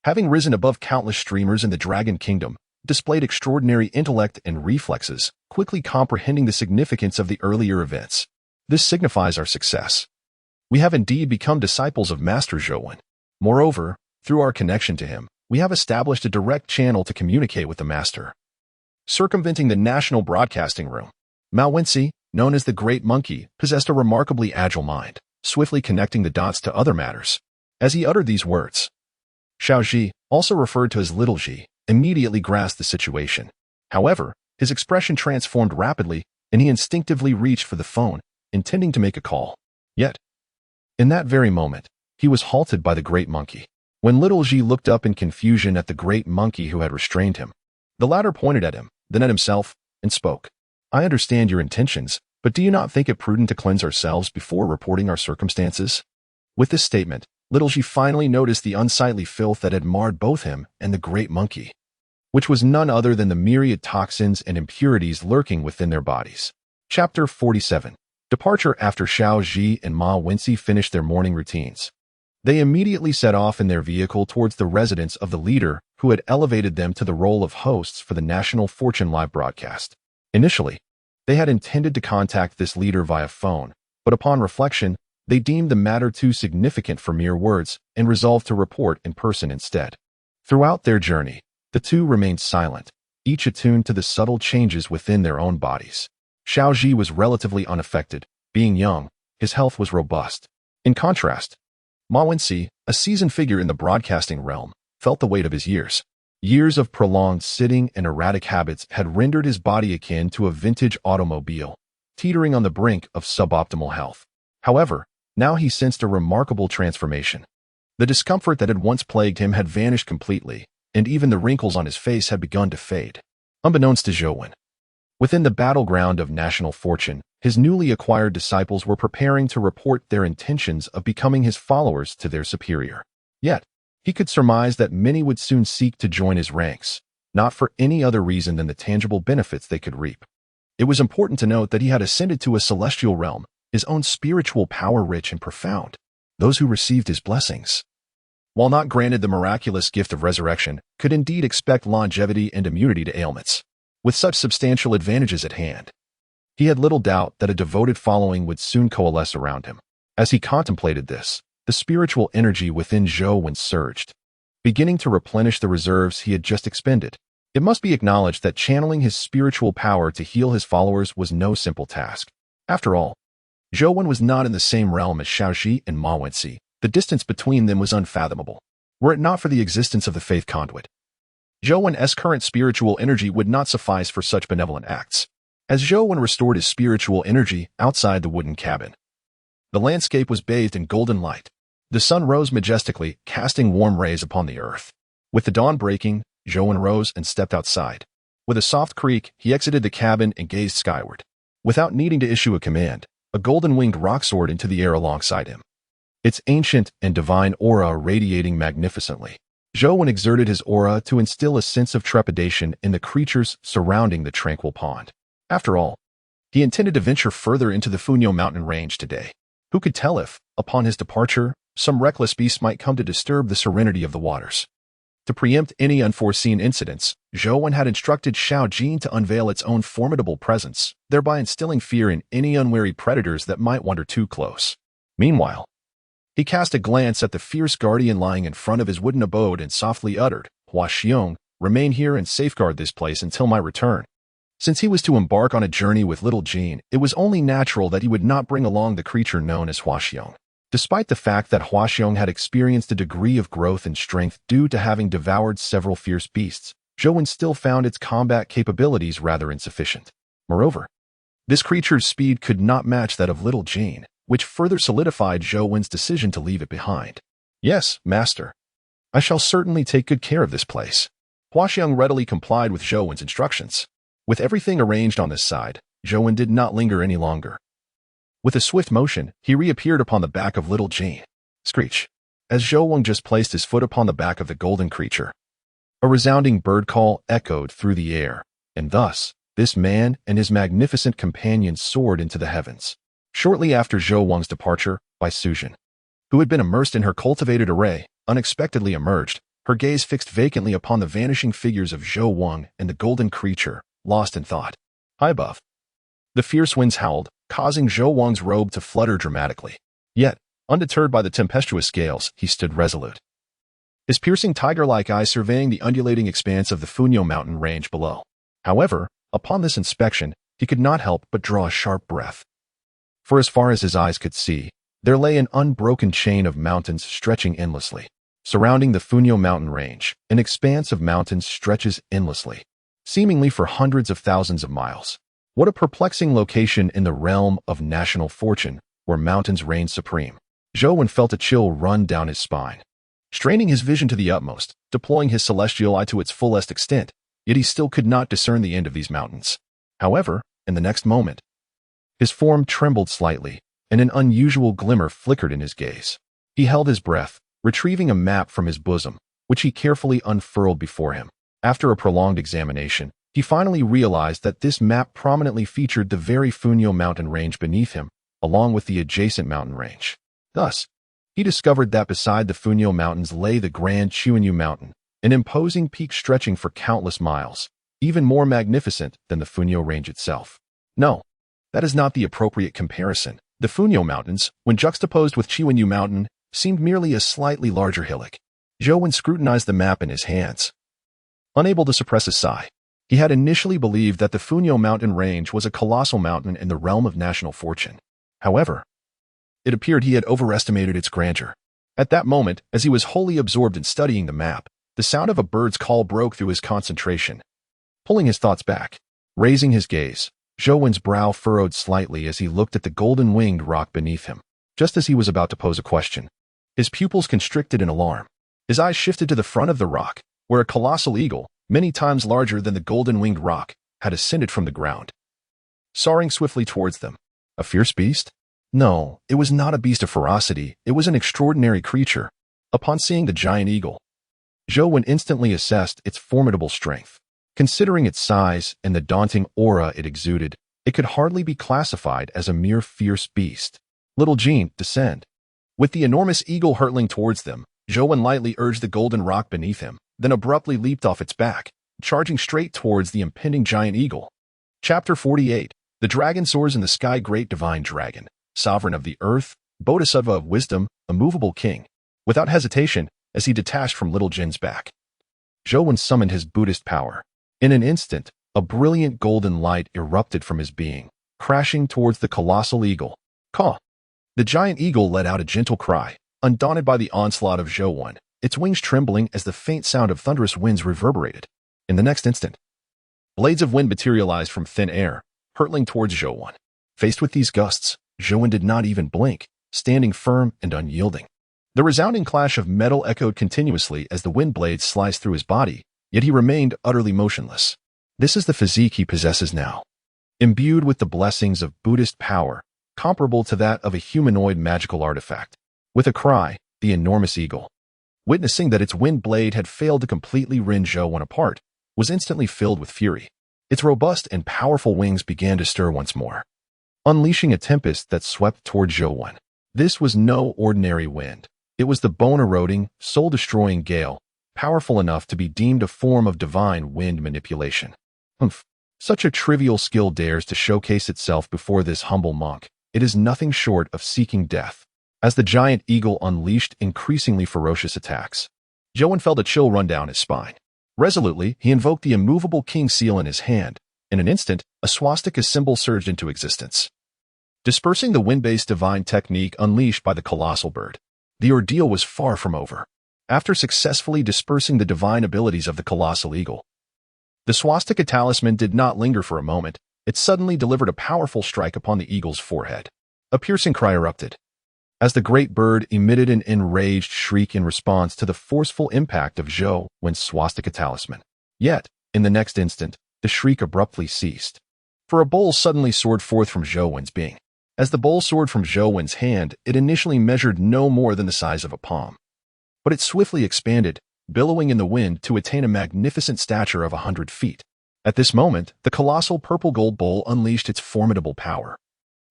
having risen above countless streamers in the Dragon Kingdom, displayed extraordinary intellect and reflexes, quickly comprehending the significance of the earlier events. This signifies our success. We have indeed become disciples of Master Zhou. Moreover, through our connection to him, we have established a direct channel to communicate with the Master. Circumventing the National Broadcasting Room, Ma Wenxi, known as the Great Monkey, possessed a remarkably agile mind, swiftly connecting the dots to other matters. As he uttered these words, Xiaoji, also referred to as Little Ji, immediately grasped the situation. However, his expression transformed rapidly, and he instinctively reached for the phone, intending to make a call. Yet, in that very moment, he was halted by the Great Monkey. When Little Ji looked up in confusion at the Great Monkey who had restrained him, the latter pointed at him, then at himself, and spoke. I understand your intentions, but do you not think it prudent to cleanse ourselves before reporting our circumstances? With this statement, Little Ji finally noticed the unsightly filth that had marred both him and the Great Monkey. which was none other than the myriad toxins and impurities lurking within their bodies. Chapter 47. Departure. After Xiao Ji and Ma Wenxi finished their morning routines, they immediately set off in their vehicle towards the residence of the leader who had elevated them to the role of hosts for the National Fortune live broadcast. Initially, they had intended to contact this leader via phone, but upon reflection, they deemed the matter too significant for mere words and resolved to report in person instead. Throughout their journey, the two remained silent, each attuned to the subtle changes within their own bodies. Xiao Ji was relatively unaffected. Being young, his health was robust. In contrast, Ma Wenxi, a seasoned figure in the broadcasting realm, felt the weight of his years. Years of prolonged sitting and erratic habits had rendered his body akin to a vintage automobile, teetering on the brink of suboptimal health. However, now he sensed a remarkable transformation. The discomfort that had once plagued him had vanished completely, and even the wrinkles on his face had begun to fade. Unbeknownst to Zhou, within the battleground of national fortune, his newly acquired disciples were preparing to report their intentions of becoming his followers to their superior. Yet, he could surmise that many would soon seek to join his ranks, not for any other reason than the tangible benefits they could reap. It was important to note that he had ascended to a celestial realm, his own spiritual power rich and profound. Those who received his blessings, while not granted the miraculous gift of resurrection, could indeed expect longevity and immunity to ailments. With such substantial advantages at hand, he had little doubt that a devoted following would soon coalesce around him. As he contemplated this, the spiritual energy within Zhou surged, beginning to replenish the reserves he had just expended. It must be acknowledged that channeling his spiritual power to heal his followers was no simple task. After all, Zhou was not in the same realm as Xiao Ji and Ma Wenxi. The distance between them was unfathomable. Were it not for the existence of the faith conduit, Zhou's current spiritual energy would not suffice for such benevolent acts. As Zhou restored his spiritual energy outside the wooden cabin, the landscape was bathed in golden light. The sun rose majestically, casting warm rays upon the earth. With the dawn breaking, Zhou rose and stepped outside. With a soft creak, he exited the cabin and gazed skyward. Without needing to issue a command, a golden-winged rock soared into the air alongside him, its ancient and divine aura radiating magnificently. Zhou exerted his aura to instill a sense of trepidation in the creatures surrounding the tranquil pond. After all, he intended to venture further into the Funyo mountain range today. Who could tell if, upon his departure, some reckless beast might come to disturb the serenity of the waters? To preempt any unforeseen incidents, Zhou had instructed Xiao Jin to unveil its own formidable presence, thereby instilling fear in any unwary predators that might wander too close. Meanwhile, he cast a glance at the fierce guardian lying in front of his wooden abode and softly uttered, "Hua Xiong, remain here and safeguard this place until my return." Since he was to embark on a journey with little Jean, it was only natural that he would not bring along the creature known as Hua Xiong. Despite the fact that Hua Xiong had experienced a degree of growth and strength due to having devoured several fierce beasts, Zhou still found its combat capabilities rather insufficient. Moreover, this creature's speed could not match that of little Jean, which further solidified Zhou's decision to leave it behind. "Yes, master. I shall certainly take good care of this place." Hua Xiong readily complied with Zhou's instructions. With everything arranged on this side, Zhou did not linger any longer. With a swift motion, he reappeared upon the back of little Jean. Screech! As Zhou just placed his foot upon the back of the golden creature, a resounding bird call echoed through the air, and thus, this man and his magnificent companion soared into the heavens. Shortly after Zhou's departure, Bai Sujin, who had been immersed in her cultivated array, unexpectedly emerged, her gaze fixed vacantly upon the vanishing figures of Zhou and the golden creature, lost in thought. High above, the fierce winds howled, causing Zhou's robe to flutter dramatically. Yet, undeterred by the tempestuous gales, he stood resolute, his piercing tiger-like eyes surveying the undulating expanse of the Funyo mountain range below. However, upon this inspection, he could not help but draw a sharp breath. For as far as his eyes could see, there lay an unbroken chain of mountains stretching endlessly. Surrounding the Funyo mountain range, an expanse of mountains stretches endlessly, seemingly for hundreds of thousands of miles. What a perplexing location in the realm of national fortune, where mountains reign supreme. Zhou felt a chill run down his spine. Straining his vision to the utmost, deploying his celestial eye to its fullest extent, yet he still could not discern the end of these mountains. However, in the next moment, his form trembled slightly, and an unusual glimmer flickered in his gaze. He held his breath, retrieving a map from his bosom, which he carefully unfurled before him. After a prolonged examination, he finally realized that this map prominently featured the very Funyo mountain range beneath him, along with the adjacent mountain range. Thus, he discovered that beside the Funyo Mountains lay the Grand Chuanyu Mountain, an imposing peak stretching for countless miles, even more magnificent than the Funyo Range itself. No, that is not the appropriate comparison. The Funyo Mountains, when juxtaposed with Chuanyu Mountain, seemed merely a slightly larger hillock. Zhou Wen scrutinized the map in his hands, unable to suppress a sigh. He had initially believed that the Funyo Mountain Range was a colossal mountain in the realm of national fortune. However, it appeared he had overestimated its grandeur. At that moment, as he was wholly absorbed in studying the map, the sound of a bird's call broke through his concentration, pulling his thoughts back. Raising his gaze, Zhou Wen's brow furrowed slightly as he looked at the golden-winged rock beneath him. Just as he was about to pose a question, his pupils constricted in alarm. His eyes shifted to the front of the rock, where a colossal eagle, many times larger than the golden-winged rock, had ascended from the ground, soaring swiftly towards them. A fierce beast? No, it was not a beast of ferocity. It was an extraordinary creature. Upon seeing the giant eagle, Zhou Wen instantly assessed its formidable strength. Considering its size and the daunting aura it exuded, it could hardly be classified as a mere fierce beast. Little Jean, descend. With the enormous eagle hurtling towards them, Zhou Wen lightly urged the golden rock beneath him, then abruptly leaped off its back, charging straight towards the impending giant eagle. Chapter 48. The dragon soars in the sky. Great divine dragon, sovereign of the earth, bodhisattva of wisdom, immovable king. Without hesitation, as he detached from Little Jin's back, Zhou Wen summoned his Buddhist power. In an instant, a brilliant golden light erupted from his being, crashing towards the colossal eagle. Caw! The giant eagle let out a gentle cry, undaunted by the onslaught of Zhou Wen, its wings trembling as the faint sound of thunderous winds reverberated. In the next instant, blades of wind materialized from thin air, hurtling towards Zhou Wen. Faced with these gusts, Zhou Wen did not even blink, standing firm and unyielding. The resounding clash of metal echoed continuously as the wind blades sliced through his body, yet he remained utterly motionless. This is the physique he possesses now, imbued with the blessings of Buddhist power, comparable to that of a humanoid magical artifact. With a cry, the enormous eagle, witnessing that its wind blade had failed to completely rend Zhou Wen apart, was instantly filled with fury. Its robust and powerful wings began to stir once more, unleashing a tempest that swept toward Zhou Wen. This was no ordinary wind. It was the bone-eroding, soul-destroying gale, powerful enough to be deemed a form of divine wind manipulation. Humph! Such a trivial skill dares to showcase itself before this humble monk. It is nothing short of seeking death. As the giant eagle unleashed increasingly ferocious attacks, Zhou Wen felt a chill run down his spine. Resolutely, he invoked the immovable king seal in his hand. In an instant, a swastika symbol surged into existence, dispersing the wind-based divine technique unleashed by the colossal bird. The ordeal was far from over. After successfully dispersing the divine abilities of the colossal eagle, the swastika talisman did not linger for a moment. It suddenly delivered a powerful strike upon the eagle's forehead. A piercing cry erupted, as the great bird emitted an enraged shriek in response to the forceful impact of Zhou Wen's swastika talisman. Yet, in the next instant, the shriek abruptly ceased, for a bowl suddenly soared forth from Zhou Wen's being. As the bowl soared from Zhou Wen's hand, it initially measured no more than the size of a palm. But it swiftly expanded, billowing in the wind to attain a magnificent stature of 100 feet. At this moment, the colossal purple-gold bowl unleashed its formidable power,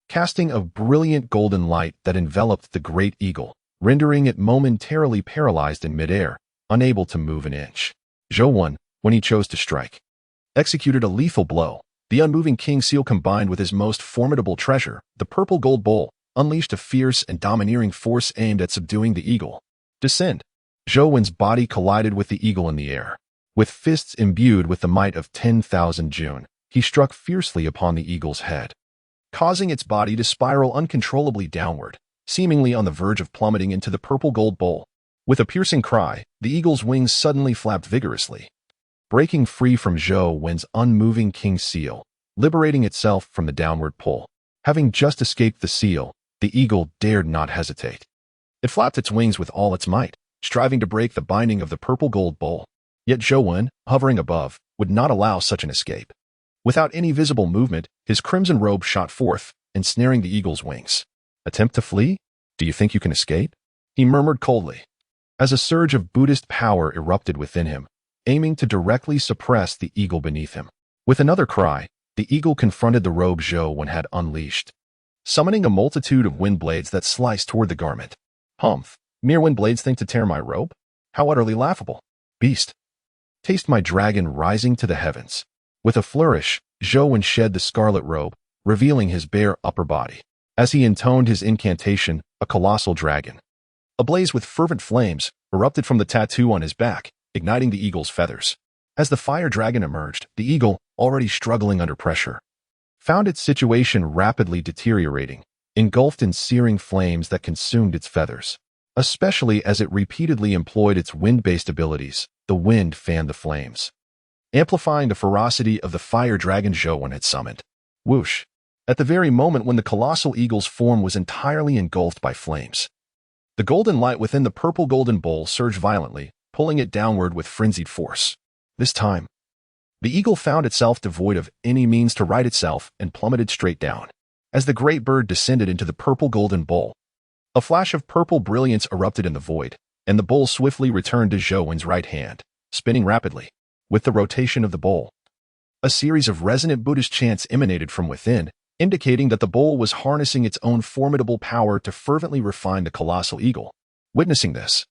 casting a brilliant golden light that enveloped the great eagle, rendering it momentarily paralyzed in midair, unable to move an inch. Zhou Wen, when he chose to strike, executed a lethal blow. The unmoving king seal combined with his most formidable treasure, the purple gold bowl, unleashed a fierce and domineering force aimed at subduing the eagle. Descend. Zhou Wen's body collided with the eagle in the air. With fists imbued with the might of 10,000 Jun, he struck fiercely upon the eagle's head, causing its body to spiral uncontrollably downward, seemingly on the verge of plummeting into the purple gold bowl. With a piercing cry, the eagle's wings suddenly flapped vigorously, breaking free from Zhou Wen's unmoving king seal, liberating itself from the downward pull. Having just escaped the seal, the eagle dared not hesitate. It flapped its wings with all its might, striving to break the binding of the purple gold bowl. Yet Zhou Wen, hovering above, would not allow such an escape. Without any visible movement, his crimson robe shot forth, ensnaring the eagle's wings. Attempt to flee? Do you think you can escape? He murmured coldly. As a surge of Buddhist power erupted within him, aiming to directly suppress the eagle beneath him. With another cry, the eagle confronted the robe Zhou had unleashed, summoning a multitude of wind blades that sliced toward the garment. Humph! Mere wind blades think to tear my robe? How utterly laughable! Beast! Taste my dragon rising to the heavens. With a flourish, Zhou shed the scarlet robe, revealing his bare upper body. As he intoned his incantation, a colossal dragon, ablaze with fervent flames, erupted from the tattoo on his back, igniting the eagle's feathers. As the fire dragon emerged, the eagle, already struggling under pressure, found its situation rapidly deteriorating, engulfed in searing flames that consumed its feathers. Especially as it repeatedly employed its wind-based abilities, the wind fanned the flames, amplifying the ferocity of the fire dragon Zhou had summoned. Whoosh! At the very moment when the colossal eagle's form was entirely engulfed by flames, the golden light within the purple golden bowl surged violently, pulling it downward with frenzied force. This time, the eagle found itself devoid of any means to right itself and plummeted straight down. As the great bird descended into the purple golden bowl, a flash of purple brilliance erupted in the void, and the bowl swiftly returned to Zhou's right hand, spinning rapidly. With the rotation of the bowl, a series of resonant Buddhist chants emanated from within, indicating that the bowl was harnessing its own formidable power to fervently refine the colossal eagle. Witnessing this,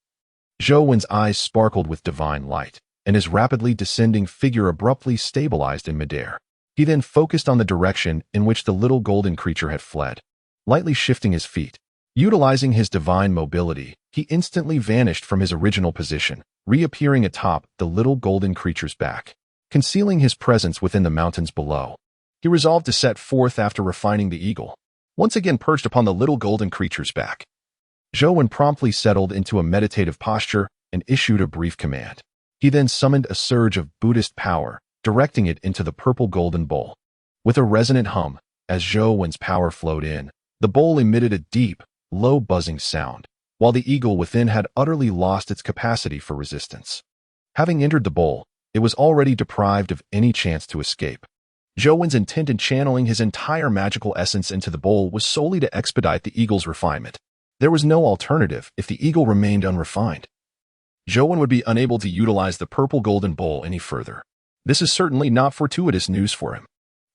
Zhou's eyes sparkled with divine light, and his rapidly descending figure abruptly stabilized in midair. He then focused on the direction in which the little golden creature had fled, lightly shifting his feet. Utilizing his divine mobility, he instantly vanished from his original position, reappearing atop the little golden creature's back, concealing his presence within the mountains below. He resolved to set forth after refining the eagle, once again perched upon the little golden creature's back. Zhou promptly settled into a meditative posture and issued a brief command. He then summoned a surge of Buddhist power, directing it into the purple golden bowl. With a resonant hum, as Zhou's power flowed in, the bowl emitted a deep, low buzzing sound, while the eagle within had utterly lost its capacity for resistance. Having entered the bowl, it was already deprived of any chance to escape. Zhou's intent in channeling his entire magical essence into the bowl was solely to expedite the eagle's refinement. There was no alternative if the eagle remained unrefined. Zhou would be unable to utilize the purple golden bowl any further. This is certainly not fortuitous news for him.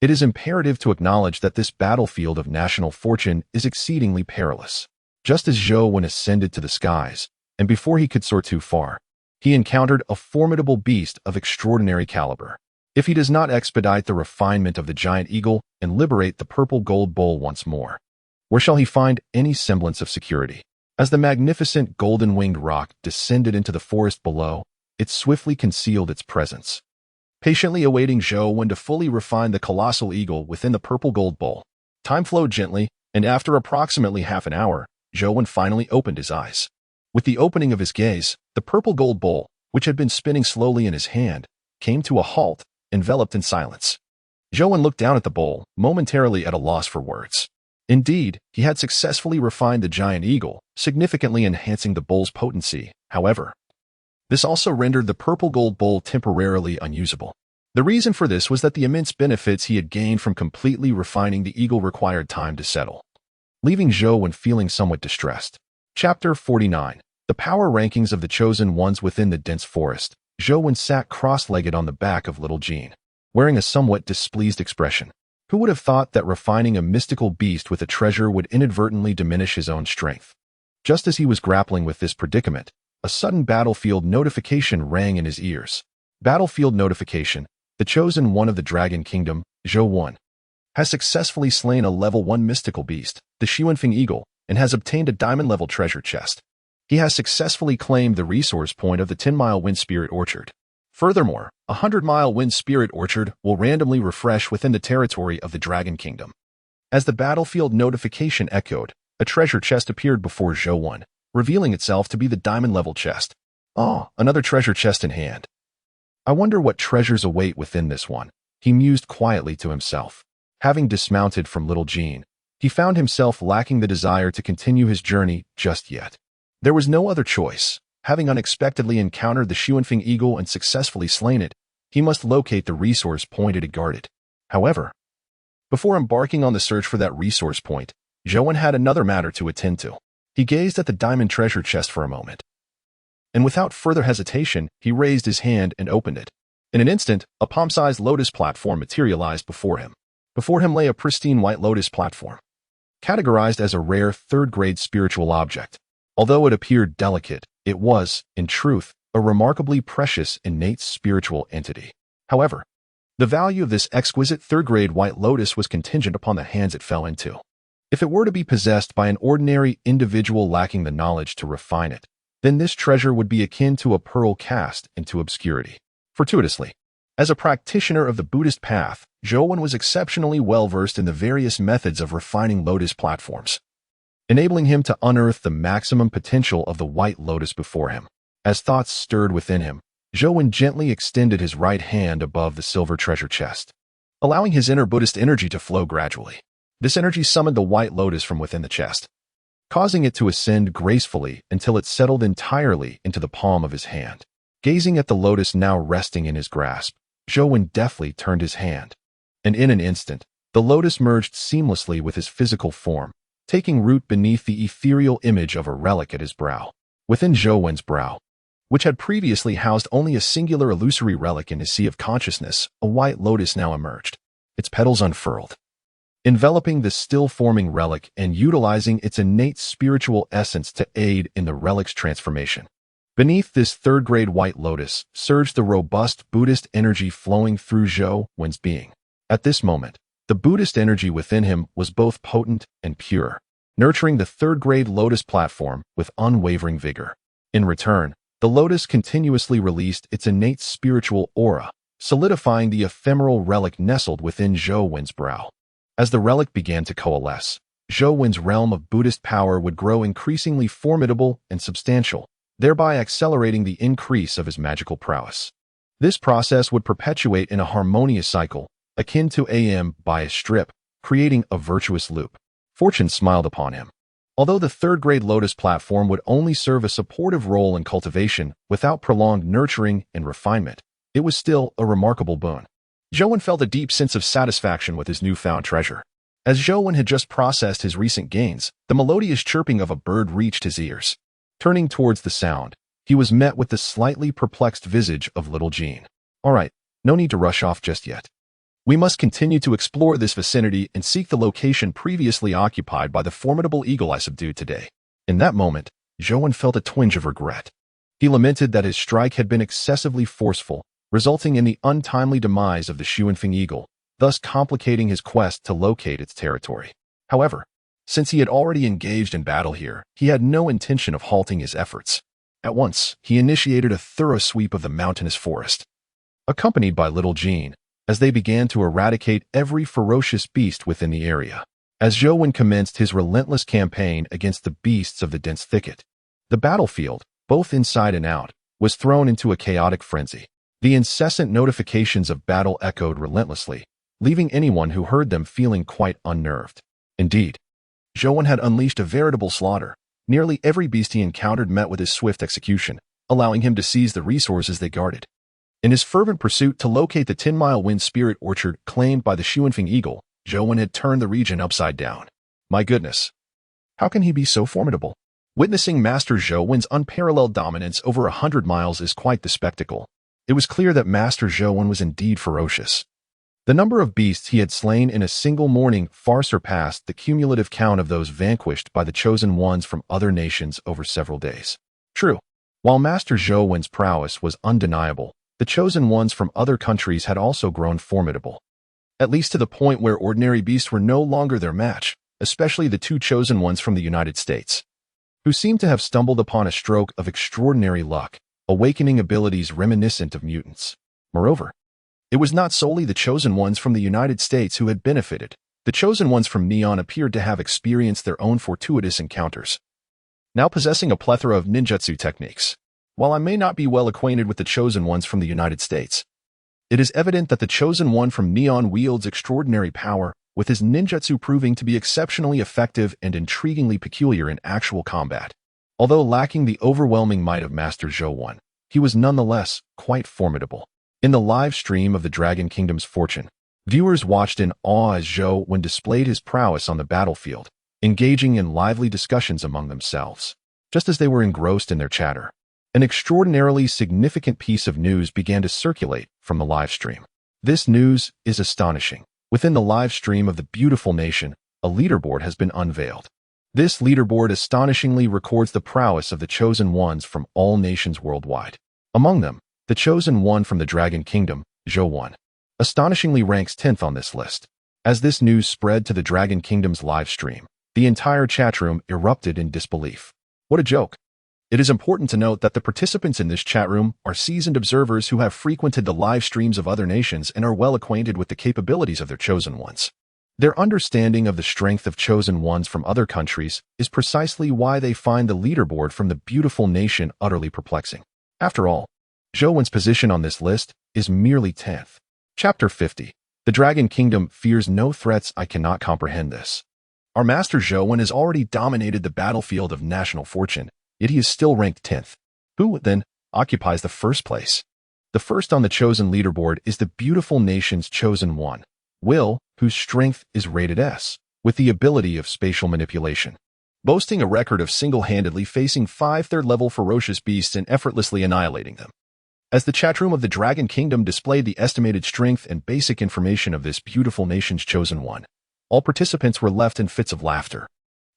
It is imperative to acknowledge that this battlefield of national fortune is exceedingly perilous. Just as Zhou ascended to the skies, and before he could soar too far, he encountered a formidable beast of extraordinary caliber. If he does not expedite the refinement of the giant eagle and liberate the purple gold bowl once more, where shall he find any semblance of security? As the magnificent golden-winged rock descended into the forest below, it swiftly concealed its presence, patiently awaiting Zhou to fully refine the colossal eagle within the purple gold bowl. Time flowed gently, and after approximately half an hour, Zhou finally opened his eyes. With the opening of his gaze, the purple gold bowl, which had been spinning slowly in his hand, came to a halt, enveloped in silence. Zhou looked down at the bowl, momentarily at a loss for words. Indeed, he had successfully refined the giant eagle, significantly enhancing the bowl's potency. However, this also rendered the purple gold bowl temporarily unusable. The reason for this was that the immense benefits he had gained from completely refining the eagle required time to settle, leaving Zhou feeling somewhat distressed. Chapter 49. The Power Rankings of the Chosen Ones Within the Dense Forest. Zhou sat cross-legged on the back of little Jean, wearing a somewhat displeased expression. Who would have thought that refining a mystical beast with a treasure would inadvertently diminish his own strength? Just as he was grappling with this predicament, a sudden battlefield notification rang in his ears. Battlefield notification. The Chosen One of the Dragon Kingdom, Zhou, has successfully slain a level 1 mystical beast, the Xuanfeng Eagle, and has obtained a diamond-level treasure chest. He has successfully claimed the resource point of the 10-mile Wind Spirit Orchard. Furthermore, a 100-mile Wind Spirit Orchard will randomly refresh within the territory of the Dragon Kingdom. As the battlefield notification echoed, a treasure chest appeared before Zhou, revealing itself to be the diamond-level chest. Oh, another treasure chest in hand. I wonder what treasures await within this one, he mused quietly to himself. Having dismounted from little Jean, he found himself lacking the desire to continue his journey just yet. There was no other choice. Having unexpectedly encountered the Xuanfeng Eagle and successfully slain it, he must locate the resource point it had guarded. However, before embarking on the search for that resource point, Zhou had another matter to attend to. He gazed at the diamond treasure chest for a moment, and without further hesitation, he raised his hand and opened it. In an instant, a palm-sized lotus platform materialized before him. Before him lay a pristine white lotus platform, categorized as a rare third-grade spiritual object. Although it appeared delicate, it was, in truth, a remarkably precious innate spiritual entity. However, the value of this exquisite third-grade white lotus was contingent upon the hands it fell into. If it were to be possessed by an ordinary individual lacking the knowledge to refine it, then this treasure would be akin to a pearl cast into obscurity. Fortuitously, as a practitioner of the Buddhist path, Zhou was exceptionally well-versed in the various methods of refining lotus platforms, enabling him to unearth the maximum potential of the white lotus before him. As thoughts stirred within him, Zhou gently extended his right hand above the silver treasure chest, allowing his inner Buddhist energy to flow gradually. This energy summoned the white lotus from within the chest, causing it to ascend gracefully until it settled entirely into the palm of his hand. Gazing at the lotus now resting in his grasp, Zhou deftly turned his hand, and in an instant, the lotus merged seamlessly with his physical form, taking root beneath the ethereal image of a relic at his brow. Within Zhou's brow, which had previously housed only a singular illusory relic in his sea of consciousness, a white lotus now emerged, its petals unfurled, enveloping the still-forming relic and utilizing its innate spiritual essence to aid in the relic's transformation. Beneath this third-grade white lotus surged the robust Buddhist energy flowing through Zhou's being. At this moment, the Buddhist energy within him was both potent and pure, nurturing the third-grade lotus platform with unwavering vigor. In return, the lotus continuously released its innate spiritual aura, solidifying the ephemeral relic nestled within Zhou's brow. As the relic began to coalesce, Zhou's realm of Buddhist power would grow increasingly formidable and substantial, thereby accelerating the increase of his magical prowess. This process would perpetuate in a harmonious cycle, akin to a bias strip, creating a virtuous loop. Fortune smiled upon him. Although the third-grade lotus platform would only serve a supportive role in cultivation without prolonged nurturing and refinement, it was still a remarkable boon. Zhou felt a deep sense of satisfaction with his newfound treasure. As Zhou had just processed his recent gains, the melodious chirping of a bird reached his ears. Turning towards the sound, he was met with the slightly perplexed visage of little Jean. "All right, no need to rush off just yet. We must continue to explore this vicinity and seek the location previously occupied by the formidable eagle I subdued today." In that moment, Zhou felt a twinge of regret. He lamented that his strike had been excessively forceful, resulting in the untimely demise of the Xuanfeng eagle, thus complicating his quest to locate its territory. However, since he had already engaged in battle here, he had no intention of halting his efforts. At once, he initiated a thorough sweep of the mountainous forest. Accompanied by little Jean, as they began to eradicate every ferocious beast within the area. As Zhou commenced his relentless campaign against the beasts of the dense thicket, the battlefield, both inside and out, was thrown into a chaotic frenzy. The incessant notifications of battle echoed relentlessly, leaving anyone who heard them feeling quite unnerved. Indeed, Zhou had unleashed a veritable slaughter. Nearly every beast he encountered met with his swift execution, allowing him to seize the resources they guarded. In his fervent pursuit to locate the 10-mile wind spirit orchard claimed by the Xuanfeng eagle, Zhou had turned the region upside down. My goodness, how can he be so formidable? Witnessing Master Zhou's unparalleled dominance over 100 miles is quite the spectacle. It was clear that Master Zhou was indeed ferocious. The number of beasts he had slain in a single morning far surpassed the cumulative count of those vanquished by the chosen ones from other nations over several days. True, while Master Zhou's prowess was undeniable, the chosen ones from other countries had also grown formidable, at least to the point where ordinary beasts were no longer their match, especially the two chosen ones from the United States, who seemed to have stumbled upon a stroke of extraordinary luck, awakening abilities reminiscent of mutants. Moreover, it was not solely the chosen ones from the United States who had benefited. The chosen ones from Neon appeared to have experienced their own fortuitous encounters, now possessing a plethora of ninjutsu techniques. While I may not be well acquainted with the chosen ones from the United States, it is evident that the chosen one from Neon wields extraordinary power, with his ninjutsu proving to be exceptionally effective and intriguingly peculiar in actual combat. Although lacking the overwhelming might of Master Zhou, he was nonetheless quite formidable. In the live stream of the Dragon Kingdom's fortune, viewers watched in awe as Zhou displayed his prowess on the battlefield, engaging in lively discussions among themselves. Just as they were engrossed in their chatter, An extraordinarily significant piece of news began to circulate from the live stream. This news is astonishing. Within the live stream of the beautiful nation, a leaderboard has been unveiled. This leaderboard astonishingly records the prowess of the chosen ones from all nations worldwide. Among them, the chosen one from the Dragon Kingdom, Zhou 1, astonishingly ranks 10th on this list. As this news spread to the Dragon Kingdom's live stream, the entire chatroom erupted in disbelief. What a joke! It is important to note that the participants in this chat room are seasoned observers who have frequented the live streams of other nations and are well acquainted with the capabilities of their chosen ones. Their understanding of the strength of chosen ones from other countries is precisely why they find the leaderboard from the beautiful nation utterly perplexing. After all, Zhou 1's position on this list is merely 10th. Chapter 50. The Dragon Kingdom fears no threats. I cannot comprehend this. Our master Zhou 1 has already dominated the battlefield of national fortune, yet he is still ranked 10th. Who, then, occupies the first place? The first on the chosen leaderboard is the beautiful nation's chosen one, Will, whose strength is rated S, with the ability of spatial manipulation. Boasting a record of single-handedly facing 5 third-level ferocious beasts and effortlessly annihilating them. As the chatroom of the Dragon Kingdom displayed the estimated strength and basic information of this beautiful nation's chosen one, all participants were left in fits of laughter.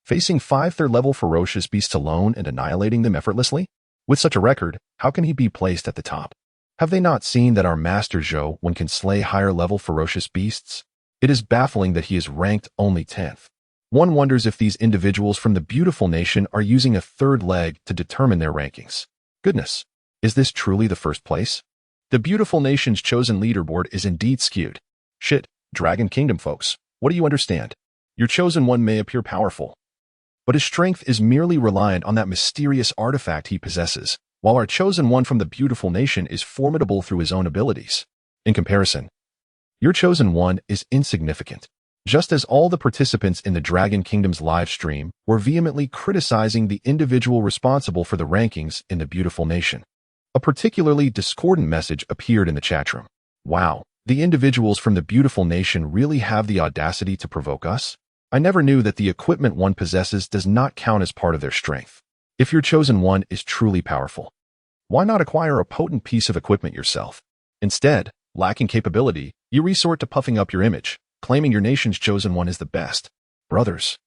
Facing 5 third-level ferocious beasts alone and annihilating them effortlessly? With such a record, how can he be placed at the top? Have they not seen that our master Zhou 1 can slay higher-level ferocious beasts? It is baffling that he is ranked only 10th. One wonders if these individuals from the beautiful nation are using a third leg to determine their rankings. Goodness, is this truly the first place? The beautiful nation's chosen leaderboard is indeed skewed. Shit, Dragon Kingdom folks, what do you understand? Your chosen one may appear powerful, but his strength is merely reliant on that mysterious artifact he possesses, while our chosen one from the beautiful nation is formidable through his own abilities. In comparison, your chosen one is insignificant. Just as all the participants in the Dragon Kingdom's live stream were vehemently criticizing the individual responsible for the rankings in the beautiful nation, a particularly discordant message appeared in the chatroom. Wow, the individuals from the beautiful nation really have the audacity to provoke us? I never knew that the equipment one possesses does not count as part of their strength. If your chosen one is truly powerful, why not acquire a potent piece of equipment yourself? Instead, lacking capability, you resort to puffing up your image, claiming your nation's chosen one is the best. Brothers,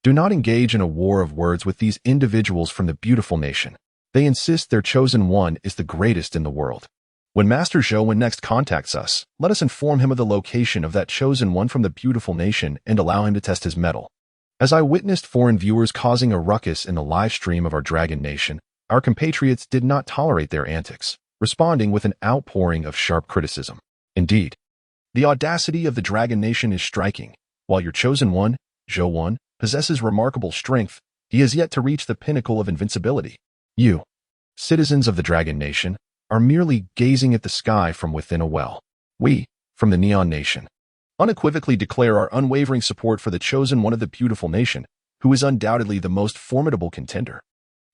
do not engage in a war of words with these individuals from the beautiful nation. They insist their chosen one is the greatest in the world. When Master Zhou 1 next contacts us, let us inform him of the location of that chosen one from the beautiful nation and allow him to test his mettle. As I witnessed foreign viewers causing a ruckus in the live stream of our Dragon Nation, our compatriots did not tolerate their antics, responding with an outpouring of sharp criticism. Indeed, the audacity of the Dragon Nation is striking. While your chosen one, Zhou 1, possesses remarkable strength, he has yet to reach the pinnacle of invincibility. You, citizens of the Dragon Nation, are merely gazing at the sky from within a well. We, from the Neon Nation, unequivocally declare our unwavering support for the chosen one of the beautiful nation, who is undoubtedly the most formidable contender.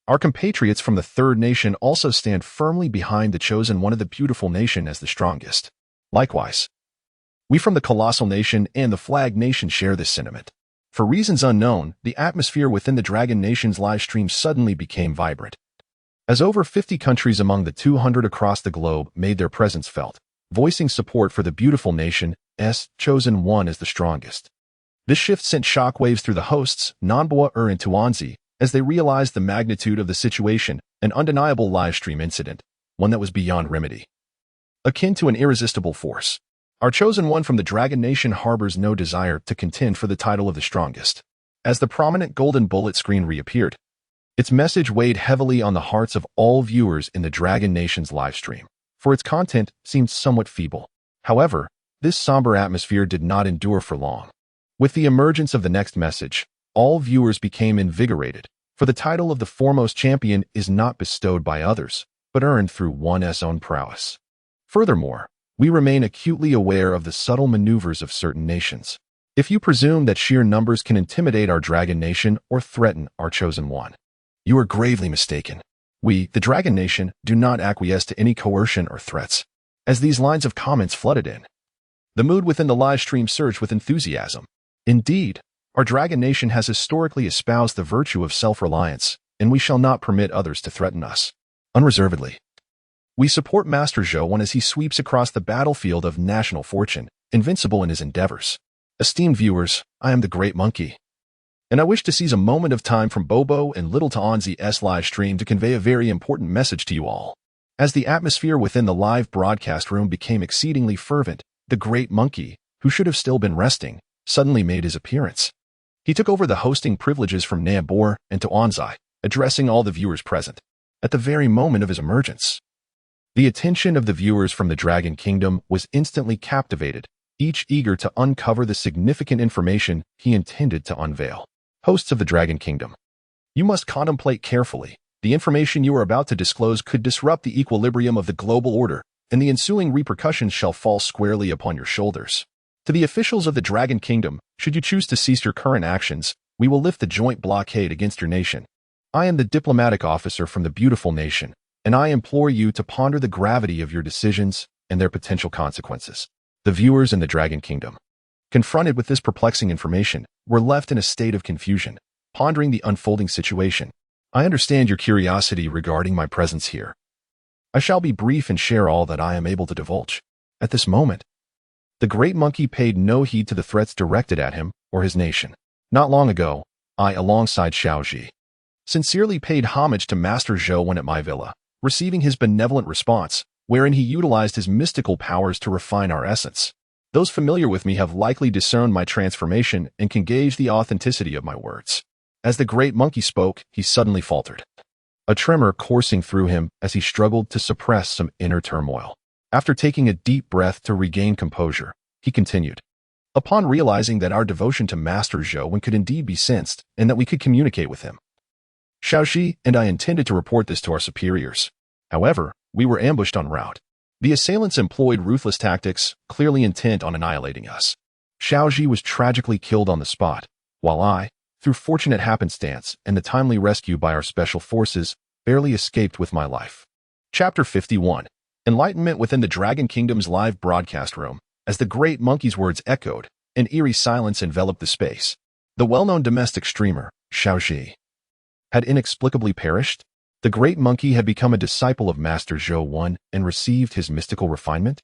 Our compatriots from the Third Nation also stand firmly behind the chosen one of the beautiful nation as the strongest. Likewise, we from the Colossal Nation and the Flag Nation share this sentiment. For reasons unknown, the atmosphere within the Dragon Nation's live stream suddenly became vibrant. As over 50 countries among the 200 across the globe made their presence felt, voicing support for the beautiful nation's chosen one as the strongest. This shift sent shockwaves through the hosts, Nanboa and Tuanzi, as they realized the magnitude of the situation, an undeniable live stream incident, one that was beyond remedy. Akin to an irresistible force, our chosen one from the Dragon Nation harbors no desire to contend for the title of the strongest. As the prominent golden bullet screen reappeared, its message weighed heavily on the hearts of all viewers in the Dragon Nation's livestream, for its content seemed somewhat feeble. However, this somber atmosphere did not endure for long. With the emergence of the next message, all viewers became invigorated, for the title of the foremost champion is not bestowed by others, but earned through one's own prowess. Furthermore, we remain acutely aware of the subtle maneuvers of certain nations. If you presume that sheer numbers can intimidate our Dragon Nation or threaten our chosen one, you are gravely mistaken. We, the Dragon Nation, do not acquiesce to any coercion or threats. As these lines of comments flooded in, the mood within the live stream surged with enthusiasm. Indeed, our Dragon Nation has historically espoused the virtue of self-reliance, and we shall not permit others to threaten us. unreservedly. We support Master Zhou as he sweeps across the battlefield of national fortune, invincible in his endeavors. Esteemed viewers, I am the Great Monkey, and I wish to seize a moment of time from Bobo and Little Taonzi's live stream to convey a very important message to you all. As the atmosphere within the live broadcast room became exceedingly fervent, the Great Monkey, who should have still been resting, suddenly made his appearance. He took over the hosting privileges from Naabor and Taonzi, addressing all the viewers present. At the very moment of his emergence, the attention of the viewers from the Dragon Kingdom was instantly captivated, each eager to uncover the significant information he intended to unveil. Hosts of the Dragon Kingdom, you must contemplate carefully. The information you are about to disclose could disrupt the equilibrium of the global order, and the ensuing repercussions shall fall squarely upon your shoulders. To the officials of the Dragon Kingdom, should you choose to cease your current actions, we will lift the joint blockade against your nation. I am the diplomatic officer from the beautiful nation, and I implore you to ponder the gravity of your decisions and their potential consequences. The viewers in the Dragon Kingdom, confronted with this perplexing information, were left in a state of confusion, pondering the unfolding situation. I understand your curiosity regarding my presence here. I shall be brief and share all that I am able to divulge. At this moment, the Great Monkey paid no heed to the threats directed at him or his nation. Not long ago, I, alongside Xiaoji, sincerely paid homage to Master Zhou when at my villa, receiving his benevolent response, wherein he utilized his mystical powers to refine our essence. Those familiar with me have likely discerned my transformation and can gauge the authenticity of my words. As the Great Monkey spoke, he suddenly faltered, a tremor coursing through him as he struggled to suppress some inner turmoil. After taking a deep breath to regain composure, he continued. Upon realizing that our devotion to Master Zhou could indeed be sensed and that we could communicate with him, Xiaoxi and I intended to report this to our superiors. However, we were ambushed en route. The assailants employed ruthless tactics, clearly intent on annihilating us. Xiaoxi was tragically killed on the spot, while I, through fortunate happenstance and the timely rescue by our special forces, barely escaped with my life. Chapter 51. Enlightenment within the Dragon Kingdom's live broadcast room. As the Great Monkey's words echoed, an eerie silence enveloped the space. The well-known domestic streamer, Xiaoxi, had inexplicably perished. The Great Monkey had become a disciple of Master Zhou and received his mystical refinement.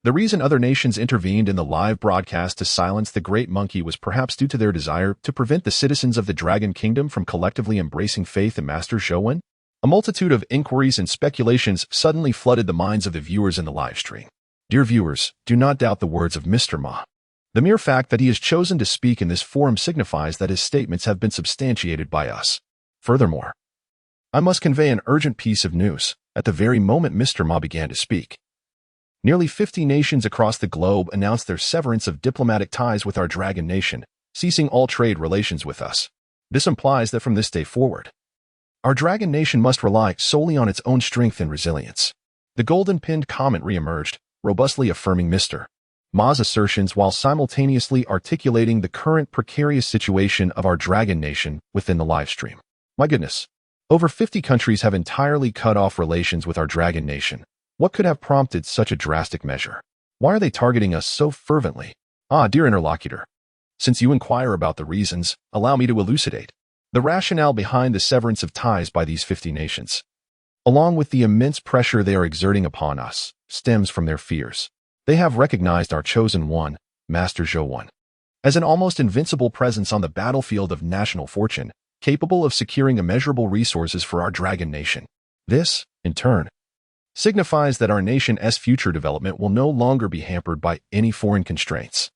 The reason other nations intervened in the live broadcast to silence the Great Monkey was perhaps due to their desire to prevent the citizens of the Dragon Kingdom from collectively embracing faith in Master Zhou. A multitude of inquiries and speculations suddenly flooded the minds of the viewers in the live stream. Dear viewers, do not doubt the words of Mr. Ma. The mere fact that he has chosen to speak in this forum signifies that his statements have been substantiated by us. Furthermore, I must convey an urgent piece of news. At the very moment Mr. Ma began to speak, nearly 50 nations across the globe announced their severance of diplomatic ties with our Dragon Nation, ceasing all trade relations with us. This implies that from this day forward, our Dragon Nation must rely solely on its own strength and resilience. The golden-pinned comment re-emerged, robustly affirming Mr. Ma's assertions while simultaneously articulating the current precarious situation of our Dragon Nation within the live stream. My goodness. Over 50 countries have entirely cut off relations with our Dragon Nation. What could have prompted such a drastic measure? Why are they targeting us so fervently? Dear interlocutor, since you inquire about the reasons, allow me to elucidate the rationale behind the severance of ties by these 50 nations, along with the immense pressure they are exerting upon us, stems from their fears. They have recognized our chosen one, Master Zhou, as an almost invincible presence on the battlefield of national fortune, capable of securing immeasurable resources for our Dragon Nation. This, in turn, signifies that our nation's future development will no longer be hampered by any foreign constraints.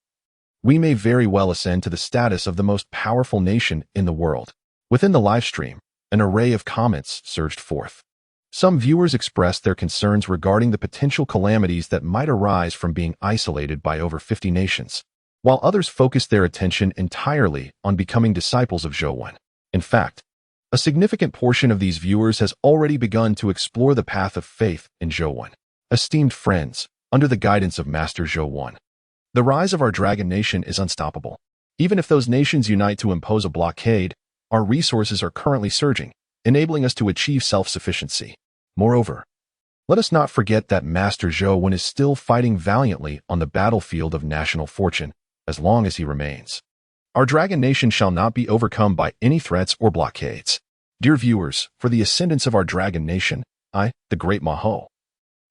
We may very well ascend to the status of the most powerful nation in the world. Within the live stream, an array of comments surged forth. Some viewers expressed their concerns regarding the potential calamities that might arise from being isolated by over 50 nations, while others focused their attention entirely on becoming disciples of Zhou. In fact, a significant portion of these viewers has already begun to explore the path of faith in Zhou. Esteemed friends, under the guidance of Master Zhou, the rise of our Dragon Nation is unstoppable. Even if those nations unite to impose a blockade, our resources are currently surging, enabling us to achieve self-sufficiency. Moreover, let us not forget that Master Zhou is still fighting valiantly on the battlefield of national fortune as long as he remains. Our Dragon Nation shall not be overcome by any threats or blockades. Dear viewers, for the ascendance of our Dragon Nation, I, the great Maho,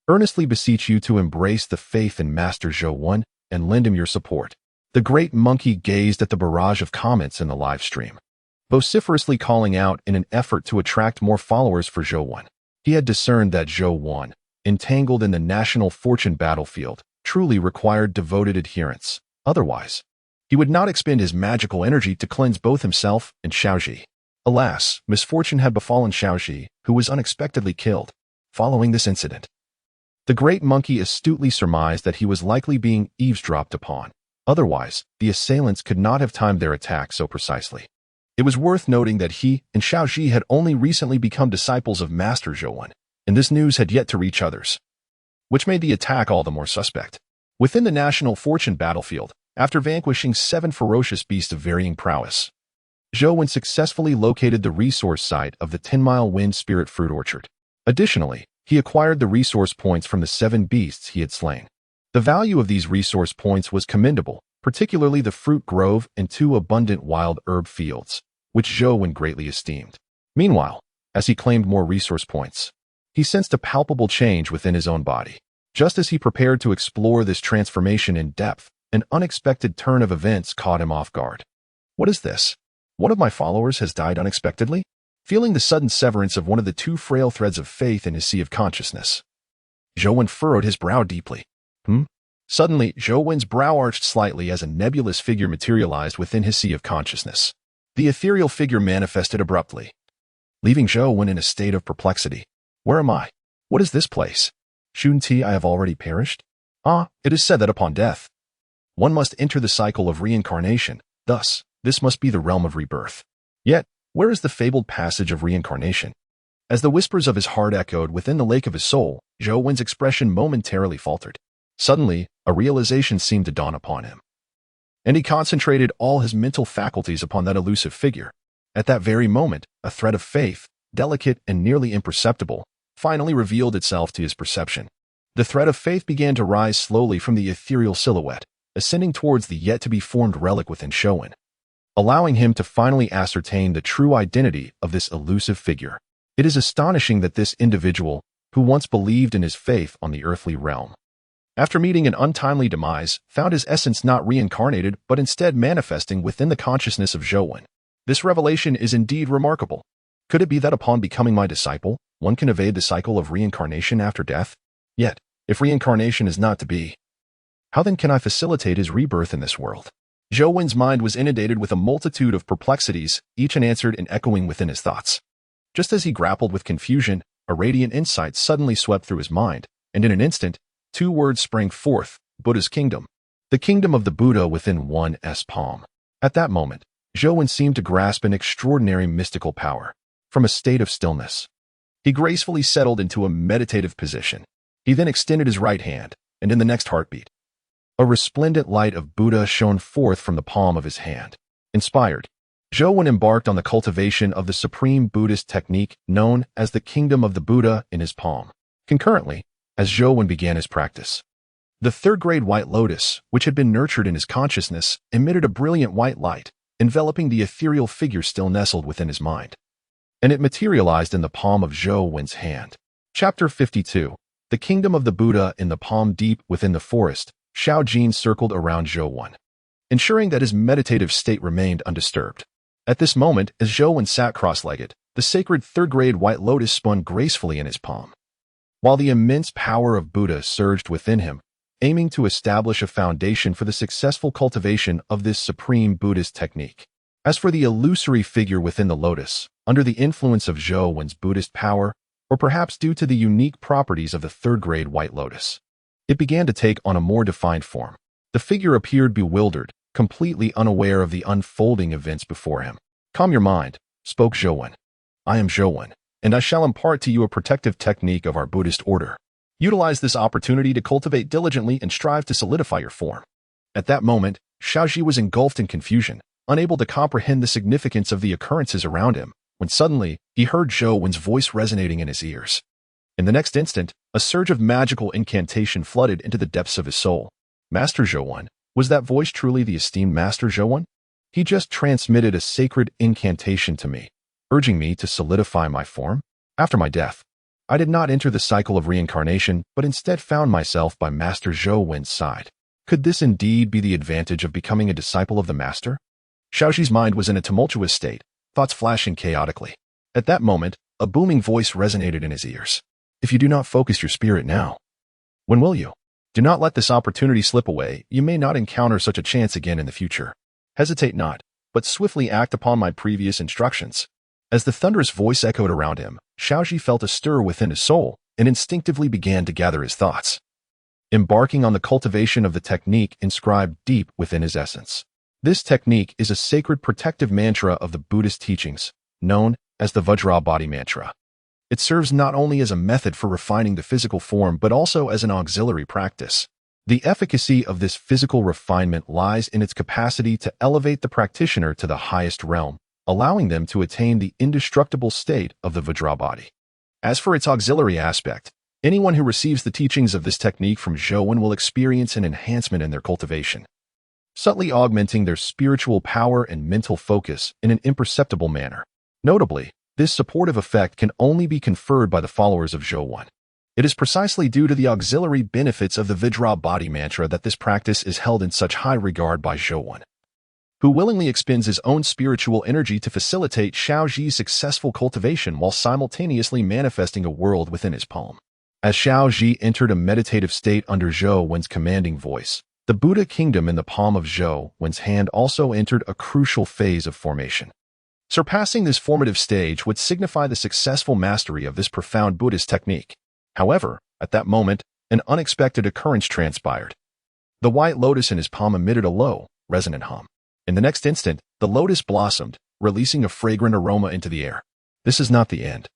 earnestly beseech you to embrace the faith in Master Zhou Wen and lend him your support. The great monkey gazed at the barrage of comments in the live stream, vociferously calling out in an effort to attract more followers for Zhou Wen. He had discerned that Zhou Wen, entangled in the national fortune battlefield, truly required devoted adherence. Otherwise, he would not expend his magical energy to cleanse both himself and Xiaozhi. Alas, misfortune had befallen Xiaozhi, who was unexpectedly killed. Following this incident, the great monkey astutely surmised that he was likely being eavesdropped upon. Otherwise, the assailants could not have timed their attack so precisely. It was worth noting that he and Xiaozhi had only recently become disciples of Master Zhou Wen, and this news had yet to reach others, which made the attack all the more suspect. Within the national fortune battlefield, after vanquishing 7 ferocious beasts of varying prowess, Zhou Wen successfully located the resource site of the 10-mile wind spirit fruit orchard. Additionally, he acquired the resource points from the 7 beasts he had slain. The value of these resource points was commendable, particularly the fruit grove and 2 abundant wild herb fields, which Zhou Wen greatly esteemed. Meanwhile, as he claimed more resource points, he sensed a palpable change within his own body. Just as he prepared to explore this transformation in depth, an unexpected turn of events caught him off guard. What is this? One of my followers has died unexpectedly? Feeling the sudden severance of one of the 2 frail threads of faith in his sea of consciousness, Zhou Wen furrowed his brow deeply. Suddenly, Zhou Wen's brow arched slightly as a nebulous figure materialized within his sea of consciousness. The ethereal figure manifested abruptly, leaving Zhou Wen in a state of perplexity. Where am I? What is this place? Shouldn't I have already perished? It is said that upon death, one must enter the cycle of reincarnation. Thus, this must be the realm of rebirth. Yet, where is the fabled passage of reincarnation? As the whispers of his heart echoed within the lake of his soul, Zhou Wen's expression momentarily faltered. Suddenly, a realization seemed to dawn upon him, and he concentrated all his mental faculties upon that elusive figure. At that very moment, a thread of faith, delicate and nearly imperceptible, finally revealed itself to his perception. The thread of faith began to rise slowly from the ethereal silhouette, ascending towards the yet-to-be-formed relic within Zhou Wen, allowing him to finally ascertain the true identity of this elusive figure. It is astonishing that this individual, who once believed in his faith on the earthly realm, after meeting an untimely demise, found his essence not reincarnated but instead manifesting within the consciousness of Zhou Wen. This revelation is indeed remarkable. Could it be that upon becoming my disciple, one can evade the cycle of reincarnation after death? Yet, if reincarnation is not to be, how then can I facilitate his rebirth in this world? Zhou Wen's mind was inundated with a multitude of perplexities, each unanswered and echoing within his thoughts. Just as he grappled with confusion, a radiant insight suddenly swept through his mind, and in an instant, 2 words sprang forth: Buddha's kingdom. The kingdom of the Buddha within one's palm. At that moment, Zhou Wen seemed to grasp an extraordinary mystical power. From a state of stillness, he gracefully settled into a meditative position. He then extended his right hand, and in the next heartbeat, a resplendent light of Buddha shone forth from the palm of his hand. Inspired, Zhou Wen embarked on the cultivation of the supreme Buddhist technique known as the kingdom of the Buddha in his palm. Concurrently, as Zhou Wen began his practice, the 3rd-grade white lotus, which had been nurtured in his consciousness, emitted a brilliant white light, enveloping the ethereal figure still nestled within his mind, and it materialized in the palm of Zhou Wen's hand. Chapter 52. The Kingdom of the Buddha in the palm. Deep within the forest, Xiao Jin circled around Zhou Wen, ensuring that his meditative state remained undisturbed. At this moment, as Zhou Wen sat cross-legged, the sacred 3rd-grade white lotus spun gracefully in his palm, while the immense power of Buddha surged within him, aiming to establish a foundation for the successful cultivation of this supreme Buddhist technique. As for the illusory figure within the lotus, under the influence of Zhou Wen's Buddhist power, or perhaps due to the unique properties of the 3rd-grade white lotus, it began to take on a more defined form. The figure appeared bewildered, completely unaware of the unfolding events before him. Calm your mind, spoke Zhou Wen. I am Zhou Wen, and I shall impart to you a protective technique of our Buddhist order. Utilize this opportunity to cultivate diligently and strive to solidify your form. At that moment, Xiaozhi was engulfed in confusion, unable to comprehend the significance of the occurrences around him, when suddenly, he heard Zhou Wen's voice resonating in his ears. In the next instant, a surge of magical incantation flooded into the depths of his soul. Master Zhou Wen, was that voice truly the esteemed Master Zhou Wen? He just transmitted a sacred incantation to me, urging me to solidify my form. After my death, I did not enter the cycle of reincarnation, but instead found myself by Master Zhou Wen's side. Could this indeed be the advantage of becoming a disciple of the Master? Xiaoxi's mind was in a tumultuous state, thoughts flashing chaotically. At that moment, a booming voice resonated in his ears. If you do not focus your spirit now, when will you? Do not let this opportunity slip away. You may not encounter such a chance again in the future. Hesitate not, but swiftly act upon my previous instructions. As the thunderous voice echoed around him, Xiaoxi felt a stir within his soul and instinctively began to gather his thoughts, embarking on the cultivation of the technique inscribed deep within his essence. This technique is a sacred protective mantra of the Buddhist teachings, known as the Vajra Body Mantra. It serves not only as a method for refining the physical form but also as an auxiliary practice. The efficacy of this physical refinement lies in its capacity to elevate the practitioner to the highest realm, allowing them to attain the indestructible state of the Vajra body. As for its auxiliary aspect, anyone who receives the teachings of this technique from Zhou Wen will experience an enhancement in their cultivation, subtly augmenting their spiritual power and mental focus in an imperceptible manner. Notably, this supportive effect can only be conferred by the followers of Zhou Wen. It is precisely due to the auxiliary benefits of the Vajra Body Mantra that this practice is held in such high regard by Zhou Wen, who willingly expends his own spiritual energy to facilitate Xiaoxi's successful cultivation while simultaneously manifesting a world within his palm. As Xiaoxi entered a meditative state under Zhou Wen's commanding voice, the Buddha kingdom in the palm of Zhou Wen's hand also entered a crucial phase of formation. Surpassing this formative stage would signify the successful mastery of this profound Buddhist technique. However, at that moment, an unexpected occurrence transpired. The white lotus in his palm emitted a low, resonant hum. In the next instant, the lotus blossomed, releasing a fragrant aroma into the air. This is not the end.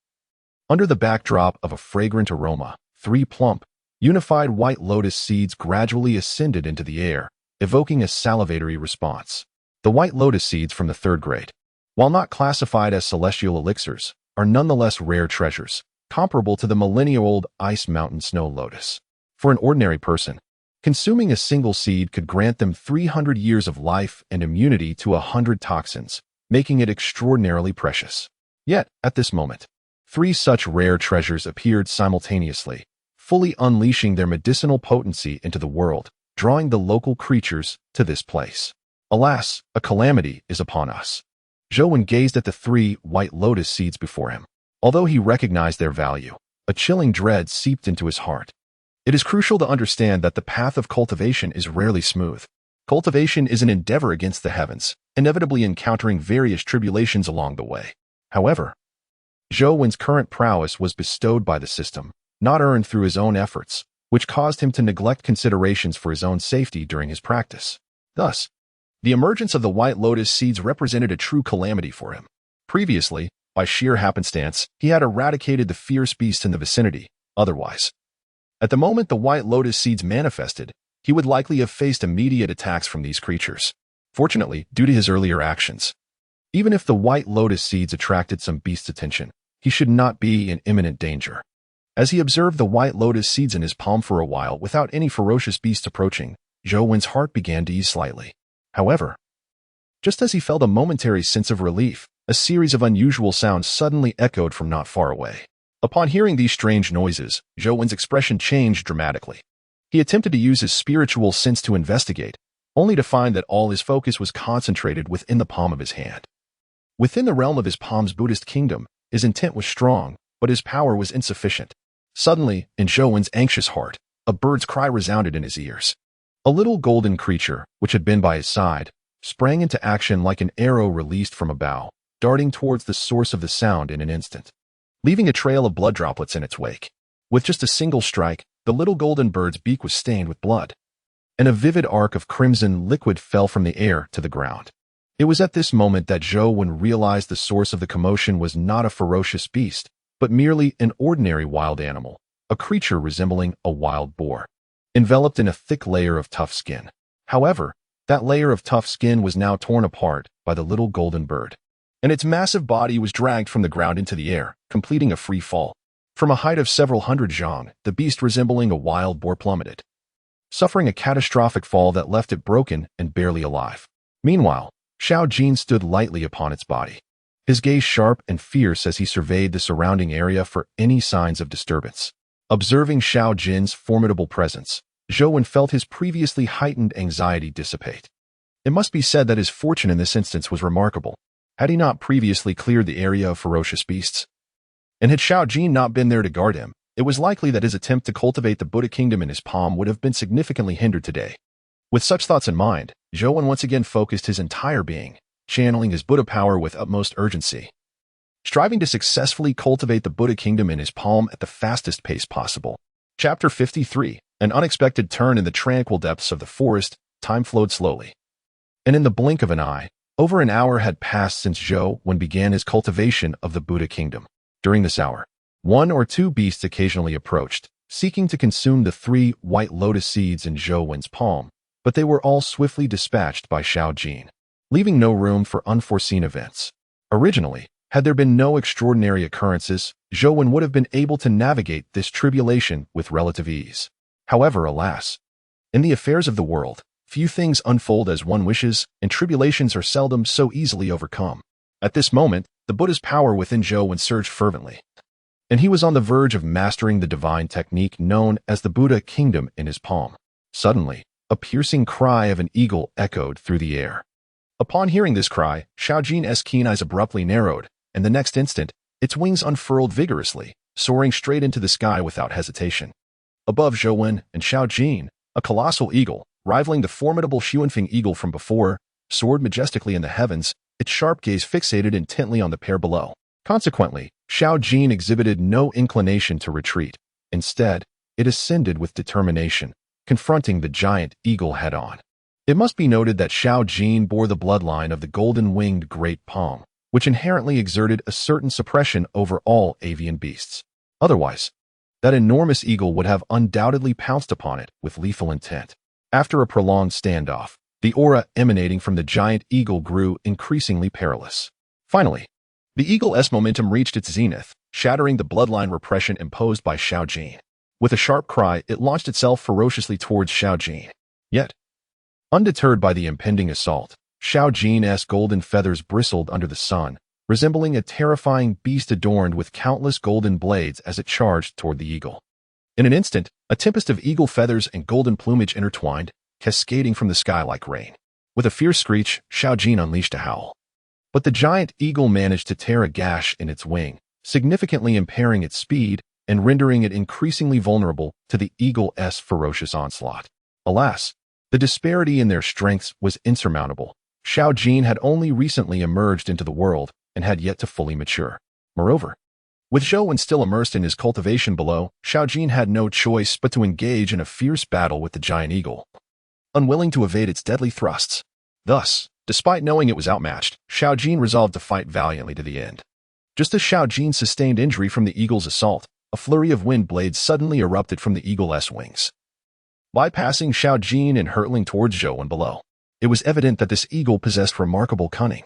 Under the backdrop of a fragrant aroma, 3 plump, unified white lotus seeds gradually ascended into the air, evoking a salivatory response. The white lotus seeds from the 3rd grade, while not classified as celestial elixirs, are nonetheless rare treasures, comparable to the millennia-old ice mountain snow lotus. For an ordinary person, consuming a single seed could grant them 300 years of life and immunity to 100 toxins, making it extraordinarily precious. Yet, at this moment, 3 such rare treasures appeared simultaneously, fully unleashing their medicinal potency into the world, drawing the local creatures to this place. Alas, a calamity is upon us. Zhou Wen gazed at the 3 white lotus seeds before him. Although he recognized their value, a chilling dread seeped into his heart. It is crucial to understand that the path of cultivation is rarely smooth. Cultivation is an endeavor against the heavens, inevitably encountering various tribulations along the way. However, Zhou Wen's current prowess was bestowed by the system, not earned through his own efforts, which caused him to neglect considerations for his own safety during his practice. Thus, the emergence of the white lotus seeds represented a true calamity for him. Previously, by sheer happenstance, he had eradicated the fierce beast in the vicinity. Otherwise, at the moment the white lotus seeds manifested, he would likely have faced immediate attacks from these creatures. Fortunately, due to his earlier actions, even if the white lotus seeds attracted some beast's attention, he should not be in imminent danger. As he observed the white lotus seeds in his palm for a while without any ferocious beast approaching, Zhou Wen's heart began to ease slightly. However, just as he felt a momentary sense of relief, a series of unusual sounds suddenly echoed from not far away. Upon hearing these strange noises, Zhou Wen's expression changed dramatically. He attempted to use his spiritual sense to investigate, only to find that all his focus was concentrated within the palm of his hand. Within the realm of his palm's Buddhist kingdom, his intent was strong, but his power was insufficient. Suddenly, in Zhou Wen's anxious heart, a bird's cry resounded in his ears. A little golden creature, which had been by his side, sprang into action like an arrow released from a bow, darting towards the source of the sound in an instant, leaving a trail of blood droplets in its wake. With just a single strike, the little golden bird's beak was stained with blood, and a vivid arc of crimson liquid fell from the air to the ground. It was at this moment that Zhou Wen realized the source of the commotion was not a ferocious beast, but merely an ordinary wild animal, a creature resembling a wild boar, enveloped in a thick layer of tough skin. However, that layer of tough skin was now torn apart by the little golden bird, and its massive body was dragged from the ground into the air, completing a free fall. From a height of several hundred zhang, the beast resembling a wild boar plummeted, suffering a catastrophic fall that left it broken and barely alive. Meanwhile, Xiao Jin stood lightly upon its body, his gaze sharp and fierce as he surveyed the surrounding area for any signs of disturbance. Observing Xiao Jin's formidable presence, Zhou Wen felt his previously heightened anxiety dissipate. It must be said that his fortune in this instance was remarkable. Had he not previously cleared the area of ferocious beasts? And had Xiao Jin not been there to guard him, it was likely that his attempt to cultivate the Buddha kingdom in his palm would have been significantly hindered today. With such thoughts in mind, Zhou Wen once again focused his entire being, channeling his Buddha power with utmost urgency. Striving to successfully cultivate the Buddha kingdom in his palm at the fastest pace possible. Chapter 53. An unexpected turn in the tranquil depths of the forest, time flowed slowly. And in the blink of an eye, over an hour had passed since Zhou Wen began his cultivation of the Buddha kingdom. During this hour, one or two beasts occasionally approached, seeking to consume the 3 white lotus seeds in Zhou Wen's palm, but they were all swiftly dispatched by Xiao Jin, leaving no room for unforeseen events. Originally, had there been no extraordinary occurrences, Zhou Wen would have been able to navigate this tribulation with relative ease. However, alas, in the affairs of the world, few things unfold as one wishes, and tribulations are seldom so easily overcome. At this moment, the Buddha's power within Zhou Wen surged fervently, and he was on the verge of mastering the divine technique known as the Buddha kingdom in his palm. Suddenly, a piercing cry of an eagle echoed through the air. Upon hearing this cry, Xiao Jin's keen eyes abruptly narrowed, and the next instant, its wings unfurled vigorously, soaring straight into the sky without hesitation. Above Zhou Wen and Xiao Jin, a colossal eagle, rivaling the formidable Xuanfeng eagle from before, soared majestically in the heavens, its sharp gaze fixated intently on the pair below. Consequently, Xiao Jin exhibited no inclination to retreat. Instead, it ascended with determination, confronting the giant eagle head-on. It must be noted that Xiao Jin bore the bloodline of the golden-winged great palm, which inherently exerted a certain suppression over all avian beasts. Otherwise, that enormous eagle would have undoubtedly pounced upon it with lethal intent. After a prolonged standoff, the aura emanating from the giant eagle grew increasingly perilous. Finally, the eagle's momentum reached its zenith, shattering the bloodline repression imposed by Xiao Jin. With a sharp cry, it launched itself ferociously towards Xiao Jin. Yet, undeterred by the impending assault, Xiao Jin's golden feathers bristled under the sun, resembling a terrifying beast adorned with countless golden blades as it charged toward the eagle. In an instant, a tempest of eagle feathers and golden plumage intertwined, cascading from the sky like rain. With a fierce screech, Xiao Jin unleashed a howl. But the giant eagle managed to tear a gash in its wing, significantly impairing its speed and rendering it increasingly vulnerable to the eagle's ferocious onslaught. Alas, the disparity in their strengths was insurmountable. Xiao Jin had only recently emerged into the world and had yet to fully mature. Moreover, with Zhou Wen still immersed in his cultivation below, Xiao Jin had no choice but to engage in a fierce battle with the giant eagle, unwilling to evade its deadly thrusts. Thus, despite knowing it was outmatched, Xiao Jin resolved to fight valiantly to the end. Just as Xiao Jin sustained injury from the eagle's assault, a flurry of wind blades suddenly erupted from the eagle's wings, bypassing Xiao Jin and hurtling towards Zhou Wen below. It was evident that this eagle possessed remarkable cunning.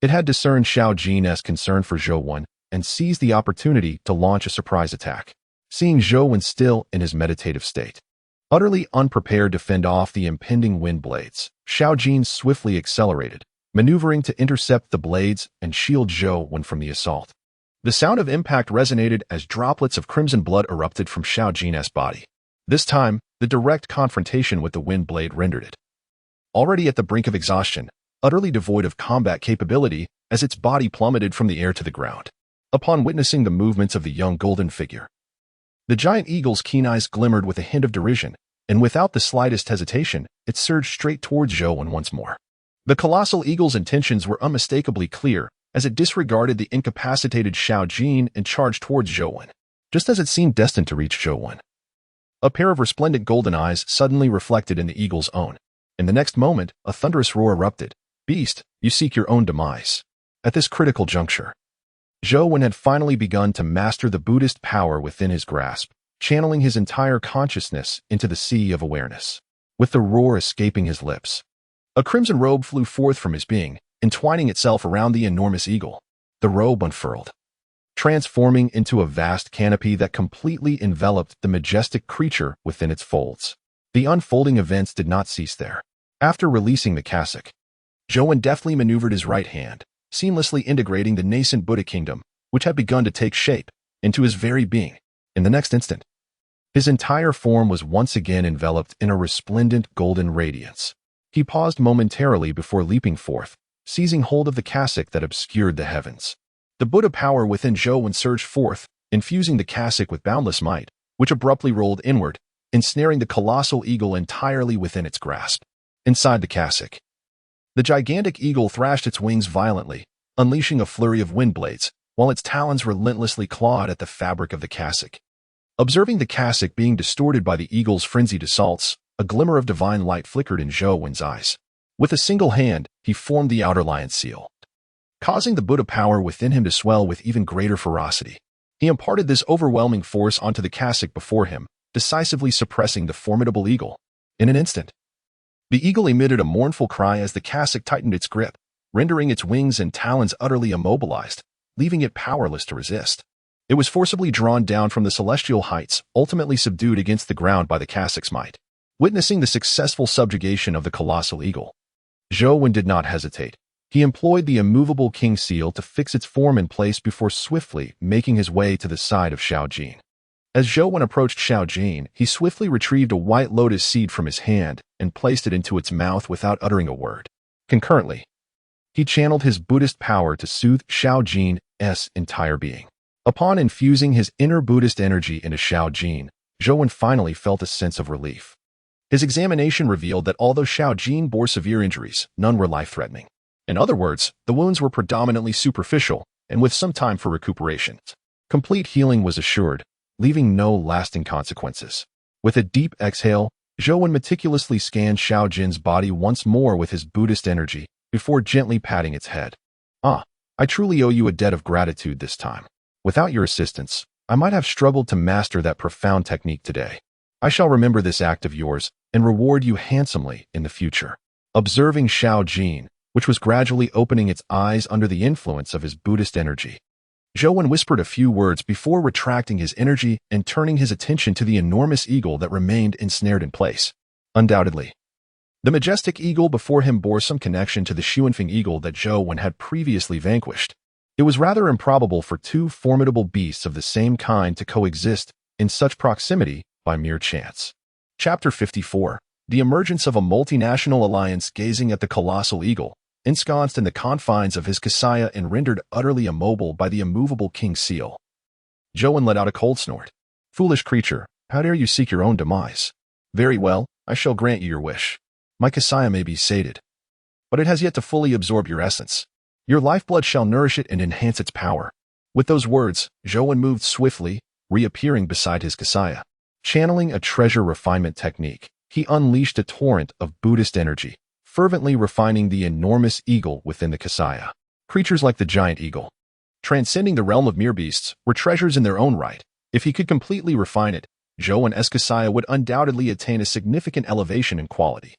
It had discerned Xiao Jin's concern for Zhou Wen and seized the opportunity to launch a surprise attack. Seeing Zhou Wen still in his meditative state, utterly unprepared to fend off the impending wind blades, Xiao Jin swiftly accelerated, maneuvering to intercept the blades and shield Zhou Wen from the assault. The sound of impact resonated as droplets of crimson blood erupted from Xiao Jin's body. This time, the direct confrontation with the wind blade rendered it already at the brink of exhaustion, utterly devoid of combat capability, as its body plummeted from the air to the ground. Upon witnessing the movements of the young golden figure, the giant eagle's keen eyes glimmered with a hint of derision, and without the slightest hesitation, it surged straight towards Zhou Wen once more. The colossal eagle's intentions were unmistakably clear, as it disregarded the incapacitated Xiao Jin and charged towards Zhou Wen, just as it seemed destined to reach Zhou Wen. A pair of resplendent golden eyes suddenly reflected in the eagle's own. In the next moment, a thunderous roar erupted. "Beast, you seek your own demise." At this critical juncture, Zhou Wen had finally begun to master the Buddhist power within his grasp, channeling his entire consciousness into the sea of awareness. With the roar escaping his lips, a crimson robe flew forth from his being, entwining itself around the enormous eagle. The robe unfurled, transforming into a vast canopy that completely enveloped the majestic creature within its folds. The unfolding events did not cease there. After releasing the cassock, Zhou Wen deftly maneuvered his right hand, seamlessly integrating the nascent Buddha kingdom, which had begun to take shape, into his very being. In the next instant, his entire form was once again enveloped in a resplendent golden radiance. He paused momentarily before leaping forth, seizing hold of the cassock that obscured the heavens. The Buddha power within Zhou surged forth, infusing the cassock with boundless might, which abruptly rolled inward, ensnaring the colossal eagle entirely within its grasp. Inside the cassock, the gigantic eagle thrashed its wings violently, unleashing a flurry of wind blades, while its talons relentlessly clawed at the fabric of the cassock. Observing the cassock being distorted by the eagle's frenzied assaults, a glimmer of divine light flickered in Zhou eyes. With a single hand, he formed the outer lion seal, causing the Buddha power within him to swell with even greater ferocity. He imparted this overwhelming force onto the cassock before him, decisively suppressing the formidable eagle. In an instant, the eagle emitted a mournful cry as the cassock tightened its grip, rendering its wings and talons utterly immobilized, leaving it powerless to resist. It was forcibly drawn down from the celestial heights, ultimately subdued against the ground by the cassock's might. Witnessing the successful subjugation of the colossal eagle, Zhou did not hesitate. He employed the immovable king seal to fix its form in place before swiftly making his way to the side of Xiao Jin. As Zhou approached Xiao Jin, he swiftly retrieved a white lotus seed from his hand and placed it into its mouth without uttering a word. Concurrently, he channeled his Buddhist power to soothe Xiao Jin's entire being. Upon infusing his inner Buddhist energy into Xiao Jin, Zhou finally felt a sense of relief. His examination revealed that although Xiao Jin bore severe injuries, none were life-threatening. In other words, the wounds were predominantly superficial and with some time for recuperation. Complete healing was assured, leaving no lasting consequences. With a deep exhale, Zhou meticulously scanned Xiao Jin's body once more with his Buddhist energy, before gently patting its head. I truly owe you a debt of gratitude this time. Without your assistance, I might have struggled to master that profound technique today. I shall remember this act of yours and reward you handsomely in the future. Observing Xiao Jin, which was gradually opening its eyes under the influence of his Buddhist energy, Zhou whispered a few words before retracting his energy and turning his attention to the enormous eagle that remained ensnared in place. Undoubtedly, the majestic eagle before him bore some connection to the Xuanfeng eagle that Zhou had previously vanquished. It was rather improbable for two formidable beasts of the same kind to coexist in such proximity by mere chance. Chapter 54. The emergence of a multinational alliance. Gazing at the colossal eagle, ensconced in the confines of his Kasaya and rendered utterly immobile by the immovable king seal, Zhou let out a cold snort. Foolish creature, how dare you seek your own demise? Very well, I shall grant you your wish. My Kasaya may be sated, but it has yet to fully absorb your essence. Your lifeblood shall nourish it and enhance its power. With those words, Zhou moved swiftly, reappearing beside his Kasaya. Channeling a treasure refinement technique, he unleashed a torrent of Buddhist energy, fervently refining the enormous eagle within the Kasaya. Creatures like the giant eagle, transcending the realm of mere beasts, were treasures in their own right. If he could completely refine it, Zhou's Kasaya would undoubtedly attain a significant elevation in quality.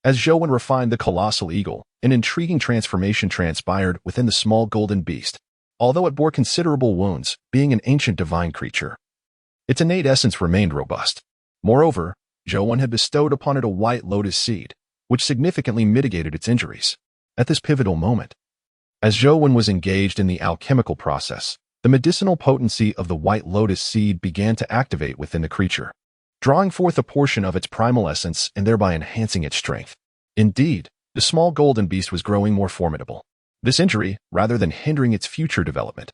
As Zhou refined the colossal eagle, an intriguing transformation transpired within the small golden beast. Although it bore considerable wounds, being an ancient divine creature, its innate essence remained robust. Moreover, Zhou had bestowed upon it a white lotus seed, which significantly mitigated its injuries. At this pivotal moment, as Zhou was engaged in the alchemical process, the medicinal potency of the white lotus seed began to activate within the creature, drawing forth a portion of its primal essence and thereby enhancing its strength. Indeed, the small golden beast was growing more formidable. This injury, rather than hindering its future development,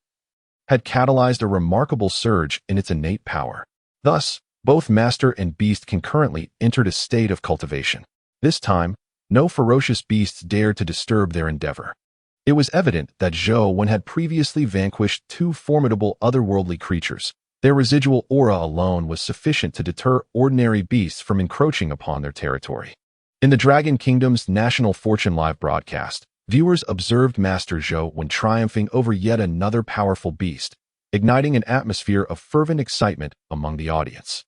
had catalyzed a remarkable surge in its innate power. Thus, both master and beast concurrently entered a state of cultivation. This time, no ferocious beasts dared to disturb their endeavor. It was evident that Zhou had previously vanquished two formidable otherworldly creatures. Their residual aura alone was sufficient to deter ordinary beasts from encroaching upon their territory. In the Dragon Kingdom's National Fortune Live broadcast, viewers observed Master Zhou triumphing over yet another powerful beast, igniting an atmosphere of fervent excitement among the audience.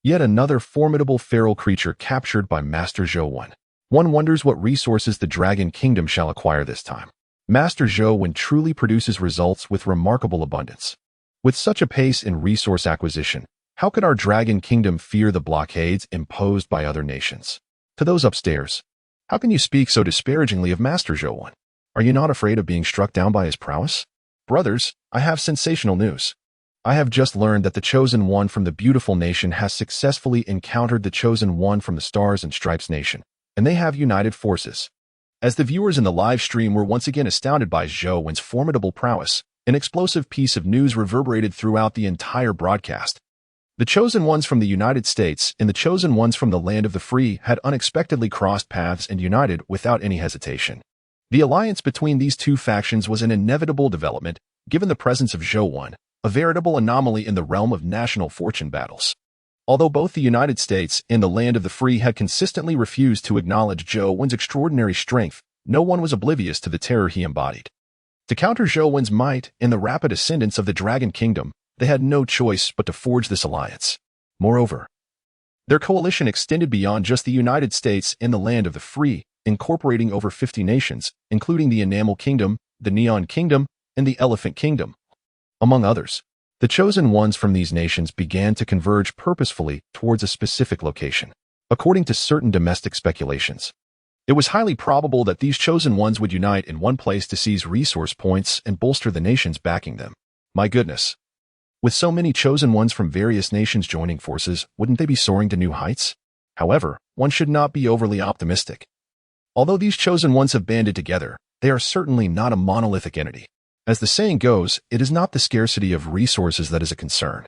Yet another formidable feral creature captured by Master Zhou. One wonders what resources the Dragon Kingdom shall acquire this time. Master Zhou truly produces results with remarkable abundance. With such a pace in resource acquisition, how could our Dragon Kingdom fear the blockades imposed by other nations? To those upstairs, how can you speak so disparagingly of Master Zhou? Are you not afraid of being struck down by his prowess? Brothers, I have sensational news. I have just learned that the Chosen One from the beautiful nation has successfully encountered the Chosen One from the Stars and Stripes nation, and they have united forces. As the viewers in the live stream were once again astounded by Zhou Wen's formidable prowess, an explosive piece of news reverberated throughout the entire broadcast. The Chosen Ones from the United States and the Chosen Ones from the Land of the Free had unexpectedly crossed paths and united without any hesitation. The alliance between these two factions was an inevitable development, given the presence of Zhou Wen, a veritable anomaly in the realm of national fortune battles. Although both the United States and the Land of the Free had consistently refused to acknowledge Zhou Wen's extraordinary strength, no one was oblivious to the terror he embodied. To counter Zhou Wen's might and the rapid ascendance of the Dragon Kingdom, they had no choice but to forge this alliance. Moreover, their coalition extended beyond just the United States and the Land of the Free, incorporating over 50 nations, including the Enamel Kingdom, the Neon Kingdom, and the Elephant Kingdom. Among others, the Chosen Ones from these nations began to converge purposefully towards a specific location. According to certain domestic speculations, it was highly probable that these Chosen Ones would unite in one place to seize resource points and bolster the nations backing them. My goodness. With so many Chosen Ones from various nations joining forces, wouldn't they be soaring to new heights? However, one should not be overly optimistic. Although these Chosen Ones have banded together, they are certainly not a monolithic entity. As the saying goes, it is not the scarcity of resources that is a concern,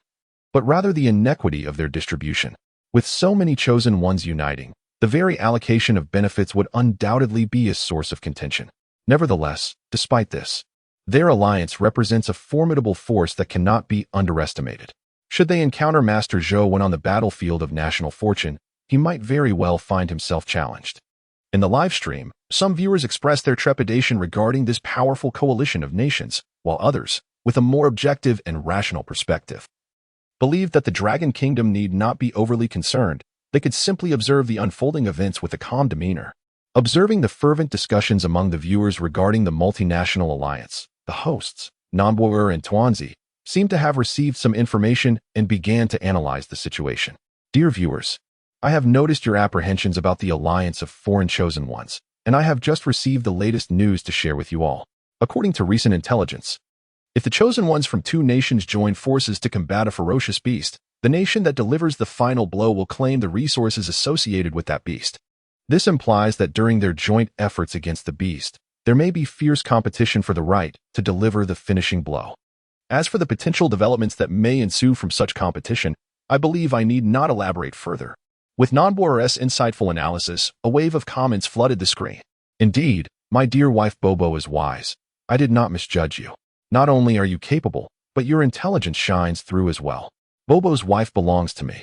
but rather the inequity of their distribution. With so many Chosen Ones uniting, the very allocation of benefits would undoubtedly be a source of contention. Nevertheless, despite this, their alliance represents a formidable force that cannot be underestimated. Should they encounter Master Zhou Wen on the battlefield of national fortune, he might very well find himself challenged. In the live stream, some viewers expressed their trepidation regarding this powerful coalition of nations, while others, with a more objective and rational perspective, believed that the Dragon Kingdom need not be overly concerned. They could simply observe the unfolding events with a calm demeanor. Observing the fervent discussions among the viewers regarding the multinational alliance, the hosts, Nanboer and Tuanzi, seemed to have received some information and began to analyze the situation. Dear viewers, I have noticed your apprehensions about the alliance of foreign Chosen Ones, and I have just received the latest news to share with you all. According to recent intelligence, if the Chosen Ones from two nations join forces to combat a ferocious beast, the nation that delivers the final blow will claim the resources associated with that beast. This implies that during their joint efforts against the beast, there may be fierce competition for the right to deliver the finishing blow. As for the potential developments that may ensue from such competition, I believe I need not elaborate further. With Nanboer's insightful analysis, a wave of comments flooded the screen. Indeed, my dear wife Bobo is wise. I did not misjudge you. Not only are you capable, but your intelligence shines through as well. Bobo's wife belongs to me.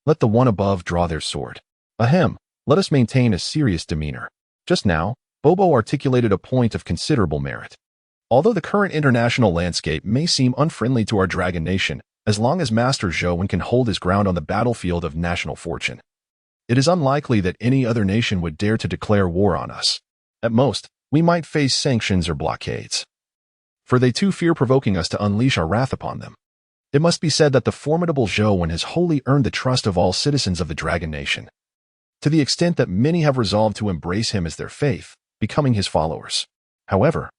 Let the one above draw their sword. Ahem, let us maintain a serious demeanor. Just now, Bobo articulated a point of considerable merit. Although the current international landscape may seem unfriendly to our Dragon Nation, as long as Master Zhou Wen can hold his ground on the battlefield of national fortune, it is unlikely that any other nation would dare to declare war on us. At most, we might face sanctions or blockades, for they too fear provoking us to unleash our wrath upon them. It must be said that the formidable Zhou Wen has wholly earned the trust of all citizens of the Dragon Nation, to the extent that many have resolved to embrace him as their faith, becoming his followers. However,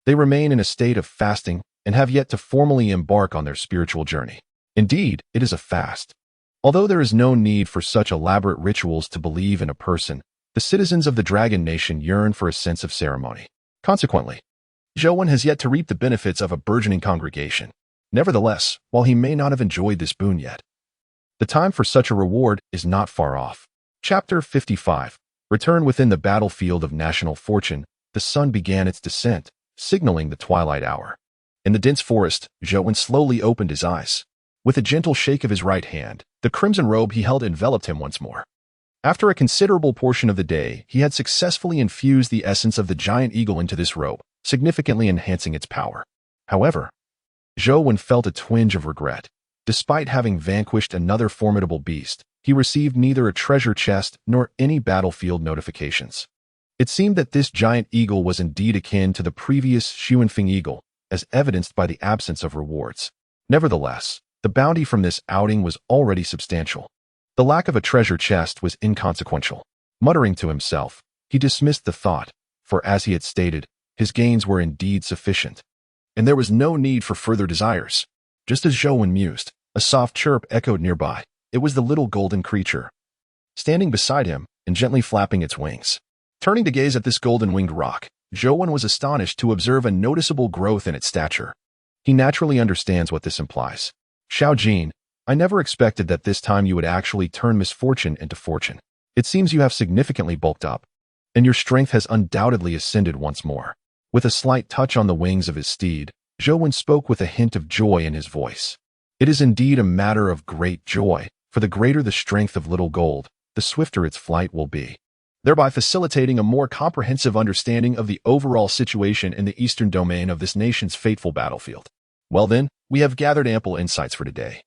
they remain in a state of fasting and have yet to formally embark on their spiritual journey. Indeed, it is a fast. Although there is no need for such elaborate rituals to believe in a person, the citizens of the Dragon Nation yearn for a sense of ceremony. Consequently, Zhou Wen has yet to reap the benefits of a burgeoning congregation. Nevertheless, while he may not have enjoyed this boon yet, the time for such a reward is not far off. Chapter 55. Return within the battlefield of national fortune. The sun began its descent, signaling the twilight hour. In the dense forest, Zhou Wen slowly opened his eyes. With a gentle shake of his right hand, the crimson robe he held enveloped him once more. After a considerable portion of the day, he had successfully infused the essence of the giant eagle into this robe, significantly enhancing its power. However, Zhou Wen felt a twinge of regret. Despite having vanquished another formidable beast, he received neither a treasure chest nor any battlefield notifications. It seemed that this giant eagle was indeed akin to the previous Xuanfeng eagle, as evidenced by the absence of rewards. Nevertheless, the bounty from this outing was already substantial. The lack of a treasure chest was inconsequential. Muttering to himself, he dismissed the thought, for as he had stated, His gains were indeed sufficient, and there was no need for further desires. Just as Zhou mused, a soft chirp echoed nearby. It was the little golden creature, standing beside him and gently flapping its wings. Turning to gaze at this golden-winged rock, Zhou was astonished to observe a noticeable growth in its stature. He naturally understands what this implies. Xiao Jin, I never expected that this time you would actually turn misfortune into fortune. It seems you have significantly bulked up, and your strength has undoubtedly ascended once more. With a slight touch on the wings of his steed, Zhou spoke with a hint of joy in his voice. It is indeed a matter of great joy, for the greater the strength of Little Gold, the swifter its flight will be, thereby facilitating a more comprehensive understanding of the overall situation in the eastern domain of this nation's fateful battlefield. Well then, we have gathered ample insights for today.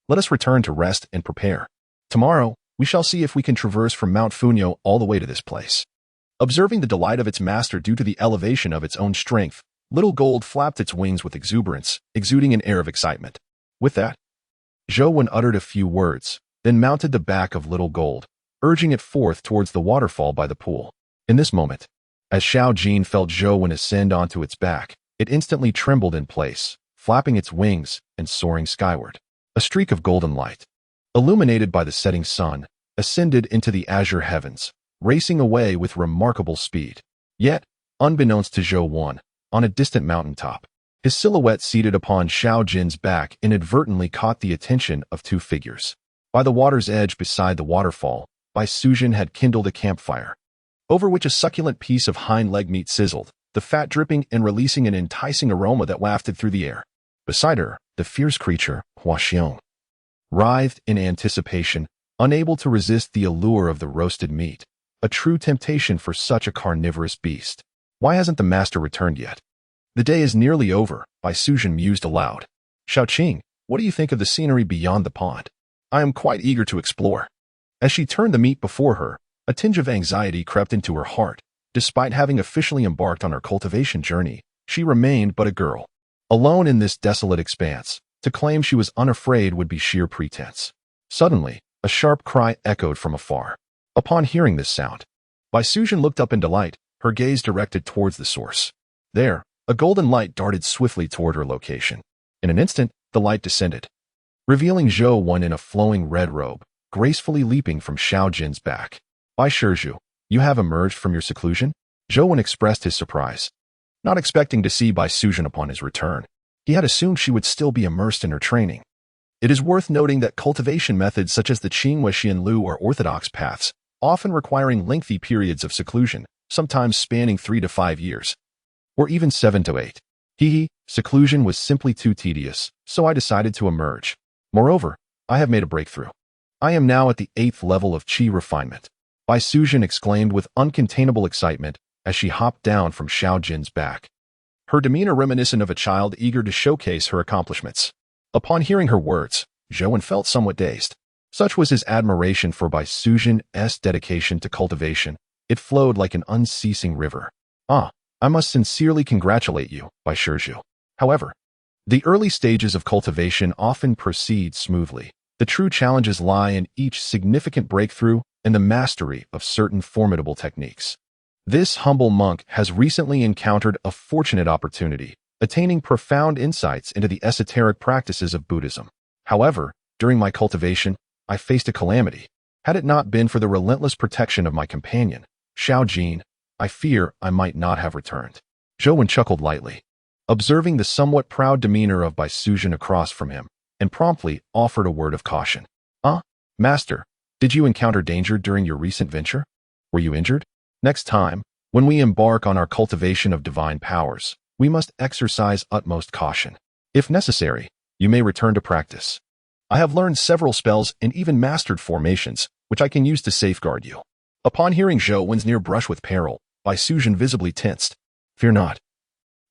Let us return to rest and prepare. Tomorrow, we shall see if we can traverse from Mount Funyo all the way to this place. Observing the delight of its master due to the elevation of its own strength, Little Gold flapped its wings with exuberance, exuding an air of excitement. With that, Zhou uttered a few words, then mounted the back of Little Gold, urging it forth towards the waterfall by the pool. In this moment, as Xiao Jin felt Zhou ascend onto its back, it instantly trembled in place, flapping its wings and soaring skyward. A streak of golden light, illuminated by the setting sun, ascended into the azure heavens, racing away with remarkable speed. Yet, unbeknownst to Zhou, on a distant mountaintop, his silhouette seated upon Xiao Jin's back inadvertently caught the attention of two figures. By the water's edge beside the waterfall, Bai Sujin had kindled a campfire, over which a succulent piece of hind leg meat sizzled, the fat dripping and releasing an enticing aroma that wafted through the air. Beside her, the fierce creature, Hua Xiong, writhed in anticipation, unable to resist the allure of the roasted meat, a true temptation for such a carnivorous beast. Why hasn't the master returned yet? The day is nearly over, Bai Sujin mused aloud. Xiaoqing, what do you think of the scenery beyond the pond? I am quite eager to explore. As she turned the meat before her, a tinge of anxiety crept into her heart. Despite having officially embarked on her cultivation journey, she remained but a girl. Alone in this desolate expanse, to claim she was unafraid would be sheer pretense. Suddenly, a sharp cry echoed from afar. Upon hearing this sound, Bai Sujin looked up in delight, her gaze directed towards the source. There, a golden light darted swiftly toward her location. In an instant, the light descended, revealing Zhou in a flowing red robe, gracefully leaping from Xiao Jin's back. Bai Shizhu, you have emerged from your seclusion? Zhou expressed his surprise, not expecting to see Bai Sujin upon his return. He had assumed she would still be immersed in her training. It is worth noting that cultivation methods such as the Qinghui Xianlu are orthodox paths, often requiring lengthy periods of seclusion, sometimes spanning 3 to 5 years, or even 7 to 8. Seclusion was simply too tedious, so I decided to emerge. Moreover, I have made a breakthrough. I am now at the 8th level of Qi refinement. Bai Sujin exclaimed with uncontainable excitement as she hopped down from Xiao Jin's back, her demeanor reminiscent of a child eager to showcase her accomplishments. Upon hearing her words, Zhou felt somewhat dazed. Such was his admiration for Bai Sujin's dedication to cultivation. It flowed like an unceasing river. I must sincerely congratulate you, Bai Shizhu. However, the early stages of cultivation often proceed smoothly. The true challenges lie in each significant breakthrough and the mastery of certain formidable techniques. This humble monk has recently encountered a fortunate opportunity, attaining profound insights into the esoteric practices of Buddhism. However, during my cultivation, I faced a calamity. Had it not been for the relentless protection of my companion, Xiao Jin, I fear I might not have returned. Zhou chuckled lightly, observing the somewhat proud demeanor of Bai Sujin across from him, and promptly offered a word of caution. Master, did you encounter danger during your recent venture? Were you injured? Next time, when we embark on our cultivation of divine powers, we must exercise utmost caution. If necessary, you may return to practice. I have learned several spells and even mastered formations, which I can use to safeguard you. Upon hearing Zhou's near brush with peril, Bai Sujin visibly tensed. Fear not.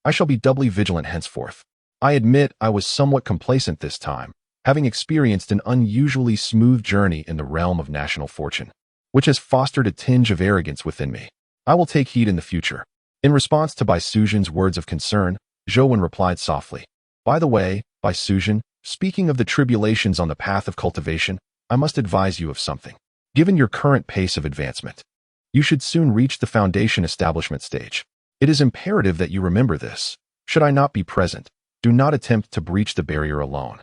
I shall be doubly vigilant henceforth. I admit I was somewhat complacent this time, having experienced an unusually smooth journey in the realm of national fortune, which has fostered a tinge of arrogance within me. I will take heed in the future. In response to Bai Sujin's words of concern, Zhou replied softly. By the way, Bai Sujin, speaking of the tribulations on the path of cultivation, I must advise you of something. Given your current pace of advancement, you should soon reach the foundation establishment stage. It is imperative that you remember this. Should I not be present, do not attempt to breach the barrier alone.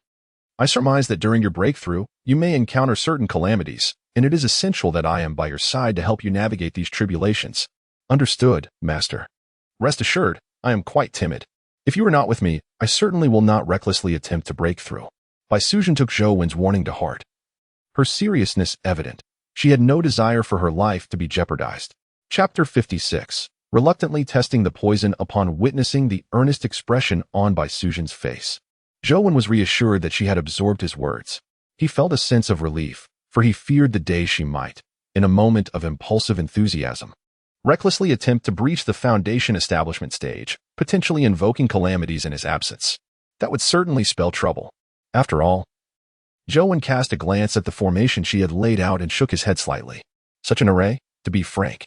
I surmise that during your breakthrough, you may encounter certain calamities, and it is essential that I am by your side to help you navigate these tribulations. Understood, Master. Rest assured, I am quite timid. If you are not with me, I certainly will not recklessly attempt to break through. Bai Sujin took Zhou Wen's warning to heart. Her seriousness evident. She had no desire for her life to be jeopardized. Chapter 56. Reluctantly testing the poison upon witnessing the earnest expression on Bai Sujin's face. Zhou Wen was reassured that she had absorbed his words. He felt a sense of relief, for he feared the day she might, in a moment of impulsive enthusiasm, recklessly attempt to breach the Foundation establishment stage, potentially invoking calamities in his absence. That would certainly spell trouble. After all, Zhou Wen cast a glance at the formation she had laid out and shook his head slightly. Such an array, to be frank,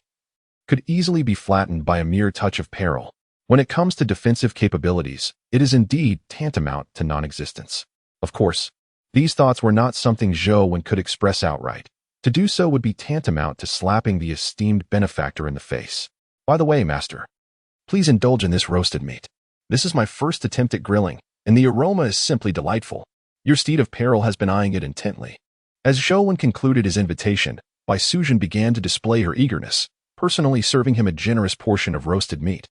could easily be flattened by a mere touch of peril. When it comes to defensive capabilities, it is indeed tantamount to non-existence. Of course, these thoughts were not something Zhou Wen could express outright. To do so would be tantamount to slapping the esteemed benefactor in the face. By the way, Master, please indulge in this roasted meat. This is my first attempt at grilling, and the aroma is simply delightful. Your steed of peril has been eyeing it intently. As Zhou Wen concluded his invitation, Bai Sujin began to display her eagerness, personally serving him a generous portion of roasted meat,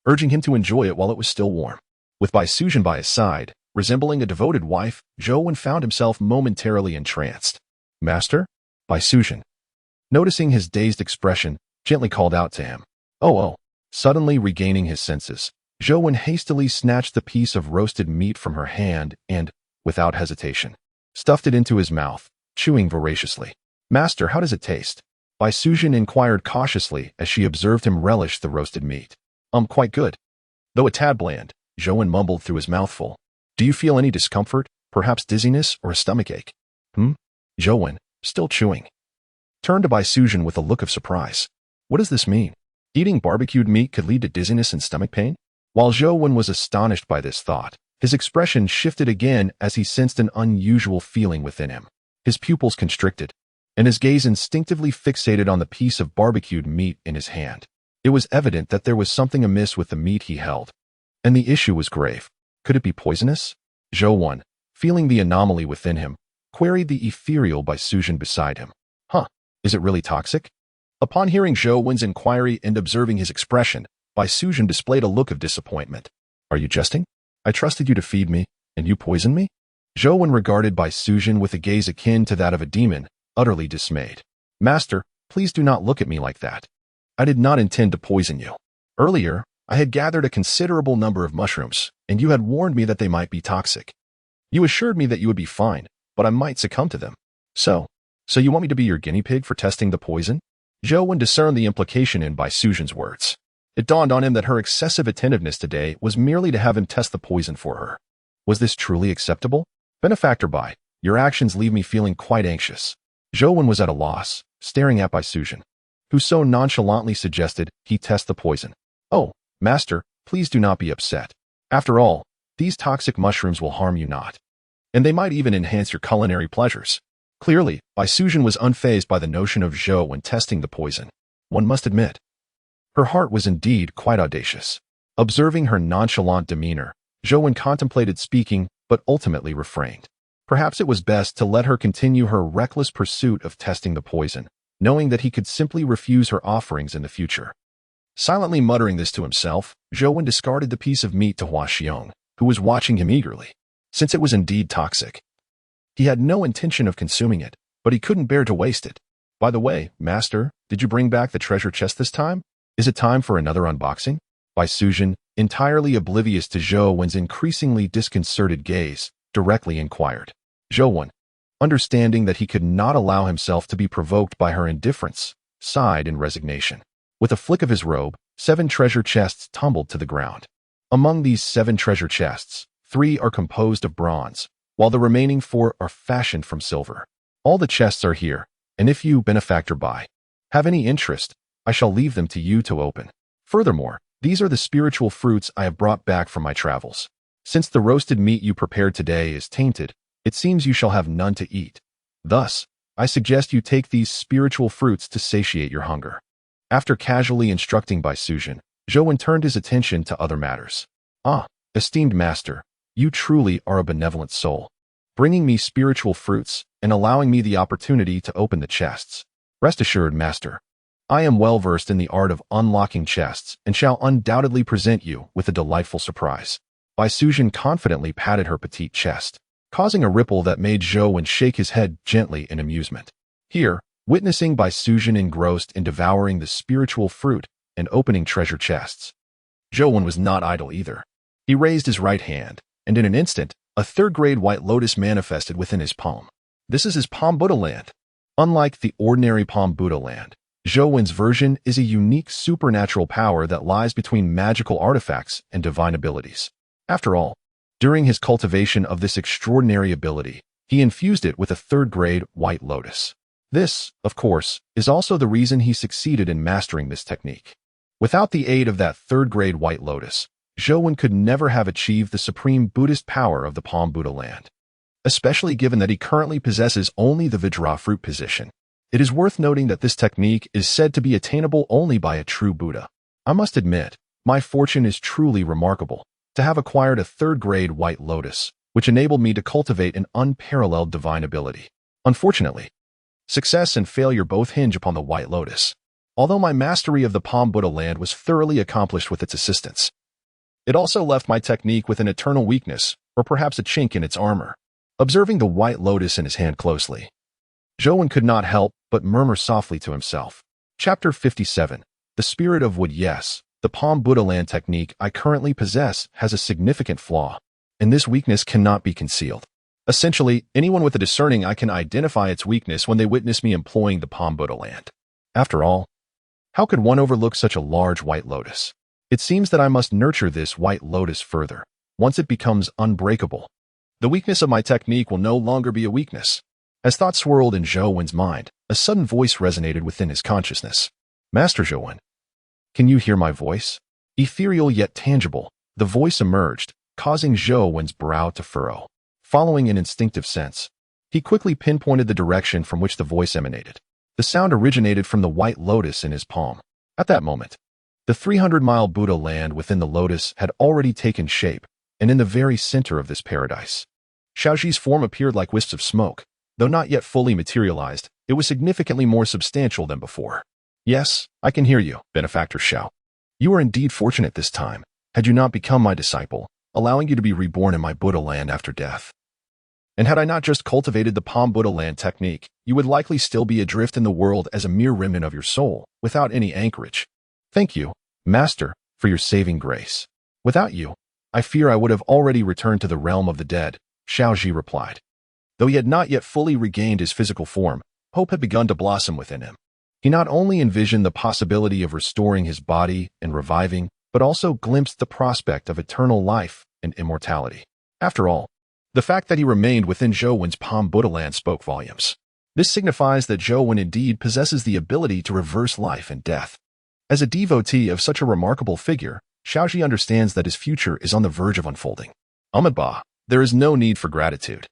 urging him to enjoy it while it was still warm. With Bai Sujin by his side, resembling a devoted wife, Zhou Wen found himself momentarily entranced. Master? Bai Sujin, noticing his dazed expression, gently called out to him. Oh. Suddenly regaining his senses, Zhou Wen hastily snatched the piece of roasted meat from her hand and, without hesitation, stuffed it into his mouth, chewing voraciously. Master, how does it taste? Bai Sujin inquired cautiously as she observed him relish the roasted meat. Quite good. Though a tad bland, Zhou Wen mumbled through his mouthful. Do you feel any discomfort, perhaps dizziness or a stomachache? Zhou Wen, still chewing, turned to Bai Sujin with a look of surprise. What does this mean? Eating barbecued meat could lead to dizziness and stomach pain? While Zhou Wen was astonished by this thought, his expression shifted again as he sensed an unusual feeling within him. His pupils constricted, and his gaze instinctively fixated on the piece of barbecued meat in his hand. It was evident that there was something amiss with the meat he held, and the issue was grave. Could it be poisonous? Zhou Wen, feeling the anomaly within him, queried the ethereal Bai Sujin beside him. Is it really toxic? Upon hearing Zhou Wen's inquiry and observing his expression, Bai Sujin displayed a look of disappointment. Are you jesting? I trusted you to feed me, and you poisoned me? Zhou Wen regarded Bai Sujin with a gaze akin to that of a demon, utterly dismayed. Master, please do not look at me like that. I did not intend to poison you. Earlier, I had gathered a considerable number of mushrooms, and you had warned me that they might be toxic. You assured me that you would be fine, but I might succumb to them. So you want me to be your guinea pig for testing the poison? Zhou Wen discerned the implication in Bai Sujin's words. It dawned on him that her excessive attentiveness today was merely to have him test the poison for her. Was this truly acceptable? Benefactor Bai, your actions leave me feeling quite anxious. Zhou Wen was at a loss, staring at Bai Sujin, who so nonchalantly suggested he test the poison. Oh, Master, please do not be upset. After all, these toxic mushrooms will harm you not, and they might even enhance your culinary pleasures. Clearly, Bai Sujin was unfazed by the notion of Zhou Wen testing the poison. One must admit, her heart was indeed quite audacious. Observing her nonchalant demeanor, Zhou Wen contemplated speaking, but ultimately refrained. Perhaps it was best to let her continue her reckless pursuit of testing the poison, knowing that he could simply refuse her offerings in the future. Silently muttering this to himself, Zhou Wen discarded the piece of meat to Hua Xiong, who was watching him eagerly. Since it was indeed toxic, he had no intention of consuming it, but he couldn't bear to waste it. By the way, Master, did you bring back the treasure chest this time? Is it time for another unboxing? Bai Sujin, entirely oblivious to Zhou Wen's increasingly disconcerted gaze, directly inquired. Zhou Wen, understanding that he could not allow himself to be provoked by her indifference, sighed in resignation. With a flick of his robe, 7 treasure chests tumbled to the ground. Among these 7 treasure chests, 3 are composed of bronze, while the remaining 4 are fashioned from silver. All the chests are here, and if you, Benefactor Bai, have any interest, I shall leave them to you to open. Furthermore, these are the spiritual fruits I have brought back from my travels. Since the roasted meat you prepared today is tainted, it seems you shall have none to eat. Thus, I suggest you take these spiritual fruits to satiate your hunger. After casually instructing Bai Sujin, Zhou turned his attention to other matters. Ah, esteemed master, you truly are a benevolent soul, bringing me spiritual fruits and allowing me the opportunity to open the chests. Rest assured, master, I am well versed in the art of unlocking chests and shall undoubtedly present you with a delightful surprise. Bai Sujin confidently patted her petite chest, causing a ripple that made Zhou shake his head gently in amusement. Here, witnessing Bai Sujin engrossed in devouring the spiritual fruit and opening treasure chests, Zhou was not idle either. He raised his right hand, and in an instant, a third-grade white lotus manifested within his palm. This is his Palm Buddha land. Unlike the ordinary Palm Buddha land, Zhou version is a unique supernatural power that lies between magical artifacts and divine abilities. After all, during his cultivation of this extraordinary ability, he infused it with a third-grade white lotus. This, of course, is also the reason he succeeded in mastering this technique. Without the aid of that third-grade white lotus, Zhou could never have achieved the supreme Buddhist power of the Palm Buddha land. Especially given that he currently possesses only the Vajra fruit position. It is worth noting that this technique is said to be attainable only by a true Buddha. I must admit, my fortune is truly remarkable to have acquired a third-grade white lotus, which enabled me to cultivate an unparalleled divine ability. Unfortunately, success and failure both hinge upon the white lotus. Although my mastery of the Palm Buddha land was thoroughly accomplished with its assistance, it also left my technique with an eternal weakness, or perhaps a chink in its armor. Observing the white lotus in his hand closely, Zhou could not help but murmur softly to himself. Chapter 57. The Spirit of Wood. Yes, the Palm Buddha land technique I currently possess has a significant flaw, and this weakness cannot be concealed. Essentially, anyone with a discerning eye can identify its weakness when they witness me employing the Palm Buddha land. After all, how could one overlook such a large white lotus? It seems that I must nurture this white lotus further. Once it becomes unbreakable, the weakness of my technique will no longer be a weakness. As thoughts swirled in Zhou mind, a sudden voice resonated within his consciousness. Master Zhou, can you hear my voice? Ethereal yet tangible, the voice emerged, causing Zhou's brow to furrow. Following an instinctive sense, he quickly pinpointed the direction from which the voice emanated. The sound originated from the white lotus in his palm. At that moment, the 300-mile Buddha land within the lotus had already taken shape, and in the very center of this paradise, Xiaoji's form appeared like wisps of smoke. Though not yet fully materialized, it was significantly more substantial than before. Yes, I can hear you, Benefactor Xiao. You are indeed fortunate this time, had you not become my disciple, allowing you to be reborn in my Buddha land after death. And had I not just cultivated the Palm Buddha land technique, you would likely still be adrift in the world as a mere remnant of your soul, without any anchorage. Thank you, Master, for your saving grace. Without you, I fear I would have already returned to the realm of the dead, Xiaoji replied. Though he had not yet fully regained his physical form, hope had begun to blossom within him. He not only envisioned the possibility of restoring his body and reviving, but also glimpsed the prospect of eternal life and immortality. After all, the fact that he remained within Zhou's Palm Buddha land spoke volumes. This signifies that Zhou indeed possesses the ability to reverse life and death. As a devotee of such a remarkable figure, Xiaoji understands that his future is on the verge of unfolding. Amitabha, there is no need for gratitude.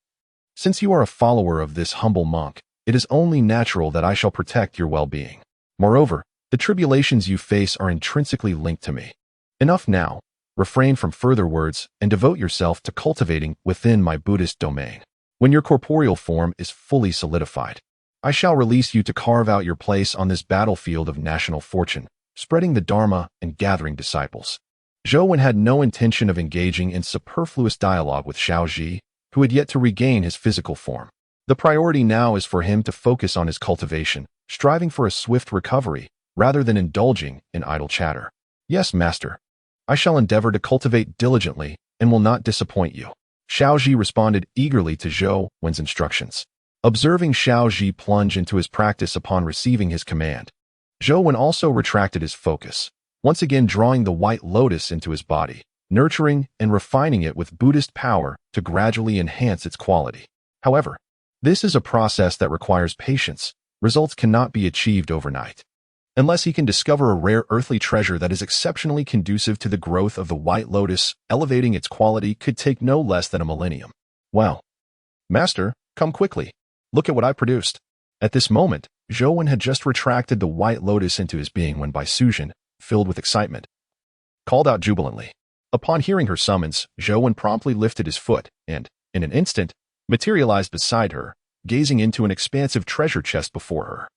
Since you are a follower of this humble monk, it is only natural that I shall protect your well-being. Moreover, the tribulations you face are intrinsically linked to me. Enough now. Refrain from further words and devote yourself to cultivating within my Buddhist domain. When your corporeal form is fully solidified, I shall release you to carve out your place on this battlefield of national fortune, spreading the Dharma and gathering disciples. Zhou had no intention of engaging in superfluous dialogue with Xiaoji, who had yet to regain his physical form. The priority now is for him to focus on his cultivation, striving for a swift recovery, rather than indulging in idle chatter. Yes, Master. I shall endeavor to cultivate diligently and will not disappoint you. Xiaoji responded eagerly to Zhou's instructions. Observing Xiaoji plunge into his practice upon receiving his command, Zhou also retracted his focus, once again drawing the white lotus into his body, nurturing and refining it with Buddhist power to gradually enhance its quality. However, this is a process that requires patience. Results cannot be achieved overnight. Unless he can discover a rare earthly treasure that is exceptionally conducive to the growth of the white lotus, elevating its quality could take no less than a millennium. Well, Master, come quickly. Look at what I produced. At this moment, Zhou had just retracted the white lotus into his being when Bai Sujin, filled with excitement, called out jubilantly. Upon hearing her summons, Zhou promptly lifted his foot and, in an instant, materialized beside her, gazing into an expansive treasure chest before her.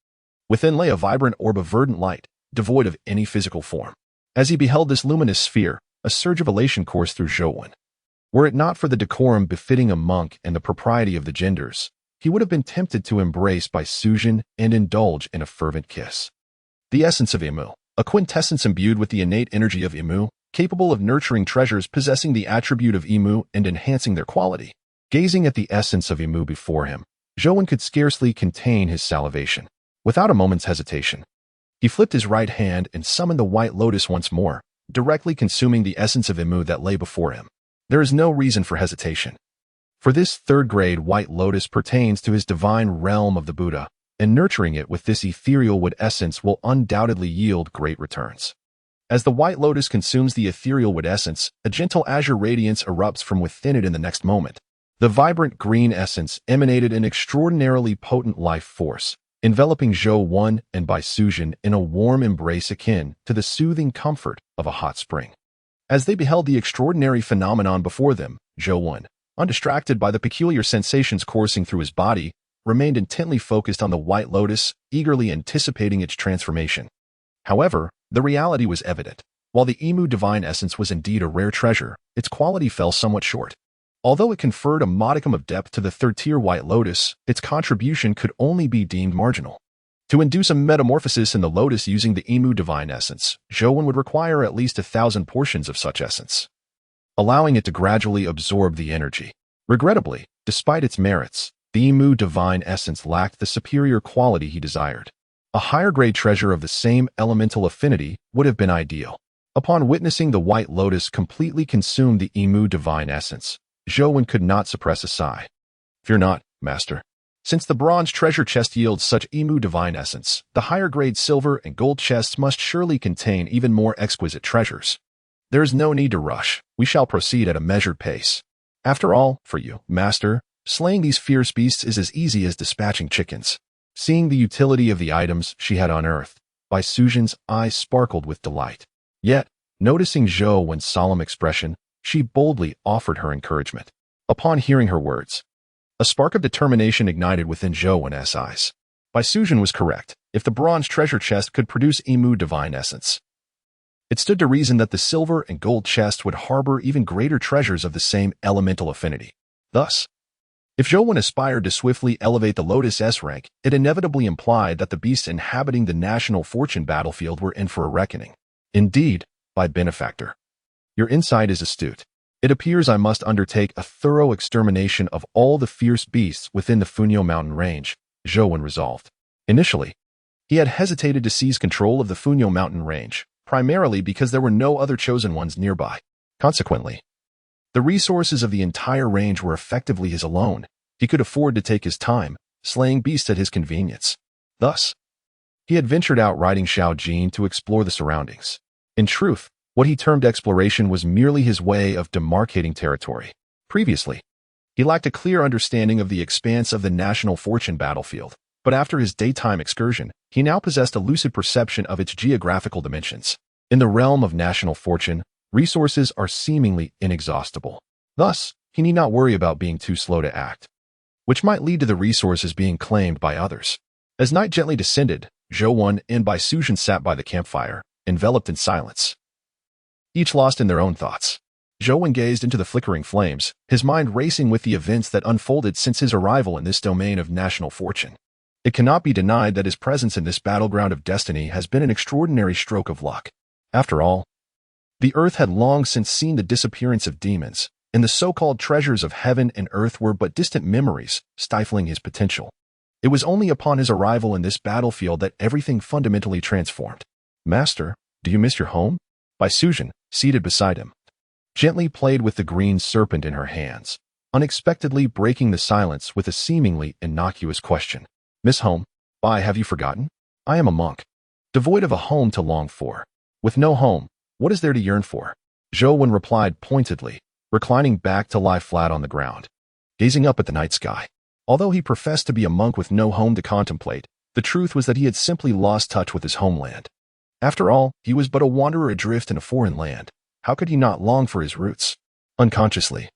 Within lay a vibrant orb of verdant light, devoid of any physical form. As he beheld this luminous sphere, a surge of elation coursed through Zhou. Were it not for the decorum befitting a monk and the propriety of the genders, he would have been tempted to embrace by Suzhen and indulge in a fervent kiss. The essence of Imu, a quintessence imbued with the innate energy of Imu, capable of nurturing treasures possessing the attribute of Imu and enhancing their quality. Gazing at the essence of Imu before him, Zhou could scarcely contain his salivation. Without a moment's hesitation, he flipped his right hand and summoned the white lotus once more, directly consuming the essence of Imu that lay before him. There is no reason for hesitation. For this third-grade white lotus pertains to his divine realm of the Buddha, and nurturing it with this ethereal wood essence will undoubtedly yield great returns. As the white lotus consumes the ethereal wood essence, a gentle azure radiance erupts from within it in the next moment. The vibrant green essence emanated an extraordinarily potent life force, enveloping Zhou and Bai Suzhen in a warm embrace akin to the soothing comfort of a hot spring. As they beheld the extraordinary phenomenon before them, Zhou, undistracted by the peculiar sensations coursing through his body, remained intently focused on the white lotus, eagerly anticipating its transformation. However, the reality was evident. While the Imu divine essence was indeed a rare treasure, its quality fell somewhat short. Although it conferred a modicum of depth to the third-tier white lotus, its contribution could only be deemed marginal. To induce a metamorphosis in the lotus using the Imu divine essence, Zhou would require at least 1,000 portions of such essence, allowing it to gradually absorb the energy. Regrettably, despite its merits, the Imu divine essence lacked the superior quality he desired. A higher-grade treasure of the same elemental affinity would have been ideal. Upon witnessing the white lotus completely consume the Imu divine essence, Zhou could not suppress a sigh. "Fear not, master. Since the bronze treasure chest yields such Imu divine essence, the higher-grade silver and gold chests must surely contain even more exquisite treasures. There is no need to rush. We shall proceed at a measured pace. After all, for you, master, slaying these fierce beasts is as easy as dispatching chickens." Seeing the utility of the items she had unearthed, Bai Suzhen's eyes sparkled with delight. Yet, noticing Zhou's solemn expression, she boldly offered her encouragement. Upon hearing her words, a spark of determination ignited within Zhou's eyes. Bai Suzhen was correct. If the bronze treasure chest could produce Imu divine essence, it stood to reason that the silver and gold chest would harbor even greater treasures of the same elemental affinity. Thus, if Zhou aspired to swiftly elevate the Lotus S rank, it inevitably implied that the beasts inhabiting the national fortune battlefield were in for a reckoning. Indeed, by benefactor, your insight is astute. It appears I must undertake a thorough extermination of all the fierce beasts within the Funyo mountain range, Zhou resolved. Initially, he had hesitated to seize control of the Funyo mountain range, primarily because there were no other chosen ones nearby. Consequently, the resources of the entire range were effectively his alone. He could afford to take his time, slaying beasts at his convenience. Thus, he had ventured out riding Shaojin to explore the surroundings. In truth, what he termed exploration was merely his way of demarcating territory. Previously, he lacked a clear understanding of the expanse of the national fortune battlefield, but after his daytime excursion, he now possessed a lucid perception of its geographical dimensions. In the realm of national fortune, resources are seemingly inexhaustible. Thus, he need not worry about being too slow to act, which might lead to the resources being claimed by others. As night gently descended, Zhou and Bai Suzhen sat by the campfire, enveloped in silence, each lost in their own thoughts. Zhou gazed into the flickering flames, his mind racing with the events that unfolded since his arrival in this domain of national fortune. It cannot be denied that his presence in this battleground of destiny has been an extraordinary stroke of luck. After all, the earth had long since seen the disappearance of demons, and the so-called treasures of heaven and earth were but distant memories, stifling his potential. It was only upon his arrival in this battlefield that everything fundamentally transformed. "Master, do you miss your home?" Bai Suzhen, seated beside him, gently played with the green serpent in her hands, unexpectedly breaking the silence with a seemingly innocuous question. "Miss home? Bai, have you forgotten? I am a monk, devoid of a home to long for. With no home, what is there to yearn for?" Zhou replied pointedly, reclining back to lie flat on the ground, gazing up at the night sky. Although he professed to be a monk with no home to contemplate, the truth was that he had simply lost touch with his homeland. After all, he was but a wanderer adrift in a foreign land, How could he not long for his roots? Unconsciously,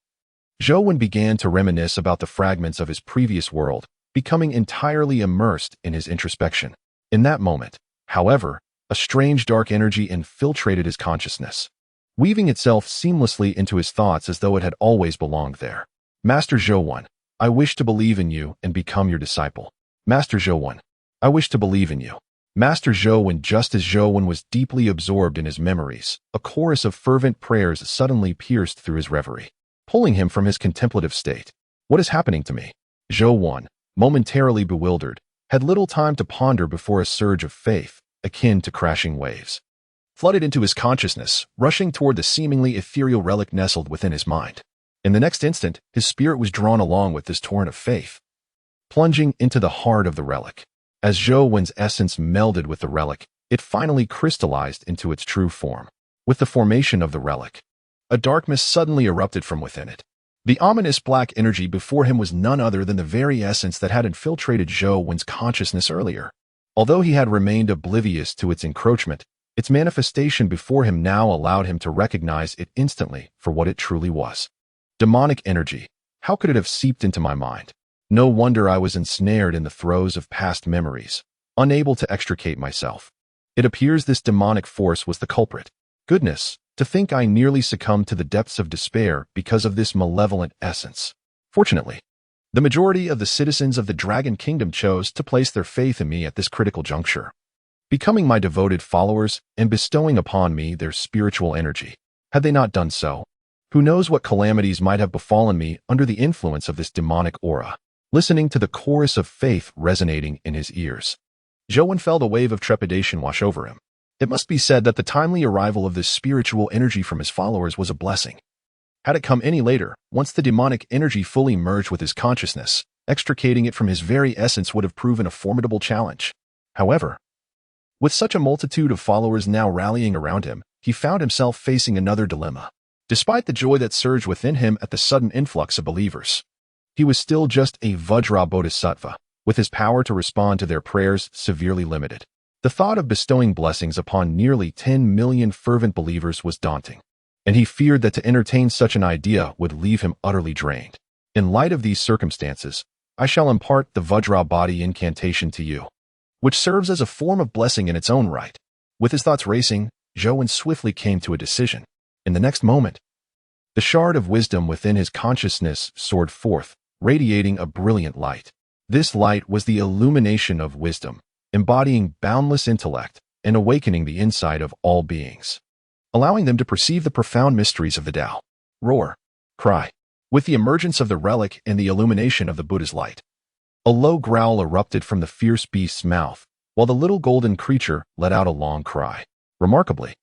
Zhou began to reminisce about the fragments of his previous world, becoming entirely immersed in his introspection. In that moment, however, a strange dark energy infiltrated his consciousness, weaving itself seamlessly into his thoughts as though it had always belonged there. Master Zhou, I wish to believe in you and become your disciple. Master Zhou, I wish to believe in you. Master Zhou. Just as Zhou was deeply absorbed in his memories, a chorus of fervent prayers suddenly pierced through his reverie, pulling him from his contemplative state. What is happening to me? Zhou, momentarily bewildered, had little time to ponder before a surge of faith, akin to crashing waves, flooded into his consciousness, rushing toward the seemingly ethereal relic nestled within his mind. In the next instant, his spirit was drawn along with this torrent of faith, plunging into the heart of the relic. As Zhou's essence melded with the relic, it finally crystallized into its true form. With the formation of the relic, a darkness suddenly erupted from within it. The ominous black energy before him was none other than the very essence that had infiltrated Zhou's consciousness earlier. Although he had remained oblivious to its encroachment, its manifestation before him now allowed him to recognize it instantly for what it truly was. Demonic energy. How could it have seeped into my mind? No wonder I was ensnared in the throes of past memories, unable to extricate myself. It appears this demonic force was the culprit. Goodness, to think I nearly succumbed to the depths of despair because of this malevolent essence. Fortunately, the majority of the citizens of the Dragon Kingdom chose to place their faith in me at this critical juncture, becoming my devoted followers and bestowing upon me their spiritual energy. Had they not done so, who knows what calamities might have befallen me under the influence of this demonic aura. Listening to the chorus of faith resonating in his ears, Zhou felt a wave of trepidation wash over him. It must be said that the timely arrival of this spiritual energy from his followers was a blessing. Had it come any later, once the demonic energy fully merged with his consciousness, extricating it from his very essence would have proven a formidable challenge. However, with such a multitude of followers now rallying around him, he found himself facing another dilemma. Despite the joy that surged within him at the sudden influx of believers, he was still just a Vajra Bodhisattva, with his power to respond to their prayers severely limited. The thought of bestowing blessings upon nearly 10 million fervent believers was daunting, and he feared that to entertain such an idea would leave him utterly drained. In light of these circumstances, I shall impart the Vajra body incantation to you, which serves as a form of blessing in its own right. With his thoughts racing, Zhou swiftly came to a decision. In the next moment, the shard of wisdom within his consciousness soared forth, radiating a brilliant light. This light was the illumination of wisdom, embodying boundless intellect and awakening the insight of all beings, allowing them to perceive the profound mysteries of the Tao. Roar. Cry. With the emergence of the relic and the illumination of the Buddha's light, a low growl erupted from the fierce beast's mouth, while the little golden creature let out a long cry. Remarkably,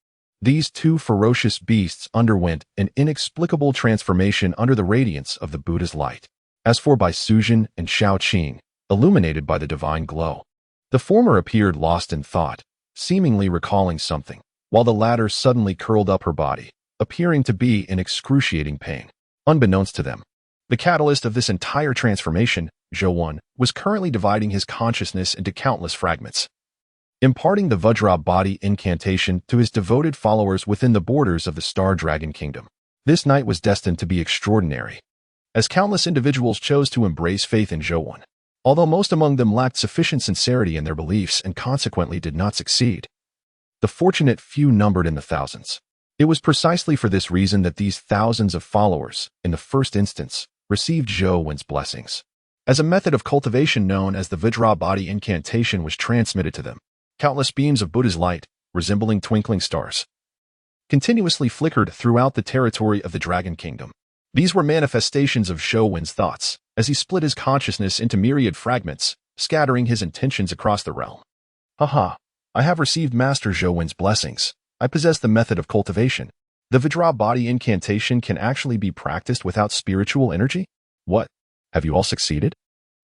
these two ferocious beasts underwent an inexplicable transformation under the radiance of the Buddha's light. As for Bai Suzhen and Shao Qing, illuminated by the divine glow, the former appeared lost in thought, seemingly recalling something, while the latter suddenly curled up her body, appearing to be in excruciating pain. Unbeknownst to them, the catalyst of this entire transformation, Zhou, was currently dividing his consciousness into countless fragments, imparting the Vajra body incantation to his devoted followers within the borders of the Star Dragon Kingdom. This night was destined to be extraordinary, as countless individuals chose to embrace faith in Zhou, although most among them lacked sufficient sincerity in their beliefs and consequently did not succeed. The fortunate few numbered in the thousands. It was precisely for this reason that these thousands of followers, in the first instance, received Zhou's blessings. As a method of cultivation known as the Vajra body incantation was transmitted to them, countless beams of Buddha's light, resembling twinkling stars, continuously flickered throughout the territory of the Dragon Kingdom. These were manifestations of Zhou's thoughts, as he split his consciousness into myriad fragments, scattering his intentions across the realm. Haha, I have received Master Zhou's blessings. I possess the method of cultivation. The Vajra body incantation can actually be practiced without spiritual energy? What? Have you all succeeded?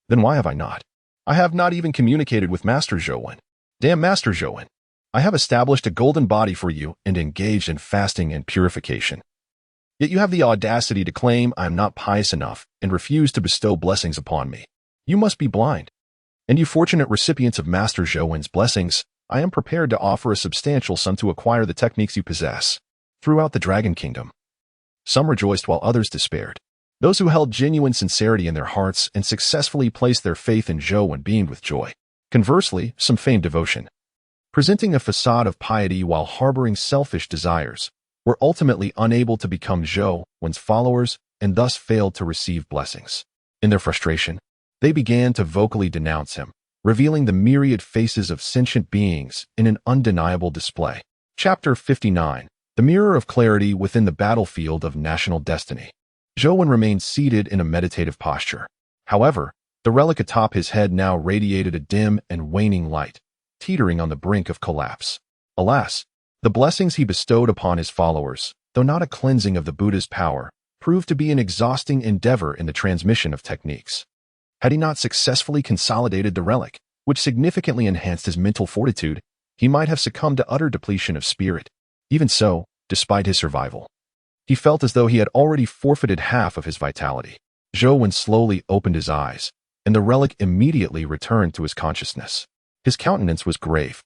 Then why have I not? I have not even communicated with Master Zhou. Damn Master Zhou. I have established a golden body for you and engaged in fasting and purification. Yet you have the audacity to claim I am not pious enough and refuse to bestow blessings upon me. You must be blind. And you fortunate recipients of Master Zhou's blessings, I am prepared to offer a substantial sum to acquire the techniques you possess. throughout the Dragon Kingdom. Some rejoiced while others despaired. Those who held genuine sincerity in their hearts and successfully placed their faith in Zhou beamed with joy. Conversely, some feigned devotion, presenting a facade of piety while harboring selfish desires, were ultimately unable to become Zhou's followers and thus failed to receive blessings. In their frustration, they began to vocally denounce him, revealing the myriad faces of sentient beings in an undeniable display. Chapter 59. The Mirror of Clarity Within the Battlefield of National Destiny. Zhou remained seated in a meditative posture. However, the relic atop his head now radiated a dim and waning light, teetering on the brink of collapse. Alas, the blessings he bestowed upon his followers, though not a cleansing of the Buddha's power, proved to be an exhausting endeavor in the transmission of techniques. Had he not successfully consolidated the relic, which significantly enhanced his mental fortitude, he might have succumbed to utter depletion of spirit. Even so, despite his survival, he felt as though he had already forfeited half of his vitality. Zhou slowly opened his eyes, and the relic immediately returned to his consciousness. His countenance was grave,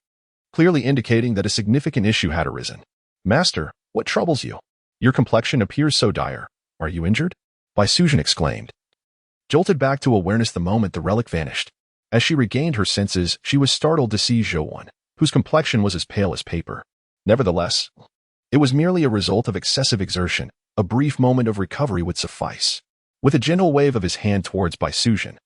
clearly indicating that a significant issue had arisen. "Master, what troubles you? Your complexion appears so dire. Are you injured?" Sujin exclaimed. Jolted back to awareness the moment the relic vanished. As she regained her senses, she was startled to see Zhou, whose complexion was as pale as paper. Nevertheless, it was merely a result of excessive exertion. A brief moment of recovery would suffice. With a gentle wave of his hand towards Sujin,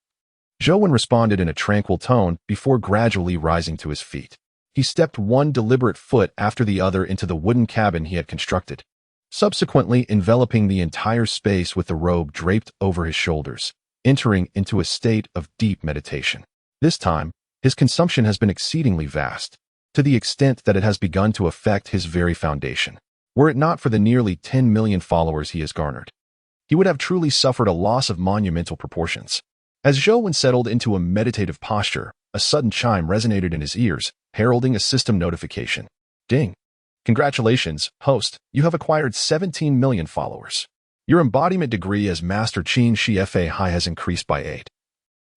Zhou responded in a tranquil tone before gradually rising to his feet. He stepped one deliberate foot after the other into the wooden cabin he had constructed, subsequently enveloping the entire space with the robe draped over his shoulders, entering into a state of deep meditation. This time, his consumption has been exceedingly vast, to the extent that it has begun to affect his very foundation. Were it not for the nearly 10 million followers he has garnered, he would have truly suffered a loss of monumental proportions. As Zhou settled into a meditative posture, a sudden chime resonated in his ears, heralding a system notification. Ding! Congratulations, host, you have acquired 17 million followers. Your embodiment degree as Master Qin Shi Fahai has increased by 8.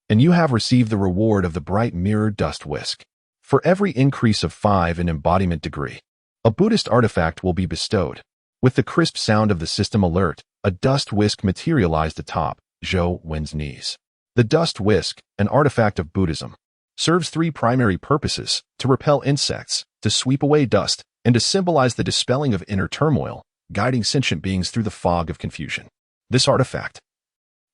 And you have received the reward of the bright mirror dust whisk. For every increase of 5 in embodiment degree, a Buddhist artifact will be bestowed. With the crisp sound of the system alert, a dust whisk materialized atop Zhou's knees. The dust whisk, an artifact of Buddhism, serves 3 primary purposes: to repel insects, to sweep away dust, and to symbolize the dispelling of inner turmoil, guiding sentient beings through the fog of confusion. This artifact,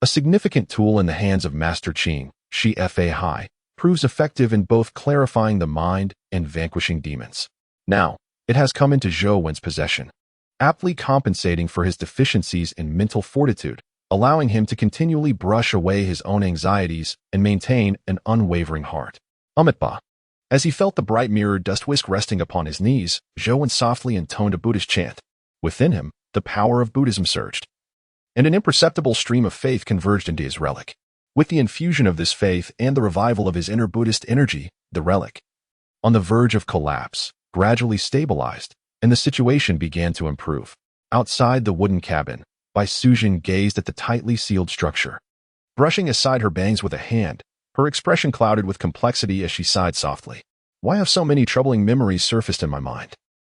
a significant tool in the hands of Master Qin Shi Fahai, proves effective in both clarifying the mind and vanquishing demons. Now, it has come into Zhou's possession, aptly compensating for his deficiencies in mental fortitude, allowing him to continually brush away his own anxieties and maintain an unwavering heart. Amitba. As he felt the bright mirror dust whisk resting upon his knees, Zhou softly intoned a Buddhist chant. Within him, the power of Buddhism surged, and an imperceptible stream of faith converged into his relic. With the infusion of this faith and the revival of his inner Buddhist energy, the relic, on the verge of collapse, gradually stabilized, and the situation began to improve. Outside the wooden cabin, Sujin gazed at the tightly sealed structure. Brushing aside her bangs with a hand, her expression clouded with complexity as she sighed softly. Why have so many troubling memories surfaced in my mind?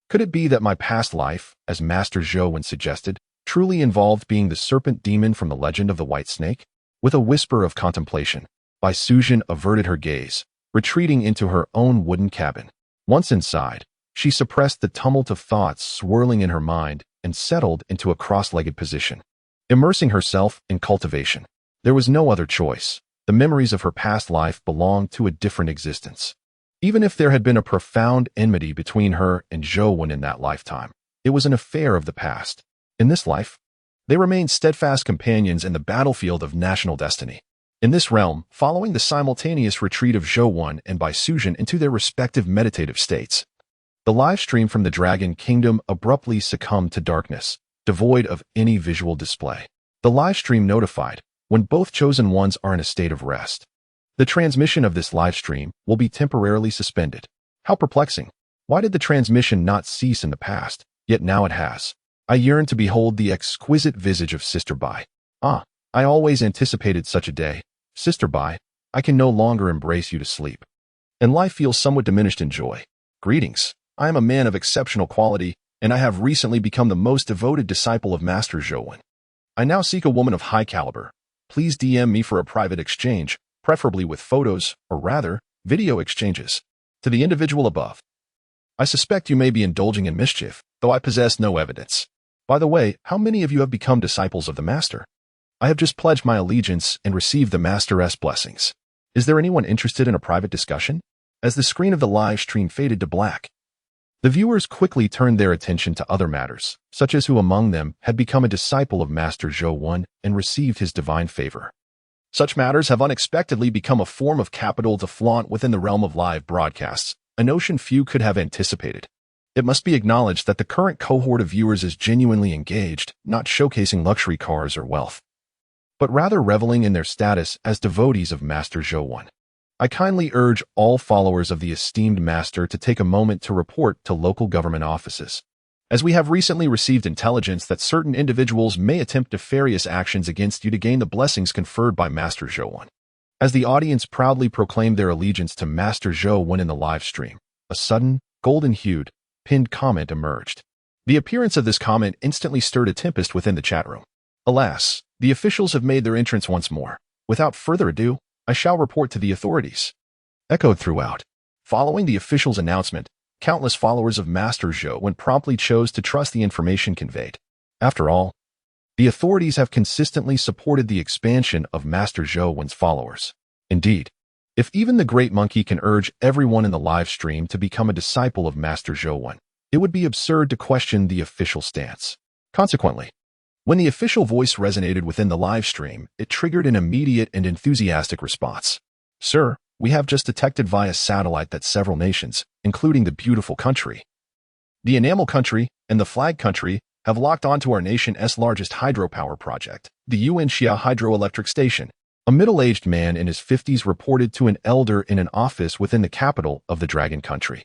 Could it be that my past life, as Master Zhou suggested, truly involved being the serpent demon from the legend of the white snake? With a whisper of contemplation, Sujin averted her gaze, retreating into her own wooden cabin. Once inside, she suppressed the tumult of thoughts swirling in her mind and settled into a cross-legged position, immersing herself in cultivation. There was no other choice. The memories of her past life belonged to a different existence. Even if there had been a profound enmity between her and Zhou in that lifetime, it was an affair of the past. In this life, they remained steadfast companions in the battlefield of national destiny. In this realm, following the simultaneous retreat of Zhou and Sujin into their respective meditative states, the live stream from the Dragon Kingdom abruptly succumbed to darkness, devoid of any visual display. The live stream notified when both chosen ones are in a state of rest. The transmission of this live stream will be temporarily suspended. How perplexing. Why did the transmission not cease in the past, yet now it has? I yearn to behold the exquisite visage of Sister Bai. I always anticipated such a day. Sister Bai, I can no longer embrace you to sleep, and life feels somewhat diminished in joy. Greetings. I am a man of exceptional quality, and I have recently become the most devoted disciple of Master Zhou. I now seek a woman of high caliber. Please DM me for a private exchange, preferably with photos, or rather, video exchanges. To the individual above. I suspect you may be indulging in mischief, though I possess no evidence. By the way, how many of you have become disciples of the Master? I have just pledged my allegiance and received the Master's blessings. Is there anyone interested in a private discussion? As the screen of the live stream faded to black, the viewers quickly turned their attention to other matters, such as who among them had become a disciple of Master Zhou and received his divine favor. Such matters have unexpectedly become a form of capital to flaunt within the realm of live broadcasts, a notion few could have anticipated. It must be acknowledged that the current cohort of viewers is genuinely engaged, not showcasing luxury cars or wealth, but rather reveling in their status as devotees of Master Zhou. I kindly urge all followers of the esteemed Master to take a moment to report to local government offices, as we have recently received intelligence that certain individuals may attempt nefarious actions against you to gain the blessings conferred by Master Zhou. As the audience proudly proclaimed their allegiance to Master Zhou in the live stream, a sudden, golden-hued, pinned comment emerged. The appearance of this comment instantly stirred a tempest within the chat room. Alas, the officials have made their entrance once more. Without further ado, I shall report to the authorities. Echoed throughout. Following the official's announcement, countless followers of Master Zhou promptly chose to trust the information conveyed. After all, the authorities have consistently supported the expansion of Master Zhou's followers. Indeed, if even the Great Monkey can urge everyone in the live stream to become a disciple of Master Zhou, it would be absurd to question the official stance. Consequently, when the official voice resonated within the live stream, it triggered an immediate and enthusiastic response. Sir, we have just detected via satellite that several nations, including the beautiful country, the enamel country, and the flag country, have locked onto our nation's largest hydropower project, the Yuanxia Hydroelectric Station. A middle-aged man in his 50s reported to an elder in an office within the capital of the Dragon Country.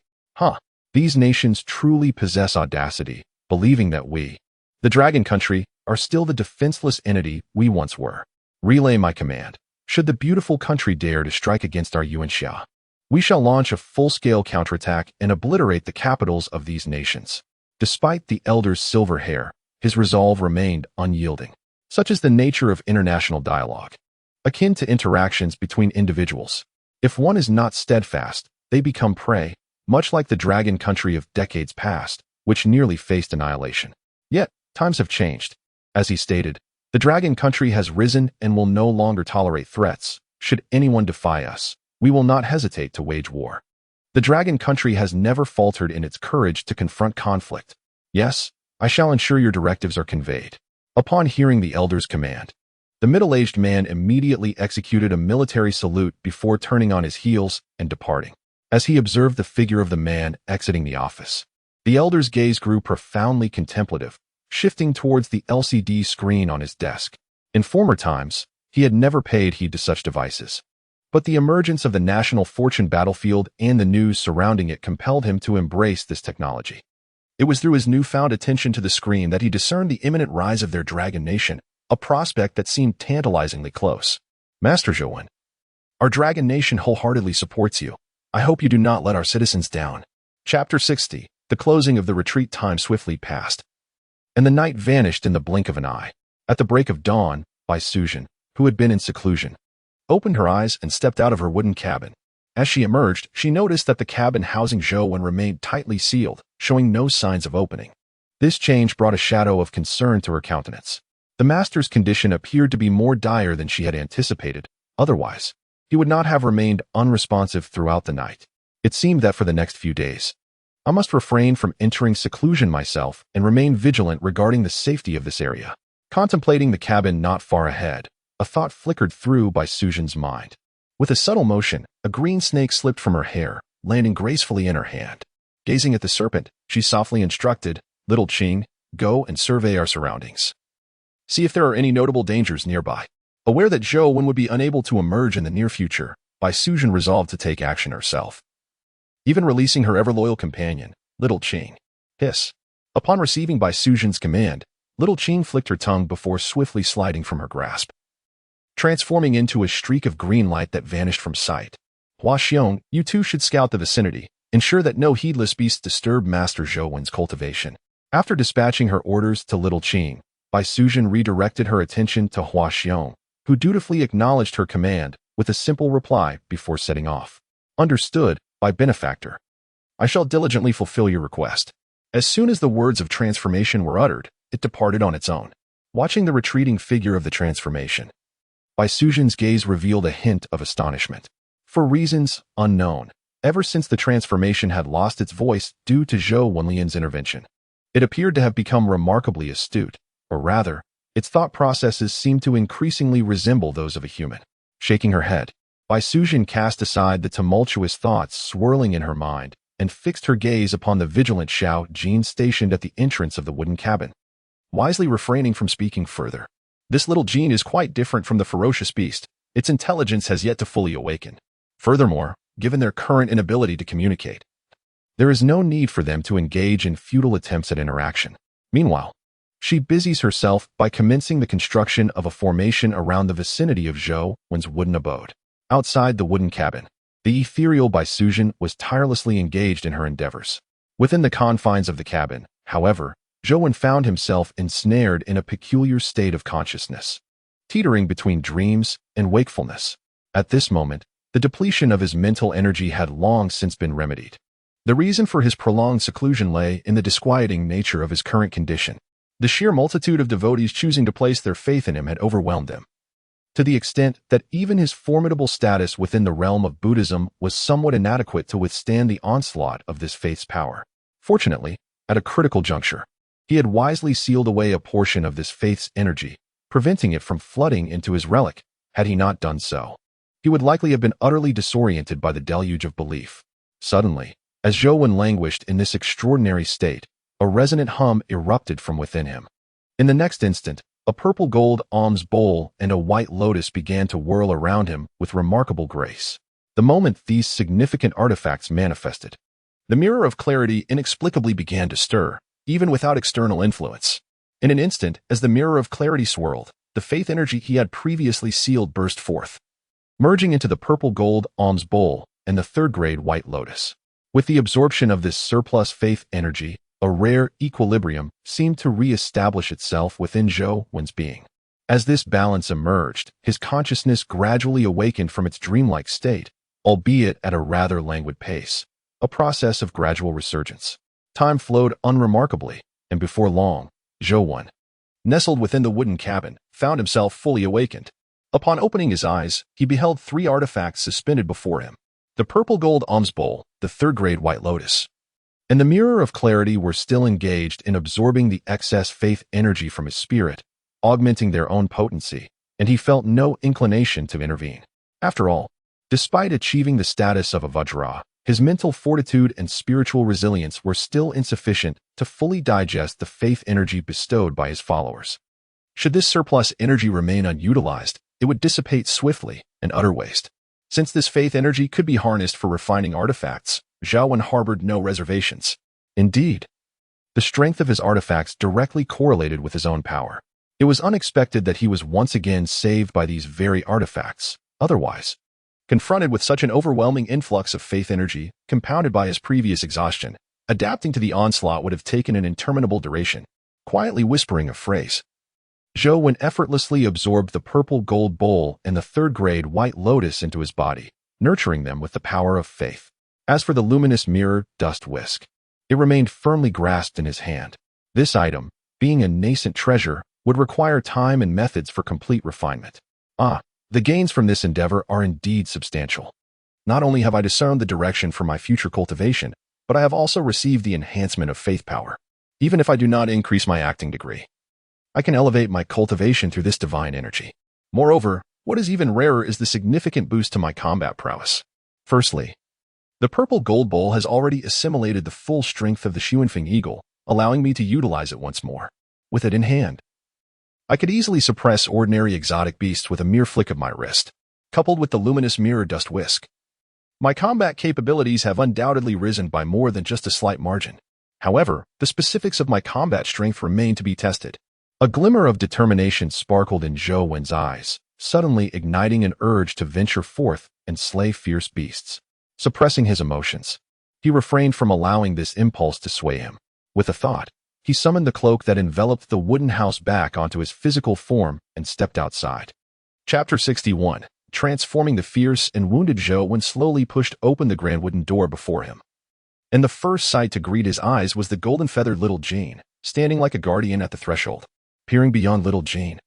These nations truly possess audacity, believing that we, the Dragon Country, are still the defenseless entity we once were. Relay my command. Should the beautiful country dare to strike against our Yuanxia, we shall launch a full-scale counterattack and obliterate the capitals of these nations. Despite the elder's silver hair, his resolve remained unyielding. Such is the nature of international dialogue, akin to interactions between individuals. If one is not steadfast, they become prey, much like the Dragon Country of decades past, which nearly faced annihilation. Yet, times have changed. As he stated, the Dragon Country has risen and will no longer tolerate threats. Should anyone defy us, we will not hesitate to wage war. The Dragon Country has never faltered in its courage to confront conflict. Yes, I shall ensure your directives are conveyed. Upon hearing the elder's command, the middle-aged man immediately executed a military salute before turning on his heels and departing. As he observed the figure of the man exiting the office, the elder's gaze grew profoundly contemplative, shifting towards the LCD screen on his desk. In former times, he had never paid heed to such devices. But the emergence of the National Fortune battlefield and the news surrounding it compelled him to embrace this technology. It was through his newfound attention to the screen that he discerned the imminent rise of their Dragon Nation, a prospect that seemed tantalizingly close. Master Zhou, our Dragon Nation wholeheartedly supports you. I hope you do not let our citizens down. Chapter 60. The closing of the retreat time swiftly passed, and the night vanished in the blink of an eye. At the break of dawn, Bai Suzhen, who had been in seclusion, opened her eyes and stepped out of her wooden cabin. As she emerged, she noticed that the cabin housing Zhou remained tightly sealed, showing no signs of opening. This change brought a shadow of concern to her countenance. The master's condition appeared to be more dire than she had anticipated. Otherwise, he would not have remained unresponsive throughout the night. It seemed that for the next few days, I must refrain from entering seclusion myself and remain vigilant regarding the safety of this area. Contemplating the cabin not far ahead, a thought flickered through Bai Suzhen's mind. With a subtle motion, a green snake slipped from her hair, landing gracefully in her hand. Gazing at the serpent, she softly instructed, "Little Qing, go and survey our surroundings. See if there are any notable dangers nearby." Aware that Zhou would be unable to emerge in the near future, Bai Suzhen resolved to take action herself, even releasing her ever-loyal companion, Little Qing. Hiss. Upon receiving Bai Suzhen's command, Little Qing flicked her tongue before swiftly sliding from her grasp, transforming into a streak of green light that vanished from sight. Hua Xiong, you two should scout the vicinity, ensure that no heedless beasts disturb Master Zhou's cultivation. After dispatching her orders to Little Qing, Bai Sujin redirected her attention to Hua Xiong, who dutifully acknowledged her command with a simple reply before setting off. Understood, by benefactor. I shall diligently fulfill your request. As soon as the words of transformation were uttered, it departed on its own. Watching the retreating figure of the transformation, Bai Sujin's gaze revealed a hint of astonishment. For reasons unknown, ever since the transformation had lost its voice due to Zhou Wenlian's intervention, it appeared to have become remarkably astute, or rather, its thought processes seemed to increasingly resemble those of a human. Shaking her head, Bai Sujin cast aside the tumultuous thoughts swirling in her mind and fixed her gaze upon the vigilant Xiao Jin stationed at the entrance of the wooden cabin. Wisely refraining from speaking further, this little Jin is quite different from the ferocious beast. Its intelligence has yet to fully awaken. Furthermore, given their current inability to communicate, there is no need for them to engage in futile attempts at interaction. Meanwhile, she busies herself by commencing the construction of a formation around the vicinity of Zhou Wen's wooden abode. Outside the wooden cabin, the ethereal Bai Sujin was tirelessly engaged in her endeavors. Within the confines of the cabin, however, Zhou Wen found himself ensnared in a peculiar state of consciousness, teetering between dreams and wakefulness. At this moment, the depletion of his mental energy had long since been remedied. The reason for his prolonged seclusion lay in the disquieting nature of his current condition. The sheer multitude of devotees choosing to place their faith in him had overwhelmed him, to the extent that even his formidable status within the realm of Buddhism was somewhat inadequate to withstand the onslaught of this faith's power. Fortunately, at a critical juncture, he had wisely sealed away a portion of this faith's energy, preventing it from flooding into his relic. Had he not done so, he would likely have been utterly disoriented by the deluge of belief. Suddenly, as Zhou Wen languished in this extraordinary state, a resonant hum erupted from within him. In the next instant, a purple gold alms bowl and a white lotus began to whirl around him with remarkable grace. The moment these significant artifacts manifested, the mirror of clarity inexplicably began to stir, even without external influence. In an instant, as the mirror of clarity swirled, the faith energy he had previously sealed burst forth, merging into the purple gold alms bowl and the third-grade white lotus. With the absorption of this surplus faith energy, a rare equilibrium seemed to re-establish itself within Zhou Wen's being. As this balance emerged, his consciousness gradually awakened from its dreamlike state, albeit at a rather languid pace, a process of gradual resurgence. Time flowed unremarkably, and before long, Zhou Wen, nestled within the wooden cabin, found himself fully awakened. Upon opening his eyes, he beheld 3 artifacts suspended before him: the purple gold alms bowl, the third-grade white lotus, and the mirror of clarity were still engaged in absorbing the excess faith energy from his spirit, augmenting their own potency, and he felt no inclination to intervene. After all, despite achieving the status of a Vajra, his mental fortitude and spiritual resilience were still insufficient to fully digest the faith energy bestowed by his followers. Should this surplus energy remain unutilized, it would dissipate swiftly and utter waste. Since this faith energy could be harnessed for refining artifacts, Zhou Wen harbored no reservations. Indeed, the strength of his artifacts directly correlated with his own power. It was unexpected that he was once again saved by these very artifacts. Otherwise, confronted with such an overwhelming influx of faith energy, compounded by his previous exhaustion, adapting to the onslaught would have taken an interminable duration. Quietly whispering a phrase, Zhou Wen effortlessly absorbed the purple gold bowl and the third-grade white lotus into his body, nurturing them with the power of faith. As for the luminous mirror dust whisk, it remained firmly grasped in his hand. This item, being a nascent treasure, would require time and methods for complete refinement. The gains from this endeavor are indeed substantial. Not only have I discerned the direction for my future cultivation, but I have also received the enhancement of faith power. Even if I do not increase my acting degree, I can elevate my cultivation through this divine energy. Moreover, what is even rarer is the significant boost to my combat prowess. Firstly, the purple gold bowl has already assimilated the full strength of the Xuanfeng eagle, allowing me to utilize it once more. With it in hand, I could easily suppress ordinary exotic beasts with a mere flick of my wrist. Coupled with the luminous mirror dust whisk, my combat capabilities have undoubtedly risen by more than just a slight margin. However, the specifics of my combat strength remain to be tested. A glimmer of determination sparkled in Zhou Wen's eyes, suddenly igniting an urge to venture forth and slay fierce beasts. Suppressing his emotions, he refrained from allowing this impulse to sway him. With a thought, He summoned the cloak that enveloped the wooden house back onto his physical form and stepped outside. Chapter 61. Transforming the fierce and wounded Zhou when slowly pushed open the grand wooden door before him. And the first sight to greet his eyes was the golden-feathered little Jean, standing like a guardian at the threshold. Peering beyond little Jean,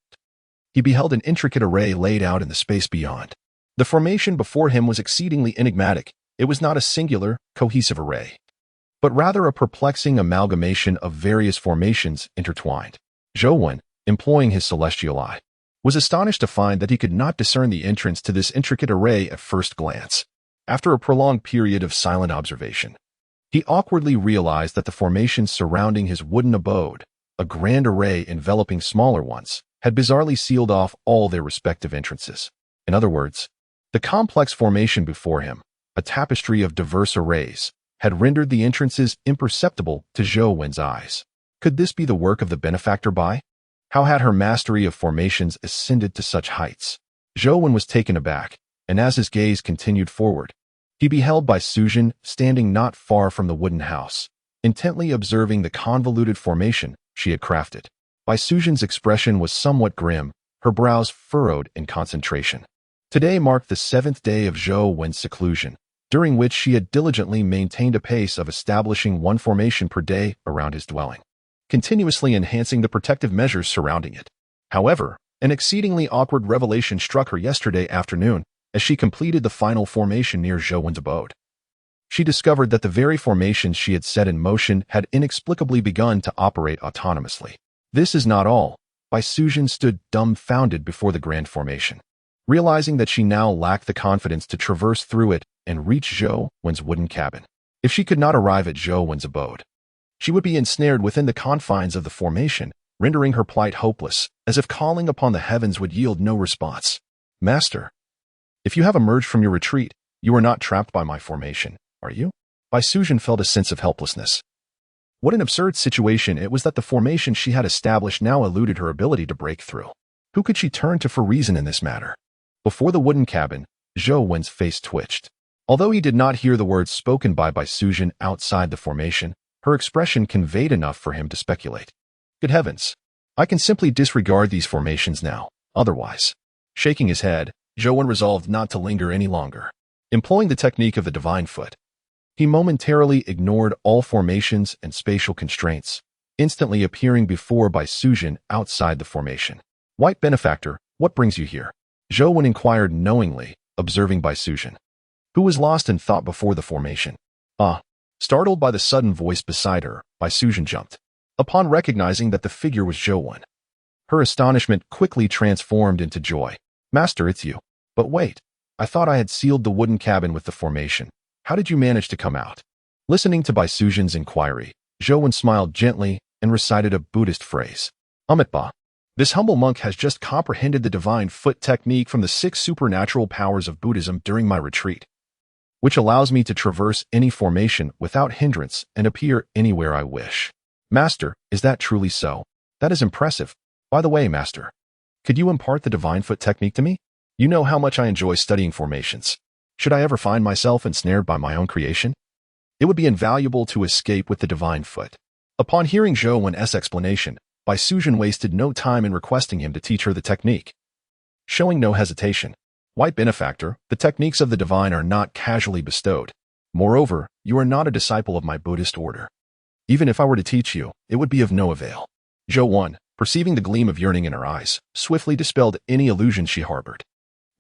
he beheld an intricate array laid out in the space beyond. The formation before him was exceedingly enigmatic. It was not a singular, cohesive array, but rather a perplexing amalgamation of various formations intertwined. Zhou Wen, employing his celestial eye, was astonished to find that he could not discern the entrance to this intricate array at first glance. After a prolonged period of silent observation, he awkwardly realized that the formations surrounding his wooden abode, a grand array enveloping smaller ones, had bizarrely sealed off all their respective entrances. In other words, the complex formation before him, a tapestry of diverse arrays, had rendered the entrances imperceptible to Zhou Wen's eyes. Could this be the work of the benefactor Bai? How had her mastery of formations ascended to such heights? Zhou Wen was taken aback, and as his gaze continued forward, he beheld Bai Suzhen standing not far from the wooden house, intently observing the convoluted formation she had crafted. Bai Suzhen's expression was somewhat grim, her brows furrowed in concentration. Today marked the 7th day of Zhou Wen's seclusion, during which she had diligently maintained a pace of establishing one formation per day around his dwelling, continuously enhancing the protective measures surrounding it. However, an exceedingly awkward revelation struck her yesterday afternoon as she completed the final formation near Zhou Wen's abode. She discovered that the very formations she had set in motion had inexplicably begun to operate autonomously. This is not all. Bai Suzhen stood dumbfounded before the grand formation, realizing that she now lacked the confidence to traverse through it and reach Zhou Wen's wooden cabin. If she could not arrive at Zhou Wen's abode, she would be ensnared within the confines of the formation, rendering her plight hopeless, as if calling upon the heavens would yield no response. Master, if you have emerged from your retreat, you are not trapped by my formation, are you? Bai Suzhen felt a sense of helplessness. What an absurd situation it was that the formation she had established now eluded her ability to break through. Who could she turn to for reason in this matter? Before the wooden cabin, Zhou Wen's face twitched. Although he did not hear the words spoken by Bai Suzhen outside the formation, her expression conveyed enough for him to speculate. Good heavens! I can simply disregard these formations now, otherwise. Shaking his head, Zhou Wen resolved not to linger any longer. Employing the technique of the divine foot, he momentarily ignored all formations and spatial constraints, instantly appearing before Bai Suzhen outside the formation. White benefactor, what brings you here? Zhou Wen inquired knowingly, observing Bai Suzhen, who was lost in thought before the formation. Startled by the sudden voice beside her, Bai Suzhen jumped. Upon recognizing that the figure was Zhou Wen, her astonishment quickly transformed into joy. Master, it's you. But wait, I thought I had sealed the wooden cabin with the formation. How did you manage to come out? Listening to Bai Suzhen's inquiry, Zhou Wen smiled gently and recited a Buddhist phrase. Amitba. This humble monk has just comprehended the divine foot technique from the 6 supernatural powers of Buddhism during my retreat, which allows me to traverse any formation without hindrance and appear anywhere I wish. Master, is that truly so? That is impressive. By the way, Master, could you impart the divine foot technique to me? You know how much I enjoy studying formations. Should I ever find myself ensnared by my own creation? It would be invaluable to escape with the divine foot. Upon hearing Zhou Wen's explanation, Bai Suzhen wasted no time in requesting him to teach her the technique. Showing no hesitation, White benefactor, the techniques of the divine are not casually bestowed. Moreover, you are not a disciple of my Buddhist order. Even if I were to teach you, it would be of no avail. Zhou Wen, perceiving the gleam of yearning in her eyes, swiftly dispelled any illusion she harbored.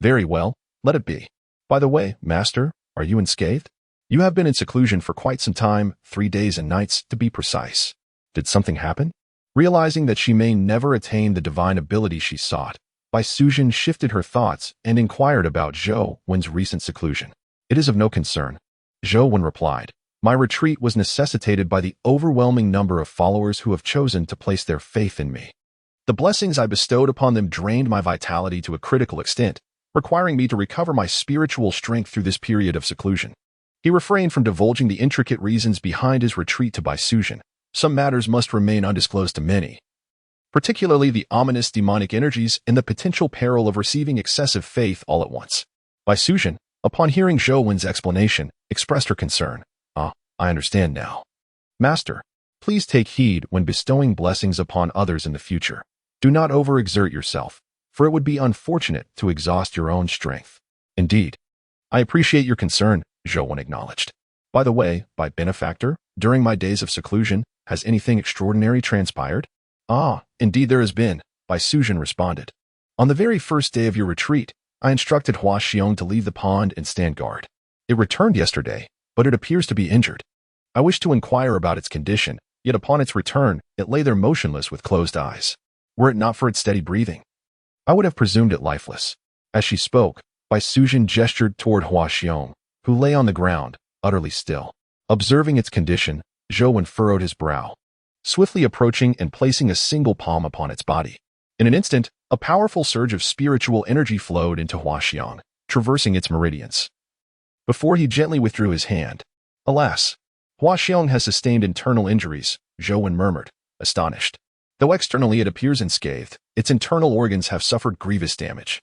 Very well, let it be. By the way, Master, are you unscathed? You have been in seclusion for quite some time, 3 days and nights to be precise. Did something happen? Realizing that she may never attain the divine ability she sought, Bai Suzhen shifted her thoughts and inquired about Zhou Wen's recent seclusion. It is of no concern. Zhou Wen replied, my retreat was necessitated by the overwhelming number of followers who have chosen to place their faith in me. The blessings I bestowed upon them drained my vitality to a critical extent, requiring me to recover my spiritual strength through this period of seclusion. He refrained from divulging the intricate reasons behind his retreat to Bai Suzhen. Some matters must remain undisclosed to many, particularly the ominous demonic energies and the potential peril of receiving excessive faith all at once. Bai Suzhen, upon hearing Zhou Wen's explanation, expressed her concern. I understand now. Master, Please take heed when bestowing blessings upon others in the future. Do not overexert yourself, for it would be unfortunate to exhaust your own strength. Indeed. I appreciate your concern, Zhou acknowledged. By the way, by benefactor, during my days of seclusion, has anything extraordinary transpired? Ah, indeed there has been, Bai Suzhen responded. On the very first day of your retreat, I instructed Hua Xiong to leave the pond and stand guard. It returned yesterday, but it appears to be injured. I wish to inquire about its condition, yet upon its return, it lay there motionless with closed eyes. Were it not for its steady breathing, I would have presumed it lifeless. As she spoke, Bai Suzhen gestured toward Hua Xiong, who lay on the ground, utterly still. Observing its condition, Zhou furrowed his brow, swiftly approaching and placing a single palm upon its body. In an instant, a powerful surge of spiritual energy flowed into Hua Xiong, traversing its meridians. Before he gently withdrew his hand, alas, Hua Xiong has sustained internal injuries, Zhou murmured, astonished. Though externally it appears unscathed, its internal organs have suffered grievous damage.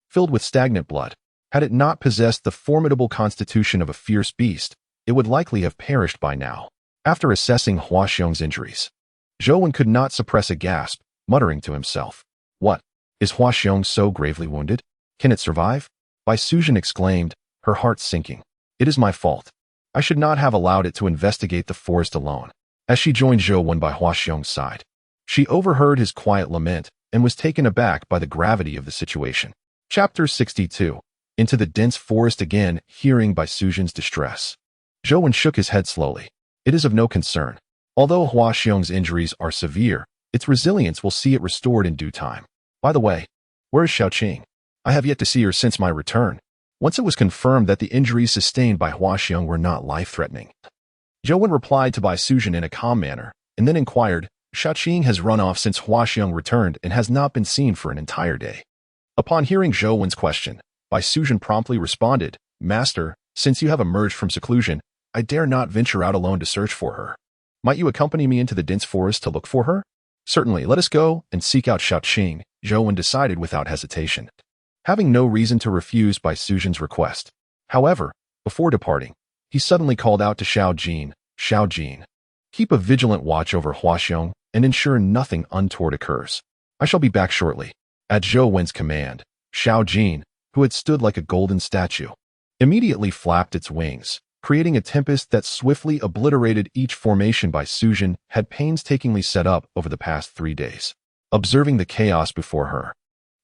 Filled with stagnant blood, had it not possessed the formidable constitution of a fierce beast, it would likely have perished by now. After assessing Hua Xiong's injuries, Zhou could not suppress a gasp, muttering to himself, "What? Is Hua Xiong so gravely wounded? Can it survive?" Bai Suzhen exclaimed, her heart sinking. "It is my fault. I should not have allowed it to investigate the forest alone." As she joined Zhou by Hua Xiong's side, she overheard his quiet lament and was taken aback by the gravity of the situation. Chapter 62. Into the dense forest again, hearing Bai Suzhen's distress. Zhou shook his head slowly. It is of no concern. Although Hua Xiong's injuries are severe, its resilience will see it restored in due time. By the way, where is Xiaoqing? I have yet to see her since my return. Once it was confirmed that the injuries sustained by Hua Xiong were not life-threatening, Zhou replied to Bai Suzhen in a calm manner, and then inquired, "Xiaoqing has run off since Hua Xiong returned and has not been seen for an entire day." Upon hearing Zhou's question, Bai Suzhen promptly responded, "Master, since you have emerged from seclusion, I dare not venture out alone to search for her. Might you accompany me into the dense forest to look for her?" "Certainly, let us go and seek out Xiaoqing," Zhou decided without hesitation, having no reason to refuse Bai Suzhen's request. However, before departing, he suddenly called out to Xiao Jin, "Keep a vigilant watch over Hua Xiong and ensure nothing untoward occurs. I shall be back shortly." At Zhou's command, Xiao Jin, who had stood like a golden statue, immediately flapped its wings, creating a tempest that swiftly obliterated each formation Bai Suzhen had painstakingly set up over the past 3 days. Observing the chaos before her,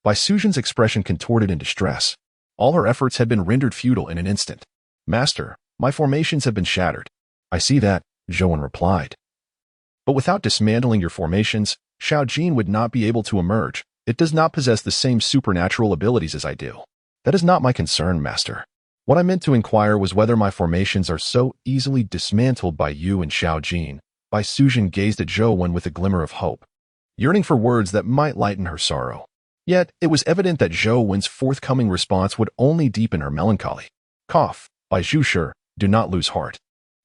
Bai Suzhen's expression contorted in distress. All her efforts had been rendered futile in an instant. "Master, my formations have been shattered." "I see that," Zhou replied. "But without dismantling your formations, Xiao Jin would not be able to emerge. It does not possess the same supernatural abilities as I do." "That is not my concern, Master. What I meant to inquire was whether my formations are so easily dismantled by you and Xiao Jin." Bai Suzhen gazed at Zhou with a glimmer of hope, yearning for words that might lighten her sorrow. Yet, it was evident that Zhou's forthcoming response would only deepen her melancholy. "Cough, Bai Zhushi, do not lose heart.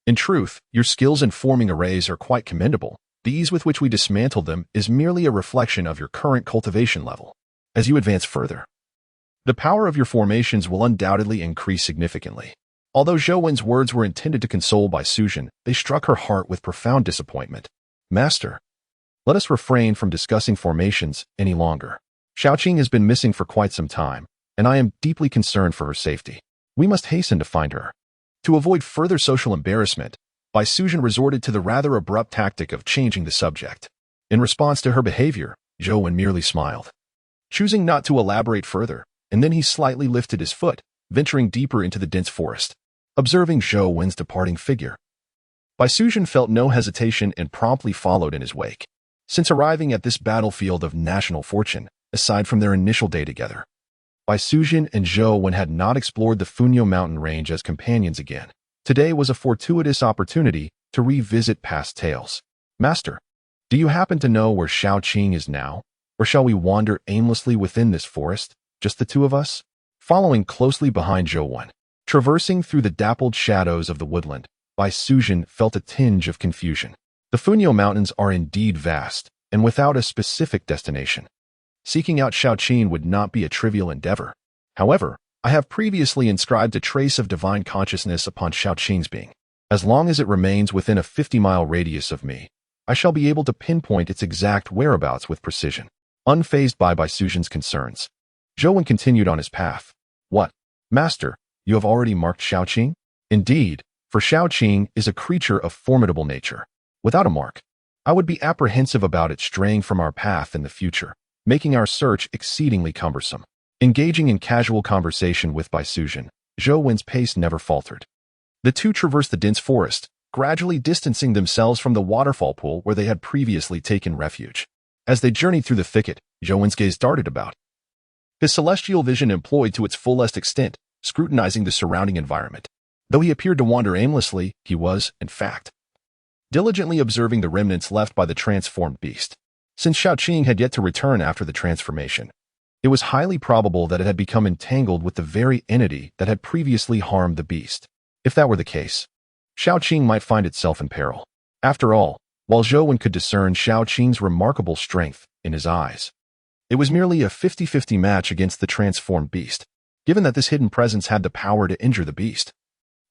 In truth, your skills in forming arrays are quite commendable. The ease with which we dismantle them is merely a reflection of your current cultivation level. As you advance further, the power of your formations will undoubtedly increase significantly." Although Zhou's words were intended to console Bai Suzhen, they struck her heart with profound disappointment. "Master, let us refrain from discussing formations any longer. Xiaoqing has been missing for quite some time, and I am deeply concerned for her safety. We must hasten to find her." To avoid further social embarrassment, Bai Suzhen resorted to the rather abrupt tactic of changing the subject. In response to her behavior, Zhou merely smiled, choosing not to elaborate further, and then he slightly lifted his foot, venturing deeper into the dense forest. Observing Zhou's departing figure, Bai Suzhen felt no hesitation and promptly followed in his wake. Since arriving at this battlefield of national fortune, aside from their initial day together, Bai Suzhen and Zhou had not explored the Funyo mountain range as companions again. Today was a fortuitous opportunity to revisit past tales. "Master, do you happen to know where Xiaoqing is now? Or shall we wander aimlessly within this forest, just the two of us?" Following closely behind Zhou, traversing through the dappled shadows of the woodland, Bai Suzhen felt a tinge of confusion. The Funyo mountains are indeed vast, and without a specific destination, seeking out Xiaoqing would not be a trivial endeavor. However, I have previously inscribed a trace of divine consciousness upon Xiaoqing's being. As long as it remains within a 50-mile radius of me, I shall be able to pinpoint its exact whereabouts with precision. Unfazed by Suzhen's concerns, Zhou continued on his path. What? Master, you have already marked Xiaoqing? Indeed, for Xiaoqing is a creature of formidable nature. Without a mark, I would be apprehensive about it straying from our path in the future, making our search exceedingly cumbersome. Engaging in casual conversation with Suzhen, Zhou Wen's pace never faltered. The two traversed the dense forest, gradually distancing themselves from the waterfall pool where they had previously taken refuge. As they journeyed through the thicket, Zhou Wen's gaze darted about, his celestial vision employed to its fullest extent, scrutinizing the surrounding environment. Though he appeared to wander aimlessly, he was, in fact, diligently observing the remnants left by the transformed beast. Since Xiaoqing had yet to return after the transformation, it was highly probable that it had become entangled with the very entity that had previously harmed the beast. If that were the case, Xiaoqing might find itself in peril. After all, while Zhou Wen could discern Xiaoqing's remarkable strength in his eyes, it was merely a 50-50 match against the transformed beast. Given that this hidden presence had the power to injure the beast,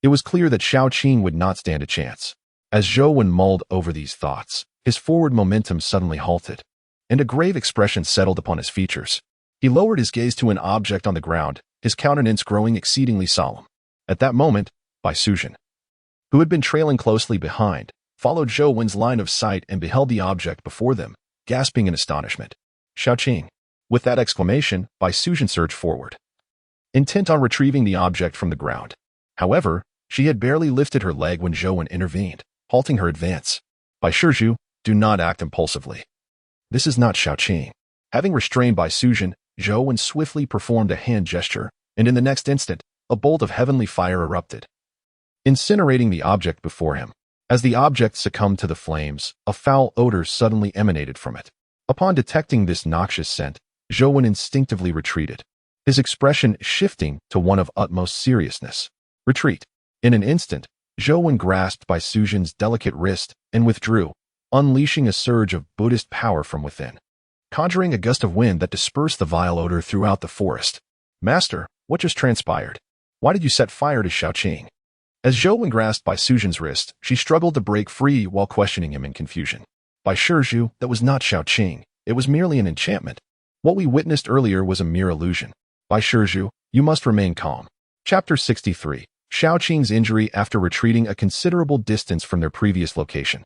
it was clear that Xiaoqing would not stand a chance. As Zhou Wen mulled over these thoughts, his forward momentum suddenly halted, and a grave expression settled upon his features. He lowered his gaze to an object on the ground, his countenance growing exceedingly solemn. At that moment, Suzhen, who had been trailing closely behind, followed Zhou Wen's line of sight and beheld the object before them, gasping in astonishment. Xiaoqing. With that exclamation, Suzhen surged forward, intent on retrieving the object from the ground. However, she had barely lifted her leg when Zhou Wen intervened, halting her advance. Shizhu, do not act impulsively. This is not Xiaoqing. Having restrained Suzhen, Zhou Wen swiftly performed a hand gesture, and in the next instant, a bolt of heavenly fire erupted, incinerating the object before him. As the object succumbed to the flames, a foul odor suddenly emanated from it. Upon detecting this noxious scent, Zhou Wen instinctively retreated, his expression shifting to one of utmost seriousness. Retreat. In an instant, Zhou Wen grasped Suzhen's delicate wrist and withdrew, unleashing a surge of Buddhist power from within, conjuring a gust of wind that dispersed the vile odor throughout the forest. Master, what just transpired? Why did you set fire to Xiaoqing? As Zhou Wen grasped Suzhen's wrist, she struggled to break free while questioning him in confusion. Shizhu, that was not Xiaoqing. It was merely an enchantment. What we witnessed earlier was a mere illusion. Shizhu, you must remain calm. Chapter 63. Xiaoqing's injury after retreating a considerable distance from their previous location.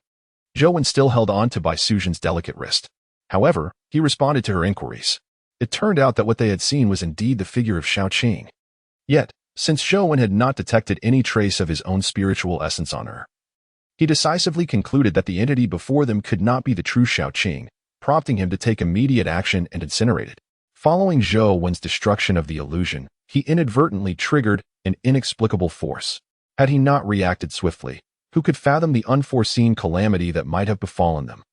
Zhou Wen still held on to Suzhen's delicate wrist. However, he responded to her inquiries. It turned out that what they had seen was indeed the figure of Xiaoqing. Yet, since Zhou Wen had not detected any trace of his own spiritual essence on her, he decisively concluded that the entity before them could not be the true Xiaoqing, prompting him to take immediate action and incinerate it. Following Zhou Wen's destruction of the illusion, he inadvertently triggered an inexplicable force. Had he not reacted swiftly, who could fathom the unforeseen calamity that might have befallen them?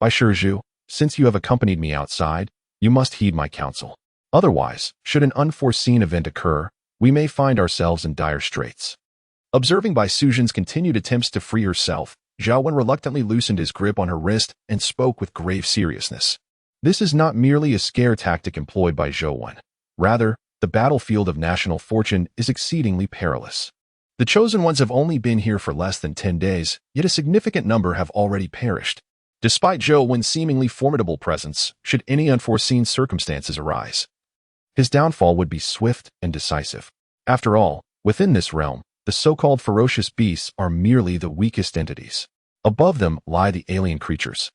Shizhu, since you have accompanied me outside, you must heed my counsel. Otherwise, should an unforeseen event occur, we may find ourselves in dire straits. Observing Suzhen's continued attempts to free herself, Zhou Wen reluctantly loosened his grip on her wrist and spoke with grave seriousness. This is not merely a scare tactic employed by Zhou Wen. Rather, the battlefield of national fortune is exceedingly perilous. The chosen ones have only been here for less than 10 days, yet a significant number have already perished. Despite Zhou Wen's seemingly formidable presence, should any unforeseen circumstances arise, his downfall would be swift and decisive. After all, within this realm, the so-called ferocious beasts are merely the weakest entities. Above them lie the alien creatures.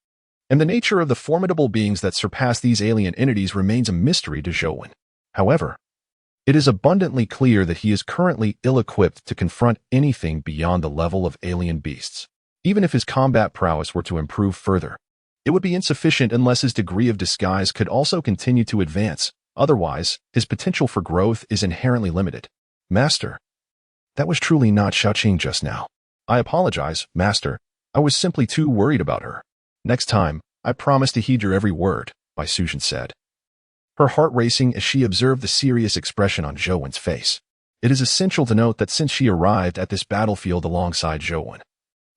And the nature of the formidable beings that surpass these alien entities remains a mystery to Zhou Wen. However, it is abundantly clear that he is currently ill-equipped to confront anything beyond the level of alien beasts. Even if his combat prowess were to improve further, it would be insufficient unless his degree of disguise could also continue to advance. Otherwise, his potential for growth is inherently limited. Master, that was truly not Xiaoqing just now. I apologize, Master. I was simply too worried about her. Next time, I promise to heed your every word, Suzhen said, her heart racing as she observed the serious expression on Zhou Wen's face. It is essential to note that since she arrived at this battlefield alongside Zhou Wen,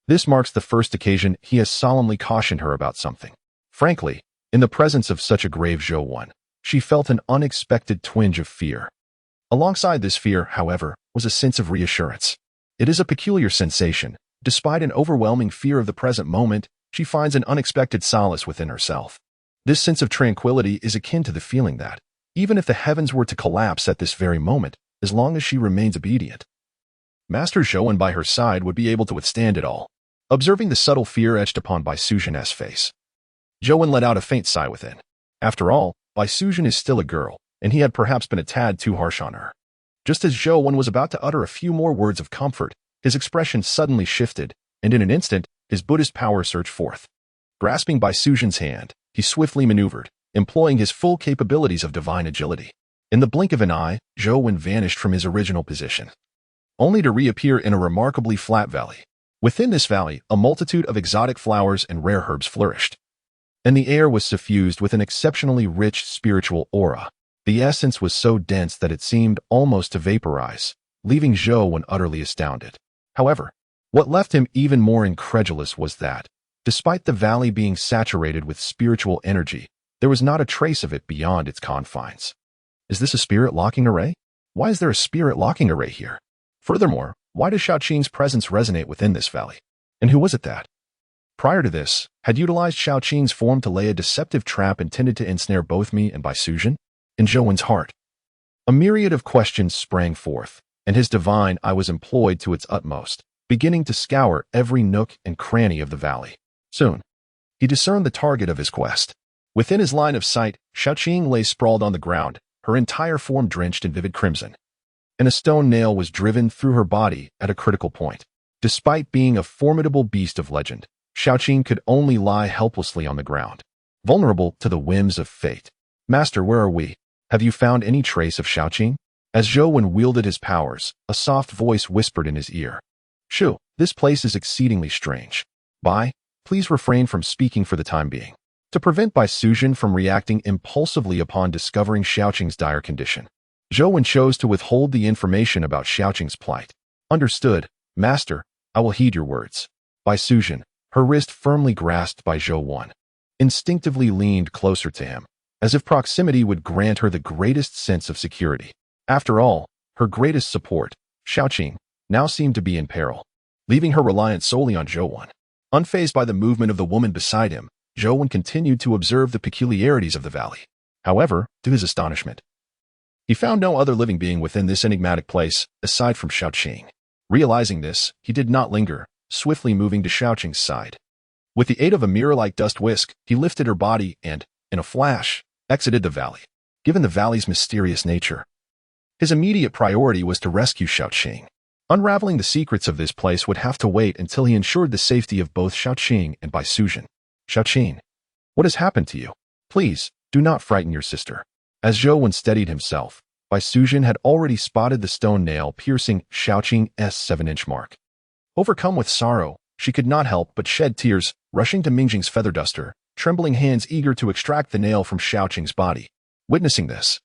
this marks the first occasion he has solemnly cautioned her about something. Frankly, in the presence of such a grave Zhou Wen, she felt an unexpected twinge of fear. Alongside this fear, however, was a sense of reassurance. It is a peculiar sensation. Despite an overwhelming fear of the present moment, she finds an unexpected solace within herself. This sense of tranquility is akin to the feeling that, even if the heavens were to collapse at this very moment, as long as she remains obedient, Master Zhouwen by her side would be able to withstand it all. Observing the subtle fear etched upon Bai Suzhen's face, Zhouwen let out a faint sigh within. After all, Bai Suzhen is still a girl, and he had perhaps been a tad too harsh on her. Just as Zhouwen was about to utter a few more words of comfort, his expression suddenly shifted, and in an instant, his Buddhist power surged forth. Grasping Bai Suzhen's hand, he swiftly maneuvered, employing his full capabilities of divine agility. In the blink of an eye, Zhouwen vanished from his original position, only to reappear in a remarkably flat valley. Within this valley, a multitude of exotic flowers and rare herbs flourished, and the air was suffused with an exceptionally rich spiritual aura. The essence was so dense that it seemed almost to vaporize, leaving Zhouwen utterly astounded. However, what left him even more incredulous was that, despite the valley being saturated with spiritual energy, there was not a trace of it beyond its confines. Is this a spirit locking array? Why is there a spirit locking array here? Furthermore, why does Xiaoqing's presence resonate within this valley? And who was it that, prior to this, had utilized Xiaoqing's form to lay a deceptive trap intended to ensnare both me and Bai Suzhen? In Zhouwen's heart, a myriad of questions sprang forth, and his divine eye was employed to its utmost, beginning to scour every nook and cranny of the valley. Soon, he discerned the target of his quest. Within his line of sight, Xiaoqing lay sprawled on the ground, her entire form drenched in vivid crimson, and a stone nail was driven through her body at a critical point. Despite being a formidable beast of legend, Xiaoqing could only lie helplessly on the ground, vulnerable to the whims of fate. Master, where are we? Have you found any trace of Xiaoqing? As Zhouwen wielded his powers, a soft voice whispered in his ear. Shu, this place is exceedingly strange. Bai, please refrain from speaking for the time being. To prevent Bai Suzhen from reacting impulsively upon discovering Xiaoqing's dire condition, Zhouwen chose to withhold the information about Xiaoqing's plight. Understood, Master, I will heed your words. Bai Suzhen, her wrist firmly grasped by Zhouwen, instinctively leaned closer to him, as if proximity would grant her the greatest sense of security. After all, her greatest support, Xiaoqing, now seemed to be in peril, leaving her reliant solely on Zhouwen. Unfazed by the movement of the woman beside him, Zhouwen continued to observe the peculiarities of the valley. However, to his astonishment, he found no other living being within this enigmatic place, aside from Xiaoqing. Realizing this, he did not linger, swiftly moving to Xiaoqing's side. With the aid of a mirror-like dust whisk, he lifted her body and, in a flash, exited the valley. Given the valley's mysterious nature, his immediate priority was to rescue Xiaoqing. Unraveling the secrets of this place would have to wait until he ensured the safety of both Xiaoqing and Bai Suzhen. Xiaoqing, what has happened to you? Please, do not frighten your sister. As Zhouwen steadied himself, Bai Suzhen had already spotted the stone nail piercing Xiaoqing's 7-inch mark. Overcome with sorrow, she could not help but shed tears, rushing to Mingjing's feather duster, trembling hands eager to extract the nail from Xiaoqing's body. Witnessing this,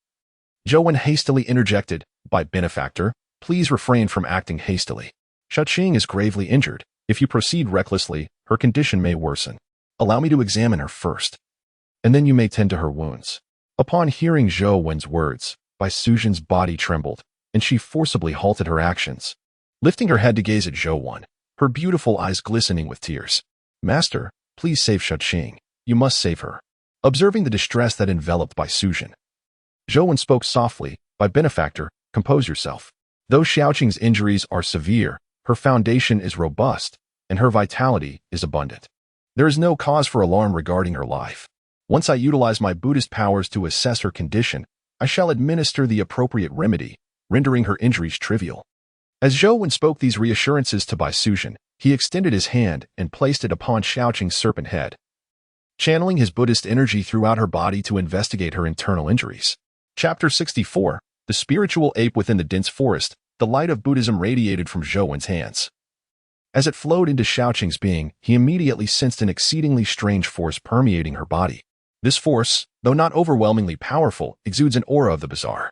Zhouwen hastily interjected, By benefactor, please refrain from acting hastily. Xiaoqing is gravely injured. If you proceed recklessly, her condition may worsen. Allow me to examine her first, and then you may tend to her wounds. Upon hearing Zhouwen's words, Bai Suzhen's body trembled, and she forcibly halted her actions, lifting her head to gaze at Zhouwen, her beautiful eyes glistening with tears. Master, please save Xiaoqing. You must save her. Observing the distress that enveloped Bai Suzhen, Zhouwen spoke softly, By benefactor, compose yourself. Though Xiaoqing's injuries are severe, her foundation is robust, and her vitality is abundant. There is no cause for alarm regarding her life. Once I utilize my Buddhist powers to assess her condition, I shall administer the appropriate remedy, rendering her injuries trivial. As Zhouwen spoke these reassurances to Bai Suzhen, he extended his hand and placed it upon Xiaoqing's serpent head, channeling his Buddhist energy throughout her body to investigate her internal injuries. Chapter 64, The Spiritual Ape Within the Dense Forest. The light of Buddhism radiated from Zhouwen's hands. As it flowed into Xiaoqing's being, he immediately sensed an exceedingly strange force permeating her body. This force, though not overwhelmingly powerful, exudes an aura of the bizarre.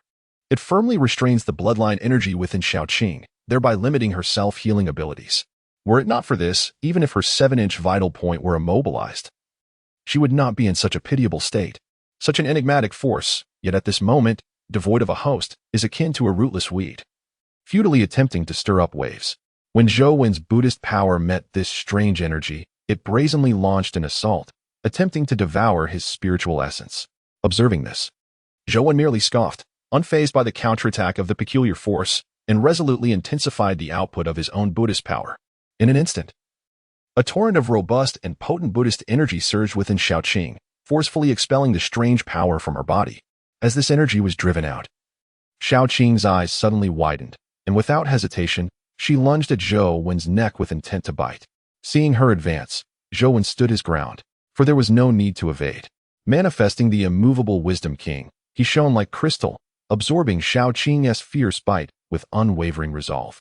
It firmly restrains the bloodline energy within Xiaoqing, thereby limiting her self-healing abilities. Were it not for this, even if her 7-inch vital point were immobilized, she would not be in such a pitiable state. Such an enigmatic force, yet at this moment, devoid of a host, is akin to a rootless weed, futilely attempting to stir up waves. When Zhouwen's Buddhist power met this strange energy, it brazenly launched an assault, attempting to devour his spiritual essence. Observing this, Zhou merely scoffed, unfazed by the counterattack of the peculiar force, and resolutely intensified the output of his own Buddhist power. In an instant, a torrent of robust and potent Buddhist energy surged within Xiaoqing, forcefully expelling the strange power from her body. As this energy was driven out, Xiaoqing's eyes suddenly widened, and without hesitation, she lunged at Zhou Wen's neck with intent to bite. Seeing her advance, Zhou Wen stood his ground, for there was no need to evade. Manifesting the immovable Wisdom King, he shone like crystal, absorbing Xiaoqing's fierce bite with unwavering resolve.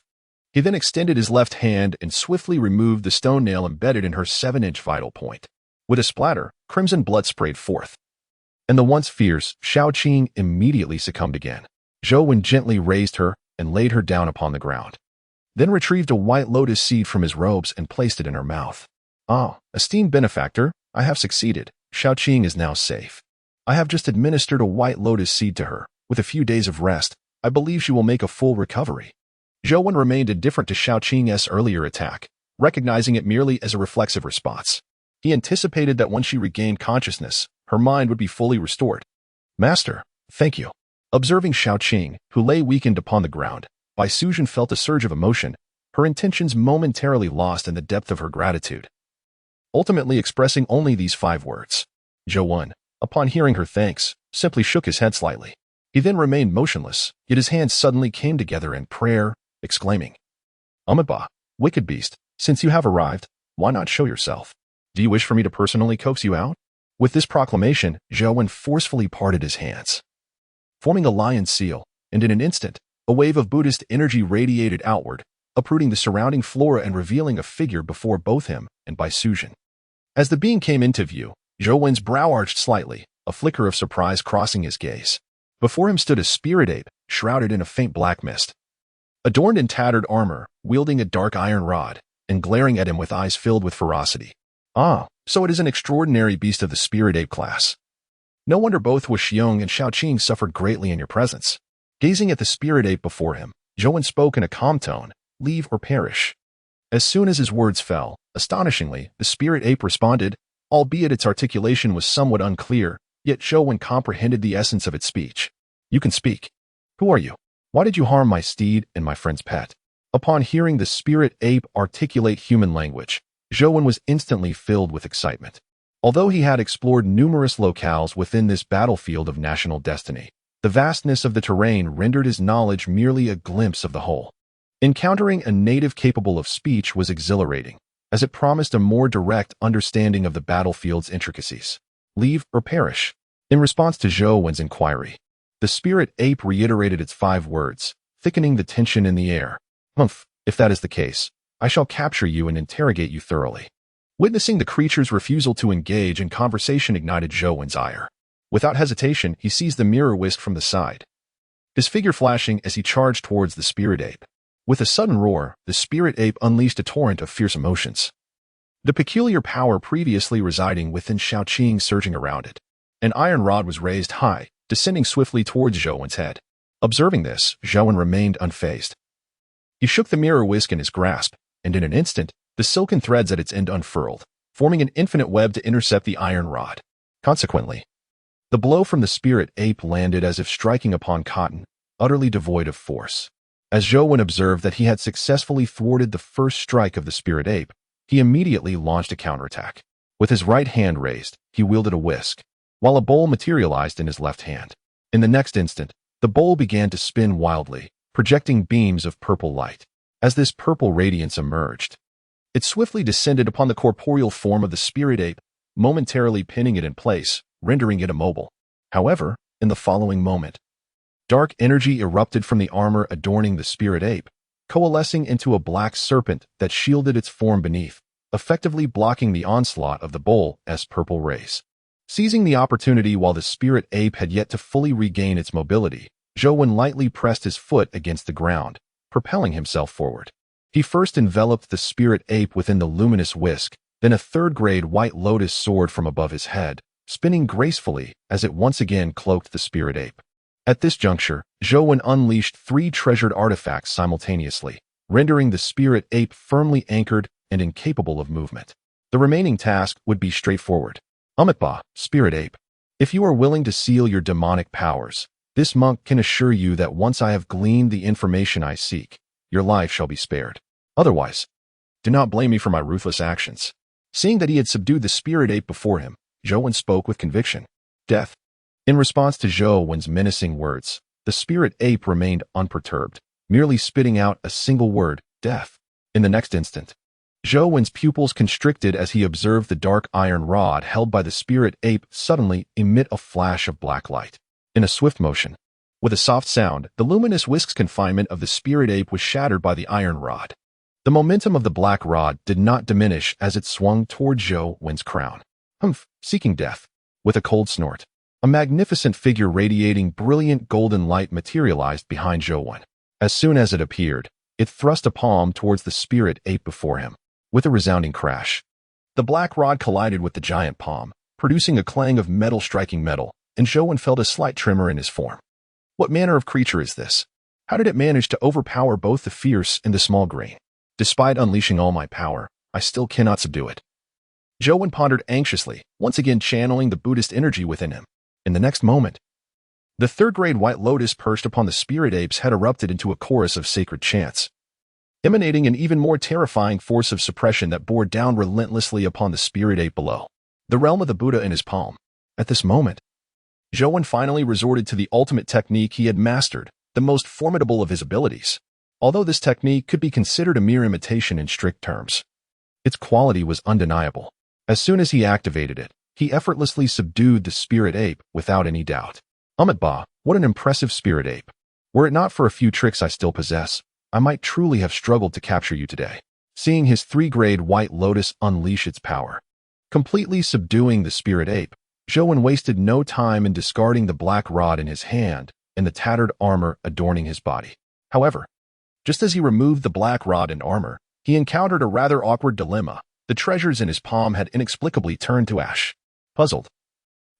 He then extended his left hand and swiftly removed the stone nail embedded in her 7-inch vital point. With a splatter, crimson blood sprayed forth, and the once fierce Xiaoqing immediately succumbed again. Zhou Wen gently raised her and laid her down upon the ground, then retrieved a white lotus seed from his robes and placed it in her mouth. "Ah, esteemed benefactor, I have succeeded. Xiaoqing is now safe. I have just administered a white lotus seed to her. With a few days of rest, I believe she will make a full recovery." Zhou Wen remained indifferent to Xiaoqing's earlier attack, recognizing it merely as a reflexive response. He anticipated that once she regained consciousness, her mind would be fully restored. "Master, thank you." Observing Xiaoqing, who lay weakened upon the ground, Bai Suzhen felt a surge of emotion, her intentions momentarily lost in the depth of her gratitude, ultimately expressing only these 5 words. Zhou Wen, upon hearing her thanks, simply shook his head slightly. He then remained motionless, yet his hands suddenly came together in prayer, exclaiming, "Amitabha, wicked beast, since you have arrived, why not show yourself? Do you wish for me to personally coax you out?" With this proclamation, Zhou Wen forcefully parted his hands, forming a lion's seal, and in an instant, a wave of Buddhist energy radiated outward, uprooting the surrounding flora and revealing a figure before both him and Bai Suzhen. As the being came into view, Zhou Wen's brow arched slightly, a flicker of surprise crossing his gaze. Before him stood a spirit ape, shrouded in a faint black mist, adorned in tattered armor, wielding a dark iron rod, and glaring at him with eyes filled with ferocity. "Ah, so it is an extraordinary beast of the spirit ape class. No wonder both Wuxiong and Xiaoqing suffered greatly in your presence." Gazing at the spirit ape before him, Zhou Wen spoke in a calm tone, "Leave or perish." As soon as his words fell, astonishingly, the spirit ape responded, albeit its articulation was somewhat unclear, yet Zhou Wen comprehended the essence of its speech. "You can speak. Who are you? Why did you harm my steed and my friend's pet?" Upon hearing the spirit ape articulate human language, Zhou Wen was instantly filled with excitement. Although he had explored numerous locales within this battlefield of national destiny, the vastness of the terrain rendered his knowledge merely a glimpse of the whole. Encountering a native capable of speech was exhilarating, as it promised a more direct understanding of the battlefield's intricacies. "Leave or perish." In response to Zhou Wen's inquiry, the spirit ape reiterated its 5 words, thickening the tension in the air. "Humph, if that is the case, I shall capture you and interrogate you thoroughly." Witnessing the creature's refusal to engage in conversation ignited Zhou Wen's ire. Without hesitation, he seized the mirror whisk from the side, his figure flashing as he charged towards the spirit ape. With a sudden roar, the spirit ape unleashed a torrent of fierce emotions, the peculiar power previously residing within Xiaoqing surging around it. An iron rod was raised high, descending swiftly towards Zhou Wen's head. Observing this, Zhou Wen remained unfazed. He shook the mirror whisk in his grasp, and in an instant, the silken threads at its end unfurled, forming an infinite web to intercept the iron rod. Consequently, the blow from the spirit ape landed as if striking upon cotton, utterly devoid of force. As Zhou Wen observed that he had successfully thwarted the first strike of the spirit ape, he immediately launched a counterattack. With his right hand raised, he wielded a whisk, while a bowl materialized in his left hand. In the next instant, the bowl began to spin wildly, projecting beams of purple light. As this purple radiance emerged, it swiftly descended upon the corporeal form of the spirit ape, momentarily pinning it in place, rendering it immobile. However, in the following moment, dark energy erupted from the armor adorning the spirit ape, coalescing into a black serpent that shielded its form beneath, effectively blocking the onslaught of the bowl's purple rays. Seizing the opportunity while the spirit ape had yet to fully regain its mobility, Zhou Wen lightly pressed his foot against the ground, propelling himself forward. He first enveloped the spirit ape within the luminous whisk, then a third-grade white lotus soared from above his head, spinning gracefully as it once again cloaked the spirit ape. At this juncture, Zhou Wen unleashed 3 treasured artifacts simultaneously, rendering the spirit ape firmly anchored and incapable of movement. The remaining task would be straightforward. Umitba, Spirit Ape. If you are willing to seal your demonic powers, this monk can assure you that once I have gleaned the information I seek, your life shall be spared. Otherwise, do not blame me for my ruthless actions. Seeing that he had subdued the Spirit Ape before him, Zhou spoke with conviction. Death. In response to Zhou menacing words, the Spirit Ape remained unperturbed, merely spitting out a single word, death. In the next instant, Zhou pupils constricted as he observed the dark iron rod held by the Spirit Ape suddenly emit a flash of black light. In a swift motion, with a soft sound, the luminous whisk's confinement of the Spirit Ape was shattered by the iron rod. The momentum of the black rod did not diminish as it swung toward Zhou's crown. Humph, seeking death. With a cold snort, a magnificent figure radiating brilliant golden light materialized behind Zhou. As soon as it appeared, it thrust a palm towards the Spirit Ape before him. With a resounding crash, the black rod collided with the giant palm, producing a clang of metal striking metal, and Zhou felt a slight tremor in his form. What manner of creature is this? How did it manage to overpower both the fierce and the small grain? Despite unleashing all my power, I still cannot subdue it. Zhou pondered anxiously, once again channeling the Buddhist energy within him. In the next moment, the third-grade white lotus perched upon the Spirit Apes had erupted into a chorus of sacred chants, emanating an even more terrifying force of suppression that bore down relentlessly upon the Spirit Ape below. The realm of the Buddha in his palm. At this moment, Zhou finally resorted to the ultimate technique he had mastered, the most formidable of his abilities. Although this technique could be considered a mere imitation in strict terms, its quality was undeniable. As soon as he activated it, he effortlessly subdued the Spirit Ape without any doubt. Umitba, what an impressive Spirit Ape. Were it not for a few tricks I still possess, I might truly have struggled to capture you today. Seeing his 3-grade white lotus unleash its power, completely subduing the Spirit Ape, Zhou wasted no time in discarding the black rod in his hand and the tattered armor adorning his body. However, just as he removed the black rod and armor, he encountered a rather awkward dilemma. The treasures in his palm had inexplicably turned to ash. Puzzled,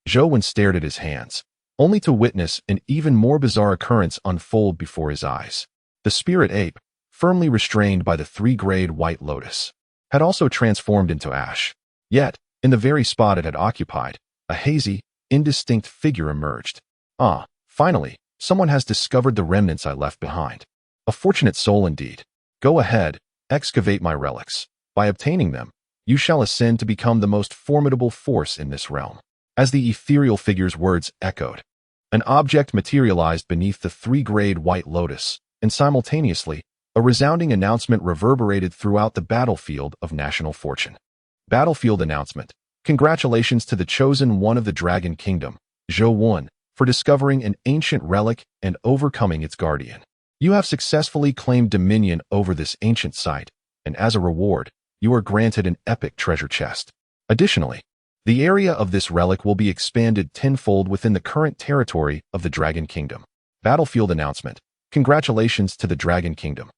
Zhou stared at his hands, only to witness an even more bizarre occurrence unfold before his eyes. The Spirit Ape, firmly restrained by the 3-grade white lotus, had also transformed into ash. Yet, in the very spot it had occupied, a hazy, indistinct figure emerged. Ah, finally, someone has discovered the remnants I left behind. A fortunate soul indeed. Go ahead, excavate my relics. By obtaining them, you shall ascend to become the most formidable force in this realm. As the ethereal figure's words echoed, an object materialized beneath the 3-grade white lotus, and simultaneously, a resounding announcement reverberated throughout the battlefield of national fortune. Battlefield announcement. Congratulations to the chosen one of the Dragon Kingdom, Zhou, for discovering an ancient relic and overcoming its guardian. You have successfully claimed dominion over this ancient site, and as a reward, you are granted an epic treasure chest. Additionally, the area of this relic will be expanded tenfold within the current territory of the Dragon Kingdom. Battlefield announcement. Congratulations to the Dragon Kingdom.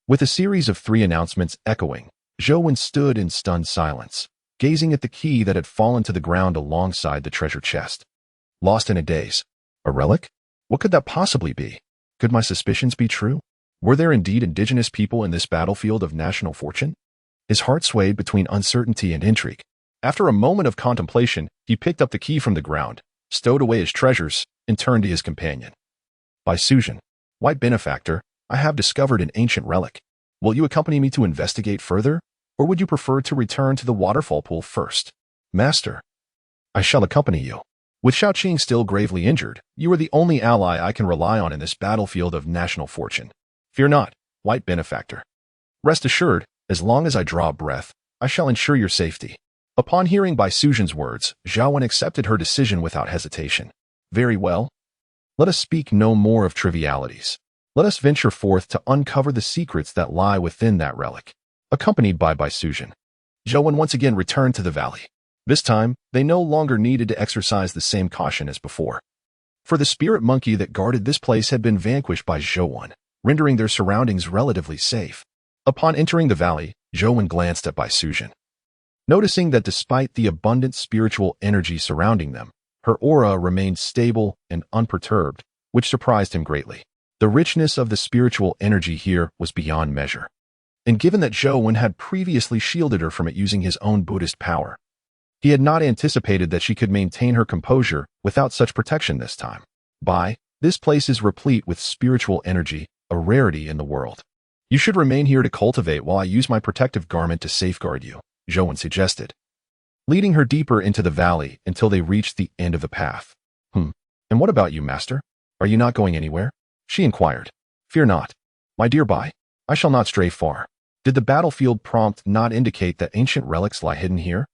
With a series of 3 announcements echoing, Zhou stood in stunned silence, gazing at the key that had fallen to the ground alongside the treasure chest. Lost in a daze. A relic? What could that possibly be? Could my suspicions be true? Were there indeed indigenous people in this battlefield of national fortune? His heart swayed between uncertainty and intrigue. After a moment of contemplation, he picked up the key from the ground, stowed away his treasures, and turned to his companion. By Suzhen, White Benefactor, I have discovered an ancient relic. Will you accompany me to investigate further, or would you prefer to return to the waterfall pool first? Master, I shall accompany you. With Shaoqing still gravely injured, you are the only ally I can rely on in this battlefield of national fortune. Fear not, White Benefactor. Rest assured, as long as I draw a breath, I shall ensure your safety. Upon hearing Bai Suzhen's words, Zhao accepted her decision without hesitation. Very well. Let us speak no more of trivialities. Let us venture forth to uncover the secrets that lie within that relic. Accompanied by Bai Suzhen, Zhou once again returned to the valley. This time, they no longer needed to exercise the same caution as before. For the spirit monkey that guarded this place had been vanquished by Zhou, rendering their surroundings relatively safe. Upon entering the valley, Zhou glanced at Bai Suzhen, noticing that despite the abundant spiritual energy surrounding them, her aura remained stable and unperturbed, which surprised him greatly. The richness of the spiritual energy here was beyond measure. and given that Zhou had previously shielded her from it using his own Buddhist power, he had not anticipated that she could maintain her composure without such protection this time. This place is replete with spiritual energy, a rarity in the world. You should remain here to cultivate while I use my protective garment to safeguard you, Zhou suggested, leading her deeper into the valley until they reached the end of the path. And what about you, master? Are you not going anywhere? She inquired. Fear not, my dear Bai. I shall not stray far. Did the battlefield prompt not indicate that ancient relics lie hidden here?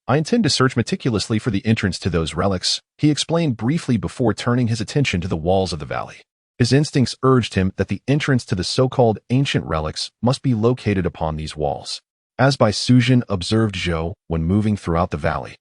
I intend to search meticulously for the entrance to those relics, he explained briefly before turning his attention to the walls of the valley. His instincts urged him that the entrance to the so-called ancient relics must be located upon these walls. As Bai Suzhen observed Zhou when moving throughout the valley.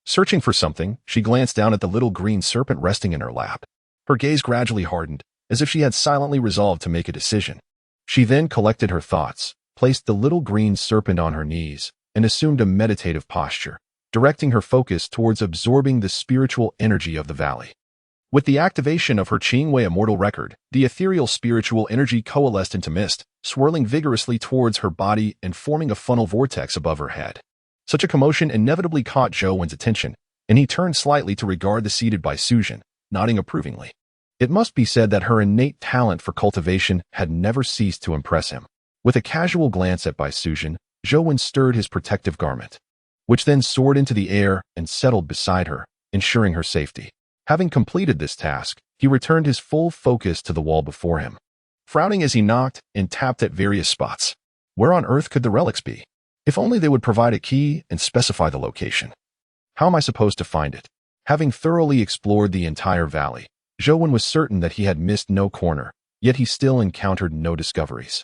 Searching for something, she glanced down at the little green serpent resting in her lap. Her gaze gradually hardened, as if she had silently resolved to make a decision. She then collected her thoughts, placed the little green serpent on her knees, and assumed a meditative posture, directing her focus towards absorbing the spiritual energy of the valley. With the activation of her Qingwei immortal record, the ethereal spiritual energy coalesced into mist, swirling vigorously towards her body and forming a funnel vortex above her head. Such a commotion inevitably caught Zhou's attention, and he turned slightly to regard the seated Bai Suzhen, nodding approvingly. It must be said that her innate talent for cultivation had never ceased to impress him. With a casual glance at Bai Suzhen, Zhou stirred his protective garment, which then soared into the air and settled beside her, ensuring her safety. Having completed this task, he returned his full focus to the wall before him, frowning as he knocked and tapped at various spots. Where on earth could the relics be? If only they would provide a key and specify the location. How am I supposed to find it? Having thoroughly explored the entire valley, Zhou was certain that he had missed no corner, yet he still encountered no discoveries,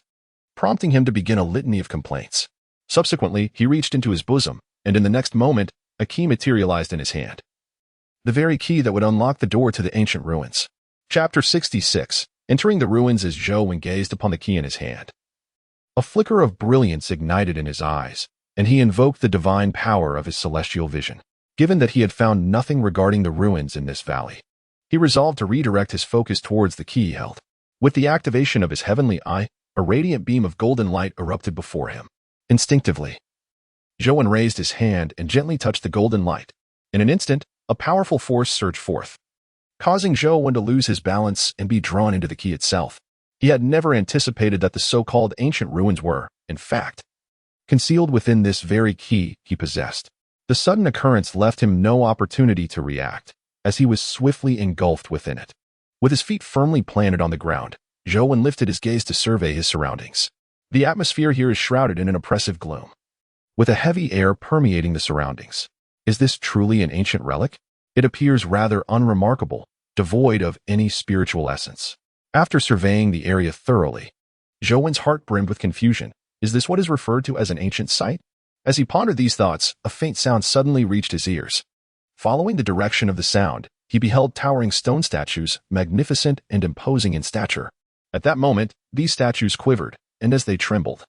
prompting him to begin a litany of complaints. Subsequently, he reached into his bosom, and in the next moment, a key materialized in his hand. The very key that would unlock the door to the ancient ruins. Chapter 66. Entering the ruins as Zhou gazed upon the key in his hand. A flicker of brilliance ignited in his eyes, and he invoked the divine power of his celestial vision. Given that he had found nothing regarding the ruins in this valley, he resolved to redirect his focus towards the key he held. With the activation of his heavenly eye, a radiant beam of golden light erupted before him. Instinctively, Zhou raised his hand and gently touched the golden light. In an instant, a powerful force surged forth, causing Zhou to lose his balance and be drawn into the key itself. He had never anticipated that the so-called ancient ruins were, in fact, concealed within this very key he possessed. The sudden occurrence left him no opportunity to react, as he was swiftly engulfed within it. With his feet firmly planted on the ground, Zhou lifted his gaze to survey his surroundings. The atmosphere here is shrouded in an oppressive gloom, with a heavy air permeating the surroundings. Is this truly an ancient relic? It appears rather unremarkable, devoid of any spiritual essence. After surveying the area thoroughly, Zhou's heart brimmed with confusion. Is this what is referred to as an ancient site? As he pondered these thoughts, a faint sound suddenly reached his ears. Following the direction of the sound, he beheld towering stone statues, magnificent and imposing in stature. At that moment, these statues quivered, and as they trembled,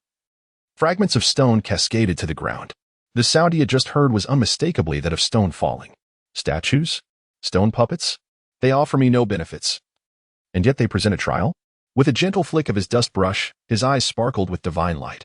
fragments of stone cascaded to the ground. The sound he had just heard was unmistakably that of stone falling. Statues? Stone puppets? They offer me no benefits. And yet they present a trial? With a gentle flick of his dust brush, his eyes sparkled with divine light.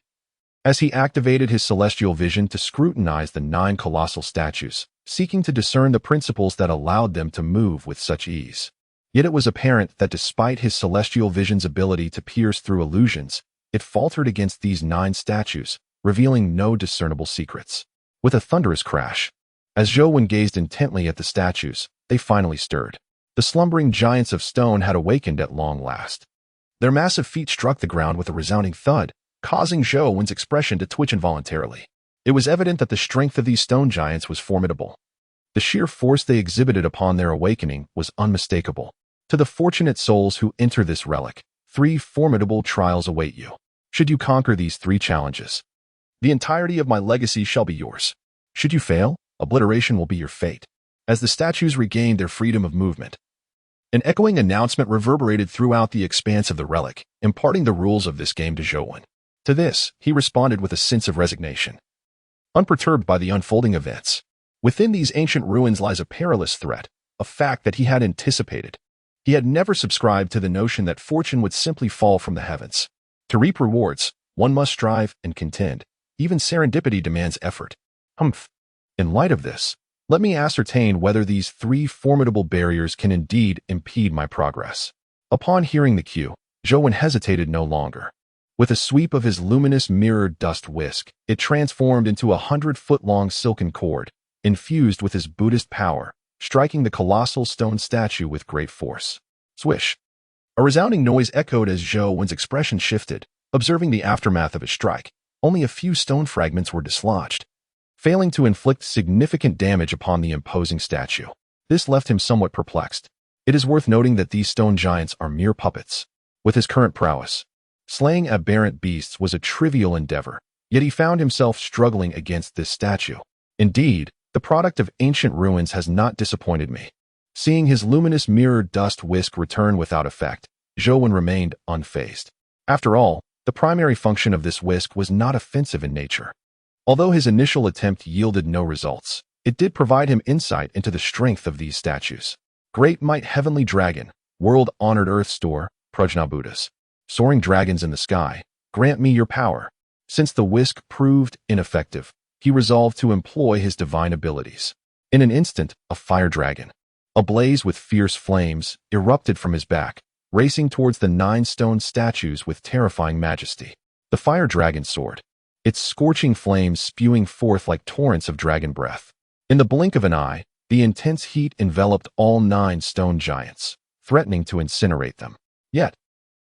As he activated his celestial vision to scrutinize the 9 colossal statues, seeking to discern the principles that allowed them to move with such ease. Yet it was apparent that despite his celestial vision's ability to pierce through illusions, it faltered against these 9 statues, revealing no discernible secrets. With a thunderous crash, as Zhou gazed intently at the statues, they finally stirred. The slumbering giants of stone had awakened at long last. Their massive feet struck the ground with a resounding thud, causing Zhou's expression to twitch involuntarily. It was evident that the strength of these stone giants was formidable. The sheer force they exhibited upon their awakening was unmistakable. To the fortunate souls who enter this relic, 3 formidable trials await you. Should you conquer these 3 challenges, the entirety of my legacy shall be yours. Should you fail, obliteration will be your fate. As the statues regained their freedom of movement, an echoing announcement reverberated throughout the expanse of the relic, imparting the rules of this game to Zhou. To this, he responded with a sense of resignation, unperturbed by the unfolding events. Within these ancient ruins lies a perilous threat, a fact that he had anticipated. He had never subscribed to the notion that fortune would simply fall from the heavens to reap rewards, One must strive and contend. Even serendipity demands effort. Humph. In light of this, let me ascertain whether these three formidable barriers can indeed impede my progress. Upon hearing the cue, Zhou hesitated no longer. With a sweep of his luminous mirrored dust whisk, it transformed into a 100-foot-long silken cord, infused with his Buddhist power, striking the colossal stone statue with great force. Swish! A resounding noise echoed as Zhou expression shifted, observing the aftermath of his strike. Only a few stone fragments were dislodged, failing to inflict significant damage upon the imposing statue. This left him somewhat perplexed. It is worth noting that these stone giants are mere puppets. With his current prowess, slaying aberrant beasts was a trivial endeavor, yet he found himself struggling against this statue. Indeed, the product of ancient ruins has not disappointed me. Seeing his luminous mirrored dust whisk return without effect, Zhou remained unfazed. After all, the primary function of this whisk was not offensive in nature. Although his initial attempt yielded no results, it did provide him insight into the strength of these statues. Great Might Heavenly Dragon, World-Honored Earth Store, Prajna Buddhas. Soaring dragons in the sky, grant me your power. Since the whisk proved ineffective, he resolved to employ his divine abilities. In an instant, a fire dragon, ablaze with fierce flames, erupted from his back, racing towards the 9 stone statues with terrifying majesty. The fire dragon soared, its scorching flames spewing forth like torrents of dragon breath. In the blink of an eye, the intense heat enveloped all 9 stone giants, threatening to incinerate them. Yet,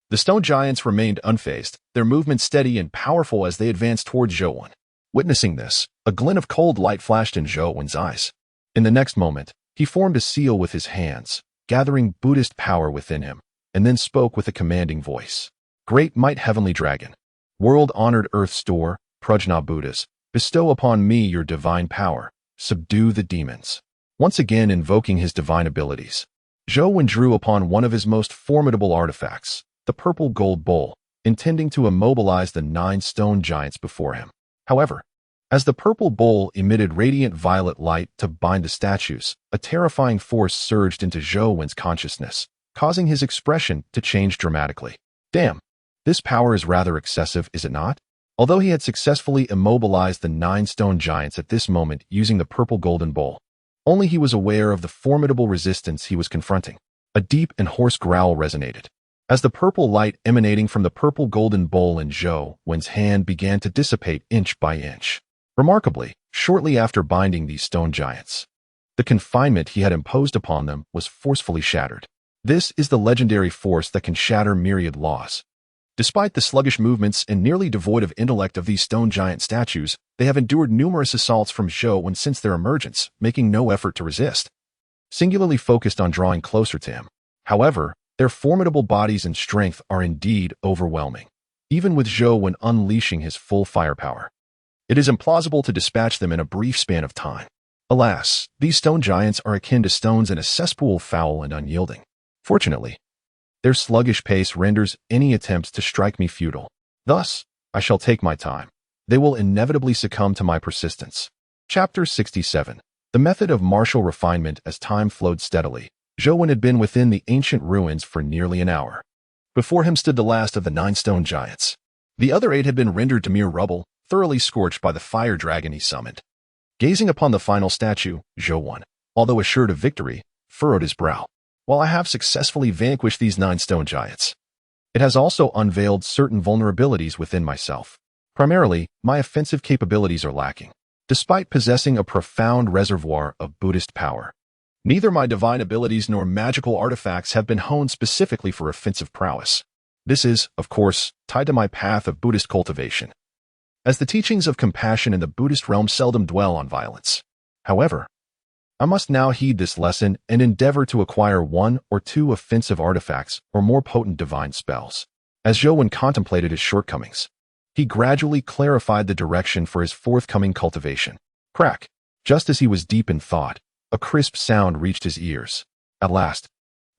the stone giants remained unfazed, their movement steady and powerful as they advanced towards Zhou. Witnessing this, a glint of cold light flashed in Zhou's eyes. In the next moment, he formed a seal with his hands, gathering Buddhist power within him, and then spoke with a commanding voice. Great Might Heavenly Dragon, World-Honored Earth Store, Prajna Buddhas, bestow upon me your divine power, subdue the demons. Once again invoking his divine abilities, Zhou drew upon one of his most formidable artifacts, the purple gold bowl, intending to immobilize the 9 stone giants before him. However, as the purple bowl emitted radiant violet light to bind the statues, a terrifying force surged into Zhou's consciousness, causing his expression to change dramatically. Damn, this power is rather excessive, is it not? Although he had successfully immobilized the 9 stone giants at this moment using the purple golden bowl, only he was aware of the formidable resistance he was confronting. A deep and hoarse growl resonated, as the purple light emanating from the purple golden bowl in Zhou's hand began to dissipate inch by inch. Remarkably, shortly after binding these stone giants, the confinement he had imposed upon them was forcefully shattered. This is the legendary force that can shatter myriad laws. Despite the sluggish movements and nearly devoid of intellect of these stone giant statues, they have endured numerous assaults from Zhou since their emergence, making no effort to resist, singularly focused on drawing closer to him. However, their formidable bodies and strength are indeed overwhelming, even with Zhou unleashing his full firepower. It is implausible to dispatch them in a brief span of time. Alas, these stone giants are akin to stones in a cesspool, foul and unyielding. Fortunately, their sluggish pace renders any attempts to strike me futile. Thus, I shall take my time. They will inevitably succumb to my persistence. Chapter 67. The method of martial refinement. As time flowed steadily, Zhou had been within the ancient ruins for nearly an hour. Before him stood the last of the 9 stone giants. The other 8 had been rendered to mere rubble, thoroughly scorched by the fire dragon he summoned. Gazing upon the final statue, Zhou, although assured of victory, furrowed his brow. While I have successfully vanquished these 9 stone giants, it has also unveiled certain vulnerabilities within myself. Primarily, my offensive capabilities are lacking. Despite possessing a profound reservoir of Buddhist power, neither my divine abilities nor magical artifacts have been honed specifically for offensive prowess. This is, of course, tied to my path of Buddhist cultivation, as the teachings of compassion in the Buddhist realm seldom dwell on violence. However, I must now heed this lesson and endeavor to acquire 1 or 2 offensive artifacts or more potent divine spells. As Zhou contemplated his shortcomings, he gradually clarified the direction for his forthcoming cultivation. Crack! Just as he was deep in thought, a crisp sound reached his ears. At last,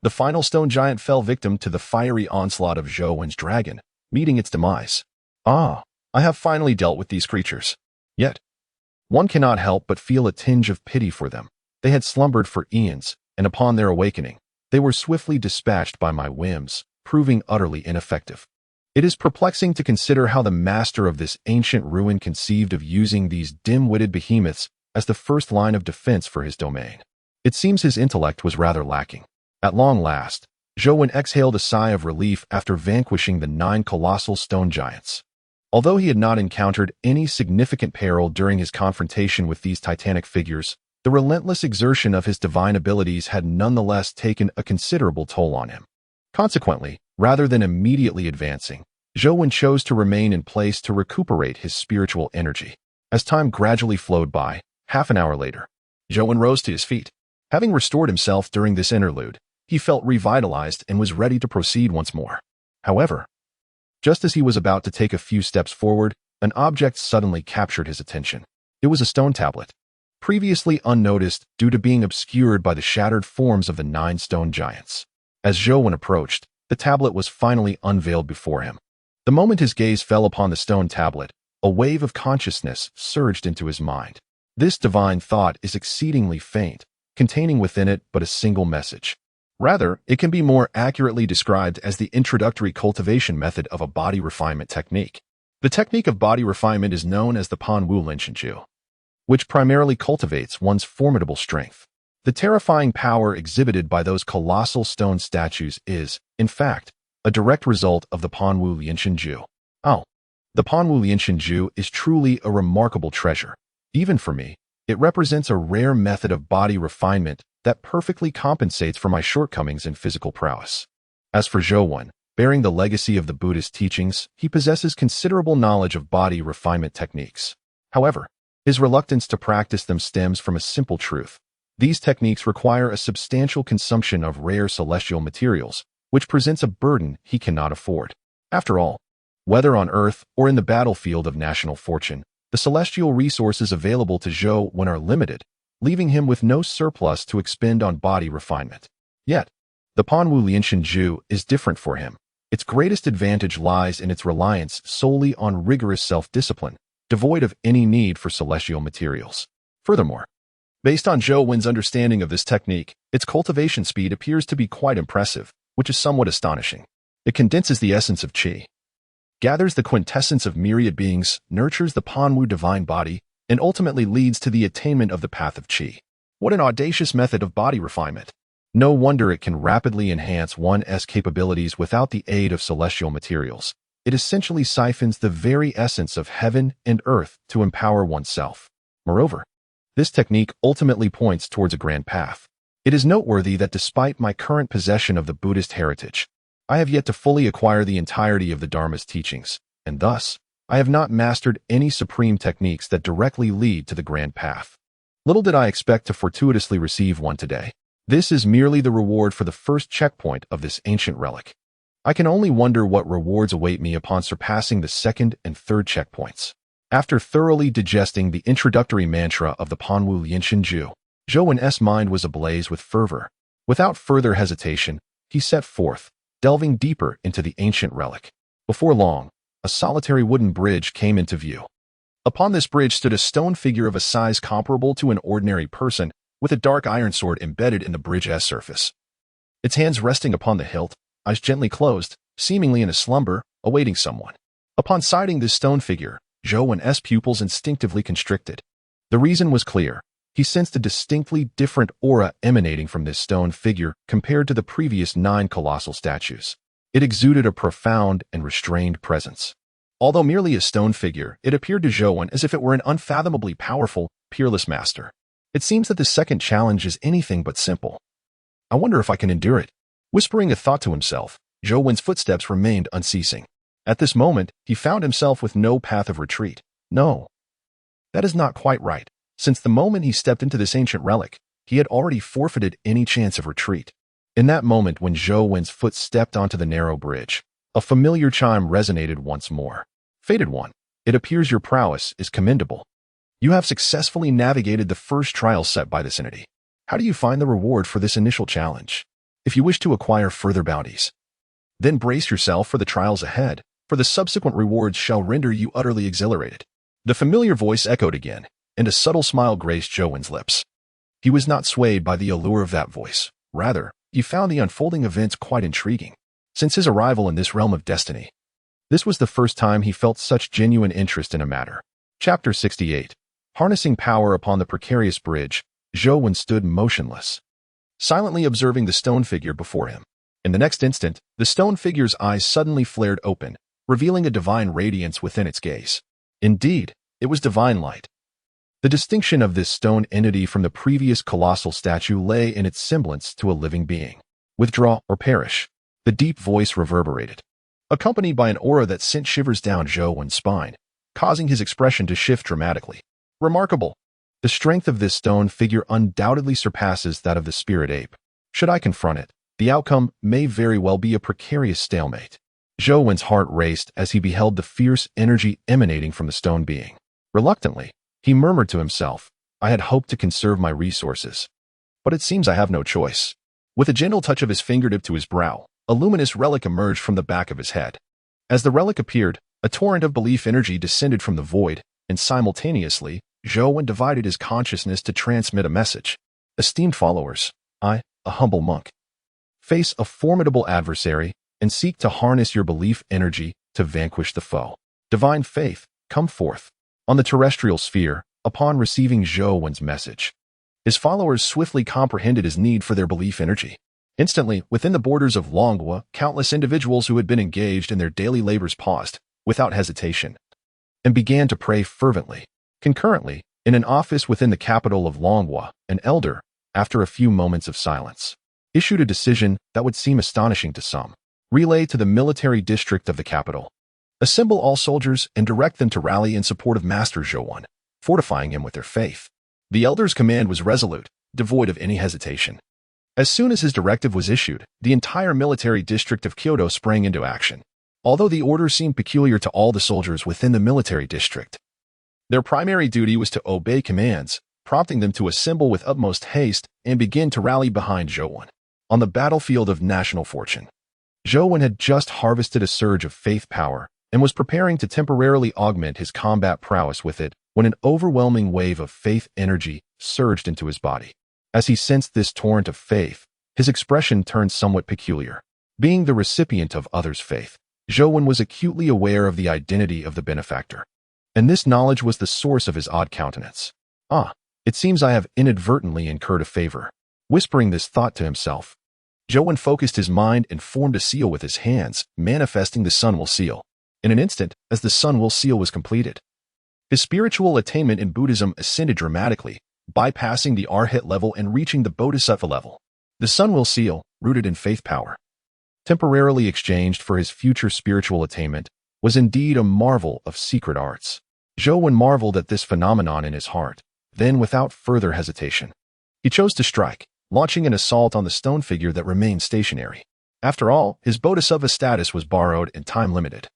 the final stone giant fell victim to the fiery onslaught of Zhou's dragon, meeting its demise. Ah, I have finally dealt with these creatures. Yet, one cannot help but feel a tinge of pity for them. They had slumbered for eons, and upon their awakening, they were swiftly dispatched by my whims, proving utterly ineffective. It is perplexing to consider how the master of this ancient ruin conceived of using these dim-witted behemoths as the first line of defense for his domain. It seems his intellect was rather lacking. At long last, Zhou exhaled a sigh of relief after vanquishing the 9 colossal stone giants. Although he had not encountered any significant peril during his confrontation with these titanic figures, the relentless exertion of his divine abilities had nonetheless taken a considerable toll on him. Consequently, rather than immediately advancing, Zhou chose to remain in place to recuperate his spiritual energy. As time gradually flowed by, half an hour later, Zhou rose to his feet. Having restored himself during this interlude, he felt revitalized and was ready to proceed once more. However, just as he was about to take a few steps forward, an object suddenly captured his attention. It was a stone tablet, previously unnoticed due to being obscured by the shattered forms of the 9 stone giants. As Zhou approached, the tablet was finally unveiled before him. The moment his gaze fell upon the stone tablet, a wave of consciousness surged into his mind. This divine thought is exceedingly faint, containing within it but a single message. Rather, it can be more accurately described as the introductory cultivation method of a body refinement technique. The technique of body refinement is known as the Panwu Linshenju, which primarily cultivates one's formidable strength. The terrifying power exhibited by those colossal stone statues is, in fact, a direct result of the Panwu Linshenju. Oh, the Panwu Linshenju is truly a remarkable treasure. Even for me, it represents a rare method of body refinement that perfectly compensates for my shortcomings in physical prowess. As for Zhou, bearing the legacy of the Buddhist teachings, he possesses considerable knowledge of body refinement techniques. However, his reluctance to practice them stems from a simple truth. These techniques require a substantial consumption of rare celestial materials, which presents a burden he cannot afford. After all, whether on Earth or in the battlefield of national fortune, the celestial resources available to Zhou are limited, leaving him with no surplus to expend on body refinement. Yet, the Panwu Linshenju is different for him. Its greatest advantage lies in its reliance solely on rigorous self-discipline, devoid of any need for celestial materials. Furthermore, based on Zhou's understanding of this technique, its cultivation speed appears to be quite impressive, which is somewhat astonishing. It condenses the essence of qi, gathers the quintessence of myriad beings, nurtures the Panwu divine body, and ultimately leads to the attainment of the path of qi. What an audacious method of body refinement! No wonder it can rapidly enhance one's capabilities without the aid of celestial materials. It essentially siphons the very essence of heaven and earth to empower oneself. Moreover, this technique ultimately points towards a grand path. It is noteworthy that despite my current possession of the Buddhist heritage, I have yet to fully acquire the entirety of the Dharma's teachings, and thus, I have not mastered any supreme techniques that directly lead to the grand path. Little did I expect to fortuitously receive one today. This is merely the reward for the first checkpoint of this ancient relic. I can only wonder what rewards await me upon surpassing the second and third checkpoints. After thoroughly digesting the introductory mantra of the Panwu Linshenju, Zhou's mind was ablaze with fervor. Without further hesitation, he set forth, delving deeper into the ancient relic. Before long, a solitary wooden bridge came into view. Upon this bridge stood a stone figure of a size comparable to an ordinary person, with a dark iron sword embedded in the bridge's surface. Its hands resting upon the hilt, eyes gently closed, seemingly in a slumber, awaiting someone. Upon sighting this stone figure, Zhou's pupils instinctively constricted. The reason was clear. He sensed a distinctly different aura emanating from this stone figure compared to the previous 9 colossal statues. It exuded a profound and restrained presence. Although merely a stone figure, it appeared to Zhou as if it were an unfathomably powerful, peerless master. It seems that the second challenge is anything but simple. I wonder if I can endure it. Whispering a thought to himself, Zhou's footsteps remained unceasing. At this moment, he found himself with no path of retreat. No, that is not quite right. Since the moment he stepped into this ancient relic, he had already forfeited any chance of retreat. In that moment when Zhou's foot stepped onto the narrow bridge, a familiar chime resonated once more. Fated one, it appears your prowess is commendable. You have successfully navigated the first trial set by this entity. How do you find the reward for this initial challenge? If you wish to acquire further bounties, then brace yourself for the trials ahead, for the subsequent rewards shall render you utterly exhilarated. The familiar voice echoed again, and a subtle smile graced Zhou's lips. He was not swayed by the allure of that voice. Rather, he found the unfolding events quite intriguing. Since his arrival in this realm of destiny, This was the first time he felt such genuine interest in a matter. Chapter 68. Harnessing power upon the precarious bridge, Zhou stood motionless, silently observing the stone figure before him. In the next instant, the stone figure's eyes suddenly flared open, revealing a divine radiance within its gaze. Indeed, it was divine light. The distinction of this stone entity from the previous colossal statue lay in its semblance to a living being. Withdraw or perish. The deep voice reverberated, accompanied by an aura that sent shivers down Zhou's spine, causing his expression to shift dramatically. Remarkable. The strength of this stone figure undoubtedly surpasses that of the spirit ape. Should I confront it, the outcome may very well be a precarious stalemate. Zhou's heart raced as he beheld the fierce energy emanating from the stone being. Reluctantly, he murmured to himself, I had hoped to conserve my resources, but it seems I have no choice. With a gentle touch of his fingertip to his brow, a luminous relic emerged from the back of his head. As the relic appeared, a torrent of belief energy descended from the void, and simultaneously, Zhou divided his consciousness to transmit a message. Esteemed followers, I, a humble monk, face a formidable adversary and seek to harness your belief energy to vanquish the foe. Divine faith, come forth. On the terrestrial sphere, upon receiving Zhou's message, his followers swiftly comprehended his need for their belief energy. Instantly, within the borders of Longhua, countless individuals who had been engaged in their daily labors paused, without hesitation, and began to pray fervently. Concurrently, in an office within the capital of Longhua, an elder, after a few moments of silence, issued a decision that would seem astonishing to some. Relay to the military district of the capital. Assemble all soldiers and direct them to rally in support of Master Zhou, fortifying him with their faith. The elder's command was resolute, devoid of any hesitation. As soon as his directive was issued, the entire military district of Kyoto sprang into action. Although the order seemed peculiar to all the soldiers within the military district, their primary duty was to obey commands, prompting them to assemble with utmost haste and begin to rally behind Zhou. On the battlefield of national fortune, Zhou had just harvested a surge of faith power and was preparing to temporarily augment his combat prowess with it when an overwhelming wave of faith energy surged into his body. As he sensed this torrent of faith, his expression turned somewhat peculiar. Being the recipient of others' faith, Zhou was acutely aware of the identity of the benefactor, and this knowledge was the source of his odd countenance. It seems I have inadvertently incurred a favor. Whispering this thought to himself, Zhou focused his mind and formed a seal with his hands, manifesting the Sun Will Seal. In an instant, as the Sun Will Seal was completed, his spiritual attainment in Buddhism ascended dramatically, bypassing the Arhat level and reaching the Bodhisattva level. The Sun Will Seal, rooted in faith power, temporarily exchanged for his future spiritual attainment, was indeed a marvel of secret arts. Zhou marveled at this phenomenon in his heart. Then, without further hesitation, he chose to strike, launching an assault on the stone figure that remained stationary. After all, his Bodhisattva status was borrowed and time-limited.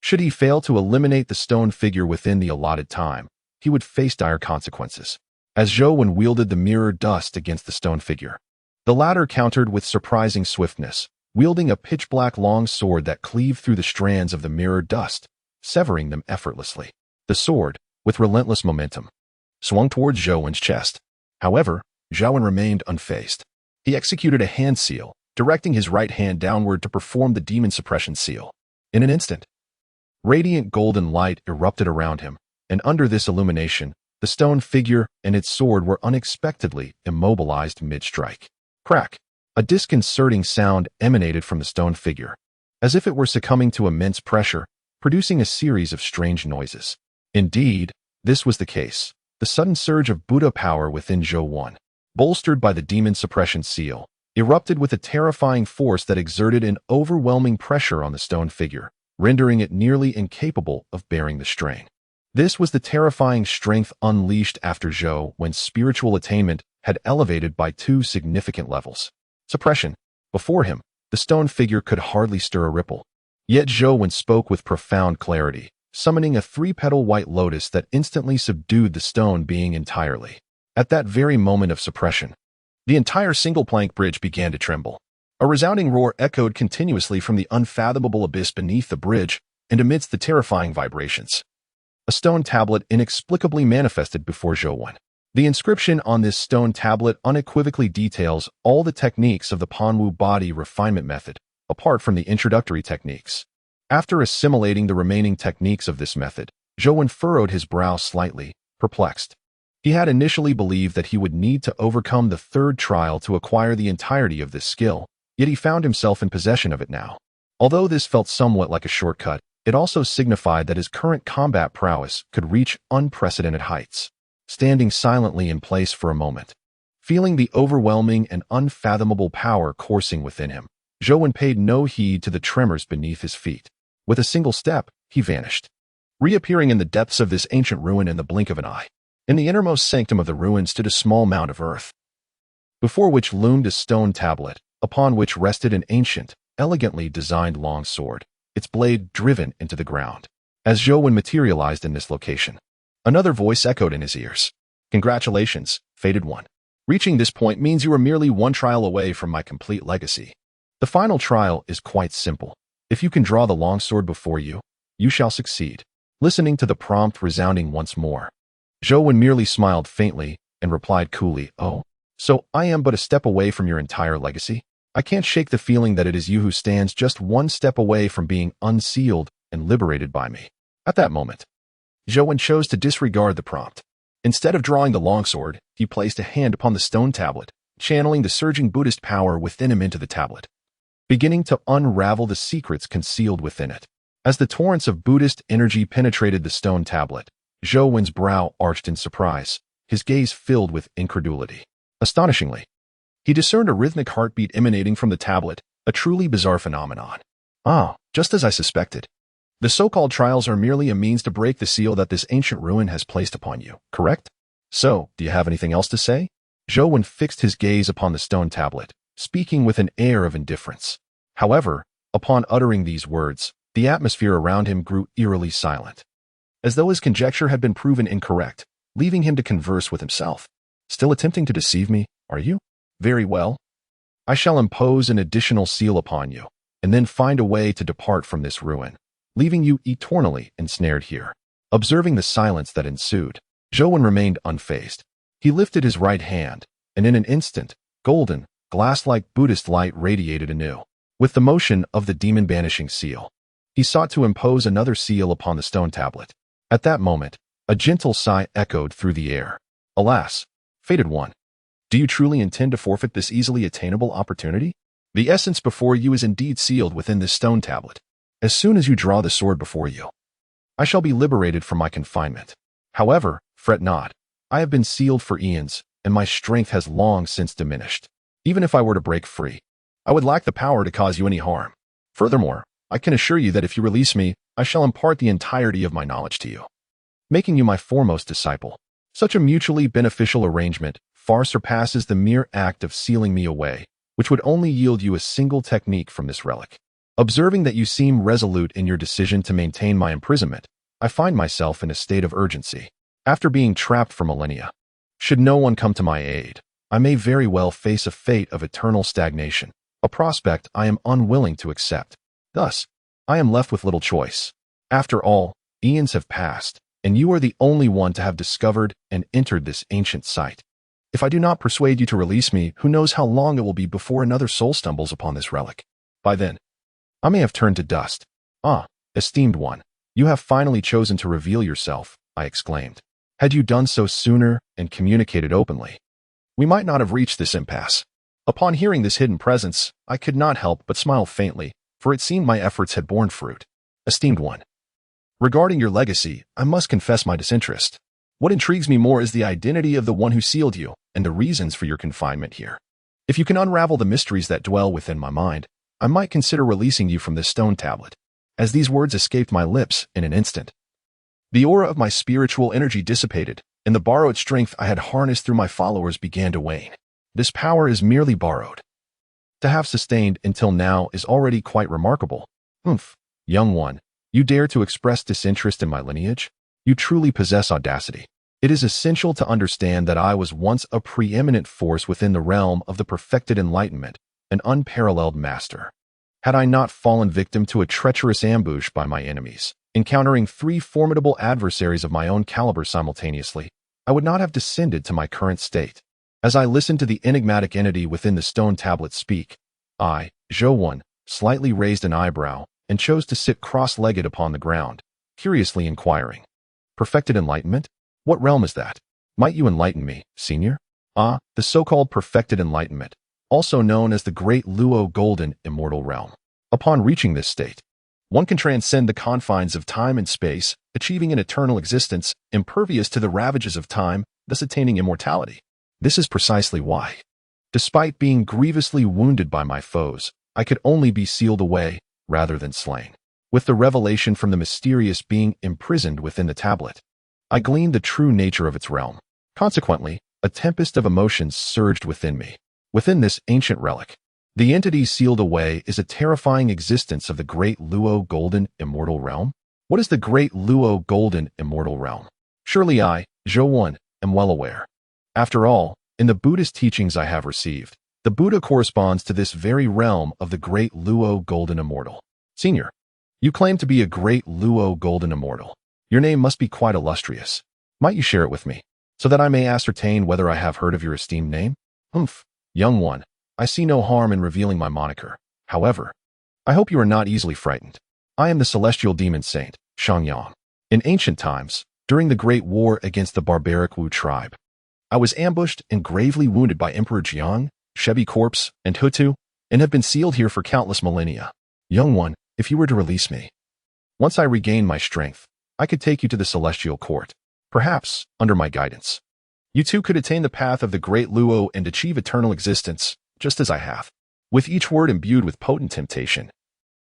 Should he fail to eliminate the stone figure within the allotted time, he would face dire consequences. As Zhou wielded the mirror dust against the stone figure, the latter countered with surprising swiftness, wielding a pitch-black long sword that cleaved through the strands of the mirror dust, severing them effortlessly. The sword, with relentless momentum, swung towards Zhou's chest. However, Zhou remained unfazed. He executed a hand seal, directing his right hand downward to perform the demon suppression seal. In an instant, radiant golden light erupted around him, and under this illumination, the stone figure and its sword were unexpectedly immobilized mid-strike. Crack! A disconcerting sound emanated from the stone figure, as if it were succumbing to immense pressure, producing a series of strange noises. Indeed, this was the case. The sudden surge of Buddha power within Zhou, bolstered by the demon suppression seal, erupted with a terrifying force that exerted an overwhelming pressure on the stone figure, rendering it nearly incapable of bearing the strain. This was the terrifying strength unleashed after Zhou's spiritual attainment had elevated by 2 significant levels. Suppression. Before him, the stone figure could hardly stir a ripple. Yet Zhou spoke with profound clarity, summoning a 3-petal white lotus that instantly subdued the stone being entirely. At that very moment of suppression, the entire single-plank bridge began to tremble. A resounding roar echoed continuously from the unfathomable abyss beneath the bridge, and amidst the terrifying vibrations, a stone tablet inexplicably manifested before Zhou. The inscription on this stone tablet unequivocally details all the techniques of the Panwu body refinement method, apart from the introductory techniques. After assimilating the remaining techniques of this method, Zhou furrowed his brow slightly, perplexed. He had initially believed that he would need to overcome the third trial to acquire the entirety of this skill, yet he found himself in possession of it now. Although this felt somewhat like a shortcut, it also signified that his current combat prowess could reach unprecedented heights. Standing silently in place for a moment, feeling the overwhelming and unfathomable power coursing within him, Zhou paid no heed to the tremors beneath his feet. With a single step, he vanished, reappearing in the depths of this ancient ruin in the blink of an eye. In the innermost sanctum of the ruin stood a small mound of earth, before which loomed a stone tablet, upon which rested an ancient, elegantly designed long sword, its blade driven into the ground. As Zhou materialized in this location, another voice echoed in his ears. "Congratulations, fated one. Reaching this point means you are merely one trial away from my complete legacy. The final trial is quite simple. If you can draw the longsword before you, you shall succeed." Listening to the prompt resounding once more, Zhou merely smiled faintly and replied coolly, "Oh, so I am but a step away from your entire legacy? I can't shake the feeling that it is you who stands just one step away from being unsealed and liberated by me." At that moment, Zhou chose to disregard the prompt. Instead of drawing the longsword, he placed a hand upon the stone tablet, channeling the surging Buddhist power within him into the tablet, beginning to unravel the secrets concealed within it. As the torrents of Buddhist energy penetrated the stone tablet, Zhou's brow arched in surprise, his gaze filled with incredulity. Astonishingly, he discerned a rhythmic heartbeat emanating from the tablet, a truly bizarre phenomenon. Ah, just as I suspected. The so-called trials are merely a means to break the seal that this ancient ruin has placed upon you, correct? So, do you have anything else to say? Zhou fixed his gaze upon the stone tablet, speaking with an air of indifference. However, upon uttering these words, the atmosphere around him grew eerily silent, as though his conjecture had been proven incorrect, leaving him to converse with himself. "Still attempting to deceive me, are you? Very well. I shall impose an additional seal upon you, and then find a way to depart from this ruin, leaving you eternally ensnared here." Observing the silence that ensued, Zhou remained unfazed. He lifted his right hand, and in an instant, golden, glass-like Buddhist light radiated anew. With the motion of the demon-banishing seal, he sought to impose another seal upon the stone tablet. At that moment, a gentle sigh echoed through the air. "Alas, fated one, do you truly intend to forfeit this easily attainable opportunity? The essence before you is indeed sealed within this stone tablet. As soon as you draw the sword before you, I shall be liberated from my confinement. However, fret not. I have been sealed for eons, and my strength has long since diminished. Even if I were to break free, I would lack the power to cause you any harm. Furthermore, I can assure you that if you release me, I shall impart the entirety of my knowledge to you, making you my foremost disciple. Such a mutually beneficial arrangement far surpasses the mere act of sealing me away, which would only yield you a single technique from this relic. Observing that you seem resolute in your decision to maintain my imprisonment, I find myself in a state of urgency. After being trapped for millennia, should no one come to my aid, I may very well face a fate of eternal stagnation, a prospect I am unwilling to accept. Thus, I am left with little choice. After all, eons have passed, and you are the only one to have discovered and entered this ancient site. If I do not persuade you to release me, who knows how long it will be before another soul stumbles upon this relic. By then, I may have turned to dust." "Ah, esteemed one, you have finally chosen to reveal yourself," I exclaimed. "Had you done so sooner and communicated openly, we might not have reached this impasse." Upon hearing this hidden presence, I could not help but smile faintly, for it seemed my efforts had borne fruit. "Esteemed one, regarding your legacy, I must confess my disinterest. What intrigues me more is the identity of the one who sealed you and the reasons for your confinement here. If you can unravel the mysteries that dwell within my mind, I might consider releasing you from this stone tablet." As these words escaped my lips in an instant, the aura of my spiritual energy dissipated, and the borrowed strength I had harnessed through my followers began to wane. This power is merely borrowed. To have sustained until now is already quite remarkable. Humph, young one, you dare to express disinterest in my lineage? You truly possess audacity. It is essential to understand that I was once a preeminent force within the realm of the perfected enlightenment, an unparalleled master. Had I not fallen victim to a treacherous ambush by my enemies, encountering 3 formidable adversaries of my own caliber simultaneously, I would not have descended to my current state. As I listened to the enigmatic entity within the stone tablet speak, I, Zhou, slightly raised an eyebrow and chose to sit cross-legged upon the ground, curiously inquiring. Perfected enlightenment? What realm is that? Might you enlighten me, senior? Ah, the so-called perfected enlightenment, also known as the Great Luo Golden Immortal Realm. Upon reaching this state, one can transcend the confines of time and space, achieving an eternal existence impervious to the ravages of time, thus attaining immortality. This is precisely why, despite being grievously wounded by my foes, I could only be sealed away rather than slain. With the revelation from the mysterious being imprisoned within the tablet, I gleaned the true nature of its realm. Consequently, a tempest of emotions surged within me. Within this ancient relic, the entity sealed away is a terrifying existence of the Great Luo Golden Immortal Realm. What is the Great Luo Golden Immortal Realm? Surely I, Zhou Wen, am well aware. After all, in the Buddhist teachings I have received, the Buddha corresponds to this very realm of the Great Luo Golden Immortal. Senior, you claim to be a Great Luo Golden Immortal. Your name must be quite illustrious. Might you share it with me, so that I may ascertain whether I have heard of your esteemed name? Humph, young one, I see no harm in revealing my moniker. However, I hope you are not easily frightened. I am the celestial demon saint, Shangyang. In ancient times, during the Great War against the barbaric Wu tribe, I was ambushed and gravely wounded by Emperor Jiang, Shebi Corpse, and Hutu, and have been sealed here for countless millennia. Young one, if you were to release me, once I regain my strength, I could take you to the celestial court. Perhaps, under my guidance, you too could attain the path of the Great Luo and achieve eternal existence, just as I have. With each word imbued with potent temptation,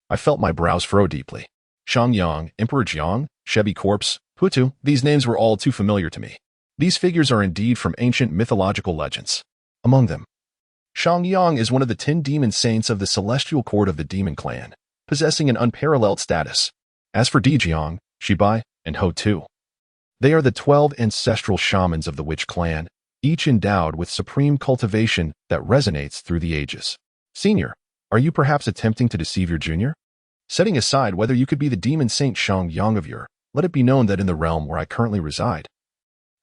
I felt my brows furrow deeply. Shangyang, Emperor Jiang, Shebi Corpse, Hutu, these names were all too familiar to me. These figures are indeed from ancient mythological legends. Among them, Shangyang is one of the 10 demon saints of the celestial court of the demon clan, possessing an unparalleled status. As for Dijiang, Shibai, and Hutu, they are the 12 ancestral shamans of the witch clan, each endowed with supreme cultivation that resonates through the ages. Senior, are you perhaps attempting to deceive your junior? Setting aside whether you could be the demon saint Shangyang of your, let it be known that in the realm where I currently reside,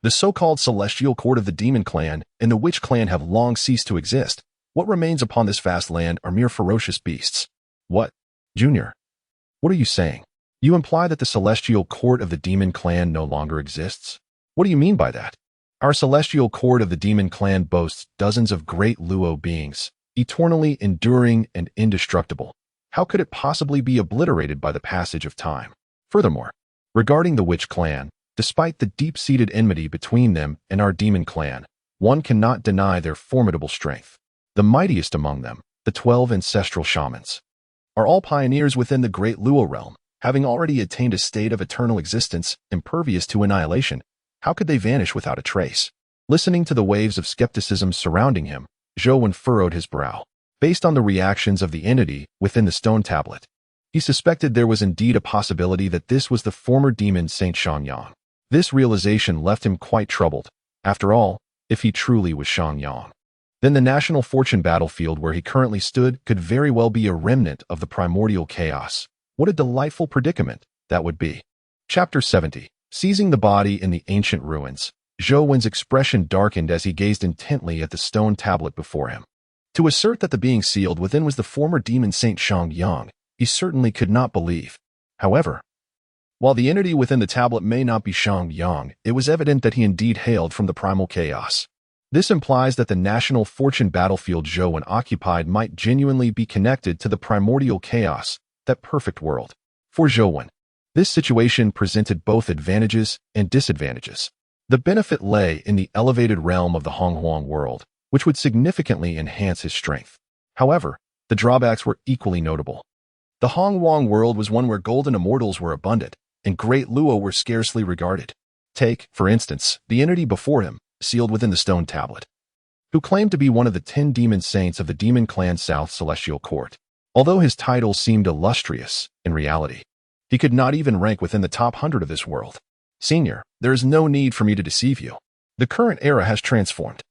the so-called celestial court of the demon clan and the witch clan have long ceased to exist. What remains upon this vast land are mere ferocious beasts. What, junior? What are you saying? You imply that the celestial court of the demon clan no longer exists? What do you mean by that? Our celestial court of the demon clan boasts dozens of great Luo beings, eternally enduring and indestructible. How could it possibly be obliterated by the passage of time? Furthermore, regarding the witch clan, despite the deep-seated enmity between them and our demon clan, one cannot deny their formidable strength. The mightiest among them, the 12 ancestral shamans, are all pioneers within the Great Luo realm, having already attained a state of eternal existence impervious to annihilation. How could they vanish without a trace? Listening to the waves of skepticism surrounding him, Zhou Wen furrowed his brow. Based on the reactions of the entity within the stone tablet, he suspected there was indeed a possibility that this was the former demon Saint Shangyang. This realization left him quite troubled. After all, if he truly was Shangyang, then the national fortune battlefield where he currently stood could very well be a remnant of the primordial chaos. What a delightful predicament that would be. Chapter 70. Seizing the body in the ancient ruins, Zhou Wen's expression darkened as he gazed intently at the stone tablet before him. To assert that the being sealed within was the former demon Saint Shangyang, he certainly could not believe. However, while the entity within the tablet may not be Shangyang, it was evident that he indeed hailed from the primal chaos. This implies that the national fortune battlefield Zhou Wen occupied might genuinely be connected to the primordial chaos, that perfect world. For Zhou Wen, this situation presented both advantages and disadvantages. The benefit lay in the elevated realm of the Honghuang world, which would significantly enhance his strength. However, the drawbacks were equally notable. The Honghuang world was one where golden immortals were abundant, and great Luo were scarcely regarded. Take, for instance, the entity before him, sealed within the stone tablet, who claimed to be one of the 10 demon saints of the demon clan South Celestial Court. Although his title seemed illustrious, in reality, he could not even rank within the top 100 of this world. Senior, there is no need for me to deceive you. The current era has transformed.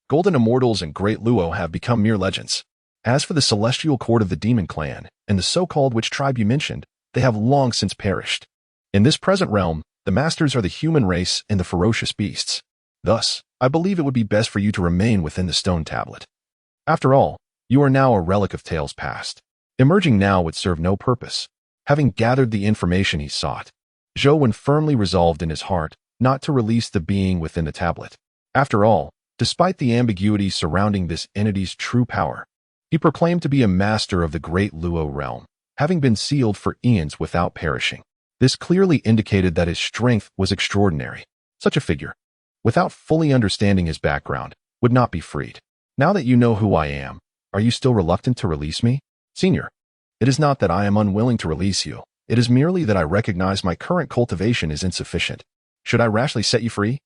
Golden immortals and great Luo have become mere legends. As for the celestial court of the demon clan and the so-called witch tribe you mentioned, they have long since perished. In this present realm, the masters are the human race and the ferocious beasts. Thus, I believe it would be best for you to remain within the stone tablet. After all, you are now a relic of tales past. Emerging now would serve no purpose. Having gathered the information he sought, Zhou firmly resolved in his heart not to release the being within the tablet. After all, despite the ambiguity surrounding this entity's true power, he proclaimed to be a master of the great Luo realm, having been sealed for eons without perishing. This clearly indicated that his strength was extraordinary. Such a figure, without fully understanding his background, would not be freed. Now that you know who I am, are you still reluctant to release me? Senior, it is not that I am unwilling to release you. It is merely that I recognize my current cultivation is insufficient. Should I rashly set you free?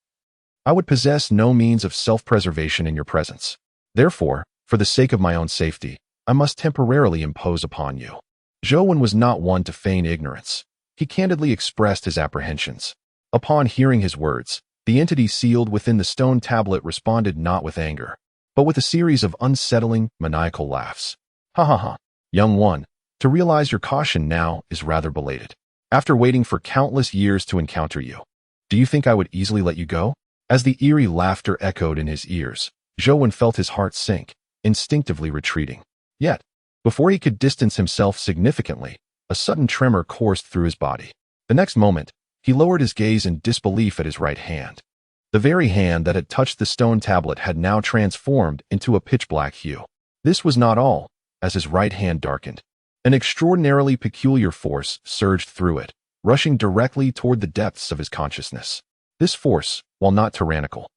I would possess no means of self-preservation in your presence. Therefore, for the sake of my own safety, I must temporarily impose upon you. Zhou was not one to feign ignorance. He candidly expressed his apprehensions. Upon hearing his words, the entity sealed within the stone tablet responded not with anger, but with a series of unsettling, maniacal laughs. Ha ha ha. Young one, to realize your caution now is rather belated. After waiting for countless years to encounter you, do you think I would easily let you go? As the eerie laughter echoed in his ears, Zhou felt his heart sink, instinctively retreating. Yet, before he could distance himself significantly, a sudden tremor coursed through his body. The next moment, he lowered his gaze in disbelief at his right hand. The very hand that had touched the stone tablet had now transformed into a pitch-black hue. This was not all. As his right hand darkened, an extraordinarily peculiar force surged through it, rushing directly toward the depths of his consciousness. This force, while not tyrannical,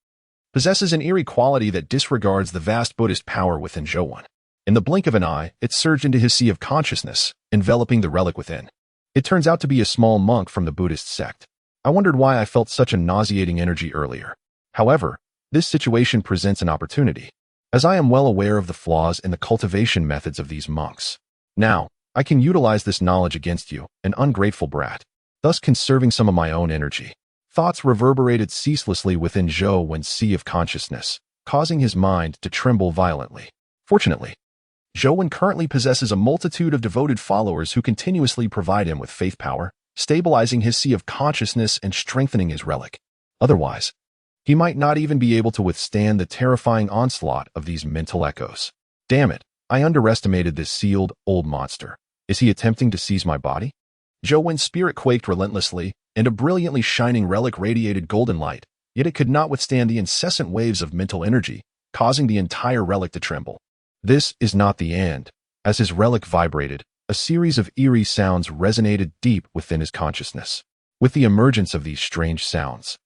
possesses an eerie quality that disregards the vast Buddhist power within Zhou. In the blink of an eye, it surged into his sea of consciousness, enveloping the relic within. It turns out to be a small monk from the Buddhist sect. I wondered why I felt such a nauseating energy earlier. However, this situation presents an opportunity, as I am well aware of the flaws in the cultivation methods of these monks. Now, I can utilize this knowledge against you, an ungrateful brat, thus conserving some of my own energy. Thoughts reverberated ceaselessly within Zhou's sea of consciousness, causing his mind to tremble violently. Fortunately, Zhou currently possesses a multitude of devoted followers who continuously provide him with faith power, stabilizing his sea of consciousness and strengthening his relic. Otherwise, he might not even be able to withstand the terrifying onslaught of these mental echoes. Damn it, I underestimated this sealed, old monster. Is he attempting to seize my body? Zhou's spirit quaked relentlessly, and a brilliantly shining relic radiated golden light, yet it could not withstand the incessant waves of mental energy, causing the entire relic to tremble. This is not the end. As his relic vibrated, a series of eerie sounds resonated deep within his consciousness. With the emergence of these strange sounds,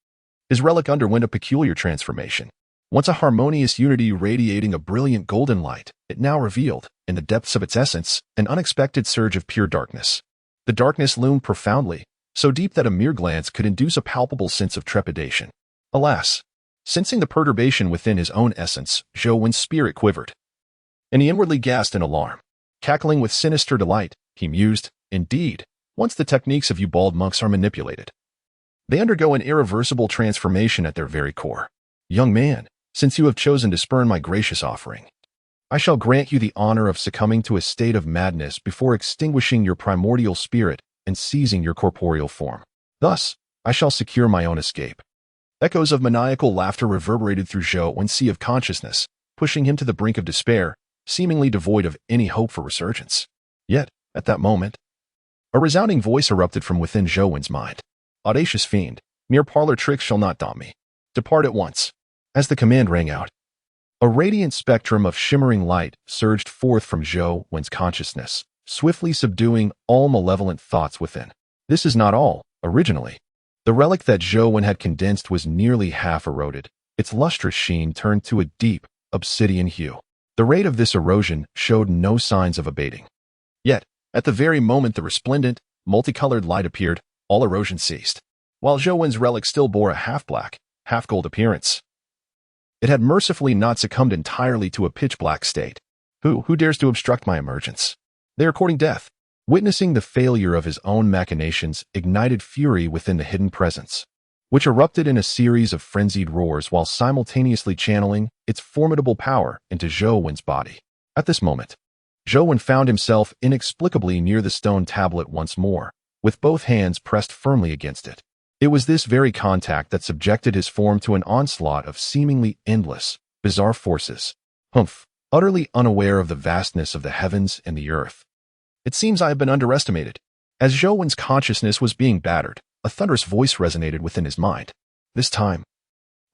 his relic underwent a peculiar transformation. Once a harmonious unity radiating a brilliant golden light, it now revealed, in the depths of its essence, an unexpected surge of pure darkness. The darkness loomed profoundly, so deep that a mere glance could induce a palpable sense of trepidation. Alas, sensing the perturbation within his own essence, Zhou's spirit quivered, and he inwardly gasped in alarm. Cackling with sinister delight, he mused, indeed, once the techniques of you bald monks are manipulated, they undergo an irreversible transformation at their very core. Young man, since you have chosen to spurn my gracious offering, I shall grant you the honor of succumbing to a state of madness before extinguishing your primordial spirit and seizing your corporeal form. Thus, I shall secure my own escape. Echoes of maniacal laughter reverberated through Zhou's sea of consciousness, pushing him to the brink of despair, seemingly devoid of any hope for resurgence. Yet, at that moment, a resounding voice erupted from within Zhou's mind. Audacious fiend, mere parlor tricks shall not daunt me. Depart at once. As the command rang out, a radiant spectrum of shimmering light surged forth from Zhou's consciousness, swiftly subduing all malevolent thoughts within. This is not all. Originally, the relic that Zhou had condensed was nearly half eroded. Its lustrous sheen turned to a deep, obsidian hue. The rate of this erosion showed no signs of abating. Yet, at the very moment the resplendent, multicolored light appeared, all erosion ceased. While Zhou's relic still bore a half-black, half-gold appearance, it had mercifully not succumbed entirely to a pitch-black state. Who dares to obstruct my emergence? They are courting death. Witnessing the failure of his own machinations ignited fury within the hidden presence, which erupted in a series of frenzied roars while simultaneously channeling its formidable power into Zhou's body. At this moment, Zhou found himself inexplicably near the stone tablet once more, with both hands pressed firmly against it. It was this very contact that subjected his form to an onslaught of seemingly endless, bizarre forces. Utterly unaware of the vastness of the heavens and the earth, It seems I have been underestimated. As Zhou Wen's consciousness was being battered, a thunderous voice resonated within his mind. This time,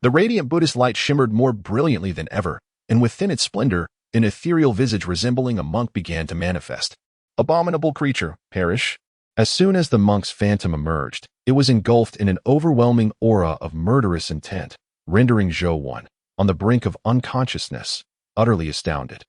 the radiant Buddhist light shimmered more brilliantly than ever, and within its splendor, an ethereal visage resembling a monk began to manifest. Abominable creature, perish. As soon as the monk's phantom emerged, it was engulfed in an overwhelming aura of murderous intent, rendering Zhou Wen, on the brink of unconsciousness, utterly astounded.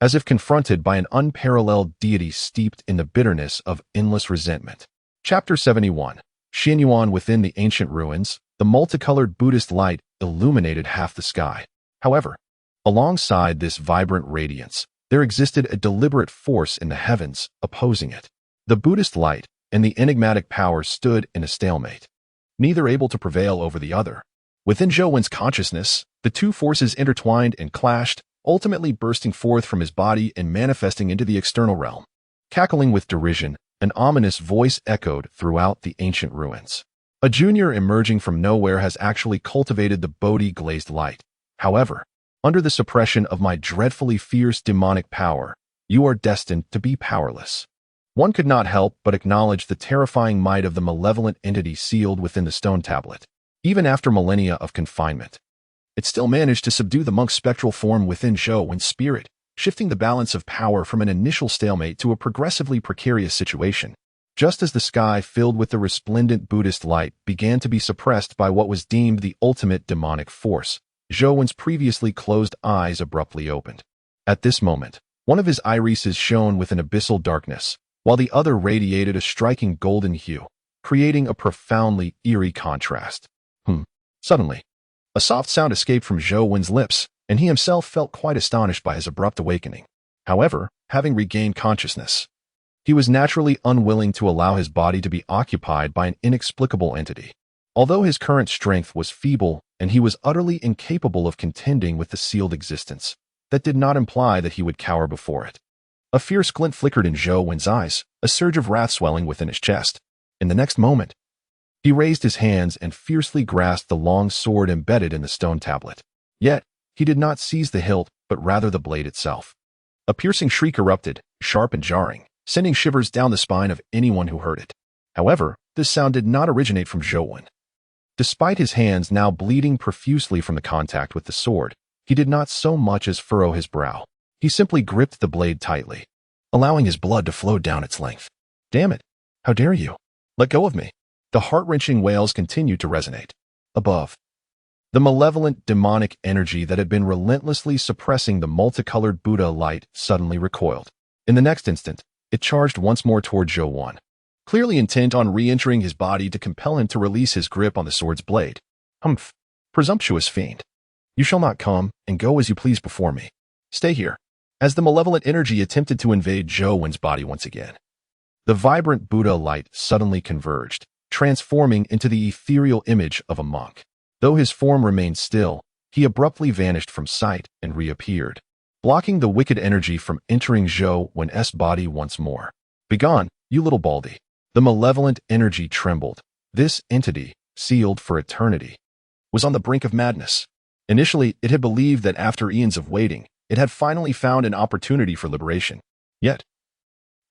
As if confronted by an unparalleled deity steeped in the bitterness of endless resentment. Chapter 71. Xianyuan. Within the ancient ruins, the multicolored Buddhist light illuminated half the sky. However, alongside this vibrant radiance, there existed a deliberate force in the heavens opposing it. The Buddhist light and the enigmatic power stood in a stalemate, neither able to prevail over the other. Within Zhou Wen's consciousness, the two forces intertwined and clashed, ultimately bursting forth from his body and manifesting into the external realm. Cackling with derision, an ominous voice echoed throughout the ancient ruins. A junior emerging from nowhere has actually cultivated the Bodhi-glazed light. However, under the suppression of my dreadfully fierce demonic power, you are destined to be powerless. One could not help but acknowledge the terrifying might of the malevolent entity sealed within the stone tablet. Even after millennia of confinement, it still managed to subdue the monk's spectral form within Zhou Wen's spirit, shifting the balance of power from an initial stalemate to a progressively precarious situation. Just as the sky filled with the resplendent Buddhist light began to be suppressed by what was deemed the ultimate demonic force, Zhou Wen's previously closed eyes abruptly opened. At this moment, one of his irises shone with an abyssal darkness, while the other radiated a striking golden hue, creating a profoundly eerie contrast. Suddenly, a soft sound escaped from Zhou Wen's lips, and he himself felt quite astonished by his abrupt awakening. However, having regained consciousness, he was naturally unwilling to allow his body to be occupied by an inexplicable entity. Although his current strength was feeble and he was utterly incapable of contending with the sealed existence, that did not imply that he would cower before it. A fierce glint flickered in Zhou Wen's eyes, a surge of wrath swelling within his chest. In the next moment, he raised his hands and fiercely grasped the long sword embedded in the stone tablet. Yet, he did not seize the hilt, but rather the blade itself. A piercing shriek erupted, sharp and jarring, sending shivers down the spine of anyone who heard it. However, this sound did not originate from Zhou Wen. Despite his hands now bleeding profusely from the contact with the sword, he did not so much as furrow his brow. He simply gripped the blade tightly, allowing his blood to flow down its length. Damn it! How dare you? Let go of me! The heart-wrenching wails continued to resonate. Above, the malevolent demonic energy that had been relentlessly suppressing the multicolored Buddha light suddenly recoiled. In the next instant, it charged once more toward Zhou Wen, clearly intent on re-entering his body to compel him to release his grip on the sword's blade. Humph! Presumptuous fiend! You shall not come and go as you please before me. Stay here. As the malevolent energy attempted to invade Zhou Wen's body once again, the vibrant Buddha light suddenly converged, transforming into the ethereal image of a monk. Though his form remained still, he abruptly vanished from sight and reappeared, blocking the wicked energy from entering Zhou Wen's body once more. Begone, you little baldy. The malevolent energy trembled. This entity, sealed for eternity, was on the brink of madness. Initially, it had believed that after eons of waiting, it had finally found an opportunity for liberation. Yet,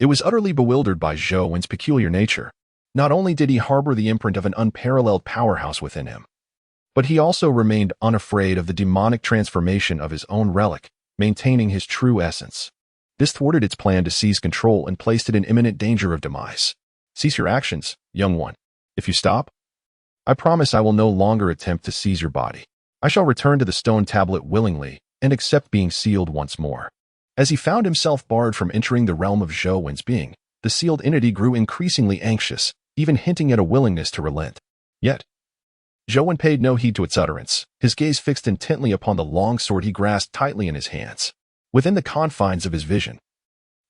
it was utterly bewildered by Zhou Wen's peculiar nature. Not only did he harbor the imprint of an unparalleled powerhouse within him, but he also remained unafraid of the demonic transformation of his own relic, maintaining his true essence. This thwarted its plan to seize control and placed it in imminent danger of demise. Cease your actions, young one. If you stop, I promise I will no longer attempt to seize your body. I shall return to the stone tablet willingly and accept being sealed once more. As he found himself barred from entering the realm of Zhou Wen's being, the sealed entity grew increasingly anxious, even hinting at a willingness to relent. Yet, Zhou Wen paid no heed to its utterance, his gaze fixed intently upon the long sword he grasped tightly in his hands. Within the confines of his vision,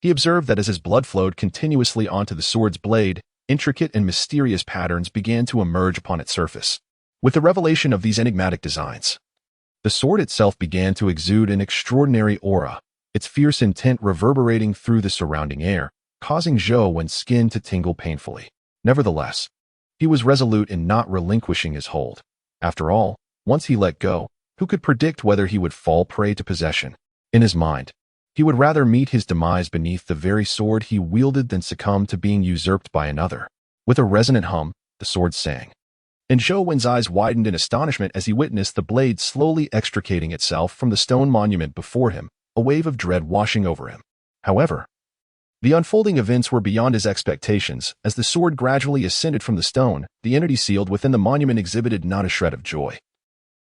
he observed that as his blood flowed continuously onto the sword's blade, intricate and mysterious patterns began to emerge upon its surface. With the revelation of these enigmatic designs, the sword itself began to exude an extraordinary aura, its fierce intent reverberating through the surrounding air, causing Zhou Wen's skin to tingle painfully. Nevertheless, he was resolute in not relinquishing his hold. After all, once he let go, who could predict whether he would fall prey to possession? In his mind, He would rather meet his demise beneath the very sword he wielded than succumb to being usurped by another. With a resonant hum, the sword sang. And Zhou Wen's eyes widened in astonishment as he witnessed the blade slowly extricating itself from the stone monument before him, a wave of dread washing over him. However, the unfolding events were beyond his expectations. As the sword gradually ascended from the stone, the entity sealed within the monument exhibited not a shred of joy,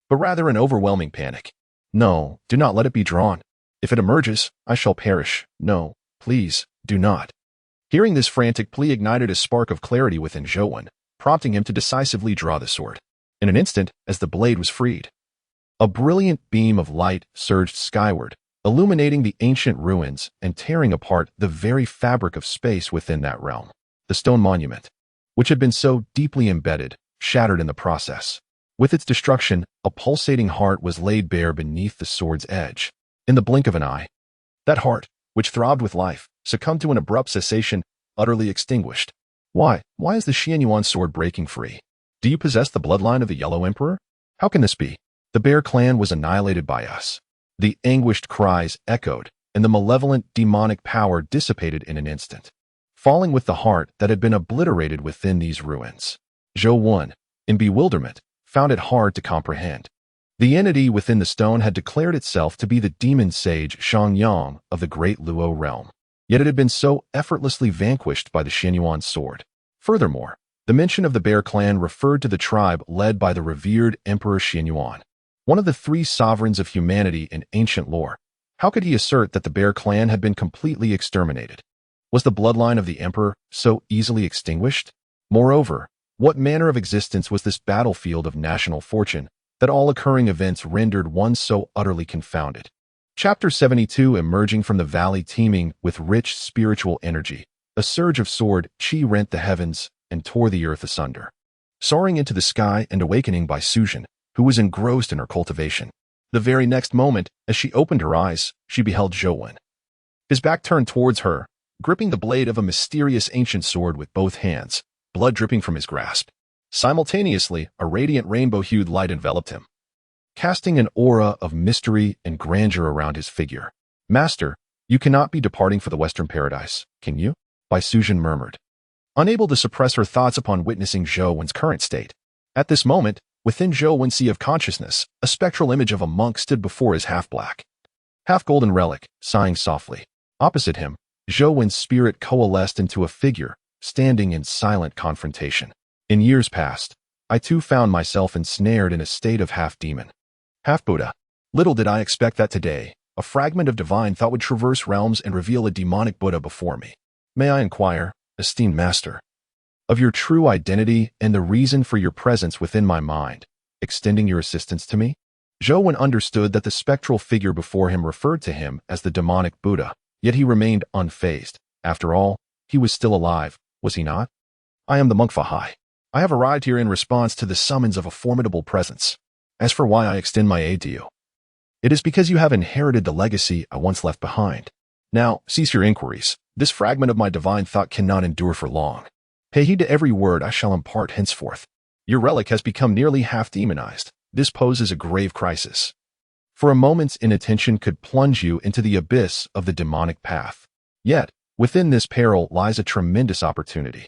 but rather an overwhelming panic. No, do not let it be drawn. If it emerges, I shall perish. No, please, do not. Hearing this frantic plea ignited a spark of clarity within Zhou Wen, prompting him to decisively draw the sword. In an instant, as the blade was freed, a brilliant beam of light surged skyward, illuminating the ancient ruins and tearing apart the very fabric of space within that realm. The stone monument, which had been so deeply embedded, shattered in the process. With its destruction, a pulsating heart was laid bare beneath the sword's edge. In the blink of an eye, that heart, which throbbed with life, succumbed to an abrupt cessation, utterly extinguished. Why is the Xianyuan sword breaking free? Do you possess the bloodline of the Yellow Emperor? How can this be? The Bear clan was annihilated by us. The anguished cries echoed, and the malevolent demonic power dissipated in an instant, falling with the heart that had been obliterated within these ruins. Zhou Wen, in bewilderment, found it hard to comprehend. The entity within the stone had declared itself to be the demon sage Xiangyang of the great Luo realm, yet it had been so effortlessly vanquished by the Xianyuan sword. Furthermore, the mention of the Bear clan referred to the tribe led by the revered Emperor Xianyuan, one of the three sovereigns of humanity in ancient lore. How could he assert that the Bear clan had been completely exterminated? Was the bloodline of the emperor so easily extinguished? Moreover, what manner of existence was this battlefield of national fortune that all occurring events rendered one so utterly confounded? Chapter 72. Emerging from the valley teeming with rich spiritual energy, a surge of sword qi rent the heavens and tore the earth asunder, soaring into the sky and awakening by Suzhen, who was engrossed in her cultivation. The very next moment, as she opened her eyes, she beheld Zhou Wen, his back turned towards her, gripping the blade of a mysterious ancient sword with both hands, blood dripping from his grasp. Simultaneously, a radiant rainbow-hued light enveloped him, casting an aura of mystery and grandeur around his figure. Master, you cannot be departing for the Western Paradise, can you? Bai Suzhen murmured, unable to suppress her thoughts upon witnessing Zhou Wen's current state. At this moment, within Zhou Wen's sea of consciousness, a spectral image of a monk stood before his half-black, half-golden relic, sighing softly. Opposite him, Zhou Wen's spirit coalesced into a figure, standing in silent confrontation. In years past, I too found myself ensnared in a state of half-demon, half-Buddha. Little did I expect that today, a fragment of divine thought would traverse realms and reveal a demonic Buddha before me. May I inquire, esteemed master, of your true identity and the reason for your presence within my mind, extending your assistance to me? Zhou Wen understood that the spectral figure before him referred to him as the demonic Buddha, yet he remained unfazed. After all, he was still alive, was he not? I am the monk Fahai. I have arrived here in response to the summons of a formidable presence. As for why I extend my aid to you, it is because you have inherited the legacy I once left behind. Now, cease your inquiries. This fragment of my divine thought cannot endure for long. Pay heed to every word I shall impart henceforth. Your relic has become nearly half-demonized. This poses a grave crisis. For a moment's inattention could plunge you into the abyss of the demonic path. Yet, within this peril lies a tremendous opportunity.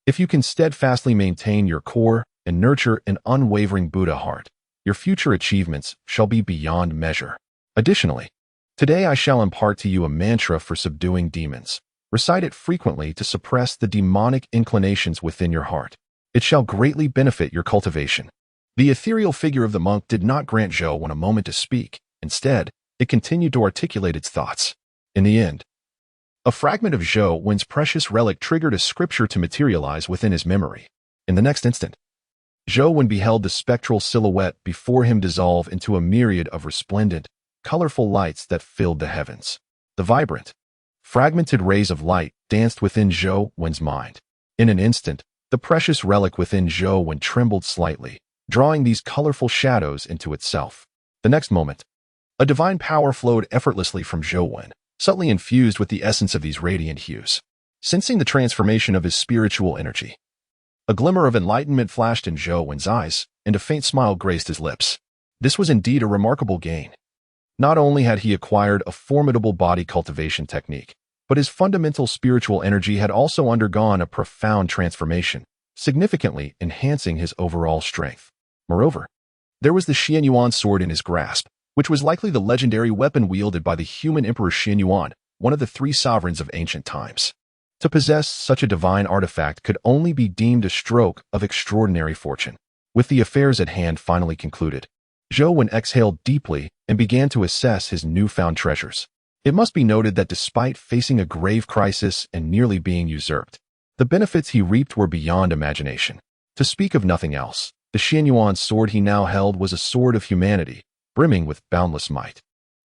If you can steadfastly maintain your core and nurture an unwavering Buddha heart, your future achievements shall be beyond measure. Additionally, today I shall impart to you a mantra for subduing demons. Recite it frequently to suppress the demonic inclinations within your heart. It shall greatly benefit your cultivation. The ethereal figure of the monk did not grant Zhou Wen a moment to speak. Instead, it continued to articulate its thoughts. In the end, a fragment of Zhou Wen's precious relic triggered a scripture to materialize within his memory. In the next instant, Zhou Wen beheld the spectral silhouette before him dissolve into a myriad of resplendent, colorful lights that filled the heavens. The vibrant, fragmented rays of light danced within Zhou Wen's mind. In an instant, the precious relic within Zhou Wen trembled slightly, drawing these colorful shadows into itself. The next moment, a divine power flowed effortlessly from Zhou Wen, subtly infused with the essence of these radiant hues. Sensing the transformation of his spiritual energy, a glimmer of enlightenment flashed in Zhou Wen's eyes, and a faint smile graced his lips. This was indeed a remarkable gain. Not only had he acquired a formidable body cultivation technique, but his fundamental spiritual energy had also undergone a profound transformation, significantly enhancing his overall strength. Moreover, there was the Xianyuan sword in his grasp, which was likely the legendary weapon wielded by the human Emperor Xianyuan, one of the three sovereigns of ancient times. To possess such a divine artifact could only be deemed a stroke of extraordinary fortune. With the affairs at hand finally concluded, Zhou Wen exhaled deeply and began to assess his newfound treasures. It must be noted that despite facing a grave crisis and nearly being usurped, the benefits he reaped were beyond imagination. To speak of nothing else, the Xianyuan sword he now held was a sword of humanity, brimming with boundless might.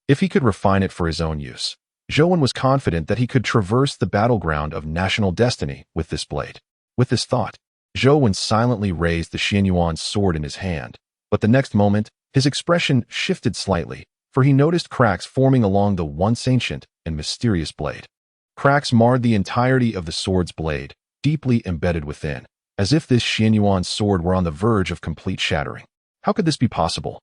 If he could refine it for his own use, Zhou Wen was confident that he could traverse the battleground of national destiny with this blade. With this thought, Zhou Wen silently raised the Xianyuan sword in his hand, but the next moment, his expression shifted slightly, for he noticed cracks forming along the once ancient and mysterious blade. Cracks marred the entirety of the sword's blade, deeply embedded within, as if this Xianyuan sword were on the verge of complete shattering. How could this be possible?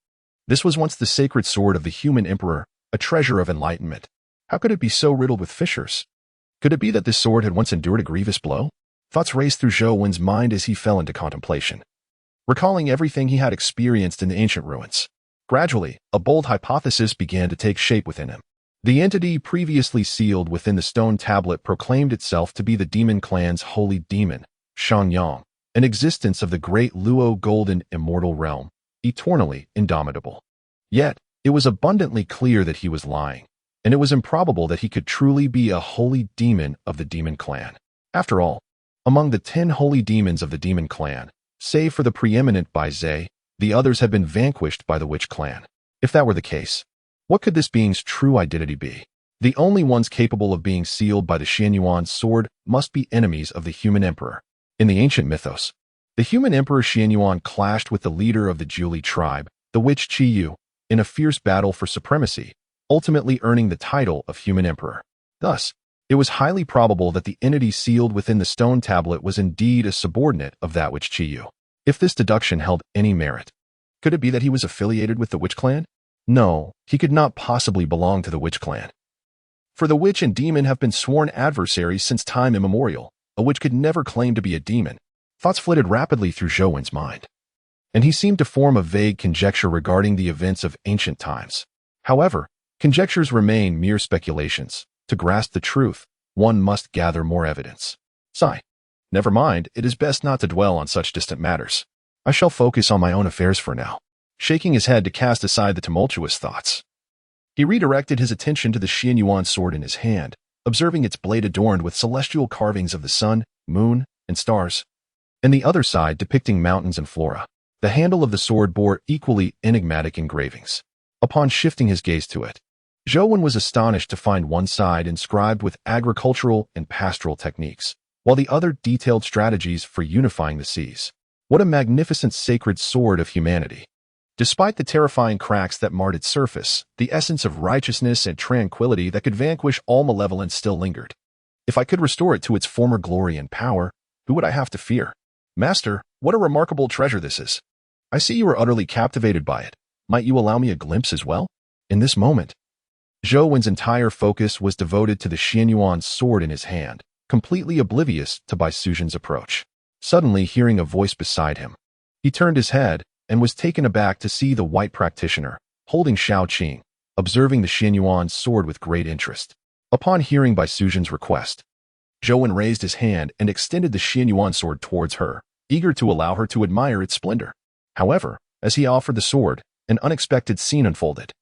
This was once the sacred sword of the human emperor, a treasure of enlightenment. How could it be so riddled with fissures? Could it be that this sword had once endured a grievous blow? Thoughts raced through Zhou Wen's mind as he fell into contemplation, recalling everything he had experienced in the ancient ruins. Gradually, a bold hypothesis began to take shape within him. The entity previously sealed within the stone tablet proclaimed itself to be the demon clan's holy demon, Shangyang, an existence of the great Luo golden immortal realm, eternally indomitable. Yet, it was abundantly clear that he was lying, and it was improbable that he could truly be a holy demon of the demon clan. After all, among the 10 holy demons of the demon clan, save for the preeminent Bai Zhe, the others had been vanquished by the witch clan. If that were the case, what could this being's true identity be? The only ones capable of being sealed by the Xianyuan sword must be enemies of the human emperor. In the ancient mythos, the human emperor Xianyuan clashed with the leader of the Zhuli tribe, the witch Qiyu, in a fierce battle for supremacy, ultimately earning the title of human emperor. Thus, it was highly probable that the entity sealed within the stone tablet was indeed a subordinate of that witch Qiyu. If this deduction held any merit, could it be that he was affiliated with the witch clan? No, he could not possibly belong to the witch clan. For the witch and demon have been sworn adversaries since time immemorial. A witch could never claim to be a demon. Thoughts flitted rapidly through Zhou Wen's mind, and he seemed to form a vague conjecture regarding the events of ancient times. However, conjectures remain mere speculations. To grasp the truth, one must gather more evidence. Sigh. Never mind, it is best not to dwell on such distant matters. I shall focus on my own affairs for now. Shaking his head to cast aside the tumultuous thoughts, he redirected his attention to the Xianyuan sword in his hand, observing its blade adorned with celestial carvings of the sun, moon, and stars, and the other side depicting mountains and flora. The handle of the sword bore equally enigmatic engravings. Upon shifting his gaze to it, Zhou Wen was astonished to find one side inscribed with agricultural and pastoral techniques, while the other detailed strategies for unifying the seas. What a magnificent sacred sword of humanity! Despite the terrifying cracks that marred its surface, the essence of righteousness and tranquility that could vanquish all malevolence still lingered. If I could restore it to its former glory and power, who would I have to fear? Master, what a remarkable treasure this is. I see you are utterly captivated by it. Might you allow me a glimpse as well? In this moment, Zhou Wen's entire focus was devoted to the Xianyuan sword in his hand, completely oblivious to Bai Suzhen's approach. Suddenly hearing a voice beside him, he turned his head and was taken aback to see the white practitioner, holding Shao Qing, observing the Xianyuan sword with great interest. Upon hearing Bai Suzhen's request, Zhou Wen raised his hand and extended the Xianyuan sword towards her, eager to allow her to admire its splendor. However, as he offered the sword, an unexpected scene unfolded.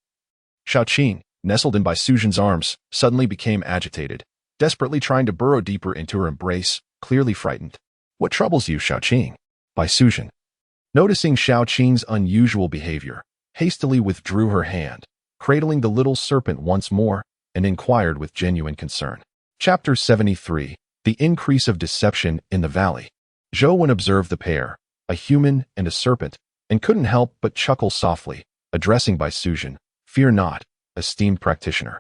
Shao Qing, nestled in Bai Suzhen's arms, suddenly became agitated, desperately trying to burrow deeper into her embrace, clearly frightened. What troubles you, Shao Qing? Bai Suzhen, noticing Shao Qing's unusual behavior, hastily withdrew her hand, cradling the little serpent once more, and inquired with genuine concern. Chapter 73. The Increase of Deception in the Valley. Zhou Wen observed the pair, a human and a serpent, and couldn't help but chuckle softly, addressing Bai Suzhen, "Fear not, esteemed practitioner.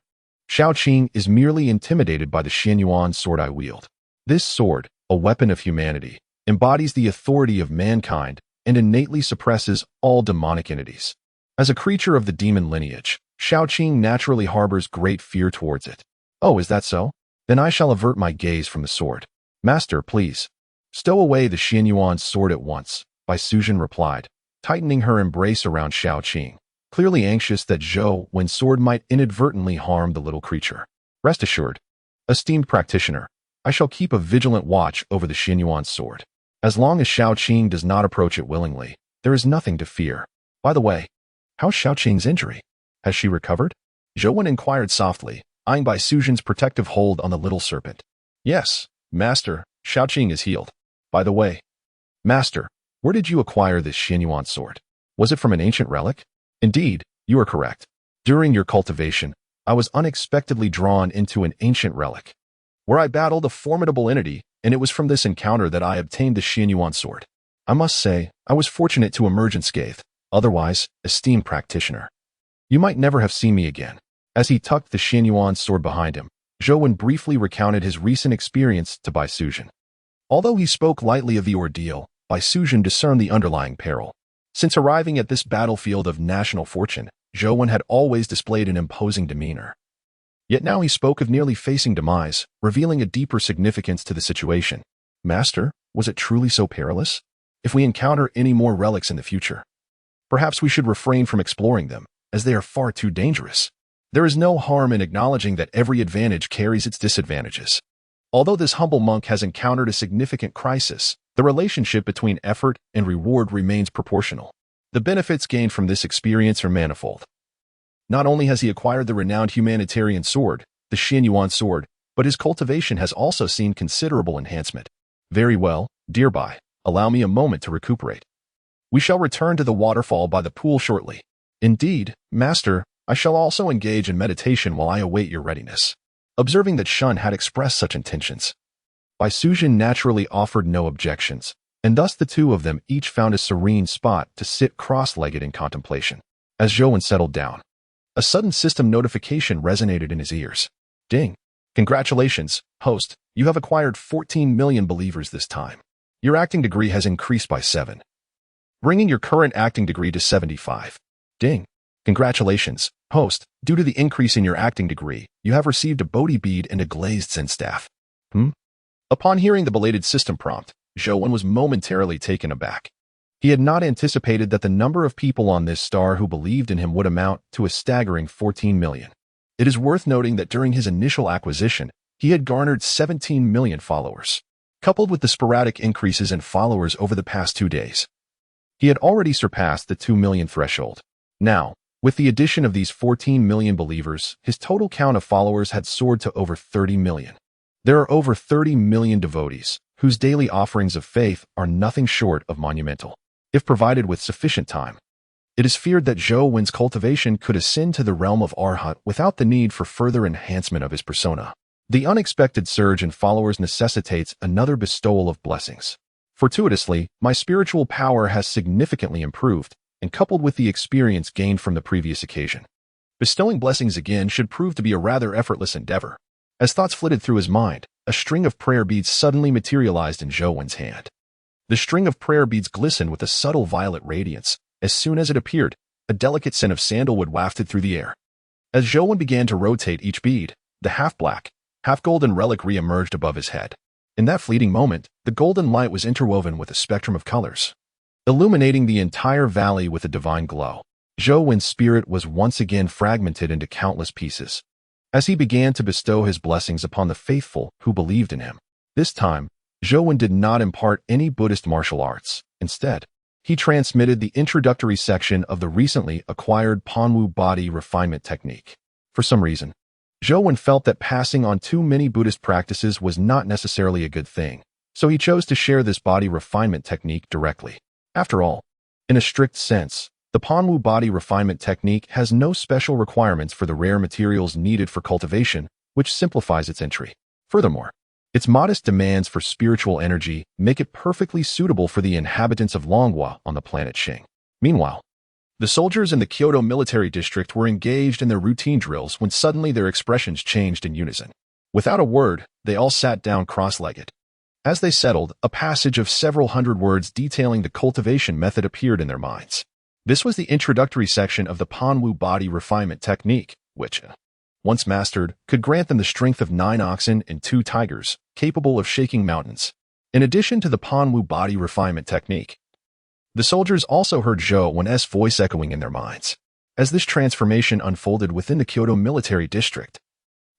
Shao Qing is merely intimidated by the Xianyuan sword I wield. This sword, a weapon of humanity, embodies the authority of mankind and innately suppresses all demonic entities. As a creature of the demon lineage, Shaoqing naturally harbors great fear towards it. Oh, is that so? Then I shall avert my gaze from the sword. Master, please. Stow away the Xianyuan's sword at once, Bai Suzhen replied, tightening her embrace around Shaoqing, clearly anxious that Zhou Wen's sword might inadvertently harm the little creature. Rest assured, esteemed practitioner, I shall keep a vigilant watch over the Xianyuan's sword. As long as Shaoqing does not approach it willingly, there is nothing to fear. By the way, how's Shaoqing's injury? Has she recovered? Zhou Wen inquired softly, eyeing Bai Suzhen's protective hold on the little serpent. Yes, Master, Shaoqing is healed. By the way, Master, where did you acquire this Xianyuan sword? Was it from an ancient relic? Indeed, you are correct. During your cultivation, I was unexpectedly drawn into an ancient relic, where I battled a formidable entity, and it was from this encounter that I obtained the Xianyuan sword. I must say, I was fortunate to emerge unscathed. Otherwise, esteemed practitioner, you might never have seen me again. As he tucked the Xianyuan sword behind him, Zhou Wen briefly recounted his recent experience to Bai Suzhen. Although he spoke lightly of the ordeal, Bai Suzhen discerned the underlying peril. Since arriving at this battlefield of national fortune, Zhou Wen had always displayed an imposing demeanor. Yet now he spoke of nearly facing demise, revealing a deeper significance to the situation. Master, was it truly so perilous? If we encounter any more relics in the future, perhaps we should refrain from exploring them, as they are far too dangerous. There is no harm in acknowledging that every advantage carries its disadvantages. Although this humble monk has encountered a significant crisis, the relationship between effort and reward remains proportional. The benefits gained from this experience are manifold. Not only has he acquired the renowned humanitarian sword, the Xianyuan sword, but his cultivation has also seen considerable enhancement. Very well, dear Bai, allow me a moment to recuperate. We shall return to the waterfall by the pool shortly. Indeed, Master, I shall also engage in meditation while I await your readiness. Observing that Shun had expressed such intentions, Bai Suzhen naturally offered no objections, and thus the two of them each found a serene spot to sit cross-legged in contemplation. As Zhou Wen settled down, a sudden system notification resonated in his ears. Ding! Congratulations, host, you have acquired 14 million believers this time. Your acting degree has increased by 7, bringing your current acting degree to 75. Ding! Congratulations, host, due to the increase in your acting degree, you have received a Bodhi bead and a glazed Zen staff. Upon hearing the belated system prompt, Zhou Wen was momentarily taken aback. He had not anticipated that the number of people on this star who believed in him would amount to a staggering 14 million. It is worth noting that during his initial acquisition, he had garnered 17 million followers. Coupled with the sporadic increases in followers over the past 2 days, he had already surpassed the 2 million threshold. Now, with the addition of these 14 million believers, his total count of followers had soared to over 30 million. There are over 30 million devotees, whose daily offerings of faith are nothing short of monumental. If provided with sufficient time, it is feared that Zhou Wen's cultivation could ascend to the realm of Arhat without the need for further enhancement of his persona. The unexpected surge in followers necessitates another bestowal of blessings. Fortuitously, my spiritual power has significantly improved, and coupled with the experience gained from the previous occasion, bestowing blessings again should prove to be a rather effortless endeavor. As thoughts flitted through his mind, a string of prayer beads suddenly materialized in Zhou Wen's hand. The string of prayer beads glistened with a subtle violet radiance. As soon as it appeared, a delicate scent of sandalwood wafted through the air. As Zhou Wen began to rotate each bead, the half-black, half-golden relic re-emerged above his head. In that fleeting moment, the golden light was interwoven with a spectrum of colors, illuminating the entire valley with a divine glow. Zhou Wen's spirit was once again fragmented into countless pieces, as he began to bestow his blessings upon the faithful who believed in him. This time, Zhou Wen did not impart any Buddhist martial arts. Instead, he transmitted the introductory section of the recently acquired Panwu body refinement technique. For some reason, Zhou Wen felt that passing on too many Buddhist practices was not necessarily a good thing, so he chose to share this body refinement technique directly. After all, in a strict sense, the Panwu body refinement technique has no special requirements for the rare materials needed for cultivation, which simplifies its entry. Furthermore, its modest demands for spiritual energy make it perfectly suitable for the inhabitants of Longhua on the planet Xing. Meanwhile, the soldiers in the Kyoto military district were engaged in their routine drills when suddenly their expressions changed in unison. Without a word, they all sat down cross-legged. As they settled, a passage of several hundred words detailing the cultivation method appeared in their minds. This was the introductory section of the Panwu body refinement technique, which, once mastered, could grant them the strength of 9 oxen and 2 tigers, capable of shaking mountains. In addition to the Panwu body refinement technique, the soldiers also heard Zhou Wen's voice echoing in their minds. As this transformation unfolded within the Kyoto military district,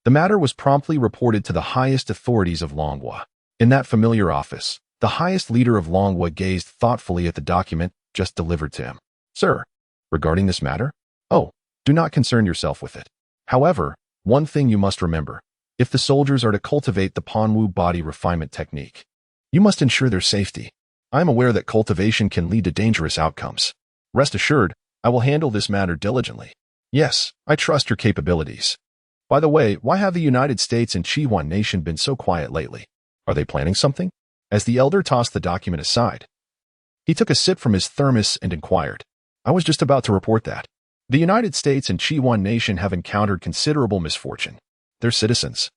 the matter was promptly reported to the highest authorities of Longhua. In that familiar office, the highest leader of Longhua gazed thoughtfully at the document just delivered to him. Sir, regarding this matter? Oh, do not concern yourself with it. However, one thing you must remember. If the soldiers are to cultivate the Panwu body refinement technique, you must ensure their safety. I am aware that cultivation can lead to dangerous outcomes. Rest assured, I will handle this matter diligently. Yes, I trust your capabilities. By the way, why have the United States and Chihuan Nation been so quiet lately? Are they planning something? As the elder tossed the document aside, he took a sip from his thermos and inquired. I was just about to report that. The United States and Chihuan Nation have encountered considerable misfortune. Their citizens,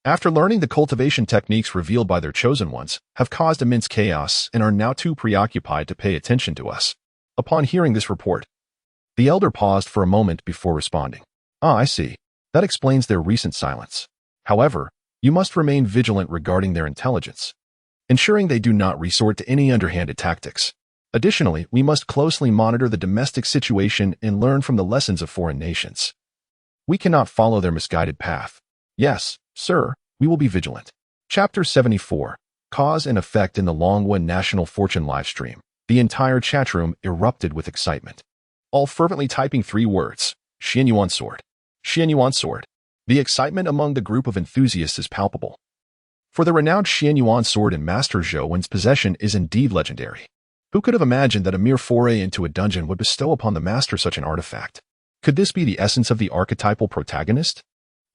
after learning the cultivation techniques revealed by their chosen ones, have caused immense chaos and are now too preoccupied to pay attention to us. Upon hearing this report, the elder paused for a moment before responding. Ah, I see. That explains their recent silence. However, you must remain vigilant regarding their intelligence, ensuring they do not resort to any underhanded tactics. Additionally, we must closely monitor the domestic situation and learn from the lessons of foreign nations. We cannot follow their misguided path. Yes, sir, we will be vigilant. Chapter 74. Cause and Effect in the Longhua National Fortune livestream. The entire chatroom erupted with excitement, all fervently typing 3 words. Xianyuan sword. Xianyuan sword. The excitement among the group of enthusiasts is palpable. For the renowned Xianyuan sword in Master Zhou Wen's possession is indeed legendary. Who could have imagined that a mere foray into a dungeon would bestow upon the master such an artifact? Could this be the essence of the archetypal protagonist?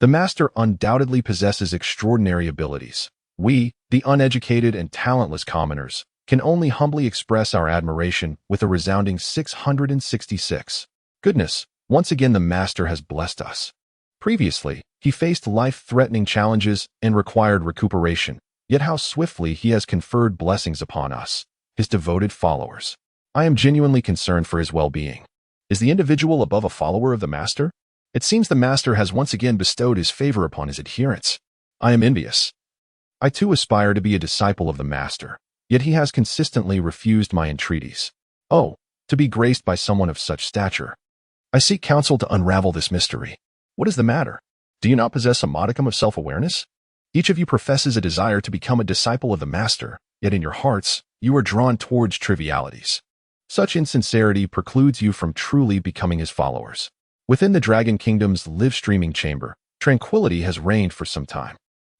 The master undoubtedly possesses extraordinary abilities. We, the uneducated and talentless commoners, can only humbly express our admiration with a resounding 666. Goodness, once again the master has blessed us. Previously, he faced life-threatening challenges and required recuperation, yet how swiftly he has conferred blessings upon us, his devoted followers. I am genuinely concerned for his well-being. Is the individual above a follower of the master? It seems the master has once again bestowed his favor upon his adherents. I am envious. I too aspire to be a disciple of the master, yet he has consistently refused my entreaties. Oh, to be graced by someone of such stature. I seek counsel to unravel this mystery. What is the matter? Do you not possess a modicum of self-awareness? Each of you professes a desire to become a disciple of the master, yet in your hearts, you are drawn towards trivialities. Such insincerity precludes you from truly becoming his followers. Within the Dragon Kingdom's live-streaming chamber, tranquility has reigned for some time.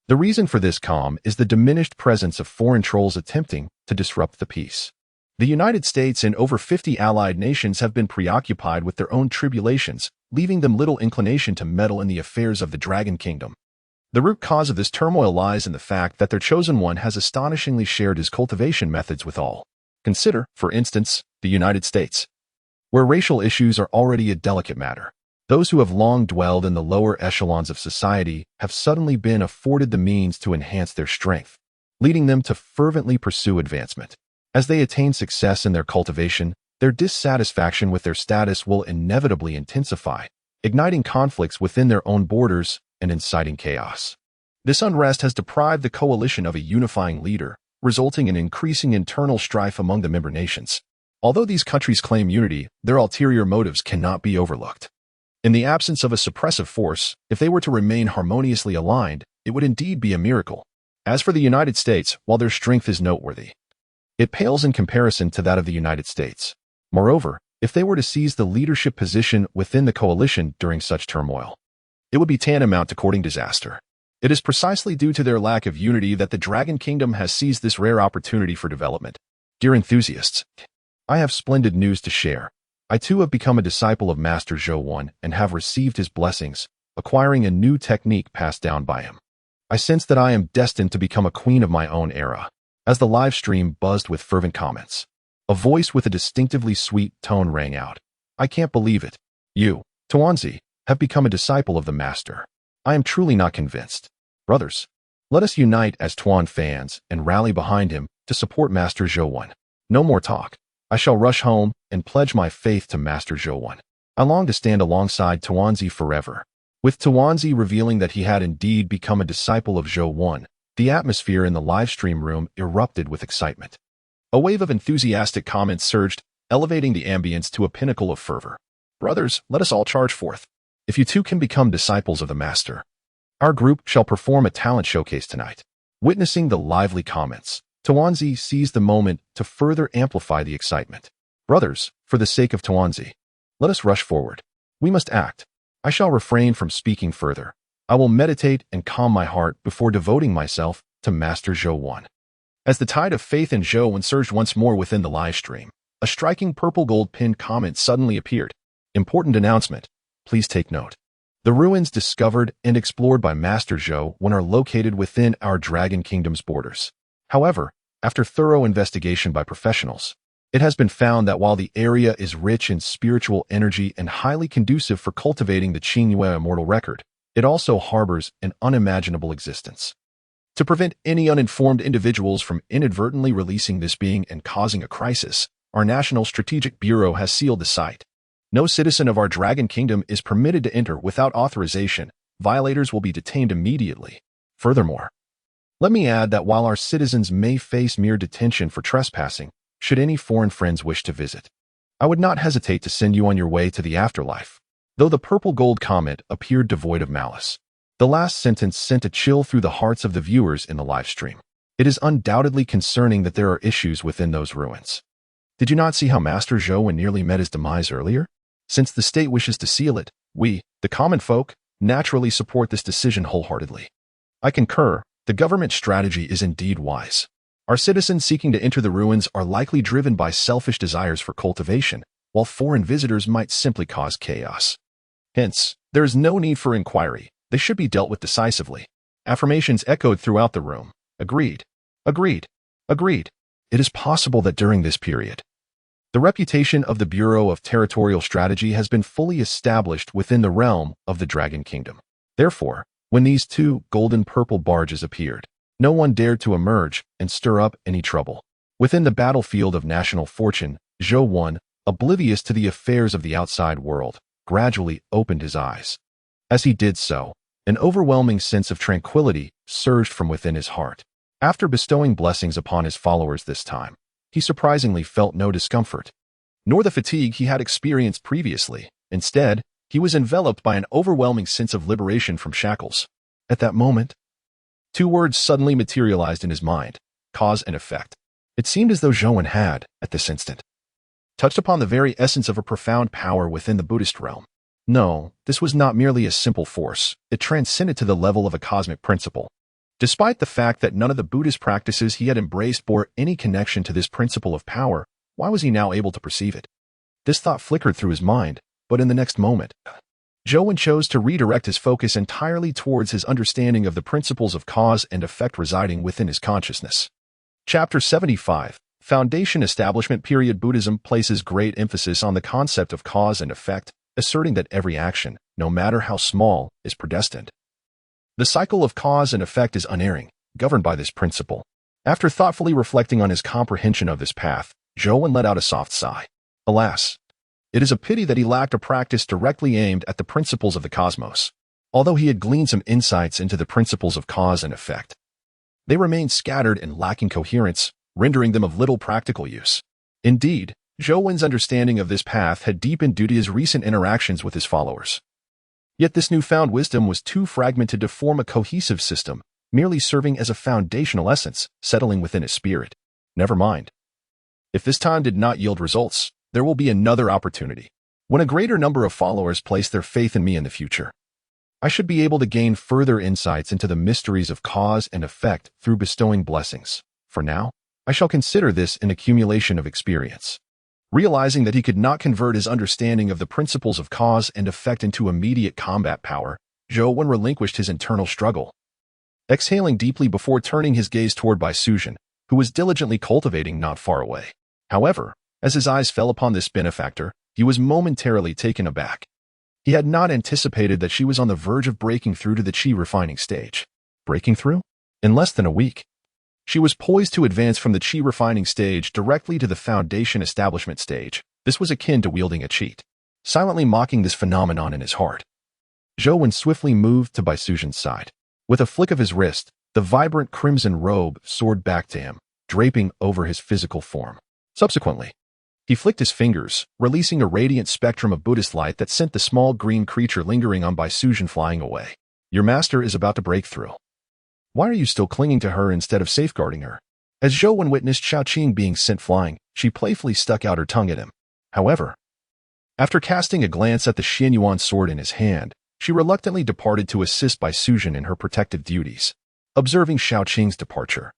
The reason for this calm is the diminished presence of foreign trolls attempting to disrupt the peace. The United States and over 50 allied nations have been preoccupied with their own tribulations, leaving them little inclination to meddle in the affairs of the Dragon Kingdom. The root cause of this turmoil lies in the fact that their chosen one has astonishingly shared his cultivation methods with all. Consider, for instance, the United States, where racial issues are already a delicate matter. Those who have long dwelled in the lower echelons of society have suddenly been afforded the means to enhance their strength, leading them to fervently pursue advancement. As they attain success in their cultivation, their dissatisfaction with their status will inevitably intensify, igniting conflicts within their own borders and inciting chaos. This unrest has deprived the coalition of a unifying leader, resulting in increasing internal strife among the member nations. Although these countries claim unity, their ulterior motives cannot be overlooked. In the absence of a suppressive force, if they were to remain harmoniously aligned, it would indeed be a miracle. As for the United States, while their strength is noteworthy, it pales in comparison to that of the United States. Moreover, if they were to seize the leadership position within the coalition during such turmoil, it would be tantamount to courting disaster. It is precisely due to their lack of unity that the Dragon Kingdom has seized this rare opportunity for development. Dear enthusiasts, I have splendid news to share. I too have become a disciple of Master Zhou Wen and have received his blessings, acquiring a new technique passed down by him. I sense that I am destined to become a queen of my own era. As the live stream buzzed with fervent comments, a voice with a distinctively sweet tone rang out. I can't believe it. You, Tuanzi, have become a disciple of the master. I am truly not convinced. Brothers, let us unite as Tuan fans and rally behind him to support Master Zhou Wen. No more talk. I shall rush home and pledge my faith to Master Zhou. I long to stand alongside Tuanzi forever. With Tuanzi revealing that he had indeed become a disciple of Zhou, the atmosphere in the livestream room erupted with excitement. A wave of enthusiastic comments surged, elevating the ambience to a pinnacle of fervor. Brothers, let us all charge forth. If you too can become disciples of the Master, our group shall perform a talent showcase tonight. Witnessing the lively comments, Tuanzi seized the moment to further amplify the excitement. Brothers, for the sake of Tuanzi, let us rush forward. We must act. I shall refrain from speaking further. I will meditate and calm my heart before devoting myself to Master Zhou. As the tide of faith in Zhou surged once more within the live stream, a striking purple-gold pinned comment suddenly appeared. Important announcement. Please take note. The ruins discovered and explored by Master Zhou are located within our Dragon Kingdom's borders. However, after thorough investigation by professionals, it has been found that while the area is rich in spiritual energy and highly conducive for cultivating the Qingyue immortal record, it also harbors an unimaginable existence. To prevent any uninformed individuals from inadvertently releasing this being and causing a crisis, our National Strategic Bureau has sealed the site. No citizen of our Dragon Kingdom is permitted to enter without authorization. Violators will be detained immediately. Furthermore, let me add that while our citizens may face mere detention for trespassing, should any foreign friends wish to visit, I would not hesitate to send you on your way to the afterlife. Though the purple gold comment appeared devoid of malice, the last sentence sent a chill through the hearts of the viewers in the live stream. It is undoubtedly concerning that there are issues within those ruins. Did you not see how Master Zhou nearly met his demise earlier? Since the state wishes to seal it, we, the common folk, naturally support this decision wholeheartedly. I concur. The government strategy is indeed wise. Our citizens seeking to enter the ruins are likely driven by selfish desires for cultivation, while foreign visitors might simply cause chaos. Hence, there is no need for inquiry. They should be dealt with decisively. Affirmations echoed throughout the room. Agreed. Agreed. Agreed. It is possible that during this period, the reputation of the Bureau of Territorial Strategy has been fully established within the realm of the Dragon Kingdom. Therefore, when these two golden-purple barges appeared, no one dared to emerge and stir up any trouble. Within the battlefield of national fortune, Zhou, oblivious to the affairs of the outside world, gradually opened his eyes. As he did so, an overwhelming sense of tranquility surged from within his heart. After bestowing blessings upon his followers this time, he surprisingly felt no discomfort, nor the fatigue he had experienced previously. Instead, he was enveloped by an overwhelming sense of liberation from shackles. At that moment, two words suddenly materialized in his mind: cause and effect. It seemed as though Zhou had, at this instant, touched upon the very essence of a profound power within the Buddhist realm. No, this was not merely a simple force. It transcended to the level of a cosmic principle. Despite the fact that none of the Buddhist practices he had embraced bore any connection to this principle of power, why was he now able to perceive it? This thought flickered through his mind, but in the next moment, Zhou chose to redirect his focus entirely towards his understanding of the principles of cause and effect residing within his consciousness. Chapter 75, Foundation Establishment Period. Buddhism places great emphasis on the concept of cause and effect, asserting that every action, no matter how small, is predestined. The cycle of cause and effect is unerring, governed by this principle. After thoughtfully reflecting on his comprehension of this path, Zhou let out a soft sigh. Alas, it is a pity that he lacked a practice directly aimed at the principles of the cosmos. Although he had gleaned some insights into the principles of cause and effect, they remained scattered and lacking coherence, rendering them of little practical use. Indeed, Zhou's understanding of this path had deepened due to his recent interactions with his followers. Yet this newfound wisdom was too fragmented to form a cohesive system, merely serving as a foundational essence, settling within his spirit. Never mind. If this time did not yield results, there will be another opportunity. When a greater number of followers place their faith in me in the future, I should be able to gain further insights into the mysteries of cause and effect through bestowing blessings. For now, I shall consider this an accumulation of experience. Realizing that he could not convert his understanding of the principles of cause and effect into immediate combat power, Zhou relinquished his internal struggle. Exhaling deeply before turning his gaze toward Bai Suzhen, who was diligently cultivating not far away. However, as his eyes fell upon this benefactor, he was momentarily taken aback. He had not anticipated that she was on the verge of breaking through to the qi refining stage. Breaking through? In less than a week. She was poised to advance from the chi refining stage directly to the foundation establishment stage. This was akin to wielding a cheat. Silently mocking this phenomenon in his heart, Zhou Wen swiftly moved to Bai Sujin's side. With a flick of his wrist, the vibrant crimson robe soared back to him, draping over his physical form. Subsequently, he flicked his fingers, releasing a radiant spectrum of Buddhist light that sent the small green creature lingering on Bai Sujin flying away. Your master is about to break through. Why are you still clinging to her instead of safeguarding her? As Zhou Wen witnessed Xiaoqing being sent flying, she playfully stuck out her tongue at him. However, after casting a glance at the Xianyuan sword in his hand, she reluctantly departed to assist Bai Sujin in her protective duties. Observing Xiaoqing's departure,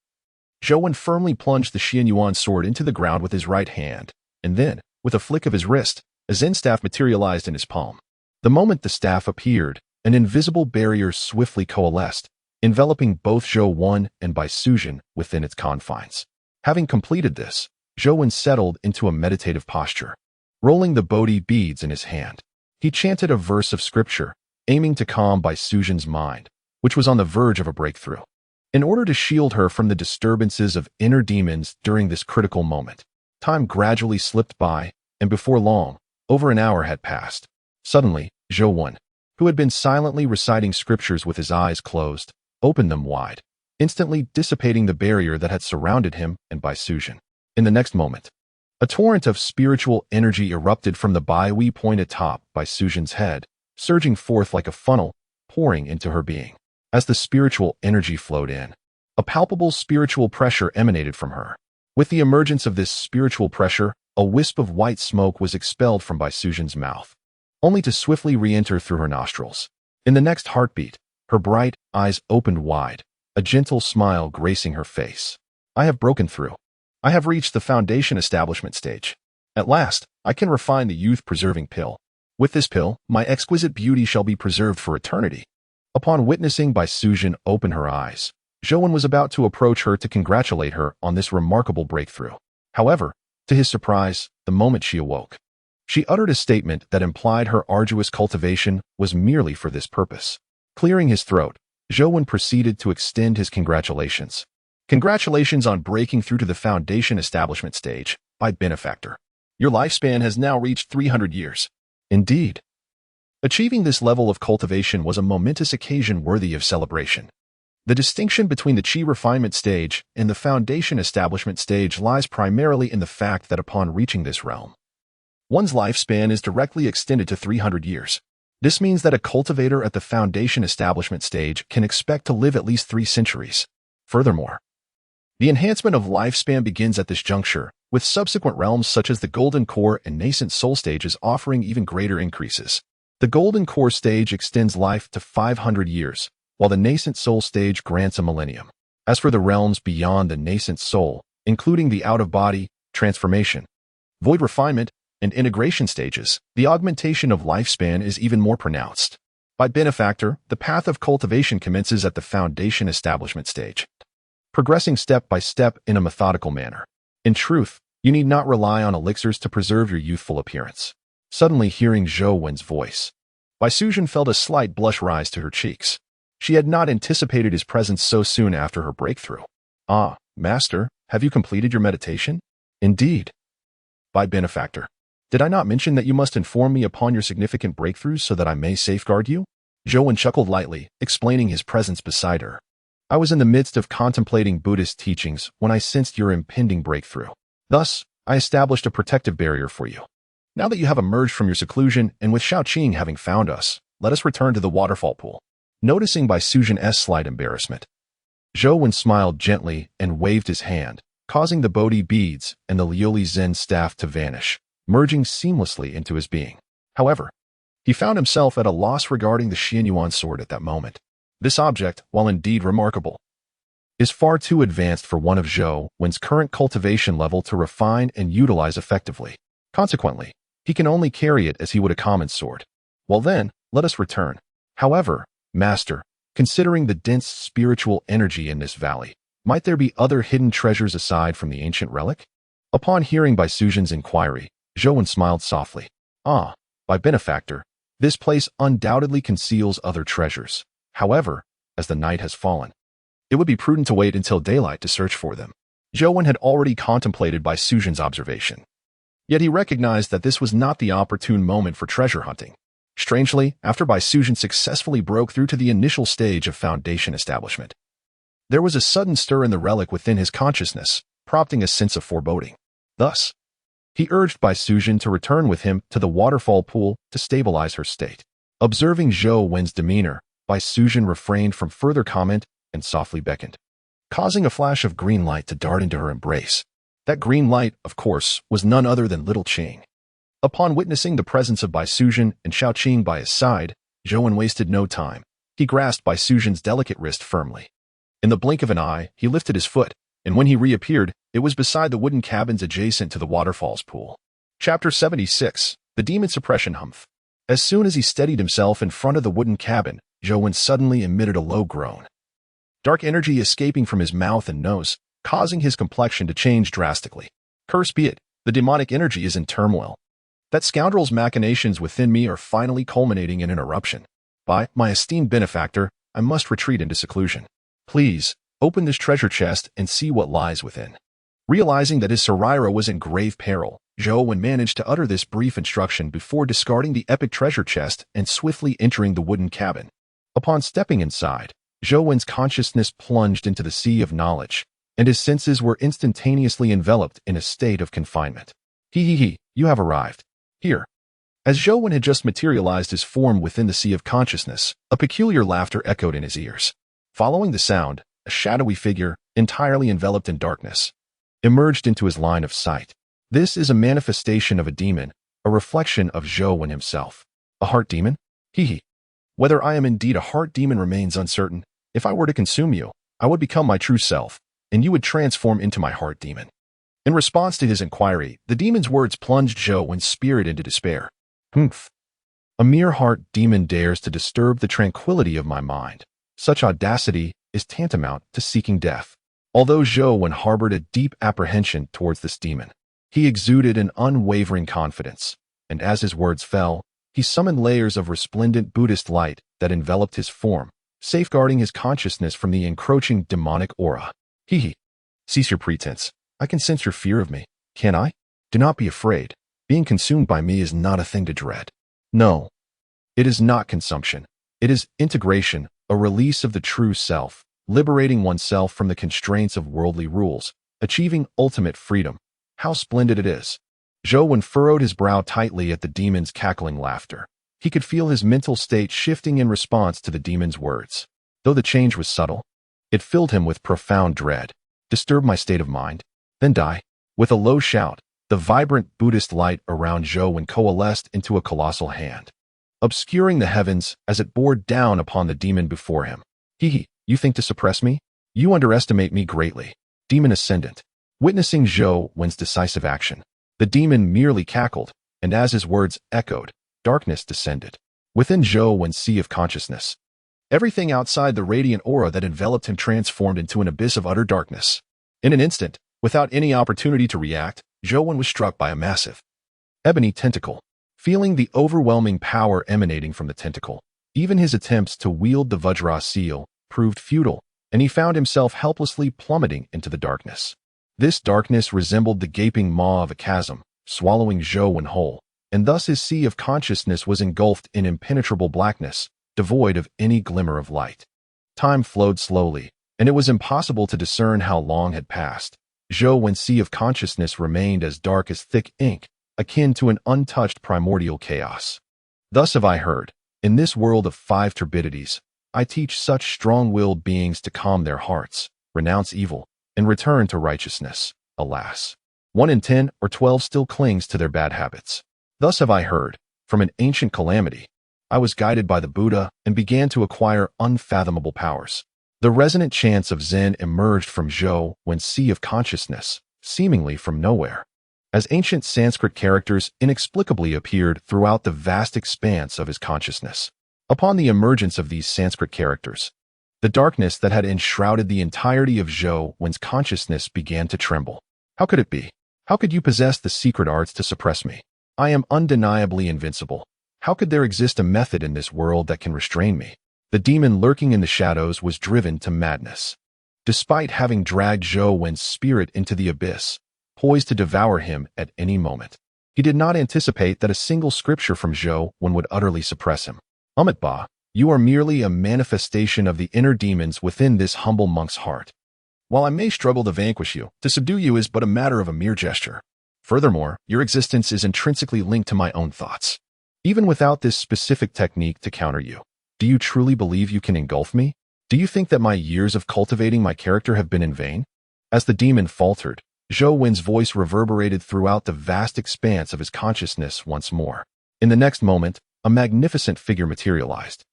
Zhou Wen firmly plunged the Xianyuan sword into the ground with his right hand, and then, with a flick of his wrist, a Zen staff materialized in his palm. The moment the staff appeared, an invisible barrier swiftly coalesced, enveloping both Zhou Wen and Bai Sujin within its confines. Having completed this, Zhou Wen settled into a meditative posture. Rolling the Bodhi beads in his hand, he chanted a verse of scripture, aiming to calm Bai Sujin's mind, which was on the verge of a breakthrough. In order to shield her from the disturbances of inner demons during this critical moment, time gradually slipped by, and before long, over an hour had passed. Suddenly, Zhou Wen, who had been silently reciting scriptures with his eyes closed, opened them wide, instantly dissipating the barrier that had surrounded him and Bai Sujin. In the next moment, a torrent of spiritual energy erupted from the Bai Wei point atop Bai Sujin's head, surging forth like a funnel, pouring into her being. As the spiritual energy flowed in, a palpable spiritual pressure emanated from her. With the emergence of this spiritual pressure, a wisp of white smoke was expelled from Bai Sujin's mouth, only to swiftly re-enter through her nostrils. In the next heartbeat, her bright eyes opened wide, a gentle smile gracing her face. I have broken through. I have reached the foundation establishment stage. At last, I can refine the youth-preserving pill. With this pill, my exquisite beauty shall be preserved for eternity. Upon witnessing Bai Sujin open her eyes, Zhou Wen was about to approach her to congratulate her on this remarkable breakthrough. However, to his surprise, the moment she awoke, she uttered a statement that implied her arduous cultivation was merely for this purpose. Clearing his throat, Zhou Wen proceeded to extend his congratulations. Congratulations on breaking through to the foundation establishment stage, my benefactor. Your lifespan has now reached 300 years. Indeed. Achieving this level of cultivation was a momentous occasion worthy of celebration. The distinction between the Qi refinement stage and the foundation establishment stage lies primarily in the fact that upon reaching this realm, one's lifespan is directly extended to 300 years. This means that a cultivator at the foundation establishment stage can expect to live at least 3 centuries. Furthermore, the enhancement of lifespan begins at this juncture, with subsequent realms such as the Golden Core and Nascent Soul stages offering even greater increases. The Golden Core stage extends life to 500 years, while the Nascent Soul stage grants a millennium. As for the realms beyond the Nascent Soul, including the out-of-body, transformation, void refinement, and integration stages, the augmentation of lifespan is even more pronounced. By benefactor, the path of cultivation commences at the foundation establishment stage, progressing step by step in a methodical manner. In truth, you need not rely on elixirs to preserve your youthful appearance. Suddenly hearing Zhou Wen's voice, Bai Sujin felt a slight blush rise to her cheeks. She had not anticipated his presence so soon after her breakthrough. Ah, master, have you completed your meditation? Indeed. By benefactor, did I not mention that you must inform me upon your significant breakthroughs so that I may safeguard you? Zhou Wen chuckled lightly, explaining his presence beside her. I was in the midst of contemplating Buddhist teachings when I sensed your impending breakthrough. Thus, I established a protective barrier for you. Now that you have emerged from your seclusion, and with Xiaoqing having found us, let us return to the waterfall pool. Noticing Bai Sujin's slight embarrassment, Zhou Wen smiled gently and waved his hand, causing the Bodhi beads and the Liuli Zen staff to vanish, merging seamlessly into his being. However, he found himself at a loss regarding the Xianyuan sword at that moment. This object, while indeed remarkable, is far too advanced for one of Zhou Wen's current cultivation level to refine and utilize effectively. Consequently, he can only carry it as he would a common sword. Well then, let us return. However, master, considering the dense spiritual energy in this valley, might there be other hidden treasures aside from the ancient relic? Upon hearing Bai Sujin's inquiry, Zhou Wen smiled softly. Ah, by benefactor, this place undoubtedly conceals other treasures. However, as the night has fallen, It would be prudent to wait until daylight to search for them. Zhou had already contemplated Bai Sujin's observation. Yet he recognized that this was not the opportune moment for treasure hunting. Strangely, after Bai Sujin successfully broke through to the initial stage of foundation establishment, there was a sudden stir in the relic within his consciousness, prompting a sense of foreboding. Thus, he urged Bai Sujin to return with him to the waterfall pool to stabilize her state. Observing Zhou Wen's demeanor, Bai Sujin refrained from further comment and softly beckoned, causing a flash of green light to dart into her embrace. That green light, of course, was none other than little Qing. Upon witnessing the presence of Bai Sujin and Xiao Qing by his side, Zhou Wen wasted no time. He grasped Bai Sujin's delicate wrist firmly. In the blink of an eye, he lifted his foot, and when he reappeared, it was beside the wooden cabins adjacent to the waterfall's pool. Chapter 76. The Demon Suppression Humph. As soon as he steadied himself in front of the wooden cabin, Zhou Wen suddenly emitted a low groan. Dark energy escaping from his mouth and nose, causing his complexion to change drastically. Curse be it, the demonic energy is in turmoil. That scoundrel's machinations within me are finally culminating in an eruption. By my esteemed benefactor, I must retreat into seclusion. Please, open this treasure chest and see what lies within. Realizing that his Saraira was in grave peril, Zhou Wen managed to utter this brief instruction before discarding the epic treasure chest and swiftly entering the wooden cabin. Upon stepping inside, Zhou Wen's consciousness plunged into the sea of knowledge, and his senses were instantaneously enveloped in a state of confinement. He, you have arrived. Here. As Zhou Wen had just materialized his form within the sea of consciousness, a peculiar laughter echoed in his ears. Following the sound, a shadowy figure, entirely enveloped in darkness, emerged into his line of sight. This is a manifestation of a demon, a reflection of Zhou Wen himself. A heart demon? Whether I am indeed a heart demon remains uncertain. If I were to consume you, I would become my true self, and you would transform into my heart demon. In response to his inquiry, the demon's words plunged Zhou Wen's spirit into despair. Humph. A mere heart demon dares to disturb the tranquility of my mind. Such audacity is tantamount to seeking death. Although Zhou Wen harbored a deep apprehension towards this demon, he exuded an unwavering confidence, and as his words fell, he summoned layers of resplendent Buddhist light that enveloped his form, safeguarding his consciousness from the encroaching demonic aura. Cease your pretense. I can sense your fear of me, can I? Do not be afraid. Being consumed by me is not a thing to dread. No, it is not consumption. It is integration, a release of the true self, liberating oneself from the constraints of worldly rules, achieving ultimate freedom. How splendid it is. Zhou Wen furrowed his brow tightly at the demon's cackling laughter. He could feel his mental state shifting in response to the demon's words. Though the change was subtle, it filled him with profound dread. Disturb my state of mind, then die. With a low shout, the vibrant Buddhist light around Zhou Wen coalesced into a colossal hand, obscuring the heavens as it bore down upon the demon before him. You think to suppress me? You underestimate me greatly. Demon Ascendant. Witnessing Zhou Wen's decisive action, the demon merely cackled, and as his words echoed, darkness descended. Within Zhou Wen's sea of consciousness, everything outside the radiant aura that enveloped him transformed into an abyss of utter darkness. In an instant, without any opportunity to react, Zhou Wen was struck by a massive ebony tentacle. Feeling the overwhelming power emanating from the tentacle, even his attempts to wield the Vajra seal proved futile, and he found himself helplessly plummeting into the darkness. This darkness resembled the gaping maw of a chasm, swallowing Zhou Wen whole, and thus his sea of consciousness was engulfed in impenetrable blackness, devoid of any glimmer of light. Time flowed slowly, and it was impossible to discern how long had passed. Zhou Wen's sea of consciousness remained as dark as thick ink, akin to an untouched primordial chaos. Thus have I heard, in this world of 5 turbidities, I teach such strong-willed beings to calm their hearts, renounce evil, and return to righteousness. Alas, 1 in 10 or 12 still clings to their bad habits. Thus have I heard, from an ancient calamity, I was guided by the Buddha and began to acquire unfathomable powers. The resonant chants of Zen emerged from Zhou Wen's sea of consciousness, seemingly from nowhere, as ancient Sanskrit characters inexplicably appeared throughout the vast expanse of his consciousness. Upon the emergence of these Sanskrit characters, the darkness that had enshrouded the entirety of Zhou Wen's consciousness began to tremble. How could it be? How could you possess the secret arts to suppress me? I am undeniably invincible. How could there exist a method in this world that can restrain me? The demon lurking in the shadows was driven to madness. despite having dragged Zhou Wen's spirit into the abyss, poised to devour him at any moment. He did not anticipate that a single scripture from Zhou Wen would utterly suppress him. Ba, you are merely a manifestation of the inner demons within this humble monk's heart. While I may struggle to vanquish you, to subdue you is but a matter of a mere gesture. Furthermore, your existence is intrinsically linked to my own thoughts. Even without this specific technique to counter you, do you truly believe you can engulf me? Do you think that my years of cultivating my character have been in vain? As the demon faltered, Zhou Wen's voice reverberated throughout the vast expanse of his consciousness once more. In the next moment, a magnificent figure materialized.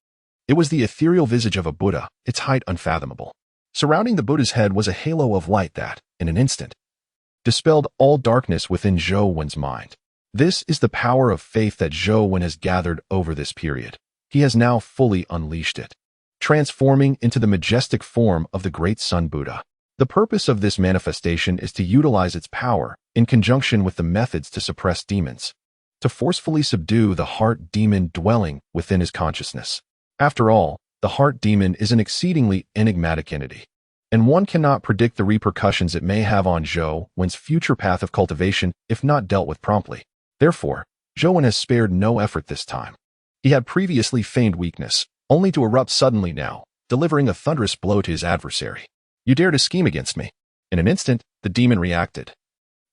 It was the ethereal visage of a Buddha, its height unfathomable. Surrounding the Buddha's head was a halo of light that, in an instant, dispelled all darkness within Zhou Wen's mind. This is the power of faith that Zhou Wen has gathered over this period. He has now fully unleashed it, transforming into the majestic form of the great Sun Buddha. The purpose of this manifestation is to utilize its power in conjunction with the methods to suppress demons, to forcefully subdue the heart demon dwelling within his consciousness. After all, the heart demon is an exceedingly enigmatic entity, and one cannot predict the repercussions it may have on Zhou Wen's future path of cultivation if not dealt with promptly. Therefore, Zhou Wen has spared no effort this time. He had previously feigned weakness, only to erupt suddenly now, delivering a thunderous blow to his adversary. You dare to scheme against me? In an instant, the demon reacted,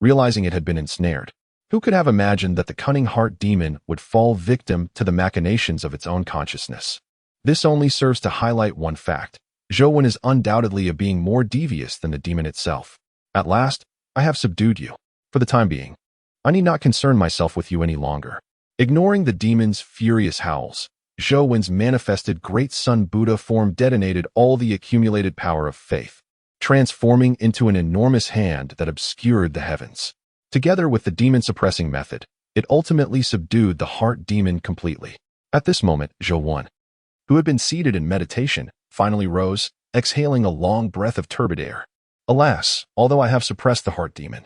realizing it had been ensnared. Who could have imagined that the cunning heart demon would fall victim to the machinations of its own consciousness? This only serves to highlight one fact. Zhou Wen is undoubtedly a being more devious than the demon itself. At last, I have subdued you. For the time being, I need not concern myself with you any longer. Ignoring the demon's furious howls, Zhou Wen's manifested great Sun Buddha form detonated all the accumulated power of faith, transforming into an enormous hand that obscured the heavens. Together with the demon-suppressing method, it ultimately subdued the heart demon completely. At this moment, Zhou Wen, who had been seated in meditation, finally rose, exhaling a long breath of turbid air. Alas, although I have suppressed the heart demon,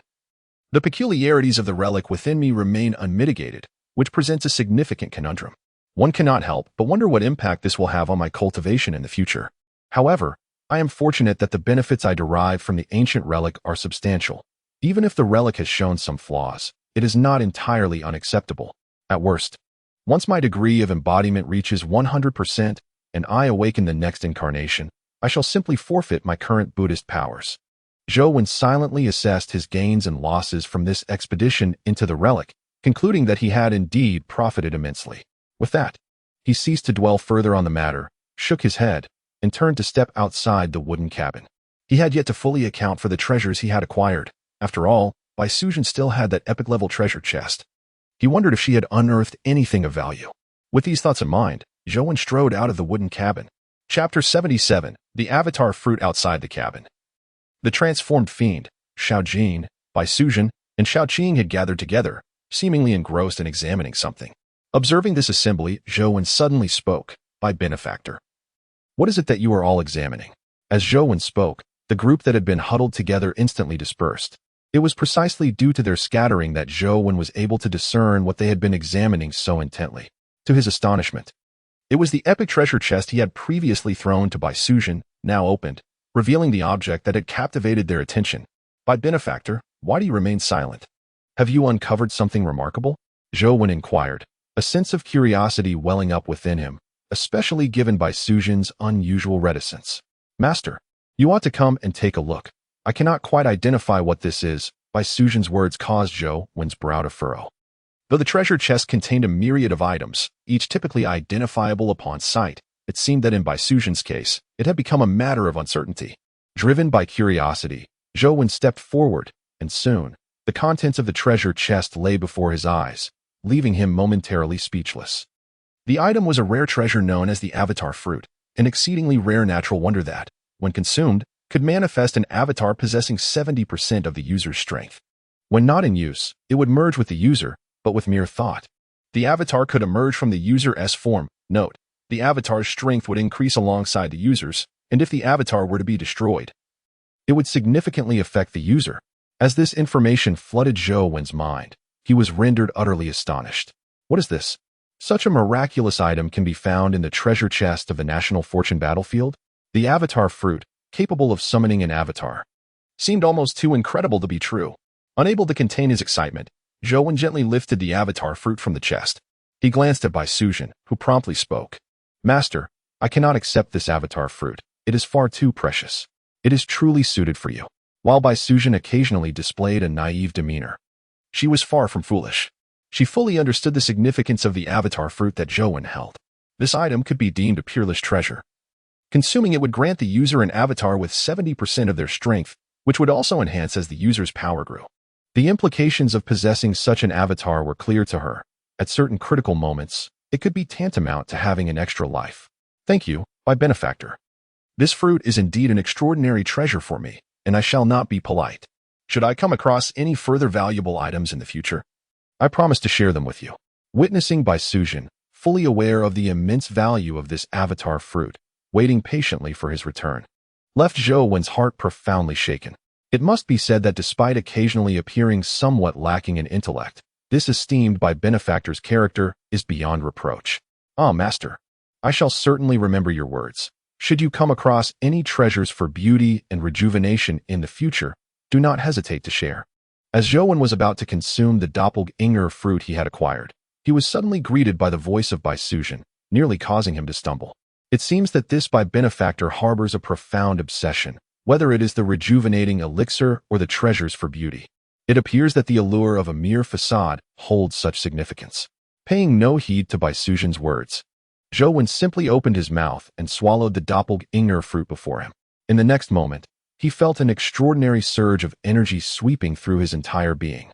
the peculiarities of the relic within me remain unmitigated, which presents a significant conundrum. One cannot help but wonder what impact this will have on my cultivation in the future. However, I am fortunate that the benefits I derive from the ancient relic are substantial. Even if the relic has shown some flaws, it is not entirely unacceptable. At worst, once my degree of embodiment reaches 100% and I awaken the next incarnation, I shall simply forfeit my current Buddhist powers. Zhou Wen silently assessed his gains and losses from this expedition into the relic, concluding that he had indeed profited immensely. With that, he ceased to dwell further on the matter, shook his head, and turned to step outside the wooden cabin. He had yet to fully account for the treasures he had acquired. After all, Bai Suzhen still had that epic-level treasure chest. He wondered if she had unearthed anything of value. With these thoughts in mind, Zhou Wen strode out of the wooden cabin. Chapter 77, The Avatar Fruit Outside the Cabin. The transformed fiend, Shao Jin, Bai Suzhen, and Shao Qing had gathered together, seemingly engrossed in examining something. Observing this assembly, Zhou Wen suddenly spoke, "By benefactor, what is it that you are all examining?" As Zhou Wen spoke, the group that had been huddled together instantly dispersed. It was precisely due to their scattering that Zhou Wen was able to discern what they had been examining so intently. To his astonishment, it was the epic treasure chest he had previously thrown to Bai Suzhen, now opened, revealing the object that had captivated their attention. "By benefactor, why do you remain silent? Have you uncovered something remarkable?" Zhou Wen inquired, a sense of curiosity welling up within him, especially given Bai Suzhen's unusual reticence. "Master, you ought to come and take a look. I cannot quite identify what this is." Bai Suzhen's words caused Zhou Wen's brow to furrow. Though the treasure chest contained a myriad of items, each typically identifiable upon sight, it seemed that in Bai Suzhen's case, it had become a matter of uncertainty. Driven by curiosity, Zhou Wen stepped forward, and soon, the contents of the treasure chest lay before his eyes, leaving him momentarily speechless. The item was a rare treasure known as the Avatar Fruit, an exceedingly rare natural wonder that, when consumed, could manifest an avatar possessing 70% of the user's strength. When not in use, it would merge with the user, but with mere thought. The avatar could emerge from the user's form. Note, the avatar's strength would increase alongside the user's, and if the avatar were to be destroyed, it would significantly affect the user. As this information flooded Zhou Wen's mind, he was rendered utterly astonished. What is this? Such a miraculous item can be found in the treasure chest of the National Fortune battlefield? The Avatar Fruit, capable of summoning an avatar. Seemed almost too incredible to be true. Unable to contain his excitement, Zhou gently lifted the avatar fruit from the chest. He glanced at Bai Sujin, who promptly spoke. Master, I cannot accept this avatar fruit. It is far too precious. It is truly suited for you. While Bai Sujin occasionally displayed a naive demeanor, she was far from foolish. She fully understood the significance of the avatar fruit that Zhou held. This item could be deemed a peerless treasure. Consuming it would grant the user an avatar with 70% of their strength, which would also enhance as the user's power grew. The implications of possessing such an avatar were clear to her. At certain critical moments, it could be tantamount to having an extra life. Thank you, my benefactor. This fruit is indeed an extraordinary treasure for me, and I shall not be polite. Should I come across any further valuable items in the future, I promise to share them with you. Witnessing Bai Sujin, fully aware of the immense value of this avatar fruit, waiting patiently for his return, left Zhou heart profoundly shaken. It must be said that despite occasionally appearing somewhat lacking in intellect, this esteemed by benefactor's character is beyond reproach. Ah, master, I shall certainly remember your words. Should you come across any treasures for beauty and rejuvenation in the future, do not hesitate to share. As Zhou was about to consume the doppelganger fruit he had acquired, he was suddenly greeted by the voice of Bai Sujin, nearly causing him to stumble. It seems that this Bai benefactor harbors a profound obsession, whether it is the rejuvenating elixir or the treasures for beauty. It appears that the allure of a mere facade holds such significance. Paying no heed to Bai Sujin's words, Zhou simply opened his mouth and swallowed the doppelganger fruit before him. In the next moment, he felt an extraordinary surge of energy sweeping through his entire being.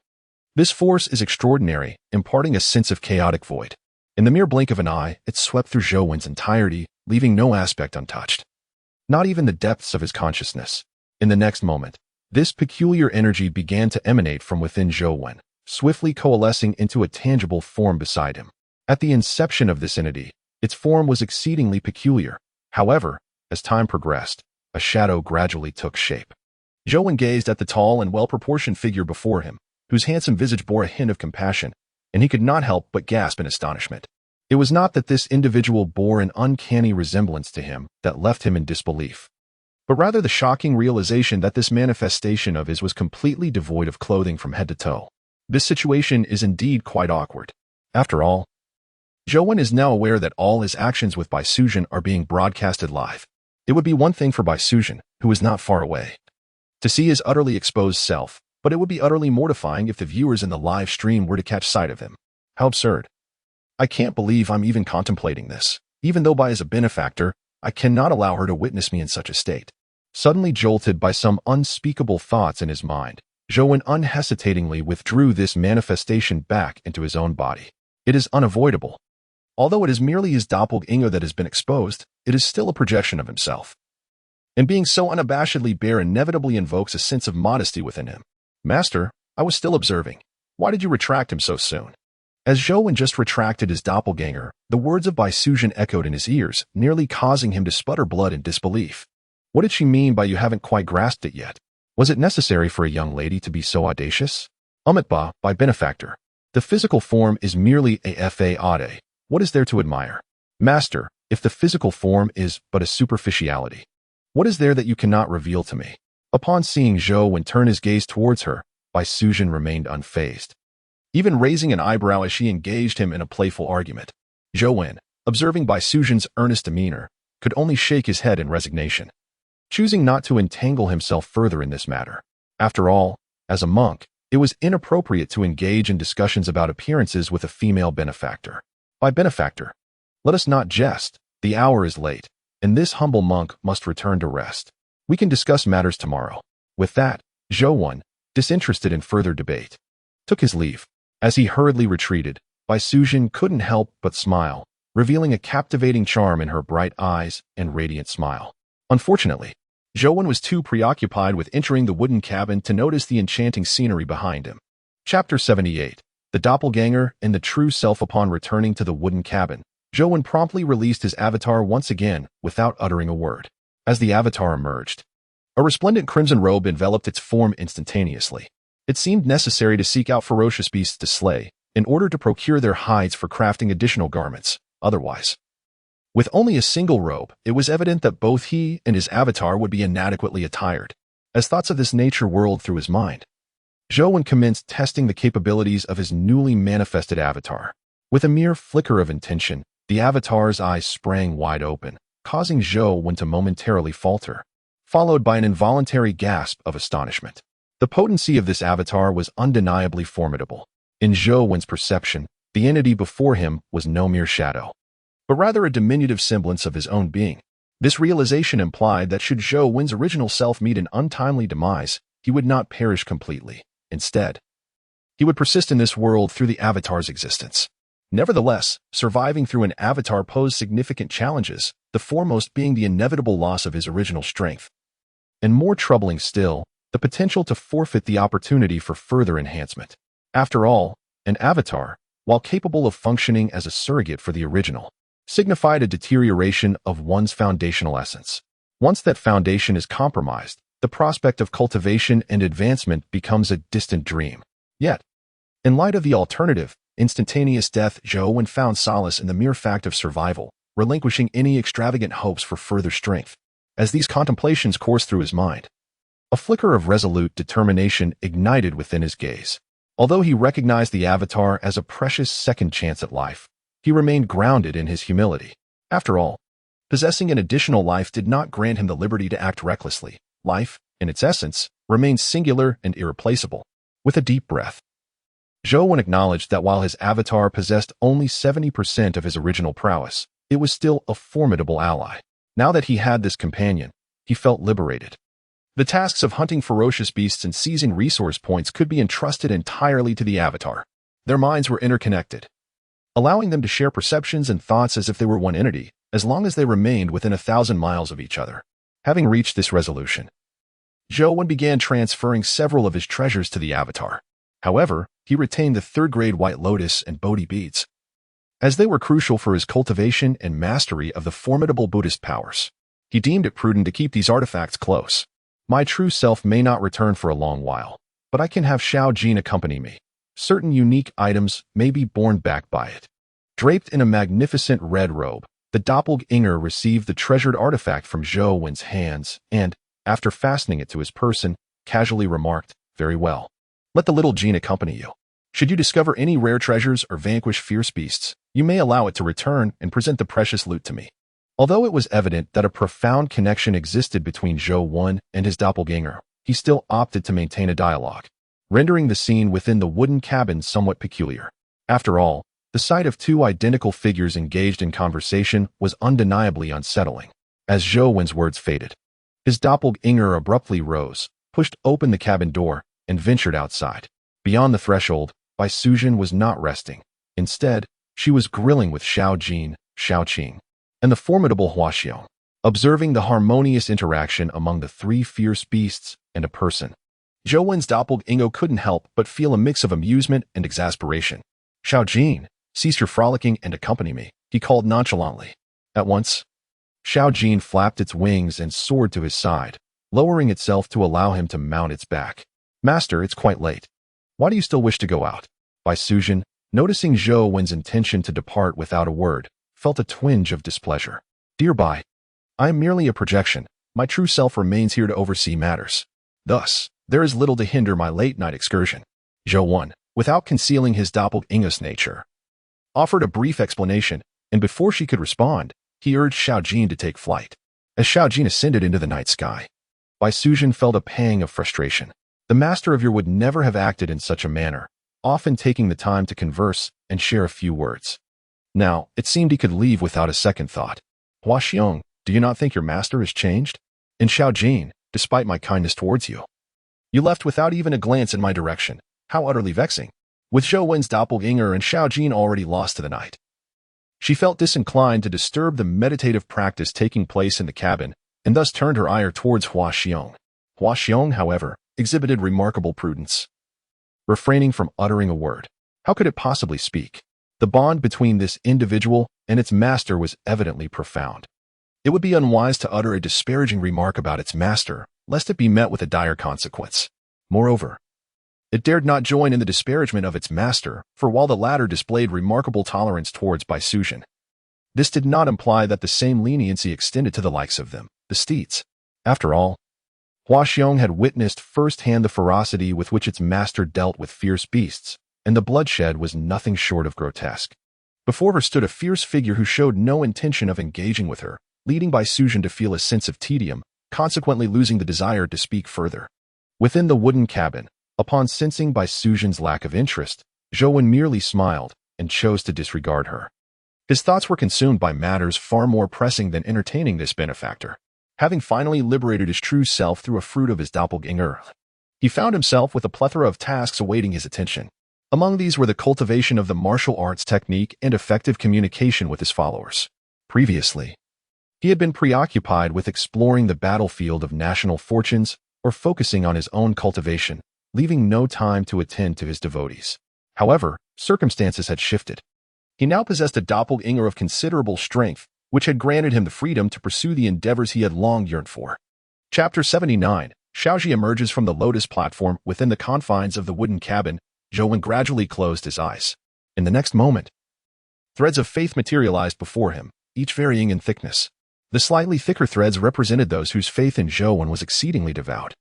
This force is extraordinary, imparting a sense of chaotic void. In the mere blink of an eye, it swept through Zhou entirety, leaving no aspect untouched. Not even the depths of his consciousness. In the next moment, this peculiar energy began to emanate from within Zhou, swiftly coalescing into a tangible form beside him. At the inception of this entity, its form was exceedingly peculiar. However, as time progressed, a shadow gradually took shape. Zhou gazed at the tall and well-proportioned figure before him, whose handsome visage bore a hint of compassion, and he could not help but gasp in astonishment. It was not that this individual bore an uncanny resemblance to him that left him in disbelief, but rather the shocking realization that this manifestation of his was completely devoid of clothing from head to toe. This situation is indeed quite awkward. After all, Zhou is now aware that all his actions with Bai Sujin are being broadcasted live. It would be one thing for Bai Sujin, who is not far away, to see his utterly exposed self, but it would be utterly mortifying if the viewers in the live stream were to catch sight of him. How absurd. I can't believe I'm even contemplating this. Even though Bai is a benefactor, I cannot allow her to witness me in such a state. Suddenly jolted by some unspeakable thoughts in his mind, Zhou unhesitatingly withdrew this manifestation back into his own body. It is unavoidable. Although it is merely his doppelganger that has been exposed, it is still a projection of himself. And being so unabashedly bare inevitably invokes a sense of modesty within him. Master, I was still observing. Why did you retract him so soon? As Zhou just retracted his doppelganger, the words of Bai Sujin echoed in his ears, nearly causing him to sputter blood in disbelief. What did she mean by "you haven't quite grasped it yet"? Was it necessary for a young lady to be so audacious? Bai benefactor. The physical form is merely a fade. What is there to admire? Master, if the physical form is but a superficiality, what is there that you cannot reveal to me? Upon seeing Zhou turn his gaze towards her, Bai Sujin remained unfazed, even raising an eyebrow as she engaged him in a playful argument. Zhou, observing Bai Sujin's earnest demeanor, could only shake his head in resignation, choosing not to entangle himself further in this matter. After all, as a monk, it was inappropriate to engage in discussions about appearances with a female benefactor. Bai benefactor, let us not jest. The hour is late, and this humble monk must return to rest. We can discuss matters tomorrow. With that, Zhou, disinterested in further debate, took his leave. As he hurriedly retreated, Bai Sujin couldn't help but smile, revealing a captivating charm in her bright eyes and radiant smile. Unfortunately, Zhou was too preoccupied with entering the wooden cabin to notice the enchanting scenery behind him. Chapter 78. The Doppelganger and the True Self. Upon returning to the wooden cabin, Zhou promptly released his avatar once again without uttering a word. As the avatar emerged, a resplendent crimson robe enveloped its form instantaneously. It seemed necessary to seek out ferocious beasts to slay in order to procure their hides for crafting additional garments. Otherwise, With only a single robe, it was evident that both he and his avatar would be inadequately attired. As thoughts of this nature whirled through his mind, Zhou commenced testing the capabilities of his newly manifested avatar. With a mere flicker of intention, the avatar's eyes sprang wide open, causing Zhou to momentarily falter, followed by an involuntary gasp of astonishment. The potency of this avatar was undeniably formidable. In Zhou's perception, the entity before him was no mere shadow, but rather a diminutive semblance of his own being. This realization implied that should Zhou's original self meet an untimely demise, he would not perish completely. Instead, he would persist in this world through the avatar's existence. Nevertheless, surviving through an avatar posed significant challenges, the foremost being the inevitable loss of his original strength. And more troubling still, the potential to forfeit the opportunity for further enhancement. After all, an avatar, while capable of functioning as a surrogate for the original, signified a deterioration of one's foundational essence. Once that foundation is compromised, the prospect of cultivation and advancement becomes a distant dream. Yet, in light of the alternative, instantaneous death, Zhou found solace in the mere fact of survival, relinquishing any extravagant hopes for further strength. As these contemplations coursed through his mind, a flicker of resolute determination ignited within his gaze. Although he recognized the avatar as a precious second chance at life, he remained grounded in his humility. After all, possessing an additional life did not grant him the liberty to act recklessly. Life, in its essence, remains singular and irreplaceable. With a deep breath, Zhou acknowledged that while his avatar possessed only 70% of his original prowess, it was still a formidable ally. Now that he had this companion, he felt liberated. The tasks of hunting ferocious beasts and seizing resource points could be entrusted entirely to the avatar. Their minds were interconnected, allowing them to share perceptions and thoughts as if they were one entity, as long as they remained within 1,000 miles of each other. Having reached this resolution, Zhou began transferring several of his treasures to the avatar. However, he retained the third-grade white lotus and Bodhi beads, as they were crucial for his cultivation and mastery of the formidable Buddhist powers. He deemed it prudent to keep these artifacts close. My true self may not return for a long while, but I can have Xiao Jin accompany me. Certain unique items may be borne back by it. Draped in a magnificent red robe, the doppelganger received the treasured artifact from Zhou's hands and, after fastening it to his person, casually remarked, "Very well. Let the little Jin accompany you. Should you discover any rare treasures or vanquish fierce beasts, you may allow it to return and present the precious loot to me." Although it was evident that a profound connection existed between Zhou and his doppelganger, he still opted to maintain a dialogue, rendering the scene within the wooden cabin somewhat peculiar. After all, the sight of two identical figures engaged in conversation was undeniably unsettling. As Zhou's words faded, his doppelganger abruptly rose, pushed open the cabin door, and ventured outside. Beyond the threshold, Bai Suzhen was not resting. Instead, she was grilling with Xiao Jin, Xiao Qing, and the formidable Hua Xiong, observing the harmonious interaction among the three fierce beasts and a person. Zhou's doppelganger couldn't help but feel a mix of amusement and exasperation. "Xiao Jin, cease your frolicking and accompany me," he called nonchalantly. At once, Xiao Jin flapped its wings and soared to his side, lowering itself to allow him to mount its back. "Master, it's quite late. Why do you still wish to go out?" Bai Suzhen, noticing Zhou's intention to depart without a word, felt a twinge of displeasure. "Dear Bai, I am merely a projection. My true self remains here to oversee matters. Thus, there is little to hinder my late-night excursion." Zhou, without concealing his doppelganger's nature, offered a brief explanation, and before she could respond, he urged Xiao Jin to take flight. As Xiao Jin ascended into the night sky, Bai Suzhen felt a pang of frustration. The master of your would never have acted in such a manner, often taking the time to converse and share a few words. Now, it seemed he could leave without a second thought. "Hua Xiong, do you not think your master has changed? And Xiao Jin, despite my kindness towards you, you left without even a glance in my direction. How utterly vexing." With Zhou's doppelganger and Xiao Jin already lost to the night, she felt disinclined to disturb the meditative practice taking place in the cabin, and thus turned her ire towards Hua Xiong. Hua Xiong, however, exhibited remarkable prudence, refraining from uttering a word. How could it possibly speak? The bond between this individual and its master was evidently profound. It would be unwise to utter a disparaging remark about its master, lest it be met with a dire consequence. Moreover, it dared not join in the disparagement of its master, for while the latter displayed remarkable tolerance towards Bai Suzhen, This did not imply that the same leniency extended to the likes of them, the steeds. After all, Hua Xiong had witnessed firsthand the ferocity with which its master dealt with fierce beasts, and the bloodshed was nothing short of grotesque. Before her stood a fierce figure who showed no intention of engaging with her, leading Bai Suzhen to feel a sense of tedium, consequently losing the desire to speak further. Within the wooden cabin, upon sensing Bai Suzhen's lack of interest, Zhou Wen merely smiled and chose to disregard her. His thoughts were consumed by matters far more pressing than entertaining this benefactor. Having finally liberated his true self through a fruit of his doppelganger, he found himself with a plethora of tasks awaiting his attention. Among these were the cultivation of the martial arts technique and effective communication with his followers. Previously, he had been preoccupied with exploring the battlefield of national fortunes or focusing on his own cultivation, leaving no time to attend to his devotees. However, circumstances had shifted. He now possessed a doppelganger of considerable strength, which had granted him the freedom to pursue the endeavors he had long yearned for. Chapter 79. Xiaoji emerges from the lotus platform within the confines of the wooden cabin. Zhou Wen gradually closed his eyes. In the next moment, threads of faith materialized before him, each varying in thickness. The slightly thicker threads represented those whose faith in Zhou Wen was exceedingly devout,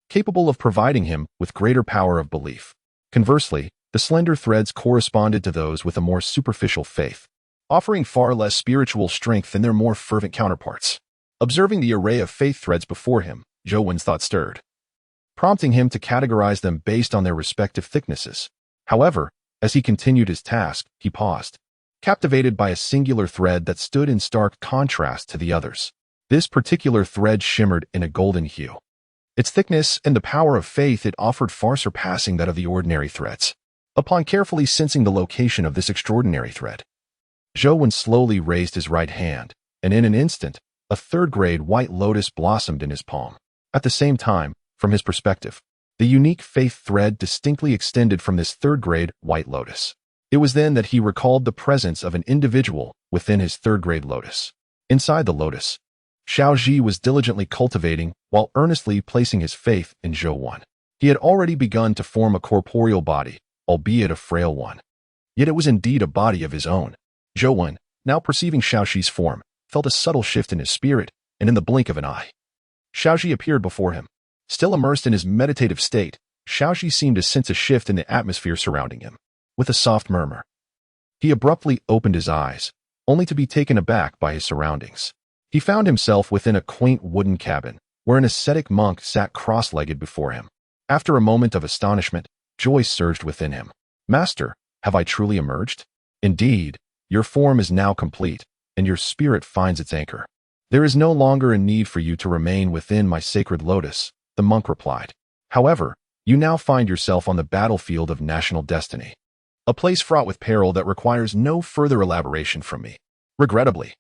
capable of providing him with greater power of belief. Conversely, the slender threads corresponded to those with a more superficial faith, offering far less spiritual strength than their more fervent counterparts. Observing the array of faith threads before him, Zhou Wen's thought stirred, prompting him to categorize them based on their respective thicknesses. However, as he continued his task, he paused, captivated by a singular thread that stood in stark contrast to the others. This particular thread shimmered in a golden hue. Its thickness and the power of faith it offered far surpassing that of the ordinary threads. Upon carefully sensing the location of this extraordinary thread, Zhou Wen slowly raised his right hand, and in an instant, a third-grade white lotus blossomed in his palm. At the same time, from his perspective, the unique faith thread distinctly extended from this third-grade white lotus. It was then that he recalled the presence of an individual within his third-grade lotus. Inside the lotus, Xiaoji was diligently cultivating while earnestly placing his faith in Zhou Wen. He had already begun to form a corporeal body, albeit a frail one. Yet it was indeed a body of his own. Zhou Wen, now perceiving Xiaoxi's form, felt a subtle shift in his spirit, and in the blink of an eye, Xiaoxi appeared before him. Still immersed in his meditative state, Xiaoxi seemed to sense a shift in the atmosphere surrounding him. With a soft murmur, he abruptly opened his eyes, only to be taken aback by his surroundings. He found himself within a quaint wooden cabin, where an ascetic monk sat cross-legged before him. After a moment of astonishment, joy surged within him. "Master, have I truly emerged? Indeed, your form is now complete, and your spirit finds its anchor. There is no longer a need for you to remain within my sacred lotus," the monk replied. "However, you now find yourself on the battlefield of national destiny, a place fraught with peril that requires no further elaboration from me. Regrettably,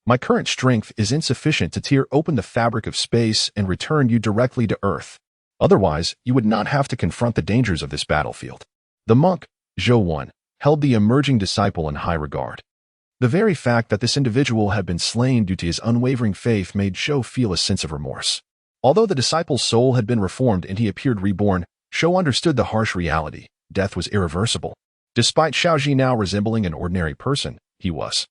my current strength is insufficient to tear open the fabric of space and return you directly to Earth. Otherwise, you would not have to confront the dangers of this battlefield." The monk, Zhou Wen, held the emerging disciple in high regard. The very fact that this individual had been slain due to his unwavering faith made Zhou feel a sense of remorse. Although the disciple's soul had been reformed and he appeared reborn, Zhou understood the harsh reality. Death was irreversible. Despite Xiaoji now resembling an ordinary person, he was,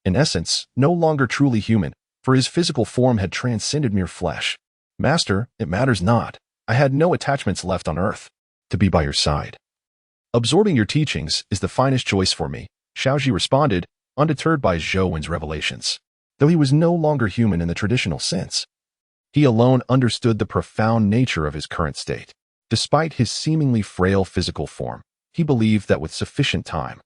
in essence, no longer truly human, for his physical form had transcended mere flesh. "Master, it matters not. I had no attachments left on earth. To be by your side, absorbing your teachings, is the finest choice for me," Xiaoji responded, undeterred by Zhou Wen's revelations. Though he was no longer human in the traditional sense, he alone understood the profound nature of his current state. Despite his seemingly frail physical form, he believed that with sufficient time,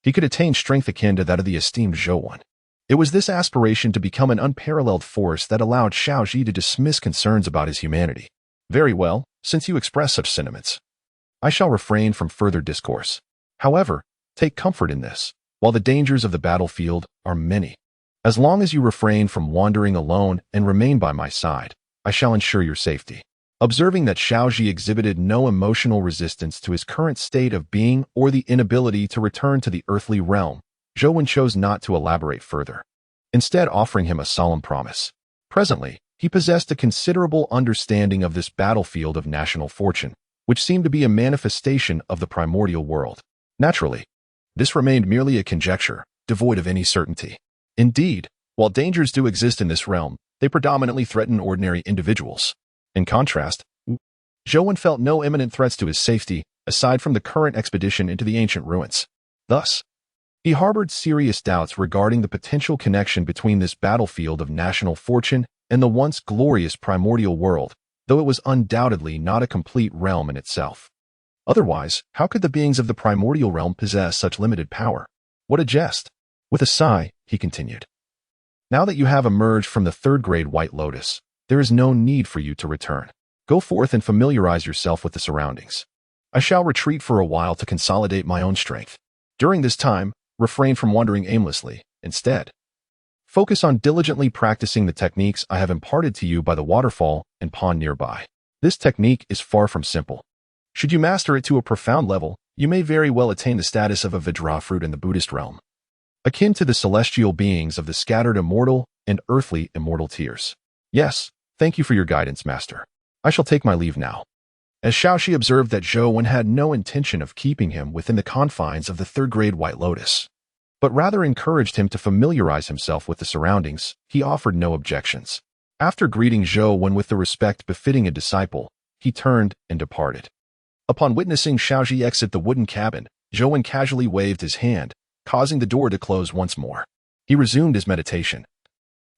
he could attain strength akin to that of the esteemed Zhou Wen. It was this aspiration to become an unparalleled force that allowed Xiaoji to dismiss concerns about his humanity. "Very well, since you express such sentiments, I shall refrain from further discourse. However, take comfort in this. While the dangers of the battlefield are many, as long as you refrain from wandering alone and remain by my side, I shall ensure your safety." Observing that Xiaoji exhibited no emotional resistance to his current state of being or the inability to return to the earthly realm, Zhou Wen chose not to elaborate further, instead offering him a solemn promise. Presently, he possessed a considerable understanding of this battlefield of national fortune, which seemed to be a manifestation of the primordial world. Naturally, this remained merely a conjecture, devoid of any certainty. Indeed, while dangers do exist in this realm, they predominantly threaten ordinary individuals. In contrast, Zhou felt no imminent threats to his safety, aside from the current expedition into the ancient ruins. Thus, he harbored serious doubts regarding the potential connection between this battlefield of national fortune and the once glorious primordial world, though it was undoubtedly not a complete realm in itself. Otherwise, how could the beings of the primordial realm possess such limited power? What a jest! With a sigh, he continued. Now that you have emerged from the third-grade White Lotus, there is no need for you to return. Go forth and familiarize yourself with the surroundings. I shall retreat for a while to consolidate my own strength. During this time, refrain from wandering aimlessly. Instead, focus on diligently practicing the techniques I have imparted to you by the waterfall and pond nearby. This technique is far from simple. Should you master it to a profound level, you may very well attain the status of a Vajra fruit in the Buddhist realm, akin to the celestial beings of the scattered immortal and earthly immortal tiers. Yes, thank you for your guidance, Master. I shall take my leave now. As Shaoxi observed that Zhou had no intention of keeping him within the confines of the third-grade White Lotus, but rather encouraged him to familiarize himself with the surroundings, he offered no objections. After greeting Zhou with the respect befitting a disciple, he turned and departed. Upon witnessing Shaoxi exit the wooden cabin, Zhou casually waved his hand, causing the door to close once more. He resumed his meditation,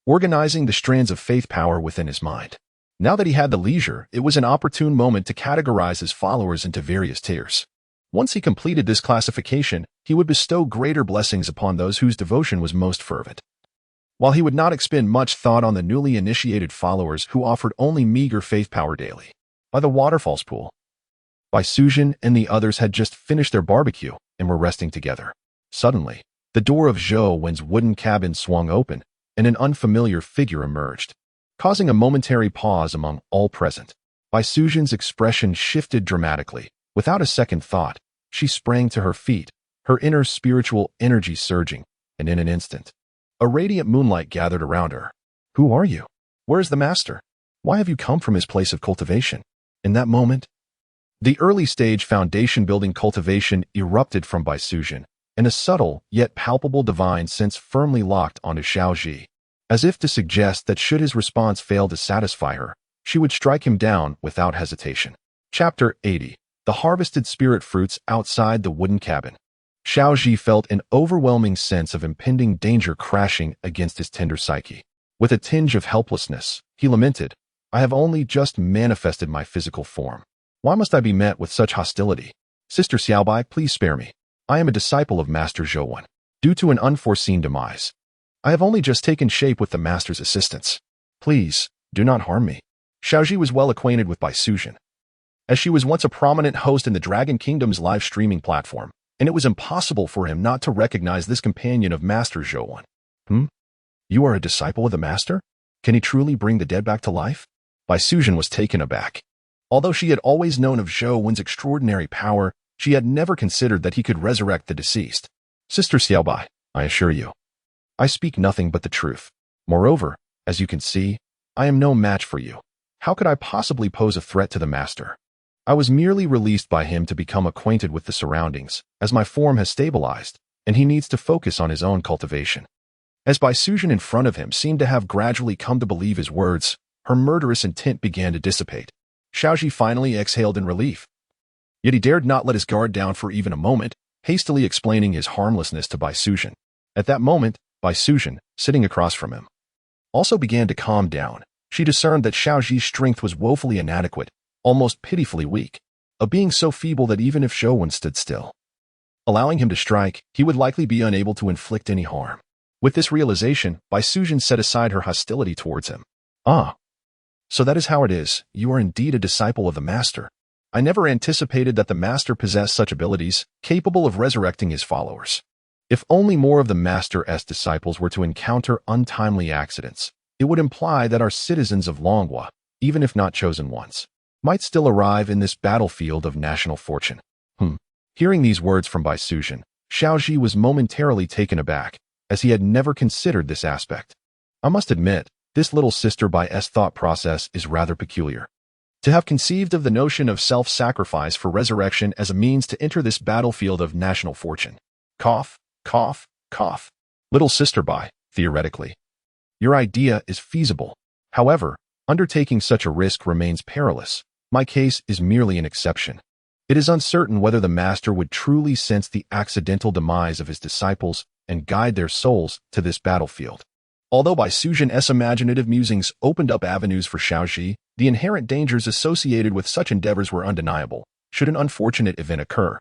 organizing the strands of faith power within his mind. Now that he had the leisure, it was an opportune moment to categorize his followers into various tiers. Once he completed this classification, he would bestow greater blessings upon those whose devotion was most fervent, while he would not expend much thought on the newly initiated followers who offered only meager faith power daily. By the waterfall's pool, Bai Suzhen and the others had just finished their barbecue and were resting together. Suddenly, the door of Zhou Wen's wooden cabin swung open, and an unfamiliar figure emerged, causing a momentary pause among all present. Bai Suzhen's expression shifted dramatically. Without a second thought, she sprang to her feet, her inner spiritual energy surging, and in an instant, a radiant moonlight gathered around her. Who are you? Where is the master? Why have you come from his place of cultivation? In that moment, the early-stage foundation-building cultivation erupted from Bai Suzhen, and a subtle yet palpable divine sense firmly locked onto Shaoxi, as if to suggest that should his response fail to satisfy her, she would strike him down without hesitation. Chapter 80. The harvested spirit fruits outside the wooden cabin. Shaoxi felt an overwhelming sense of impending danger crashing against his tender psyche. With a tinge of helplessness, he lamented, I have only just manifested my physical form. Why must I be met with such hostility? Sister Xiaobai, please spare me. I am a disciple of Master Zhou. Due to an unforeseen demise, I have only just taken shape with the Master's assistance. Please, do not harm me. Shaoxi was well acquainted with Bai Suzhen, as she was once a prominent host in the Dragon Kingdom's live streaming platform, and it was impossible for him not to recognize this companion of Master Zhou. You are a disciple of the Master? Can he truly bring the dead back to life? Bai Suzhen was taken aback. Although she had always known of Zhou Wen's extraordinary power, she had never considered that he could resurrect the deceased. Sister Xiaobai, I assure you, I speak nothing but the truth. Moreover, as you can see, I am no match for you. How could I possibly pose a threat to the Master? I was merely released by him to become acquainted with the surroundings, as my form has stabilized, and he needs to focus on his own cultivation. As Bai Suzhen in front of him seemed to have gradually come to believe his words, her murderous intent began to dissipate. Shaoxi finally exhaled in relief. Yet he dared not let his guard down for even a moment, hastily explaining his harmlessness to Bai Suzhen. At that moment, Bai Suzhen, sitting across from him, also began to calm down. She discerned that Shaoxi's strength was woefully inadequate, almost pitifully weak, a being so feeble that even if Zhou Wen stood still, allowing him to strike, he would likely be unable to inflict any harm. With this realization, Bai Suzhen set aside her hostility towards him. Ah, so that is how it is. You are indeed a disciple of the Master. I never anticipated that the Master possessed such abilities, capable of resurrecting his followers. If only more of the Master's disciples were to encounter untimely accidents, it would imply that our citizens of Longhua, even if not chosen ones, might still arrive in this battlefield of national fortune. Hearing these words from Bai Suzhen, Shaoxi was momentarily taken aback, as he had never considered this aspect. I must admit, this little sister Bai's thought process is rather peculiar. To have conceived of the notion of self-sacrifice for resurrection as a means to enter this battlefield of national fortune. Cough, cough, cough. Little sister Bai, theoretically, your idea is feasible. However, undertaking such a risk remains perilous. My case is merely an exception. It is uncertain whether the master would truly sense the accidental demise of his disciples and guide their souls to this battlefield. Although Bai Sujin's imaginative musings opened up avenues for Xiaoji, the inherent dangers associated with such endeavors were undeniable. Should an unfortunate event occur,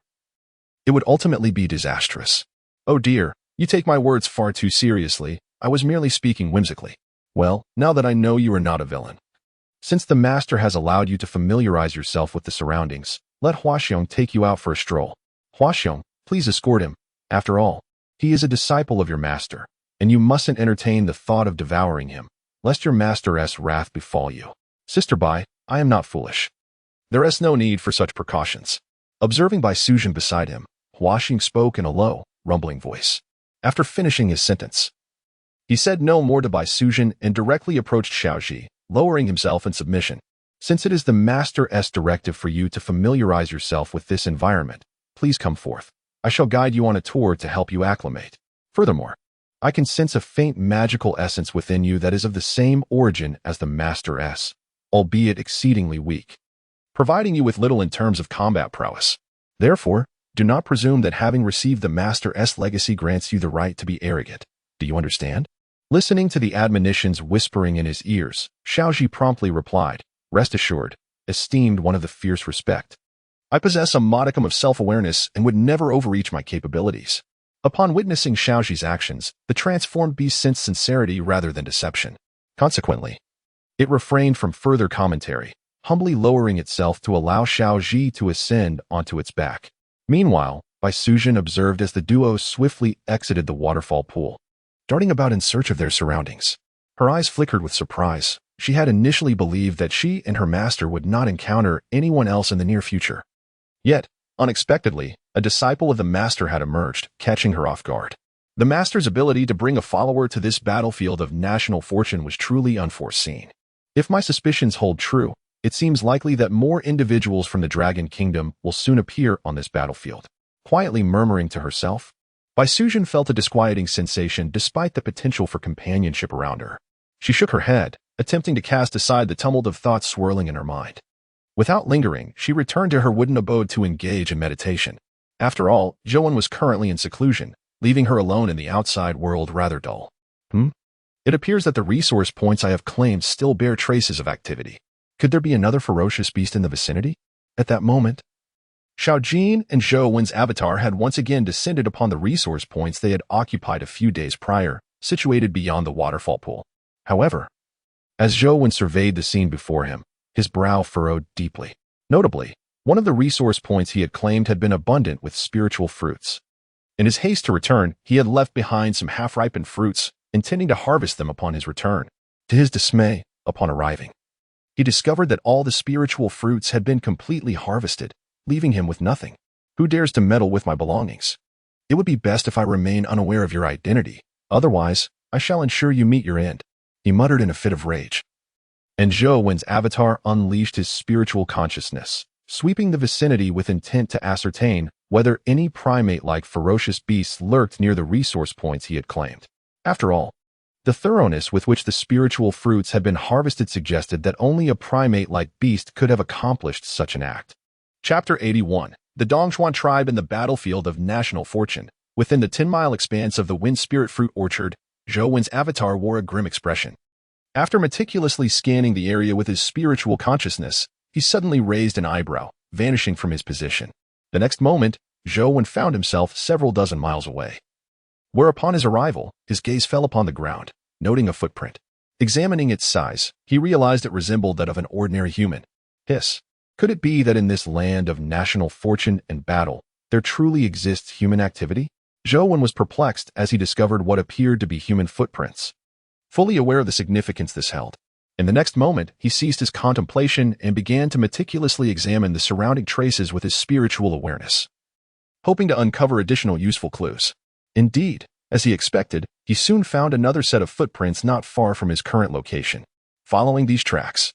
it would ultimately be disastrous. Oh dear, you take my words far too seriously. I was merely speaking whimsically. Well, now that I know you are not a villain, since the master has allowed you to familiarize yourself with the surroundings, let Huaxiong take you out for a stroll. Huaxiong, please escort him. After all, he is a disciple of your master, and you mustn't entertain the thought of devouring him, lest your master's wrath befall you. Sister Bai, I am not foolish. There is no need for such precautions. Observing Bai Sujin beside him, Huaxiong spoke in a low, rumbling voice. After finishing his sentence, he said no more to Bai Sujin and directly approached Xiaoji, lowering himself in submission. Since it is the master's directive for you to familiarize yourself with this environment, please come forth. I shall guide you on a tour to help you acclimate. Furthermore, I can sense a faint magical essence within you that is of the same origin as the master's, albeit exceedingly weak, providing you with little in terms of combat prowess. Therefore, do not presume that having received the master's legacy grants you the right to be arrogant. Do you understand? Listening to the admonitions whispering in his ears, Xiaoji promptly replied, Rest assured, esteemed one of the fierce respect. I possess a modicum of self-awareness and would never overreach my capabilities. Upon witnessing Xiaoji's actions, the transformed beast sensed sincerity rather than deception. Consequently, it refrained from further commentary, humbly lowering itself to allow Xiaoji to ascend onto its back. Meanwhile, Bai Sujin observed as the duo swiftly exited the waterfall pool, darting about in search of their surroundings. Her eyes flickered with surprise. She had initially believed that she and her master would not encounter anyone else in the near future. Yet, unexpectedly, a disciple of the master had emerged, catching her off guard. The master's ability to bring a follower to this battlefield of national fortune was truly unforeseen. If my suspicions hold true, it seems likely that more individuals from the Dragon Kingdom will soon appear on this battlefield. Quietly murmuring to herself, Bai Sujin felt a disquieting sensation despite the potential for companionship around her. She shook her head, attempting to cast aside the tumult of thoughts swirling in her mind. Without lingering, she returned to her wooden abode to engage in meditation. After all, Zhouwen was currently in seclusion, leaving her alone in the outside world rather dull. It appears that the resource points I have claimed still bear traces of activity. Could there be another ferocious beast in the vicinity? At that moment, Xiaojin and Zhouwen's avatar had once again descended upon the resource points they had occupied a few days prior, situated beyond the waterfall pool. However, as Zhouwen surveyed the scene before him, his brow furrowed deeply. Notably, one of the resource points he had claimed had been abundant with spiritual fruits. In his haste to return, he had left behind some half-ripened fruits, intending to harvest them upon his return. To his dismay, upon arriving, he discovered that all the spiritual fruits had been completely harvested, leaving him with nothing. Who dares to meddle with my belongings? It would be best if I remain unaware of your identity. Otherwise, I shall ensure you meet your end, he muttered in a fit of rage. And Zhouwen's avatar unleashed his spiritual consciousness, sweeping the vicinity with intent to ascertain whether any primate-like ferocious beasts lurked near the resource points he had claimed. After all, the thoroughness with which the spiritual fruits had been harvested suggested that only a primate-like beast could have accomplished such an act. Chapter 81. The Dongchuan Tribe in the Battlefield of National Fortune. Within the 10-mile expanse of the Wind Spirit Fruit Orchard, Zhouwen's avatar wore a grim expression. After meticulously scanning the area with his spiritual consciousness, he suddenly raised an eyebrow, vanishing from his position. The next moment, Zhouwen found himself several dozen miles away. Where upon his arrival, his gaze fell upon the ground, noting a footprint. Examining its size, he realized it resembled that of an ordinary human. Hiss. Could it be that in this land of national fortune and battle, there truly exists human activity? Zhouwen was perplexed as he discovered what appeared to be human footprints. Fully aware of the significance this held, in the next moment, he ceased his contemplation and began to meticulously examine the surrounding traces with his spiritual awareness, hoping to uncover additional useful clues. Indeed, as he expected, he soon found another set of footprints not far from his current location. Following these tracks,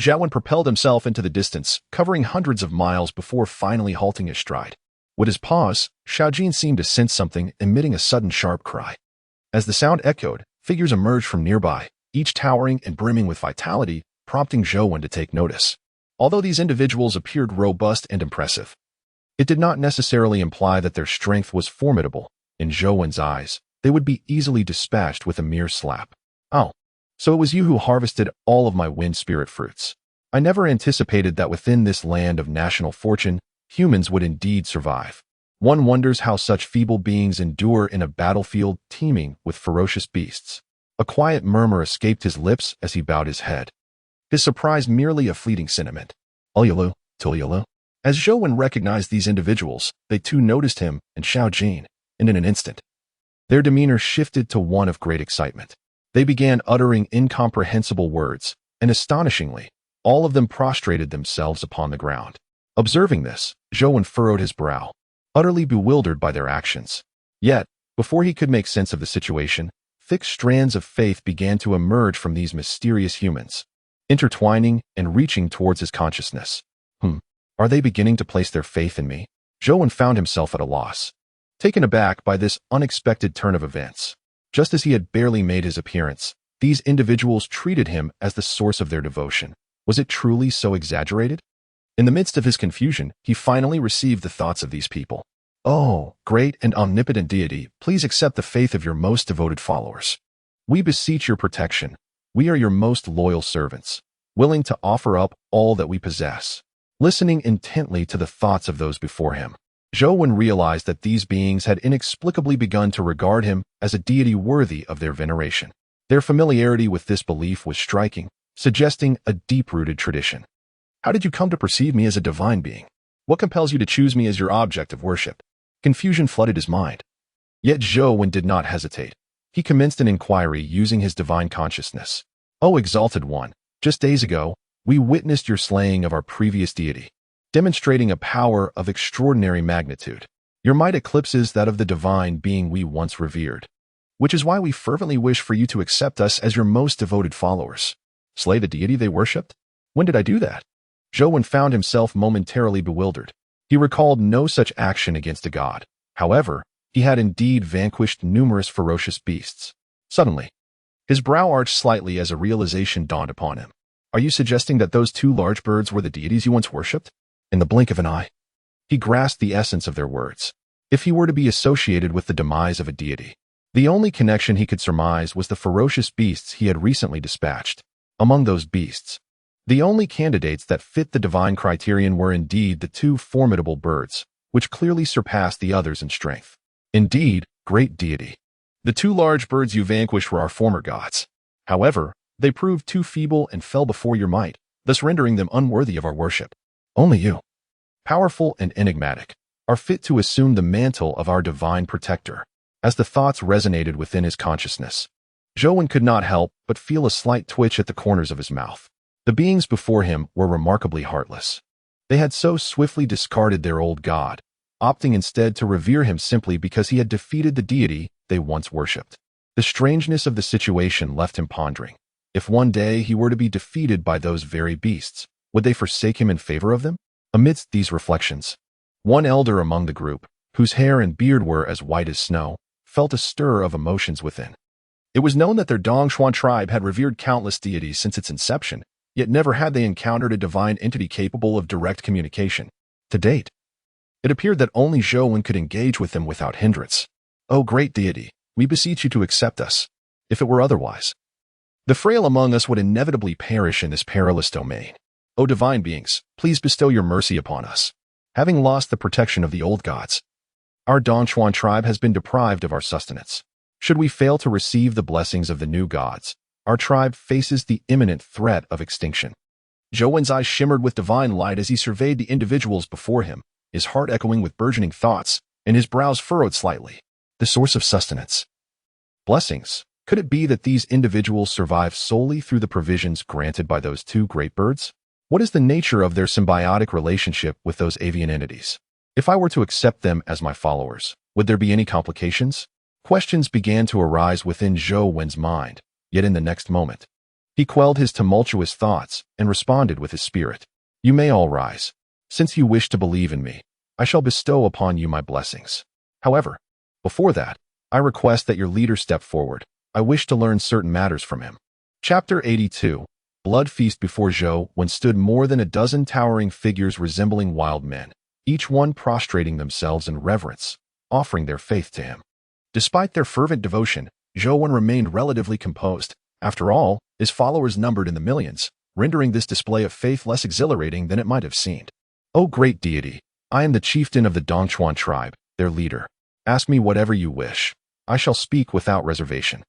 Zhouwen propelled himself into the distance, covering hundreds of miles before finally halting his stride. With his pause, Xiaojin seemed to sense something, emitting a sudden sharp cry. As the sound echoed, figures emerged from nearby, each towering and brimming with vitality, prompting Zhou to take notice. Although these individuals appeared robust and impressive, it did not necessarily imply that their strength was formidable. In Zhou's eyes, they would be easily dispatched with a mere slap. Oh, so it was you who harvested all of my wind spirit fruits. I never anticipated that within this land of national fortune, humans would indeed survive. One wonders how such feeble beings endure in a battlefield teeming with ferocious beasts. A quiet murmur escaped his lips as he bowed his head. His surprise merely a fleeting sentiment. Ulyalu, Tulyalu. As Zhou recognized these individuals, they too noticed him and Xiao Jin, and in an instant, their demeanor shifted to one of great excitement. They began uttering incomprehensible words, and astonishingly, all of them prostrated themselves upon the ground. Observing this, Zhou furrowed his brow, utterly bewildered by their actions. Yet, before he could make sense of the situation, thick strands of faith began to emerge from these mysterious humans, intertwining and reaching towards his consciousness. Are they beginning to place their faith in me? Zhou found himself at a loss, taken aback by this unexpected turn of events. Just as he had barely made his appearance, these individuals treated him as the source of their devotion. Was it truly so exaggerated? In the midst of his confusion, he finally received the thoughts of these people. Oh, great and omnipotent deity, please accept the faith of your most devoted followers. We beseech your protection. We are your most loyal servants, willing to offer up all that we possess. Listening intently to the thoughts of those before him, Zhou realized that these beings had inexplicably begun to regard him as a deity worthy of their veneration. Their familiarity with this belief was striking, suggesting a deep-rooted tradition. How did you come to perceive me as a divine being? What compels you to choose me as your object of worship? Confusion flooded his mind. Yet Zhou did not hesitate. He commenced an inquiry using his divine consciousness. O exalted one, just days ago, we witnessed your slaying of our previous deity, demonstrating a power of extraordinary magnitude. Your might eclipses that of the divine being we once revered, which is why we fervently wish for you to accept us as your most devoted followers. Slay the deity they worshipped? When did I do that? Zhou found himself momentarily bewildered. He recalled no such action against a god. However, he had indeed vanquished numerous ferocious beasts. Suddenly, his brow arched slightly as a realization dawned upon him. Are you suggesting that those two large birds were the deities you once worshipped? In the blink of an eye, he grasped the essence of their words. If he were to be associated with the demise of a deity, the only connection he could surmise was the ferocious beasts he had recently dispatched. Among those beasts, the only candidates that fit the divine criterion were indeed the two formidable birds, which clearly surpassed the others in strength. Indeed, great deity. The two large birds you vanquished were our former gods. However, they proved too feeble and fell before your might, thus rendering them unworthy of our worship. Only you, powerful and enigmatic, are fit to assume the mantle of our divine protector. As the thoughts resonated within his consciousness, Zhou could not help but feel a slight twitch at the corners of his mouth. The beings before him were remarkably heartless. They had so swiftly discarded their old god, opting instead to revere him simply because he had defeated the deity they once worshipped. The strangeness of the situation left him pondering. If one day he were to be defeated by those very beasts, would they forsake him in favor of them? Amidst these reflections, one elder among the group, whose hair and beard were as white as snow, felt a stir of emotions within. It was known that their Dongshuan tribe had revered countless deities since its inception, yet never had they encountered a divine entity capable of direct communication. To date, it appeared that only Zhou could engage with them without hindrance. O great deity, we beseech you to accept us. If it were otherwise, the frail among us would inevitably perish in this perilous domain. O divine beings, please bestow your mercy upon us. Having lost the protection of the old gods, our Dongshuan tribe has been deprived of our sustenance. Should we fail to receive the blessings of the new gods, our tribe faces the imminent threat of extinction. Zhou's eyes shimmered with divine light as he surveyed the individuals before him, his heart echoing with burgeoning thoughts, and his brows furrowed slightly. The source of sustenance. Blessings. Could it be that these individuals survive solely through the provisions granted by those two great birds? What is the nature of their symbiotic relationship with those avian entities? If I were to accept them as my followers, would there be any complications? Questions began to arise within Zhou's mind, yet in the next moment, he quelled his tumultuous thoughts and responded with his spirit. You may all rise. Since you wish to believe in me, I shall bestow upon you my blessings. However, before that, I request that your leader step forward. I wish to learn certain matters from him. Chapter 82. Blood feast before Zhou when stood more than a dozen towering figures resembling wild men, each one prostrating themselves in reverence, offering their faith to him. Despite their fervent devotion, Zhou remained relatively composed. After all, his followers numbered in the millions, rendering this display of faith less exhilarating than it might have seemed. O great deity, I am the chieftain of the Dongchuan tribe, their leader. Ask me whatever you wish. I shall speak without reservation.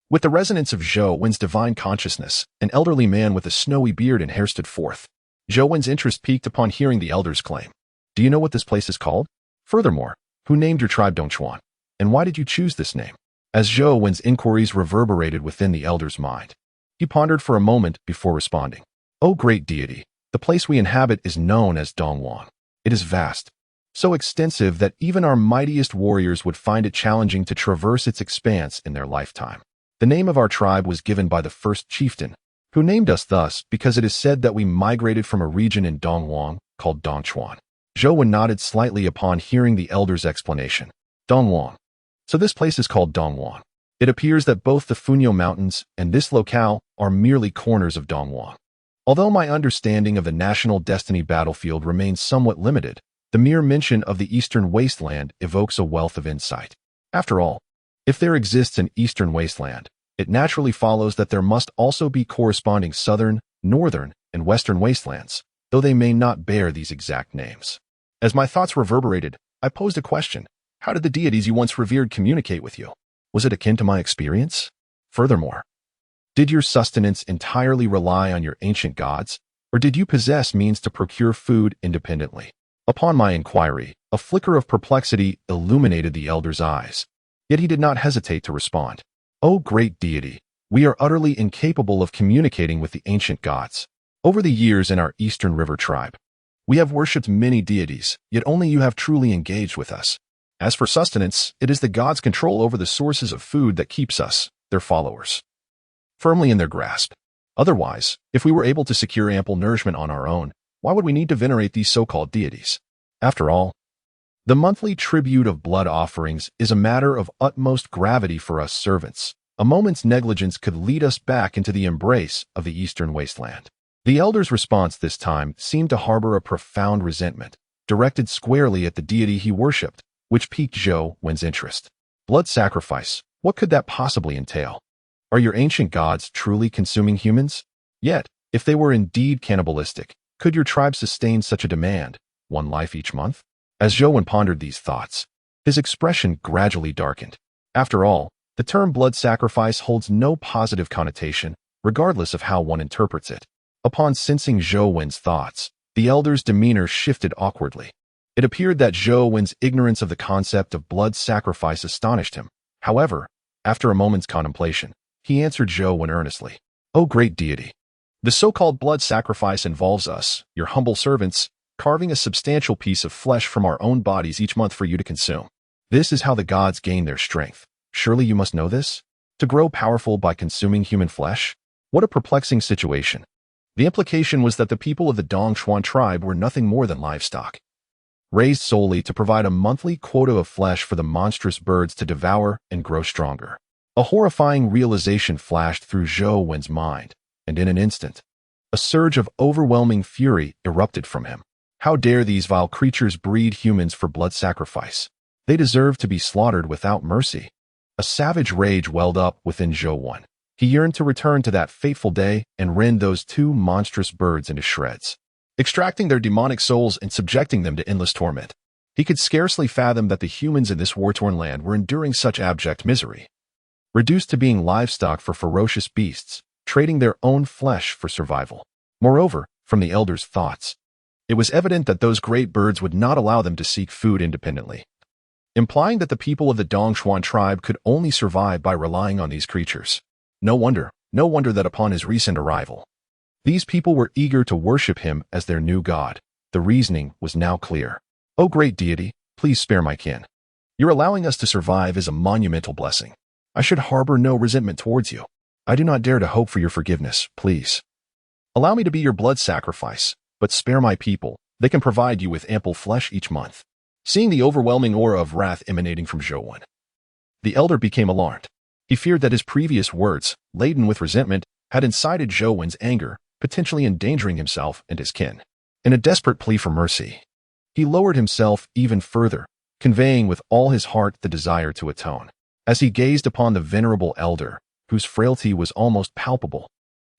With the resonance of Zhou divine consciousness, an elderly man with a snowy beard and hair stood forth. Zhou interest piqued upon hearing the elder's claim. Do you know what this place is called? Furthermore, who named your tribe Dongchuan? And why did you choose this name? As Zhou inquiries reverberated within the elder's mind, he pondered for a moment before responding. O great deity, the place we inhabit is known as Dongwang. It is vast, so extensive that even our mightiest warriors would find it challenging to traverse its expanse in their lifetime. The name of our tribe was given by the first chieftain, who named us thus because it is said that we migrated from a region in Dongwang called Dongchuan. Zhou nodded slightly upon hearing the elder's explanation. Dongwang. So this place is called Dongwang. It appears that both the Funyo Mountains and this locale are merely corners of Dongwang. Although my understanding of the national destiny battlefield remains somewhat limited, the mere mention of the Eastern Wasteland evokes a wealth of insight. After all, if there exists an Eastern Wasteland, it naturally follows that there must also be corresponding Southern, Northern, and Western Wastelands, though they may not bear these exact names. As my thoughts reverberated, I posed a question. How did the deities you once revered communicate with you? Was it akin to my experience? Furthermore, did your sustenance entirely rely on your ancient gods, or did you possess means to procure food independently? Upon my inquiry, a flicker of perplexity illuminated the elder's eyes, yet he did not hesitate to respond. O great deity, we are utterly incapable of communicating with the ancient gods. Over the years in our Eastern River tribe, we have worshipped many deities, yet only you have truly engaged with us. As for sustenance, it is the gods' control over the sources of food that keeps us, their followers, firmly in their grasp. Otherwise, if we were able to secure ample nourishment on our own, why would we need to venerate these so-called deities? After all, the monthly tribute of blood offerings is a matter of utmost gravity for us servants. A moment's negligence could lead us back into the embrace of the Eastern Wasteland. The elder's response this time seemed to harbor a profound resentment, directed squarely at the deity he worshipped, which piqued Zhou's interest. Blood sacrifice, what could that possibly entail? Are your ancient gods truly consuming humans? Yet, if they were indeed cannibalistic, could your tribe sustain such a demand, one life each month? As Zhou pondered these thoughts, his expression gradually darkened. After all, the term blood sacrifice holds no positive connotation, regardless of how one interprets it. Upon sensing Zhou's thoughts, the elder's demeanor shifted awkwardly. It appeared that Zhou's ignorance of the concept of blood sacrifice astonished him. However, after a moment's contemplation, he answered Zhou earnestly. O great deity, the so-called blood sacrifice involves us, your humble servants, carving a substantial piece of flesh from our own bodies each month for you to consume. This is how the gods gain their strength. Surely you must know this? To grow powerful by consuming human flesh? What a perplexing situation. The implication was that the people of the Dongchuan tribe were nothing more than livestock, raised solely to provide a monthly quota of flesh for the monstrous birds to devour and grow stronger. A horrifying realization flashed through Zhou's mind, and in an instant, a surge of overwhelming fury erupted from him. How dare these vile creatures breed humans for blood sacrifice? They deserve to be slaughtered without mercy. A savage rage welled up within Zhou. He yearned to return to that fateful day and rend those two monstrous birds into shreds, extracting their demonic souls and subjecting them to endless torment. He could scarcely fathom that the humans in this war-torn land were enduring such abject misery, reduced to being livestock for ferocious beasts, trading their own flesh for survival. Moreover, from the elder's thoughts, it was evident that those great birds would not allow them to seek food independently, implying that the people of the Dongchuan tribe could only survive by relying on these creatures. No wonder that upon his recent arrival, these people were eager to worship him as their new god. The reasoning was now clear. O great deity, please spare my kin. Your allowing us to survive is a monumental blessing. I should harbor no resentment towards you. I do not dare to hope for your forgiveness, please. Allow me to be your blood sacrifice, but spare my people. They can provide you with ample flesh each month. Seeing the overwhelming aura of wrath emanating from Zhou, The elder became alarmed. He feared that his previous words, laden with resentment, had incited Zhou anger, potentially endangering himself and his kin. In a desperate plea for mercy, he lowered himself even further, conveying with all his heart the desire to atone. As he gazed upon the venerable elder, whose frailty was almost palpable,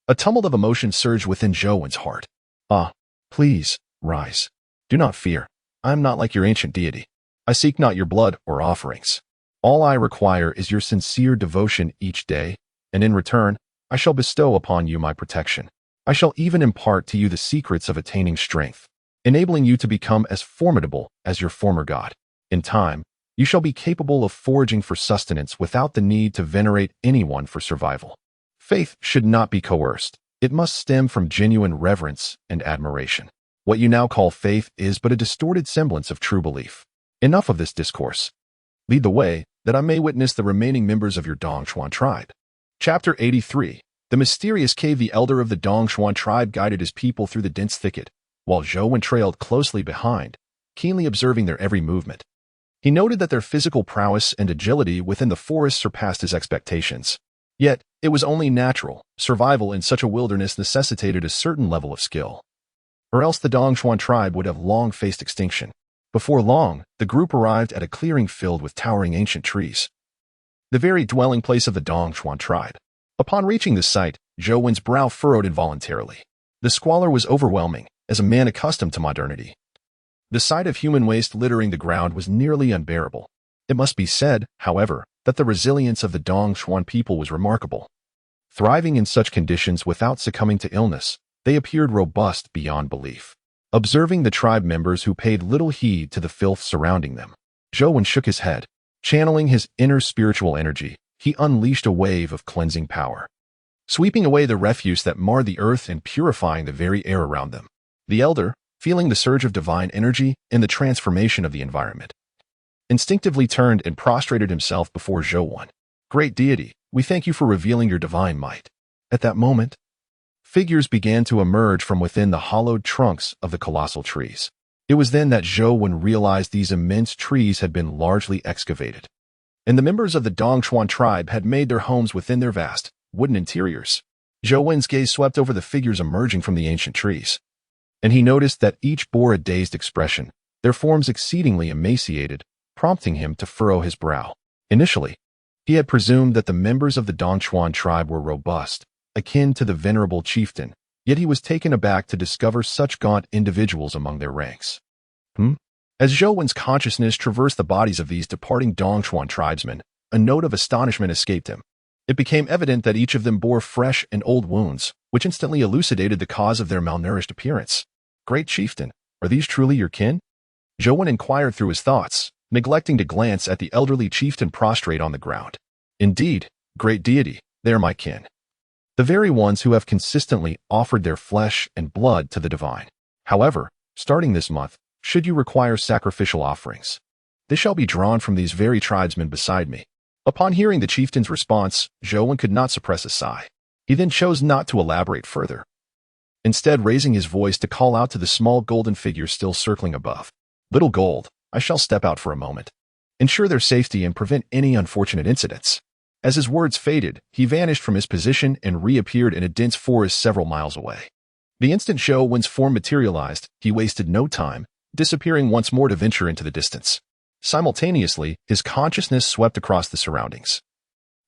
a tumult of emotion surged within Zhou heart. "Ah, please, rise. Do not fear. I am not like your ancient deity. I seek not your blood or offerings. All I require is your sincere devotion each day, and in return, I shall bestow upon you my protection. I shall even impart to you the secrets of attaining strength, enabling you to become as formidable as your former god. In time, you shall be capable of foraging for sustenance without the need to venerate anyone for survival. Faith should not be coerced. It must stem from genuine reverence and admiration. What you now call faith is but a distorted semblance of true belief. Enough of this discourse. Lead the way, that I may witness the remaining members of your Dongshuan tribe." Chapter 83. The mysterious cave. The elder of the Dongshuan tribe guided his people through the dense thicket, while Zhou trailed closely behind, keenly observing their every movement. He noted that their physical prowess and agility within the forest surpassed his expectations. Yet, it was only natural. Survival in such a wilderness necessitated a certain level of skill, or else the Dongshuan tribe would have long faced extinction. Before long, the group arrived at a clearing filled with towering ancient trees, the very dwelling place of the Dongshuan tribe. Upon reaching the site, Zhou brow furrowed involuntarily. The squalor was overwhelming, as a man accustomed to modernity. The sight of human waste littering the ground was nearly unbearable. It must be said, however, that the resilience of the Dongshuan people was remarkable. Thriving in such conditions without succumbing to illness, they appeared robust beyond belief. Observing the tribe members who paid little heed to the filth surrounding them, Zhou shook his head. Channeling his inner spiritual energy, he unleashed a wave of cleansing power, sweeping away the refuse that marred the earth and purifying the very air around them. The elder, feeling the surge of divine energy and the transformation of the environment, instinctively turned and prostrated himself before Zhou. "Great deity, we thank you for revealing your divine might." At that moment, figures began to emerge from within the hollowed trunks of the colossal trees. It was then that Zhou realized these immense trees had been largely excavated, and the members of the Dongshuan tribe had made their homes within their vast, wooden interiors. Zhou's gaze swept over the figures emerging from the ancient trees, and he noticed that each bore a dazed expression, their forms exceedingly emaciated, prompting him to furrow his brow. Initially, he had presumed that the members of the Dongshuan tribe were robust, akin to the venerable chieftain, yet he was taken aback to discover such gaunt individuals among their ranks. As Zhou's consciousness traversed the bodies of these departing Dongshuan tribesmen, a note of astonishment escaped him. It became evident that each of them bore fresh and old wounds, which instantly elucidated the cause of their malnourished appearance. "Great chieftain, are these truly your kin?" Zhou inquired through his thoughts, neglecting to glance at the elderly chieftain prostrate on the ground. "Indeed, great deity, they are my kin. The very ones who have consistently offered their flesh and blood to the divine. However, starting this month, should you require sacrificial offerings, they shall be drawn from these very tribesmen beside me." Upon hearing the chieftain's response, Zhou could not suppress a sigh. He then chose not to elaborate further, instead raising his voice to call out to the small golden figure still circling above. "Little Gold, I shall step out for a moment. Ensure their safety and prevent any unfortunate incidents." As his words faded, he vanished from his position and reappeared in a dense forest several miles away. The instant Zhou's form materialized, he wasted no time, disappearing once more to venture into the distance. Simultaneously, his consciousness swept across the surroundings,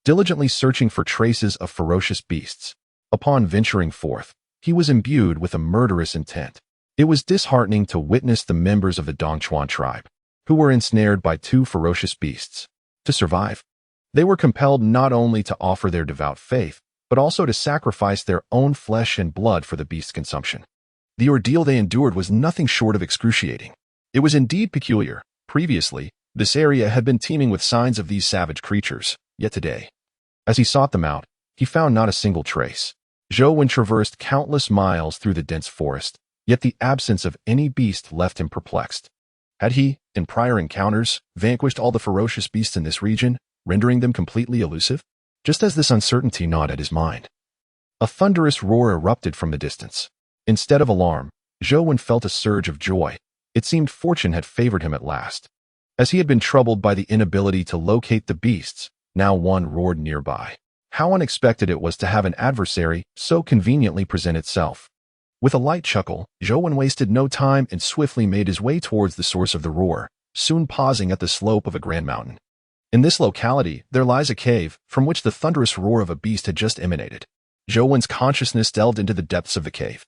diligently searching for traces of ferocious beasts. Upon venturing forth, he was imbued with a murderous intent. It was disheartening to witness the members of the Dongshuan tribe, who were ensnared by two ferocious beasts. To survive, they were compelled not only to offer their devout faith, but also to sacrifice their own flesh and blood for the beast's consumption. The ordeal they endured was nothing short of excruciating. It was indeed peculiar. Previously, this area had been teeming with signs of these savage creatures, yet today, as he sought them out, he found not a single trace. Zhou traversed countless miles through the dense forest, yet the absence of any beast left him perplexed. Had he, in prior encounters, vanquished all the ferocious beasts in this region, rendering them completely elusive? Just as this uncertainty gnawed at his mind, a thunderous roar erupted from the distance. Instead of alarm, Zhou felt a surge of joy. It seemed fortune had favored him at last. As he had been troubled by the inability to locate the beasts, Now one roared nearby. How unexpected it was to have an adversary so conveniently present itself. With a light chuckle, Zhou wasted no time and swiftly made his way towards the source of the roar, soon pausing at the slope of a grand mountain. In this locality, there lies a cave from which the thunderous roar of a beast had just emanated. Zhou consciousness delved into the depths of the cave.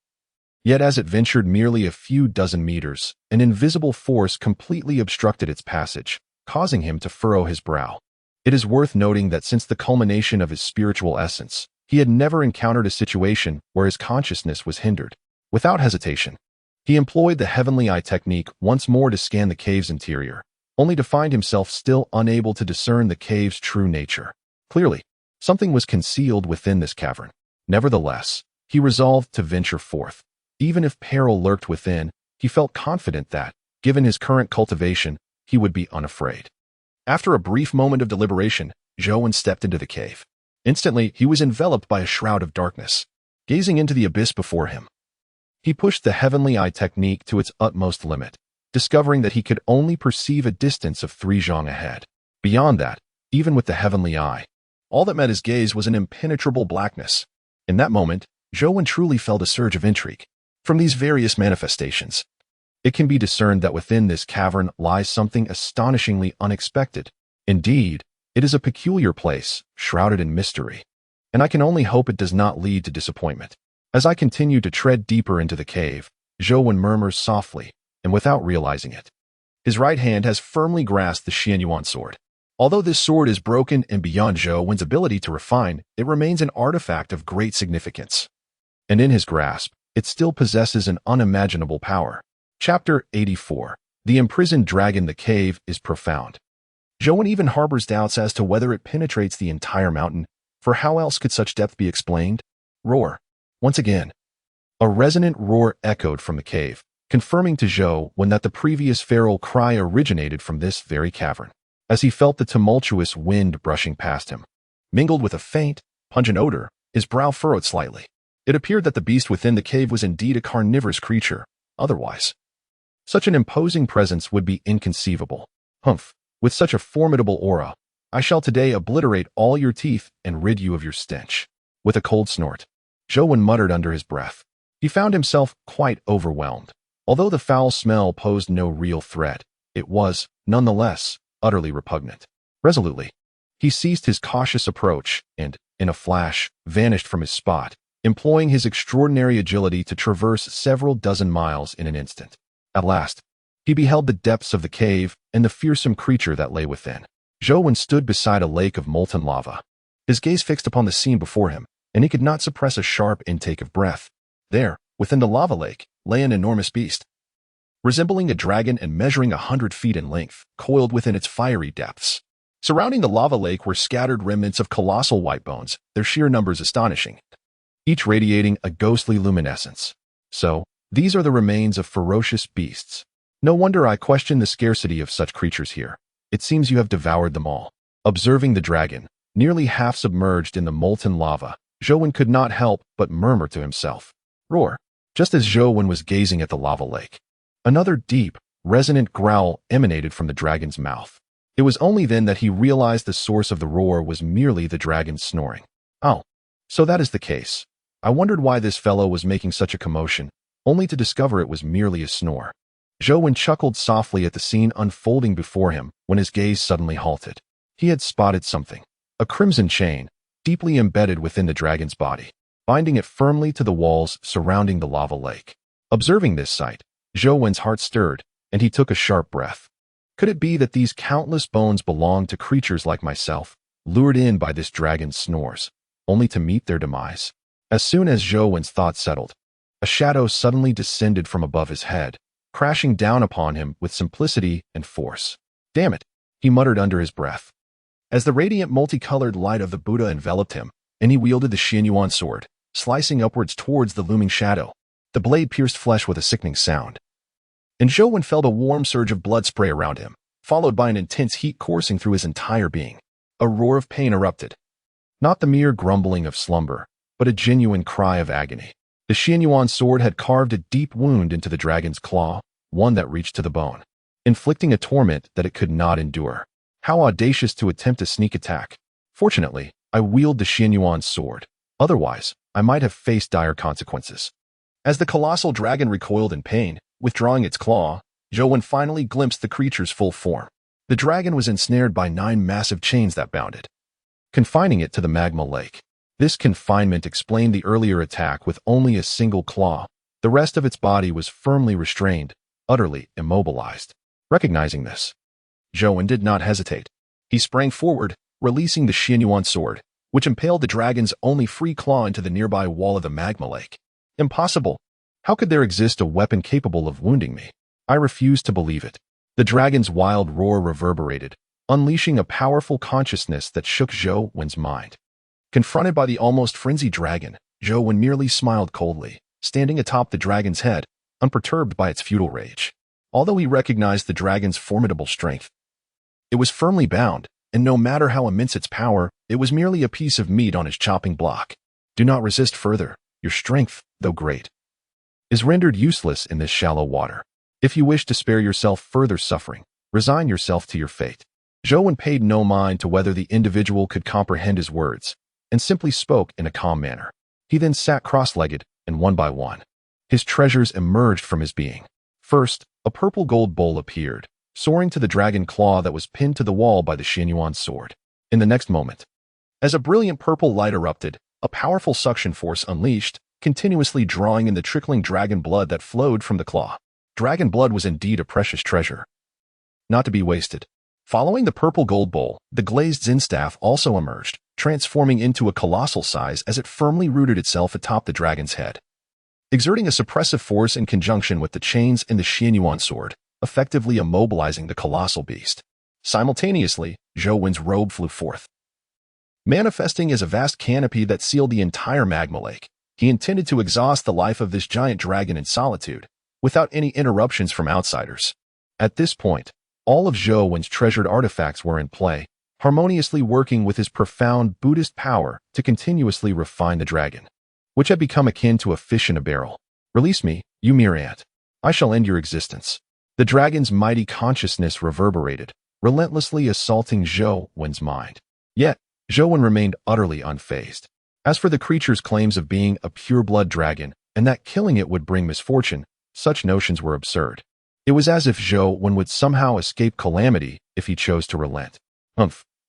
Yet as it ventured merely a few dozen meters, an invisible force completely obstructed its passage, causing him to furrow his brow. It is worth noting that since the culmination of his spiritual essence, he had never encountered a situation where his consciousness was hindered. Without hesitation, he employed the heavenly eye technique once more to scan the cave's interior, only to find himself still unable to discern the cave's true nature. Clearly, something was concealed within this cavern. Nevertheless, he resolved to venture forth. Even if peril lurked within, he felt confident that, given his current cultivation, he would be unafraid. After a brief moment of deliberation, Zhou stepped into the cave. Instantly, he was enveloped by a shroud of darkness. Gazing into the abyss before him, he pushed the heavenly eye technique to its utmost limit, discovering that he could only perceive a distance of 3 zhang ahead. Beyond that, even with the heavenly eye, all that met his gaze was an impenetrable blackness. In that moment, Zhou truly felt a surge of intrigue. From these various manifestations, it can be discerned that within this cavern lies something astonishingly unexpected. Indeed, it is a peculiar place, shrouded in mystery, and I can only hope it does not lead to disappointment. As I continue to tread deeper into the cave, Zhou murmurs softly, and without realizing it. His right hand has firmly grasped the Xianyuan sword. Although this sword is broken and beyond Zhou's ability to refine, it remains an artifact of great significance. And in his grasp, it still possesses an unimaginable power. Chapter 84. The imprisoned dragon. The cave is profound. Zhou even harbors doubts as to whether it penetrates the entire mountain, for how else could such depth be explained? Roar. Once again, a resonant roar echoed from the cave, confirming to Zhou that the previous feral cry originated from this very cavern. As he felt the tumultuous wind brushing past him, mingled with a faint, pungent odor, his brow furrowed slightly. It appeared that the beast within the cave was indeed a carnivorous creature. Otherwise, such an imposing presence would be inconceivable. Humph, with such a formidable aura, I shall today obliterate all your teeth and rid you of your stench. With a cold snort, Zhou muttered under his breath. He found himself quite overwhelmed. Although the foul smell posed no real threat, it was, nonetheless, utterly repugnant. Resolutely, he ceased his cautious approach and, in a flash, vanished from his spot, employing his extraordinary agility to traverse several dozen miles in an instant. At last, he beheld the depths of the cave and the fearsome creature that lay within. Zhou stood beside a lake of molten lava, his gaze fixed upon the scene before him, and he could not suppress a sharp intake of breath. There, within the lava lake, lay an enormous beast, resembling a dragon and measuring 100 feet in length, coiled within its fiery depths. Surrounding the lava lake were scattered remnants of colossal white bones, their sheer numbers astonishing, each radiating a ghostly luminescence. So, these are the remains of ferocious beasts. No wonder I question the scarcity of such creatures here. It seems you have devoured them all. Observing the dragon, nearly half submerged in the molten lava, Zhou could not help but murmur to himself, "Roar." Just as Zhou was gazing at the lava lake, another deep, resonant growl emanated from the dragon's mouth. It was only then that he realized the source of the roar was merely the dragon's snoring. Oh, so that is the case. I wondered why this fellow was making such a commotion, only to discover it was merely a snore. Zhou chuckled softly at the scene unfolding before him when his gaze suddenly halted. He had spotted something, a crimson chain, deeply embedded within the dragon's body, binding it firmly to the walls surrounding the lava lake. Observing this sight, Zhou's heart stirred, and he took a sharp breath. Could it be that these countless bones belonged to creatures like myself, lured in by this dragon's snores, only to meet their demise? As soon as Zhou's thoughts settled, a shadow suddenly descended from above his head, crashing down upon him with simplicity and force. "Damn it," he muttered under his breath, as the radiant multicolored light of the Buddha enveloped him, and he wielded the Xianyuan sword, slicing upwards towards the looming shadow. The blade pierced flesh with a sickening sound, and Zhou felt a warm surge of blood spray around him, followed by an intense heat coursing through his entire being. A roar of pain erupted. Not the mere grumbling of slumber, but a genuine cry of agony. The Xianyuan sword had carved a deep wound into the dragon's claw, one that reached to the bone, inflicting a torment that it could not endure. How audacious to attempt a sneak attack. Fortunately, I wield the Xianyuan sword. Otherwise, I might have faced dire consequences. As the colossal dragon recoiled in pain, withdrawing its claw, Zhou finally glimpsed the creature's full form. The dragon was ensnared by 9 massive chains that bound it, confining it to the magma lake. This confinement explained the earlier attack with only a single claw. The rest of its body was firmly restrained, utterly immobilized. Recognizing this, Zhou did not hesitate. He sprang forward, releasing the Xianyuan sword, which impaled the dragon's only free claw into the nearby wall of the magma lake. Impossible! How could there exist a weapon capable of wounding me? I refused to believe it. The dragon's wild roar reverberated, unleashing a powerful consciousness that shook Zhou's mind. Confronted by the almost frenzied dragon, Zhou merely smiled coldly, standing atop the dragon's head, unperturbed by its futile rage. Although he recognized the dragon's formidable strength, it was firmly bound, and no matter how immense its power, it was merely a piece of meat on his chopping block. Do not resist further. Your strength, though great, is rendered useless in this shallow water. If you wish to spare yourself further suffering, resign yourself to your fate. Zhou paid no mind to whether the individual could comprehend his words, and simply spoke in a calm manner. He then sat cross-legged, and one by one, his treasures emerged from his being. First, a purple gold bowl appeared, soaring to the dragon claw that was pinned to the wall by the Xianyuan sword. In the next moment, as a brilliant purple light erupted, a powerful suction force unleashed, continuously drawing in the trickling dragon blood that flowed from the claw. Dragon blood was indeed a precious treasure, not to be wasted. Following the purple gold bowl, the glazed Zen staff also emerged, transforming into a colossal size as it firmly rooted itself atop the dragon's head. Exerting a suppressive force in conjunction with the chains and the Xianyuan sword, effectively immobilizing the colossal beast. Simultaneously, Zhou's robe flew forth, manifesting as a vast canopy that sealed the entire magma lake. He intended to exhaust the life of this giant dragon in solitude, without any interruptions from outsiders. At this point, all of Zhou's treasured artifacts were in play, harmoniously working with his profound Buddhist power to continuously refine the dragon, which had become akin to a fish in a barrel. Release me, you mere ant. I shall end your existence. The dragon's mighty consciousness reverberated, relentlessly assaulting Zhou's mind. Yet, Zhou remained utterly unfazed. As for the creature's claims of being a pure-blood dragon, and that killing it would bring misfortune, such notions were absurd. It was as if Zhou would somehow escape calamity if he chose to relent.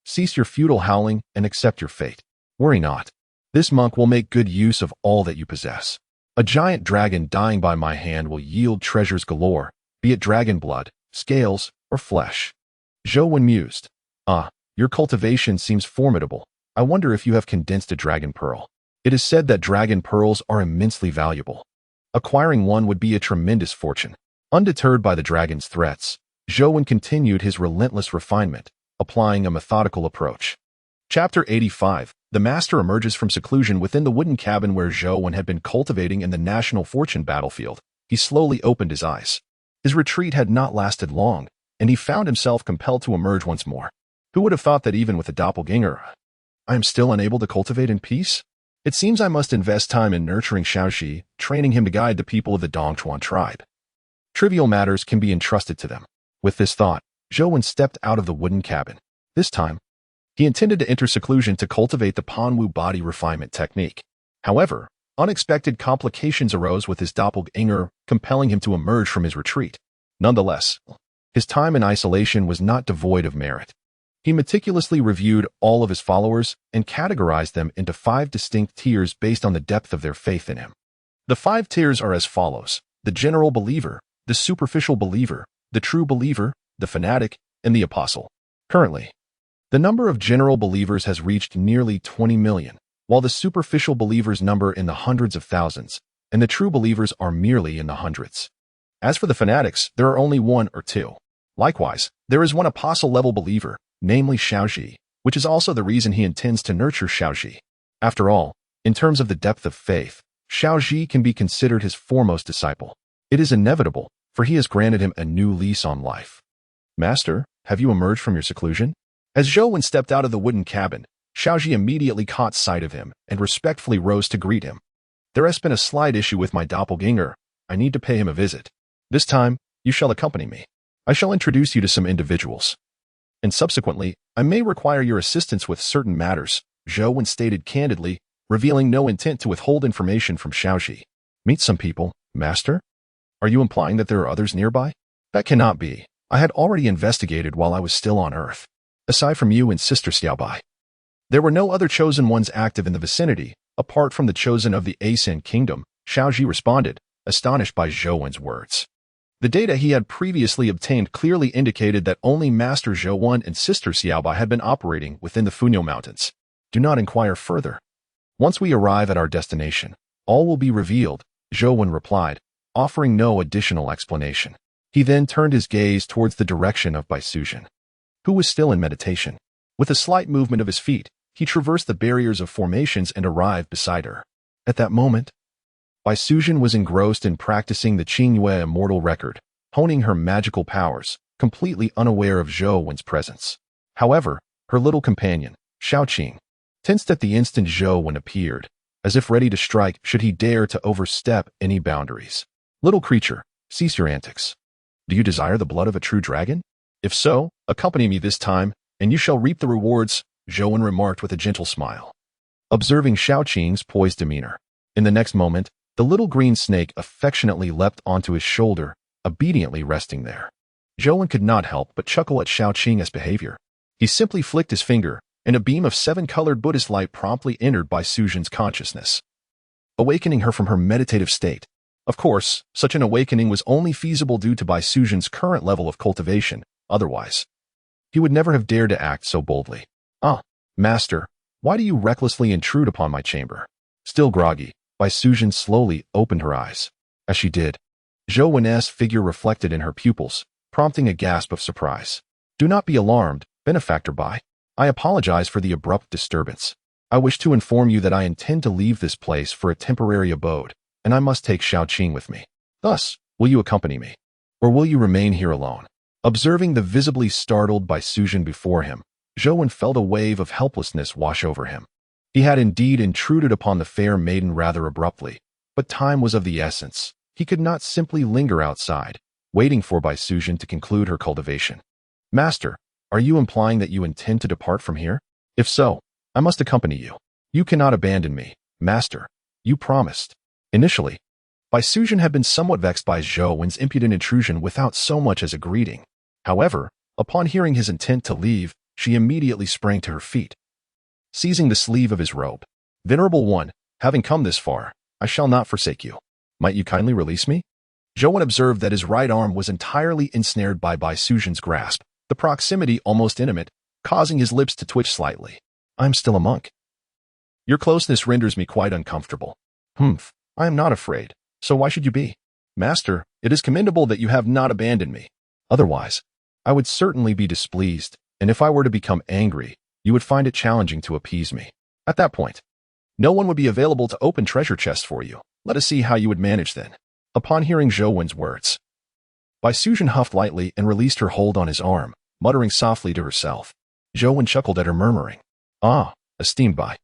Cease your futile howling and accept your fate. Worry not. This monk will make good use of all that you possess. A giant dragon dying by my hand will yield treasures galore, be it dragon blood, scales, or flesh. Zhou mused. Your cultivation seems formidable. I wonder if you have condensed a dragon pearl. It is said that dragon pearls are immensely valuable. Acquiring one would be a tremendous fortune. Undeterred by the dragon's threats, Zhou continued his relentless refinement, applying a methodical approach. Chapter 85. The master emerges from seclusion within the wooden cabin where Zhou had been cultivating in the national fortune battlefield. He slowly opened his eyes. His retreat had not lasted long, and he found himself compelled to emerge once more. Who would have thought that even with a doppelganger, I am still unable to cultivate in peace? It seems I must invest time in nurturing Xiaoxi, training him to guide the people of the Dongchuan tribe. Trivial matters can be entrusted to them. With this thought, Zhou stepped out of the wooden cabin. This time, he intended to enter seclusion to cultivate the Panwu body refinement technique. However, unexpected complications arose with his doppelganger, compelling him to emerge from his retreat. Nonetheless, his time in isolation was not devoid of merit. He meticulously reviewed all of his followers and categorized them into 5 distinct tiers based on the depth of their faith in him. The 5 tiers are as follows: the general believer, the superficial believer, the true believer, the fanatic, and the apostle. Currently, the number of general believers has reached nearly 20 million, while the superficial believers number in the hundreds of thousands, and the true believers are merely in the hundreds. As for the fanatics, there are only 1 or 2. Likewise, there is one apostle-level believer, namely Xiaoxi, which is also the reason he intends to nurture Xiaoxi. After all, in terms of the depth of faith, Xiaoxi can be considered his foremost disciple. It is inevitable, for he has granted him a new lease on life. Master, have you emerged from your seclusion? As Zhou stepped out of the wooden cabin, Xiaoxi immediately caught sight of him and respectfully rose to greet him. There has been a slight issue with my doppelganger. I need to pay him a visit. This time, you shall accompany me. I shall introduce you to some individuals. and subsequently, I may require your assistance with certain matters, Zhou Wen stated candidly, revealing no intent to withhold information from Xiaoxi. Meet some people, master? Are you implying that there are others nearby? That cannot be. I had already investigated while I was still on Earth. Aside from you and Sister Xiaobai, there were no other chosen ones active in the vicinity, apart from the chosen of the Ascent Kingdom, Xiaoxi responded, astonished by Zhou Wen's words. The data he had previously obtained clearly indicated that only Master Zhou Wen and Sister Xiaobai had been operating within the Funyo Mountains. Do not inquire further. Once we arrive at our destination, all will be revealed, Zhou Wen replied, offering no additional explanation. He then turned his gaze towards the direction of Bai Suzhen, who was still in meditation. With a slight movement of his feet, he traversed the barriers of formations and arrived beside her. At that moment, Bai Suzhen was engrossed in practicing the Qingyue immortal record, honing her magical powers, completely unaware of Zhou Wen's presence. However, her little companion, Xiaoqing, tensed at the instant Zhou Wen appeared, as if ready to strike should he dare to overstep any boundaries. Little creature, cease your antics. Do you desire the blood of a true dragon? If so, accompany me this time, and you shall reap the rewards, Zhou Wen remarked with a gentle smile. Observing Xiaoqing's poised demeanor, in the next moment, the little green snake affectionately leapt onto his shoulder, obediently resting there. Zhou Wen could not help but chuckle at Xiaoqing's behavior. He simply flicked his finger, and a beam of seven-colored Buddhist light promptly entered Bai Suzhen's consciousness, awakening her from her meditative state. Of course, such an awakening was only feasible due to Bai Suzhen's current level of cultivation. Otherwise, he would never have dared to act so boldly. Ah, master, why do you recklessly intrude upon my chamber? Still groggy, Bai Suzhen slowly opened her eyes. As she did, Zhou Wen's figure reflected in her pupils, prompting a gasp of surprise. Do not be alarmed, benefactor Bai. I apologize for the abrupt disturbance. I wish to inform you that I intend to leave this place for a temporary abode, and I must take Xiaoqing with me. Thus, will you accompany me? Or will you remain here alone? Observing the visibly startled Bai Suzhen before him, Zhou Wen felt a wave of helplessness wash over him. He had indeed intruded upon the fair maiden rather abruptly, but time was of the essence. He could not simply linger outside, waiting for Bai Suzhen to conclude her cultivation. Master, are you implying that you intend to depart from here? If so, I must accompany you. You cannot abandon me, master. You promised. Initially, Bai Suzhen had been somewhat vexed by Zhou Wen's impudent intrusion without so much as a greeting. However, upon hearing his intent to leave, she immediately sprang to her feet, seizing the sleeve of his robe. Venerable one, having come this far, I shall not forsake you. Might you kindly release me? Zhou Wen observed that his right arm was entirely ensnared by Bai Suzhen's grasp, the proximity almost intimate, causing his lips to twitch slightly. I'm still a monk. Your closeness renders me quite uncomfortable. I am not afraid, so why should you be? Master, it is commendable that you have not abandoned me. Otherwise, I would certainly be displeased, and if I were to become angry, you would find it challenging to appease me. At that point, no one would be available to open treasure chests for you. Let us see how you would manage then. Upon hearing Zhou Wen's words, Bai Suzhen huffed lightly and released her hold on his arm, muttering softly to herself. Zhou Wen chuckled at her, murmuring, Ah, esteemed Bai,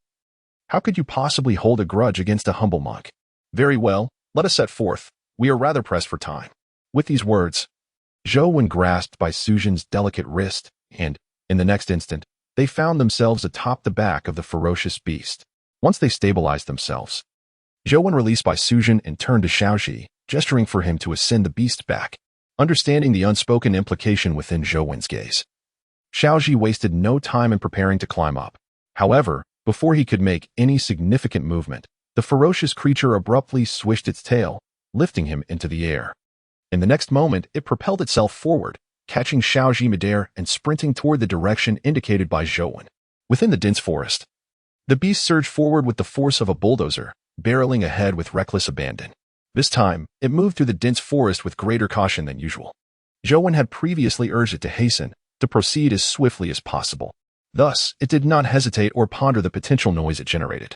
how could you possibly hold a grudge against a humble monk? Very well, let us set forth. We are rather pressed for time. With these words, Zhou Wen grasped Bai Suzhen's delicate wrist, and, in the next instant, they found themselves atop the back of the ferocious beast. Once they stabilized themselves, Zhou Wen released Bai Suzhen and turned to Xiaoxi, gesturing for him to ascend the beast's back. Understanding the unspoken implication within Zhou Wen's gaze, Xiaoxi wasted no time in preparing to climb up. However, before he could make any significant movement, the ferocious creature abruptly swished its tail, lifting him into the air. In the next moment, it propelled itself forward, catching Xiaoxi midair and sprinting toward the direction indicated by Zhou Wen. Within the dense forest, the beast surged forward with the force of a bulldozer, barreling ahead with reckless abandon. This time, it moved through the dense forest with greater caution than usual. Zhou Wen had previously urged it to hasten, to proceed as swiftly as possible. Thus, it did not hesitate or ponder the potential noise it generated,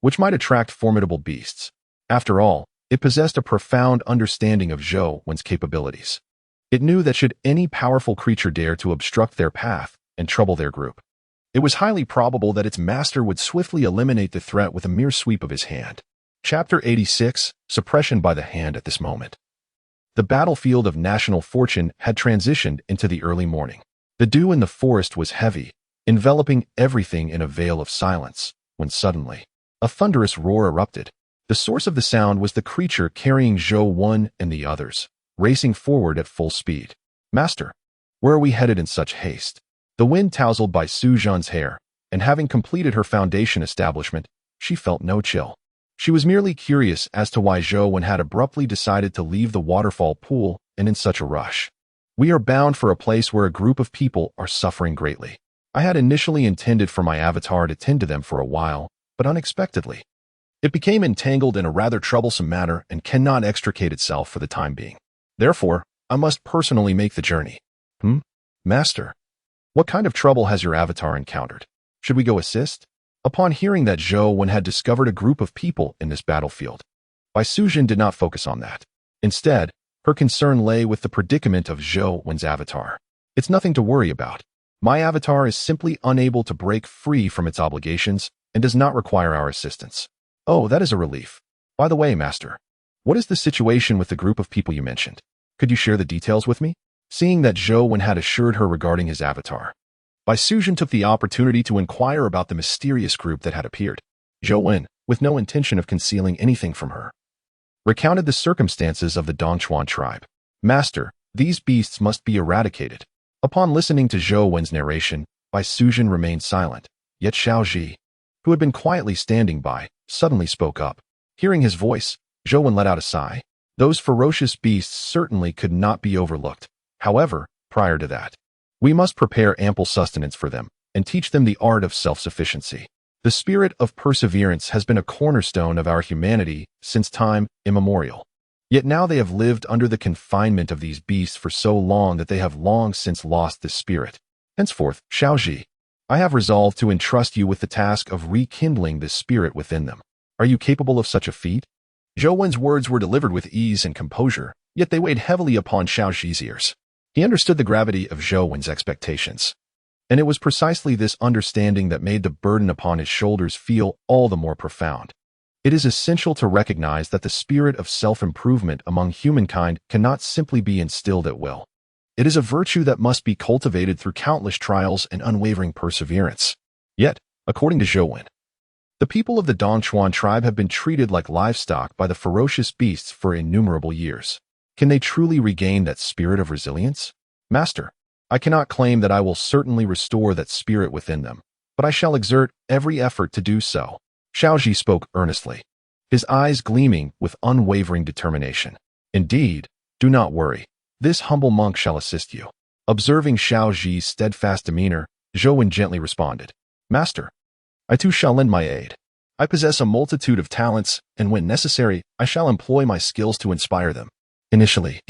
which might attract formidable beasts. After all, it possessed a profound understanding of Zhou Wen's capabilities. It knew that should any powerful creature dare to obstruct their path and trouble their group, it was highly probable that its master would swiftly eliminate the threat with a mere sweep of his hand. Chapter 86, Suppression by the Hand. At this moment, the battlefield of national fortune had transitioned into the early morning. The dew in the forest was heavy, enveloping everything in a veil of silence, when suddenly, a thunderous roar erupted. The source of the sound was the creature carrying Zhou Wen and the others, racing forward at full speed. Master, where are we headed in such haste? The wind tousled by Su Zhan's hair, and having completed her foundation establishment, she felt no chill. She was merely curious as to why Zhou Wen had abruptly decided to leave the waterfall pool and in such a rush. We are bound for a place where a group of people are suffering greatly. I had initially intended for my avatar to tend to them for a while, but unexpectedly, it became entangled in a rather troublesome matter and cannot extricate itself for the time being. Therefore, I must personally make the journey. Master, what kind of trouble has your avatar encountered? Should we go assist? Upon hearing that Zhou Wen had discovered a group of people in this battlefield, Bai Suzhen did not focus on that. Instead, her concern lay with the predicament of Zhou Wen's avatar. It's nothing to worry about. My avatar is simply unable to break free from its obligations and does not require our assistance. Oh, that is a relief. By the way, Master, what is the situation with the group of people you mentioned? Could you share the details with me? Seeing that Zhou Wen had assured her regarding his avatar, Bai Suzhen took the opportunity to inquire about the mysterious group that had appeared. Zhou Wen, with no intention of concealing anything from her, recounted the circumstances of the Dongchuan tribe. Master, these beasts must be eradicated. Upon listening to Zhou Wen's narration, Bai Suzhen remained silent, yet Xiao Ji, who had been quietly standing by, suddenly spoke up. Hearing his voice, Zhou Wen let out a sigh. Those ferocious beasts certainly could not be overlooked. However, prior to that, we must prepare ample sustenance for them and teach them the art of self-sufficiency. The spirit of perseverance has been a cornerstone of our humanity since time immemorial. Yet now they have lived under the confinement of these beasts for so long that they have long since lost this spirit. Henceforth, Xiaoji, I have resolved to entrust you with the task of rekindling this spirit within them. Are you capable of such a feat? Zhou Wen's words were delivered with ease and composure, yet they weighed heavily upon Xiaoji's ears. He understood the gravity of Zhou Wen's expectations, and it was precisely this understanding that made the burden upon his shoulders feel all the more profound. It is essential to recognize that the spirit of self-improvement among humankind cannot simply be instilled at will. It is a virtue that must be cultivated through countless trials and unwavering perseverance. Yet, according to Zhou Wen, the people of the Dongchuan tribe have been treated like livestock by the ferocious beasts for innumerable years. Can they truly regain that spirit of resilience? Master, I cannot claim that I will certainly restore that spirit within them, but I shall exert every effort to do so. Xiaoji spoke earnestly, his eyes gleaming with unwavering determination. Indeed, do not worry. This humble monk shall assist you. Observing Xiaoji's steadfast demeanor, Zhou Wen gently responded, Master, I too shall lend my aid. I possess a multitude of talents, and when necessary, I shall employ my skills to inspire them. Initially,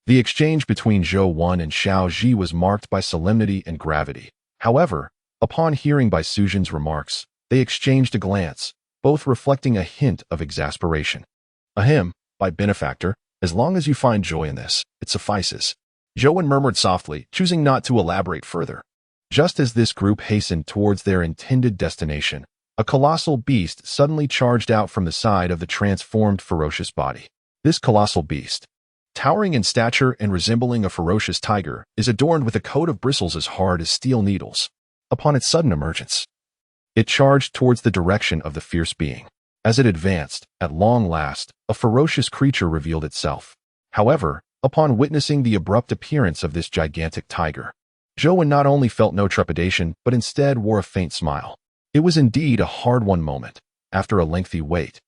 the exchange between Zhou Wen and Xiaoji was marked by solemnity and gravity. However, upon hearing Bai Suzhen's remarks, they exchanged a glance, both reflecting a hint of exasperation. Ahem, by benefactor, as long as you find joy in this, it suffices. Zhou Wen murmured softly, choosing not to elaborate further. Just as this group hastened towards their intended destination, a colossal beast suddenly charged out from the side of the transformed ferocious body. This colossal beast, towering in stature and resembling a ferocious tiger, is adorned with a coat of bristles as hard as steel needles. Upon its sudden emergence, it charged towards the direction of the fierce being. As it advanced, at long last, a ferocious creature revealed itself. However, upon witnessing the abrupt appearance of this gigantic tiger, Zhou Wen not only felt no trepidation, but instead wore a faint smile. It was indeed a hard-won moment. After a lengthy wait,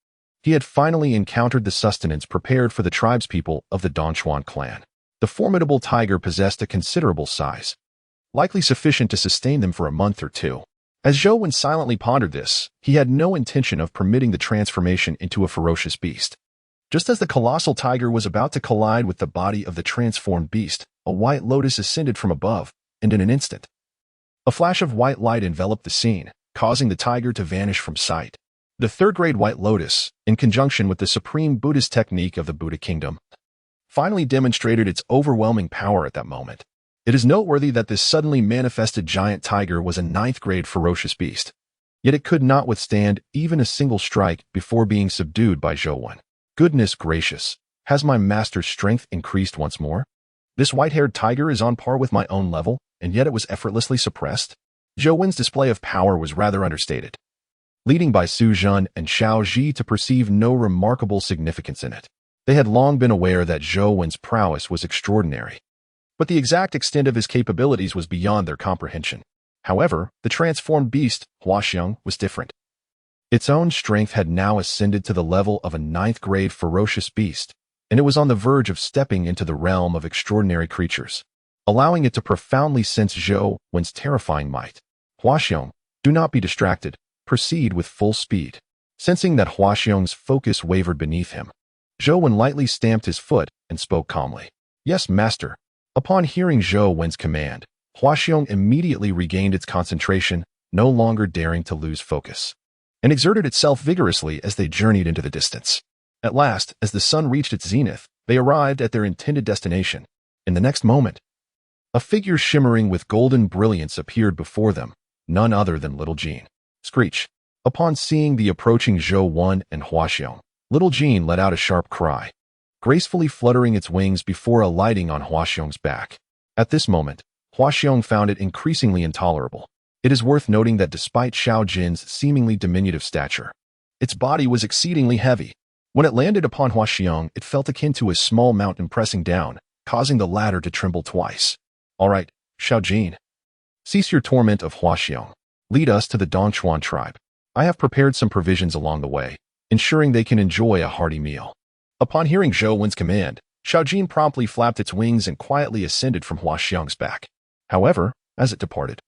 he had finally encountered the sustenance prepared for the tribespeople of the Dongchuan clan. The formidable tiger possessed a considerable size, likely sufficient to sustain them for a month or two. As Zhou Wen silently pondered this, he had no intention of permitting the transformation into a ferocious beast. Just as the colossal tiger was about to collide with the body of the transformed beast, a white lotus ascended from above, and in an instant, a flash of white light enveloped the scene, causing the tiger to vanish from sight. The third-grade white lotus, in conjunction with the supreme Buddhist technique of the Buddha kingdom, finally demonstrated its overwhelming power at that moment. It is noteworthy that this suddenly manifested giant tiger was a 9th-grade ferocious beast, yet it could not withstand even a single strike before being subdued by Zhou Wen. Goodness gracious, has my master's strength increased once more? This white-haired tiger is on par with my own level, and yet it was effortlessly suppressed? Zhou Wen's display of power was rather understated, leading by Su Zhen and Xiao Ji to perceive no remarkable significance in it. They had long been aware that Zhou Wen's prowess was extraordinary, but the exact extent of his capabilities was beyond their comprehension. However, the transformed beast, Huaxiang, was different. Its own strength had now ascended to the level of a ninth-grade ferocious beast, and it was on the verge of stepping into the realm of extraordinary creatures, allowing it to profoundly sense Zhou Wen's terrifying might. Huaxiang, do not be distracted. Proceed with full speed. Sensing that Huaxiang's focus wavered beneath him, Zhou Wen lightly stamped his foot and spoke calmly. Yes, master. Upon hearing Zhou Wen's command, Huaxiang immediately regained its concentration, no longer daring to lose focus, and exerted itself vigorously as they journeyed into the distance. At last, as the sun reached its zenith, they arrived at their intended destination. In the next moment, a figure shimmering with golden brilliance appeared before them, none other than Little Jean. Screech. Upon seeing the approaching Zhou Wen and Huaxiang, Little Jean let out a sharp cry, gracefully fluttering its wings before alighting on Huaxiang's back. At this moment, Huaxiang found it increasingly intolerable. It is worth noting that despite Xiao Jin's seemingly diminutive stature, its body was exceedingly heavy. When it landed upon Huaxiang, it felt akin to a small mountain pressing down, causing the latter to tremble twice. All right, Xiao Jin. Cease your torment of Huaxiang. Lead us to the Dongchuan tribe. I have prepared some provisions along the way, ensuring they can enjoy a hearty meal. Upon hearing Zhou Wen's command, Xiao Jin promptly flapped its wings and quietly ascended from Huaxiang's back. However, as it departed,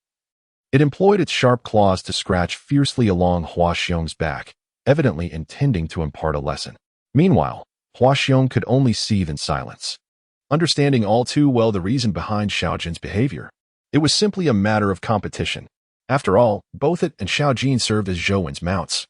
it employed its sharp claws to scratch fiercely along Huaxiang's back, evidently intending to impart a lesson. Meanwhile, Huaxiang could only seethe in silence, understanding all too well the reason behind Xiao Jin's behavior. It was simply a matter of competition. After all, both it and Xiao Jin served as Zhou Wen's mounts,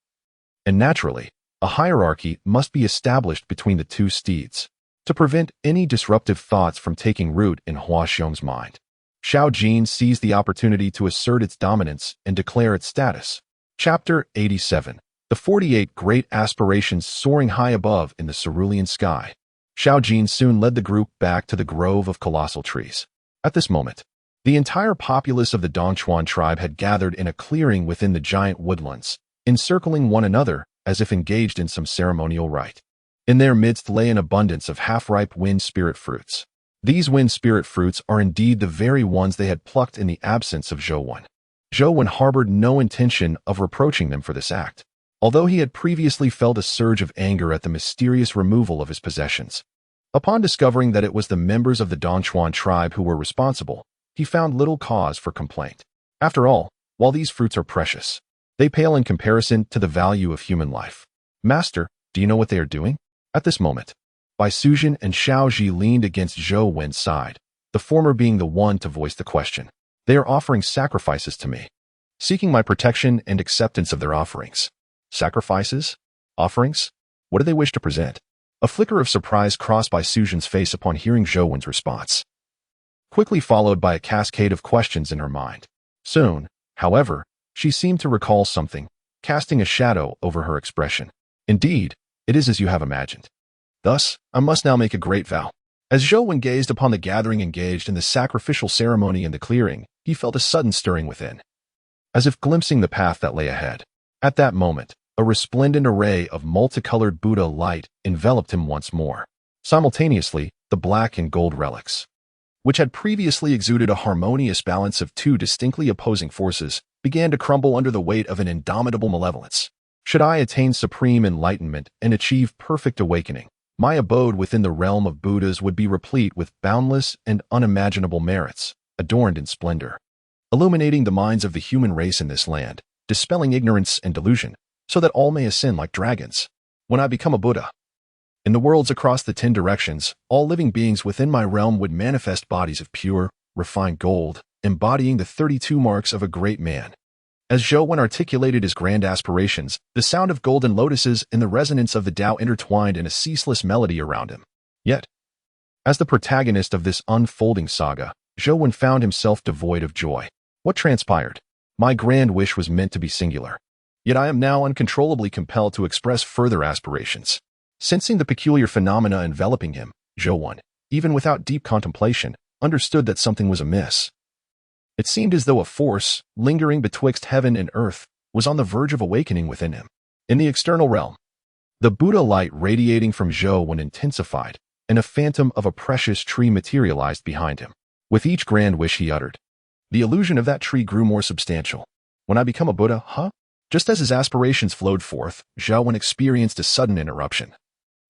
and naturally, a hierarchy must be established between the two steeds to prevent any disruptive thoughts from taking root in Huaxiang's mind. Xiao Jin seized the opportunity to assert its dominance and declare its status. Chapter 87. The 48 Great Aspirations Soaring High Above in the Cerulean Sky. Xiao Jin soon led the group back to the grove of colossal trees. At this moment, the entire populace of the Dongchuan tribe had gathered in a clearing within the giant woodlands, encircling one another as if engaged in some ceremonial rite. In their midst lay an abundance of half-ripe wind spirit fruits. These wind spirit fruits are indeed the very ones they had plucked in the absence of Zhou Wen. Zhou Wen harbored no intention of reproaching them for this act, although he had previously felt a surge of anger at the mysterious removal of his possessions. Upon discovering that it was the members of the Dongchuan tribe who were responsible, he found little cause for complaint. After all, while these fruits are precious, they pale in comparison to the value of human life. Master, do you know what they are doing? At this moment, Bai Suzhen and Xiao Ji leaned against Zhou Wen's side, the former being the one to voice the question. They are offering sacrifices to me, seeking my protection and acceptance of their offerings. Sacrifices? Offerings? What do they wish to present? A flicker of surprise crossed Bai Suzhen's face upon hearing Zhou Wen's response, quickly followed by a cascade of questions in her mind. Soon, however, she seemed to recall something, casting a shadow over her expression. Indeed, it is as you have imagined. Thus, I must now make a great vow. As Zhou Wen gazed upon the gathering engaged in the sacrificial ceremony in the clearing, he felt a sudden stirring within, as if glimpsing the path that lay ahead. At that moment, a resplendent array of multicolored Buddha light enveloped him once more. Simultaneously, the black and gold relics, which had previously exuded a harmonious balance of two distinctly opposing forces, began to crumble under the weight of an indomitable malevolence. Should I attain supreme enlightenment and achieve perfect awakening, my abode within the realm of Buddhas would be replete with boundless and unimaginable merits, adorned in splendor, illuminating the minds of the human race in this land, dispelling ignorance and delusion, so that all may ascend like dragons. When I become a Buddha, in the worlds across the 10 directions, all living beings within my realm would manifest bodies of pure, refined gold, embodying the 32 marks of a great man. As Zhou Wen articulated his grand aspirations, the sound of golden lotuses and the resonance of the Tao intertwined in a ceaseless melody around him. Yet, as the protagonist of this unfolding saga, Zhou Wen found himself devoid of joy. What transpired? My grand wish was meant to be singular. Yet I am now uncontrollably compelled to express further aspirations. Sensing the peculiar phenomena enveloping him, Zhou Wen, even without deep contemplation, understood that something was amiss. It seemed as though a force, lingering betwixt heaven and earth, was on the verge of awakening within him. In the external realm, the Buddha light radiating from Zhou Wen intensified, and a phantom of a precious tree materialized behind him. With each grand wish he uttered, the illusion of that tree grew more substantial. When I become a Buddha, huh? Just as his aspirations flowed forth, Zhou Wen experienced a sudden interruption,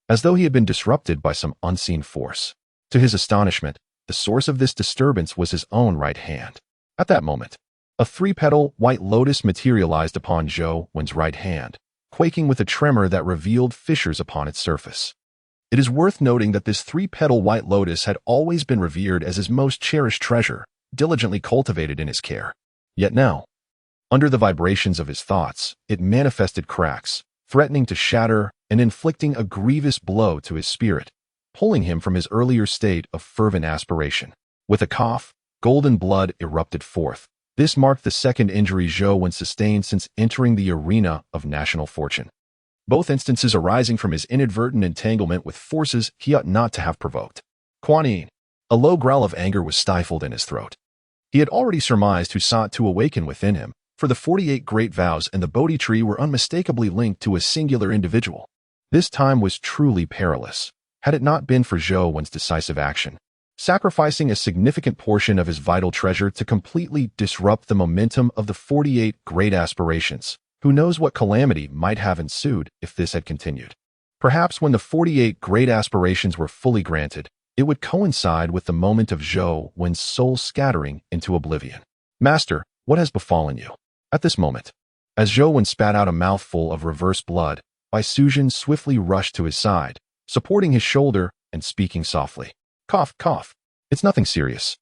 as though he had been disrupted by some unseen force. To his astonishment, the source of this disturbance was his own right hand. At that moment, a three-petal white lotus materialized upon Zhou Wen's right hand, quaking with a tremor that revealed fissures upon its surface. It is worth noting that this three-petal white lotus had always been revered as his most cherished treasure, diligently cultivated in his care. Yet now, under the vibrations of his thoughts, it manifested cracks, threatening to shatter and inflicting a grievous blow to his spirit, pulling him from his earlier state of fervent aspiration. With a cough, golden blood erupted forth. This marked the second injury Zhou Wen sustained since entering the arena of national fortune, both instances arising from his inadvertent entanglement with forces he ought not to have provoked. Kuan Yin. A low growl of anger was stifled in his throat. He had already surmised who sought to awaken within him, for the 48 great vows and the Bodhi tree were unmistakably linked to a singular individual. This time was truly perilous, had it not been for Zhou Wen's decisive action, sacrificing a significant portion of his vital treasure to completely disrupt the momentum of the 48 great aspirations. Who knows what calamity might have ensued if this had continued? Perhaps when the 48 great aspirations were fully granted, it would coincide with the moment of Zhou Wen's soul scattering into oblivion. Master, what has befallen you? At this moment, as Zhou Wen spat out a mouthful of reverse blood, Bai Suzhen swiftly rushed to his side, supporting his shoulder and speaking softly. Cough, cough. It's nothing serious.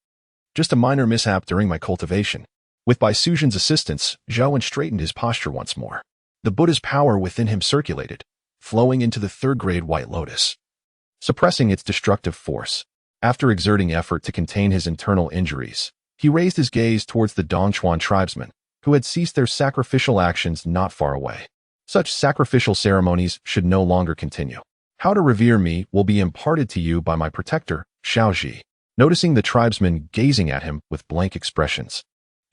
Just a minor mishap during my cultivation. With Bai Suzhen's assistance, Zhou Wen straightened his posture once more. The Buddha's power within him circulated, flowing into the third-grade white lotus, suppressing its destructive force. After exerting effort to contain his internal injuries, he raised his gaze towards the Dongchuan tribesmen, who had ceased their sacrificial actions not far away. Such sacrificial ceremonies should no longer continue. How to revere me will be imparted to you by my protector, Xiaoji. Noticing the tribesmen gazing at him with blank expressions,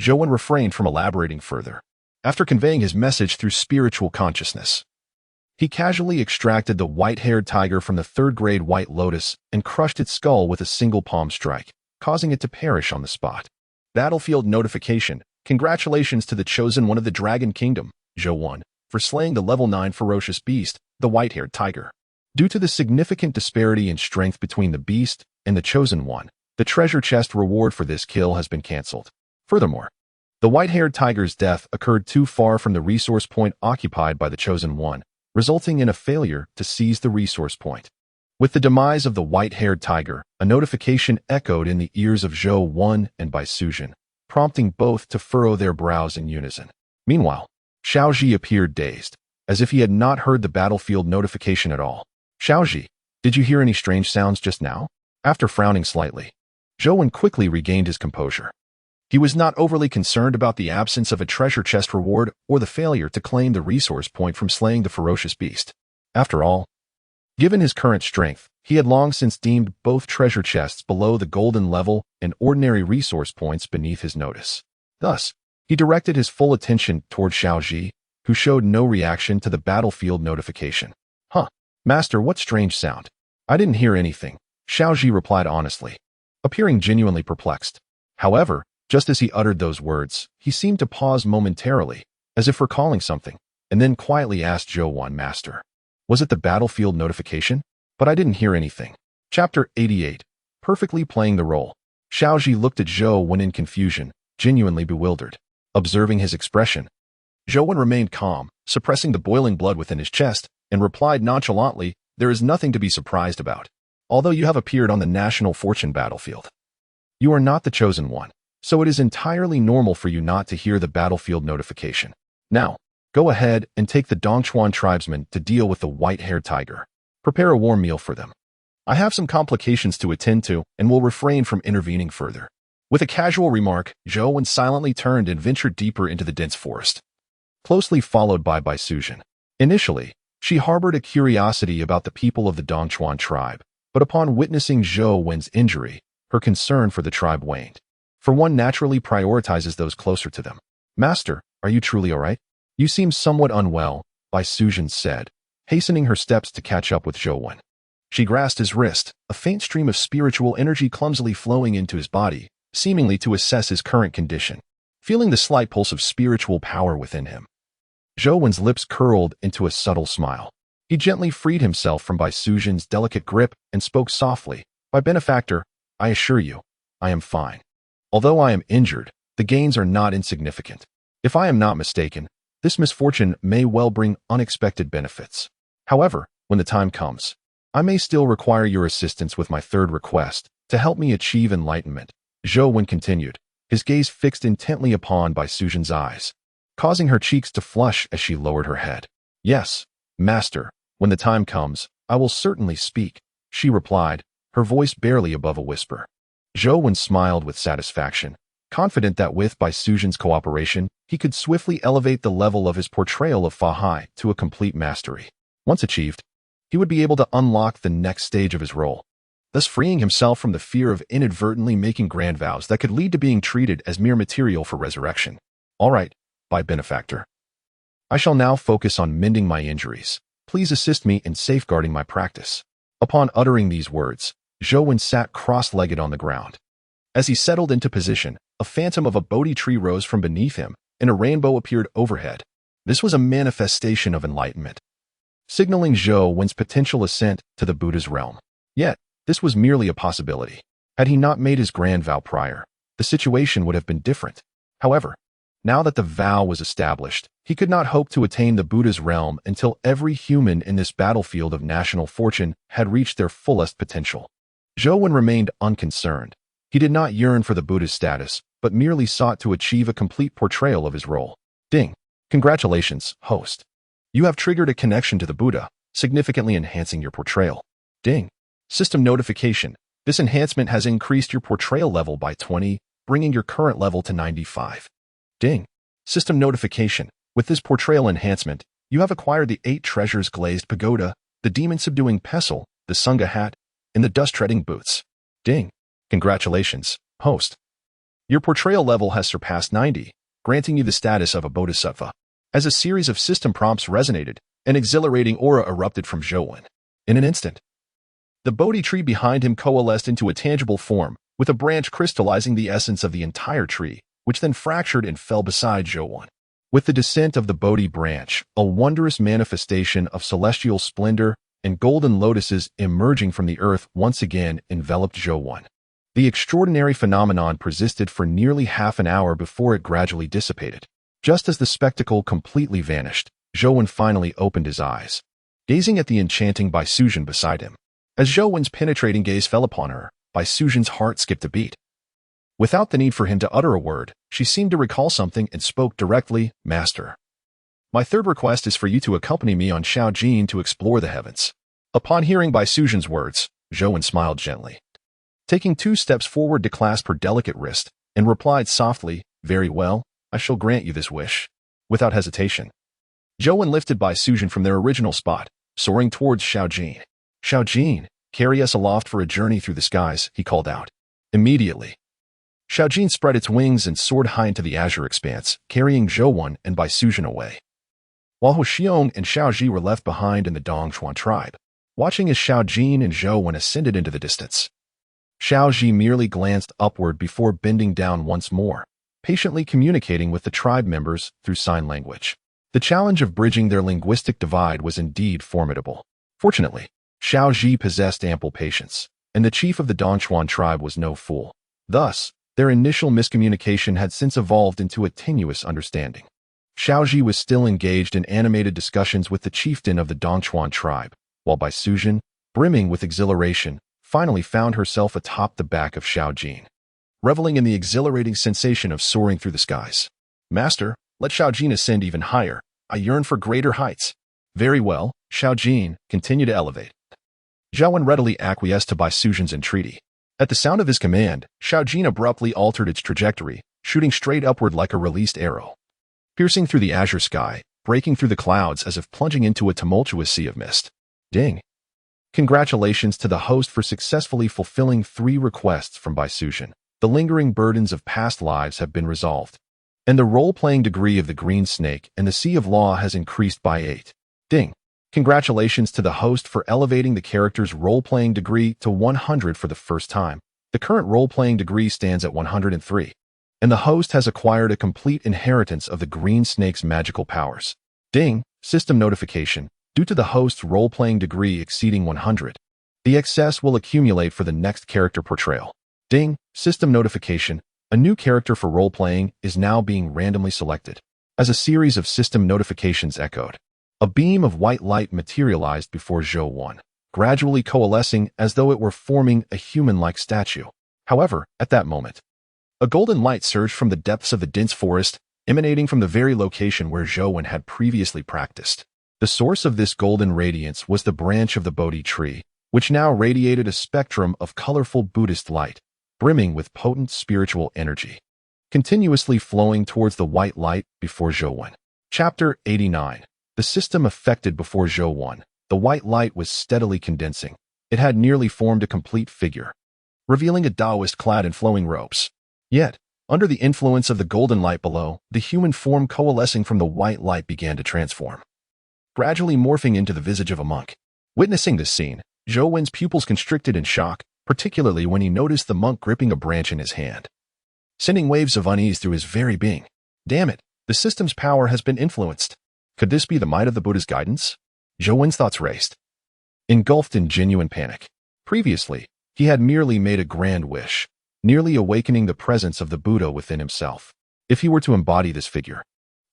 Zhou Wen refrained from elaborating further. After conveying his message through spiritual consciousness, he casually extracted the white-haired tiger from the third-grade white lotus and crushed its skull with a single palm strike, causing it to perish on the spot. Battlefield notification. Congratulations to the chosen one of the Dragon Kingdom, Zhou Wen, for slaying the level 9 ferocious beast, the white-haired tiger. Due to the significant disparity in strength between the beast and the chosen one, the treasure chest reward for this kill has been cancelled. Furthermore, the white-haired tiger's death occurred too far from the resource point occupied by the chosen one, resulting in a failure to seize the resource point. With the demise of the white-haired tiger, a notification echoed in the ears of Zhou Wen and Bai Suzhen, prompting both to furrow their brows in unison. Meanwhile, Xiaoji appeared dazed, as if he had not heard the battlefield notification at all. Xiaoji, did you hear any strange sounds just now? After frowning slightly, Zhou Wen quickly regained his composure. He was not overly concerned about the absence of a treasure chest reward or the failure to claim the resource point from slaying the ferocious beast. After all, given his current strength, he had long since deemed both treasure chests below the golden level and ordinary resource points beneath his notice. Thus, he directed his full attention toward Xiaoji, who showed no reaction to the battlefield notification. Huh, Master, what strange sound? I didn't hear anything, Xiaoji replied honestly, appearing genuinely perplexed. However, just as he uttered those words, he seemed to pause momentarily, as if recalling something, and then quietly asked Zhou Wen, Master, was it the battlefield notification? But I didn't hear anything. Chapter 88. Perfectly playing the role. Xiaoji looked at Zhou Wen in confusion, genuinely bewildered. Observing his expression, Zhou Wen remained calm, suppressing the boiling blood within his chest, and replied nonchalantly, there is nothing to be surprised about. Although you have appeared on the national fortune battlefield, you are not the chosen one, so it is entirely normal for you not to hear the battlefield notification. Now, go ahead and take the Dongchuan tribesmen to deal with the white-haired tiger. Prepare a warm meal for them. I have some complications to attend to and will refrain from intervening further. With a casual remark, Zhou Wen silently turned and ventured deeper into the dense forest, closely followed by Bai Suzhen. Initially, she harbored a curiosity about the people of the Dongchuan tribe, but upon witnessing Zhou Wen's injury, her concern for the tribe waned. for one naturally prioritizes those closer to them. Master, are you truly all right? You seem somewhat unwell, Bai Sujin said, hastening her steps to catch up with Zhou. She grasped his wrist, a faint stream of spiritual energy clumsily flowing into his body, seemingly to assess his current condition. Feeling the slight pulse of spiritual power within him, Zhou's lips curled into a subtle smile. He gently freed himself from Bai Sujin's delicate grip and spoke softly. "My benefactor, I assure you, I am fine. Although I am injured, the gains are not insignificant. If I am not mistaken, this misfortune may well bring unexpected benefits. However, when the time comes, I may still require your assistance with my third request to help me achieve enlightenment." Zhou continued, his gaze fixed intently upon Bai Sujin's eyes, causing her cheeks to flush as she lowered her head. "Yes, Master, when the time comes, I will certainly speak," she replied, her voice barely above a whisper. Zhou smiled with satisfaction, confident that with Bai Sujin's cooperation, he could swiftly elevate the level of his portrayal of Fahai to a complete mastery. Once achieved, he would be able to unlock the next stage of his role, thus freeing himself from the fear of inadvertently making grand vows that could lead to being treated as mere material for resurrection. "All right, Bai Benefactor. I shall now focus on mending my injuries. Please assist me in safeguarding my practice." Upon uttering these words, Zhou sat cross-legged on the ground. As he settled into position, a phantom of a Bodhi tree rose from beneath him, and a rainbow appeared overhead. This was a manifestation of enlightenment, signaling Zhou's potential ascent to the Buddha's realm. Yet, this was merely a possibility. Had he not made his grand vow prior, the situation would have been different. However, now that the vow was established, he could not hope to attain the Buddha's realm until every human in this battlefield of national fortune had reached their fullest potential. Zhou remained unconcerned. He did not yearn for the Buddha's status, but merely sought to achieve a complete portrayal of his role. Ding. Congratulations, host. You have triggered a connection to the Buddha, significantly enhancing your portrayal. Ding. System notification. This enhancement has increased your portrayal level by 20, bringing your current level to 95. Ding. System notification. With this portrayal enhancement, you have acquired the 8 treasures glazed pagoda, the demon-subduing pestle, the Sangha hat, and the dust-treading boots. Ding. Congratulations, host. Your portrayal level has surpassed 90, granting you the status of a bodhisattva. As a series of system prompts resonated, an exhilarating aura erupted from Zhou. In an instant, the Bodhi tree behind him coalesced into a tangible form, with a branch crystallizing the essence of the entire tree, which then fractured and fell beside Zhou. With the descent of the Bodhi branch, a wondrous manifestation of celestial splendor and golden lotuses emerging from the earth once again enveloped Zhou. The extraordinary phenomenon persisted for nearly half an hour before it gradually dissipated. Just as the spectacle completely vanished, Zhou finally opened his eyes, gazing at the enchanting Bai Sujin beside him. As Zhou's penetrating gaze fell upon her, Bai Sujin's heart skipped a beat. Without the need for him to utter a word, she seemed to recall something and spoke directly. "Master, my third request is for you to accompany me on Shaojin to explore the heavens." Upon hearing Bai Sujin's words, Zhou smiled gently, taking 2 steps forward to clasp her delicate wrist, and replied softly, "Very well, I shall grant you this wish." Without hesitation, Zhou lifted Bai Sujin from their original spot, soaring towards Shaojin. "Shaojin, carry us aloft for a journey through the skies," he called out. Immediately, Shaojin spread its wings and soared high into the azure expanse, carrying Zhou and Bai Sujin away. While Ho Xiong and Xiaozhi were left behind in the Dongchuan tribe, watching as Shaojin and Zhou ascended into the distance. Xiaozhi merely glanced upward before bending down once more, patiently communicating with the tribe members through sign language. The challenge of bridging their linguistic divide was indeed formidable. Fortunately, Xiaozhi possessed ample patience, and the chief of the Dongchuan tribe was no fool. Thus, their initial miscommunication had since evolved into a tenuous understanding. Xiaozhi was still engaged in animated discussions with the chieftain of the Dongchuan tribe, while Bai Sujin, brimming with exhilaration, finally found herself atop the back of Xiaojin, reveling in the exhilarating sensation of soaring through the skies. "Master, let Xiaojin ascend even higher. I yearn for greater heights." "Very well, Xiaojin, continue to elevate." Zhou readily acquiesced to Bai Sujin's entreaty. At the sound of his command, Xiaojin abruptly altered its trajectory, shooting straight upward like a released arrow, piercing through the azure sky, breaking through the clouds as if plunging into a tumultuous sea of mist. Ding! Congratulations to the host for successfully fulfilling 3 requests from Bai Sujin. The lingering burdens of past lives have been resolved, and the role-playing degree of the Green Snake and the Sea of Law has increased by 8. Ding! Congratulations to the host for elevating the character's role-playing degree to 100 for the first time. The current role-playing degree stands at 103, and the host has acquired a complete inheritance of the Green Snake's magical powers. Ding! System notification. Due to the host's role-playing degree exceeding 100, the excess will accumulate for the next character portrayal. Ding! System notification. A new character for role-playing is now being randomly selected. As a series of system notifications echoed, a beam of white light materialized before Zhou Wan, gradually coalescing as though it were forming a human-like statue. However, at that moment, a golden light surged from the depths of the dense forest, emanating from the very location where Zhou Wan had previously practiced. The source of this golden radiance was the branch of the Bodhi tree, which now radiated a spectrum of colorful Buddhist light, brimming with potent spiritual energy, continuously flowing towards the white light before Zhou Wan. Chapter 89. The system affected before Zhou Wan. The white light was steadily condensing. It had nearly formed a complete figure, revealing a Taoist clad in flowing robes. Yet, under the influence of the golden light below, the human form coalescing from the white light began to transform, gradually morphing into the visage of a monk. Witnessing this scene, Zhou Wan's pupils constricted in shock, particularly when he noticed the monk gripping a branch in his hand, sending waves of unease through his very being. Damn it, the system's power has been influenced. Could this be the might of the Buddha's guidance? Zhou Wan's thoughts raced, engulfed in genuine panic. Previously, he had merely made a grand wish, nearly awakening the presence of the Buddha within himself. If he were to embody this figure,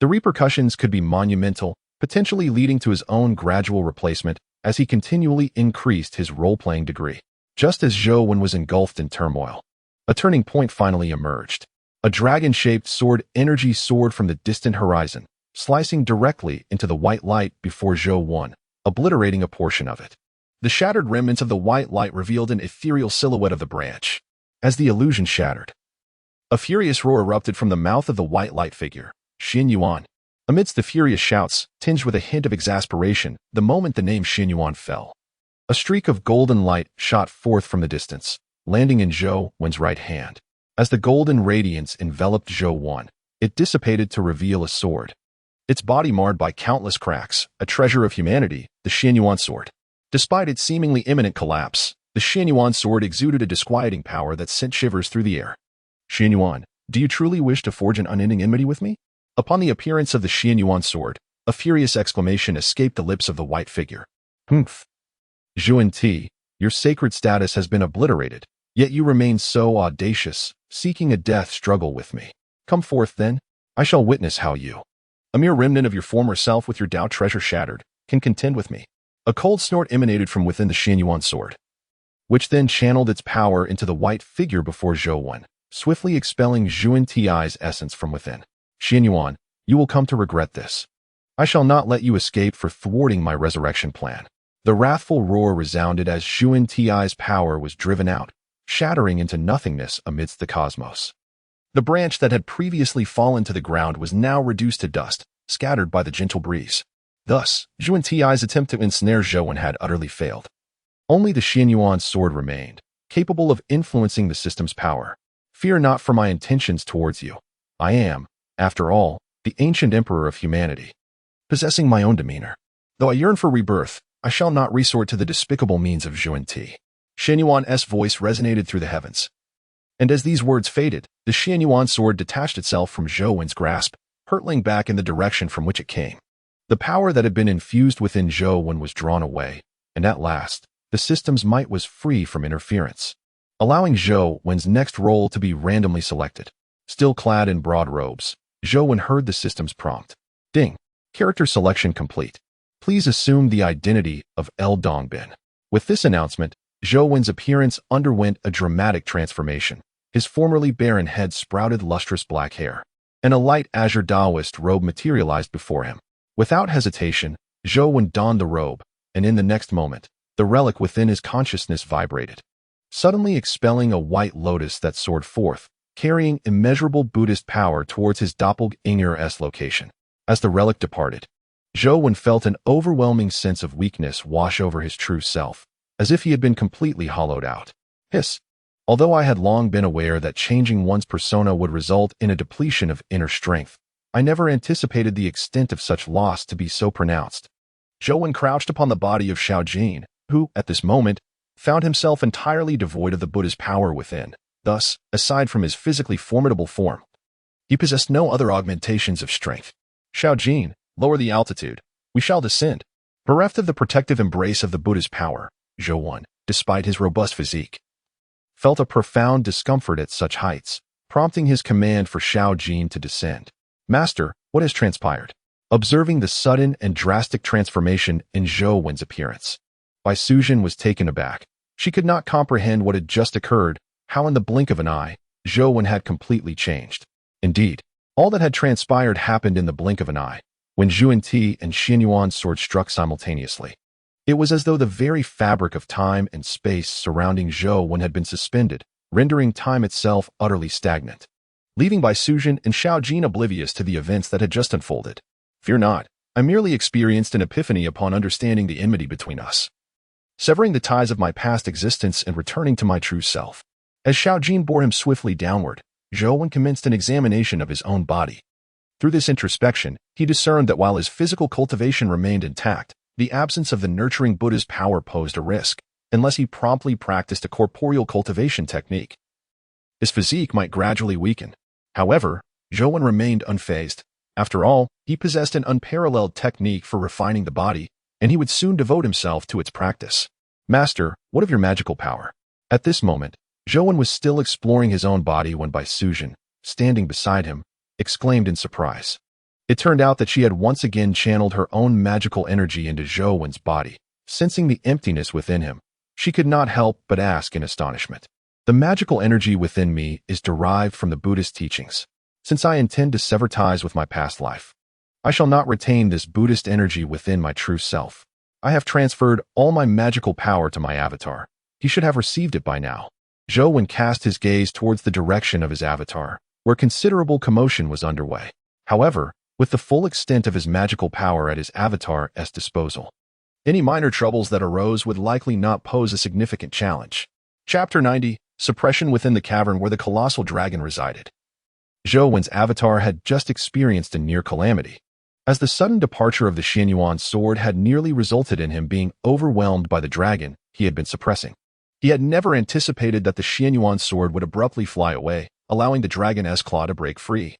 the repercussions could be monumental, potentially leading to his own gradual replacement as he continually increased his role-playing degree. Just as Zhou Wan was engulfed in turmoil, a turning point finally emerged. A dragon-shaped sword energy soared from the distant horizon, slicing directly into the white light before Zhou Wan, obliterating a portion of it. The shattered remnants of the white light revealed an ethereal silhouette of the branch. As the illusion shattered, a furious roar erupted from the mouth of the white light figure, Xin Yuan. Amidst the furious shouts, tinged with a hint of exasperation, the moment the name Xin Yuan fell, a streak of golden light shot forth from the distance, landing in Zhou Wan's right hand. As the golden radiance enveloped Zhou Wan, it dissipated to reveal a sword, its body marred by countless cracks, a treasure of humanity, the Xin Yuan sword. Despite its seemingly imminent collapse, the Xin Yuan sword exuded a disquieting power that sent shivers through the air. Xin Yuan, do you truly wish to forge an unending enmity with me? Upon the appearance of the Xin Yuan sword, a furious exclamation escaped the lips of the white figure. Humph. Zhuan Ti, your sacred status has been obliterated, yet you remain so audacious, seeking a death struggle with me. Come forth then, I shall witness how you, a mere remnant of your former self with your Tao treasure shattered, can contend with me. A cold snort emanated from within the Xin Yuan sword, which then channeled its power into the white figure before Zhou Wan, swiftly expelling Zhuan Ti's essence from within. Xin Yuan, you will come to regret this. I shall not let you escape for thwarting my resurrection plan. The wrathful roar resounded as Zhuan Ti's power was driven out, shattering into nothingness amidst the cosmos. The branch that had previously fallen to the ground was now reduced to dust, scattered by the gentle breeze. Thus, Zhuan Ti's attempt to ensnare Zhou Wan had utterly failed. Only the Xin Yuan sword remained, capable of influencing the system's power. Fear not for my intentions towards you. I am, after all, the ancient emperor of humanity, possessing my own demeanor. Though I yearn for rebirth, I shall not resort to the despicable means of Zhuan Ti. Xin Yuan's voice resonated through the heavens. And as these words faded, the Xin Yuan sword detached itself from Zhou Wan's grasp, hurtling back in the direction from which it came. The power that had been infused within Zhou Wan was drawn away, and at last, the system's might was free from interference, allowing Zhou Wan's next role to be randomly selected. Still clad in broad robes, Zhou Wan heard the system's prompt. Ding. Character selection complete. Please assume the identity of El Dongbin. With this announcement, Zhou Wan's appearance underwent a dramatic transformation. His formerly barren head sprouted lustrous black hair, and a light azure Taoist robe materialized before him. Without hesitation, Zhou Wan donned the robe, and in the next moment, the relic within his consciousness vibrated, suddenly expelling a white lotus that soared forth, carrying immeasurable Buddhist power towards his doppelganger's location. As the relic departed, Zhou Wan felt an overwhelming sense of weakness wash over his true self, as if he had been completely hollowed out. Hiss! Although I had long been aware that changing one's persona would result in a depletion of inner strength, I never anticipated the extent of such loss to be so pronounced. Zhou Wen crouched upon the body of Xiao Jin, who, at this moment, found himself entirely devoid of the Buddha's power within. Thus, aside from his physically formidable form, he possessed no other augmentations of strength. Xiao Jin, lower the altitude. We shall descend. Bereft of the protective embrace of the Buddha's power, Zhou Wen, despite his robust physique, felt a profound discomfort at such heights, prompting his command for Xiao Jin to descend. Master, what has transpired? Observing the sudden and drastic transformation in Zhou Wen's appearance, Bai Sujin was taken aback. She could not comprehend what had just occurred, how in the blink of an eye, Zhou Wen had completely changed. Indeed, all that had transpired happened in the blink of an eye, when Zhu Ti and Xian Yuan's sword struck simultaneously. It was as though the very fabric of time and space surrounding Zhou Wen had been suspended, rendering time itself utterly stagnant, leaving Bai Sujin and Xiao Jin oblivious to the events that had just unfolded. Fear not, I merely experienced an epiphany upon understanding the enmity between us, severing the ties of my past existence and returning to my true self. As Xiao Jin bore him swiftly downward, Zhou Wen commenced an examination of his own body. Through this introspection, he discerned that while his physical cultivation remained intact, the absence of the nurturing Buddha's power posed a risk, unless he promptly practiced a corporeal cultivation technique. His physique might gradually weaken. However, Zhou Wen remained unfazed. After all, he possessed an unparalleled technique for refining the body, and he would soon devote himself to its practice. Master, what of your magical power? At this moment, Zhou Wen was still exploring his own body when Bai Sujin, standing beside him, exclaimed in surprise. It turned out that she had once again channeled her own magical energy into Zhou Wen's body. Sensing the emptiness within him, she could not help but ask in astonishment. The magical energy within me is derived from the Buddhist teachings. Since I intend to sever ties with my past life, I shall not retain this Buddhist energy within my true self. I have transferred all my magical power to my avatar. He should have received it by now. Zhou Wen cast his gaze towards the direction of his avatar, where considerable commotion was underway. However, with the full extent of his magical power at his avatar's disposal, any minor troubles that arose would likely not pose a significant challenge. Chapter 90, Suppression within the cavern where the colossal dragon resided. Zhou Wen's avatar had just experienced a near calamity, as the sudden departure of the Xian Yuan sword had nearly resulted in him being overwhelmed by the dragon he had been suppressing. He had never anticipated that the Xian Yuan sword would abruptly fly away, allowing the dragon's claw to break free,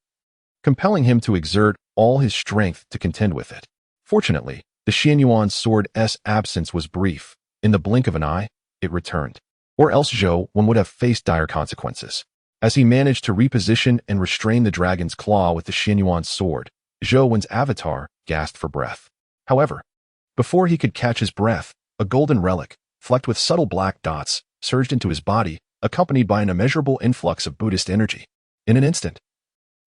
compelling him to exert all his strength to contend with it. Fortunately, the Xian Yuan sword's absence was brief. In the blink of an eye, it returned. Or else Zhou Wen would have faced dire consequences. As he managed to reposition and restrain the dragon's claw with the Xian Yuan sword, Zhou Wen's avatar gasped for breath. However, before he could catch his breath, a golden relic, flecked with subtle black dots, surged into his body, accompanied by an immeasurable influx of Buddhist energy. In an instant,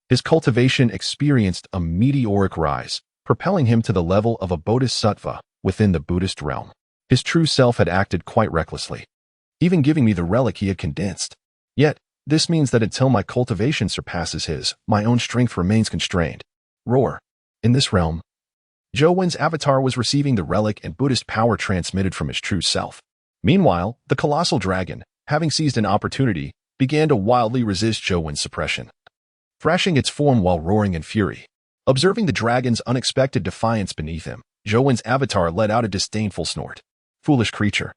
his cultivation experienced a meteoric rise, propelling him to the level of a bodhisattva within the Buddhist realm. His true self had acted quite recklessly, even giving me the relic he had condensed. Yet, this means that until my cultivation surpasses his, my own strength remains constrained. Roar. In this realm, Zhou Wen's avatar was receiving the relic and Buddhist power transmitted from his true self. Meanwhile, the colossal dragon, having seized an opportunity, began to wildly resist Zhou Wen's suppression, thrashing its form while roaring in fury. Observing the dragon's unexpected defiance beneath him, Zhou Wen's avatar let out a disdainful snort. Foolish creature.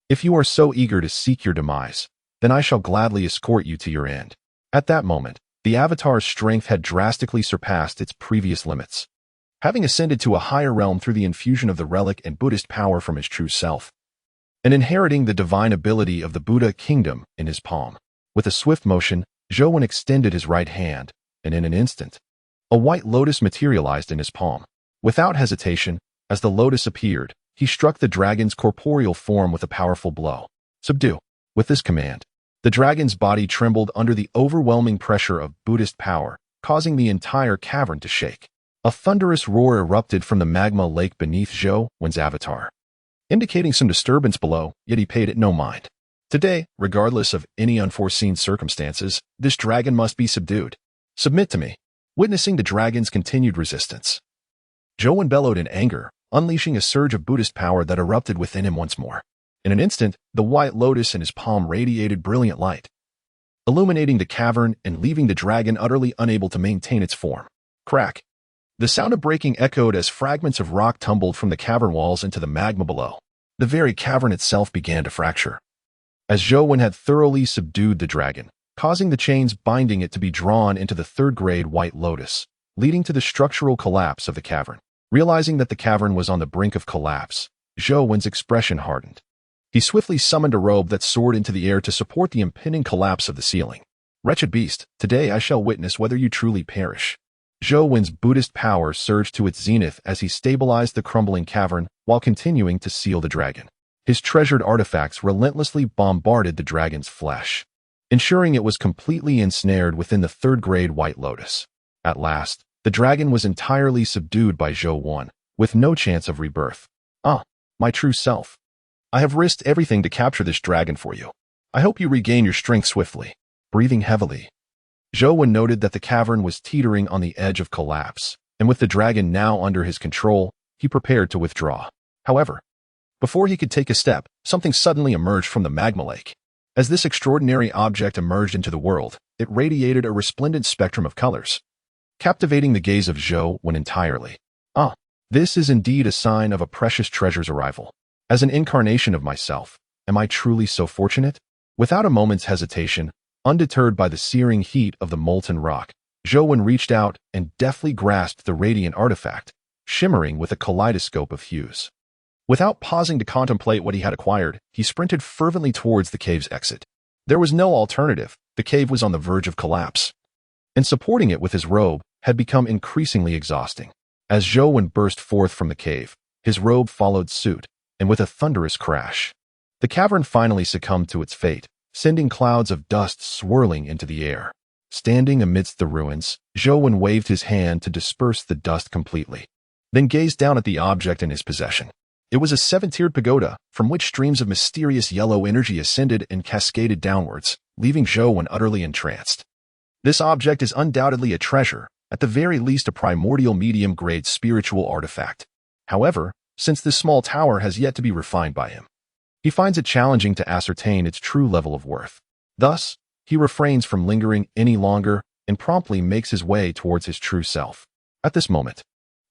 If you are so eager to seek your demise, then I shall gladly escort you to your end. At that moment, the avatar's strength had drastically surpassed its previous limits, having ascended to a higher realm through the infusion of the relic and Buddhist power from his true self, and inheriting the divine ability of the Buddha kingdom in his palm. With a swift motion, Zhou Wen extended his right hand, and in an instant, a white lotus materialized in his palm. Without hesitation, as the lotus appeared, he struck the dragon's corporeal form with a powerful blow. Subdue. With this command, the dragon's body trembled under the overwhelming pressure of Buddhist power, causing the entire cavern to shake. A thunderous roar erupted from the magma lake beneath Zhou Wen's avatar, indicating some disturbance below, yet he paid it no mind. Today, regardless of any unforeseen circumstances, this dragon must be subdued. Submit to me. Witnessing the dragon's continued resistance, Zhou Wen bellowed in anger, unleashing a surge of Buddhist power that erupted within him once more. In an instant, the white lotus in his palm radiated brilliant light, illuminating the cavern and leaving the dragon utterly unable to maintain its form. Crack! The sound of breaking echoed as fragments of rock tumbled from the cavern walls into the magma below. The very cavern itself began to fracture. As Zhou Wen had thoroughly subdued the dragon, causing the chains binding it to be drawn into the third-grade white lotus, leading to the structural collapse of the cavern. Realizing that the cavern was on the brink of collapse, Zhou Wen's expression hardened. He swiftly summoned a robe that soared into the air to support the impending collapse of the ceiling. Wretched beast, today I shall witness whether you truly perish. Zhou Wen's Buddhist power surged to its zenith as he stabilized the crumbling cavern while continuing to seal the dragon. His treasured artifacts relentlessly bombarded the dragon's flesh, ensuring it was completely ensnared within the third-grade white lotus. At last, the dragon was entirely subdued by Zhou Wen, with no chance of rebirth. Ah, my true self. I have risked everything to capture this dragon for you. I hope you regain your strength swiftly. Breathing heavily, Zhou Wen noted that the cavern was teetering on the edge of collapse, and with the dragon now under his control, he prepared to withdraw. However, before he could take a step, something suddenly emerged from the magma lake. As this extraordinary object emerged into the world, it radiated a resplendent spectrum of colors, captivating the gaze of Zhou Wen entirely. Ah, this is indeed a sign of a precious treasure's arrival. As an incarnation of myself, am I truly so fortunate? Without a moment's hesitation, undeterred by the searing heat of the molten rock, Zhou Wen reached out and deftly grasped the radiant artifact, shimmering with a kaleidoscope of hues. Without pausing to contemplate what he had acquired, he sprinted fervently towards the cave's exit. There was no alternative. The cave was on the verge of collapse, and supporting it with his robe had become increasingly exhausting. As Zhou Wen burst forth from the cave, his robe followed suit, and with a thunderous crash, the cavern finally succumbed to its fate, sending clouds of dust swirling into the air. Standing amidst the ruins, Zhou Wen waved his hand to disperse the dust completely, then gazed down at the object in his possession. It was a seven-tiered pagoda, from which streams of mysterious yellow energy ascended and cascaded downwards, leaving Zhou Wen utterly entranced. This object is undoubtedly a treasure, at the very least a primordial medium-grade spiritual artifact. However, since this small tower has yet to be refined by him, he finds it challenging to ascertain its true level of worth. Thus, he refrains from lingering any longer and promptly makes his way towards his true self. At this moment,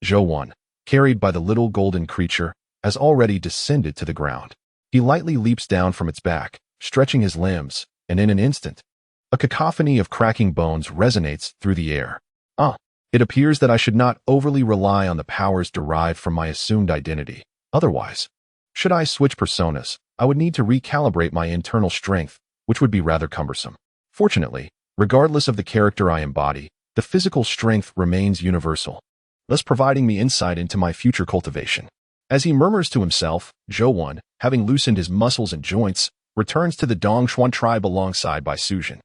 Zhou Wen, carried by the little golden creature, has already descended to the ground. He lightly leaps down from its back, stretching his limbs, and in an instant, a cacophony of cracking bones resonates through the air. Ah, it appears that I should not overly rely on the powers derived from my assumed identity. Otherwise, should I switch personas, I would need to recalibrate my internal strength, which would be rather cumbersome. Fortunately, regardless of the character I embody, the physical strength remains universal, thus providing me insight into my future cultivation. As he murmurs to himself, Zhou Wen, having loosened his muscles and joints, returns to the Dongshuan tribe alongside Bai Sujin.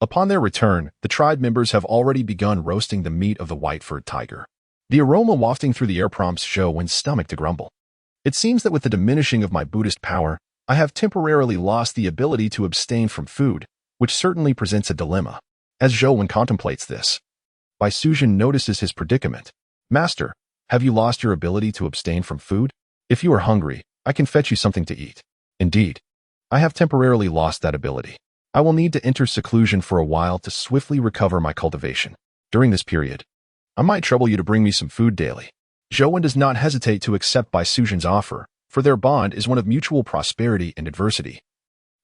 Upon their return, the tribe members have already begun roasting the meat of the white-furred tiger. The aroma wafting through the air prompts Zhou Wen's stomach to grumble. It seems that with the diminishing of my Buddhist power, I have temporarily lost the ability to abstain from food, which certainly presents a dilemma. As Zhou Wen contemplates this, Bai Sujin notices his predicament. Master, have you lost your ability to abstain from food? If you are hungry, I can fetch you something to eat. Indeed, I have temporarily lost that ability. I will need to enter seclusion for a while to swiftly recover my cultivation. During this period, I might trouble you to bring me some food daily. Zhou Wen does not hesitate to accept Bai Sujin's offer, for their bond is one of mutual prosperity and adversity.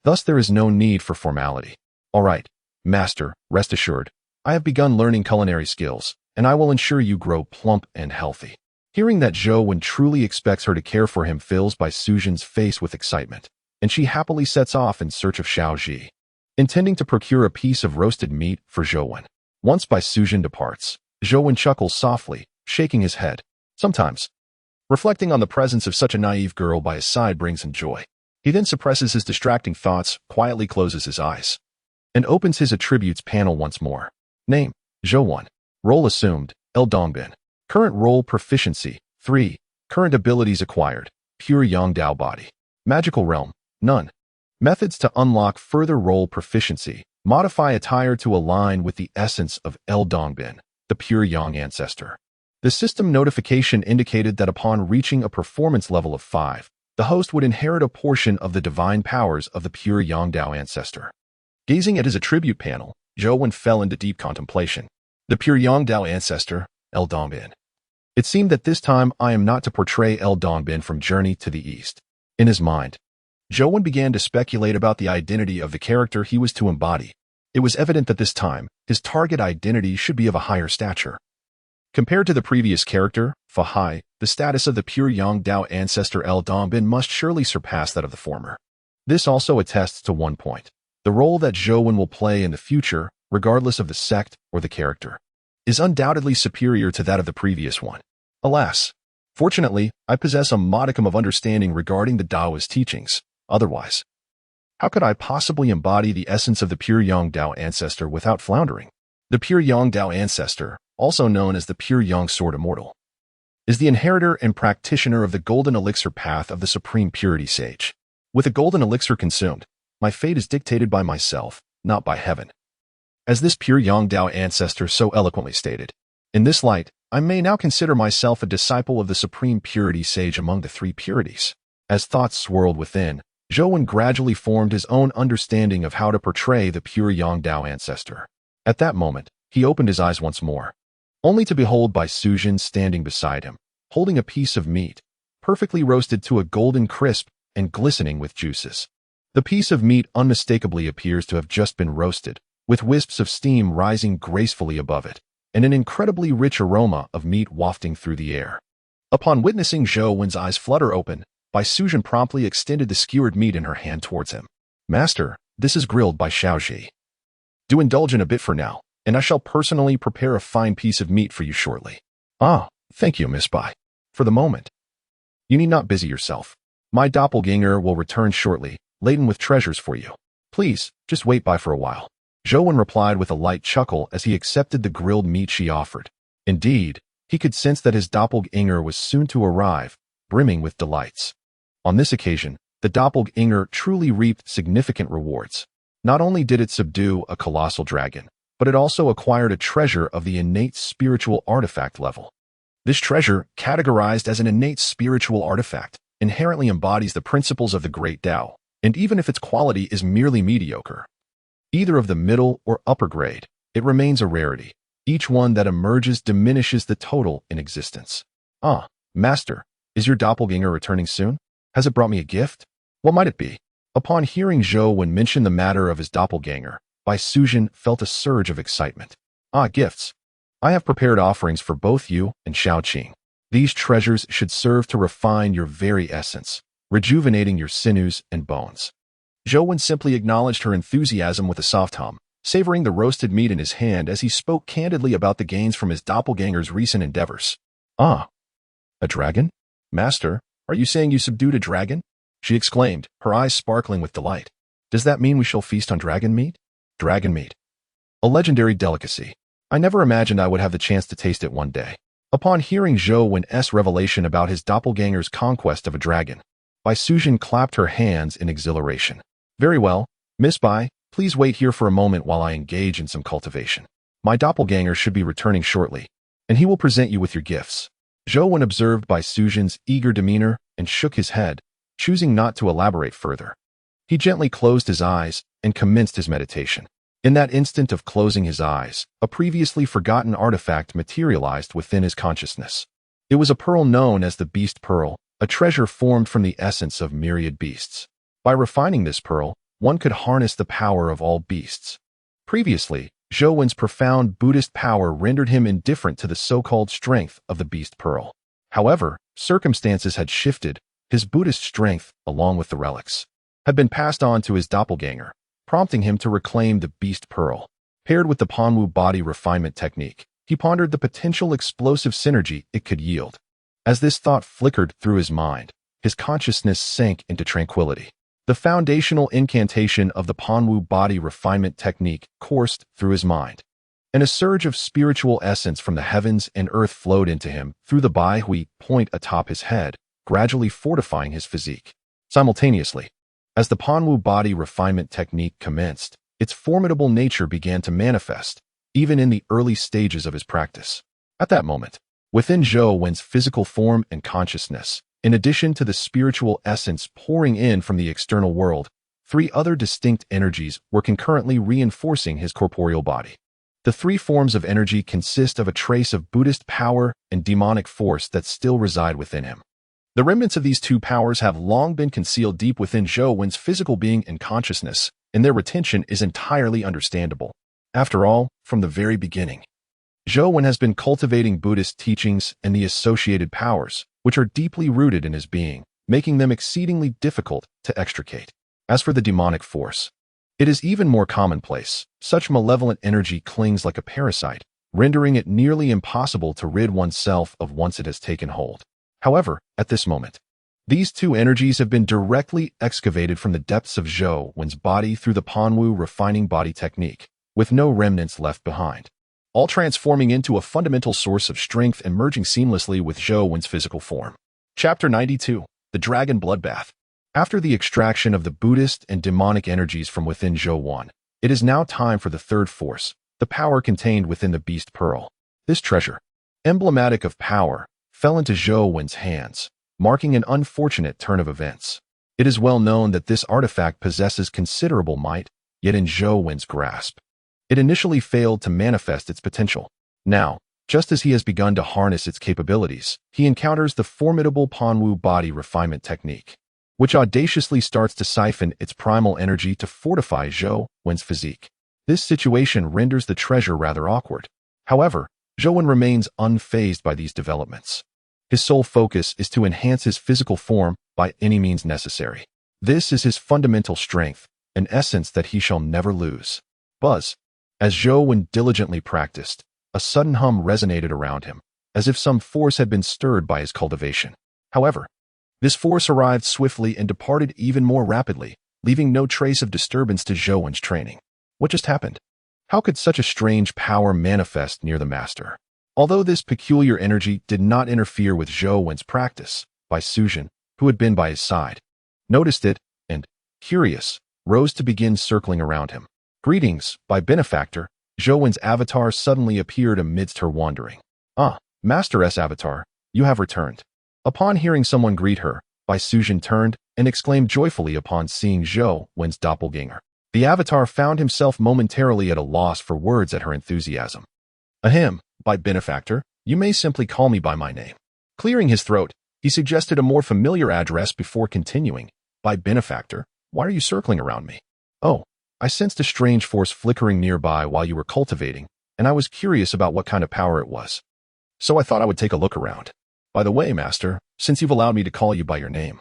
Thus there is no need for formality. All right, master, rest assured, I have begun learning culinary skills, and I will ensure you grow plump and healthy. Hearing that Zhou Wen truly expects her to care for him fills Bai Sujin's face with excitement, and she happily sets off in search of Xiao Ji, intending to procure a piece of roasted meat for Zhou Wen. Once Bai Sujin departs, Zhou Wen chuckles softly, shaking his head. Sometimes, reflecting on the presence of such a naive girl by his side brings him joy. He then suppresses his distracting thoughts, quietly closes his eyes, and opens his attributes panel once more. Name, Zhou Wen. Role assumed, El Dongbin. Current role proficiency, 3. Current abilities acquired, pure Yangdao body. Magical realm, none. Methods to unlock further role proficiency. Modify attire to align with the essence of El Dongbin, the pure Yang ancestor. The system notification indicated that upon reaching a performance level of 5, the host would inherit a portion of the divine powers of the pure Yangdao ancestor. Gazing at his attribute panel, Zhou Wen fell into deep contemplation. The pure Yangdao ancestor, El Dongbin. It seemed that this time I am not to portray El Dongbin from Journey to the East. In his mind, Zhou Wen began to speculate about the identity of the character he was to embody. It was evident that this time, his target identity should be of a higher stature. Compared to the previous character, Fahai, the status of the pure Yangdao ancestor El Dongbin must surely surpass that of the former. This also attests to one point. The role that Zhou Wen will play in the future, regardless of the sect or the character, is undoubtedly superior to that of the previous one. Alas, fortunately, I possess a modicum of understanding regarding the Taoist teachings. Otherwise, how could I possibly embody the essence of the pure Yangdao ancestor without floundering? The pure Yangdao ancestor, also known as the pure Yang Sword Immortal, is the inheritor and practitioner of the golden elixir path of the supreme purity sage. With the golden elixir consumed, my fate is dictated by myself, not by heaven. As this pure Yangdao ancestor so eloquently stated, in this light, I may now consider myself a disciple of the supreme purity sage among the three purities. As thoughts swirled within, Zhou Wen gradually formed his own understanding of how to portray the pure Yangdao ancestor. At that moment, he opened his eyes once more, only to behold Bai Sujin standing beside him, holding a piece of meat, perfectly roasted to a golden crisp and glistening with juices. The piece of meat unmistakably appears to have just been roasted, with wisps of steam rising gracefully above it, and an incredibly rich aroma of meat wafting through the air. Upon witnessing Zhou Wen's eyes flutter open, Bai Sujin promptly extended the skewered meat in her hand towards him. Master, this is grilled by Xiaoji. Do indulge in a bit for now, and I shall personally prepare a fine piece of meat for you shortly. Ah, thank you, Miss Bai. For the moment, you need not busy yourself. My doppelganger will return shortly, laden with treasures for you. Please, just wait by for a while. Zhou Wen replied with a light chuckle as he accepted the grilled meat she offered. Indeed, he could sense that his doppelganger was soon to arrive, brimming with delights. On this occasion, the doppelganger truly reaped significant rewards. Not only did it subdue a colossal dragon, but it also acquired a treasure of the innate spiritual artifact level. This treasure, categorized as an innate spiritual artifact, inherently embodies the principles of the Great Tao, and even if its quality is merely mediocre, either of the middle or upper grade, it remains a rarity. Each one that emerges diminishes the total in existence. Ah, Master, is your doppelganger returning soon? Has it brought me a gift? What might it be? Upon hearing Zhou Wen mention the matter of his doppelganger, Bai Sujin felt a surge of excitement. Ah, gifts. I have prepared offerings for both you and Xiaoqing. These treasures should serve to refine your very essence, rejuvenating your sinews and bones. Zhou Wen simply acknowledged her enthusiasm with a soft hum, savoring the roasted meat in his hand as he spoke candidly about the gains from his doppelganger's recent endeavors. Ah, a dragon? Master, are you saying you subdued a dragon? She exclaimed, her eyes sparkling with delight. Does that mean we shall feast on dragon meat? Dragon meat. A legendary delicacy. I never imagined I would have the chance to taste it one day. Upon hearing Zhou Wen's revelation about his doppelganger's conquest of a dragon, Bai Sujin clapped her hands in exhilaration. Very well, Miss Bai, please wait here for a moment while I engage in some cultivation. My doppelganger should be returning shortly, and he will present you with your gifts. Zhou Wen observed Bai Sujin's eager demeanor and shook his head, choosing not to elaborate further. He gently closed his eyes and commenced his meditation. In that instant of closing his eyes, a previously forgotten artifact materialized within his consciousness. It was a pearl known as the Beast Pearl, a treasure formed from the essence of myriad beasts. By refining this pearl, one could harness the power of all beasts. Previously, Zhou Wen's profound Buddhist power rendered him indifferent to the so-called strength of the Beast Pearl. However, circumstances had shifted. His Buddhist strength, along with the relics, had been passed on to his doppelganger, prompting him to reclaim the Beast Pearl. Paired with the Panwu body refinement technique, he pondered the potential explosive synergy it could yield. As this thought flickered through his mind, his consciousness sank into tranquility. The foundational incantation of the Panwu body refinement technique coursed through his mind, and a surge of spiritual essence from the heavens and earth flowed into him through the Bai Hui point atop his head, gradually fortifying his physique. Simultaneously, as the Panwu body refinement technique commenced, its formidable nature began to manifest, even in the early stages of his practice. At that moment, within Zhou Wen's physical form and consciousness, In addition to the spiritual essence pouring in from the external world, 3 other distinct energies were concurrently reinforcing his corporeal body. The 3 forms of energy consist of a trace of Buddhist power and demonic force that still reside within him. The remnants of these 2 powers have long been concealed deep within Zhou Wen's physical being and consciousness, and their retention is entirely understandable. After all, from the very beginning, Zhou Wen has been cultivating Buddhist teachings and the associated powers, which are deeply rooted in his being, making them exceedingly difficult to extricate. As for the demonic force, it is even more commonplace. Such malevolent energy clings like a parasite, rendering it nearly impossible to rid oneself of once it has taken hold. However, at this moment, these 2 energies have been directly excavated from the depths of Zhou Wen's body through the Panwu refining body technique, with no remnants left behind, all transforming into a fundamental source of strength and merging seamlessly with Zhou Wen's physical form. Chapter 92. The Dragon Bloodbath. After the extraction of the Buddhist and demonic energies from within Zhou Wen, it is now time for the 3rd force, the power contained within the Beast Pearl. This treasure, emblematic of power, fell into Zhou Wen's hands, marking an unfortunate turn of events. It is well known that this artifact possesses considerable might, yet in Zhou Wen's grasp, it initially failed to manifest its potential. Now, just as he has begun to harness its capabilities, he encounters the formidable Panwu body refinement technique, which audaciously starts to siphon its primal energy to fortify Zhou Wen's physique. This situation renders the treasure rather awkward. However, Zhou Wen remains unfazed by these developments. His sole focus is to enhance his physical form by any means necessary. This is his fundamental strength, an essence that he shall never lose. Buzz. As Zhou Wen diligently practiced, a sudden hum resonated around him, as if some force had been stirred by his cultivation. However, this force arrived swiftly and departed even more rapidly, leaving no trace of disturbance to Zhou Wen's training. What just happened? How could such a strange power manifest near the master? Although this peculiar energy did not interfere with Zhou Wen's practice, Bai Suzhen, who had been by his side, noticed it and, curious, rose to begin circling around him. Greetings, Bai Benefactor. Zhou Wen's avatar suddenly appeared amidst her wandering. Ah, Master-S avatar, you have returned. Upon hearing someone greet her, Bai Suzhen turned and exclaimed joyfully upon seeing Zhou Wen's doppelganger. The avatar found himself momentarily at a loss for words at her enthusiasm. Ahem, Bai Benefactor, you may simply call me by my name. Clearing his throat, he suggested a more familiar address before continuing. Bai Benefactor, why are you circling around me? Oh, I sensed a strange force flickering nearby while you were cultivating, and I was curious about what kind of power it was. So I thought I would take a look around. By the way, Master, since you've allowed me to call you by your name,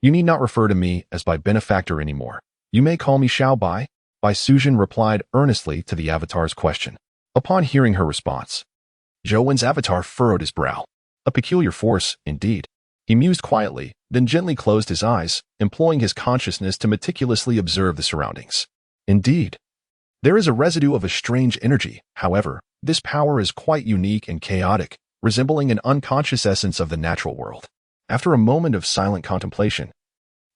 you need not refer to me as Bai Benefactor anymore. You may call me Xiao Bai. Bai Suzhen replied earnestly to the avatar's question. Upon hearing her response, Zhou Wen's avatar furrowed his brow. A peculiar force, indeed. He mused quietly, then gently closed his eyes, employing his consciousness to meticulously observe the surroundings. Indeed, there is a residue of a strange energy. However, this power is quite unique and chaotic, resembling an unconscious essence of the natural world. After a moment of silent contemplation,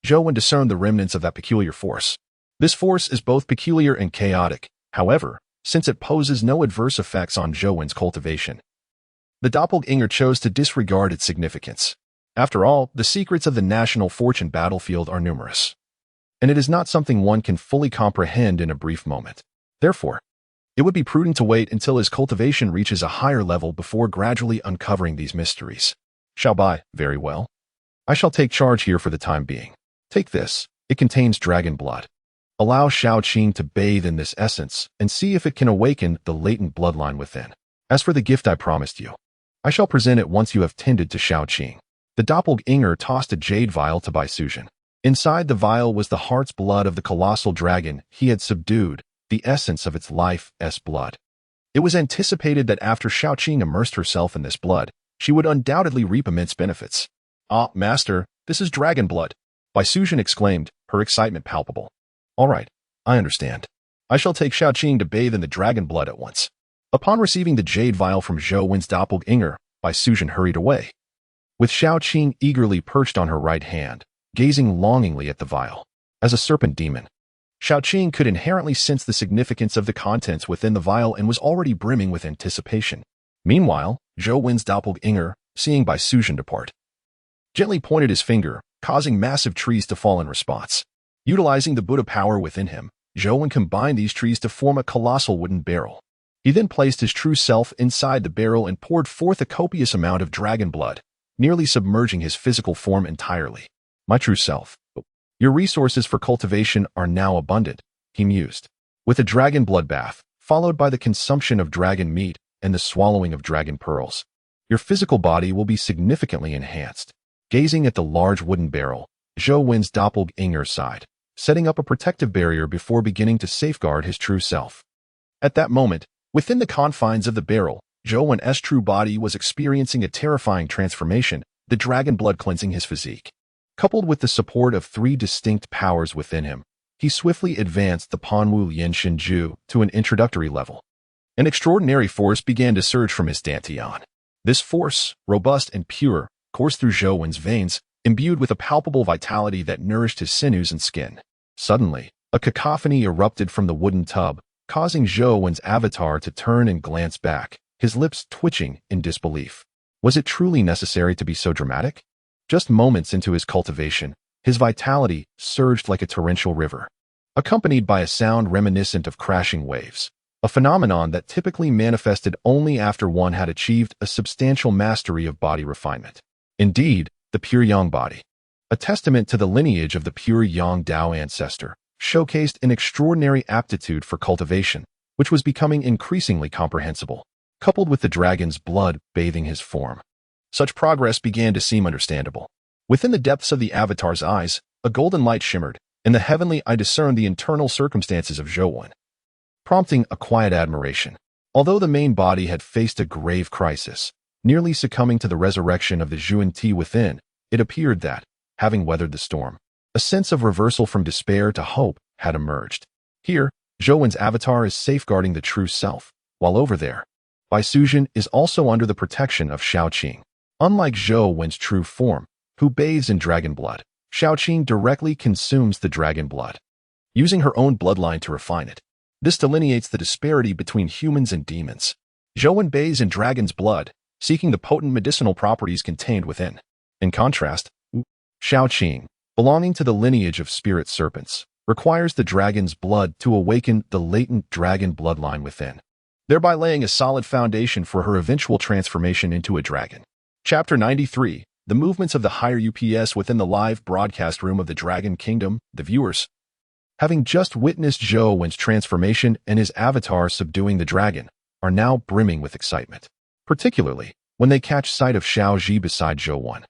Zhou Wen discerned the remnants of that peculiar force. This force is both peculiar and chaotic. However, since it poses no adverse effects on Zhou Wen's cultivation, the doppelganger chose to disregard its significance. After all, the secrets of the national fortune battlefield are numerous, and it is not something one can fully comprehend in a brief moment. Therefore, it would be prudent to wait until his cultivation reaches a higher level before gradually uncovering these mysteries. Xiao Bai, very well. I shall take charge here for the time being. Take this. It contains dragon blood. Allow Shaoqing to bathe in this essence and see if it can awaken the latent bloodline within. As for the gift I promised you, I shall present it once you have tended to Shaoqing. The doppelganger tossed a jade vial to Bai Suzhen. Inside the vial was the heart's blood of the colossal dragon he had subdued, the essence of its life's blood. It was anticipated that after Shaoqing immersed herself in this blood, she would undoubtedly reap immense benefits. Ah, Master, this is dragon blood, Bai Suzhen exclaimed, her excitement palpable. All right, I understand. I shall take Shaoqing to bathe in the dragon blood at once. Upon receiving the jade vial from Zhou Wen's doppelganger, Bai Suzhen hurried away, with Shaoqing eagerly perched on her right hand, gazing longingly at the vial. As a serpent demon, Shaoqing could inherently sense the significance of the contents within the vial and was already brimming with anticipation. Meanwhile, Zhou Wen's doppelganger, seeing Bai Suzhen depart, gently pointed his finger, causing massive trees to fall in response. Utilizing the Buddha power within him, Zhou combined these trees to form a colossal wooden barrel. He then placed his true self inside the barrel and poured forth a copious amount of dragon blood, nearly submerging his physical form entirely. My true self. Your resources for cultivation are now abundant, he mused. With a dragon blood bath, followed by the consumption of dragon meat and the swallowing of dragon pearls, your physical body will be significantly enhanced. Gazing at the large wooden barrel, Zhou Wen's doppelganger sighed, setting up a protective barrier before beginning to safeguard his true self. At that moment, within the confines of the barrel, Zhou Wen's true body was experiencing a terrifying transformation, the dragon blood cleansing his physique. Coupled with the support of 3 distinct powers within him, he swiftly advanced the Panwu Yenshin Ju to an introductory level. An extraordinary force began to surge from his dantian. This force, robust and pure, coursed through Zhou Wen's veins, imbued with a palpable vitality that nourished his sinews and skin. Suddenly, a cacophony erupted from the wooden tub, causing Zhou Wen's avatar to turn and glance back, his lips twitching in disbelief. Was it truly necessary to be so dramatic? Just moments into his cultivation, his vitality surged like a torrential river, accompanied by a sound reminiscent of crashing waves, a phenomenon that typically manifested only after one had achieved a substantial mastery of body refinement. Indeed, the pure yang body, a testament to the lineage of the pure yang Dao ancestor, showcased an extraordinary aptitude for cultivation, which was becoming increasingly comprehensible, coupled with the dragon's blood bathing his form. Such progress began to seem understandable. Within the depths of the avatar's eyes, a golden light shimmered. In the heavenly eye discerned the internal circumstances of Zhou Wen, prompting a quiet admiration. Although the main body had faced a grave crisis, nearly succumbing to the resurrection of the Zhuan Ti within, it appeared that, having weathered the storm, a sense of reversal from despair to hope had emerged. Here, Zhou Wen's avatar is safeguarding the true self, while over there, Bai Suzhen is also under the protection of Shaoqing. Unlike Zhou Wen's true form, who bathes in dragon blood, Shaoqing directly consumes the dragon blood, using her own bloodline to refine it. This delineates the disparity between humans and demons. Zhou Wen bathes in dragon's blood, seeking the potent medicinal properties contained within. In contrast, Shaoqing, belonging to the lineage of spirit serpents, requires the dragon's blood to awaken the latent dragon bloodline within, thereby laying a solid foundation for her eventual transformation into a dragon. Chapter 93. The movements of the higher UPS within the live broadcast room of the Dragon Kingdom. The viewers, having just witnessed Zhou Wen's transformation and his avatar subduing the dragon, are now brimming with excitement, particularly when they catch sight of Xiao Ji beside Zhou Wen.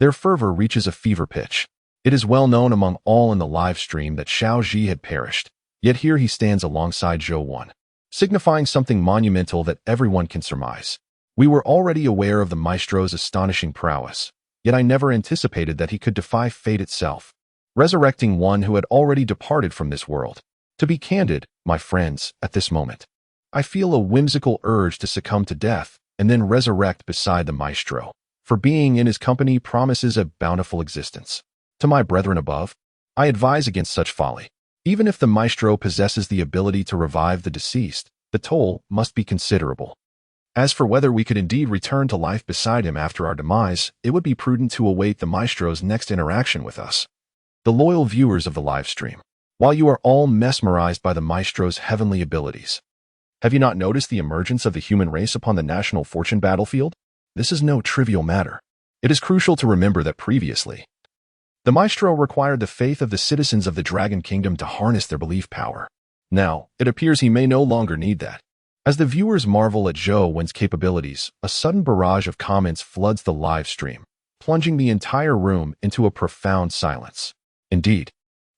Their fervor reaches a fever pitch. It is well known among all in the live stream that Xiao Ji had perished, yet here he stands alongside Zhou Wen, signifying something monumental that everyone can surmise. We were already aware of the maestro's astonishing prowess, yet I never anticipated that he could defy fate itself, resurrecting one who had already departed from this world. To be candid, my friends, at this moment, I feel a whimsical urge to succumb to death and then resurrect beside the maestro, for being in his company promises a bountiful existence. To my brethren above, I advise against such folly. Even if the maestro possesses the ability to revive the deceased, the toll must be considerable. As for whether we could indeed return to life beside him after our demise, it would be prudent to await the maestro's next interaction with us. The loyal viewers of the live stream, while you are all mesmerized by the maestro's heavenly abilities, have you not noticed the emergence of the human race upon the national fortune battlefield? This is no trivial matter. It is crucial to remember that previously, the maestro required the faith of the citizens of the Dragon Kingdom to harness their belief power. Now, it appears he may no longer need that. As the viewers marvel at Zhou Wen's capabilities, a sudden barrage of comments floods the live stream, plunging the entire room into a profound silence. Indeed,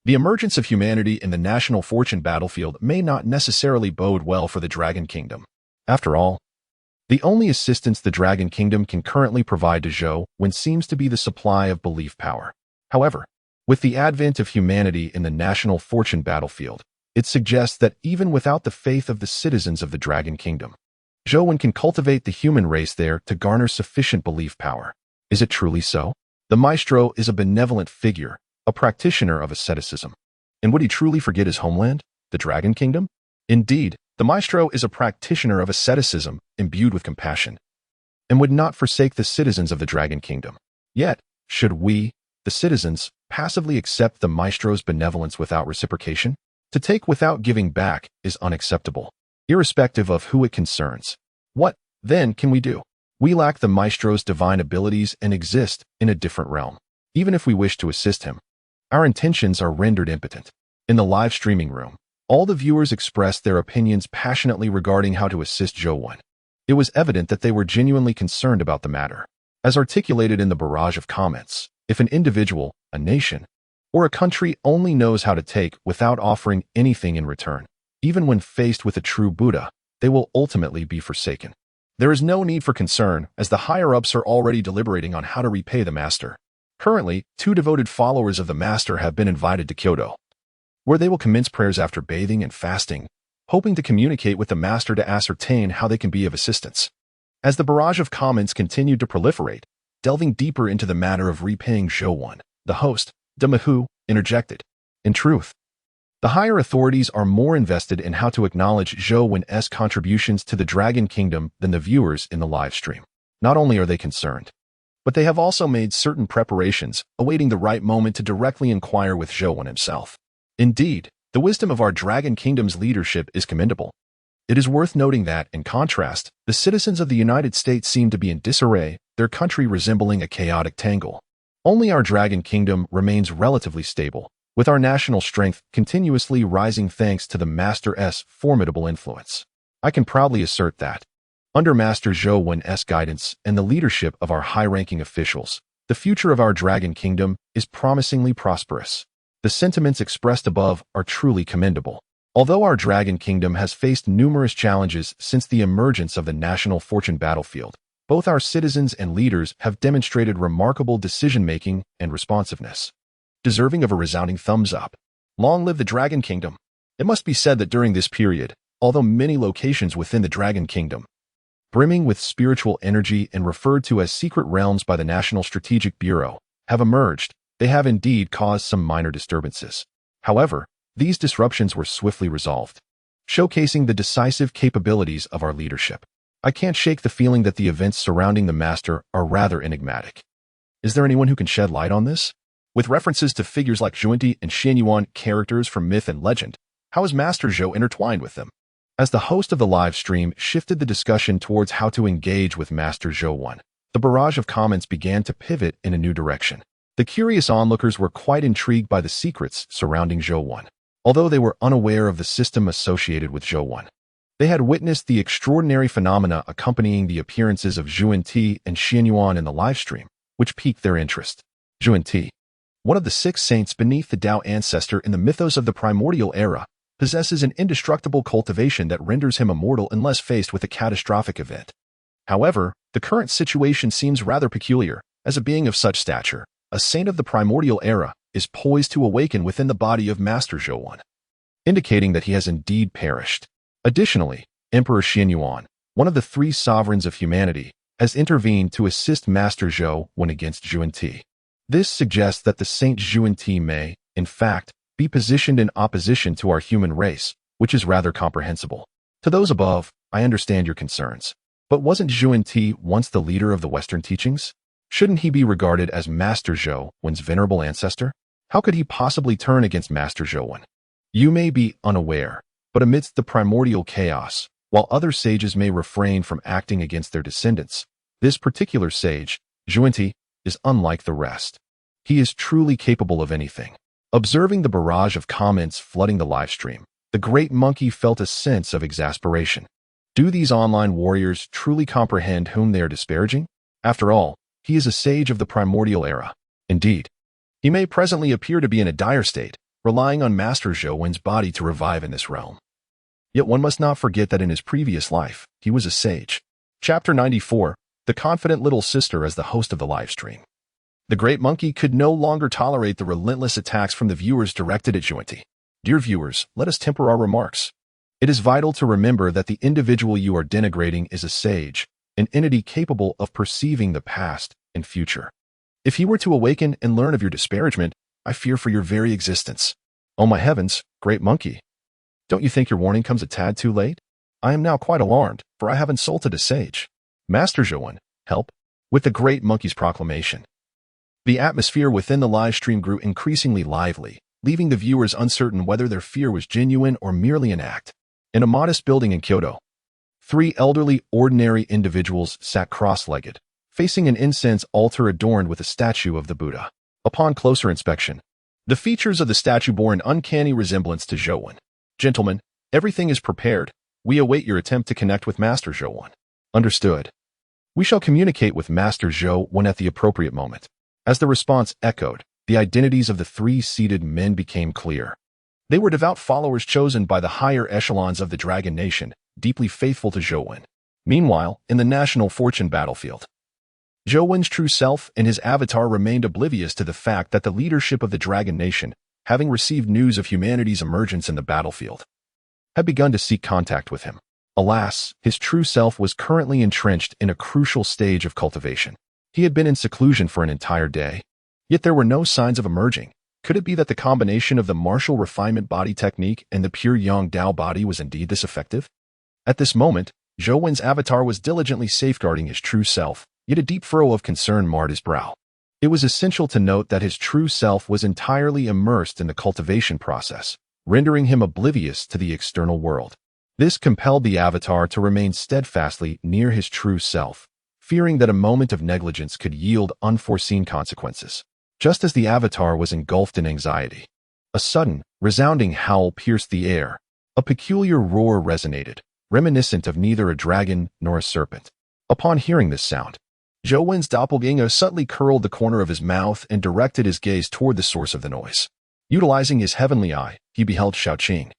the emergence of humanity in the national fortune battlefield may not necessarily bode well for the Dragon Kingdom. After all, the only assistance the Dragon Kingdom can currently provide to Zhou Wen seems to be the supply of belief power. However, with the advent of humanity in the national fortune battlefield, it suggests that even without the faith of the citizens of the Dragon Kingdom, Zhou Wen can cultivate the human race there to garner sufficient belief power. Is it truly so? The maestro is a benevolent figure, a practitioner of asceticism. And would he truly forget his homeland, the Dragon Kingdom? Indeed, the maestro is a practitioner of asceticism, imbued with compassion, and would not forsake the citizens of the Dragon Kingdom. Yet, Should we, the citizens, passively accept the maestro's benevolence without reciprocation? To take without giving back is unacceptable, irrespective of who it concerns. What, then, can we do? We lack the maestro's divine abilities and exist in a different realm. Even if we wish to assist him, our intentions are rendered impotent. In the live streaming room, all the viewers expressed their opinions passionately regarding how to assist Zhou. It was evident that they were genuinely concerned about the matter. As articulated in the barrage of comments, if an individual, a nation, or a country only knows how to take without offering anything in return, even when faced with a true Buddha, they will ultimately be forsaken. There is no need for concern, as the higher-ups are already deliberating on how to repay the master. Currently, 2 devoted followers of the master have been invited to Kyoto, where they will commence prayers after bathing and fasting, hoping to communicate with the master to ascertain how they can be of assistance. As the barrage of comments continued to proliferate, delving deeper into the matter of repaying Zhou, the host, Demahu, interjected. In truth, the higher authorities are more invested in how to acknowledge Zhou's contributions to the Dragon Kingdom than the viewers in the live stream. Not only are they concerned, but they have also made certain preparations, awaiting the right moment to directly inquire with Zhou himself. Indeed, the wisdom of our Dragon Kingdom's leadership is commendable. It is worth noting that, in contrast, the citizens of the United States seem to be in disarray, their country resembling a chaotic tangle. Only our Dragon Kingdom remains relatively stable, with our national strength continuously rising thanks to the Master's formidable influence. I can proudly assert that, under Master Zhou's guidance and the leadership of our high-ranking officials, the future of our Dragon Kingdom is promisingly prosperous. The sentiments expressed above are truly commendable. Although our Dragon Kingdom has faced numerous challenges since the emergence of the national fortune battlefield, both our citizens and leaders have demonstrated remarkable decision-making and responsiveness, deserving of a resounding thumbs up. Long live the Dragon Kingdom! It must be said that during this period, although many locations within the Dragon Kingdom, brimming with spiritual energy and referred to as secret realms by the National Strategic Bureau, have emerged, they have indeed caused some minor disturbances. However, these disruptions were swiftly resolved, showcasing the decisive capabilities of our leadership. I can't shake the feeling that the events surrounding the master are rather enigmatic. Is there anyone who can shed light on this? With references to figures like Zhuanti and Xianyuan, characters from myth and legend, how is Master Zhou intertwined with them? As the host of the live stream shifted the discussion towards how to engage with Master Zhou, the barrage of comments began to pivot in a new direction. The curious onlookers were quite intrigued by the secrets surrounding Zhou, although they were unaware of the system associated with Zhou. They had witnessed the extraordinary phenomena accompanying the appearances of Zhuanti and Xianyuan in the live stream, which piqued their interest. Zhuanti, one of the 6 saints beneath the Tao ancestor in the mythos of the primordial era, possesses an indestructible cultivation that renders him immortal unless faced with a catastrophic event. However, the current situation seems rather peculiar, as a being of such stature, a saint of the primordial era, is poised to awaken within the body of Master Zhou, indicating that he has indeed perished. Additionally, Emperor Xianyuan, one of the 3 sovereigns of humanity, has intervened to assist Master Zhou against Zhuanti. This suggests that the Saint Zhuanti may, in fact, be positioned in opposition to our human race, which is rather comprehensible. To those above, I understand your concerns. But wasn't Zhuanti once the leader of the Western teachings? Shouldn't he be regarded as Master Zhou's venerable ancestor? How could he possibly turn against Master Zhou? You may be unaware, but amidst the primordial chaos, while other sages may refrain from acting against their descendants, this particular sage, Zhuanti, is unlike the rest. He is truly capable of anything. Observing the barrage of comments flooding the livestream, the great monkey felt a sense of exasperation. Do these online warriors truly comprehend whom they are disparaging? After all, he is a sage of the primordial era. Indeed, he may presently appear to be in a dire state, relying on Master Zhou's body to revive in this realm. Yet one must not forget that in his previous life, he was a sage. Chapter 94, The Confident Little Sister as the host of the livestream. The great monkey could no longer tolerate the relentless attacks from the viewers directed at Zhuanti. Dear viewers, let us temper our remarks. It is vital to remember that the individual you are denigrating is a sage, an entity capable of perceiving the past and future. If he were to awaken and learn of your disparagement, I fear for your very existence. Oh my heavens, great monkey. Don't you think your warning comes a tad too late? I am now quite alarmed, for I have insulted a sage. Master Zhou, help. With the great monkey's proclamation, The atmosphere within the live stream grew increasingly lively, leaving the viewers uncertain whether their fear was genuine or merely an act. In a modest building in Kyoto, 3 elderly, ordinary individuals sat cross-legged, facing an incense altar adorned with a statue of the Buddha. Upon closer inspection, the features of the statue bore an uncanny resemblance to Zhou. "Gentlemen, everything is prepared. We await your attempt to connect with Master Zhou." "Understood. We shall communicate with Master Zhou at the appropriate moment." As the response echoed, the identities of the 3 seated men became clear. They were devout followers chosen by the higher echelons of the Dragon Nation, deeply faithful to Zhou. Meanwhile, in the national fortune battlefield, Zhou's true self and his avatar remained oblivious to the fact that the leadership of the Dragon Nation, having received news of humanity's emergence in the battlefield, had begun to seek contact with him. Alas, his true self was currently entrenched in a crucial stage of cultivation. He had been in seclusion for an entire day, yet there were no signs of emerging. Could it be that the combination of the martial refinement body technique and the pure Yang Dao body was indeed this effective? At this moment, Zhou's avatar was diligently safeguarding his true self, yet a deep furrow of concern marred his brow. It was essential to note that his true self was entirely immersed in the cultivation process, rendering him oblivious to the external world. This compelled the avatar to remain steadfastly near his true self, fearing that a moment of negligence could yield unforeseen consequences. Just as the avatar was engulfed in anxiety, a sudden, resounding howl pierced the air. A peculiar roar resonated, reminiscent of neither a dragon nor a serpent. Upon hearing this sound, Zhou's doppelganger subtly curled the corner of his mouth and directed his gaze toward the source of the noise. Utilizing his heavenly eye, he beheld Shaoqing,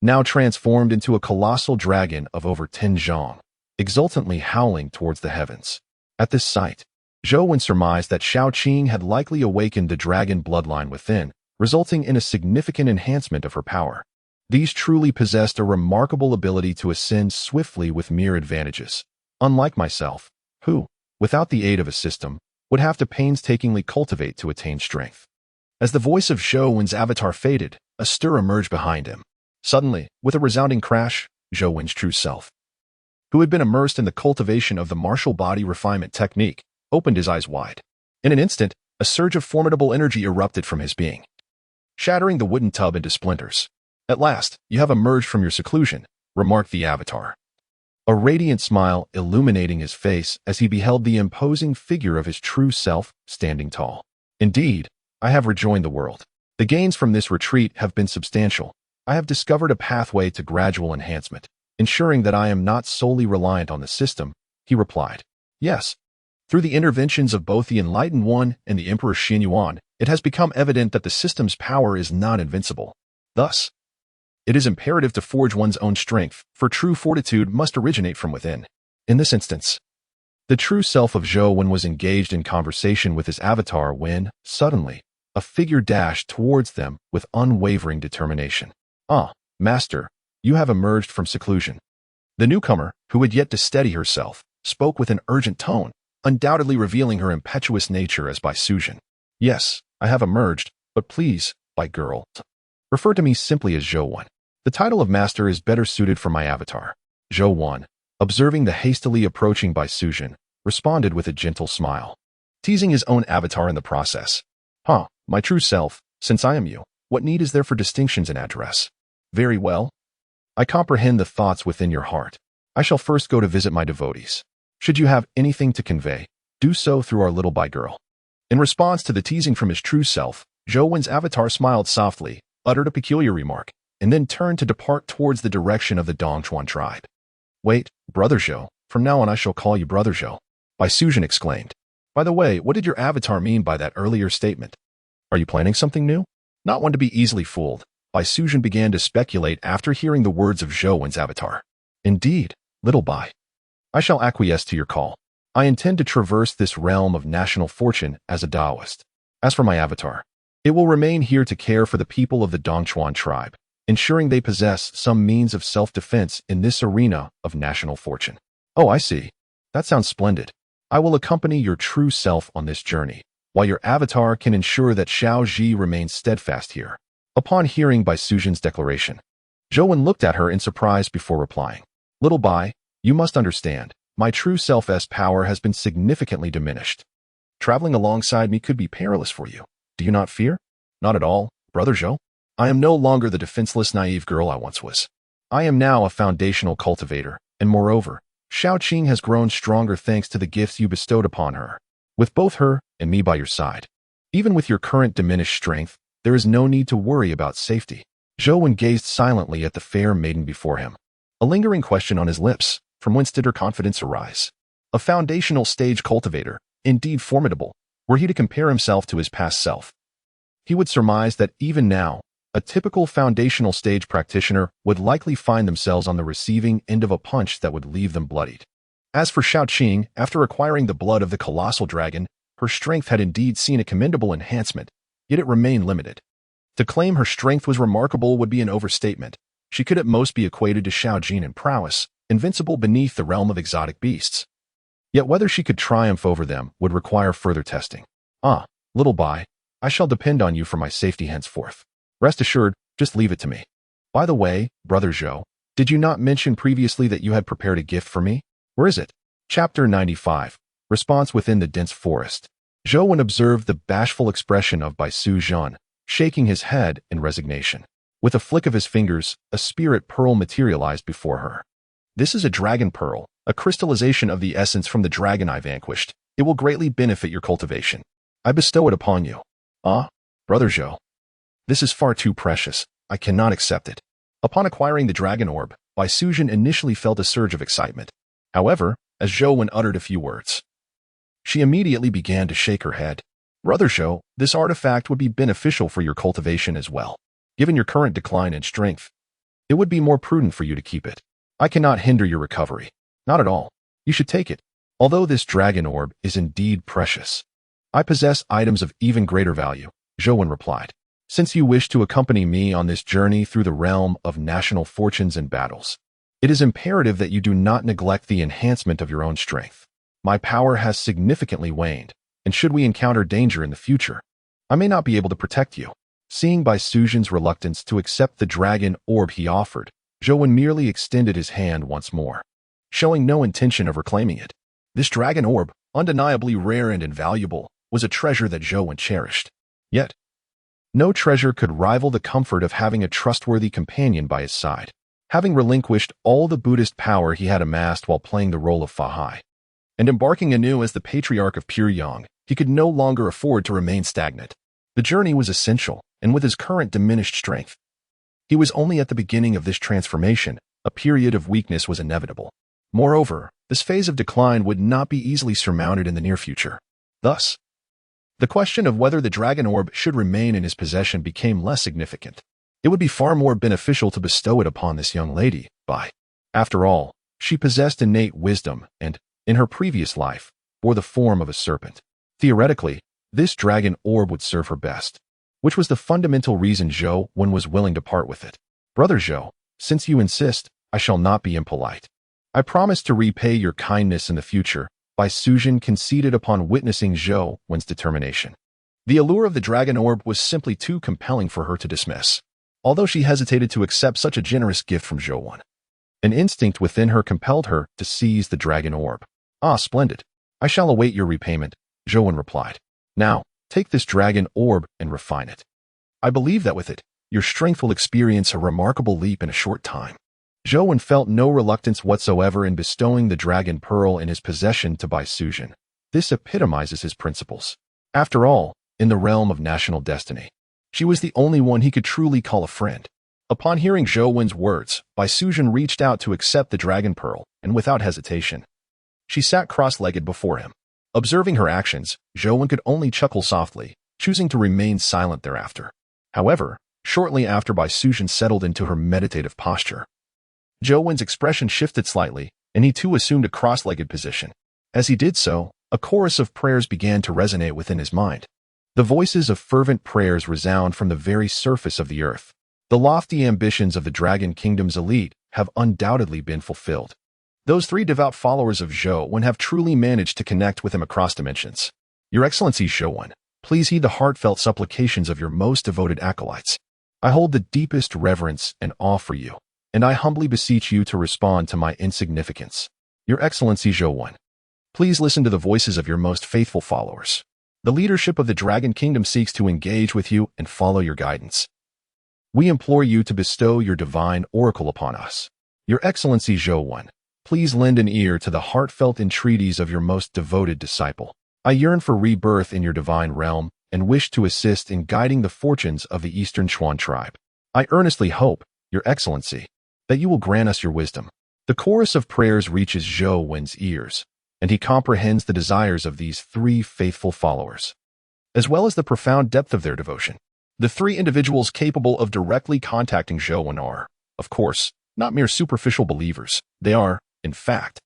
now transformed into a colossal dragon of over 10 zhang, exultantly howling towards the heavens. At this sight, Zhou surmised that Shaoqing had likely awakened the dragon bloodline within, resulting in a significant enhancement of her power. These truly possessed a remarkable ability to ascend swiftly with mere advantages, unlike myself, who, without the aid of a system, would have to painstakingly cultivate to attain strength. As the voice of Zhou's avatar faded, a stir emerged behind him. Suddenly, with a resounding crash, Zhou's true self, who had been immersed in the cultivation of the martial body refinement technique, opened his eyes wide. In an instant, a surge of formidable energy erupted from his being, shattering the wooden tub into splinters. "At last, you have emerged from your seclusion," remarked the avatar, a radiant smile illuminating his face as he beheld the imposing figure of his true self standing tall. "Indeed, I have rejoined the world. The gains from this retreat have been substantial. I have discovered a pathway to gradual enhancement, ensuring that I am not solely reliant on the system," he replied. "Yes. Through the interventions of both the Enlightened One and the Emperor Xinyuan, it has become evident that the system's power is not invincible. Thus, it is imperative to forge one's own strength, for true fortitude must originate from within." In this instance, the true self of Zhou was engaged in conversation with his avatar when, suddenly, a figure dashed towards them with unwavering determination. "Ah, Master, you have emerged from seclusion." The newcomer, who had yet to steady herself, spoke with an urgent tone, undoubtedly revealing her impetuous nature as Bai Sujin. "Yes, I have emerged, but please, Bai girl, refer to me simply as Zhou. The title of master is better suited for my avatar." Zhou, observing the hastily approaching Bai Sujin, responded with a gentle smile, teasing his own avatar in the process. "Huh, my true self, since I am you, what need is there for distinctions in address? Very well. I comprehend the thoughts within your heart. I shall first go to visit my devotees. Should you have anything to convey, do so through our little Bai girl." In response to the teasing from his true self, Zhou's avatar smiled softly, uttered a peculiar remark, and then turned to depart towards the direction of the Dongchuan tribe. "Wait, Brother Zhou, from now on I shall call you Brother Zhou," Bai Sujin exclaimed. "By the way, what did your avatar mean by that earlier statement? Are you planning something new?" Not one to be easily fooled, Bai Sujin began to speculate after hearing the words of Zhou's avatar. "Indeed, little Bai. I shall acquiesce to your call. I intend to traverse this realm of national fortune as a Taoist. As for my avatar, it will remain here to care for the people of the Dongchuan tribe, ensuring they possess some means of self-defense in this arena of national fortune." "Oh, I see. That sounds splendid. I will accompany your true self on this journey, while your avatar can ensure that Xiao Ji remains steadfast here." Upon hearing Bai Sujin's declaration, Zhou looked at her in surprise before replying. "Little Bai, you must understand, my true self's power has been significantly diminished. Traveling alongside me could be perilous for you. Do you not fear? Not at all, Brother Zhou. I am no longer the defenseless, naive girl I once was. I am now a foundational cultivator, and moreover, Xiaoqing has grown stronger thanks to the gifts you bestowed upon her. With both her and me by your side, even with your current diminished strength, there is no need to worry about safety. Zhou gazed silently at the fair maiden before him, a lingering question on his lips. From whence did her confidence arise? A foundational stage cultivator, indeed formidable, were he to compare himself to his past self. He would surmise that even now, a typical foundational stage practitioner would likely find themselves on the receiving end of a punch that would leave them bloodied. As for Xiaoqing, after acquiring the blood of the colossal dragon, her strength had indeed seen a commendable enhancement, yet it remained limited. To claim her strength was remarkable would be an overstatement. She could at most be equated to Xiaojin in prowess, invincible beneath the realm of exotic beasts. Yet whether she could triumph over them would require further testing. Little Bai, I shall depend on you for my safety henceforth. Rest assured, just leave it to me. By the way, Brother Zhou, did you not mention previously that you had prepared a gift for me? Where is it? Chapter 95. Response within the dense forest. Zhou observed the bashful expression of Bai Suzhan, shaking his head in resignation. With a flick of his fingers, a spirit pearl materialized before her. This is a dragon pearl, a crystallization of the essence from the dragon I vanquished. It will greatly benefit your cultivation. I bestow it upon you. Brother Zhou. This is far too precious. I cannot accept it. Upon acquiring the dragon orb, Bai Suzhan initially felt a surge of excitement. However, as Zhou uttered a few words, she immediately began to shake her head. Brother Zhou, this artifact would be beneficial for your cultivation as well. Given your current decline in strength, it would be more prudent for you to keep it. I cannot hinder your recovery. Not at all. You should take it. Although this dragon orb is indeed precious, I possess items of even greater value, Zhou replied. Since you wish to accompany me on this journey through the realm of national fortunes and battles, it is imperative that you do not neglect the enhancement of your own strength. My power has significantly waned, and should we encounter danger in the future, I may not be able to protect you. Seeing Bai Suzhan's reluctance to accept the dragon orb he offered, Zhou merely extended his hand once more, showing no intention of reclaiming it. This dragon orb, undeniably rare and invaluable, was a treasure that Zhou cherished. Yet, no treasure could rival the comfort of having a trustworthy companion by his side. Having relinquished all the Buddhist power he had amassed while playing the role of Fahai, and embarking anew as the patriarch of Pure Yang, he could no longer afford to remain stagnant. The journey was essential, and with his current diminished strength, he was only at the beginning of this transformation. A period of weakness was inevitable. Moreover, this phase of decline would not be easily surmounted in the near future. Thus, the question of whether the dragon orb should remain in his possession became less significant. It would be far more beneficial to bestow it upon this young lady. After all, she possessed innate wisdom and, in her previous life, bore the form of a serpent. Theoretically, this dragon orb would serve her best, which was the fundamental reason Zhou was willing to part with it. Brother Zhou, since you insist, I shall not be impolite. I promise to repay your kindness in the future. Bai Suzhan conceded upon witnessing Zhou's determination. The allure of the dragon orb was simply too compelling for her to dismiss, although she hesitated to accept such a generous gift from Zhou. An instinct within her compelled her to seize the dragon orb. Splendid. I shall await your repayment, Zhou replied. Now, take this dragon orb and refine it. I believe that with it, your strength will experience a remarkable leap in a short time. Zhou felt no reluctance whatsoever in bestowing the dragon pearl in his possession to Bai Suzhan. This epitomizes his principles. After all, in the realm of national destiny, she was the only one he could truly call a friend. Upon hearing Zhou's words, Bai Suzhan reached out to accept the dragon pearl, and without hesitation, she sat cross-legged before him. Observing her actions, Zhou could only chuckle softly, choosing to remain silent thereafter. However, shortly after Bai Suzhan settled into her meditative posture, Zhou's expression shifted slightly, and he too assumed a cross-legged position. As he did so, a chorus of prayers began to resonate within his mind. The voices of fervent prayers resound from the very surface of the earth. The lofty ambitions of the Dragon Kingdom's elite have undoubtedly been fulfilled. Those three devout followers of Zhou have truly managed to connect with him across dimensions. Your Excellency Zhou, please heed the heartfelt supplications of your most devoted acolytes. I hold the deepest reverence and awe for you, and I humbly beseech you to respond to my insignificance. Your Excellency Zhou, please listen to the voices of your most faithful followers. The leadership of the Dragon Kingdom seeks to engage with you and follow your guidance. We implore you to bestow your divine oracle upon us. Your Excellency Zhou Wen, please lend an ear to the heartfelt entreaties of your most devoted disciple. I yearn for rebirth in your divine realm and wish to assist in guiding the fortunes of the Eastern Chuan tribe. I earnestly hope, Your Excellency, that you will grant us your wisdom. The chorus of prayers reaches Zhou Wen's ears, and he comprehends the desires of these three faithful followers, as well as the profound depth of their devotion. The three individuals capable of directly contacting Zhou Wen are, of course, not mere superficial believers. They are, in fact,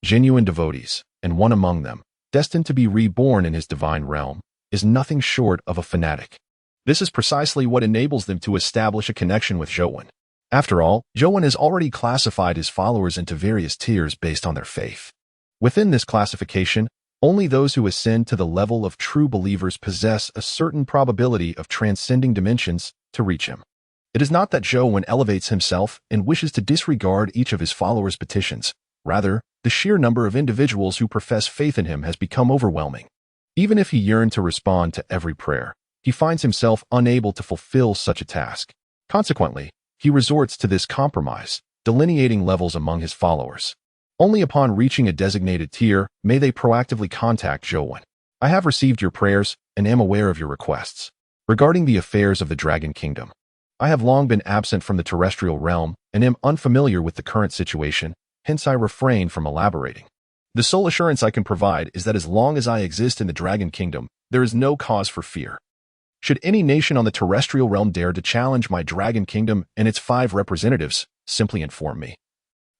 genuine devotees, and one among them, destined to be reborn in his divine realm, is nothing short of a fanatic. This is precisely what enables them to establish a connection with Zhou Wen. After all, Zhou Wen has already classified his followers into various tiers based on their faith. Within this classification, only those who ascend to the level of true believers possess a certain probability of transcending dimensions to reach him. It is not that Zhou Wen elevates himself and wishes to disregard each of his followers' petitions. Rather, the sheer number of individuals who profess faith in him has become overwhelming. Even if he yearned to respond to every prayer, he finds himself unable to fulfill such a task. Consequently, he resorts to this compromise, delineating levels among his followers. Only upon reaching a designated tier may they proactively contact Zhou Wen. I have received your prayers and am aware of your requests. Regarding the affairs of the Dragon Kingdom, I have long been absent from the terrestrial realm and am unfamiliar with the current situation, hence I refrain from elaborating. The sole assurance I can provide is that as long as I exist in the Dragon Kingdom, there is no cause for fear. Should any nation on the terrestrial realm dare to challenge my Dragon Kingdom and its 5 representatives, simply inform me,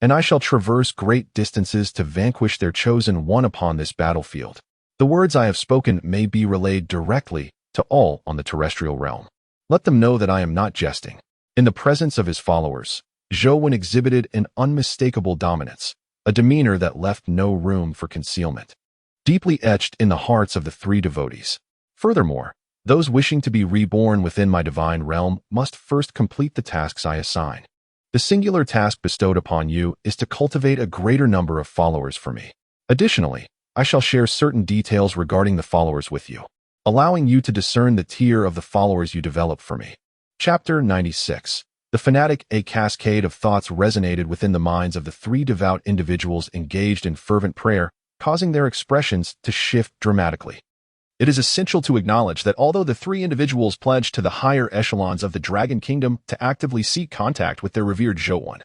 and I shall traverse great distances to vanquish their chosen one upon this battlefield. The words I have spoken may be relayed directly to all on the terrestrial realm. Let them know that I am not jesting. In the presence of his followers, Zhou Wen exhibited an unmistakable dominance, a demeanor that left no room for concealment, deeply etched in the hearts of the three devotees. Furthermore, those wishing to be reborn within my divine realm must first complete the tasks I assign. The singular task bestowed upon you is to cultivate a greater number of followers for me. Additionally, I shall share certain details regarding the followers with you, allowing you to discern the tier of the followers you develop for me. Chapter 96. The fanatic. A cascade of thoughts resonated within the minds of the three devout individuals engaged in fervent prayer, causing their expressions to shift dramatically. It is essential to acknowledge that although the three individuals pledged to the higher echelons of the Dragon Kingdom to actively seek contact with their revered Zhou Wen,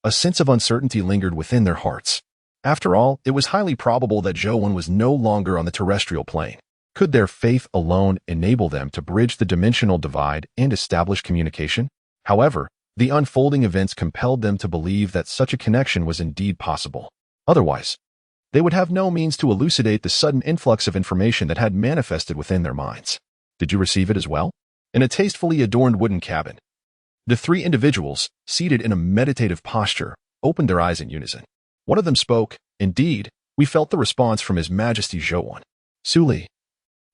a sense of uncertainty lingered within their hearts. After all, it was highly probable that Zhou Wen was no longer on the terrestrial plane. Could their faith alone enable them to bridge the dimensional divide and establish communication? However, the unfolding events compelled them to believe that such a connection was indeed possible. Otherwise, they would have no means to elucidate the sudden influx of information that had manifested within their minds. Did you receive it as well? In a tastefully adorned wooden cabin, the three individuals, seated in a meditative posture, opened their eyes in unison. One of them spoke. Indeed, we felt the response from His Majesty Zhou Wen. Suli,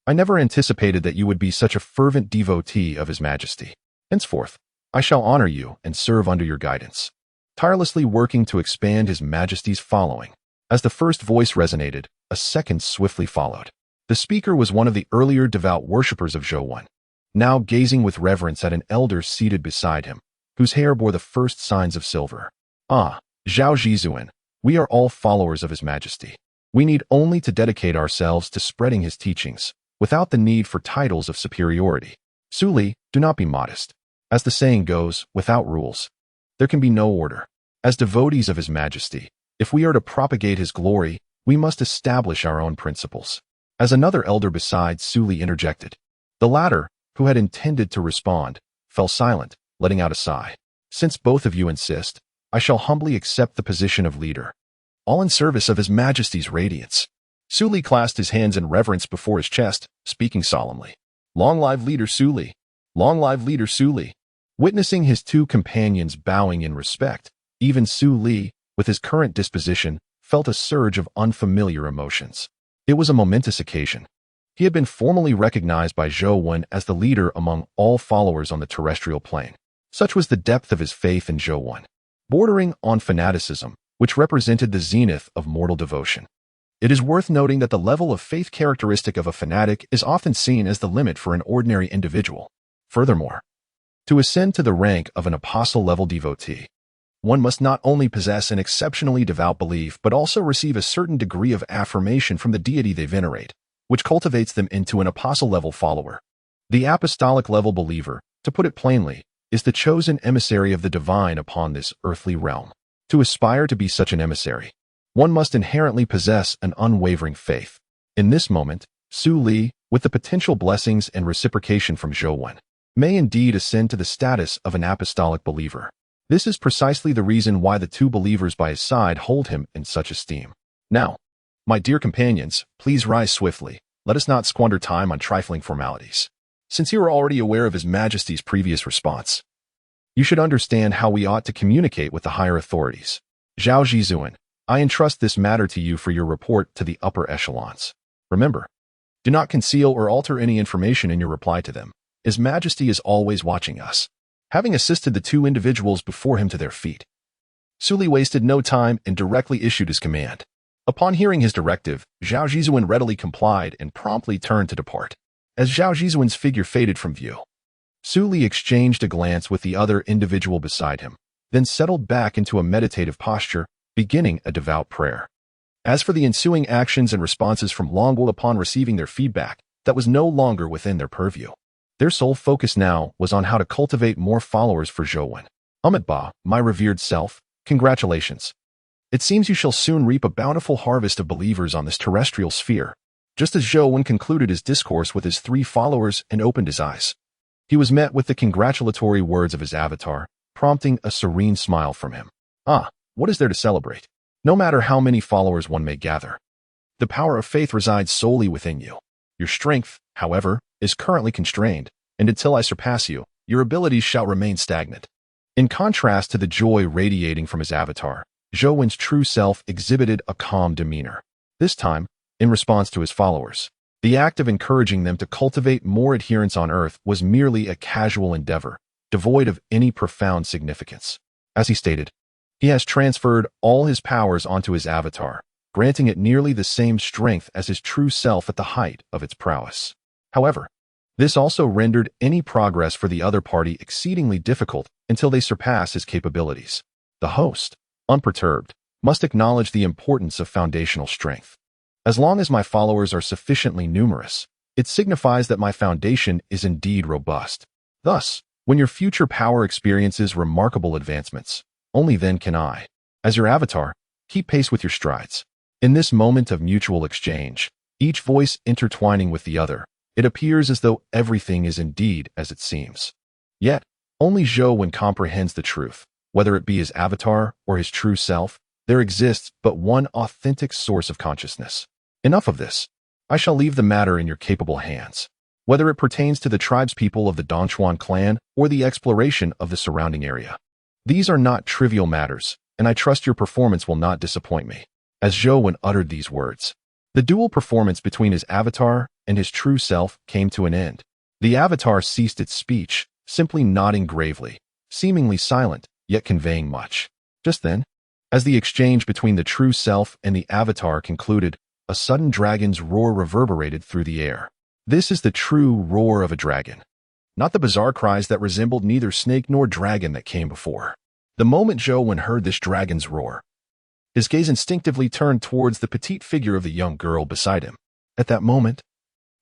I never anticipated that you would be such a fervent devotee of His Majesty. Henceforth, I shall honor you and serve under your guidance, tirelessly working to expand His Majesty's following. As the first voice resonated, a second swiftly followed. The speaker was one of the earlier devout worshippers of Zhou Wen, now gazing with reverence at an elder seated beside him, whose hair bore the first signs of silver. Ah, Zhao Zhizuan, we are all followers of His Majesty. We need only to dedicate ourselves to spreading His teachings, without the need for titles of superiority. Suli, do not be modest. As the saying goes, without rules, there can be no order. As devotees of His Majesty, if we are to propagate His glory, we must establish our own principles. As another elder besides Suli interjected, the latter, who had intended to respond, fell silent, letting out a sigh. Since both of you insist, I shall humbly accept the position of leader, all in service of His Majesty's radiance. Suli clasped his hands in reverence before his chest, speaking solemnly. Long live Leader Suli! Long live Leader Suli! Witnessing his two companions bowing in respect, even Su Li, with his current disposition, felt a surge of unfamiliar emotions. It was a momentous occasion. He had been formally recognized by Zhou Wen as the leader among all followers on the terrestrial plane. Such was the depth of his faith in Zhou Wen, bordering on fanaticism, which represented the zenith of mortal devotion. It is worth noting that the level of faith characteristic of a fanatic is often seen as the limit for an ordinary individual. Furthermore, to ascend to the rank of an apostle-level devotee, one must not only possess an exceptionally devout belief but also receive a certain degree of affirmation from the deity they venerate, which cultivates them into an apostle-level follower. The apostolic-level believer, to put it plainly, is the chosen emissary of the divine upon this earthly realm. To aspire to be such an emissary, one must inherently possess an unwavering faith. In this moment, Su Li, with the potential blessings and reciprocation from Zhou Wen, may indeed ascend to the status of an apostolic believer. This is precisely the reason why the two believers by his side hold him in such esteem. Now, my dear companions, please rise swiftly. Let us not squander time on trifling formalities. Since you are already aware of His Majesty's previous response, you should understand how we ought to communicate with the higher authorities. Zhao Zhizuan, I entrust this matter to you for your report to the upper echelons. Remember, do not conceal or alter any information in your reply to them. His Majesty is always watching us. Having assisted the two individuals before him to their feet, Su Li wasted no time and directly issued his command. Upon hearing his directive, Zhao Zhizuan readily complied and promptly turned to depart. As Zhao Zhizuan's figure faded from view, Su Li exchanged a glance with the other individual beside him, then settled back into a meditative posture, beginning a devout prayer. As for the ensuing actions and responses from Longwood upon receiving their feedback, that was no longer within their purview. Their sole focus now was on how to cultivate more followers for Zhou Wen. Ba, my revered self, congratulations. It seems you shall soon reap a bountiful harvest of believers on this terrestrial sphere. Just as Zhou Wen concluded his discourse with his three followers and opened his eyes, he was met with the congratulatory words of his avatar, prompting a serene smile from him. What is there to celebrate? No matter how many followers one may gather, the power of faith resides solely within you. Your strength, however, is currently constrained, and until I surpass you, your abilities shall remain stagnant. In contrast to the joy radiating from his avatar, Zhou Wen's true self exhibited a calm demeanor. This time, in response to his followers, the act of encouraging them to cultivate more adherence on earth was merely a casual endeavor, devoid of any profound significance. As he stated, he has transferred all his powers onto his avatar, granting it nearly the same strength as his true self at the height of its prowess. However, this also rendered any progress for the other party exceedingly difficult until they surpass his capabilities. The host, unperturbed, must acknowledge the importance of foundational strength. As long as my followers are sufficiently numerous, it signifies that my foundation is indeed robust. Thus, when your future power experiences remarkable advancements, only then can I, as your avatar, keep pace with your strides. In this moment of mutual exchange, each voice intertwining with the other, it appears as though everything is indeed as it seems. Yet, only Zhou Wen comprehends the truth. Whether it be his avatar or his true self, there exists but one authentic source of consciousness. Enough of this. I shall leave the matter in your capable hands. Whether it pertains to the tribespeople of the Dongchuan clan or the exploration of the surrounding area, these are not trivial matters, and I trust your performance will not disappoint me. As Zhou Wen uttered these words, the dual performance between his avatar and his true self came to an end. The avatar ceased its speech, simply nodding gravely, seemingly silent, yet conveying much. Just then, as the exchange between the true self and the avatar concluded, a sudden dragon's roar reverberated through the air. This is the true roar of a dragon, not the bizarre cries that resembled neither snake nor dragon that came before. The moment Zhou Wen heard this dragon's roar, his gaze instinctively turned towards the petite figure of the young girl beside him. At that moment,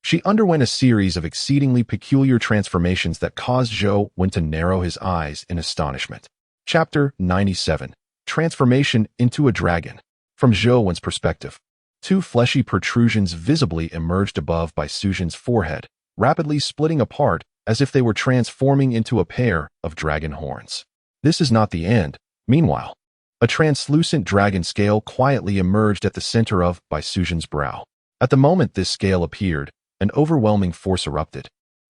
she underwent a series of exceedingly peculiar transformations that caused Zhou Wen to narrow his eyes in astonishment. Chapter 97. Transformation into a Dragon. From Zhou Wen's perspective, two fleshy protrusions visibly emerged above Bai Sujin's forehead, rapidly splitting apart as if they were transforming into a pair of dragon horns. This is not the end. Meanwhile, a translucent dragon scale quietly emerged at the center of Bai Sujin's brow. At the moment this scale appeared, an overwhelming force erupted,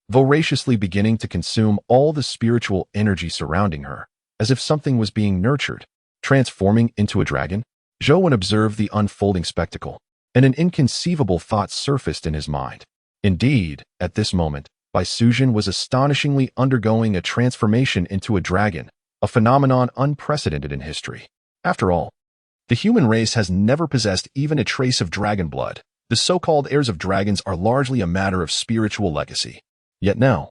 voraciously beginning to consume all the spiritual energy surrounding her, as if something was being nurtured. Transforming into a dragon, Zhou Wen observed the unfolding spectacle, and an inconceivable thought surfaced in his mind. Indeed, at this moment, Bai Sujin was astonishingly undergoing a transformation into a dragon, a phenomenon unprecedented in history. After all, The human race has never possessed even a trace of dragon blood. The so-called heirs of dragons are largely a matter of spiritual legacy. Yet now,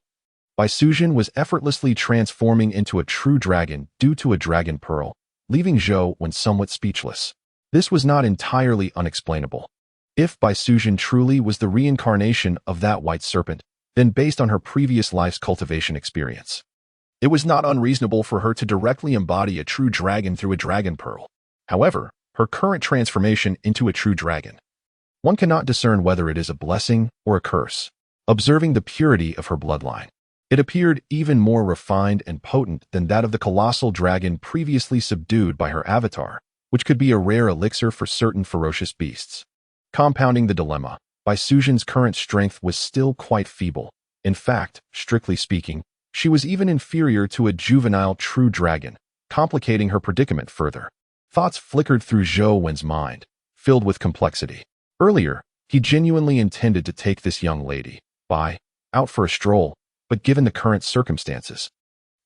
Baisujin was effortlessly transforming into a true dragon due to a dragon pearl, leaving Zhou when somewhat speechless. This was not entirely unexplainable. If Baisujin truly was the reincarnation of that white serpent, then based on her previous life's cultivation experience, it was not unreasonable for her to directly embody a true dragon through a dragon pearl. However, her current transformation into a true dragon, one cannot discern whether it is a blessing or a curse. Observing the purity of her bloodline, it appeared even more refined and potent than that of the colossal dragon previously subdued by her avatar, which could be a rare elixir for certain ferocious beasts. Compounding the dilemma, Baisujin's current strength was still quite feeble. In fact, strictly speaking, she was even inferior to a juvenile true dragon, complicating her predicament further. Thoughts flickered through Zhou Wen's mind, filled with complexity. Earlier, he genuinely intended to take this young lady out for a stroll, but given the current circumstances,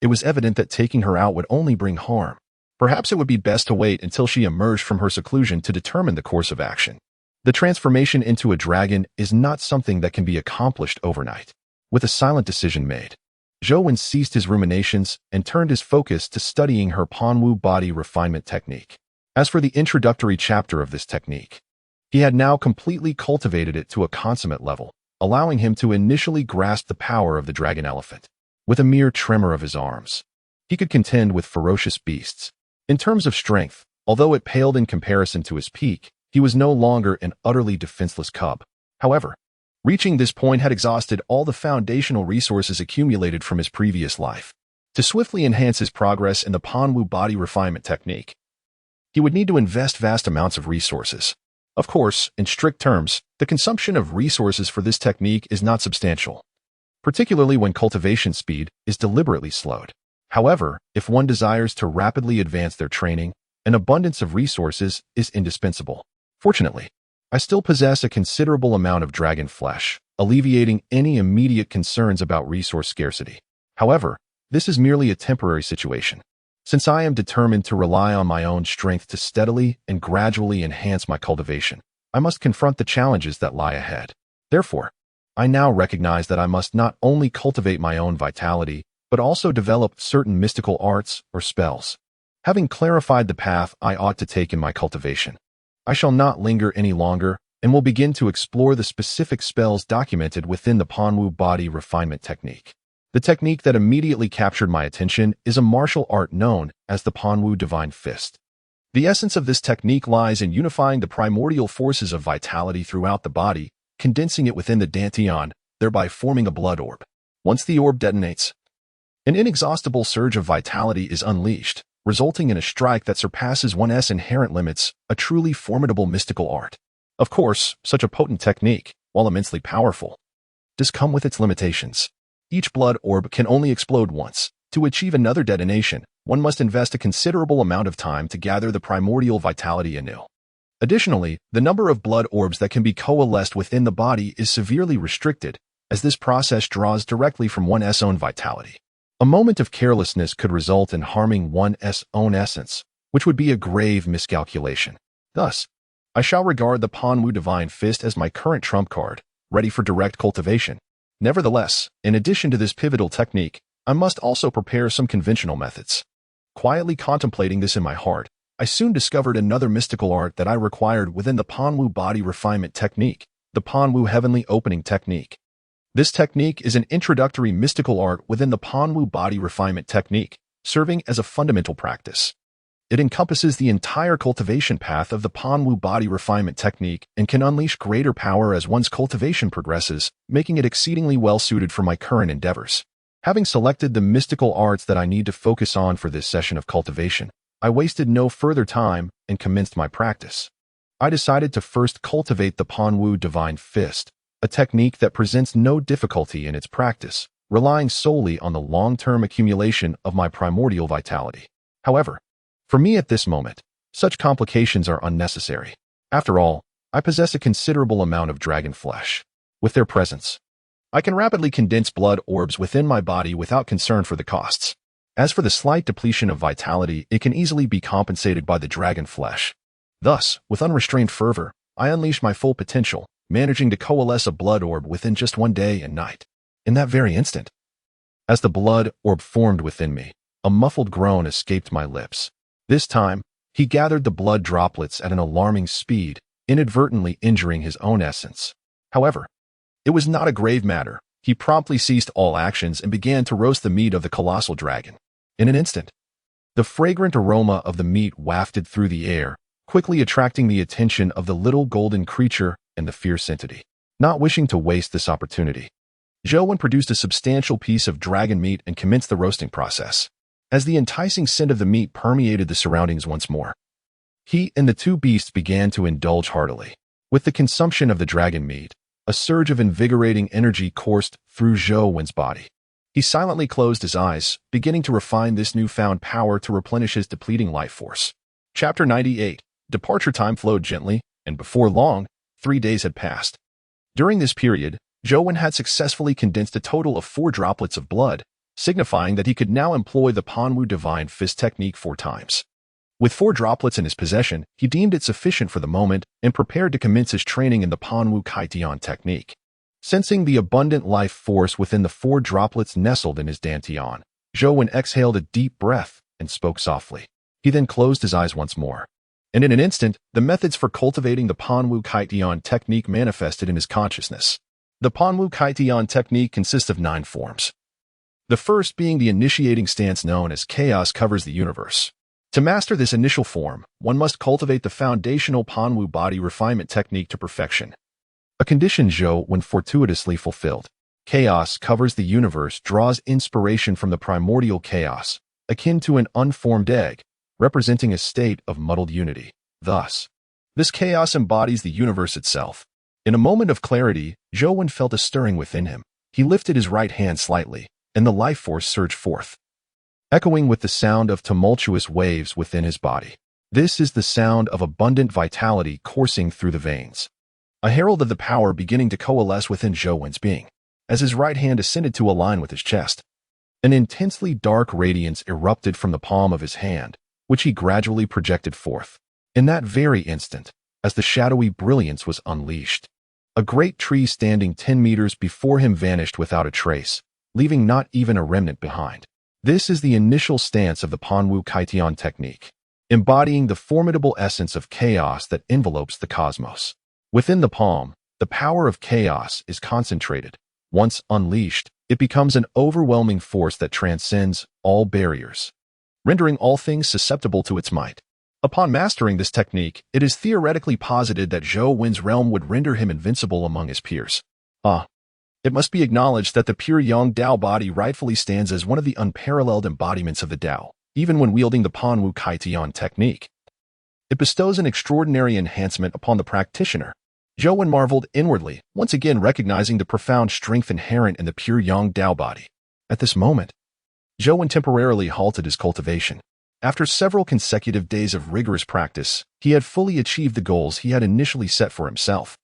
it was evident that taking her out would only bring harm. Perhaps it would be best to wait until she emerged from her seclusion to determine the course of action. The transformation into a dragon is not something that can be accomplished overnight. With a silent decision made, Zhou Wen ceased his ruminations and turned his focus to studying her Panwu body refinement technique. As for the introductory chapter of this technique, he had now completely cultivated it to a consummate level, allowing him to initially grasp the power of the dragon elephant. With a mere tremor of his arms, he could contend with ferocious beasts. In terms of strength, although it paled in comparison to his peak, he was no longer an utterly defenseless cub. However, reaching this point had exhausted all the foundational resources accumulated from his previous life. To swiftly enhance his progress in the Panwu body refinement technique, he would need to invest vast amounts of resources. Of course, in strict terms, the consumption of resources for this technique is not substantial, particularly when cultivation speed is deliberately slowed. However, if one desires to rapidly advance their training, an abundance of resources is indispensable. Fortunately, I still possess a considerable amount of dragon flesh, alleviating any immediate concerns about resource scarcity. However, this is merely a temporary situation. Since I am determined to rely on my own strength to steadily and gradually enhance my cultivation, I must confront the challenges that lie ahead. Therefore, I now recognize that I must not only cultivate my own vitality, but also develop certain mystical arts or spells. Having clarified the path I ought to take in my cultivation, I shall not linger any longer and will begin to explore the specific spells documented within the Panwu body refinement technique. The technique that immediately captured my attention is a martial art known as the Panwu Divine Fist. The essence of this technique lies in unifying the primordial forces of vitality throughout the body, condensing it within the dantian, thereby forming a blood orb. Once the orb detonates, an inexhaustible surge of vitality is unleashed, resulting in a strike that surpasses one's inherent limits, a truly formidable mystical art. Of course, such a potent technique, while immensely powerful, does come with its limitations. Each blood orb can only explode once. To achieve another detonation, one must invest a considerable amount of time to gather the primordial vitality anew. Additionally, the number of blood orbs that can be coalesced within the body is severely restricted, as this process draws directly from one's own vitality. A moment of carelessness could result in harming one's own essence, which would be a grave miscalculation. Thus, I shall regard the Panwu Divine Fist as my current trump card, ready for direct cultivation. Nevertheless, in addition to this pivotal technique, I must also prepare some conventional methods. Quietly contemplating this in my heart, I soon discovered another mystical art that I required within the Panwu body refinement technique, the Panwu Heavenly Opening technique. This technique is an introductory mystical art within the Panwu body refinement technique, serving as a fundamental practice. It encompasses the entire cultivation path of the Panwu body refinement technique and can unleash greater power as one's cultivation progresses, making it exceedingly well-suited for my current endeavors. Having selected the mystical arts that I need to focus on for this session of cultivation, I wasted no further time and commenced my practice. I decided to first cultivate the Panwu Divine Fist, a technique that presents no difficulty in its practice, relying solely on the long-term accumulation of my primordial vitality. However, for me at this moment, such complications are unnecessary. After all, I possess a considerable amount of dragon flesh. With their presence, I can rapidly condense blood orbs within my body without concern for the costs. As for the slight depletion of vitality, it can easily be compensated by the dragon flesh. Thus, with unrestrained fervor, I unleashed my full potential, managing to coalesce a blood orb within just one day and night. In that very instant, as the blood orb formed within me, a muffled groan escaped my lips. This time, he gathered the blood droplets at an alarming speed, inadvertently injuring his own essence. However, it was not a grave matter. He promptly ceased all actions and began to roast the meat of the colossal dragon. In an instant, the fragrant aroma of the meat wafted through the air, quickly attracting the attention of the little golden creature and the fierce entity. Not wishing to waste this opportunity, Zhou produced a substantial piece of dragon meat and commenced the roasting process. As the enticing scent of the meat permeated the surroundings once more, he and the two beasts began to indulge heartily. With the consumption of the dragon meat, a surge of invigorating energy coursed through Zhou body. He silently closed his eyes, beginning to refine this newfound power to replenish his depleting life force. Chapter 98. Departure time flowed gently, and before long, 3 days had passed. During this period, Zhou had successfully condensed a total of 4 droplets of blood, signifying that he could now employ the Panwu Divine Fist technique 4 times. With 4 droplets in his possession, he deemed it sufficient for the moment and prepared to commence his training in the Panwu Kaitian technique. Sensing the abundant life force within the 4 droplets nestled in his dantian, Zhou exhaled a deep breath and spoke softly. He then closed his eyes once more. And in an instant, the methods for cultivating the Panwu Kaitian technique manifested in his consciousness. The Panwu Kaitian technique consists of 9 forms. The first being the initiating stance known as Chaos Covers the Universe. To master this initial form, one must cultivate the foundational Panwu body refinement technique to perfection. A condition Zhou, when fortuitously fulfilled. Chaos Covers the Universe draws inspiration from the primordial chaos, akin to an unformed egg, representing a state of muddled unity. Thus, this chaos embodies the universe itself. In a moment of clarity, Zhou felt a stirring within him. He lifted his right hand slightly, and the life force surged forth, echoing with the sound of tumultuous waves within his body. This is the sound of abundant vitality coursing through the veins, a herald of the power beginning to coalesce within Zhou's being. As his right hand ascended to align with his chest, an intensely dark radiance erupted from the palm of his hand, which he gradually projected forth. In that very instant, as the shadowy brilliance was unleashed, a great tree standing 10 meters before him vanished without a trace, leaving not even a remnant behind. This is the initial stance of the Panwu Kaitian technique, embodying the formidable essence of chaos that envelopes the cosmos. Within the palm, the power of chaos is concentrated. Once unleashed, it becomes an overwhelming force that transcends all barriers, rendering all things susceptible to its might. Upon mastering this technique, it is theoretically posited that Zhou's realm would render him invincible among his peers. It must be acknowledged that the pure Yang Dao body rightfully stands as one of the unparalleled embodiments of the Dao, even when wielding the Panwu Kaitian technique. It bestows an extraordinary enhancement upon the practitioner. Zhou marveled inwardly, once again recognizing the profound strength inherent in the pure Yang Dao body. At this moment, Zhou temporarily halted his cultivation. After several consecutive days of rigorous practice, he had fully achieved the goals he had initially set for himself.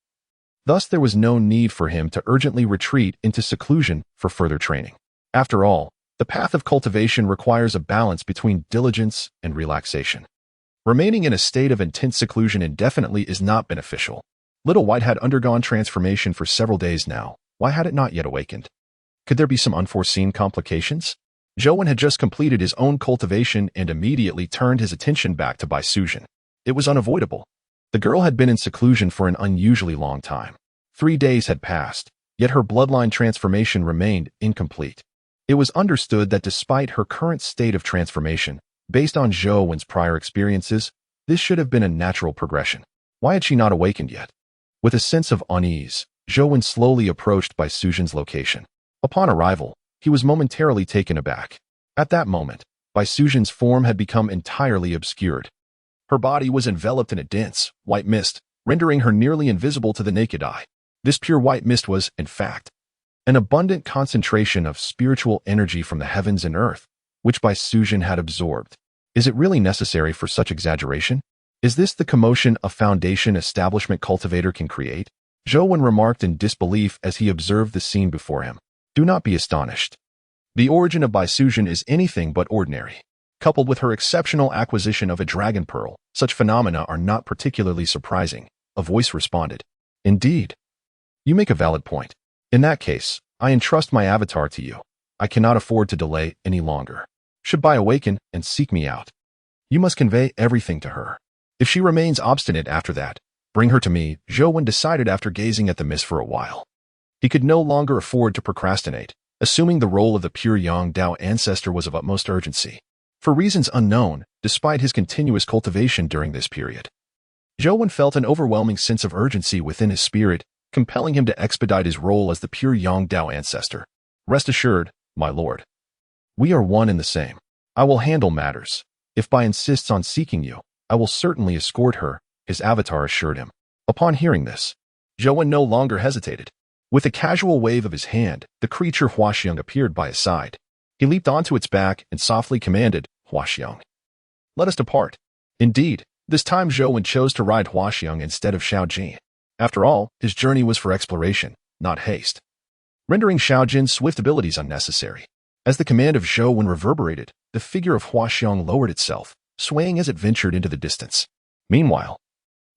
Thus, there was no need for him to urgently retreat into seclusion for further training. After all, the path of cultivation requires a balance between diligence and relaxation. Remaining in a state of intense seclusion indefinitely is not beneficial. Little White had undergone transformation for several days now. Why had it not yet awakened? Could there be some unforeseen complications? Zhou had just completed his own cultivation and immediately turned his attention back to Bai Suzhen. It was unavoidable. The girl had been in seclusion for an unusually long time. 3 days had passed, yet her bloodline transformation remained incomplete. It was understood that despite her current state of transformation, based on Zhou's prior experiences, this should have been a natural progression. Why had she not awakened yet? With a sense of unease, Zhou slowly approached Bai Suzhen's location. Upon arrival, he was momentarily taken aback. At that moment, Bai Suzhen's form had become entirely obscured. Her body was enveloped in a dense, white mist, rendering her nearly invisible to the naked eye. This pure white mist was, in fact, an abundant concentration of spiritual energy from the heavens and earth, which Bai Suzhen had absorbed. Is it really necessary for such exaggeration? Is this the commotion a foundation establishment cultivator can create? Zhou remarked in disbelief as he observed the scene before him. Do not be astonished. The origin of Bai Suzhen is anything but ordinary. Coupled with her exceptional acquisition of a dragon pearl, such phenomena are not particularly surprising, a voice responded. Indeed. You make a valid point. In that case, I entrust my avatar to you. I cannot afford to delay any longer. Should Bai awaken and seek me out, you must convey everything to her. If she remains obstinate after that, bring her to me, Zhou Wen decided after gazing at the mist for a while. He could no longer afford to procrastinate, assuming the role of the pure Yang Dao ancestor was of utmost urgency. For reasons unknown, despite his continuous cultivation during this period, Zhou Wen felt an overwhelming sense of urgency within his spirit, compelling him to expedite his role as the pure Yang Dao ancestor. Rest assured, my lord. We are one and the same. I will handle matters. If Bai insists on seeking you, I will certainly escort her, his avatar assured him. Upon hearing this, Zhou Wen no longer hesitated. With a casual wave of his hand, the creature Huaxiang appeared by his side. He leaped onto its back and softly commanded, Huaxiang, let us depart. Indeed, this time Zhou Wen chose to ride Huaxiang instead of Xiao Jin. After all, his journey was for exploration, not haste, rendering Xiao Jin's swift abilities unnecessary. As the command of Zhou Wen reverberated, the figure of Huaxiang lowered itself, swaying as it ventured into the distance. Meanwhile,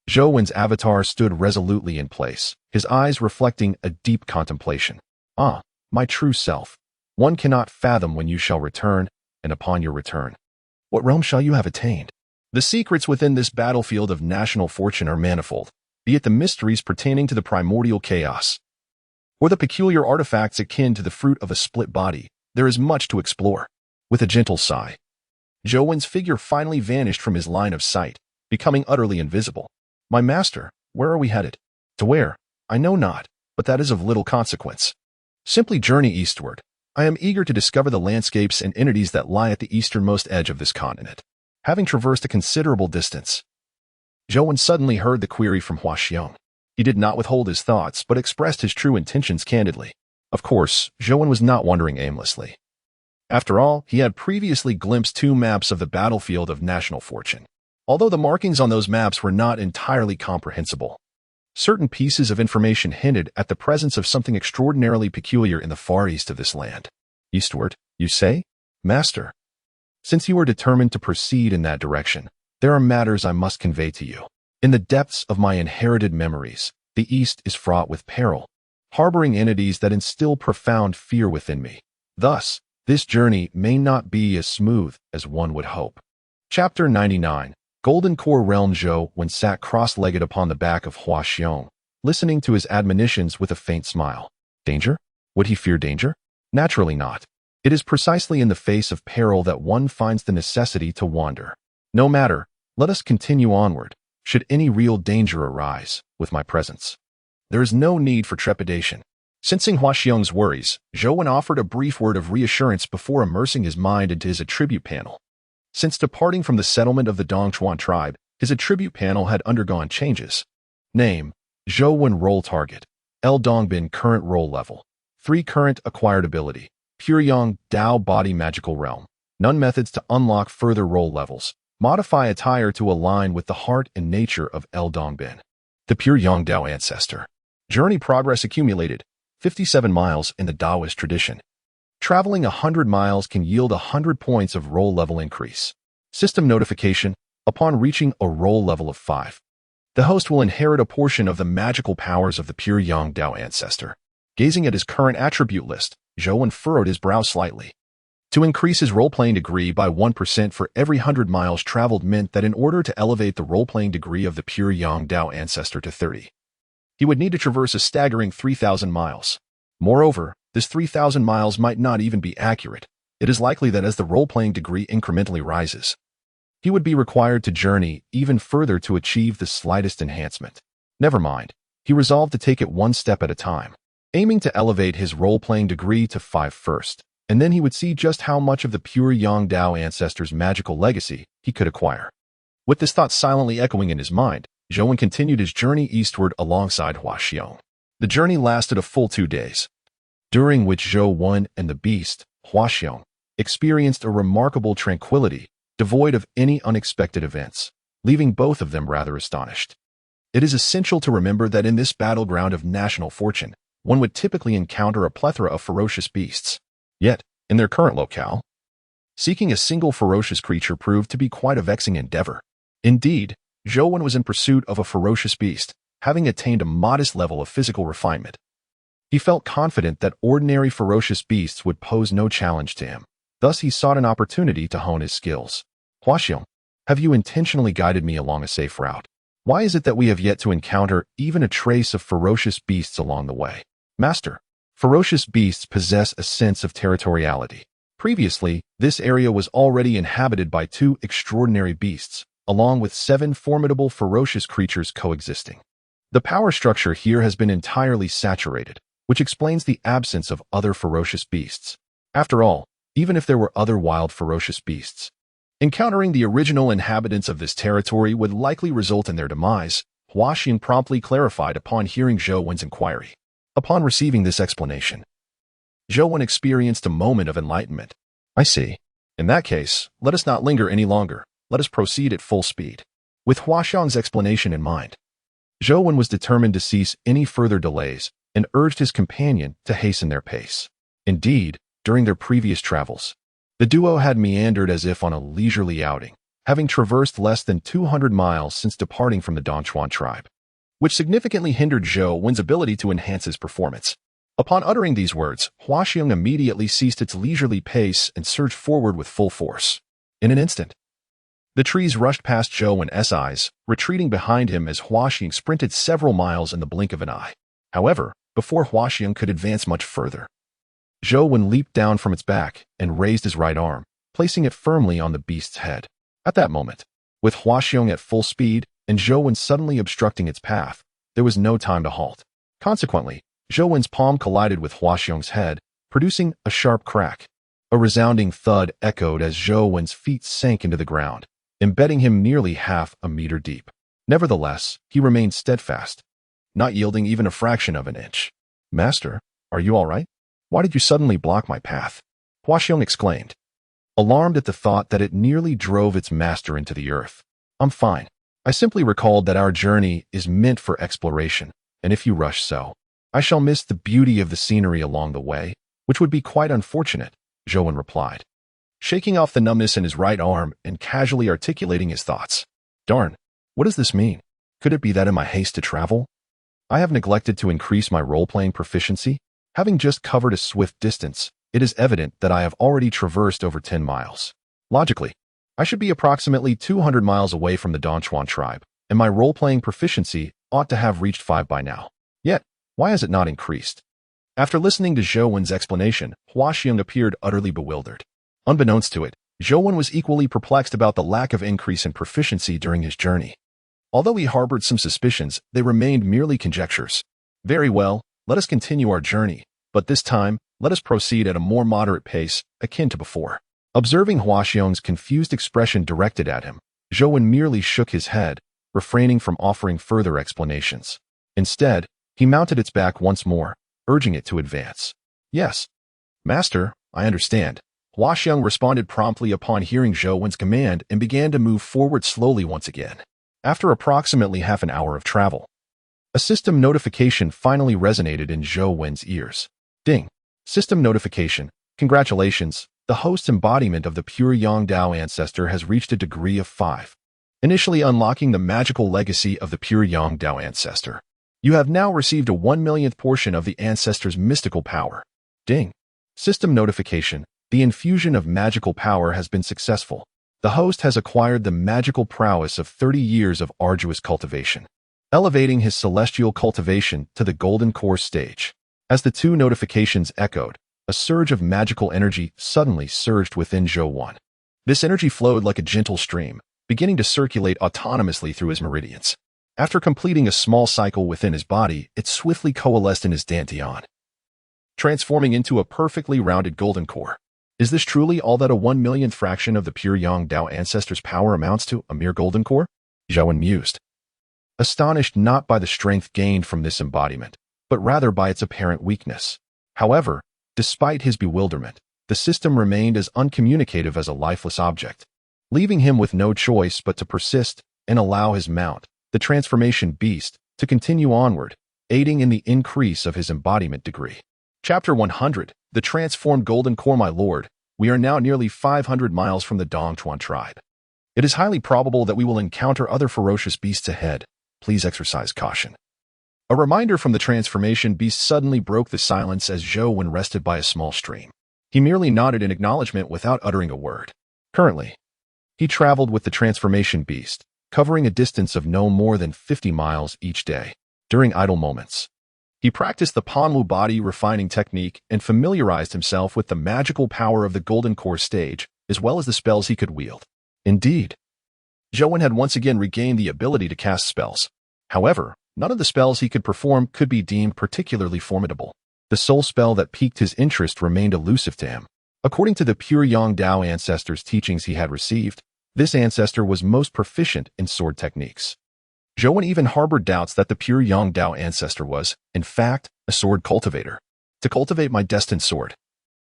Zhou Wen's avatar stood resolutely in place, his eyes reflecting a deep contemplation. Ah, my true self. One cannot fathom when you shall return, and upon your return, what realm shall you have attained? The secrets within this battlefield of national fortune are manifold, be it the mysteries pertaining to the primordial chaos, or the peculiar artifacts akin to the fruit of a split body. There is much to explore. With a gentle sigh, Zhou Wen's figure finally vanished from his line of sight, becoming utterly invisible. My master, where are we headed? To where? I know not, but that is of little consequence. Simply journey eastward. I am eager to discover the landscapes and entities that lie at the easternmost edge of this continent. Having traversed a considerable distance, Zhou Wen suddenly heard the query from Huaxiang. He did not withhold his thoughts, but expressed his true intentions candidly. Of course, Zhou Wen was not wandering aimlessly. After all, he had previously glimpsed 2 maps of the battlefield of national fortune. Although the markings on those maps were not entirely comprehensible, certain pieces of information hinted at the presence of something extraordinarily peculiar in the far east of this land. Eastward, you say? Master, since you are determined to proceed in that direction, there are matters I must convey to you. In the depths of my inherited memories, the East is fraught with peril, harboring entities that instill profound fear within me. Thus, this journey may not be as smooth as one would hope. Chapter 99. Golden Core Realm. Zhou Wen sat cross-legged upon the back of Huaxiang, listening to his admonitions with a faint smile. Danger? Would he fear danger? Naturally not. It is precisely in the face of peril that one finds the necessity to wander. No matter, let us continue onward. Should any real danger arise, with my presence, there is no need for trepidation. Sensing Huaxiang's worries, Zhou Wen offered a brief word of reassurance before immersing his mind into his attribute panel. Since departing from the settlement of the Dongchuan tribe, his attribute panel had undergone changes. Name: Zhou Wen. Role target: L Dongbin. Current role level: 3. Current acquired ability: Pure Yang Dao Body Magical Realm. None. Methods to unlock further role levels: modify attire to align with the heart and nature of L Dongbin. The pure Yang Dao ancestor. Journey progress accumulated: 57 miles in the Taoist tradition. Traveling 100 miles can yield 100 points of role level increase. System notification: upon reaching a role level of 5, the host will inherit a portion of the magical powers of the pure Yang Dao ancestor. Gazing at his current attribute list, Zhou Wen furrowed his brow slightly. To increase his role-playing degree by 1% for every 100 miles traveled meant that in order to elevate the role-playing degree of the pure Yang Dao ancestor to 30, he would need to traverse a staggering 3,000 miles. Moreover, this 3,000 miles might not even be accurate. It is likely that as the role-playing degree incrementally rises, he would be required to journey even further to achieve the slightest enhancement. Never mind, he resolved to take it one step at a time, aiming to elevate his role-playing degree to 5 first, and then he would see just how much of the pure Yang Dao ancestor's magical legacy he could acquire. With this thought silently echoing in his mind, Zhou Wen continued his journey eastward alongside Huaxiang. The journey lasted a full 2 days, during which Zhou Wen and the beast, Huaxiang, experienced a remarkable tranquility, devoid of any unexpected events, leaving both of them rather astonished. It is essential to remember that in this battleground of national fortune, one would typically encounter a plethora of ferocious beasts. Yet, in their current locale, Seeking a single ferocious creature proved to be quite a vexing endeavor. Indeed, Zhou was in pursuit of a ferocious beast, having attained a modest level of physical refinement. He felt confident that ordinary ferocious beasts would pose no challenge to him. Thus he sought an opportunity to hone his skills. Huaxiong, have you intentionally guided me along a safe route? Why is it that we have yet to encounter even a trace of ferocious beasts along the way? Master, ferocious beasts possess a sense of territoriality. Previously, this area was already inhabited by 2 extraordinary beasts, along with 7 formidable ferocious creatures coexisting. The power structure here has been entirely saturated, which explains the absence of other ferocious beasts. After all, even if there were other wild ferocious beasts, encountering the original inhabitants of this territory would likely result in their demise, Huaxiong promptly clarified upon hearing Zhou inquiry. Upon receiving this explanation, Zhou experienced a moment of enlightenment. I see. In that case, let us not linger any longer. Let us proceed at full speed. With Huaxiong's explanation in mind, Zhou was determined to cease any further delays and urged his companion to hasten their pace. Indeed, during their previous travels, the duo had meandered as if on a leisurely outing, having traversed less than 200 miles since departing from the Donchuan tribe, which significantly hindered Zhou's ability to enhance his performance. Upon uttering these words, Huaxiong immediately ceased its leisurely pace and surged forward with full force. In an instant, the trees rushed past Zhou's eyes, retreating behind him as Huaxiong sprinted several miles in the blink of an eye. However, before Huaxiong could advance much further, Zhou leaped down from its back and raised his right arm, placing it firmly on the beast's head. At that moment, with Huaxiong at full speed and Zhou suddenly obstructing its path, there was no time to halt. Consequently, Zhou's palm collided with Huaxiong's head, producing a sharp crack. A resounding thud echoed as Zhou's feet sank into the ground, embedding him nearly half a meter deep. Nevertheless, he remained steadfast, not yielding even a fraction of an inch. Master, are you all right? Why did you suddenly block my path? Huaxiong exclaimed, alarmed at the thought that it nearly drove its master into the earth. I'm fine. I simply recalled that our journey is meant for exploration, and if you rush so, I shall miss the beauty of the scenery along the way, which would be quite unfortunate, Zhou replied, shaking off the numbness in his right arm and casually articulating his thoughts. Darn, what does this mean? Could it be that in my haste to travel, I have neglected to increase my role-playing proficiency? Having just covered a swift distance, it is evident that I have already traversed over 10 miles. Logically, I should be approximately 200 miles away from the Donchuan tribe, and my role-playing proficiency ought to have reached 5 by now. Yet, why has it not increased? After listening to Zhou's explanation, Huaxiong appeared utterly bewildered. Unbeknownst to it, Zhou was equally perplexed about the lack of increase in proficiency during his journey. Although he harbored some suspicions, they remained merely conjectures. Very well, let us continue our journey, but this time, let us proceed at a more moderate pace, akin to before. Observing Huaxiong's confused expression directed at him, Zhou merely shook his head, refraining from offering further explanations. Instead, he mounted its back once more, urging it to advance. Yes, Master, I understand. Huaxiong responded promptly upon hearing Zhou's command and began to move forward slowly once again. After approximately half an hour of travel, a system notification finally resonated in Zhou's ears. Ding! System notification. Congratulations, the host's embodiment of the pure Yangdao ancestor has reached a degree of 5, initially unlocking the magical legacy of the pure Yangdao ancestor. You have now received a 1/1,000,000th portion of the ancestor's mystical power. Ding! System notification. The infusion of magical power has been successful. The host has acquired the magical prowess of 30 years of arduous cultivation, elevating his celestial cultivation to the golden core stage. As the 2 notifications echoed, a surge of magical energy suddenly surged within Zhou. This energy flowed like a gentle stream, beginning to circulate autonomously through his meridians. After completing a small cycle within his body, it swiftly coalesced in his dantian, transforming into a perfectly rounded golden core. Is this truly all that a 1/1,000,000th fraction of the pure Yangdao ancestor's power amounts to, a mere golden core? Zhou mused, astonished not by the strength gained from this embodiment, but rather by its apparent weakness. However, despite his bewilderment, the system remained as uncommunicative as a lifeless object, leaving him with no choice but to persist and allow his mount, the transformation beast, to continue onward, aiding in the increase of his embodiment degree. Chapter 100. The Transformed Golden Core. My lord, We are now nearly 500 miles from the Dongchuan tribe. It is highly probable that we will encounter other ferocious beasts ahead. Please exercise caution. A reminder from the transformation beast suddenly broke the silence as Zhou Wen rested by a small stream. He merely nodded in acknowledgement without uttering a word. Currently, he traveled with the transformation beast, covering a distance of no more than 50 miles each day. During idle moments, he practiced the Panlu body refining technique and familiarized himself with the magical power of the Golden Core stage, as well as the spells he could wield. Indeed, Zhou Wen had once again regained the ability to cast spells. However, none of the spells he could perform could be deemed particularly formidable. The sole spell that piqued his interest remained elusive to him. According to the pure Yang Dao ancestor's teachings he had received, this ancestor was most proficient in sword techniques. Zhou Wen even harbored doubts that the pure Yang Dao ancestor was, in fact, a sword cultivator. To cultivate my destined sword,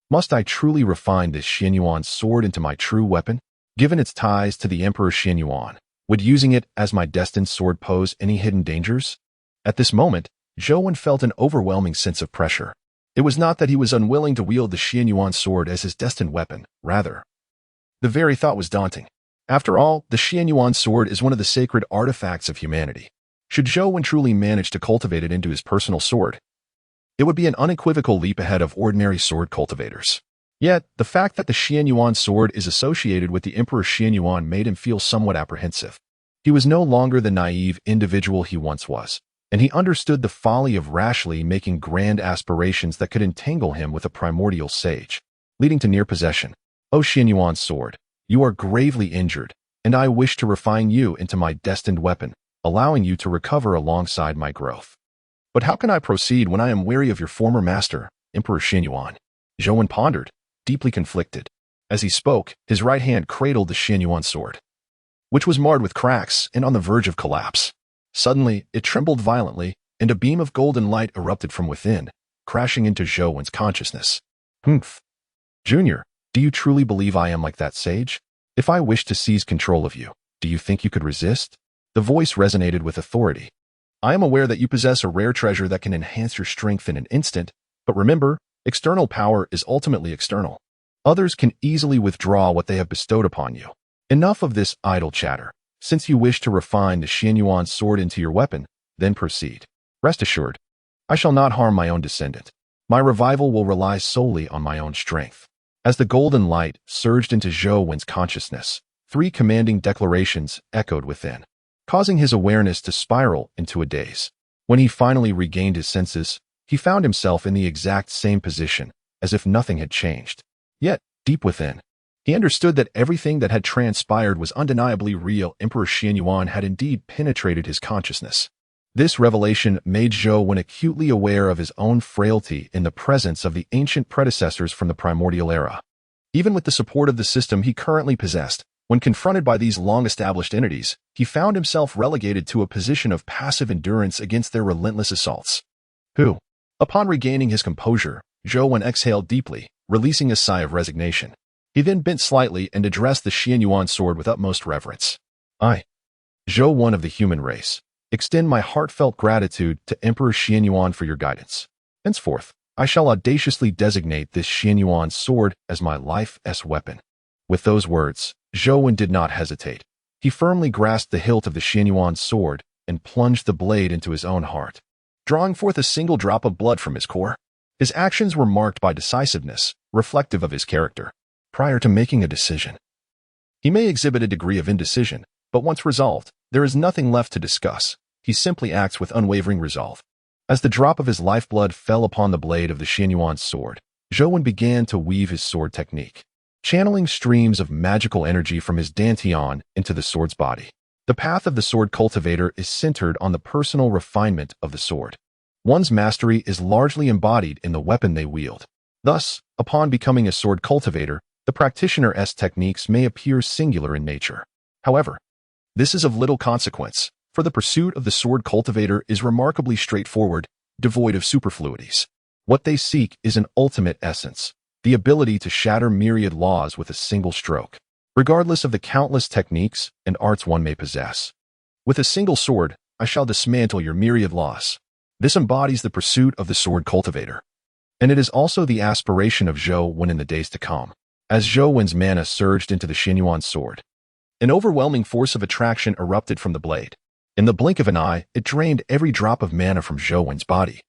must I truly refine this Xianyuan sword into my true weapon? Given its ties to the Emperor Xianyuan, would using it as my destined sword pose any hidden dangers? At this moment, Zhou Wen felt an overwhelming sense of pressure. It was not that he was unwilling to wield the Xianyuan sword as his destined weapon, rather, the very thought was daunting. After all, the Xianyuan sword is one of the sacred artifacts of humanity. Should Zhou Wen truly manage to cultivate it into his personal sword, it would be an unequivocal leap ahead of ordinary sword cultivators. Yet, the fact that the Xianyuan sword is associated with the Emperor Xianyuan made him feel somewhat apprehensive. He was no longer the naive individual he once was, and he understood the folly of rashly making grand aspirations that could entangle him with a primordial sage, leading to near possession. O Xianyuan sword, you are gravely injured, and I wish to refine you into my destined weapon, allowing you to recover alongside my growth. But how can I proceed when I am weary of your former master, Emperor Xianyuan? Zhou Wen pondered, deeply conflicted. As he spoke, his right hand cradled the Xianyuan sword, which was marred with cracks and on the verge of collapse. Suddenly, it trembled violently, and a beam of golden light erupted from within, crashing into Zhou Wen's consciousness. Humph. Junior, do you truly believe I am like that sage? If I wished to seize control of you, do you think you could resist? The voice resonated with authority. I am aware that you possess a rare treasure that can enhance your strength in an instant, but remember, external power is ultimately external. Others can easily withdraw what they have bestowed upon you. Enough of this idle chatter. Since you wish to refine the Xianyuan sword into your weapon, then proceed. Rest assured, I shall not harm my own descendant. My revival will rely solely on my own strength. As the golden light surged into Zhou Wen's consciousness, 3 commanding declarations echoed within, causing his awareness to spiral into a daze. When he finally regained his senses, he found himself in the exact same position, as if nothing had changed. Yet, deep within, he understood that everything that had transpired was undeniably real. Emperor Xianyuan had indeed penetrated his consciousness. This revelation made Zhou Wen acutely aware of his own frailty in the presence of the ancient predecessors from the primordial era. Even with the support of the system he currently possessed, when confronted by these long-established entities, he found himself relegated to a position of passive endurance against their relentless assaults. Upon regaining his composure, Zhou Wen exhaled deeply, releasing a sigh of resignation. He then bent slightly and addressed the Xianyuan sword with utmost reverence. I, Zhou Wen of the human race, extend my heartfelt gratitude to Emperor Xianyuan for your guidance. Henceforth, I shall audaciously designate this Xianyuan sword as my life's weapon. With those words, Zhou Wen did not hesitate. He firmly grasped the hilt of the Xianyuan sword and plunged the blade into his own heart, drawing forth a single drop of blood from his core. His actions were marked by decisiveness, reflective of his character. Prior to making a decision, he may exhibit a degree of indecision, but once resolved, there is nothing left to discuss. He simply acts with unwavering resolve. As the drop of his lifeblood fell upon the blade of the Xianyuan sword, Zhou Wen began to weave his sword technique, channeling streams of magical energy from his dantian into the sword's body. The path of the sword cultivator is centered on the personal refinement of the sword. One's mastery is largely embodied in the weapon they wield. Thus, upon becoming a sword cultivator, the practitioner's techniques may appear singular in nature. However, this is of little consequence, for the pursuit of the sword cultivator is remarkably straightforward, devoid of superfluities. What they seek is an ultimate essence, the ability to shatter myriad laws with a single stroke, regardless of the countless techniques and arts one may possess. With a single sword, I shall dismantle your myriad laws. This embodies the pursuit of the sword cultivator, and it is also the aspiration of Zhou Wen in the days to come. as Zhou Wen's mana surged into the Xianyuan sword. An overwhelming force of attraction erupted from the blade. In the blink of an eye, it drained every drop of mana from Zhou Wen's body,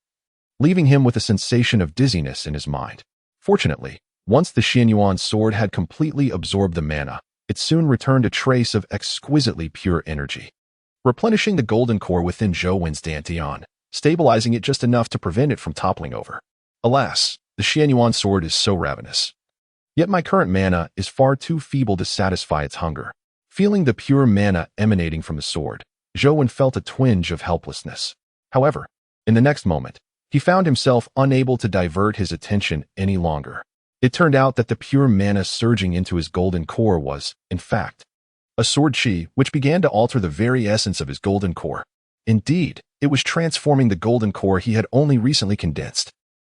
leaving him with a sensation of dizziness in his mind. Fortunately, once the Xianyuan sword had completely absorbed the mana, it soon returned a trace of exquisitely pure energy, replenishing the golden core within Zhou Wen's dantian, stabilizing it just enough to prevent it from toppling over. Alas, the Xianyuan sword is so ravenous. Yet my current mana is far too feeble to satisfy its hunger. Feeling the pure mana emanating from the sword, Zhou Wen felt a twinge of helplessness. However, in the next moment, he found himself unable to divert his attention any longer. It turned out that the pure mana surging into his golden core was, in fact, a sword chi which began to alter the very essence of his golden core. Indeed, it was transforming the golden core he had only recently condensed.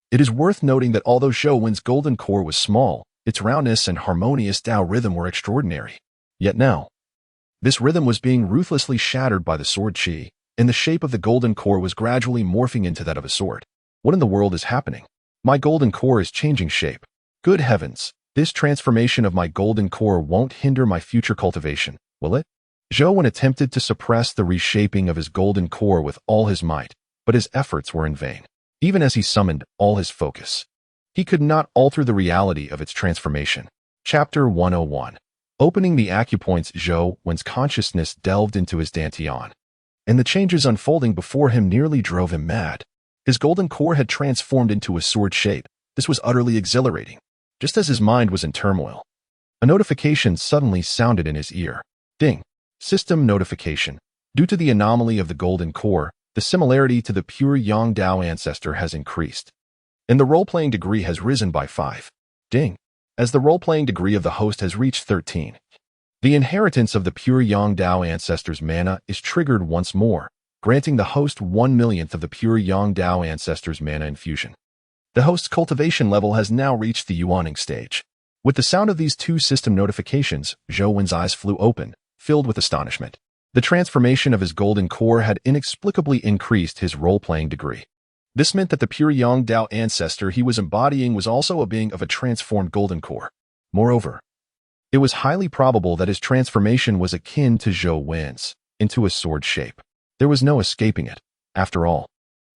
It is worth noting that although Zhou Wen's golden core was small, its roundness and harmonious Tao rhythm were extraordinary. Yet now, this rhythm was being ruthlessly shattered by the sword chi, and the shape of the golden core was gradually morphing into that of a sword. What in the world is happening? My golden core is changing shape. Good heavens, this transformation of my golden core won't hinder my future cultivation, will it? Zhou Wen attempted to suppress the reshaping of his golden core with all his might, but his efforts were in vain. Even as he summoned all his focus, he could not alter the reality of its transformation. Chapter 101. Opening the acupoints. Zhou Wen's consciousness delved into his dantian, and the changes unfolding before him nearly drove him mad. His golden core had transformed into a sword shape. This was utterly exhilarating. Just as his mind was in turmoil, a notification suddenly sounded in his ear. Ding. System notification. Due to the anomaly of the golden core, the similarity to the pure Yang Dao ancestor has increased, and the role-playing degree has risen by 5. Ding. As the role-playing degree of the host has reached 13, the inheritance of the pure Yang Dao ancestor's mana is triggered once more, granting the host 1/millionth of the pure Yang Dao ancestor's mana infusion. The host's cultivation level has now reached the Yuaning stage. With the sound of these two system notifications, Zhou Wen's eyes flew open, filled with astonishment. The transformation of his golden core had inexplicably increased his role-playing degree. This meant that the pure Yang Dao ancestor he was embodying was also a being of a transformed golden core. Moreover, it was highly probable that his transformation was akin to Zhou Wen's, into a sword shape. There was no escaping it. After all,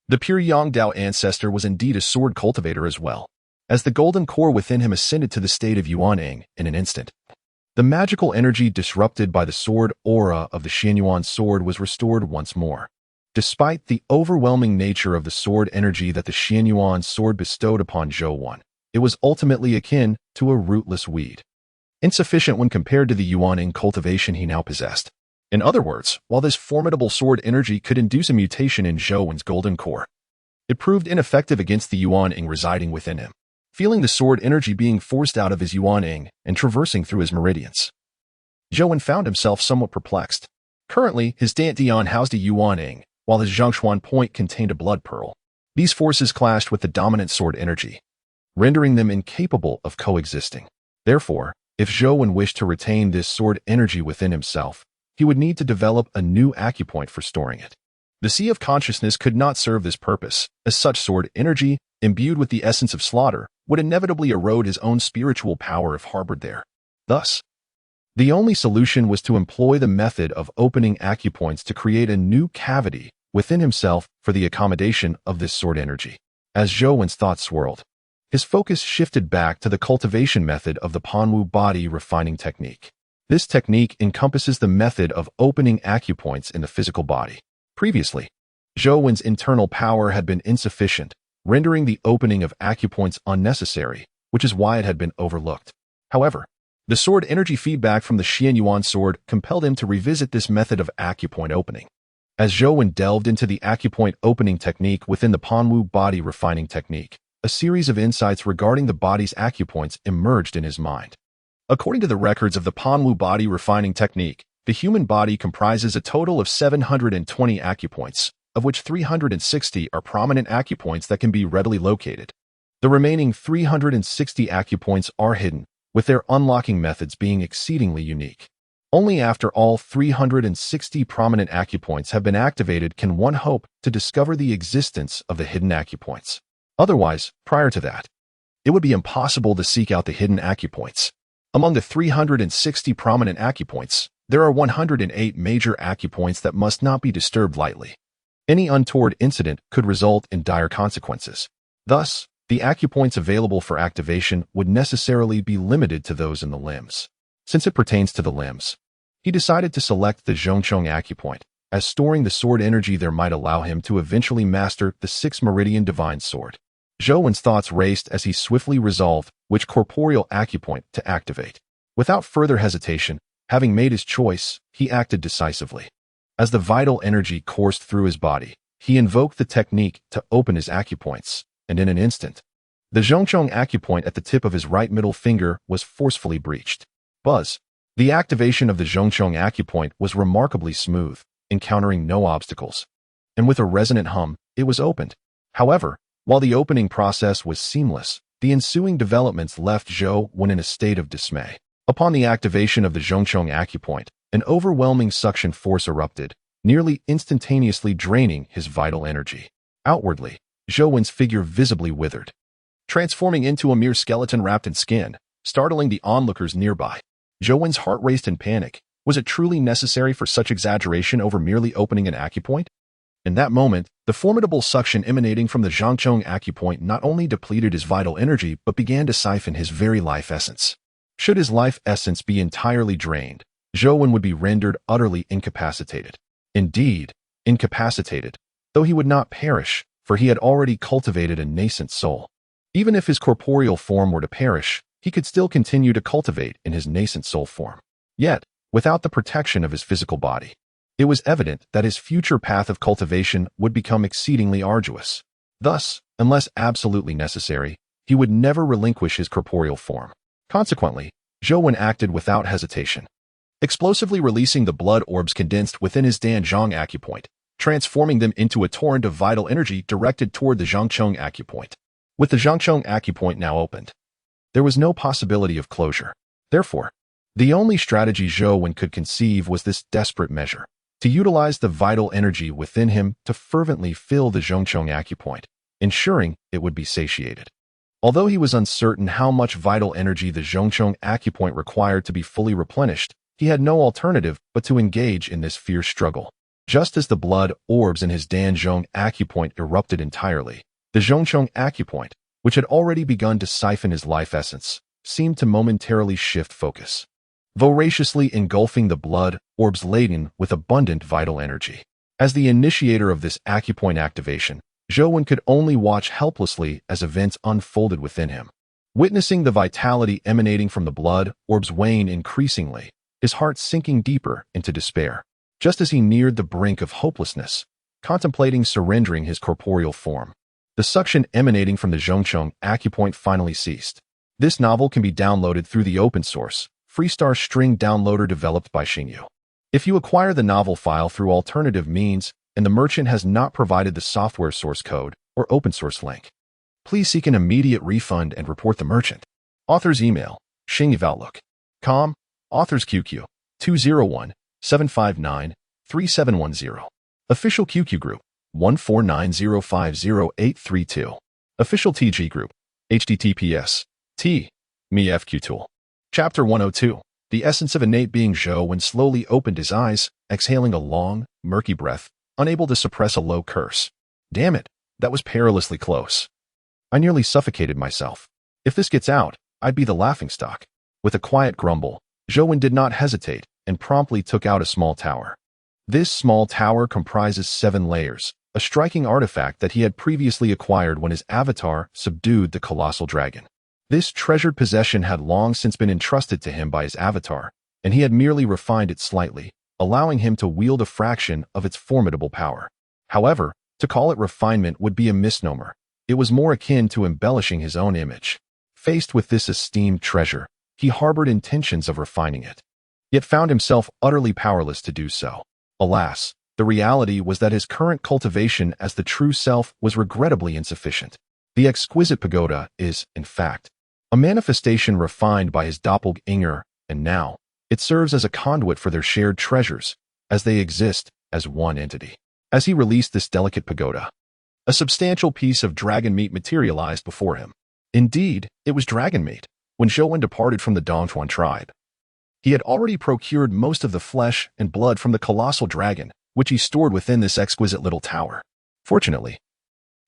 the pure Yang Dao ancestor was indeed a sword cultivator as well. As the golden core within him ascended to the state of Yuaning in an instant, the magical energy disrupted by the sword aura of the Xianyuan sword was restored once more. Despite the overwhelming nature of the sword energy that the Xianyuan sword bestowed upon Zhou Wen, it was ultimately akin to a rootless weed, insufficient when compared to the Yuaning cultivation he now possessed. In other words, while this formidable sword energy could induce a mutation in Zhou Wen's golden core, it proved ineffective against the Yuaning residing within him. Feeling the sword energy being forced out of his Yuaning and traversing through his meridians, Zhou Wen found himself somewhat perplexed. Currently, his dantian housed a Yuaning, while his Zhongshuan point contained a blood pearl. These forces clashed with the dominant sword energy, rendering them incapable of coexisting. Therefore, if Zhou Wen wished to retain this sword energy within himself, he would need to develop a new acupoint for storing it. The Sea of Consciousness could not serve this purpose, as such sword energy, imbued with the essence of slaughter, would inevitably erode his own spiritual power if harbored there. Thus, the only solution was to employ the method of opening acupoints to create a new cavity within himself for the accommodation of this sword energy. As Zhou Wen's thoughts swirled, his focus shifted back to the cultivation method of the Panwu body refining technique. This technique encompasses the method of opening acupoints in the physical body. Previously, Zhou Wen's internal power had been insufficient, rendering the opening of acupoints unnecessary, which is why it had been overlooked. However, the sword energy feedback from the Xianyuan sword compelled him to revisit this method of acupoint opening. As Zhou Wen delved into the acupoint opening technique within the Panwu body refining technique, a series of insights regarding the body's acupoints emerged in his mind. According to the records of the Panwu body refining technique, the human body comprises a total of 720 acupoints, of which 360 are prominent acupoints that can be readily located. The remaining 360 acupoints are hidden, with their unlocking methods being exceedingly unique. Only after all 360 prominent acupoints have been activated can one hope to discover the existence of the hidden acupoints. Otherwise, prior to that, it would be impossible to seek out the hidden acupoints. Among the 360 prominent acupoints, there are 108 major acupoints that must not be disturbed lightly. Any untoward incident could result in dire consequences. Thus, the acupoints available for activation would necessarily be limited to those in the limbs. Since it pertains to the limbs, he decided to select the Zhongcheng acupoint, as storing the sword energy there might allow him to eventually master the 6th meridian divine sword. Zhou Wen's thoughts raced as he swiftly resolved which corporeal acupoint to activate. Without further hesitation, having made his choice, he acted decisively. As the vital energy coursed through his body, he invoked the technique to open his acupoints, and in an instant, the Zhongcheng acupoint at the tip of his right middle finger was forcefully breached. Buzz. The activation of the Zhongcheng acupoint was remarkably smooth, encountering no obstacles. And with a resonant hum, it was opened. However, while the opening process was seamless, the ensuing developments left Zhou Wen in a state of dismay. Upon the activation of the Zhongcheng acupoint, an overwhelming suction force erupted, nearly instantaneously draining his vital energy. Outwardly, Zhou Wen's figure visibly withered, transforming into a mere skeleton wrapped in skin, startling the onlookers nearby. Zhou Wen's heart raced in panic. Was it truly necessary for such exaggeration over merely opening an acupoint? In that moment, the formidable suction emanating from the Zhongcheng acupoint not only depleted his vital energy but began to siphon his very life essence. Should his life essence be entirely drained, Zhou Wen would be rendered utterly incapacitated. Indeed, incapacitated, though he would not perish, for he had already cultivated a nascent soul. Even if his corporeal form were to perish, he could still continue to cultivate in his nascent soul form. Yet, without the protection of his physical body, it was evident that his future path of cultivation would become exceedingly arduous. Thus, unless absolutely necessary, he would never relinquish his corporeal form. Consequently, Zhou Wen acted without hesitation, explosively releasing the blood orbs condensed within his Danzhong acupoint, transforming them into a torrent of vital energy directed toward the Zhongcheng acupoint. With the Zhongcheng acupoint now opened, there was no possibility of closure. Therefore, the only strategy Zhou Wen could conceive was this desperate measure: to utilize the vital energy within him to fervently fill the Zhongcheng acupoint, ensuring it would be satiated. Although he was uncertain how much vital energy the Zhongcheng acupoint required to be fully replenished, he had no alternative but to engage in this fierce struggle. Just as the blood orbs in his Danzhong acupoint erupted entirely, the Zhongcheng acupoint, which had already begun to siphon his life essence, seemed to momentarily shift focus, voraciously engulfing the blood orbs laden with abundant vital energy. As the initiator of this acupoint activation, Zhou Wen could only watch helplessly as events unfolded within him. Witnessing the vitality emanating from the blood orbs wane increasingly, his heart sinking deeper into despair. Just as he neared the brink of hopelessness, contemplating surrendering his corporeal form, the suction emanating from the Zhongcheng acupoint finally ceased. This novel can be downloaded through the open-source Freestar String downloader developed by Xingyu. If you acquire the novel file through alternative means and the merchant has not provided the software source code or open-source link, please seek an immediate refund and report the merchant. Author's email, xingyuoutlook.com, Author's QQ, 201-759-3710. Official QQ Group, 149050832. Official TG Group, https t.me/fqtool. Chapter 102. The essence of innate being. Zhou Wen slowly opened his eyes, exhaling a long, murky breath, unable to suppress a low curse. Damn it, that was perilously close. I nearly suffocated myself. If this gets out, I'd be the laughingstock. With a quiet grumble, Zhou Wen did not hesitate and promptly took out a small tower. This small tower comprises 7 layers, a striking artifact that he had previously acquired when his avatar subdued the colossal dragon. This treasured possession had long since been entrusted to him by his avatar, and he had merely refined it slightly, allowing him to wield a fraction of its formidable power. However, to call it refinement would be a misnomer. It was more akin to embellishing his own image. Faced with this esteemed treasure, he harbored intentions of refining it, yet found himself utterly powerless to do so. Alas, the reality was that his current cultivation as the true self was regrettably insufficient. The exquisite pagoda is, in fact, a manifestation refined by his doppelganger, and now, it serves as a conduit for their shared treasures, as they exist as one entity. As he released this delicate pagoda, a substantial piece of dragon meat materialized before him. Indeed, it was dragon meat. When Zhou Wen departed from the Dongchuan tribe, he had already procured most of the flesh and blood from the colossal dragon, which he stored within this exquisite little tower. Fortunately,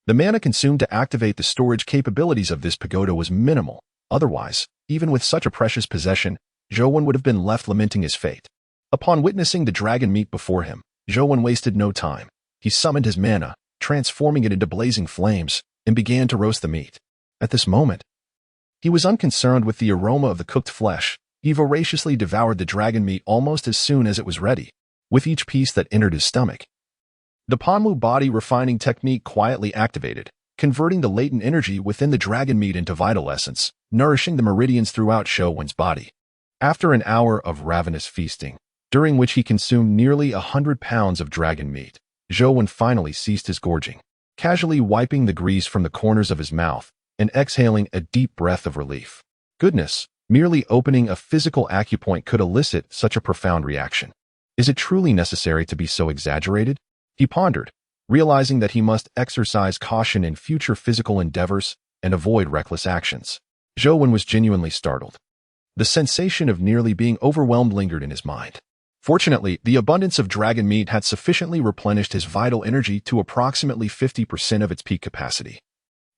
the mana consumed to activate the storage capabilities of this pagoda was minimal. Otherwise, even with such a precious possession, Zhou Wen would have been left lamenting his fate. Upon witnessing the dragon meat before him, Zhou Wen wasted no time. He summoned his mana, transforming it into blazing flames, and began to roast the meat. At this moment, he was unconcerned with the aroma of the cooked flesh. He voraciously devoured the dragon meat almost as soon as it was ready, with each piece that entered his stomach. The Panwu body refining technique quietly activated, converting the latent energy within the dragon meat into vital essence, nourishing the meridians throughout Zhou Wen's body. After an hour of ravenous feasting, during which he consumed nearly 100 pounds of dragon meat, Zhou Wen finally ceased his gorging, casually wiping the grease from the corners of his mouth and exhaling a deep breath of relief. Goodness, merely opening a physical acupoint could elicit such a profound reaction. Is it truly necessary to be so exaggerated? He pondered, realizing that he must exercise caution in future physical endeavors and avoid reckless actions. Zhou Wen was genuinely startled. The sensation of nearly being overwhelmed lingered in his mind. Fortunately, the abundance of dragon meat had sufficiently replenished his vital energy to approximately 50% of its peak capacity.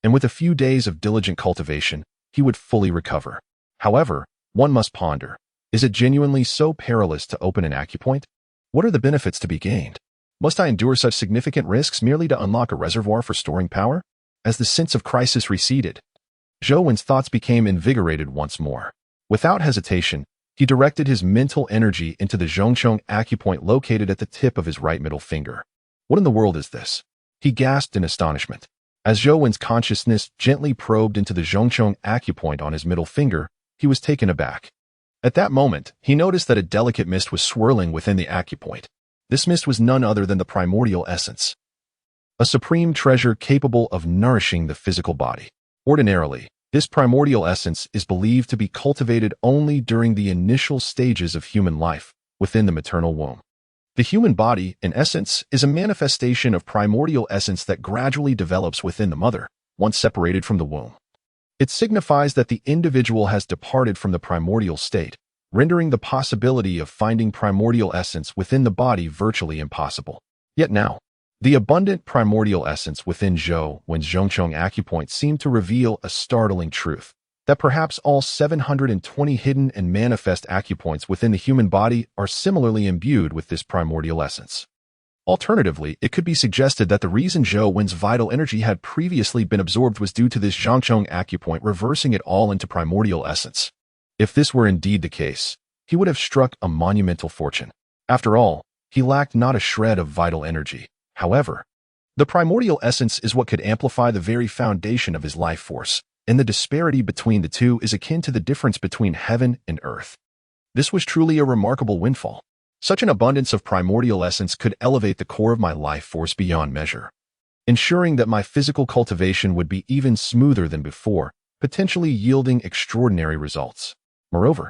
And with a few days of diligent cultivation, he would fully recover. However, one must ponder, is it genuinely so perilous to open an acupoint? What are the benefits to be gained? Must I endure such significant risks merely to unlock a reservoir for storing power? As the sense of crisis receded, Zhou Wen's thoughts became invigorated once more. Without hesitation, he directed his mental energy into the Zhongchong acupoint located at the tip of his right middle finger. What in the world is this? He gasped in astonishment. As Zhou Wen's consciousness gently probed into the Zhongchong acupoint on his middle finger, he was taken aback. At that moment, he noticed that a delicate mist was swirling within the acupoint. This mist was none other than the primordial essence, a supreme treasure capable of nourishing the physical body. Ordinarily, this primordial essence is believed to be cultivated only during the initial stages of human life, within the maternal womb. The human body, in essence, is a manifestation of primordial essence that gradually develops within the mother, once separated from the womb. It signifies that the individual has departed from the primordial state, rendering the possibility of finding primordial essence within the body virtually impossible. Yet now, the abundant primordial essence within Zhou Wen's Zhongchong acupoint seemed to reveal a startling truth, that perhaps all 720 hidden and manifest acupoints within the human body are similarly imbued with this primordial essence. Alternatively, it could be suggested that the reason Zhou Wen's vital energy had previously been absorbed was due to this Zhongchong acupoint reversing it all into primordial essence. If this were indeed the case, he would have struck a monumental fortune. After all, he lacked not a shred of vital energy. However, the primordial essence is what could amplify the very foundation of his life force, and the disparity between the two is akin to the difference between heaven and earth. This was truly a remarkable windfall. Such an abundance of primordial essence could elevate the core of my life force beyond measure, ensuring that my physical cultivation would be even smoother than before, potentially yielding extraordinary results. Moreover,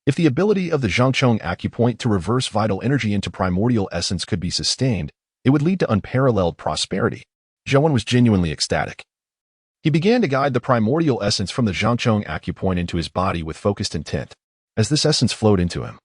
if the ability of the Zhongchong acupoint to reverse vital energy into primordial essence could be sustained, it would lead to unparalleled prosperity. Zhou Wen was genuinely ecstatic. He began to guide the primordial essence from the Zhongchong acupoint into his body with focused intent. As this essence flowed into him,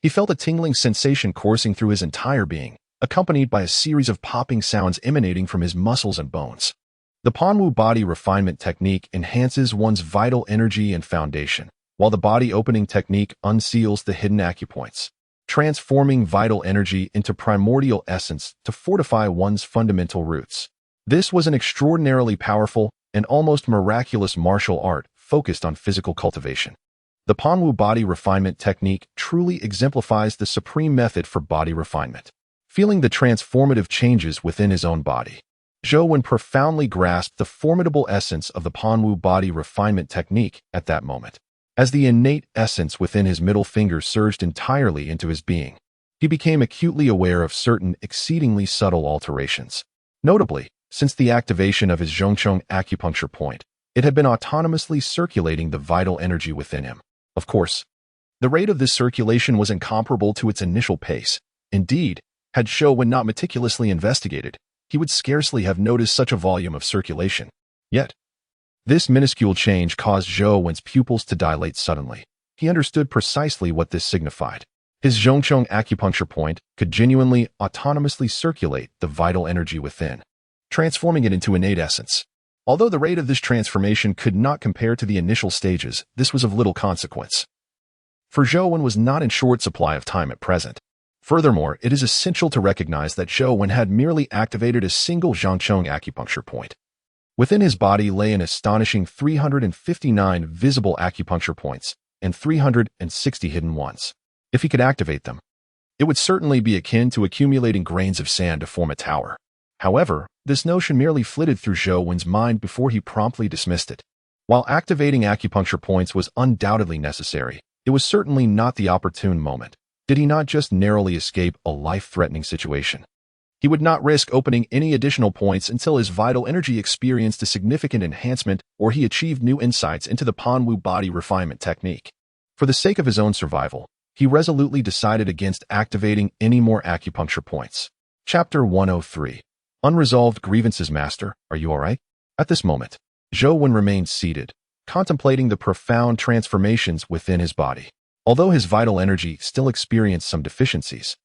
he felt a tingling sensation coursing through his entire being, accompanied by a series of popping sounds emanating from his muscles and bones. The Panwu body refinement technique enhances one's vital energy and foundation, while the body opening technique unseals the hidden acupoints, transforming vital energy into primordial essence to fortify one's fundamental roots. This was an extraordinarily powerful and almost miraculous martial art focused on physical cultivation. The Panwu body refinement technique truly exemplifies the supreme method for body refinement. Feeling the transformative changes within his own body, Zhou Wen profoundly grasped the formidable essence of the Panwu body refinement technique at that moment. As the innate essence within his middle finger surged entirely into his being, he became acutely aware of certain exceedingly subtle alterations. Notably, since the activation of his Zhongchong acupuncture point, it had been autonomously circulating the vital energy within him. Of course, the rate of this circulation was incomparable to its initial pace. Indeed, had Zhou Wen not meticulously investigated, he would scarcely have noticed such a volume of circulation. Yet, This minuscule change caused Zhou Wen's pupils to dilate suddenly. He understood precisely what this signified. His Zhongchong acupuncture point could genuinely, autonomously circulate the vital energy within, transforming it into innate essence. Although the rate of this transformation could not compare to the initial stages, this was of little consequence. For Zhou Wen was not in short supply of time at present. Furthermore, it is essential to recognize that Zhou Wen had merely activated a single Zhongchong acupuncture point. Within his body lay an astonishing 359 visible acupuncture points and 360 hidden ones. If he could activate them, it would certainly be akin to accumulating grains of sand to form a tower. However, this notion merely flitted through Zhou Wen's mind before he promptly dismissed it. While activating acupuncture points was undoubtedly necessary, it was certainly not the opportune moment. Did he not just narrowly escape a life-threatening situation? He would not risk opening any additional points until his vital energy experienced a significant enhancement or he achieved new insights into the Panwu body refinement technique. For the sake of his own survival, he resolutely decided against activating any more acupuncture points. Chapter 103. Unresolved Grievances. Master, are you alright? At this moment, Zhou Wen remained seated, contemplating the profound transformations within his body. Although his vital energy still experienced some deficiencies,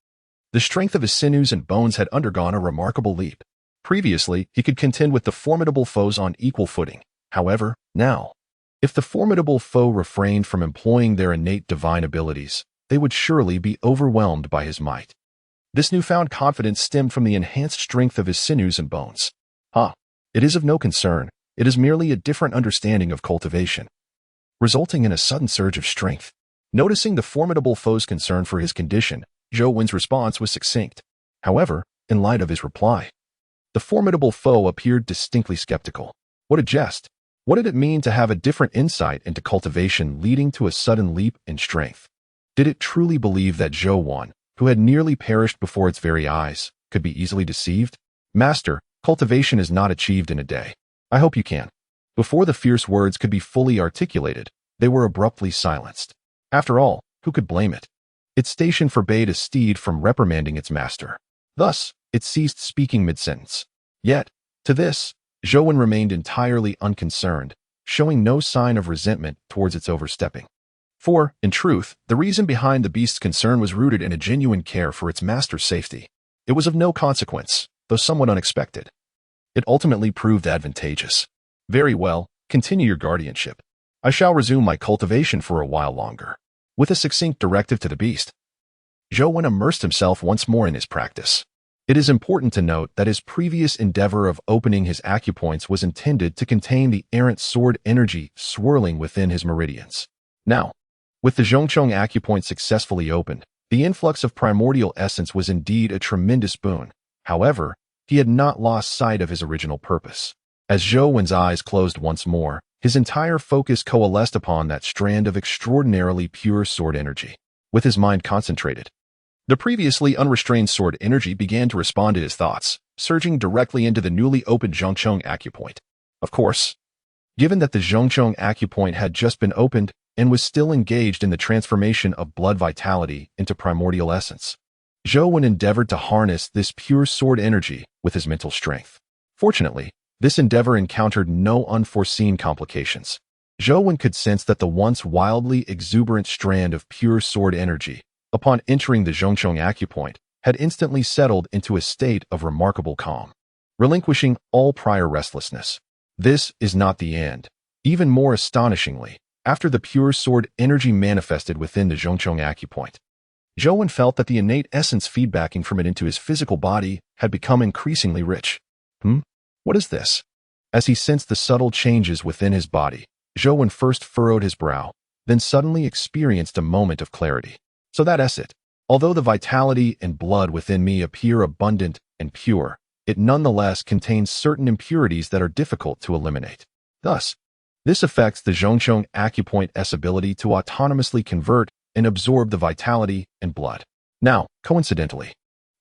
the strength of his sinews and bones had undergone a remarkable leap. Previously, he could contend with the formidable foes on equal footing. However, now, if the formidable foe refrained from employing their innate divine abilities, they would surely be overwhelmed by his might. This newfound confidence stemmed from the enhanced strength of his sinews and bones. It is of no concern. It is merely a different understanding of cultivation, resulting in a sudden surge of strength. Noticing the formidable foe's concern for his condition, Zhou Wen's response was succinct. However, in light of his reply, the formidable foe appeared distinctly skeptical. What a jest! What did it mean to have a different insight into cultivation leading to a sudden leap in strength? Did it truly believe that Zhou Wen, who had nearly perished before its very eyes, could be easily deceived? Master, cultivation is not achieved in a day. I hope you can. Before the fierce words could be fully articulated, they were abruptly silenced. After all, who could blame it? Its station forbade a steed from reprimanding its master. Thus, it ceased speaking mid-sentence. Yet, to this, Zhou Wen remained entirely unconcerned, showing no sign of resentment towards its overstepping. For, in truth, the reason behind the beast's concern was rooted in a genuine care for its master's safety. It was of no consequence, though somewhat unexpected. It ultimately proved advantageous. Very well, continue your guardianship. I shall resume my cultivation for a while longer. With a succinct directive to the beast, Zhou Wen immersed himself once more in his practice. It is important to note that his previous endeavor of opening his acupoints was intended to contain the errant sword energy swirling within his meridians. Now, with the Zhongchong acupoint successfully opened, the influx of primordial essence was indeed a tremendous boon. However, he had not lost sight of his original purpose. As Zhou Wen's eyes closed once more, his entire focus coalesced upon that strand of extraordinarily pure sword energy. With his mind concentrated, the previously unrestrained sword energy began to respond to his thoughts, surging directly into the newly opened Zhongchong acupoint. Of course, given that the Zhongchong acupoint had just been opened and was still engaged in the transformation of blood vitality into primordial essence, Zhou Wen endeavored to harness this pure sword energy with his mental strength. Fortunately, this endeavor encountered no unforeseen complications. Zhou Wen could sense that the once wildly exuberant strand of pure sword energy, upon entering the Zhongchong acupoint, had instantly settled into a state of remarkable calm, relinquishing all prior restlessness. This is not the end. Even more astonishingly, after the pure sword energy manifested within the Zhongchong acupoint, Zhou Wen felt that the innate essence feedbacking from it into his physical body had become increasingly rich. What is this? As he sensed the subtle changes within his body, Zhou Wen first furrowed his brow, then suddenly experienced a moment of clarity. So that is it. Although the vitality and blood within me appear abundant and pure, it nonetheless contains certain impurities that are difficult to eliminate. Thus, this affects the Zhongchong acupoint's ability to autonomously convert and absorb the vitality and blood. Now, coincidentally,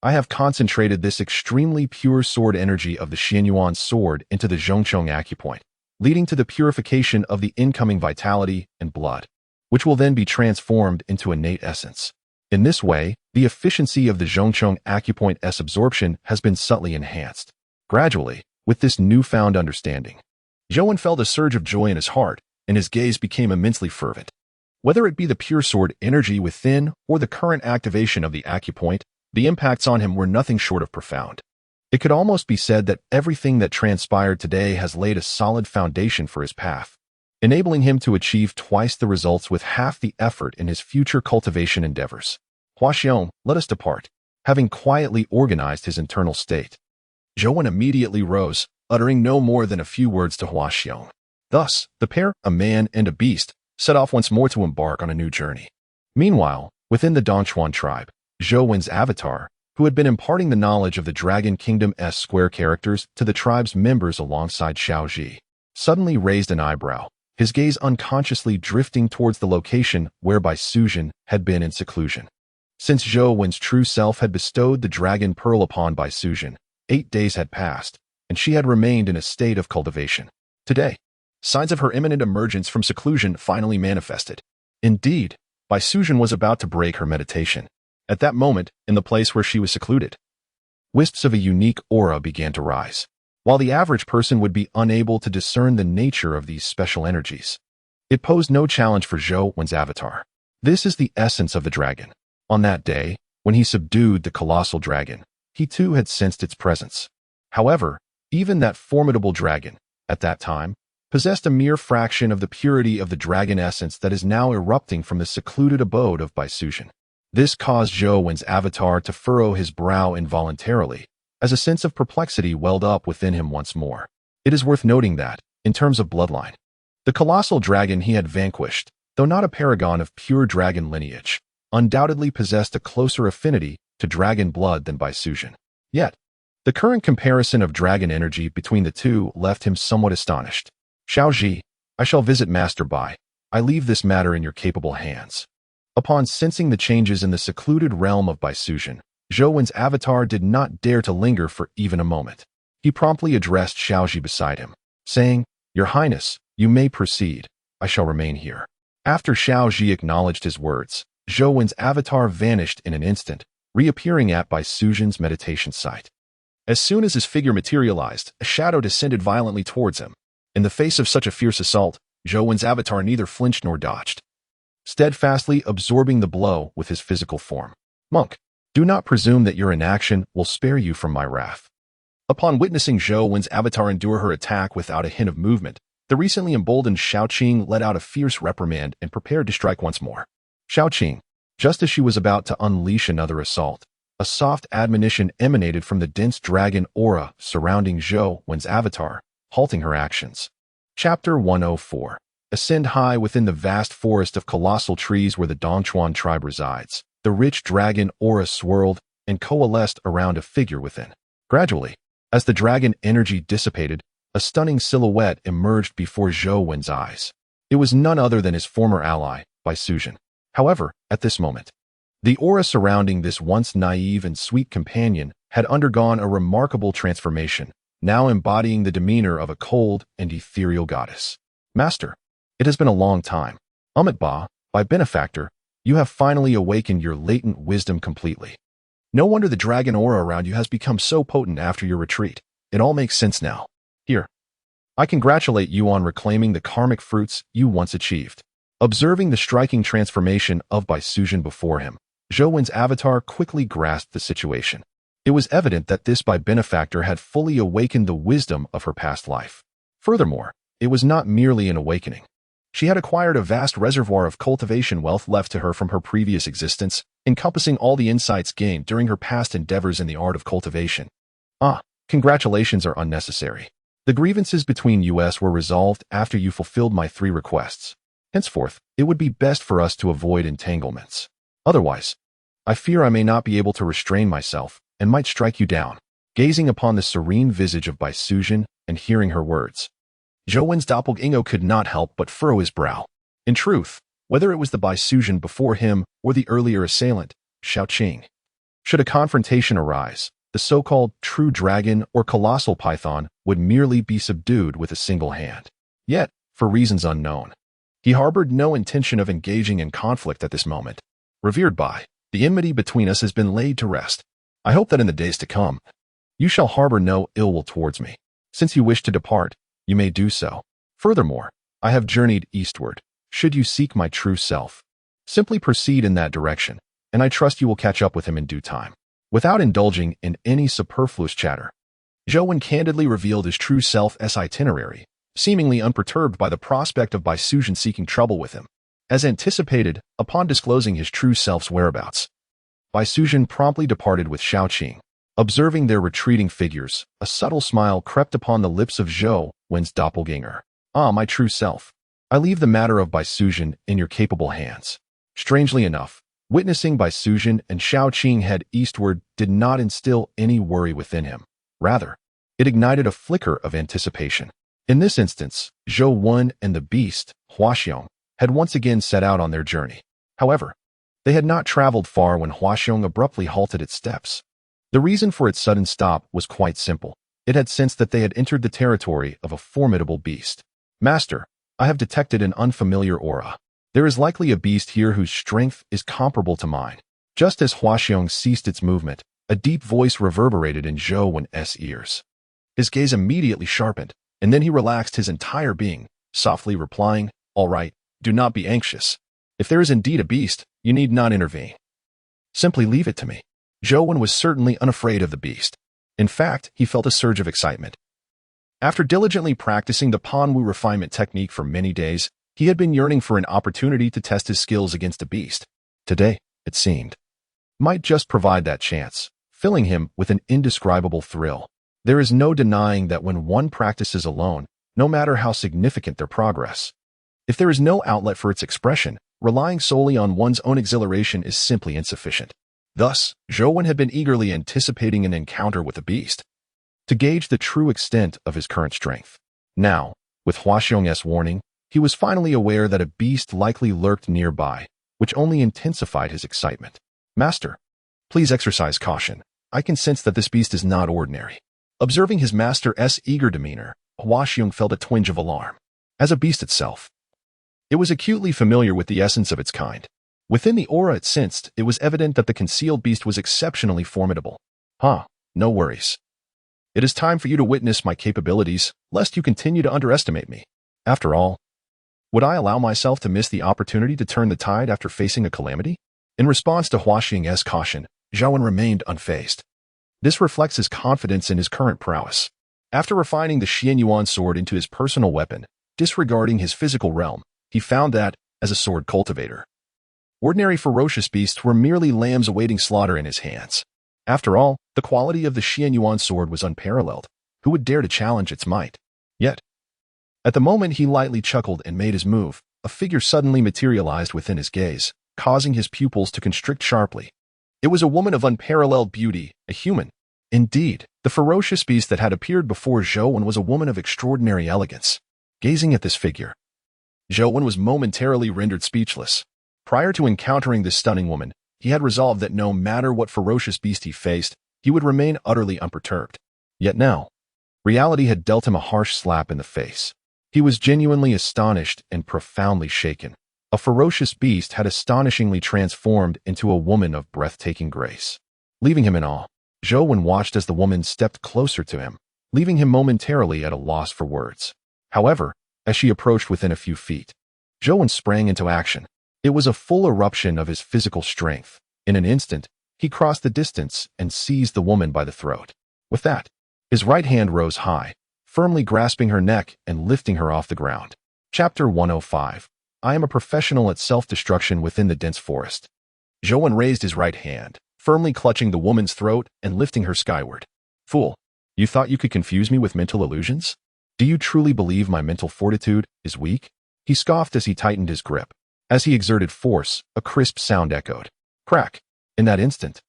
I have concentrated this extremely pure sword energy of the Xianyuan sword into the Zhongchong acupoint, leading to the purification of the incoming vitality and blood, which will then be transformed into innate essence. In this way, the efficiency of the Zhongchong acupoint's absorption has been subtly enhanced. Gradually, with this newfound understanding, Zhou felt a surge of joy in his heart, and his gaze became immensely fervent. Whether it be the pure sword energy within or the current activation of the acupoint, the impacts on him were nothing short of profound. It could almost be said that everything that transpired today has laid a solid foundation for his path, enabling him to achieve twice the results with half the effort in his future cultivation endeavors. Huaxiong, let us depart. Having quietly organized his internal state, Zhou immediately rose, uttering no more than a few words to Huaxiong. Thus, the pair, a man and a beast, set off once more to embark on a new journey. Meanwhile, within the Dongchuan tribe, Zhou avatar, who had been imparting the knowledge of the Dragon Kingdom's square characters to the tribe's members alongside Xiaoji, suddenly raised an eyebrow, his gaze unconsciously drifting towards the location whereby Suzhen had been in seclusion. Since Zhou true self had bestowed the dragon pearl upon Bai Suzhen, 8 days had passed, and she had remained in a state of cultivation. Today, signs of her imminent emergence from seclusion finally manifested. Indeed, Bai Suzhen was about to break her meditation. At that moment, in the place where she was secluded, wisps of a unique aura began to rise. While the average person would be unable to discern the nature of these special energies, it posed no challenge for Zhou's avatar. This is the essence of the dragon. On that day, when he subdued the colossal dragon, he too had sensed its presence. However, even that formidable dragon, at that time, possessed a mere fraction of the purity of the dragon essence that is now erupting from the secluded abode of Bai Suzhen. This caused Zhou's avatar to furrow his brow involuntarily, as a sense of perplexity welled up within him once more. It is worth noting that, in terms of bloodline, the colossal dragon he had vanquished, though not a paragon of pure dragon lineage, undoubtedly possessed a closer affinity to dragon blood than Bai Suzhen. Yet, the current comparison of dragon energy between the two left him somewhat astonished. Xiaoji, I shall visit Master Bai. I leave this matter in your capable hands. Upon sensing the changes in the secluded realm of Bai Suzhen, Zhou's avatar did not dare to linger for even a moment. He promptly addressed Xiaoji beside him, saying, Your Highness, you may proceed. I shall remain here. After Xiaoji acknowledged his words, Zhou's avatar vanished in an instant, reappearing at Bai Suzhen's meditation site. As soon as his figure materialized, a shadow descended violently towards him. In the face of such a fierce assault, Zhou's avatar neither flinched nor dodged, steadfastly absorbing the blow with his physical form. Monk, do not presume that your inaction will spare you from my wrath. Upon witnessing Zhou's avatar endure her attack without a hint of movement, the recently emboldened Xiaoqing let out a fierce reprimand and prepared to strike once more. Xiaoqing, just as she was about to unleash another assault, a soft admonition emanated from the dense dragon aura surrounding Zhou's avatar, halting her actions. Chapter 104. Ascend high within the vast forest of colossal trees where the Dongchuan tribe resides. The rich dragon aura swirled and coalesced around a figure within. Gradually, as the dragon energy dissipated, a stunning silhouette emerged before Zhou's eyes. It was none other than his former ally, Bai Suzhen. However, at this moment, the aura surrounding this once naive and sweet companion had undergone a remarkable transformation, now embodying the demeanor of a cold and ethereal goddess. Master, it has been a long time. Ba, my benefactor, you have finally awakened your latent wisdom completely. No wonder the dragon aura around you has become so potent after your retreat. It all makes sense now. Here, I congratulate you on reclaiming the karmic fruits you once achieved. Observing the striking transformation of Bai Suzhen before him, Zhou's avatar quickly grasped the situation. It was evident that this Bai benefactor had fully awakened the wisdom of her past life. Furthermore, it was not merely an awakening. She had acquired a vast reservoir of cultivation wealth left to her from her previous existence, encompassing all the insights gained during her past endeavors in the art of cultivation. Congratulations are unnecessary. The grievances between us were resolved after you fulfilled my 3 requests. Henceforth, it would be best for us to avoid entanglements. Otherwise, I fear I may not be able to restrain myself and might strike you down. Gazing upon the serene visage of Bai Suzhen and hearing her words, Zhou's doppelganger could not help but furrow his brow. In truth, whether it was the Bai Suzhen before him or the earlier assailant, Xiaoqing, should a confrontation arise, the so-called true dragon or colossal python would merely be subdued with a single hand. Yet, for reasons unknown, he harbored no intention of engaging in conflict at this moment. Revered Bai, the enmity between us has been laid to rest. I hope that in the days to come, you shall harbor no ill will towards me. Since you wish to depart, you may do so. Furthermore, I have journeyed eastward. Should you seek my true self, simply proceed in that direction, and I trust you will catch up with him in due time. Without indulging in any superfluous chatter, Zhou candidly revealed his true self's itinerary, seemingly unperturbed by the prospect of Bai Suzhen seeking trouble with him. As anticipated, upon disclosing his true self's whereabouts, Bai Suzhen promptly departed with Shaoqing. Observing their retreating figures, a subtle smile crept upon the lips of Zhou Wen's doppelganger. Ah, my true self. I leave the matter of Bai Suzhen in your capable hands. Strangely enough, witnessing Bai Suzhen and Shaoqing head eastward did not instill any worry within him. Rather, it ignited a flicker of anticipation. In this instance, Zhou Wen and the beast, Huaxiong, had once again set out on their journey. However, they had not traveled far when Huaxiong abruptly halted its steps. The reason for its sudden stop was quite simple. It had sensed that they had entered the territory of a formidable beast. Master, I have detected an unfamiliar aura. There is likely a beast here whose strength is comparable to mine. Just as Huaxiong ceased its movement, a deep voice reverberated in Zhou Wen's ears. His gaze immediately sharpened, and then he relaxed his entire being, softly replying, "All right, do not be anxious. If there is indeed a beast, you need not intervene. Simply leave it to me." Zhou Wen was certainly unafraid of the beast. In fact, he felt a surge of excitement. After diligently practicing the Panwu refinement technique for many days, he had been yearning for an opportunity to test his skills against a beast. Today, it seemed, might just provide that chance, filling him with an indescribable thrill. There is no denying that when one practices alone, no matter how significant their progress, if there is no outlet for its expression, relying solely on one's own exhilaration is simply insufficient. Thus, Zhou Wen had been eagerly anticipating an encounter with the beast, to gauge the true extent of his current strength. Now, with Huaxiong's warning, he was finally aware that a beast likely lurked nearby, which only intensified his excitement. Master, please exercise caution. I can sense that this beast is not ordinary. Observing his master's eager demeanor, Huaxiong felt a twinge of alarm. As a beast itself, it was acutely familiar with the essence of its kind. Within the aura it sensed, it was evident that the concealed beast was exceptionally formidable. No worries. It is time for you to witness my capabilities, lest you continue to underestimate me. After all, would I allow myself to miss the opportunity to turn the tide after facing a calamity? In response to Huaxiong's caution, Zhou Wen remained unfazed. This reflects his confidence in his current prowess. After refining the Xianyuan sword into his personal weapon, disregarding his physical realm, he found that, as a sword cultivator, ordinary ferocious beasts were merely lambs awaiting slaughter in his hands. After all, the quality of the Xianyuan sword was unparalleled. Who would dare to challenge its might? Yet, at the moment he lightly chuckled and made his move, a figure suddenly materialized within his gaze, causing his pupils to constrict sharply. It was a woman of unparalleled beauty, a human. Indeed, the ferocious beast that had appeared before Zhou Wen was a woman of extraordinary elegance. Gazing at this figure, Zhou Wen was momentarily rendered speechless. Prior to encountering this stunning woman, he had resolved that no matter what ferocious beast he faced, he would remain utterly unperturbed. Yet now, reality had dealt him a harsh slap in the face. He was genuinely astonished and profoundly shaken. A ferocious beast had astonishingly transformed into a woman of breathtaking grace. Leaving him in awe, Zhou Wen watched as the woman stepped closer to him, leaving him momentarily at a loss for words. However, as she approached within a few feet, Zhou Wen sprang into action. It was a full eruption of his physical strength. In an instant, he crossed the distance and seized the woman by the throat. With that, his right hand rose high, firmly grasping her neck and lifting her off the ground. Chapter 105. I am a professional at self-destruction within the dense forest. Zhou Wen raised his right hand, firmly clutching the woman's throat and lifting her skyward. Fool, you thought you could confuse me with mental illusions? Do you truly believe my mental fortitude is weak? He scoffed as he tightened his grip. As he exerted force, a crisp sound echoed. Crack. In that instant,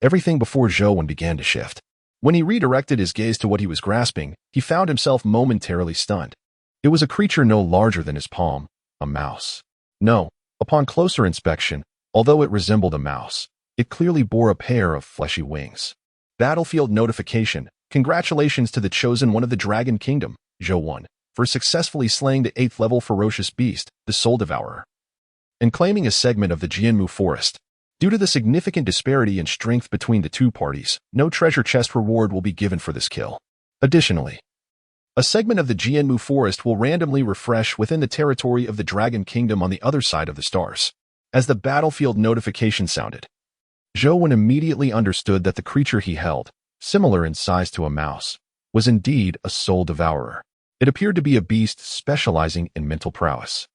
everything before Zhou Wen began to shift. When he redirected his gaze to what he was grasping, he found himself momentarily stunned. It was a creature no larger than his palm, a mouse. No, upon closer inspection, although it resembled a mouse, it clearly bore a pair of fleshy wings. Battlefield notification. Congratulations to the chosen one of the Dragon Kingdom, Zhou Wen, for successfully slaying the 8th level ferocious beast, the Soul Devourer, and claiming a segment of the Jianmu Forest. Due to the significant disparity in strength between the two parties, no treasure chest reward will be given for this kill. Additionally, A segment of the Jianmu forest will randomly refresh within the territory of the Dragon Kingdom on the other side of the stars. As the battlefield notification sounded, Zhou Wen immediately understood that the creature he held, similar in size to a mouse, was indeed a soul devourer. It appeared to be a beast specializing in mental prowess.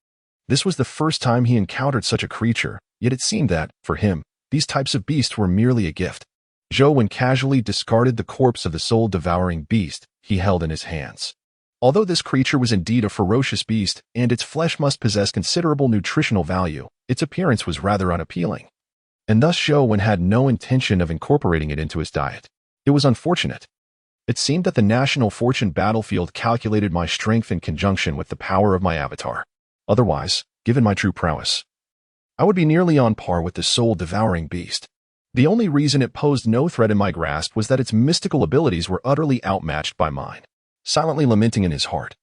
This was the first time he encountered such a creature, yet it seemed that, for him, these types of beasts were merely a gift. Zhou Wen casually discarded the corpse of the soul-devouring beast he held in his hands. Although this creature was indeed a ferocious beast and its flesh must possess considerable nutritional value, its appearance was rather unappealing. And thus Zhou Wen had no intention of incorporating it into his diet. It was unfortunate. It seemed that the National Fortune battlefield calculated my strength in conjunction with the power of my avatar. Otherwise, given my true prowess, I would be nearly on par with the soul-devouring beast. The only reason it posed no threat in my grasp was that its mystical abilities were utterly outmatched by mine. Silently lamenting in his heart,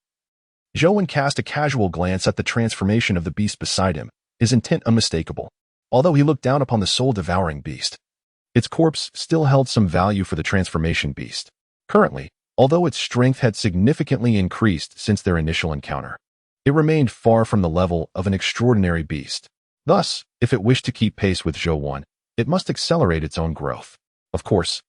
Zhou Wen cast a casual glance at the transformation of the beast beside him, his intent unmistakable. Although he looked down upon the soul-devouring beast, its corpse still held some value for the transformation beast. Currently, although its strength had significantly increased since their initial encounter, it remained far from the level of an extraordinary beast. Thus, if it wished to keep pace with Zhou Wen, it must accelerate its own growth. Of course,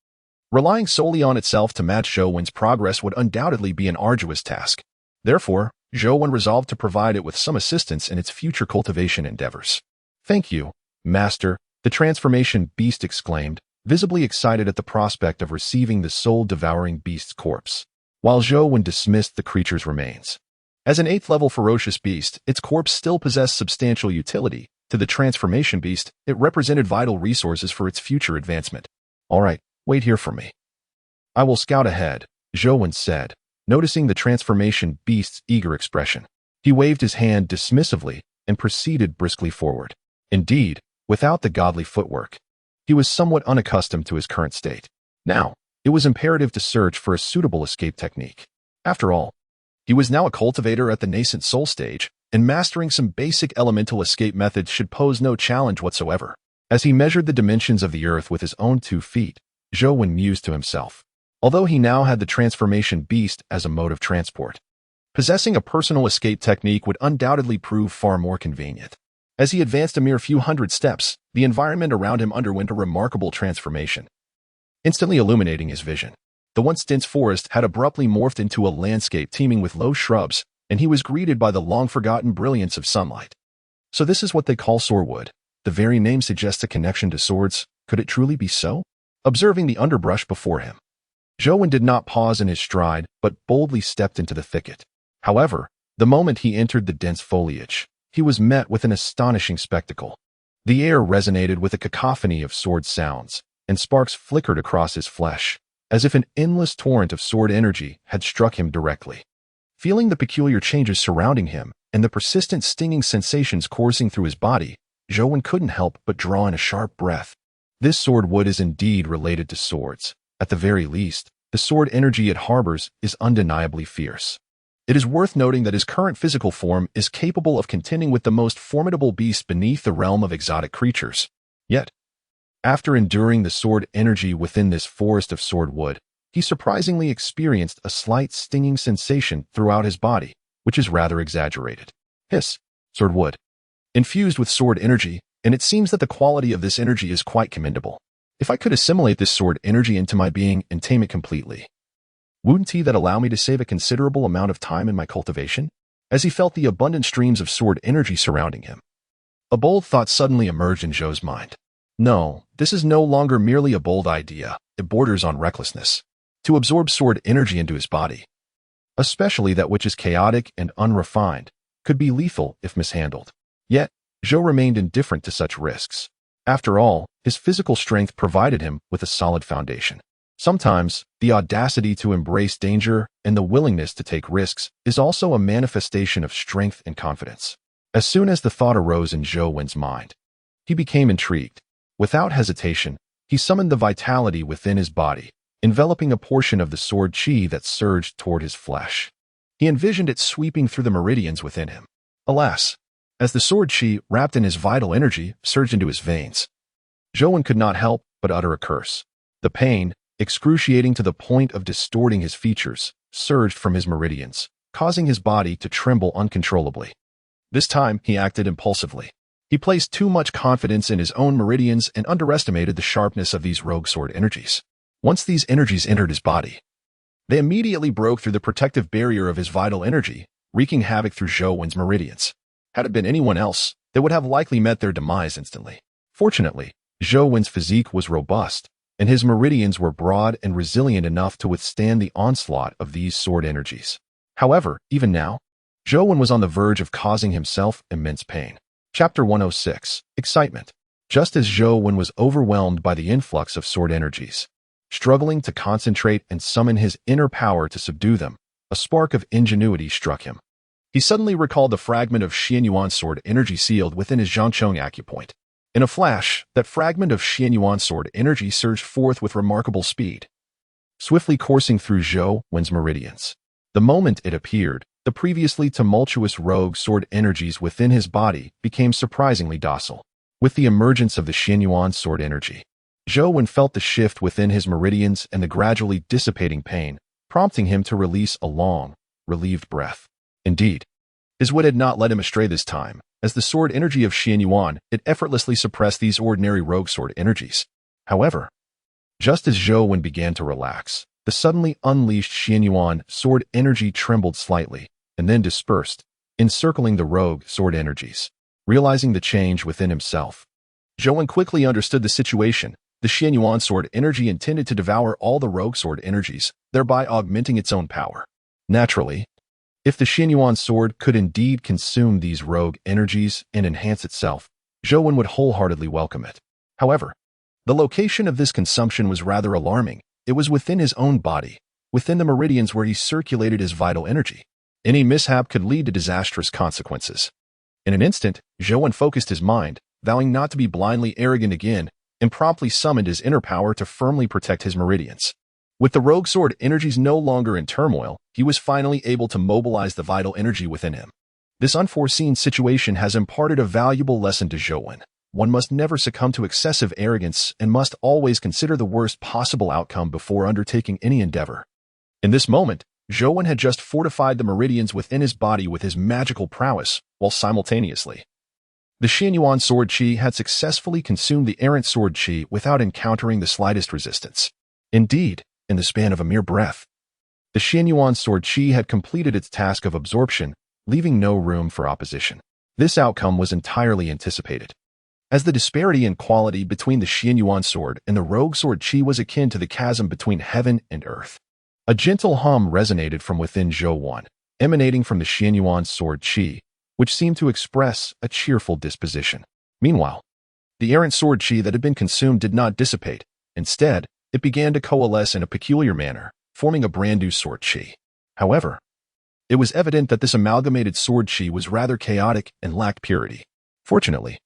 relying solely on itself to match Zhou Wen's progress would undoubtedly be an arduous task. Therefore, Zhou Wen resolved to provide it with some assistance in its future cultivation endeavors. "Thank you, Master," the transformation beast exclaimed, visibly excited at the prospect of receiving the soul-devouring beast's corpse, while Zhou Wen dismissed the creature's remains. As an 8th-level ferocious beast, its corpse still possessed substantial utility. To the transformation beast, it represented vital resources for its future advancement. "All right, wait here for me. I will scout ahead," Zhou Wen said, noticing the transformation beast's eager expression. He waved his hand dismissively and proceeded briskly forward. Indeed, without the godly footwork, he was somewhat unaccustomed to his current state. Now, it was imperative to search for a suitable escape technique. After all, he was now a cultivator at the nascent soul stage, and mastering some basic elemental escape methods should pose no challenge whatsoever. As he measured the dimensions of the earth with his own 2 feet, Zhou Wen mused to himself. Although he now had the transformation beast as a mode of transport, possessing a personal escape technique would undoubtedly prove far more convenient. As he advanced a mere few hundred steps, the environment around him underwent a remarkable transformation, instantly illuminating his vision. The once dense forest had abruptly morphed into a landscape teeming with low shrubs, and he was greeted by the long-forgotten brilliance of sunlight. So this is what they call soarwood. The very name suggests a connection to swords. Could it truly be so? Observing the underbrush before him, Zhou Wen did not pause in his stride, but boldly stepped into the thicket. However, the moment he entered the dense foliage, he was met with an astonishing spectacle. The air resonated with a cacophony of sword sounds, and sparks flickered across his flesh, as if an endless torrent of sword energy had struck him directly. Feeling the peculiar changes surrounding him and the persistent stinging sensations coursing through his body, Zhou Wen couldn't help but draw in a sharp breath. This sword wood is indeed related to swords. At the very least, the sword energy it harbors is undeniably fierce. It is worth noting that his current physical form is capable of contending with the most formidable beasts beneath the realm of exotic creatures. Yet, after enduring the sword energy within this forest of sword wood, he surprisingly experienced a slight stinging sensation throughout his body, which is rather exaggerated. Hiss, sword wood, infused with sword energy, and it seems that the quality of this energy is quite commendable. If I could assimilate this sword energy into my being and tame it completely, wouldn't that allow me to save a considerable amount of time in my cultivation? As he felt the abundant streams of sword energy surrounding him, a bold thought suddenly emerged in Zhou's mind. No, this is no longer merely a bold idea. It borders on recklessness. To absorb sword energy into his body, especially that which is chaotic and unrefined, could be lethal if mishandled. Yet, Zhou remained indifferent to such risks. After all, his physical strength provided him with a solid foundation. Sometimes, the audacity to embrace danger and the willingness to take risks is also a manifestation of strength and confidence. As soon as the thought arose in Zhou Wen's mind, he became intrigued. Without hesitation, he summoned the vitality within his body, enveloping a portion of the sword chi that surged toward his flesh. He envisioned it sweeping through the meridians within him. Alas, as the sword chi, wrapped in his vital energy, surged into his veins, Zhou Wen could not help but utter a curse. The pain, excruciating to the point of distorting his features, surged from his meridians, causing his body to tremble uncontrollably. This time, he acted impulsively. He placed too much confidence in his own meridians and underestimated the sharpness of these rogue sword energies. Once these energies entered his body, they immediately broke through the protective barrier of his vital energy, wreaking havoc through Zhou Wen's meridians. Had it been anyone else, they would have likely met their demise instantly. Fortunately, Zhou Wen's physique was robust, and his meridians were broad and resilient enough to withstand the onslaught of these sword energies. However, even now, Zhou Wen was on the verge of causing himself immense pain. Chapter 106. Excitement. Just as Zhou Wen was overwhelmed by the influx of sword energies, struggling to concentrate and summon his inner power to subdue them, a spark of ingenuity struck him. He suddenly recalled the fragment of Xianyuan sword energy sealed within his Zhangcheng acupoint. In a flash, that fragment of Xianyuan sword energy surged forth with remarkable speed, swiftly coursing through Zhou Wen's meridians. The moment it appeared, the previously tumultuous rogue sword energies within his body became surprisingly docile. With the emergence of the Xianyuan sword energy, Zhou Wen felt the shift within his meridians and the gradually dissipating pain, prompting him to release a long, relieved breath. Indeed, his wit had not led him astray this time. As the sword energy of Xianyuan, it effortlessly suppressed these ordinary rogue sword energies. However, just as Zhou Wen began to relax, the suddenly unleashed Xianyuan sword energy trembled slightly, and then dispersed, encircling the rogue sword energies. Realizing the change within himself, Zhou Wen quickly understood the situation. The Xianyuan sword energy intended to devour all the rogue sword energies, thereby augmenting its own power. Naturally, if the Xianyuan sword could indeed consume these rogue energies and enhance itself, Zhou Wen would wholeheartedly welcome it. However, the location of this consumption was rather alarming. It was within his own body, within the meridians where he circulated his vital energy. Any mishap could lead to disastrous consequences. In an instant, Zhou Wen focused his mind, vowing not to be blindly arrogant again, and promptly summoned his inner power to firmly protect his meridians. With the rogue sword energies no longer in turmoil, he was finally able to mobilize the vital energy within him. This unforeseen situation has imparted a valuable lesson to Zhou Wen. One must never succumb to excessive arrogance and must always consider the worst possible outcome before undertaking any endeavor. In this moment, Zhou Wen had just fortified the meridians within his body with his magical prowess, while simultaneously, the Xianyuan sword chi had successfully consumed the errant sword chi without encountering the slightest resistance. Indeed, in the span of a mere breath, the Xianyuan sword chi had completed its task of absorption, leaving no room for opposition. This outcome was entirely anticipated, as the disparity in quality between the Xianyuan sword and the rogue sword chi was akin to the chasm between heaven and earth. A gentle hum resonated from within Zhou Wen, emanating from the Xianyuan sword chi, which seemed to express a cheerful disposition. Meanwhile, the errant sword chi that had been consumed did not dissipate. Instead, it began to coalesce in a peculiar manner, forming a brand new sword chi. However, it was evident that this amalgamated sword chi was rather chaotic and lacked purity. Fortunately,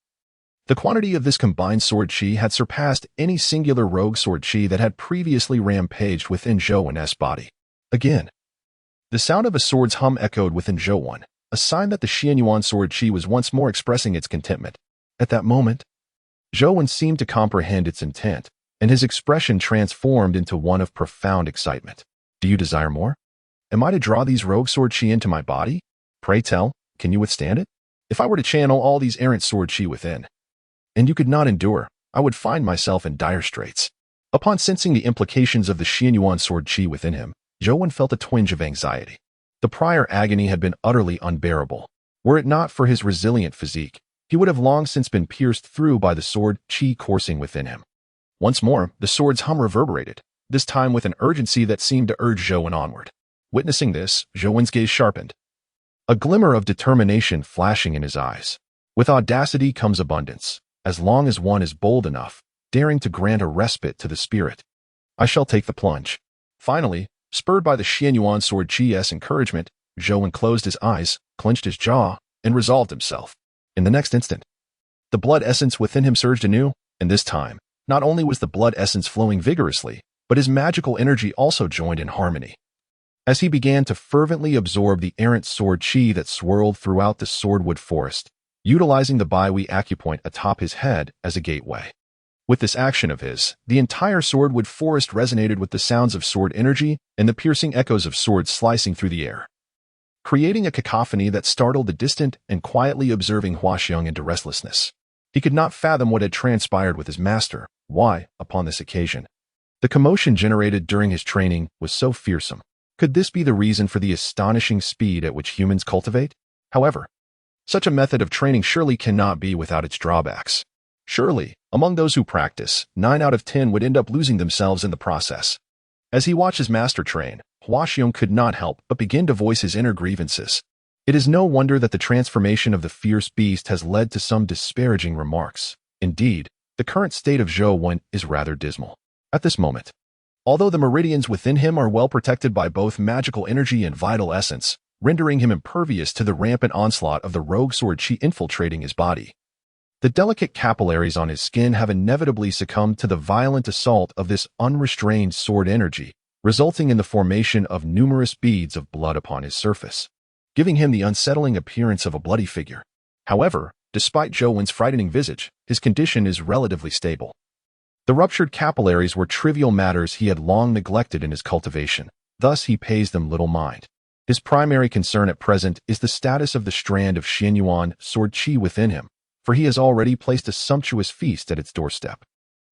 the quantity of this combined sword chi had surpassed any singular rogue sword chi that had previously rampaged within Zhou Wen's body. Again, the sound of a sword's hum echoed within Zhou Wen, a sign that the Xianyuan sword chi was once more expressing its contentment. At that moment, Zhou Wen seemed to comprehend its intent, and his expression transformed into one of profound excitement. Do you desire more? Am I to draw these rogue sword chi into my body? Pray tell, can you withstand it? If I were to channel all these errant sword chi within, and you could not endure, I would find myself in dire straits. Upon sensing the implications of the Xianyuan sword chi within him, Zhou Wen felt a twinge of anxiety. The prior agony had been utterly unbearable. Were it not for his resilient physique, he would have long since been pierced through by the sword chi coursing within him. Once more, the sword's hum reverberated, this time with an urgency that seemed to urge Zhou Wen onward. Witnessing this, Zhou Wen's gaze sharpened, a glimmer of determination flashing in his eyes. With audacity comes abundance, as long as one is bold enough, daring to grant a respite to the spirit. I shall take the plunge. Finally, spurred by the Xianyuan sword chi's encouragement, Zhou Wen closed his eyes, clenched his jaw, and resolved himself. In the next instant, the blood essence within him surged anew, and this time, not only was the blood essence flowing vigorously, but his magical energy also joined in harmony. As he began to fervently absorb the errant sword chi that swirled throughout the swordwood forest, utilizing the Baihui acupoint atop his head as a gateway. With this action of his, the entire swordwood forest resonated with the sounds of sword energy and the piercing echoes of swords slicing through the air, creating a cacophony that startled the distant and quietly observing Huaxiang into restlessness. He could not fathom what had transpired with his master. Why, upon this occasion, the commotion generated during his training was so fearsome. Could this be the reason for the astonishing speed at which humans cultivate? However, such a method of training surely cannot be without its drawbacks. Surely, among those who practice, 9 out of 10 would end up losing themselves in the process. As he watched his master train, Huaxiong could not help but begin to voice his inner grievances. It is no wonder that the transformation of the fierce beast has led to some disparaging remarks. Indeed, the current state of Zhou Wen is rather dismal. At this moment, although the meridians within him are well protected by both magical energy and vital essence, rendering him impervious to the rampant onslaught of the rogue sword chi infiltrating his body, the delicate capillaries on his skin have inevitably succumbed to the violent assault of this unrestrained sword energy, resulting in the formation of numerous beads of blood upon his surface, giving him the unsettling appearance of a bloody figure. However, despite Zhou Wen's frightening visage, his condition is relatively stable. The ruptured capillaries were trivial matters he had long neglected in his cultivation, thus he pays them little mind. His primary concern at present is the status of the strand of Xianyuan sword chi within him, for he has already placed a sumptuous feast at its doorstep.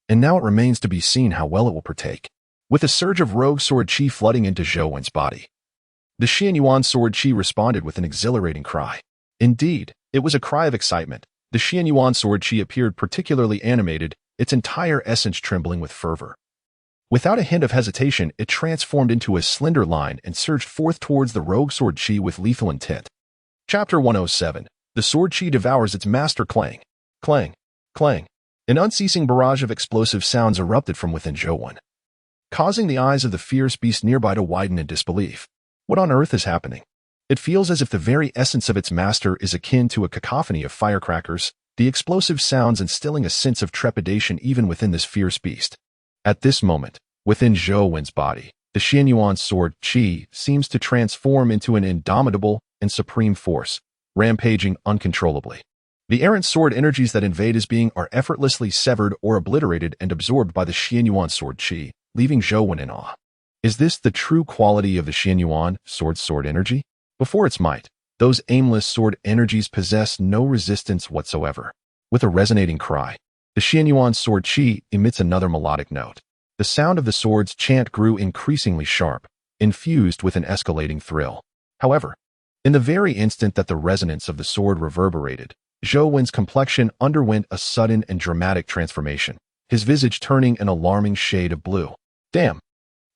And now it remains to be seen how well it will partake. With a surge of rogue sword chi flooding into Zhou Wen's body, the Xianyuan sword chi responded with an exhilarating cry. Indeed, it was a cry of excitement. The Xianyuan sword chi appeared particularly animated, its entire essence trembling with fervor. Without a hint of hesitation, it transformed into a slender line and surged forth towards the rogue sword chi with lethal intent. Chapter 107. The sword chi devours its master. Clang, clang, clang. An unceasing barrage of explosive sounds erupted from within Zhou Wen, causing the eyes of the fierce beast nearby to widen in disbelief. What on earth is happening? It feels as if the very essence of its master is akin to a cacophony of firecrackers, the explosive sounds instilling a sense of trepidation even within this fierce beast. At this moment, within Zhou Wen's body, the Xianyuan sword chi seems to transform into an indomitable and supreme force, rampaging uncontrollably. The errant sword energies that invade his being are effortlessly severed or obliterated and absorbed by the Xianyuan sword chi, leaving Zhou Wen in awe. Is this the true quality of the Xianyuan sword energy? Before its might, those aimless sword energies possess no resistance whatsoever. With a resonating cry, the Xianyuan sword chi emits another melodic note. The sound of the sword's chant grew increasingly sharp, infused with an escalating thrill. However, in the very instant that the resonance of the sword reverberated, Zhou Wen's complexion underwent a sudden and dramatic transformation, his visage turning an alarming shade of blue. Damn!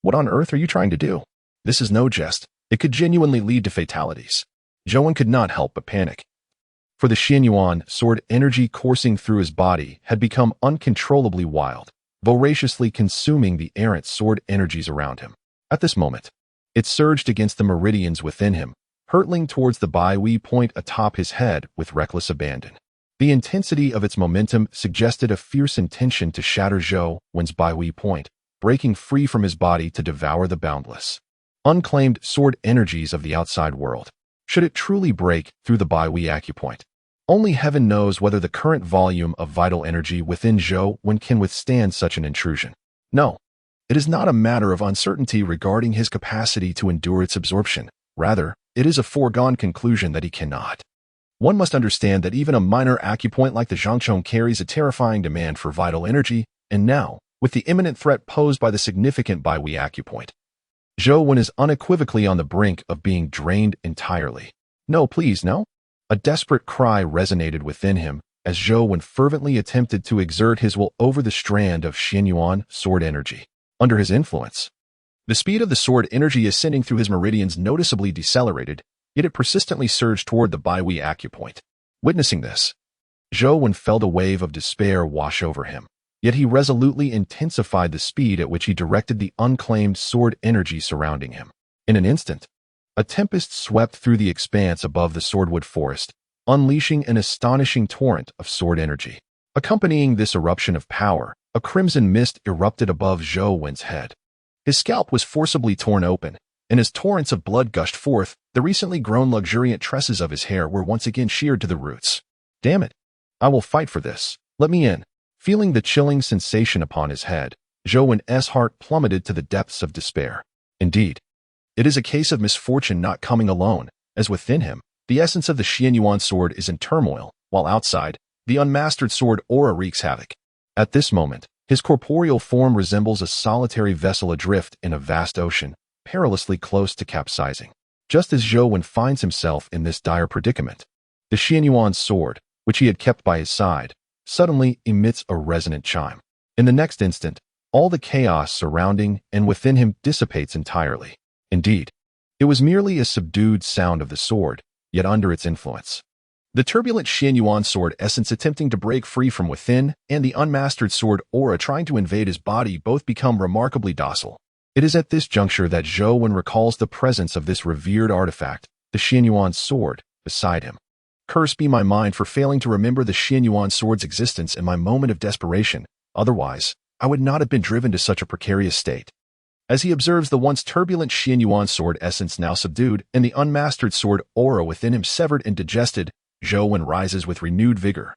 What on earth are you trying to do? This is no jest. It could genuinely lead to fatalities. Zhou Wen could not help but panic. For the Xianyuan sword energy coursing through his body had become uncontrollably wild, voraciously consuming the errant sword energies around him. At this moment, it surged against the meridians within him, hurtling towards the Baihui point atop his head with reckless abandon. The intensity of its momentum suggested a fierce intention to shatter Zhou Wen's Baihui point, breaking free from his body to devour the boundless, unclaimed sword energies of the outside world. Should it truly break through the Baihui acupoint, only heaven knows whether the current volume of vital energy within Zhou Wen can withstand such an intrusion. No, it is not a matter of uncertainty regarding his capacity to endure its absorption. Rather, it is a foregone conclusion that he cannot. One must understand that even a minor acupoint like the Zhangchong carries a terrifying demand for vital energy, and now, with the imminent threat posed by the significant Baihui acupoint, Zhou Wen is unequivocally on the brink of being drained entirely. No, please, no. A desperate cry resonated within him as Zhou Wen fervently attempted to exert his will over the strand of Xianyuan sword energy. Under his influence, the speed of the sword energy ascending through his meridians noticeably decelerated, yet it persistently surged toward the Baihui acupoint. Witnessing this, Zhou Wen felt a wave of despair wash over him, yet he resolutely intensified the speed at which he directed the unclaimed sword energy surrounding him. In an instant, a tempest swept through the expanse above the swordwood forest, unleashing an astonishing torrent of sword energy. Accompanying this eruption of power, a crimson mist erupted above Zhou Wen's head. His scalp was forcibly torn open, and as torrents of blood gushed forth, the recently grown luxuriant tresses of his hair were once again sheared to the roots. Damn it! I will fight for this. Let me in. Feeling the chilling sensation upon his head, Zhou Wen's heart plummeted to the depths of despair. Indeed, it is a case of misfortune not coming alone, as within him, the essence of the Xianyuan sword is in turmoil, while outside, the unmastered sword aura wreaks havoc. At this moment, his corporeal form resembles a solitary vessel adrift in a vast ocean, perilously close to capsizing. Just as Zhou Wen finds himself in this dire predicament, the Xianyuan sword, which he had kept by his side, suddenly emits a resonant chime. In the next instant, all the chaos surrounding and within him dissipates entirely. Indeed, it was merely a subdued sound of the sword, yet under its influence. The turbulent Xianyuan sword essence attempting to break free from within and the unmastered sword aura trying to invade his body both become remarkably docile. It is at this juncture that Zhou Wen recalls the presence of this revered artifact, the Xianyuan sword, beside him. Cursed be my mind for failing to remember the Xianyuan sword's existence in my moment of desperation. Otherwise, I would not have been driven to such a precarious state. As he observes the once turbulent Xianyuan sword essence now subdued and the unmastered sword aura within him severed and digested, Zhou Wen rises with renewed vigor,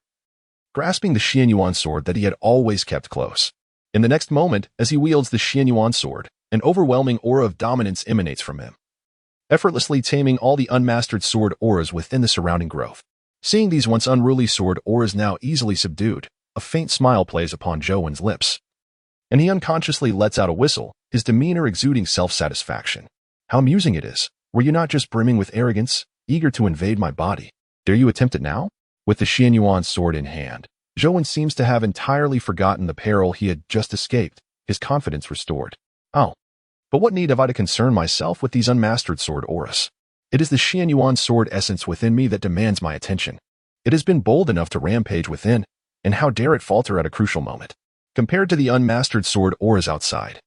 grasping the Xianyuan sword that he had always kept close. In the next moment, as he wields the Xianyuan sword, an overwhelming aura of dominance emanates from him, effortlessly taming all the unmastered sword auras within the surrounding growth. Seeing these once unruly sword auras now easily subdued, a faint smile plays upon Zhou Wen's lips, and he unconsciously lets out a whistle, his demeanor exuding self-satisfaction. How amusing it is! Were you not just brimming with arrogance, eager to invade my body? Dare you attempt it now? With the Xianyuan sword in hand, Zhou Wen seems to have entirely forgotten the peril he had just escaped, his confidence restored. Oh, but what need have I to concern myself with these unmastered sword auras? It is the Xianyuan sword essence within me that demands my attention. It has been bold enough to rampage within, and how dare it falter at a crucial moment? Compared to the unmastered sword auras outside,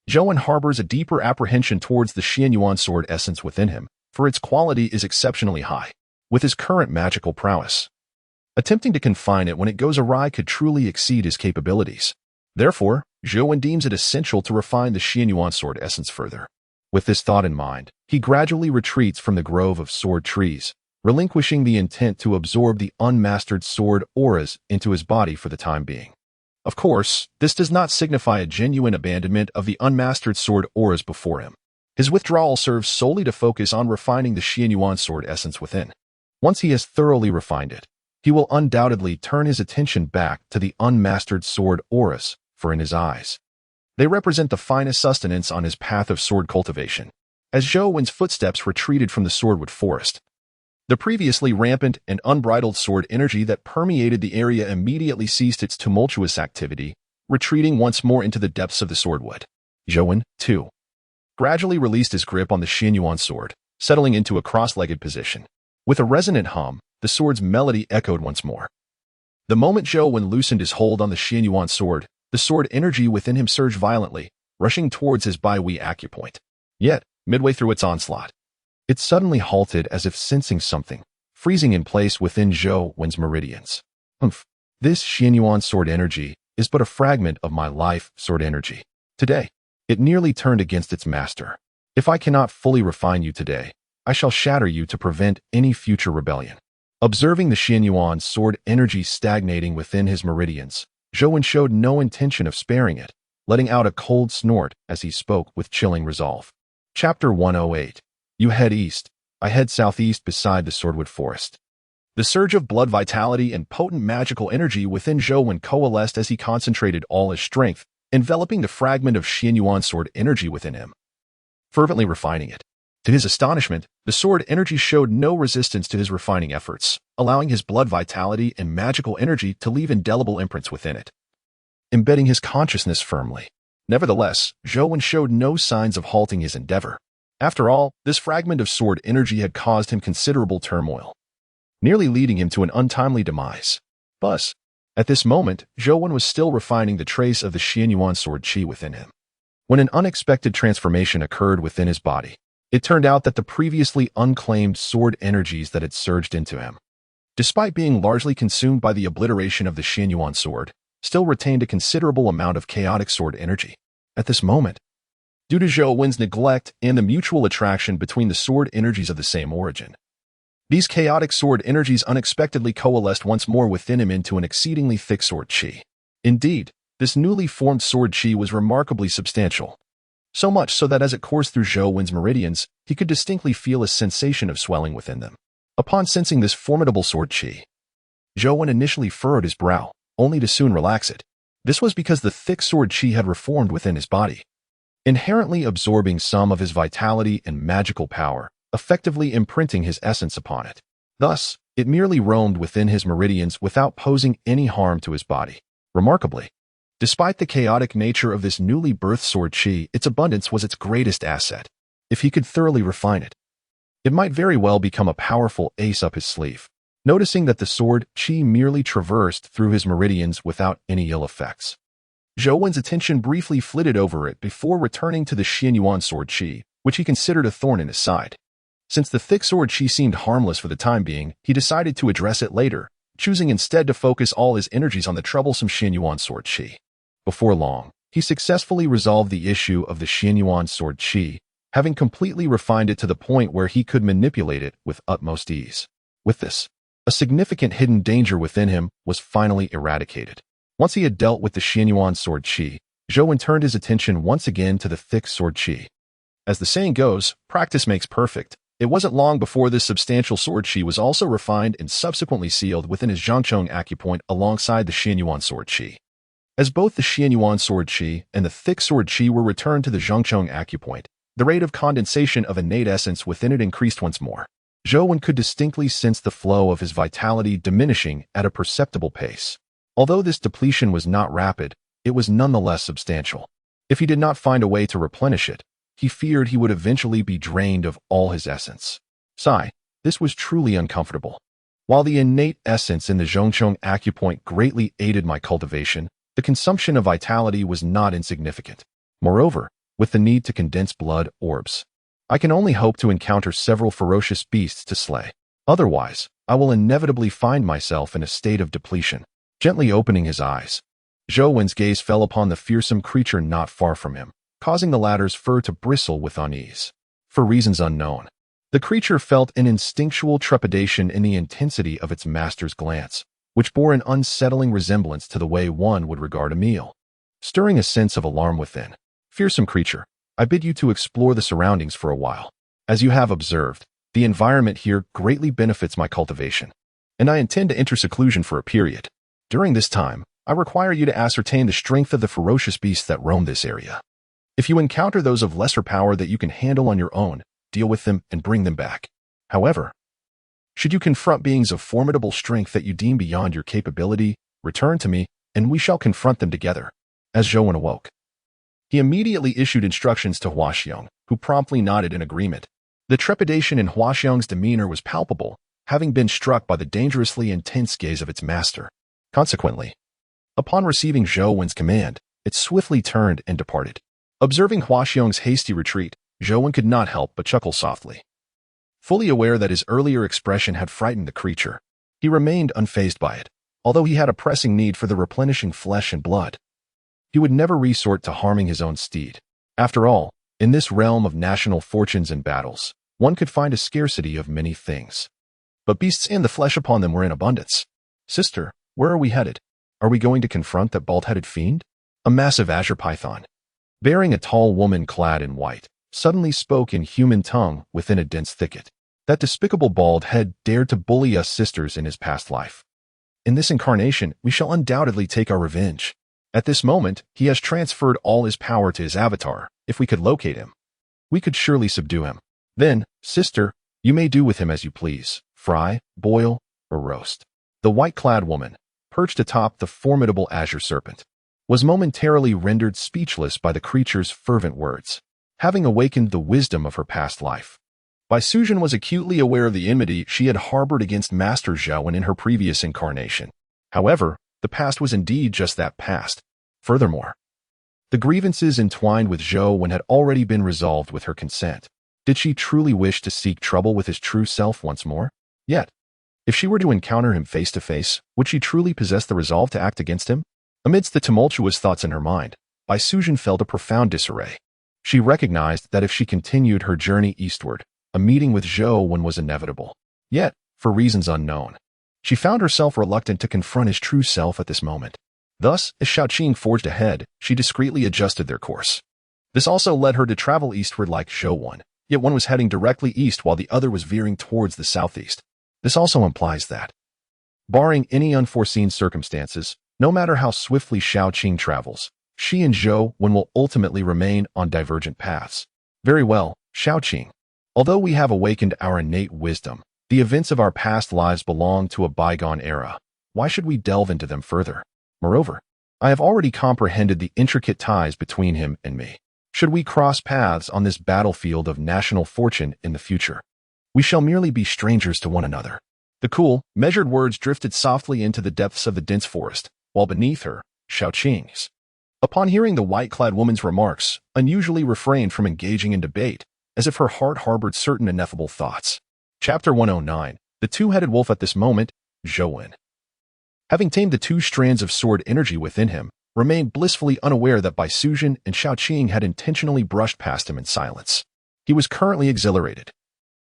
Zhou Wen harbors a deeper apprehension towards the Xianyuan sword essence within him, for its quality is exceptionally high. With his current magical prowess, attempting to confine it when it goes awry could truly exceed his capabilities. Therefore, Zhou Wen deems it essential to refine the Xianyuan sword essence further. With this thought in mind, he gradually retreats from the grove of sword trees, relinquishing the intent to absorb the unmastered sword auras into his body for the time being. Of course, this does not signify a genuine abandonment of the unmastered sword auras before him. His withdrawal serves solely to focus on refining the Xianyuan sword essence within. Once he has thoroughly refined it, he will undoubtedly turn his attention back to the unmastered sword auras, for in his eyes, they represent the finest sustenance on his path of sword cultivation. As Zhou Wen's footsteps retreated from the swordwood forest, the previously rampant and unbridled sword energy that permeated the area immediately ceased its tumultuous activity, retreating once more into the depths of the swordwood. Zhou Wen, too, gradually released his grip on the Xianyuan sword, settling into a cross-legged position. With a resonant hum, the sword's melody echoed once more. The moment Zhou Wen loosened his hold on the Xianyuan sword, the sword energy within him surged violently, rushing towards his Baihui acupoint. Yet, midway through its onslaught, it suddenly halted as if sensing something, freezing in place within Zhou Wen's meridians. This Xianyuan sword energy is but a fragment of my life sword energy. Today, it nearly turned against its master. If I cannot fully refine you today, I shall shatter you to prevent any future rebellion. Observing the Xianyuan sword energy stagnating within his meridians, Zhou Wen showed no intention of sparing it, letting out a cold snort as he spoke with chilling resolve. Chapter 108. You head east, I head southeast beside the swordwood forest. The surge of blood vitality and potent magical energy within Zhou Wen coalesced as he concentrated all his strength, enveloping the fragment of Xianyuan sword energy within him, fervently refining it. To his astonishment, the sword energy showed no resistance to his refining efforts, allowing his blood vitality and magical energy to leave indelible imprints within it, embedding his consciousness firmly. Nevertheless, Zhou Wen showed no signs of halting his endeavor. After all, this fragment of sword energy had caused him considerable turmoil, nearly leading him to an untimely demise. Thus, at this moment, Zhou Wen was still refining the trace of the Xianyuan sword chi within him, when an unexpected transformation occurred within his body. It turned out that the previously unclaimed sword energies that had surged into him, despite being largely consumed by the obliteration of the Xianyuan sword, still retained a considerable amount of chaotic sword energy. At this moment, due to Zhou Wen's neglect and the mutual attraction between the sword energies of the same origin, these chaotic sword energies unexpectedly coalesced once more within him into an exceedingly thick sword chi. Indeed, this newly formed sword chi was remarkably substantial. So much so that as it coursed through Zhou Wen's meridians, he could distinctly feel a sensation of swelling within them. Upon sensing this formidable sword chi, Zhou Wen initially furrowed his brow, only to soon relax it. This was because the thick sword chi had reformed within his body, inherently absorbing some of his vitality and magical power, effectively imprinting his essence upon it. Thus, it merely roamed within his meridians without posing any harm to his body. Remarkably, despite the chaotic nature of this newly birthed sword chi, its abundance was its greatest asset. If he could thoroughly refine it, it might very well become a powerful ace up his sleeve. Noticing that the sword chi merely traversed through his meridians without any ill effects, Zhou Wen's attention briefly flitted over it before returning to the Xianyuan sword chi, which he considered a thorn in his side. Since the thick sword chi seemed harmless for the time being, he decided to address it later, choosing instead to focus all his energies on the troublesome Xianyuan sword chi. Before long, he successfully resolved the issue of the Xianyuan sword chi, having completely refined it to the point where he could manipulate it with utmost ease. With this, a significant hidden danger within him was finally eradicated. Once he had dealt with the Xianyuan sword chi, Zhou Wen turned his attention once again to the thick sword chi. As the saying goes, practice makes perfect. It wasn't long before this substantial sword chi was also refined and subsequently sealed within his Zhangcheng acupoint alongside the Xianyuan sword chi. As both the Xianyuan sword chi and the thick sword chi were returned to the Zhangcheng acupoint, the rate of condensation of innate essence within it increased once more. Zhou Wen could distinctly sense the flow of his vitality diminishing at a perceptible pace. Although this depletion was not rapid, it was nonetheless substantial. If he did not find a way to replenish it, he feared he would eventually be drained of all his essence. Sigh, this was truly uncomfortable. While the innate essence in the Zhangcheng acupoint greatly aided my cultivation, the consumption of vitality was not insignificant. Moreover, with the need to condense blood orbs, I can only hope to encounter several ferocious beasts to slay. Otherwise, I will inevitably find myself in a state of depletion. Gently opening his eyes, Zhou Wen's gaze fell upon the fearsome creature not far from him, causing the latter's fur to bristle with unease. For reasons unknown, the creature felt an instinctual trepidation in the intensity of its master's glance, which bore an unsettling resemblance to the way one would regard a meal. Stirring a sense of alarm within, "Fearsome creature, I bid you to explore the surroundings for a while. As you have observed, the environment here greatly benefits my cultivation, and I intend to enter seclusion for a period. During this time, I require you to ascertain the strength of the ferocious beasts that roam this area. If you encounter those of lesser power that you can handle on your own, deal with them and bring them back. However, should you confront beings of formidable strength that you deem beyond your capability, return to me, and we shall confront them together." As Zhou Wen awoke, he immediately issued instructions to Huaxiang, who promptly nodded in agreement. The trepidation in Huaxiang's demeanor was palpable, having been struck by the dangerously intense gaze of its master. Consequently, upon receiving Zhou Wen's command, it swiftly turned and departed. Observing Huaxiang's hasty retreat, Zhou Wen could not help but chuckle softly. Fully aware that his earlier expression had frightened the creature, he remained unfazed by it. Although he had a pressing need for the replenishing flesh and blood, he would never resort to harming his own steed. After all, in this realm of national fortunes and battles, one could find a scarcity of many things. But beasts and the flesh upon them were in abundance. "Sister, where are we headed? Are we going to confront that bald-headed fiend?" A massive azure python, bearing a tall woman clad in white, suddenly spoke in human tongue within a dense thicket. That despicable bald head dared to bully us sisters in his past life. In this incarnation, we shall undoubtedly take our revenge. At this moment, he has transferred all his power to his avatar. If we could locate him, we could surely subdue him. Then, sister, you may do with him as you please. Fry, boil, or roast. The white-clad woman, perched atop the formidable azure serpent, was momentarily rendered speechless by the creature's fervent words. Having awakened the wisdom of her past life, Bai Suzhen was acutely aware of the enmity she had harbored against Master Zhou Wen in her previous incarnation. However, the past was indeed just that past. Furthermore, the grievances entwined with Zhou Wen had already been resolved with her consent. Did she truly wish to seek trouble with his true self once more? Yet, if she were to encounter him face to face, would she truly possess the resolve to act against him? Amidst the tumultuous thoughts in her mind, Bai Suzhen felt a profound disarray. She recognized that if she continued her journey eastward, a meeting with Zhou Wen was inevitable. Yet, for reasons unknown, she found herself reluctant to confront his true self at this moment. Thus, as Xiaoqing forged ahead, she discreetly adjusted their course. This also led her to travel eastward like Zhou Wen, yet one was heading directly east while the other was veering towards the southeast. This also implies that, barring any unforeseen circumstances, no matter how swiftly Xiaoqing travels, she and Zhou Wen will ultimately remain on divergent paths. Very well, Xiaoqing. Although we have awakened our innate wisdom, the events of our past lives belong to a bygone era. Why should we delve into them further? Moreover, I have already comprehended the intricate ties between him and me. Should we cross paths on this battlefield of national fortune in the future, we shall merely be strangers to one another. The cool, measured words drifted softly into the depths of the dense forest, while beneath her, Xiaoqing's. Upon hearing the white-clad woman's remarks, unusually refrained from engaging in debate, as if her heart harbored certain ineffable thoughts. Chapter 109. The Two-Headed Wolf. At this moment, Zhou Wen, having tamed the two strands of sword energy within him, remained blissfully unaware that Bai Suzhen and Xiaoqing had intentionally brushed past him in silence. He was currently exhilarated,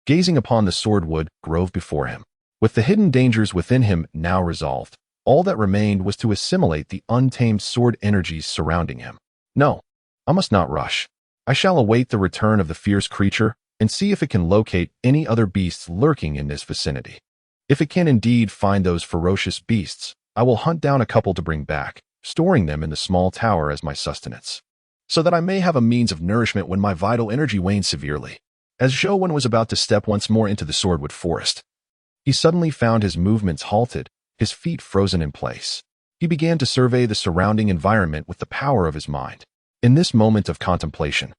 gazing upon the swordwood grove before him. With the hidden dangers within him now resolved, all that remained was to assimilate the untamed sword energies surrounding him. No, I must not rush. I shall await the return of the fierce creature and see if it can locate any other beasts lurking in this vicinity. If it can indeed find those ferocious beasts, I will hunt down a couple to bring back, storing them in the small tower as my sustenance, so that I may have a means of nourishment when my vital energy wanes severely. As Zhou Wen was about to step once more into the swordwood forest, he suddenly found his movements halted, his feet frozen in place. He began to survey the surrounding environment with the power of his mind. In this moment of contemplation,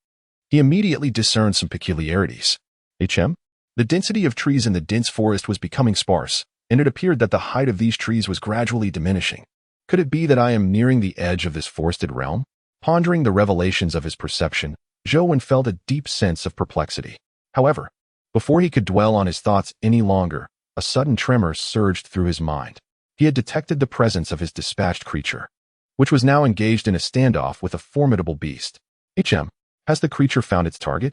he immediately discerned some peculiarities. The density of trees in the dense forest was becoming sparse, and it appeared that the height of these trees was gradually diminishing. Could it be that I am nearing the edge of this forested realm? Pondering the revelations of his perception, Zhou Wen felt a deep sense of perplexity. However, before he could dwell on his thoughts any longer, a sudden tremor surged through his mind. He had detected the presence of his dispatched creature, which was now engaged in a standoff with a formidable beast. Has the creature found its target?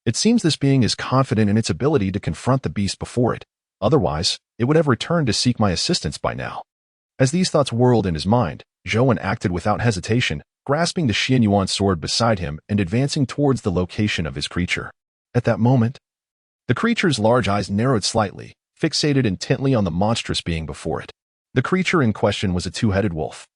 It seems this being is confident in its ability to confront the beast before it. Otherwise, it would have returned to seek my assistance by now. As these thoughts whirled in his mind, Zhou Wen acted without hesitation, grasping the Xianyuan sword beside him and advancing towards the location of his creature. At that moment, the creature's large eyes narrowed slightly, fixated intently on the monstrous being before it. The creature in question was a two-headed wolf,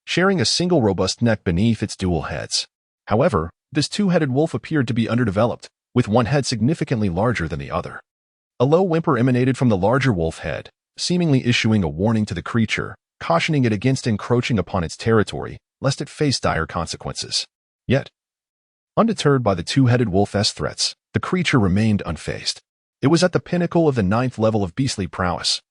sharing a single robust neck beneath its dual heads. However, this two-headed wolf appeared to be underdeveloped, with one head significantly larger than the other. A low whimper emanated from the larger wolf head, seemingly issuing a warning to the creature, cautioning it against encroaching upon its territory, lest it face dire consequences. Yet, undeterred by the two-headed wolf's threats, the creature remained unfazed. It was at the pinnacle of the 9th level of beastly prowess,